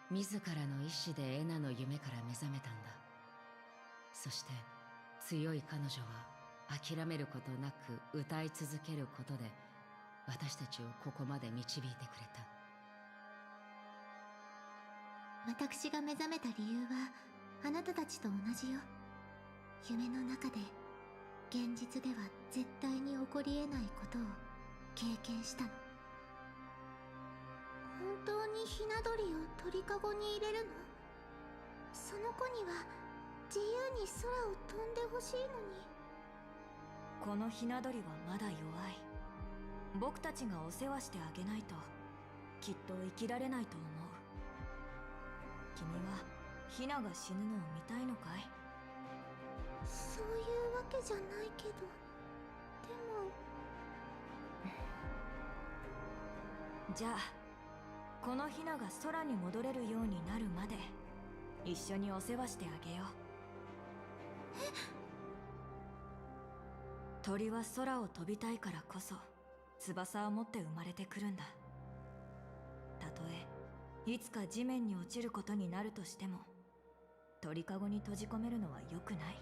自らの意志でエナの夢から目覚めたんだ。そして強い彼女は諦めることなく歌い続けることで私たちをここまで導いてくれた。私が目覚めた理由はあなたたちと同じよ。夢の中で現実では絶対に起こり得ないことを経験したの。本当にひな鳥を鳥かごに入れるの？その子には自由に空を飛んでほしいのに。このひな鳥はまだ弱い。僕たちがお世話してあげないときっと生きられないと思う。君はヒナが死ぬのを見たいのかい？そういうわけじゃないけど、でもじゃあこのヒナが空に戻れるようになるまで一緒にお世話してあげよう。鳥は空を飛びたいからこそ翼を持って生まれてくるんだ。たとえいつか地面に落ちることになるとしても鳥かごに閉じ込めるのは良くない。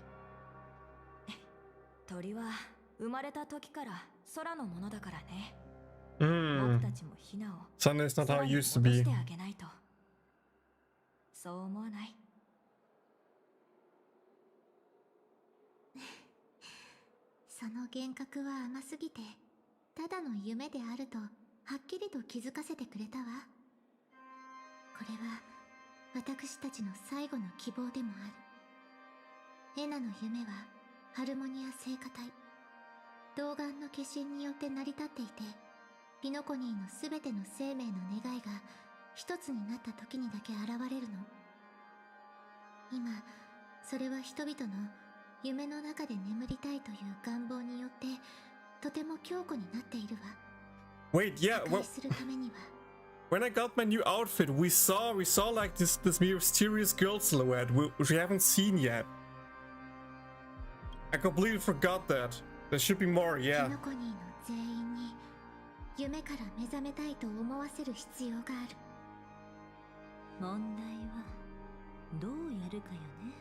鳥は生まれた時から空のものだからね。僕たちもヒナを Sunday is not how 空 it に used to 戻 be. してあげないと。そう思わない？その幻覚は甘すぎてただの夢であるとはっきりと気づかせてくれたわ。これは私たちの最後の希望でもある。エナの夢はハルモニア聖歌隊童顔の化身によって成り立っていて、ピノコニーのすべての生命の願いが一つになった時にだけ現れるの。今それは人々の夢の中で眠りたいという願望によってとても強固になっているわ。 Wait, yeah, 破壊するためには when I got my new outfit, we saw like this mysterious girl silhouette which we haven't seen yet. I completely forgot that. There should be more, ピ yeah. ノコニーの全員に夢から目覚めたいと思わせる必要がある。問題はどうやるかよね。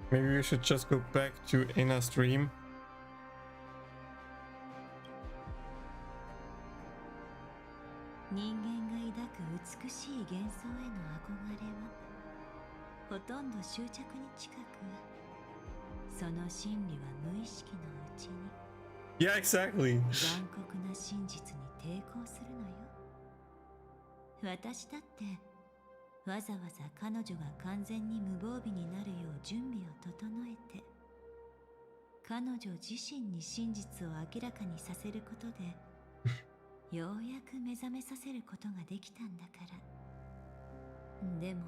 Maybe we should just go back to Ina's dream. 人間が抱く美しい幻想への憧れはほとんど執着に近く、その真理は無意識のうちに Yeah, exactly. 残酷な真実に抵抗するのよ。私だってわざわざ彼女が完全に無防備になるよう準備を整えて、彼女自身に真実を明らかにさせることでようやく目覚めさせることができたんだから。でも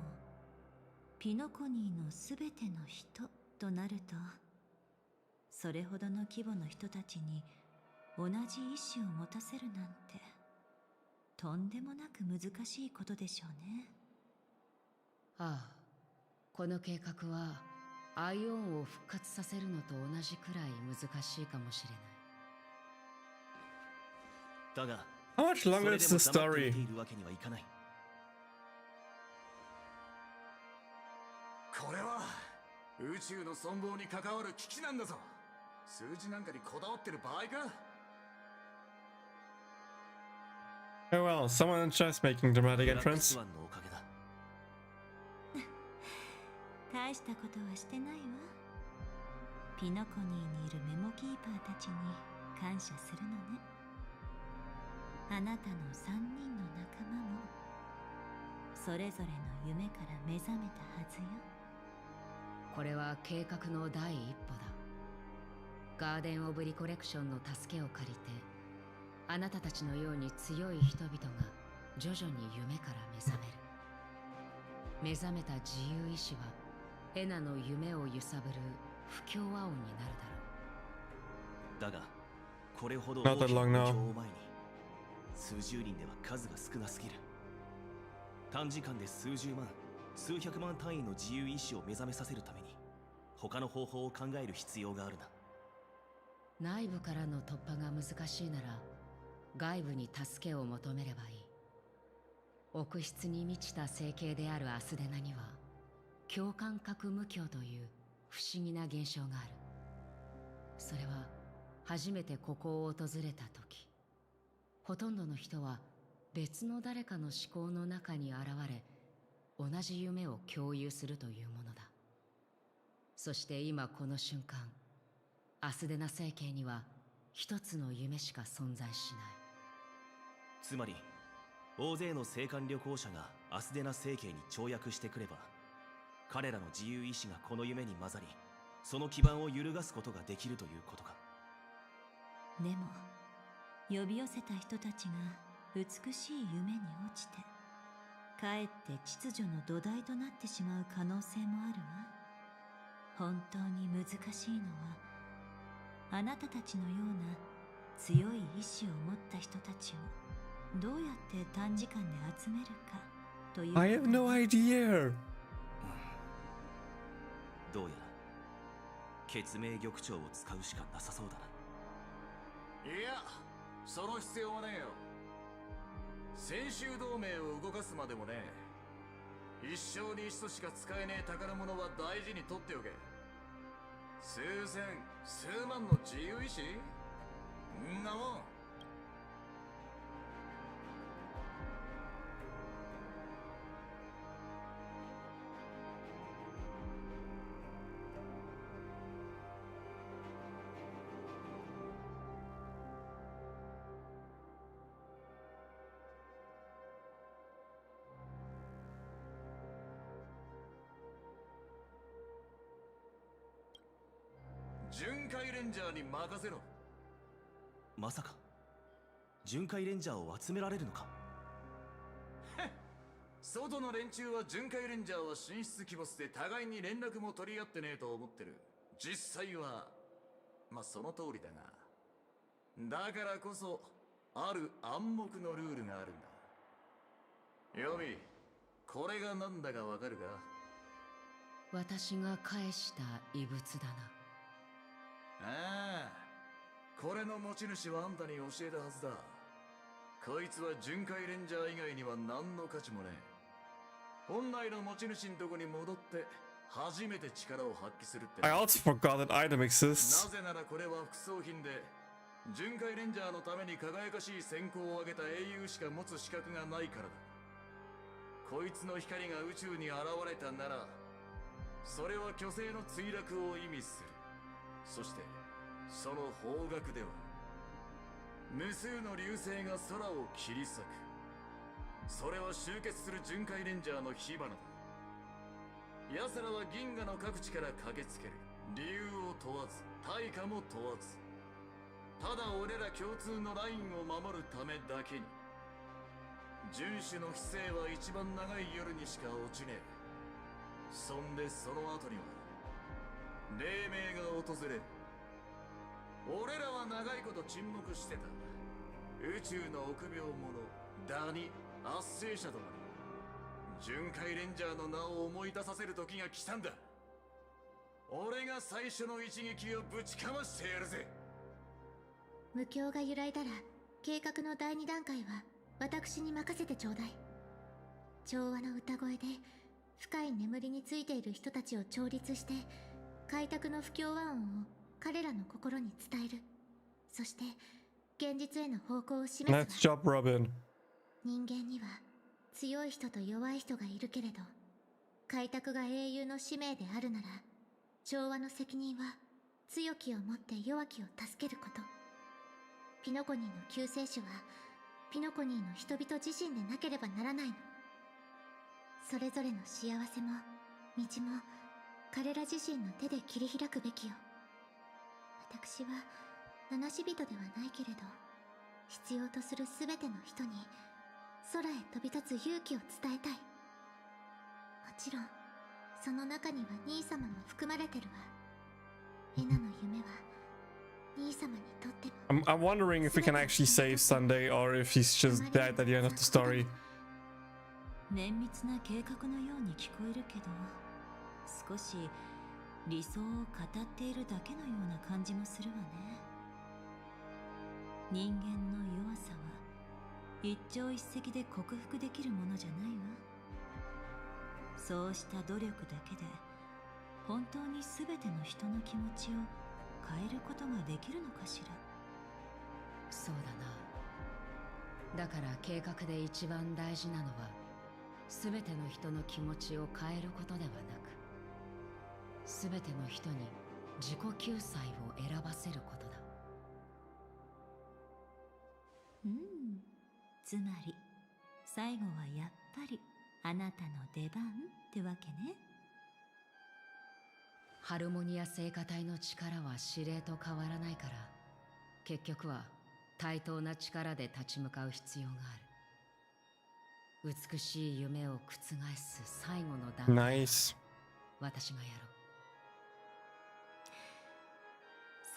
ピノコニーのすべての人となると、それほどの規模の人たちに同じ意志を持たせるなんてとんでもなく難しいことでしょうね。ああ、この計画はアイオンを復活させるのと同じくらい難しいかもしれない。だが How much longer is the それでも黙って story? いているわけにはいかない。これは宇宙の存亡に関わる危機なんだぞ。数字なんかにこだわってる場合か。 Oh well, someone just making dramatic ブラック entrance. スワンのおかげだ。大したことはしてないわ。ピノコニーにいるメモキーパーたちに感謝するのね。あなたの3人の仲間もそれぞれの夢から目覚めたはずよ。これは計画の第一歩だ。ガーデン・オブ・リコレクションの助けを借りて、あなたたちのように強い人々が徐々に夢から目覚める。目覚めた自由意志はエナの夢を揺さぶる不協和音になるだがこれほど Not 大 that きな long 目 now. 標を前に数十人では数が少なすぎる。短時間で数十万数百万単位の自由意志を目覚めさせるために他の方法を考える必要があるな。内部からの突破が難しいなら外部に助けを求めればいい。奥室に満ちた聖系であるアスデナには共感覚無境という不思議な現象がある。それは初めてここを訪れた時、ほとんどの人は別の誰かの思考の中に現れ同じ夢を共有するというものだ。そして今この瞬間、アスデナ聖系には一つの夢しか存在しない。つまり大勢の聖艦旅行者がアスデナ聖系に跳躍してくれば、彼らの自由意志がこの夢に混ざり、その基盤を揺るがすことができるということか。でも呼び寄せた人たちが美しい夢に落ちてかえって秩序の土台となってしまう可能性もあるわ。本当に難しいのはあなたたちのような強い意志を持った人たちをどうやって短時間で集めるかという。 I have no idea. どうやら血明玉鳥を使うしかなさそうだな。いや、その必要はねえよ。先週同盟を動かすまでもねえ。一生に一度しか使えねえ宝物は大事に取っておけ。数千数万の自由意志んなもん。巡回レンジャーに任せろ。まさか巡回レンジャーを集められるのか。外の連中は巡回レンジャーは神出鬼没で互いに連絡も取り合ってねえと思ってる。実際はまあその通りだが、だからこそある暗黙のルールがあるんだ。ヨミ、これが何だかわかるか。私が返した異物だな。ああ、これの持ち主はあんたに教えたはずだ。こいつは巡回レンジャー以外には何の価値もねえ。本来の持ち主のとこに戻って初めて力を発揮するって。 I also forgot that item な exists. ぜならこれは副装品で、巡回レンジャーのために輝かしい戦功を挙げた英雄しか持つ資格がないからだ。こいつの光が宇宙に現れたなら、それは巨星の墜落を意味する。そしてその方角では無数の流星が空を切り裂く。それは集結する巡回レンジャーの火花だ。奴らは銀河の各地から駆けつける。理由を問わず対価も問わず、ただ俺ら共通のラインを守るためだけに。遵守の規制は一番長い夜にしか落ちねえ。そんでその後には黎明が訪れる。俺らは長いこと沈黙してた。宇宙の臆病者ダニ圧政者となり、巡回レンジャーの名を思い出させる時が来たんだ。俺が最初の一撃をぶちかましてやるぜ。無境が揺らいだら計画の第2段階は私に任せてちょうだい。調和の歌声で深い眠りについている人たちを調律して、開拓の不協和音を彼らの心に伝える。そして現実への方向を示すわ。 Nice job, Robin. 人間には強い人と弱い人がいるけれど、開拓が英雄の使命であるなら、調和の責任は強きをもって弱きを助けること。ピノコニーの救世主はピノコニーの人々自身でなければならないの。それぞれの幸せも道も彼ら自身の手で切り開くべきよ。私は七死人ではないけれど、必要とするすべての人に空へ飛び立つ勇気を伝えたい。もちろんその中には兄様も含まれてるわ。エナの夢は兄様にとっても。 I'm wondering if we can actually save Sunday or if he's just dead at the end of the story. 綿密な計画のように聞こえるけど、少し理想を語っているだけのような感じもするわね。人間の弱さは一朝一夕で克服できるものじゃないわ。そうした努力だけで本当に全ての人の気持ちを変えることができるのかしら。そうだな。だから計画で一番大事なのは、全ての人の気持ちを変えることではなく、全ての人に自己救済を選ばせることだ。つまり最後はやっぱりあなたの出番ってわけね。ハルモニア聖歌隊の力は指令と変わらないから、結局は対等な力で立ち向かう必要がある。美しい夢を覆す最後の段階。Nice. 私がやろ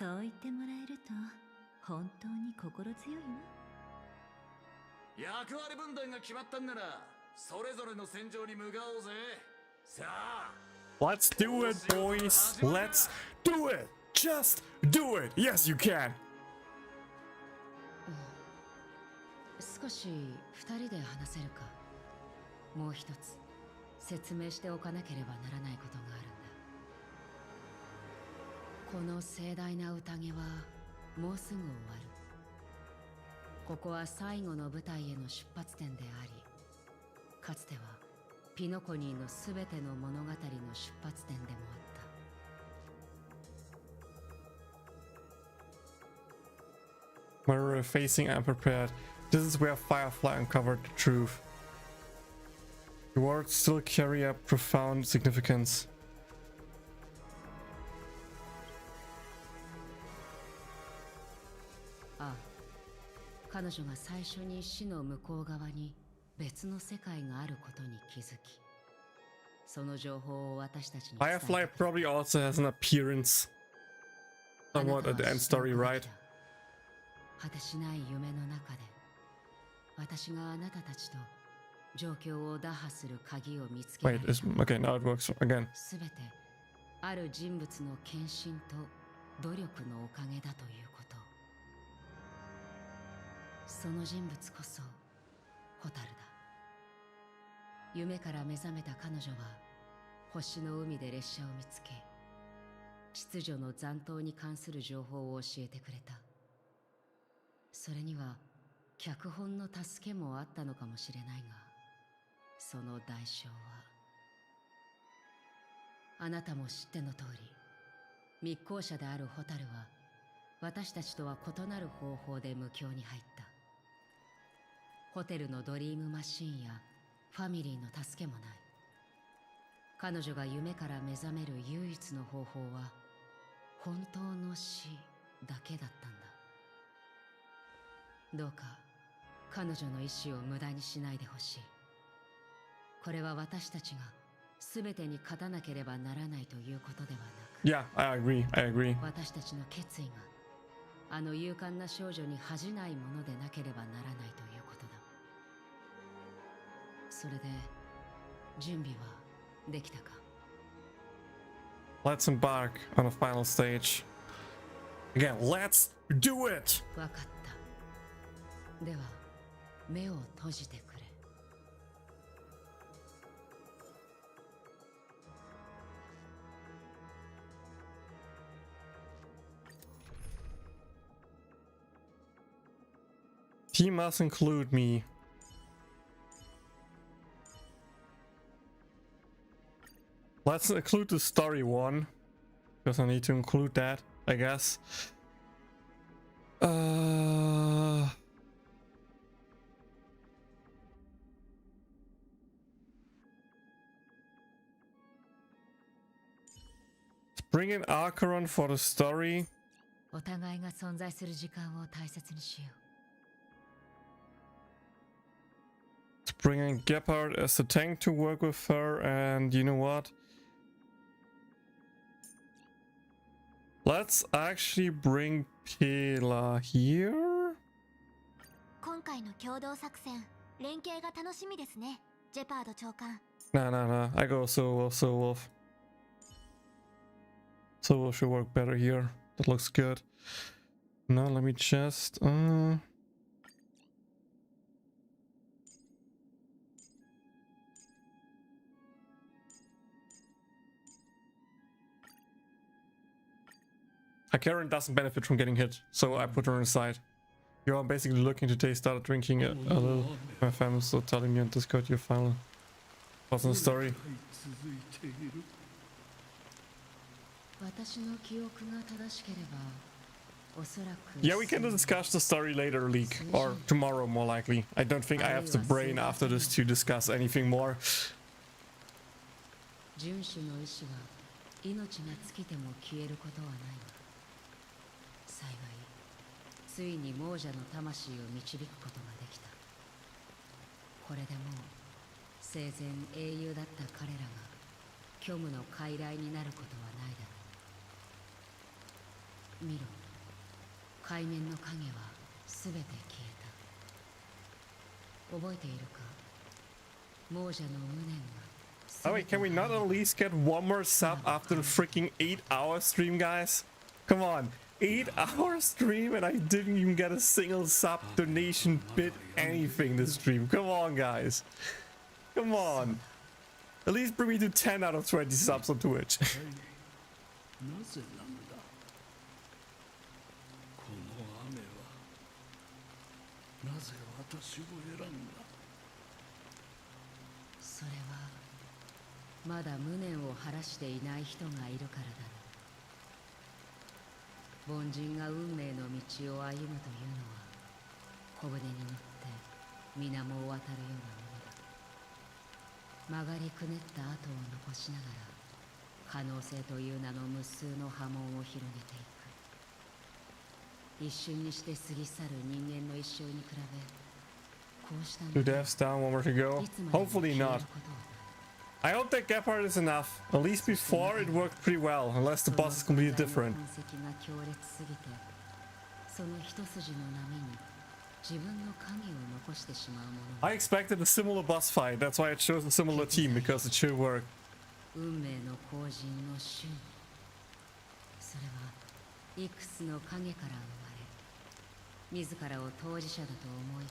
う。そう言ってもらえると本当に心強いわ。役割分担が決まったんならそれぞれの戦場に向かおうぜ。さあ Let's do it, boys. Let's do it. Just do it. Yes, you can. 少し二人で話せるか。もう一つ説明しておかなければならないことがあるんだ。この盛大な宴はもうすぐ終わる。ここは最後の舞台への出発点であり、かつてはピノコニーのすべての物語の出発点でもあった。We're facing unprepared. This is where Firefly uncovered the truth. The words still carry a profound significance. ああ、彼女が最初に死の向こう側に別の世界があることに気づき、その情報を私たちに伝えた。 Firefly probably also has an appearance somewhat at the end story, right? 果てしない夢の中で私があなたたちと状況を打破する鍵を見つけられた。 Wait, okay, now it works again. すべてある人物の献身と努力のおかげだということ。その人物こそホタルだ。夢から目覚めた彼女は星の海で列車を見つけ、秩序の残党に関する情報を教えてくれた。それには脚本の助けもあったのかもしれないが、その代償はあなたも知っての通り、密航者であるホタルは私たちとは異なる方法で無境に入った。ホテルのドリームマシーンやファミリーの助けもない。彼女が夢から目覚める唯一の方法は本当の死だけだったんだ。どうか彼女の意志を無駄にしないでほしい。これは私たちが全てに勝たなければならないということではなく、 Yeah, I agree. 私たちの決意があの勇敢な少女に恥じないものでなければならないということだ。それで準備はできたか？ Let's embark on a final stage. Again, let's do it! わかった。では目を閉じてくれ。He must include me. Let's include the story one, because I need to include that, I guess. Bring in Archeron for the story. お互いが存在する時間を大切にしよう。Let's bring in Gepard as the tank to work with her, and you know what? Let's actually bring Pela here. 今回の共同作戦、連携が楽しみですね、ジェパード長官。Nah. I go Soulwolf. Soulwolf should work better here. That looks good. Now let me just... Karen doesn't benefit from getting hit, so I put her aside. You're basically looking today, started drinking a little. My family's still telling me on Discord your final wasn't story. Yeah, we can discuss the story later, League, or tomorrow more likely. I don't think I have the brain after this to discuss anything more. 幸いついに亡者の魂を導くことができた。これでもう生前英雄だった彼らが虚無の傀儡になることはないだろう。見ろ、海面の影は全て消えた。覚えているか、亡者の無念が。 Oh wait, can we not at least get one more sub after the freaking 8-hour stream, guys? Come on, 8-hour stream and I didn't even get a single sub, donation, bit, anything this stream. Come on, guys. Come on. At least bring me to 10 out of 20 subs on Twitch. なぜなんだ。この雨はなぜ私を選んだ。それはまだ無念を晴らしていない人がいるからだ。凡人が運命の道を歩むというのは小舟に乗って水面を渡るようなものだ。曲がりくねった跡を残しながら可能性という名の無数の波紋を広げていく。一瞬にして過ぎ去る人間の一生に比べ、こうした Two deaths down, one more to go. Hopefully not. I hope that gap part is enough. At least before it worked pretty well, unless the boss is completely different. I expected a similar boss fight, that's why I chose a similar team, because it should work. 運命の後人の瞬、それはいくつの影から生まれ、自らを当事者だと思い込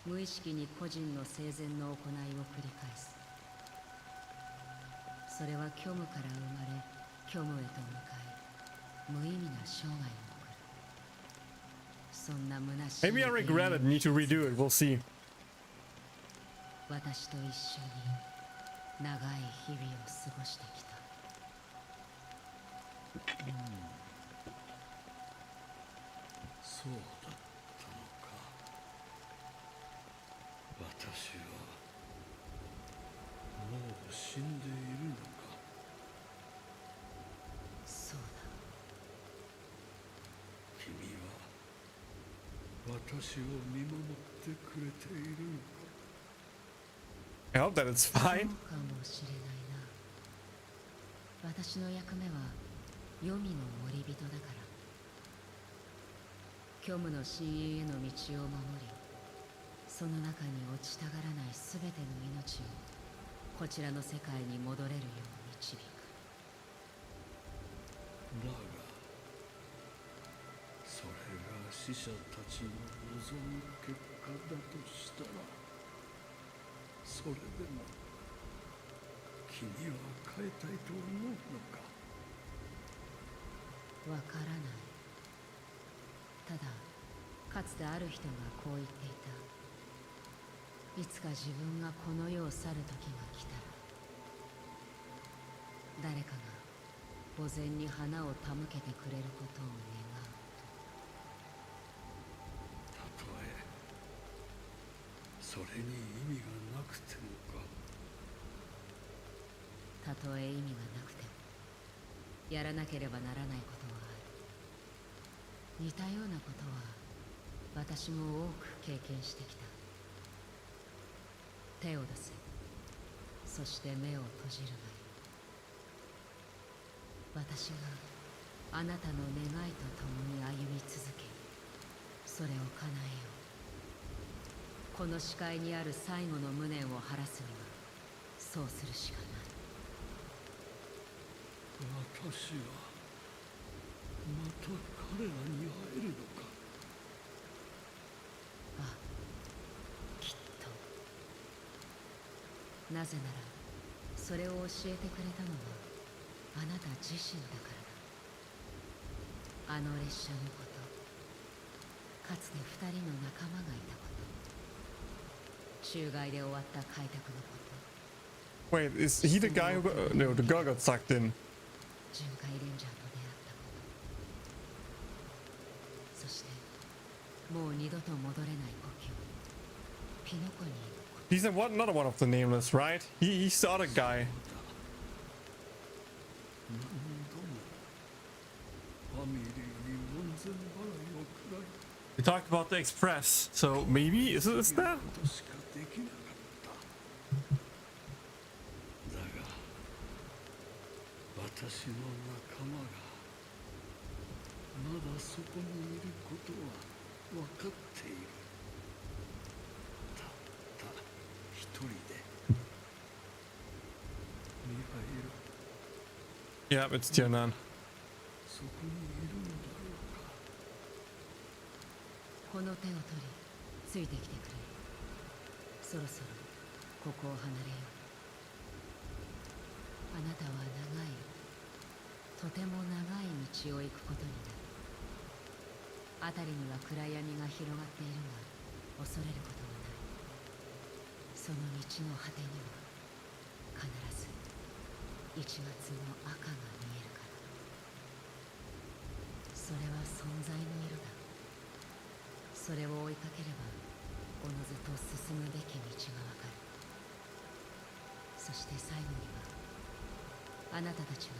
む。無意識に個人の生前の行いを繰り返す。それは虚無から生まれ、虚無へと向かい、無意味な生涯を送る。そんな虚しい。 Maybe I regret it, need to redo it, we'll see. 私と一緒に長い日々を過ごしてきた。そうだったのか。私はもう死んでいるのか。そうだ。君は私を見守ってくれているのか。 I hope that it's fine. そうかもしれないな。私の役目は黄泉の森人だから。虚無の深淵への道を守り、その中に落ちたがらないすべての命をこちらの世界に戻れるよう導く。だがそれが死者たちの望む結果だとしたら、それでも君は変えたいと思うのか。わからない。ただ、かつてある人がこう言っていた。いつか自分がこの世を去る時が来たら、誰かが墓前に花を手向けてくれることを願うと。たとえそれに意味がなくてもか。たとえ意味がなくても、やらなければならないことはある。似たようなことは私も多く経験してきた。手を出せ、そして目を閉じるがいい。私があなたの願いと共に歩み続け、それを叶えよう。この視界にある最後の無念を晴らすにはそうするしかない。私はまた彼らに会えるのか。ああ、きっと。なぜならそれを教えてくれたのはあなた自身だからだ。あの列車のこと、かつて2人の仲間がいたこと、中外で終わった開拓のこと。 Wait, is he the guy who got... no, the girl got sucked in. 巡回レンジャーと出会ったこと、そしてもう二度と戻れない故郷ピノコニーのこと。 He's another one of the nameless, right? He's the other guy. We talked about the express, so maybe is that? 私の仲間がまだそこにいることは分かっている。たった一人で。ミハイル、 Yeah, it's Tiernan. そこにいるのだろうか。この手を取り、ついてきてくれ。そろそろここを離れよう。あなたは長い、とても長い道を行くことになる。辺りには暗闇が広がっているが、恐れることはない。その道の果てには必ず1月の赤が見えるから。それは存在の色だ。それを追いかければおのずと進むべき道がわかる。そして最後にはあなたたちが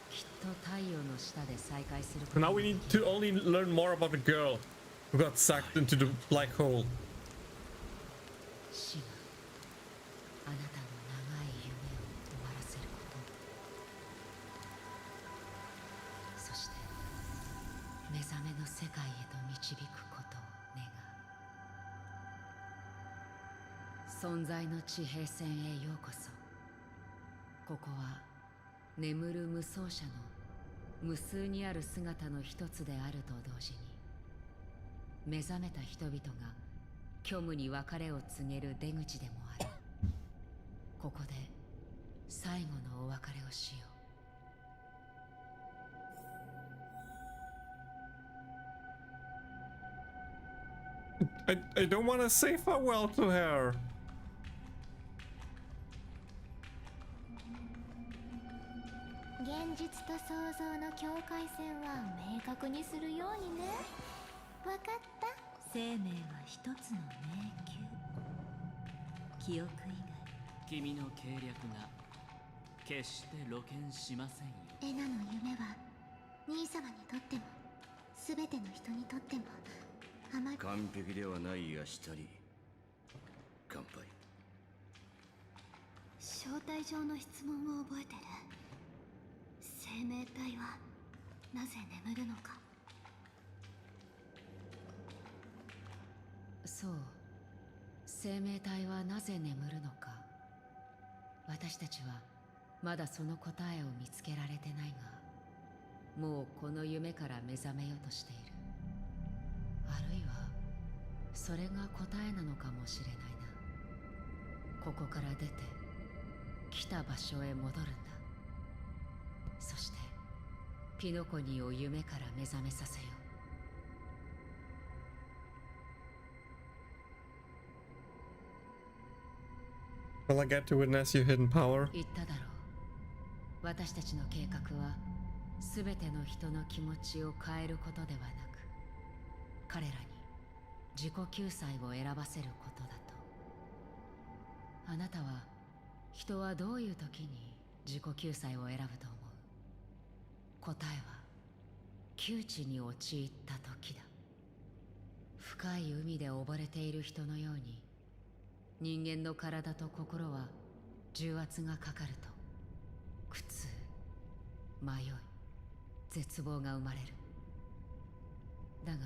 きっと太陽の下で再会すること Now we need to only learn more about the girl who got sucked into the black hole. 死があなたの長い夢を終わらせること。そして目覚めの世界へと導くことを願う。存在の地平線へようこそ。ここは眠る無双者の無数にある姿の一つであると同時に、目覚めた人々が虚無に別れを告げる出口でもある。ここで最後のお別れをしよう。I don't want to say farewell to her. 現実と想像の境界線は明確にするようにね。わかった？生命は一つの迷宮。記憶以外。君の計略が決して露見しませんよ。エナの夢は兄様にとっても全ての人にとってもあまり完璧ではないがしたり。乾杯。招待状の質問を覚えてる？生命体はなぜ眠るのか。そう、生命体はなぜ眠るのか。私たちはまだその答えを見つけられてないが、もうこの夢から目覚めようとしている。あるいはそれが答えなのかもしれないな。ここから出て来た場所へ戻るんだ。そしてピノコニーを夢から目覚めさせよWill I get to witness your hidden power? う。言っただろう。私たちの計画は全ての人の気持ちを変えることではなく、彼らに自己救済を選ばせることだと。あなたは人はどういう時に自己救済を選ぶと思う？答えは窮地に陥った時だ。深い海で溺れている人のように、人間の体と心は重圧がかかると苦痛、迷い、絶望が生まれる。だが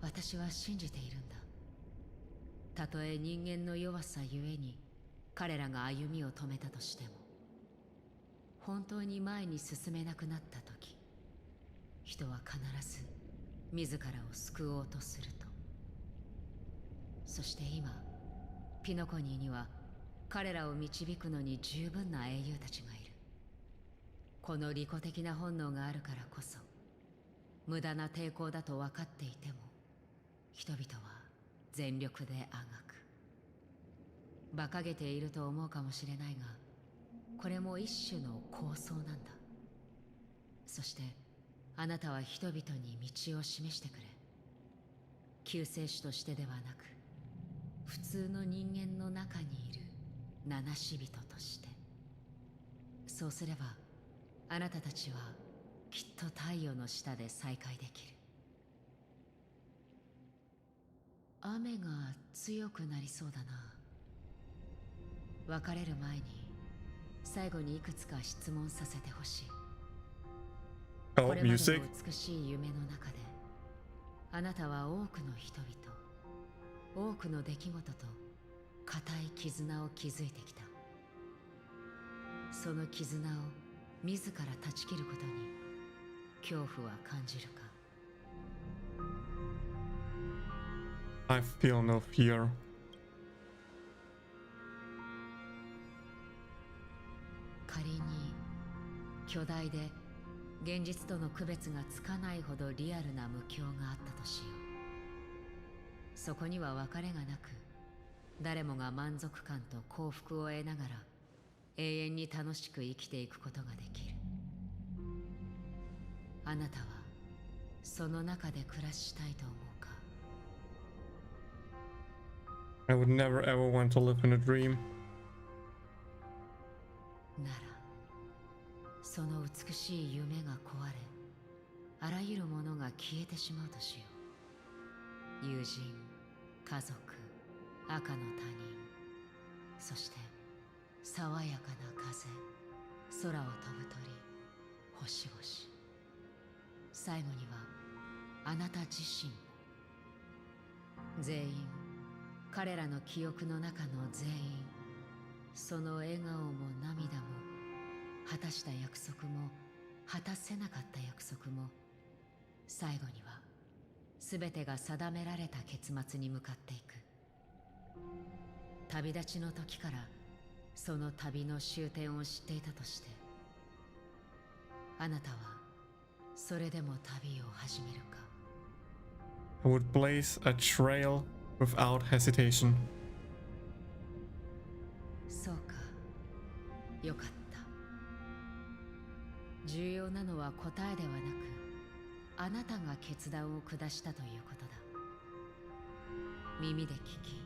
私は信じているんだ。たとえ人間の弱さゆえに彼らが歩みを止めたとしても、本当に前に進めなくなった時、人は必ず自らを救おうとすると。そして今ピノコニーには彼らを導くのに十分な英雄たちがいる。この利己的な本能があるからこそ、無駄な抵抗だと分かっていても人々は全力であがく。馬鹿げていると思うかもしれないが、これも一種の構想なんだ。そしてあなたは人々に道を示してくれ。救世主としてではなく、普通の人間の中にいる七死人として。そうすればあなたたちはきっと太陽の下で再会できる。雨が強くなりそうだな。別れる前に最後にいくつか質問させてほしい。Oh, music. 美しい夢の中であなたは多くの人々、多くの出来事と固い絆を築いてきた。その絆を自ら断ち切ることに恐怖は感じるか？ I feel no fear. 仮に巨大で現実との区別がつかないほどリアルな無境があったとしよう。そこには別れがなく、誰もが満足感と幸福を得ながら永遠に楽しく生きていくことができる。あなたはその中で暮らしたいと思うか？ I would never ever want to live in a dream. ならその美しい夢が壊れ、あらゆるものが消えてしまうとしよう。友人、家族、赤の他人、そして爽やかな風、空を飛ぶ鳥、星々。最後にはあなた自身。全員、彼らの記憶の中の全員、その笑顔も涙も、果たした約束も果たせなかった約束も、最後には全てが定められた結末に向かっていく。旅立ちの時からその旅の終点を知っていたとして、あなたはそれでも旅を始めるか？ I would blaze a trail without hesitation. そうか、よかった。重要なのは答えではなく、あなたが決断を下したということだ。耳で聞き、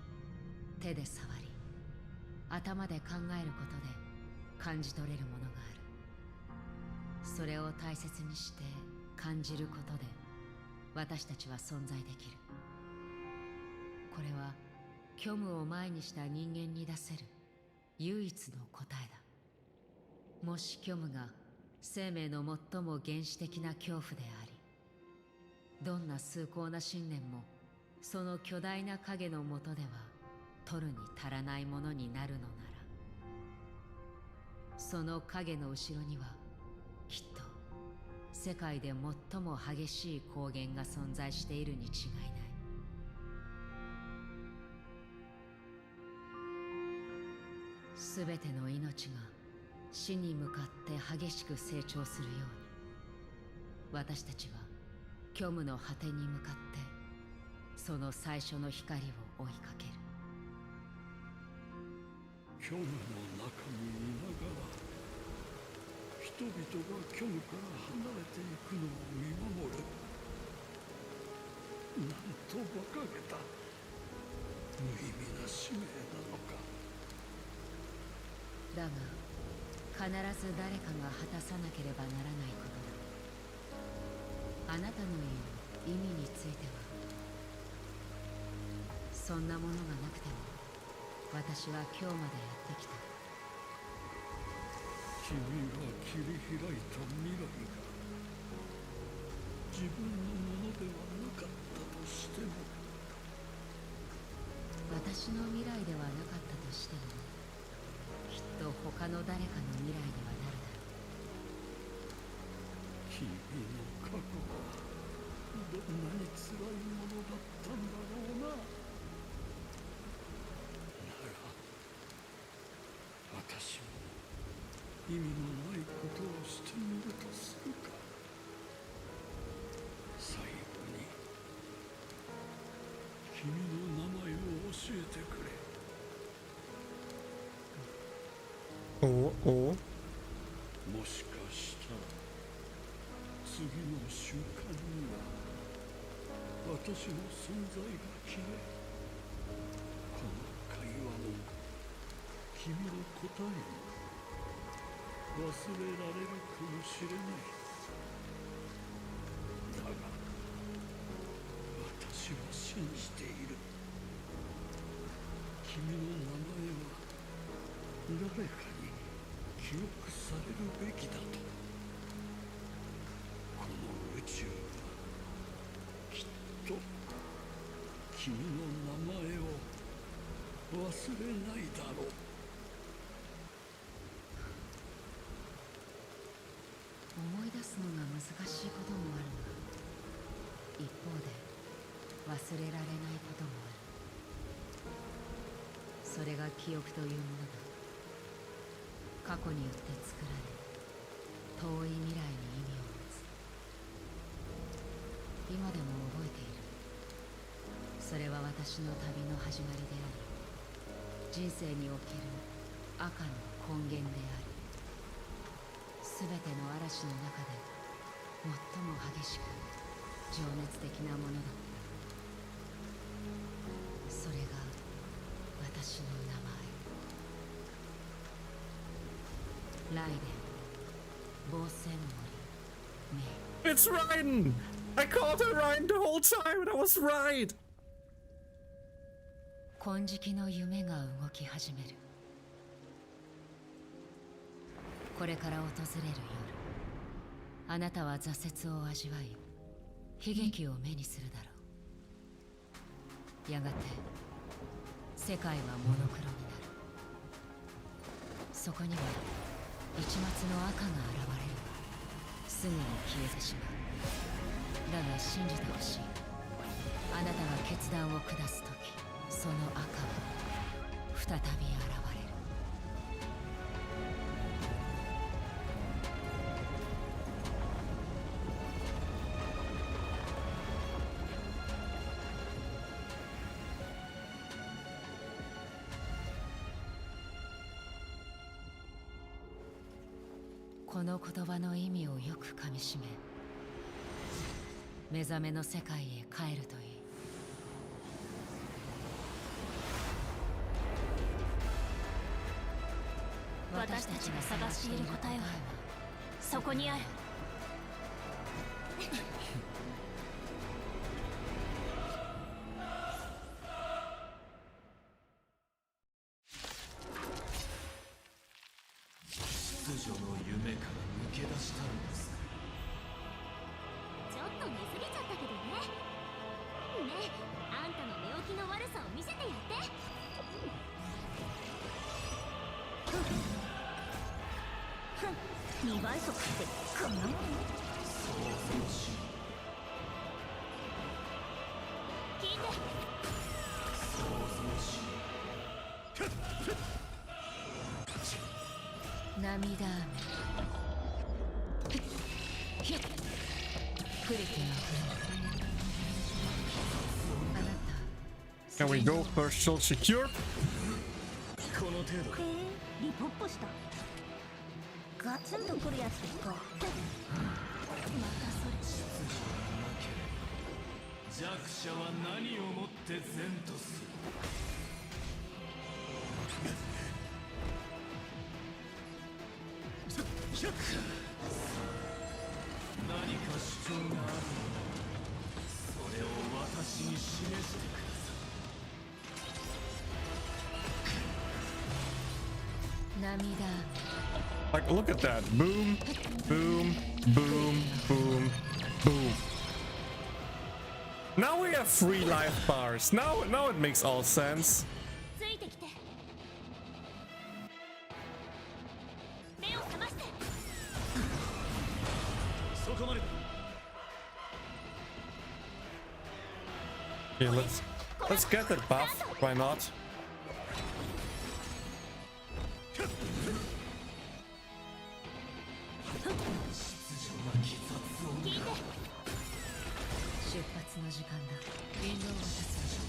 手で触り、頭で考えることで感じ取れるものがある。それを大切にして感じることで私たちは存在できる。これは虚無を前にした人間に出せる唯一の答えだ。もし虚無が生命の最も原始的な恐怖であり、どんな崇高な信念もその巨大な影の下では取るに足らないものになるのなら、その影の後ろにはきっと世界で最も激しい光源が存在しているに違いない。すべての命が死に向かって激しく成長するように、私たちは虚無の果てに向かってその最初の光を追いかける。虚無の中にいながら人々が虚無から離れていくのを見守る。なんと馬鹿げた無意味な使命なのか。だが必ず誰かが果たさなければならないことだ。あなたの言う意味については、そんなものがなくても私は今日までやってきた。君が切り開いた未来が自分のものではなかったとしても、私の未来ではなかったとしても、きっと他の誰かの未来にはなるだろう。君の過去はどんなに辛いものだったんだろうな。なら私も意味のないことをしてみるとするか。最後に君の名前を教えてくれ。おお。もしかしたら次の瞬間には私の存在が消え、この会話も君の答えも忘れられるかもしれない。だが私は信じている。君の名前は誰かに記憶されるべきだと。こ君の名前を忘れないだろう。思い出すのが難しいこともあるが、一方で忘れられないこともある。それが記憶というものだ。過去によって作られ、遠い未来に意味を持つ。今でも覚えている。それは私の旅の始まりであり、人生における赤の根源である。すべての嵐の中で最も激しく情熱的なものだった。それが私の名前。ライデン、防戦森、メイ。 It's Ryan! I called her Ryan the whole time and I was right! 金色の夢が動き始める。これから訪れる夜、あなたは挫折を味わい、悲劇を目にするだろう。やがて世界はモノクロになる。そこには一抹の赤が現れるが、すぐに消えてしまう。だが信じてほしい。あなたが決断を下すとき、その赤は再び現れる。この言葉の意味をよくかみしめ、目覚めの世界へ帰るといい。私たちが探している答えはそこにある。秩序の夢から抜け出したんです。ちょっと寝すぎちゃったけどね。ねえ、あんたの寝起きの悪さを見せてやって。2倍速ってこんなもの？想像し聞いて。想像し涙雨。ひっ触れてはあなた。 Can we go first shot secure? この程度か。リポッポした。ガツンとくるやつですか。またそれ。秩序がなければ弱者は何をもって善とする。何か主張があるのなら、それを私に示してください。涙。 Like, look at that. Boom, boom, boom, boom, boom. Now we have 3 life bars. Now it makes all sense. ついてきて。目を覚まして。そこまでだ。 Okay, let's get that buff. Why not? 出発の時間だ。リンゴを渡す。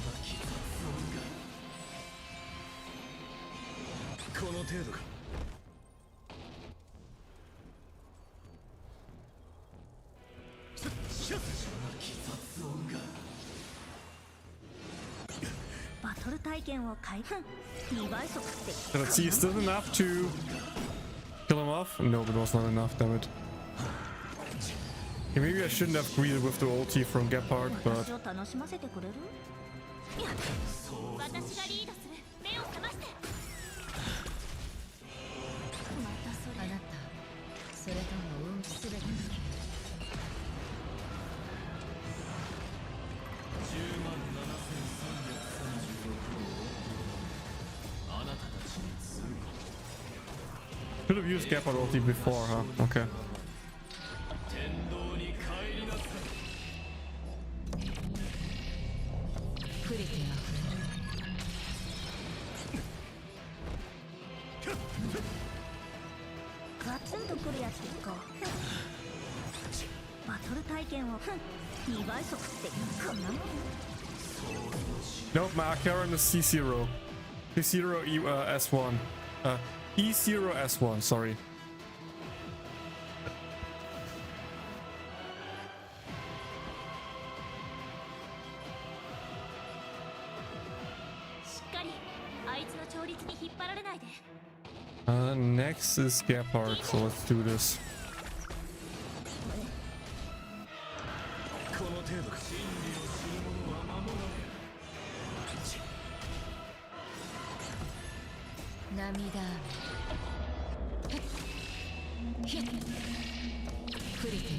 この程度か。バトル体験を開封。2倍速って。 Let's see, is that enough to kill him off? No, it was not enough, damn it. Okay, maybe I shouldn't have greeted with the ulti from Gepard, but 私を楽しませてくれる？いや、私がリードする。目を覚まして。またそれ。あなた、それとも運すべての消える。10万7300 Should have used Gappa ulti before, huh? Okay.ガツンとくるやつですか。バトル体験を2倍速ってこんなもん。 Nope, my Akaran is C0. C0 S1. E0 S1, sorry. しっかりあいつの調律に引っ張られないで。 Next is Gepard, so let's do this. この程度か。真理のする者は守られる。涙ひっプリティ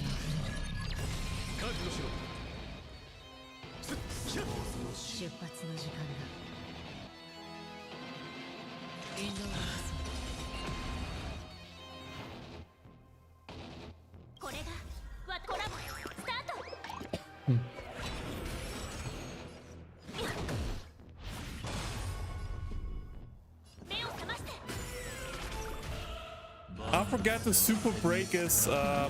覚悟しろ。出発の時間だ。インドアこれがコラボスタート。目を覚まして。 I forgot the super break is I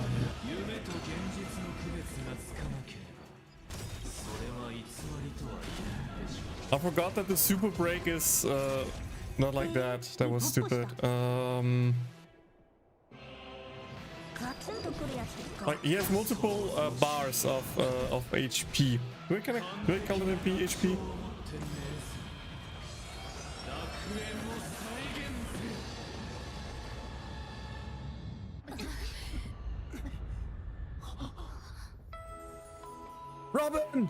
forgot that the super break is not like that. That was stupid. Like he has multiple bars of HP. Do I call it HP? Robin!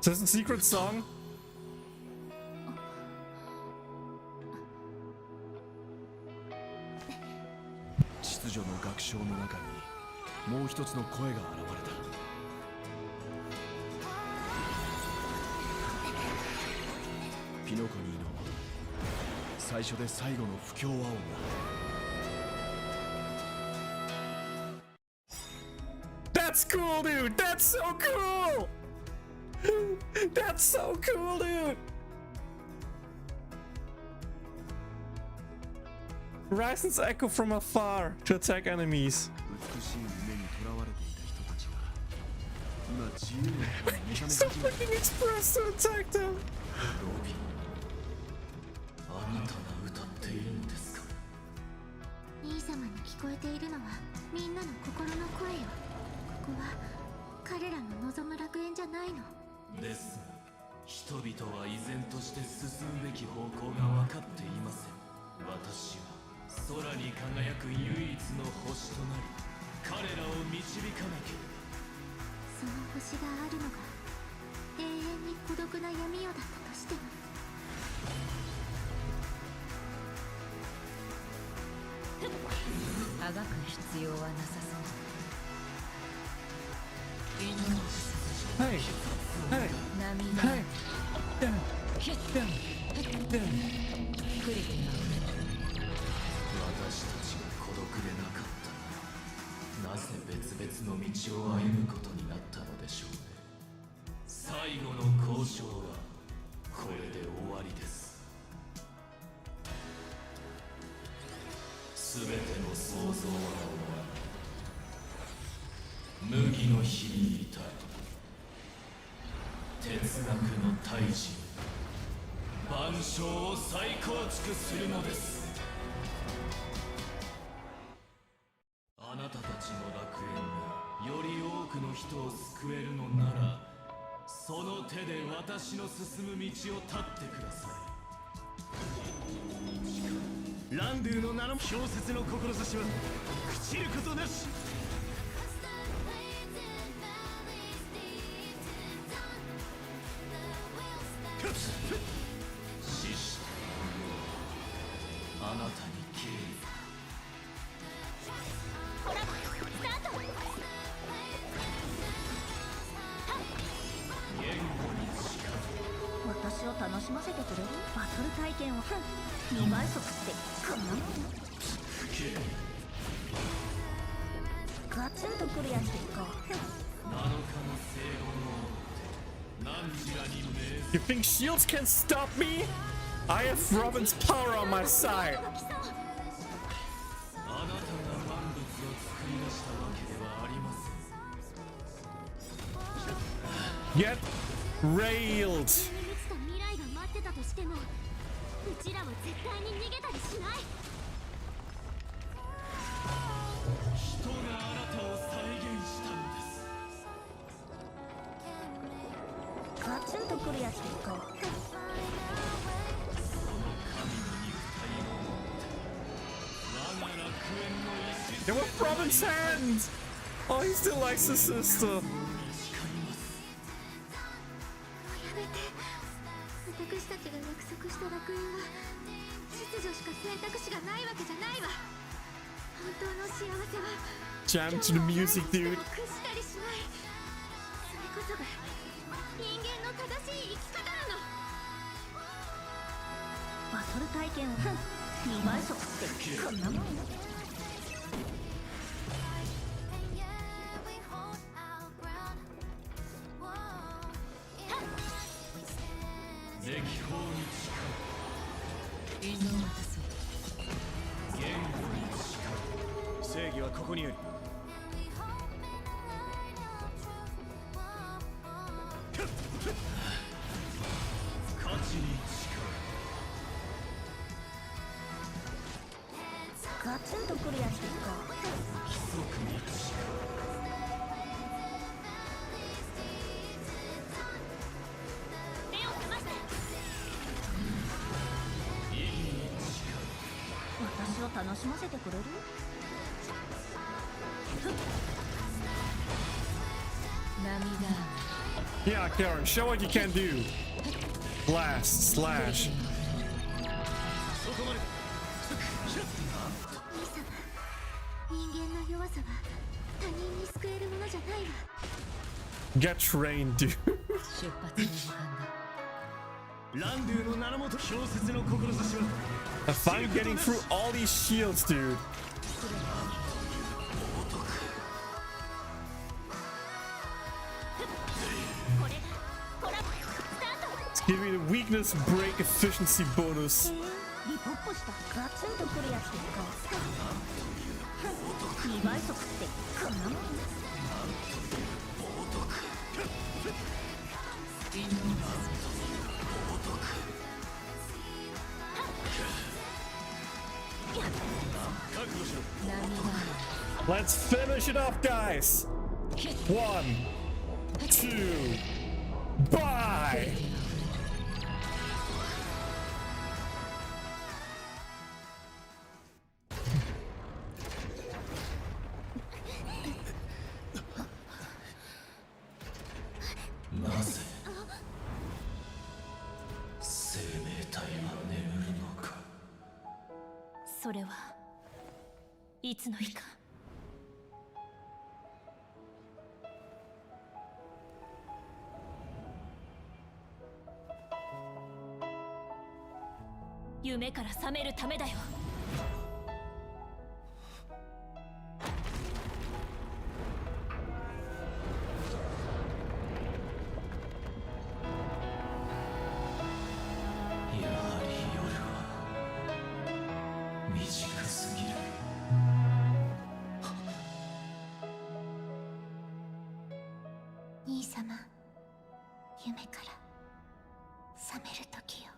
Is this a secret song? That's cool, dude! That's so cool! That's so cool, dude! Horizon's echo from afar to attack enemies. He's so freaking expressed to attack them! 兄様に聞こえているのはみんなの心の声よ。ここは彼らの望む楽園じゃないの。ですが、人々は依然として進むべき方向が分かっていません。私は空に輝く唯一の星となり、彼らを導かなければ。その星があるのが永遠に孤独な闇夜だったとしても。 あがく必要はなさそう。はいはい涙はいヒップリティ私たちが孤独でなかったなら、なぜ別々の道を歩むことになったのでしょうね。最後の交渉はこれで終わりです。すべての想像は終わり、麦の日に至る哲学の大人、万象を再構築するのです。あなたたちの楽園がより多くの人を救えるのなら、その手で私の進む道を立ってください。ランドゥの名の氷雪の志は朽ちることなし。死したあなたに敬意。コラボスタート。言語に近づく。私を楽ししませてくれる？バトル体験を2倍速ってこんなもん？ガツンとくるやつですか。You think shields can stop me? I have Robin's power on my side. Get railed. ガツンとくるやつですか。They were Robin's hands. Oh, he still likes his sister. 私たちが約束した楽園は秩序しか選択肢がないわけじゃないわ。本当の幸せは Jam to the music, dude. 屈したりしない。それこそが人間の正しい生き方なの。バトル体験を2倍速ってこんなもん？正義はここにあり。勝ちにガツンとくるやつですか。規則に目を覚ませ。私を楽しませてくれるYeah, Karen, show what you can do. Blast, slash. 人間の弱さは他人に救えるものじゃないわ。 Get trained, dude. 出発の時間だ。ランドゥの名のもと氷雪の志は I'm finally getting through all these shields, dude. Let's give me the weakness break efficiency bonus. リポッポしたガツンとくるやつですか。2倍速ってこんなもん？Let's finish it off, guys. 1, 2, bye. Naze 生命体は眠るのか。それはいつの日か。夢から覚めるためだよ。やはり夜は短すぎる。兄様、夢から覚める時よ。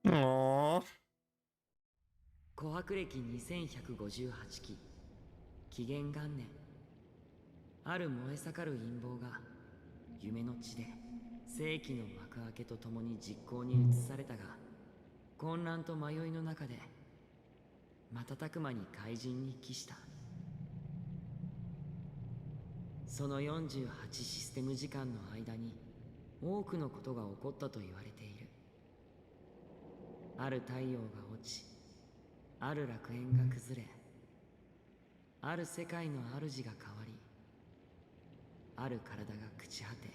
Aww. 琥珀歴2158期紀元元年、ある燃え盛る陰謀が夢の地で世紀の幕開けとともに実行に移されたが、混乱と迷いの中で瞬く間に怪人に帰した。その48システム時間の間に多くのことが起こったと言われている。ある太陽が落ち、ある楽園が崩れ、ある世界の主が変わり、ある体が朽ち果て、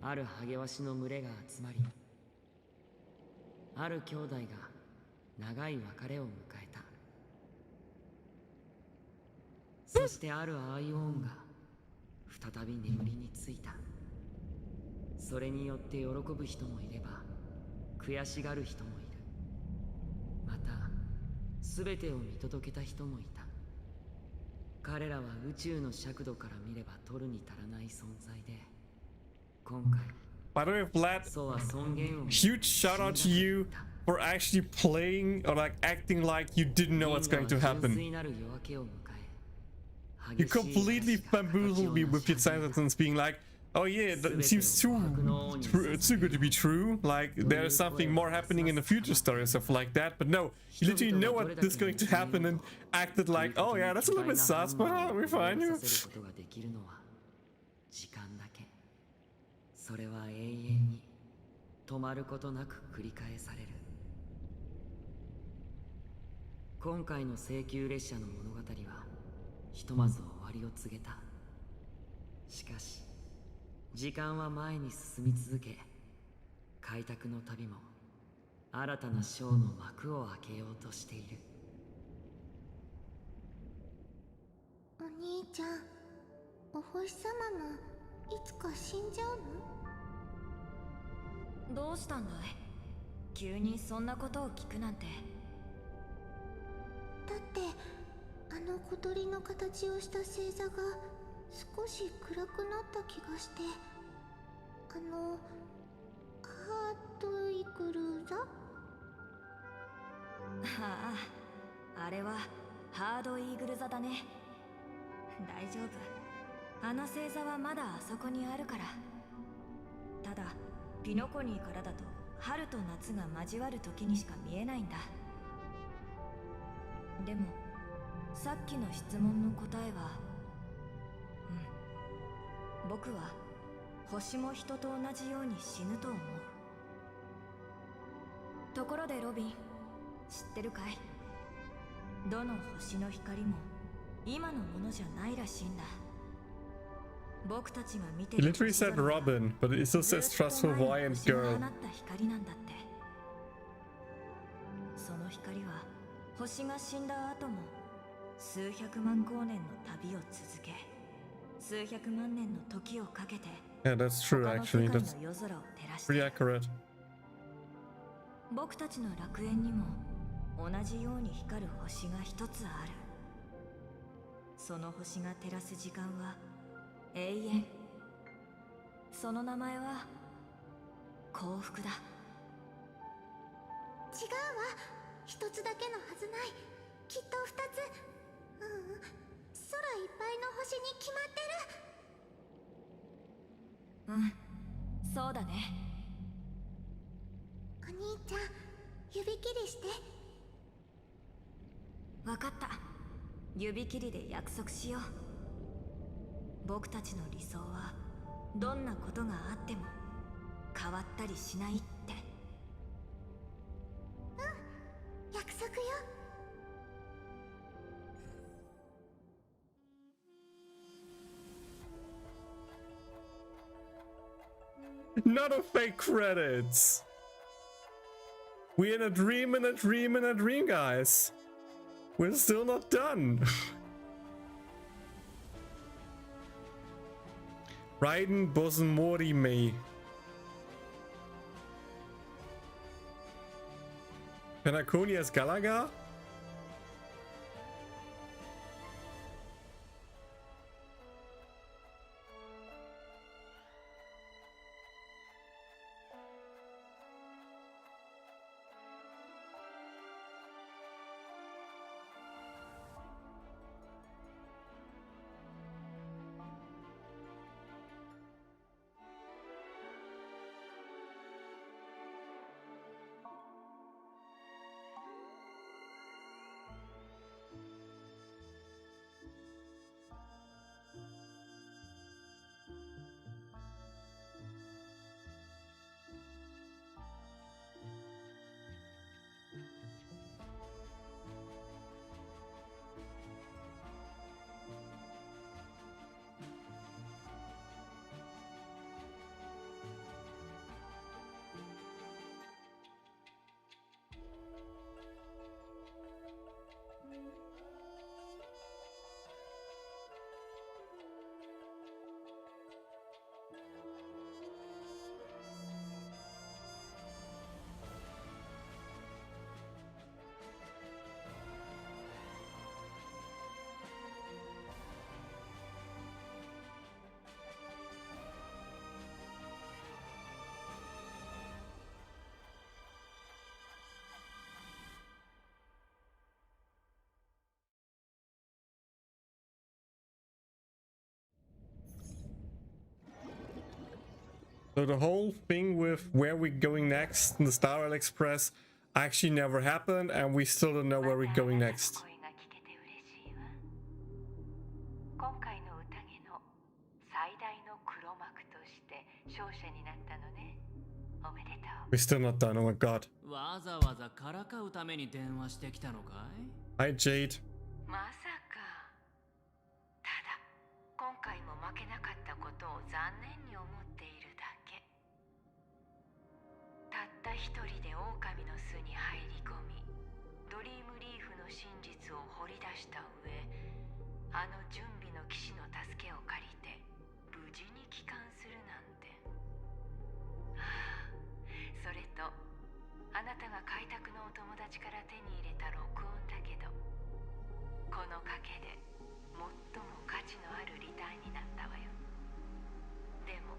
あるハゲワシの群れが集まり、ある兄弟が長い別れを迎えた。そしてあるアイオンが再び眠りについた。それによって喜ぶ人もいれば悔しがる人もいる。また全てを見届けた人もいた。彼らは宇宙の尺度から見れば取るに足らない存在で、今回 By the way, Vlad, huge shout out to you for actually playing or like acting like you didn't know what's going to happen. You completely bamboozled me with your sentence being like, oh yeah, that seems too good to be true. Like there's something more happening in the future story and stuff like that. But no, you literally know what is going to happen and acted like, oh yeah, that's a little bit sus, but we're fine. それは永遠に止まることなく繰り返される。今回の請求列車の物語はひとまず終わりを告げた。しかし時間は前に進み続け、開拓の旅も新たな章の幕を開けようとしている。お兄ちゃん、お星様もいつか死んじゃうの？どうしたんだい？急にそんなことを聞くなんて。だってあの小鳥の形をした星座が少し暗くなった気がして、ハートイグル座？ああ、あれはハードイーグル座だね。大丈夫、あの星座はまだあそこにあるから。ただピノコニーからだと春と夏が交わる時にしか見えないんだ。でもさっきの質問の答えは、僕は星も人と同じように死ぬと思う。ところでロビン、知ってるかい？どの星の光も今のものじゃないらしいんだ。僕たちが見て He literally said Robin, but it still says trustful boy and girl. 光なんだって。その光は星が死んだ後も数百万光年の旅を続け、数百万年の時をかけて Yeah, that's true actually. That's pretty accurate. 僕たちの楽園にも同じように光る星が一つある。その星が照らす時間は永遠。その名前は幸福だ。違うわ、一つだけのはずない。きっと二つ。空いっぱいの星に決まってる。そうだね。お兄ちゃん、指切りして。わかった、指切りで約束しよう。僕たちの理想はどんなことがあっても変わったりしないって。約束よ。Not a fake credits. We're in a dream and a dream and a dream, guys. We're still not done. Raiden Bosen Mori Mei. Penacony as Galaga? So the whole thing with where we're going next in the Star Rail Express actually never happened, and we still don't know where we're going next. 今回の宴の最大の黒幕として勝者になったのね。おめでとう。 We're still not done, oh my god. わざわざからかうために電話してきたのかい？ Hi Jade. まさか。ただ今回も負けなかったことを残念に思っているだけ。たった一人で狼の巣に入り込み、ドリームリーフの真実を掘り出した上、あの準備の騎士の助けを借りて無事に帰還するなんて。はあ、それとあなたが開拓のお友達から手に入れた録音だけど、この賭けで最も価値のあるリターンになったわよ。でも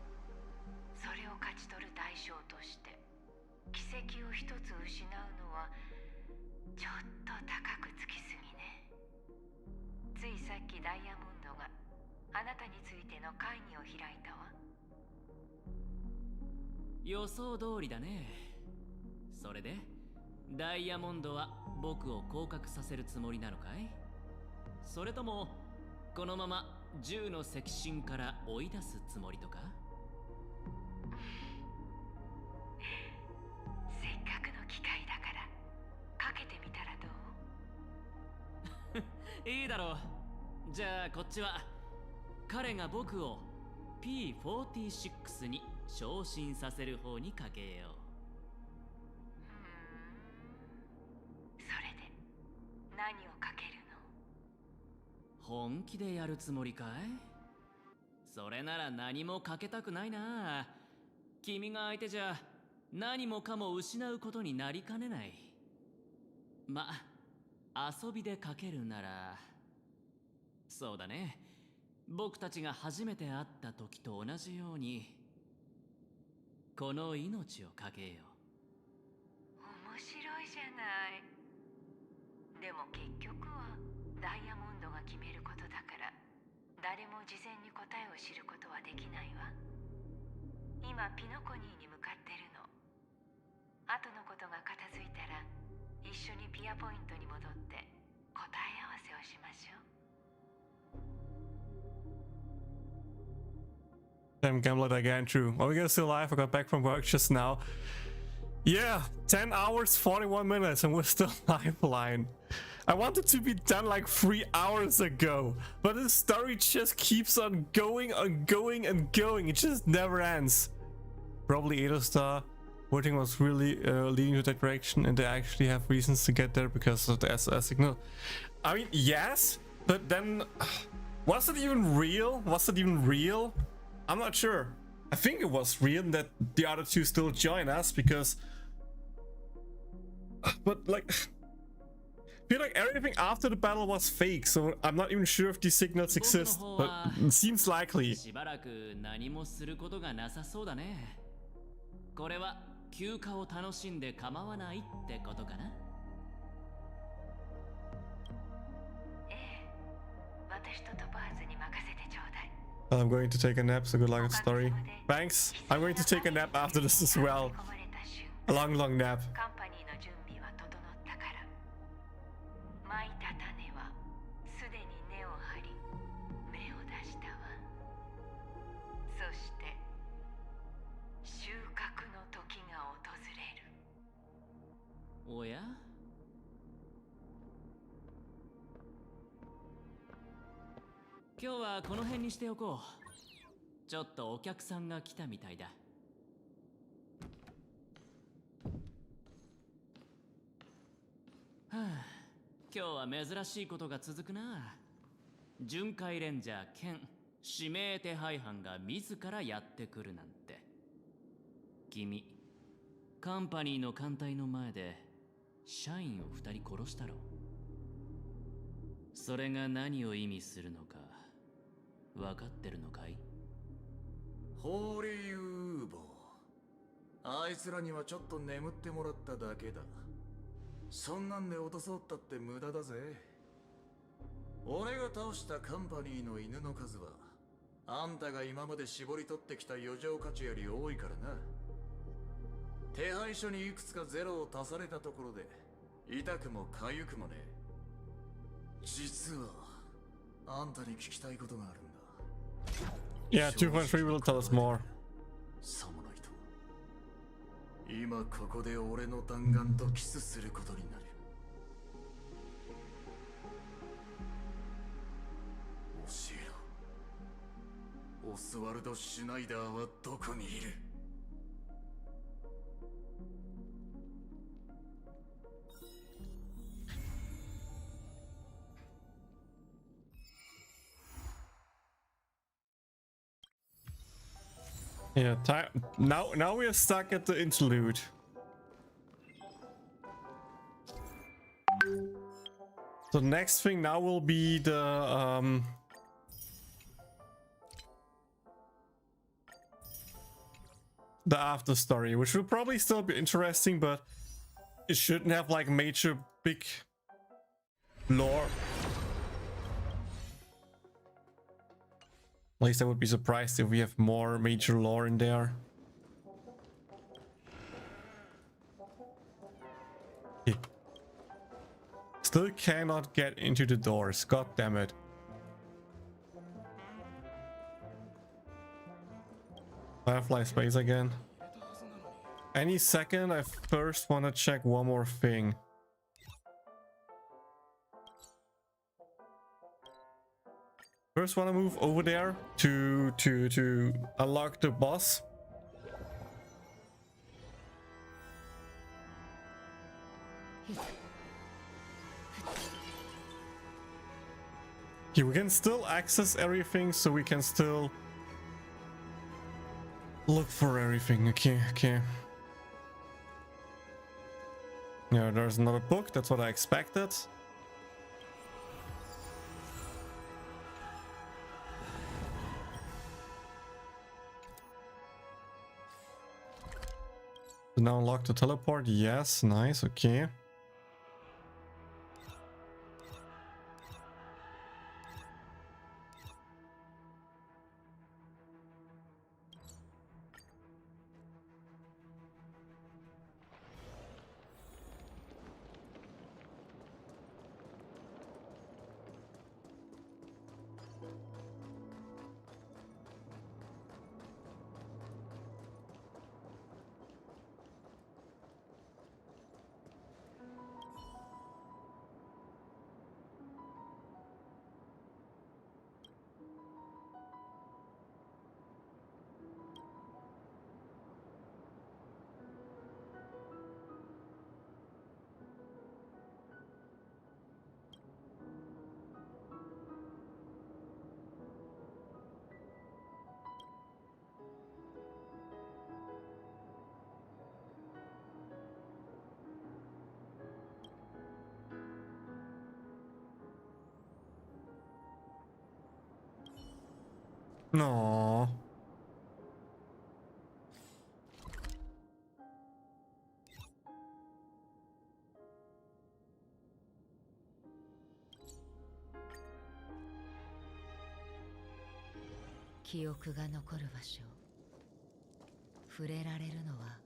それを勝ち取る代償として奇跡を一つ失うのはちょっと高くつきすぎね。ついさっきダイヤモンドがあなたについての会議を開いたわ。予想通りだね。それでダイヤモンドは僕を降格させるつもりなのかい？それともこのまま銃の赤心から追い出すつもりとか？せっかくの機会だからかけてみたらどう？いいだろう。じゃあこっちは彼が僕を P46 に昇進させる方にかけよう。それで何をかけるの？本気でやるつもりかい？それなら何もかけたくないな。君が相手じゃ何もかも失うことになりかねない。ま、遊びでかけるならそうだね。僕たちが初めて会った時と同じようにこの命をかけよう。面白いじゃない。でも結局はダイヤモンドが決めることだから誰も事前に答えを知ることはできないわ。今ピノコニーに向かってるの。後のことが片付いたら一緒にピアポイントに戻って答え合わせをしましょう。Damn, gambler again, true. Are we gonna still alive? I got back from work just now. Yeah, 10 hours, 41 minutes, and we're still lifeline. I wanted to be done like 3 hours ago, but the story just keeps on going and going and going. It just never ends. Probably Edelstar voting was really leading to that direction, and they actually have reasons to get there because of the SOS signal. I mean, yes, but then was it even real? Was it even real? I'm not sure. I think it was real that the other two still join us because... But like... I feel like everything after the battle was fake, so I'm not even sure if these signals exist, but it seems likely. しばらく何もすることがなさそうだね。これは休暇を楽しんで構わないってことかな。私とトパーズに任せてちょうだい。I'm going to take a nap, so good luck with the story. Thanks. I'm going to take a nap after this as well. A long, long nap. カンパニーの準備は整ったから。まいた種はすでに根を張り芽を出したわ。そして収穫の時が訪れる。おや？今日はこの辺にしておこう。ちょっとお客さんが来たみたいだ。はあ、今日は珍しいことが続くな。巡回レンジャー兼指名手配犯が自らやってくるなんて。君、カンパニーの艦隊の前で社員を2人殺したろ。それが何を意味するのか分かってるのかい？ホーリーウーボー、あいつらにはちょっと眠ってもらっただけだ。そんなんで落とそうったって無駄だぜ。俺が倒したカンパニーの犬の数はあんたが今まで絞り取ってきた余剰価値より多いからな。手配書にいくつかゼロを足されたところで痛くも痒くもね。実はあんたに聞きたいことがあるんだ。Yeah, 2.3 will tell us more. さもないと今ここで俺の弾丸とキスすることになる。教えろ。オスワルド・シュナイダーはどこにいる？Yeah, time. Now we are stuck at the interlude. So the next thing now will be the after story, which will probably still be interesting, but it shouldn't have like major big lore. At least I would be surprised if we have more major lore in there. Okay. Still cannot get into the doors. God damn it. Firefly space again. Any second, I first want to check one more thing. First want to move over there to unlock the boss. Okay, we can still access everything, so we can still look for everything. Okay. Yeah, there's another book. That's what I expected. Now unlock the teleport. Yes, nice. Okay. No.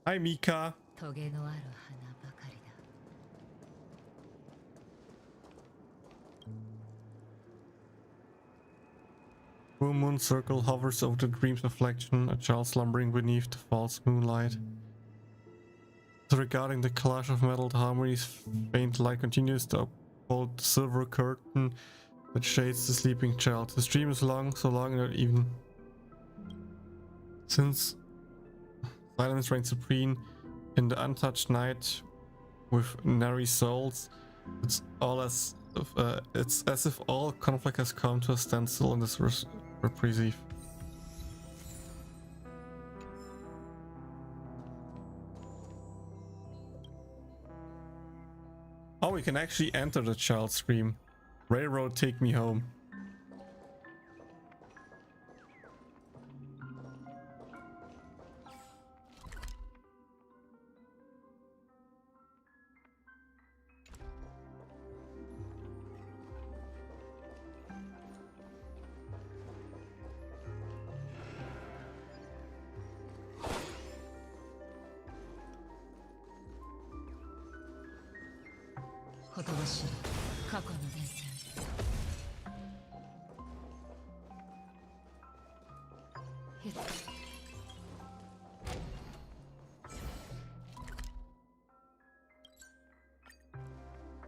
Hi, Mika. Full moon circle hovers over the dream's reflection, a child slumbering beneath the false moonlight. Regarding the clash of metal harmonies, faint light continues to uphold the silver curtain that shades the sleeping child. The stream is long, so long that even since silence reigns supreme in the untouched night with nary souls, it's as if all conflict has come to a standstill in this reprieve. Oh, we can actually enter the child stream. Railroad, take me home.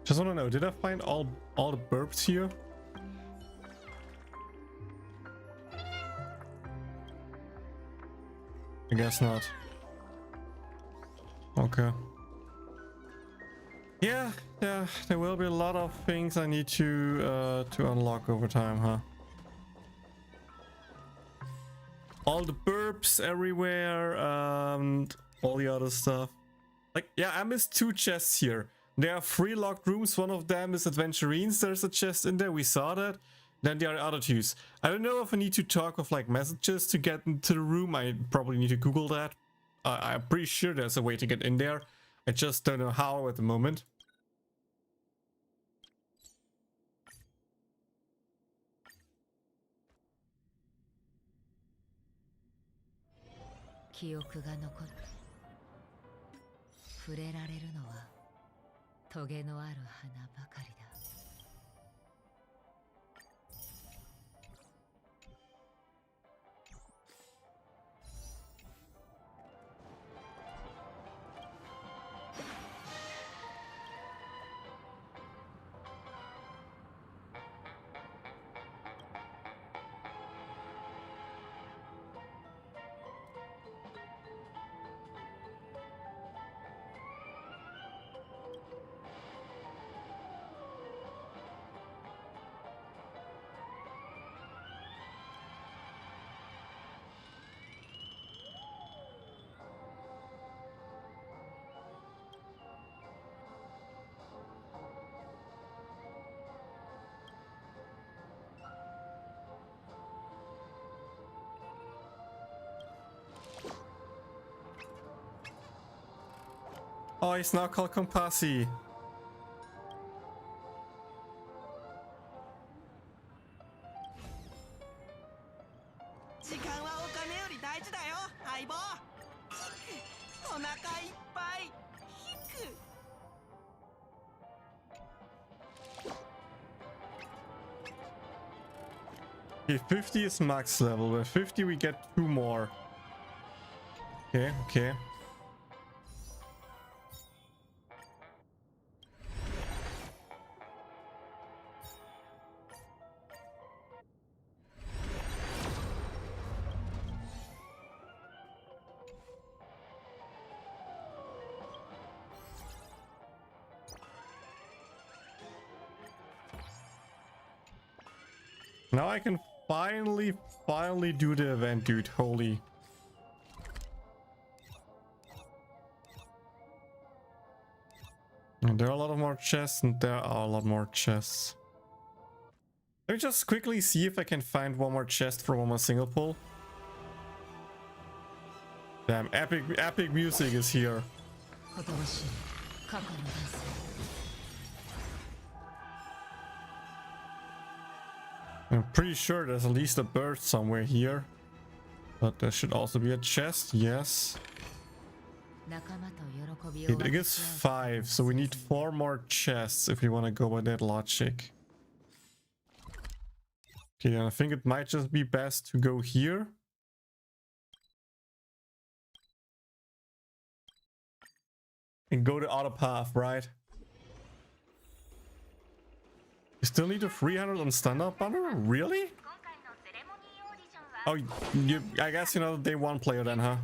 Just wanna know, did I find all the burps here? I guess not. Okay. Yeah, there will be a lot of things I need to unlock over time, huh? All the burps everywhere, and all the other stuff. Like, yeah, I missed 2 chests here. There are 3 locked rooms. One of them is Adventurines. There's a chest in there. We saw that. Then there are other 2s. I don't know if I need to talk with like messages to get into the room. I probably need to Google that. I'm pretty sure there's a way to get in there. I just don't know how at the moment. Oh, he's now called Compassi. Okay, 50 is max level. With 50 we get 2 more. Okay. Now I can finally do the event, dude. Holy. And there are a lot of more chests, and there are a lot more chests. Let me just quickly see if I can find one more chest for one more single pull. Damn, epic music is here. I'm pretty sure there's at least a bird somewhere here. But there should also be a chest, yes. It is 5, so we need 4 more chests if we want to go by that logic. Okay, I think it might just be best to go here. And go the other path, right? You still need a 300 on standard banner? Really? Oh, I guess you know day 1 player then, huh?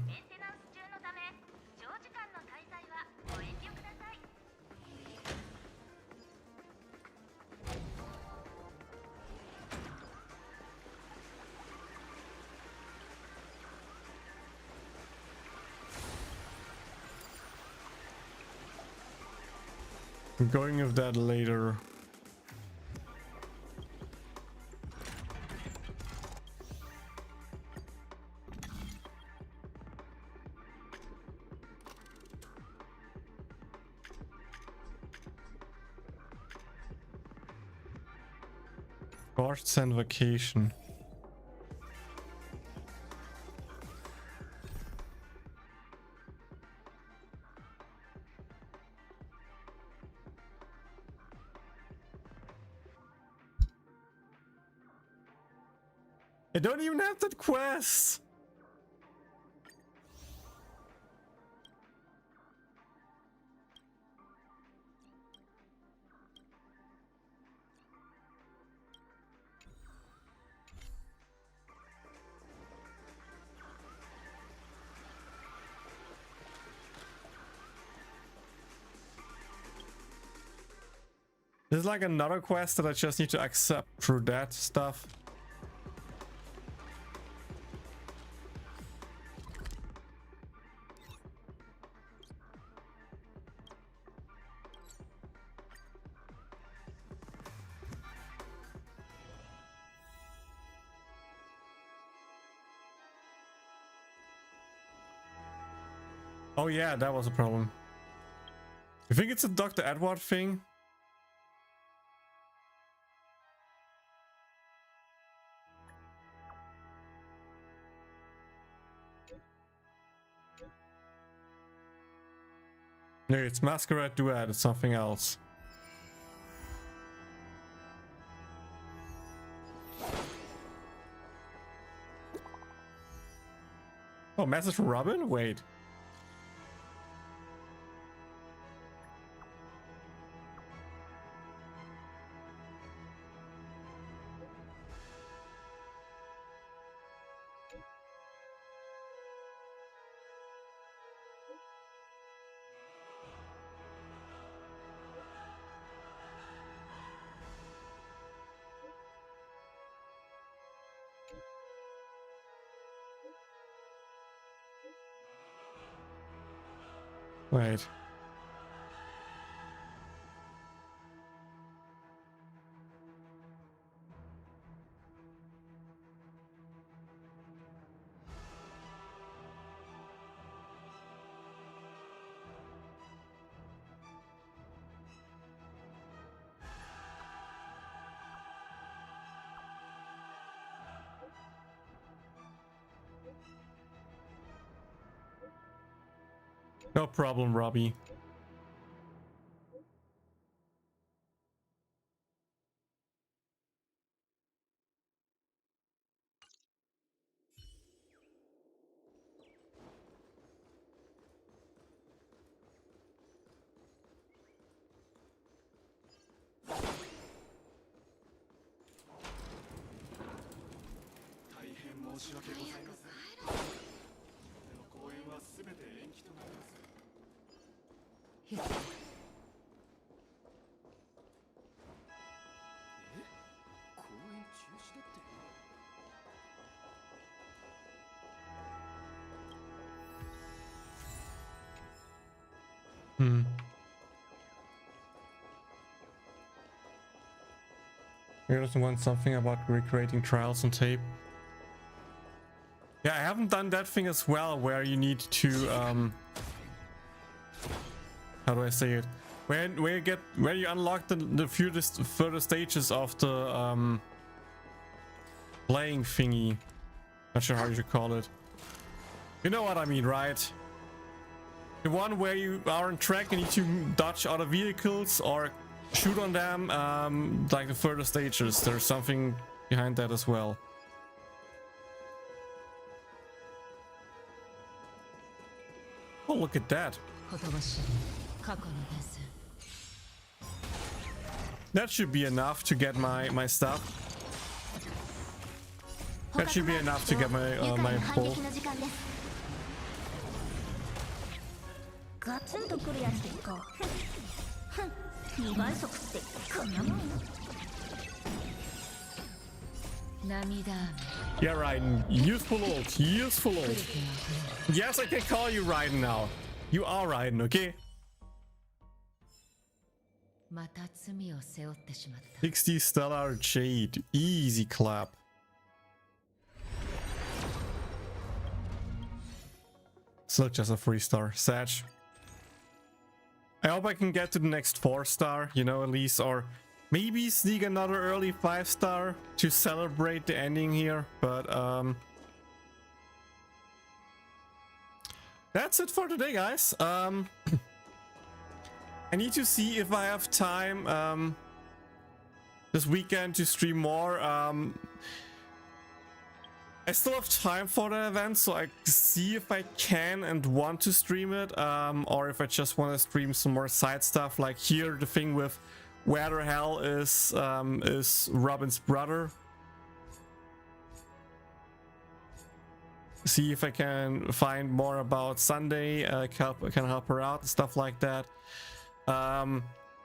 I'm going with that later. Ghosts and vacation. I don't even have that quest. There's like another quest that I just need to accept through that stuff. Oh yeah, that was a problem. You think it's a Dr. Edward thing? No, it's Masquerade Duet, it's something else. Oh, message from Robin? Wait. Wait. No problem, Robbie. You just want something about recreating trials on tape. Yeah, I haven't done that thing as well, where you need to how do I say it? Where you unlock the further stages of the playing thingy. Not sure how you should call it. You know what I mean, right? The one where you are on track and need to dodge other vehicles or shoot on them, like the further stages. There's something behind that as well. Oh, look at that. That should be enough to get my stuff. That should be enough to get my my bow. ガツンとくるやつですか。2倍速ってこんなもん。Yeah, Raiden. Useful ult. Useful ult. Yes, I can call you Raiden now. You are Raiden, okay? また罪を背負ってしまった。60 Stellar Jade. Easy clap. Still just a 3-star. Sag. I hope I can get to the next 4-star, you know, at least, or maybe sneak another early 5-star to celebrate the ending here, but that's it for today, guys. I need to see if I have time this weekend to stream more. I still have time for the event, so I see if I can and want to stream it, or if I just want to stream some more side stuff. Like here, the thing with where the hell is Robin's brother. See if I can find more about Sunday, can help her out and stuff like that.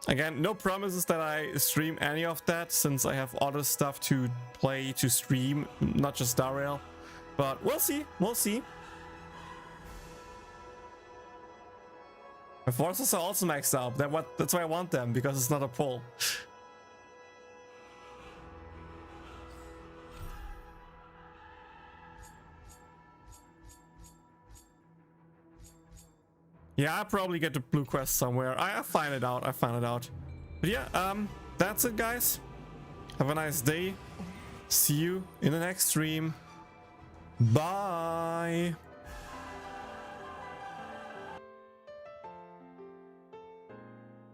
Again, no promises that I stream any of that, since I have other stuff to play, to stream, not just Dariel. But we'll see, we'll see. My forces are also maxed out. That's why I want them, because it's not a pull. Yeah, I'll probably get the blue quest somewhere. I'll find it out. But yeah, that's it, guys. Have a nice day. See you in the next stream. Bye.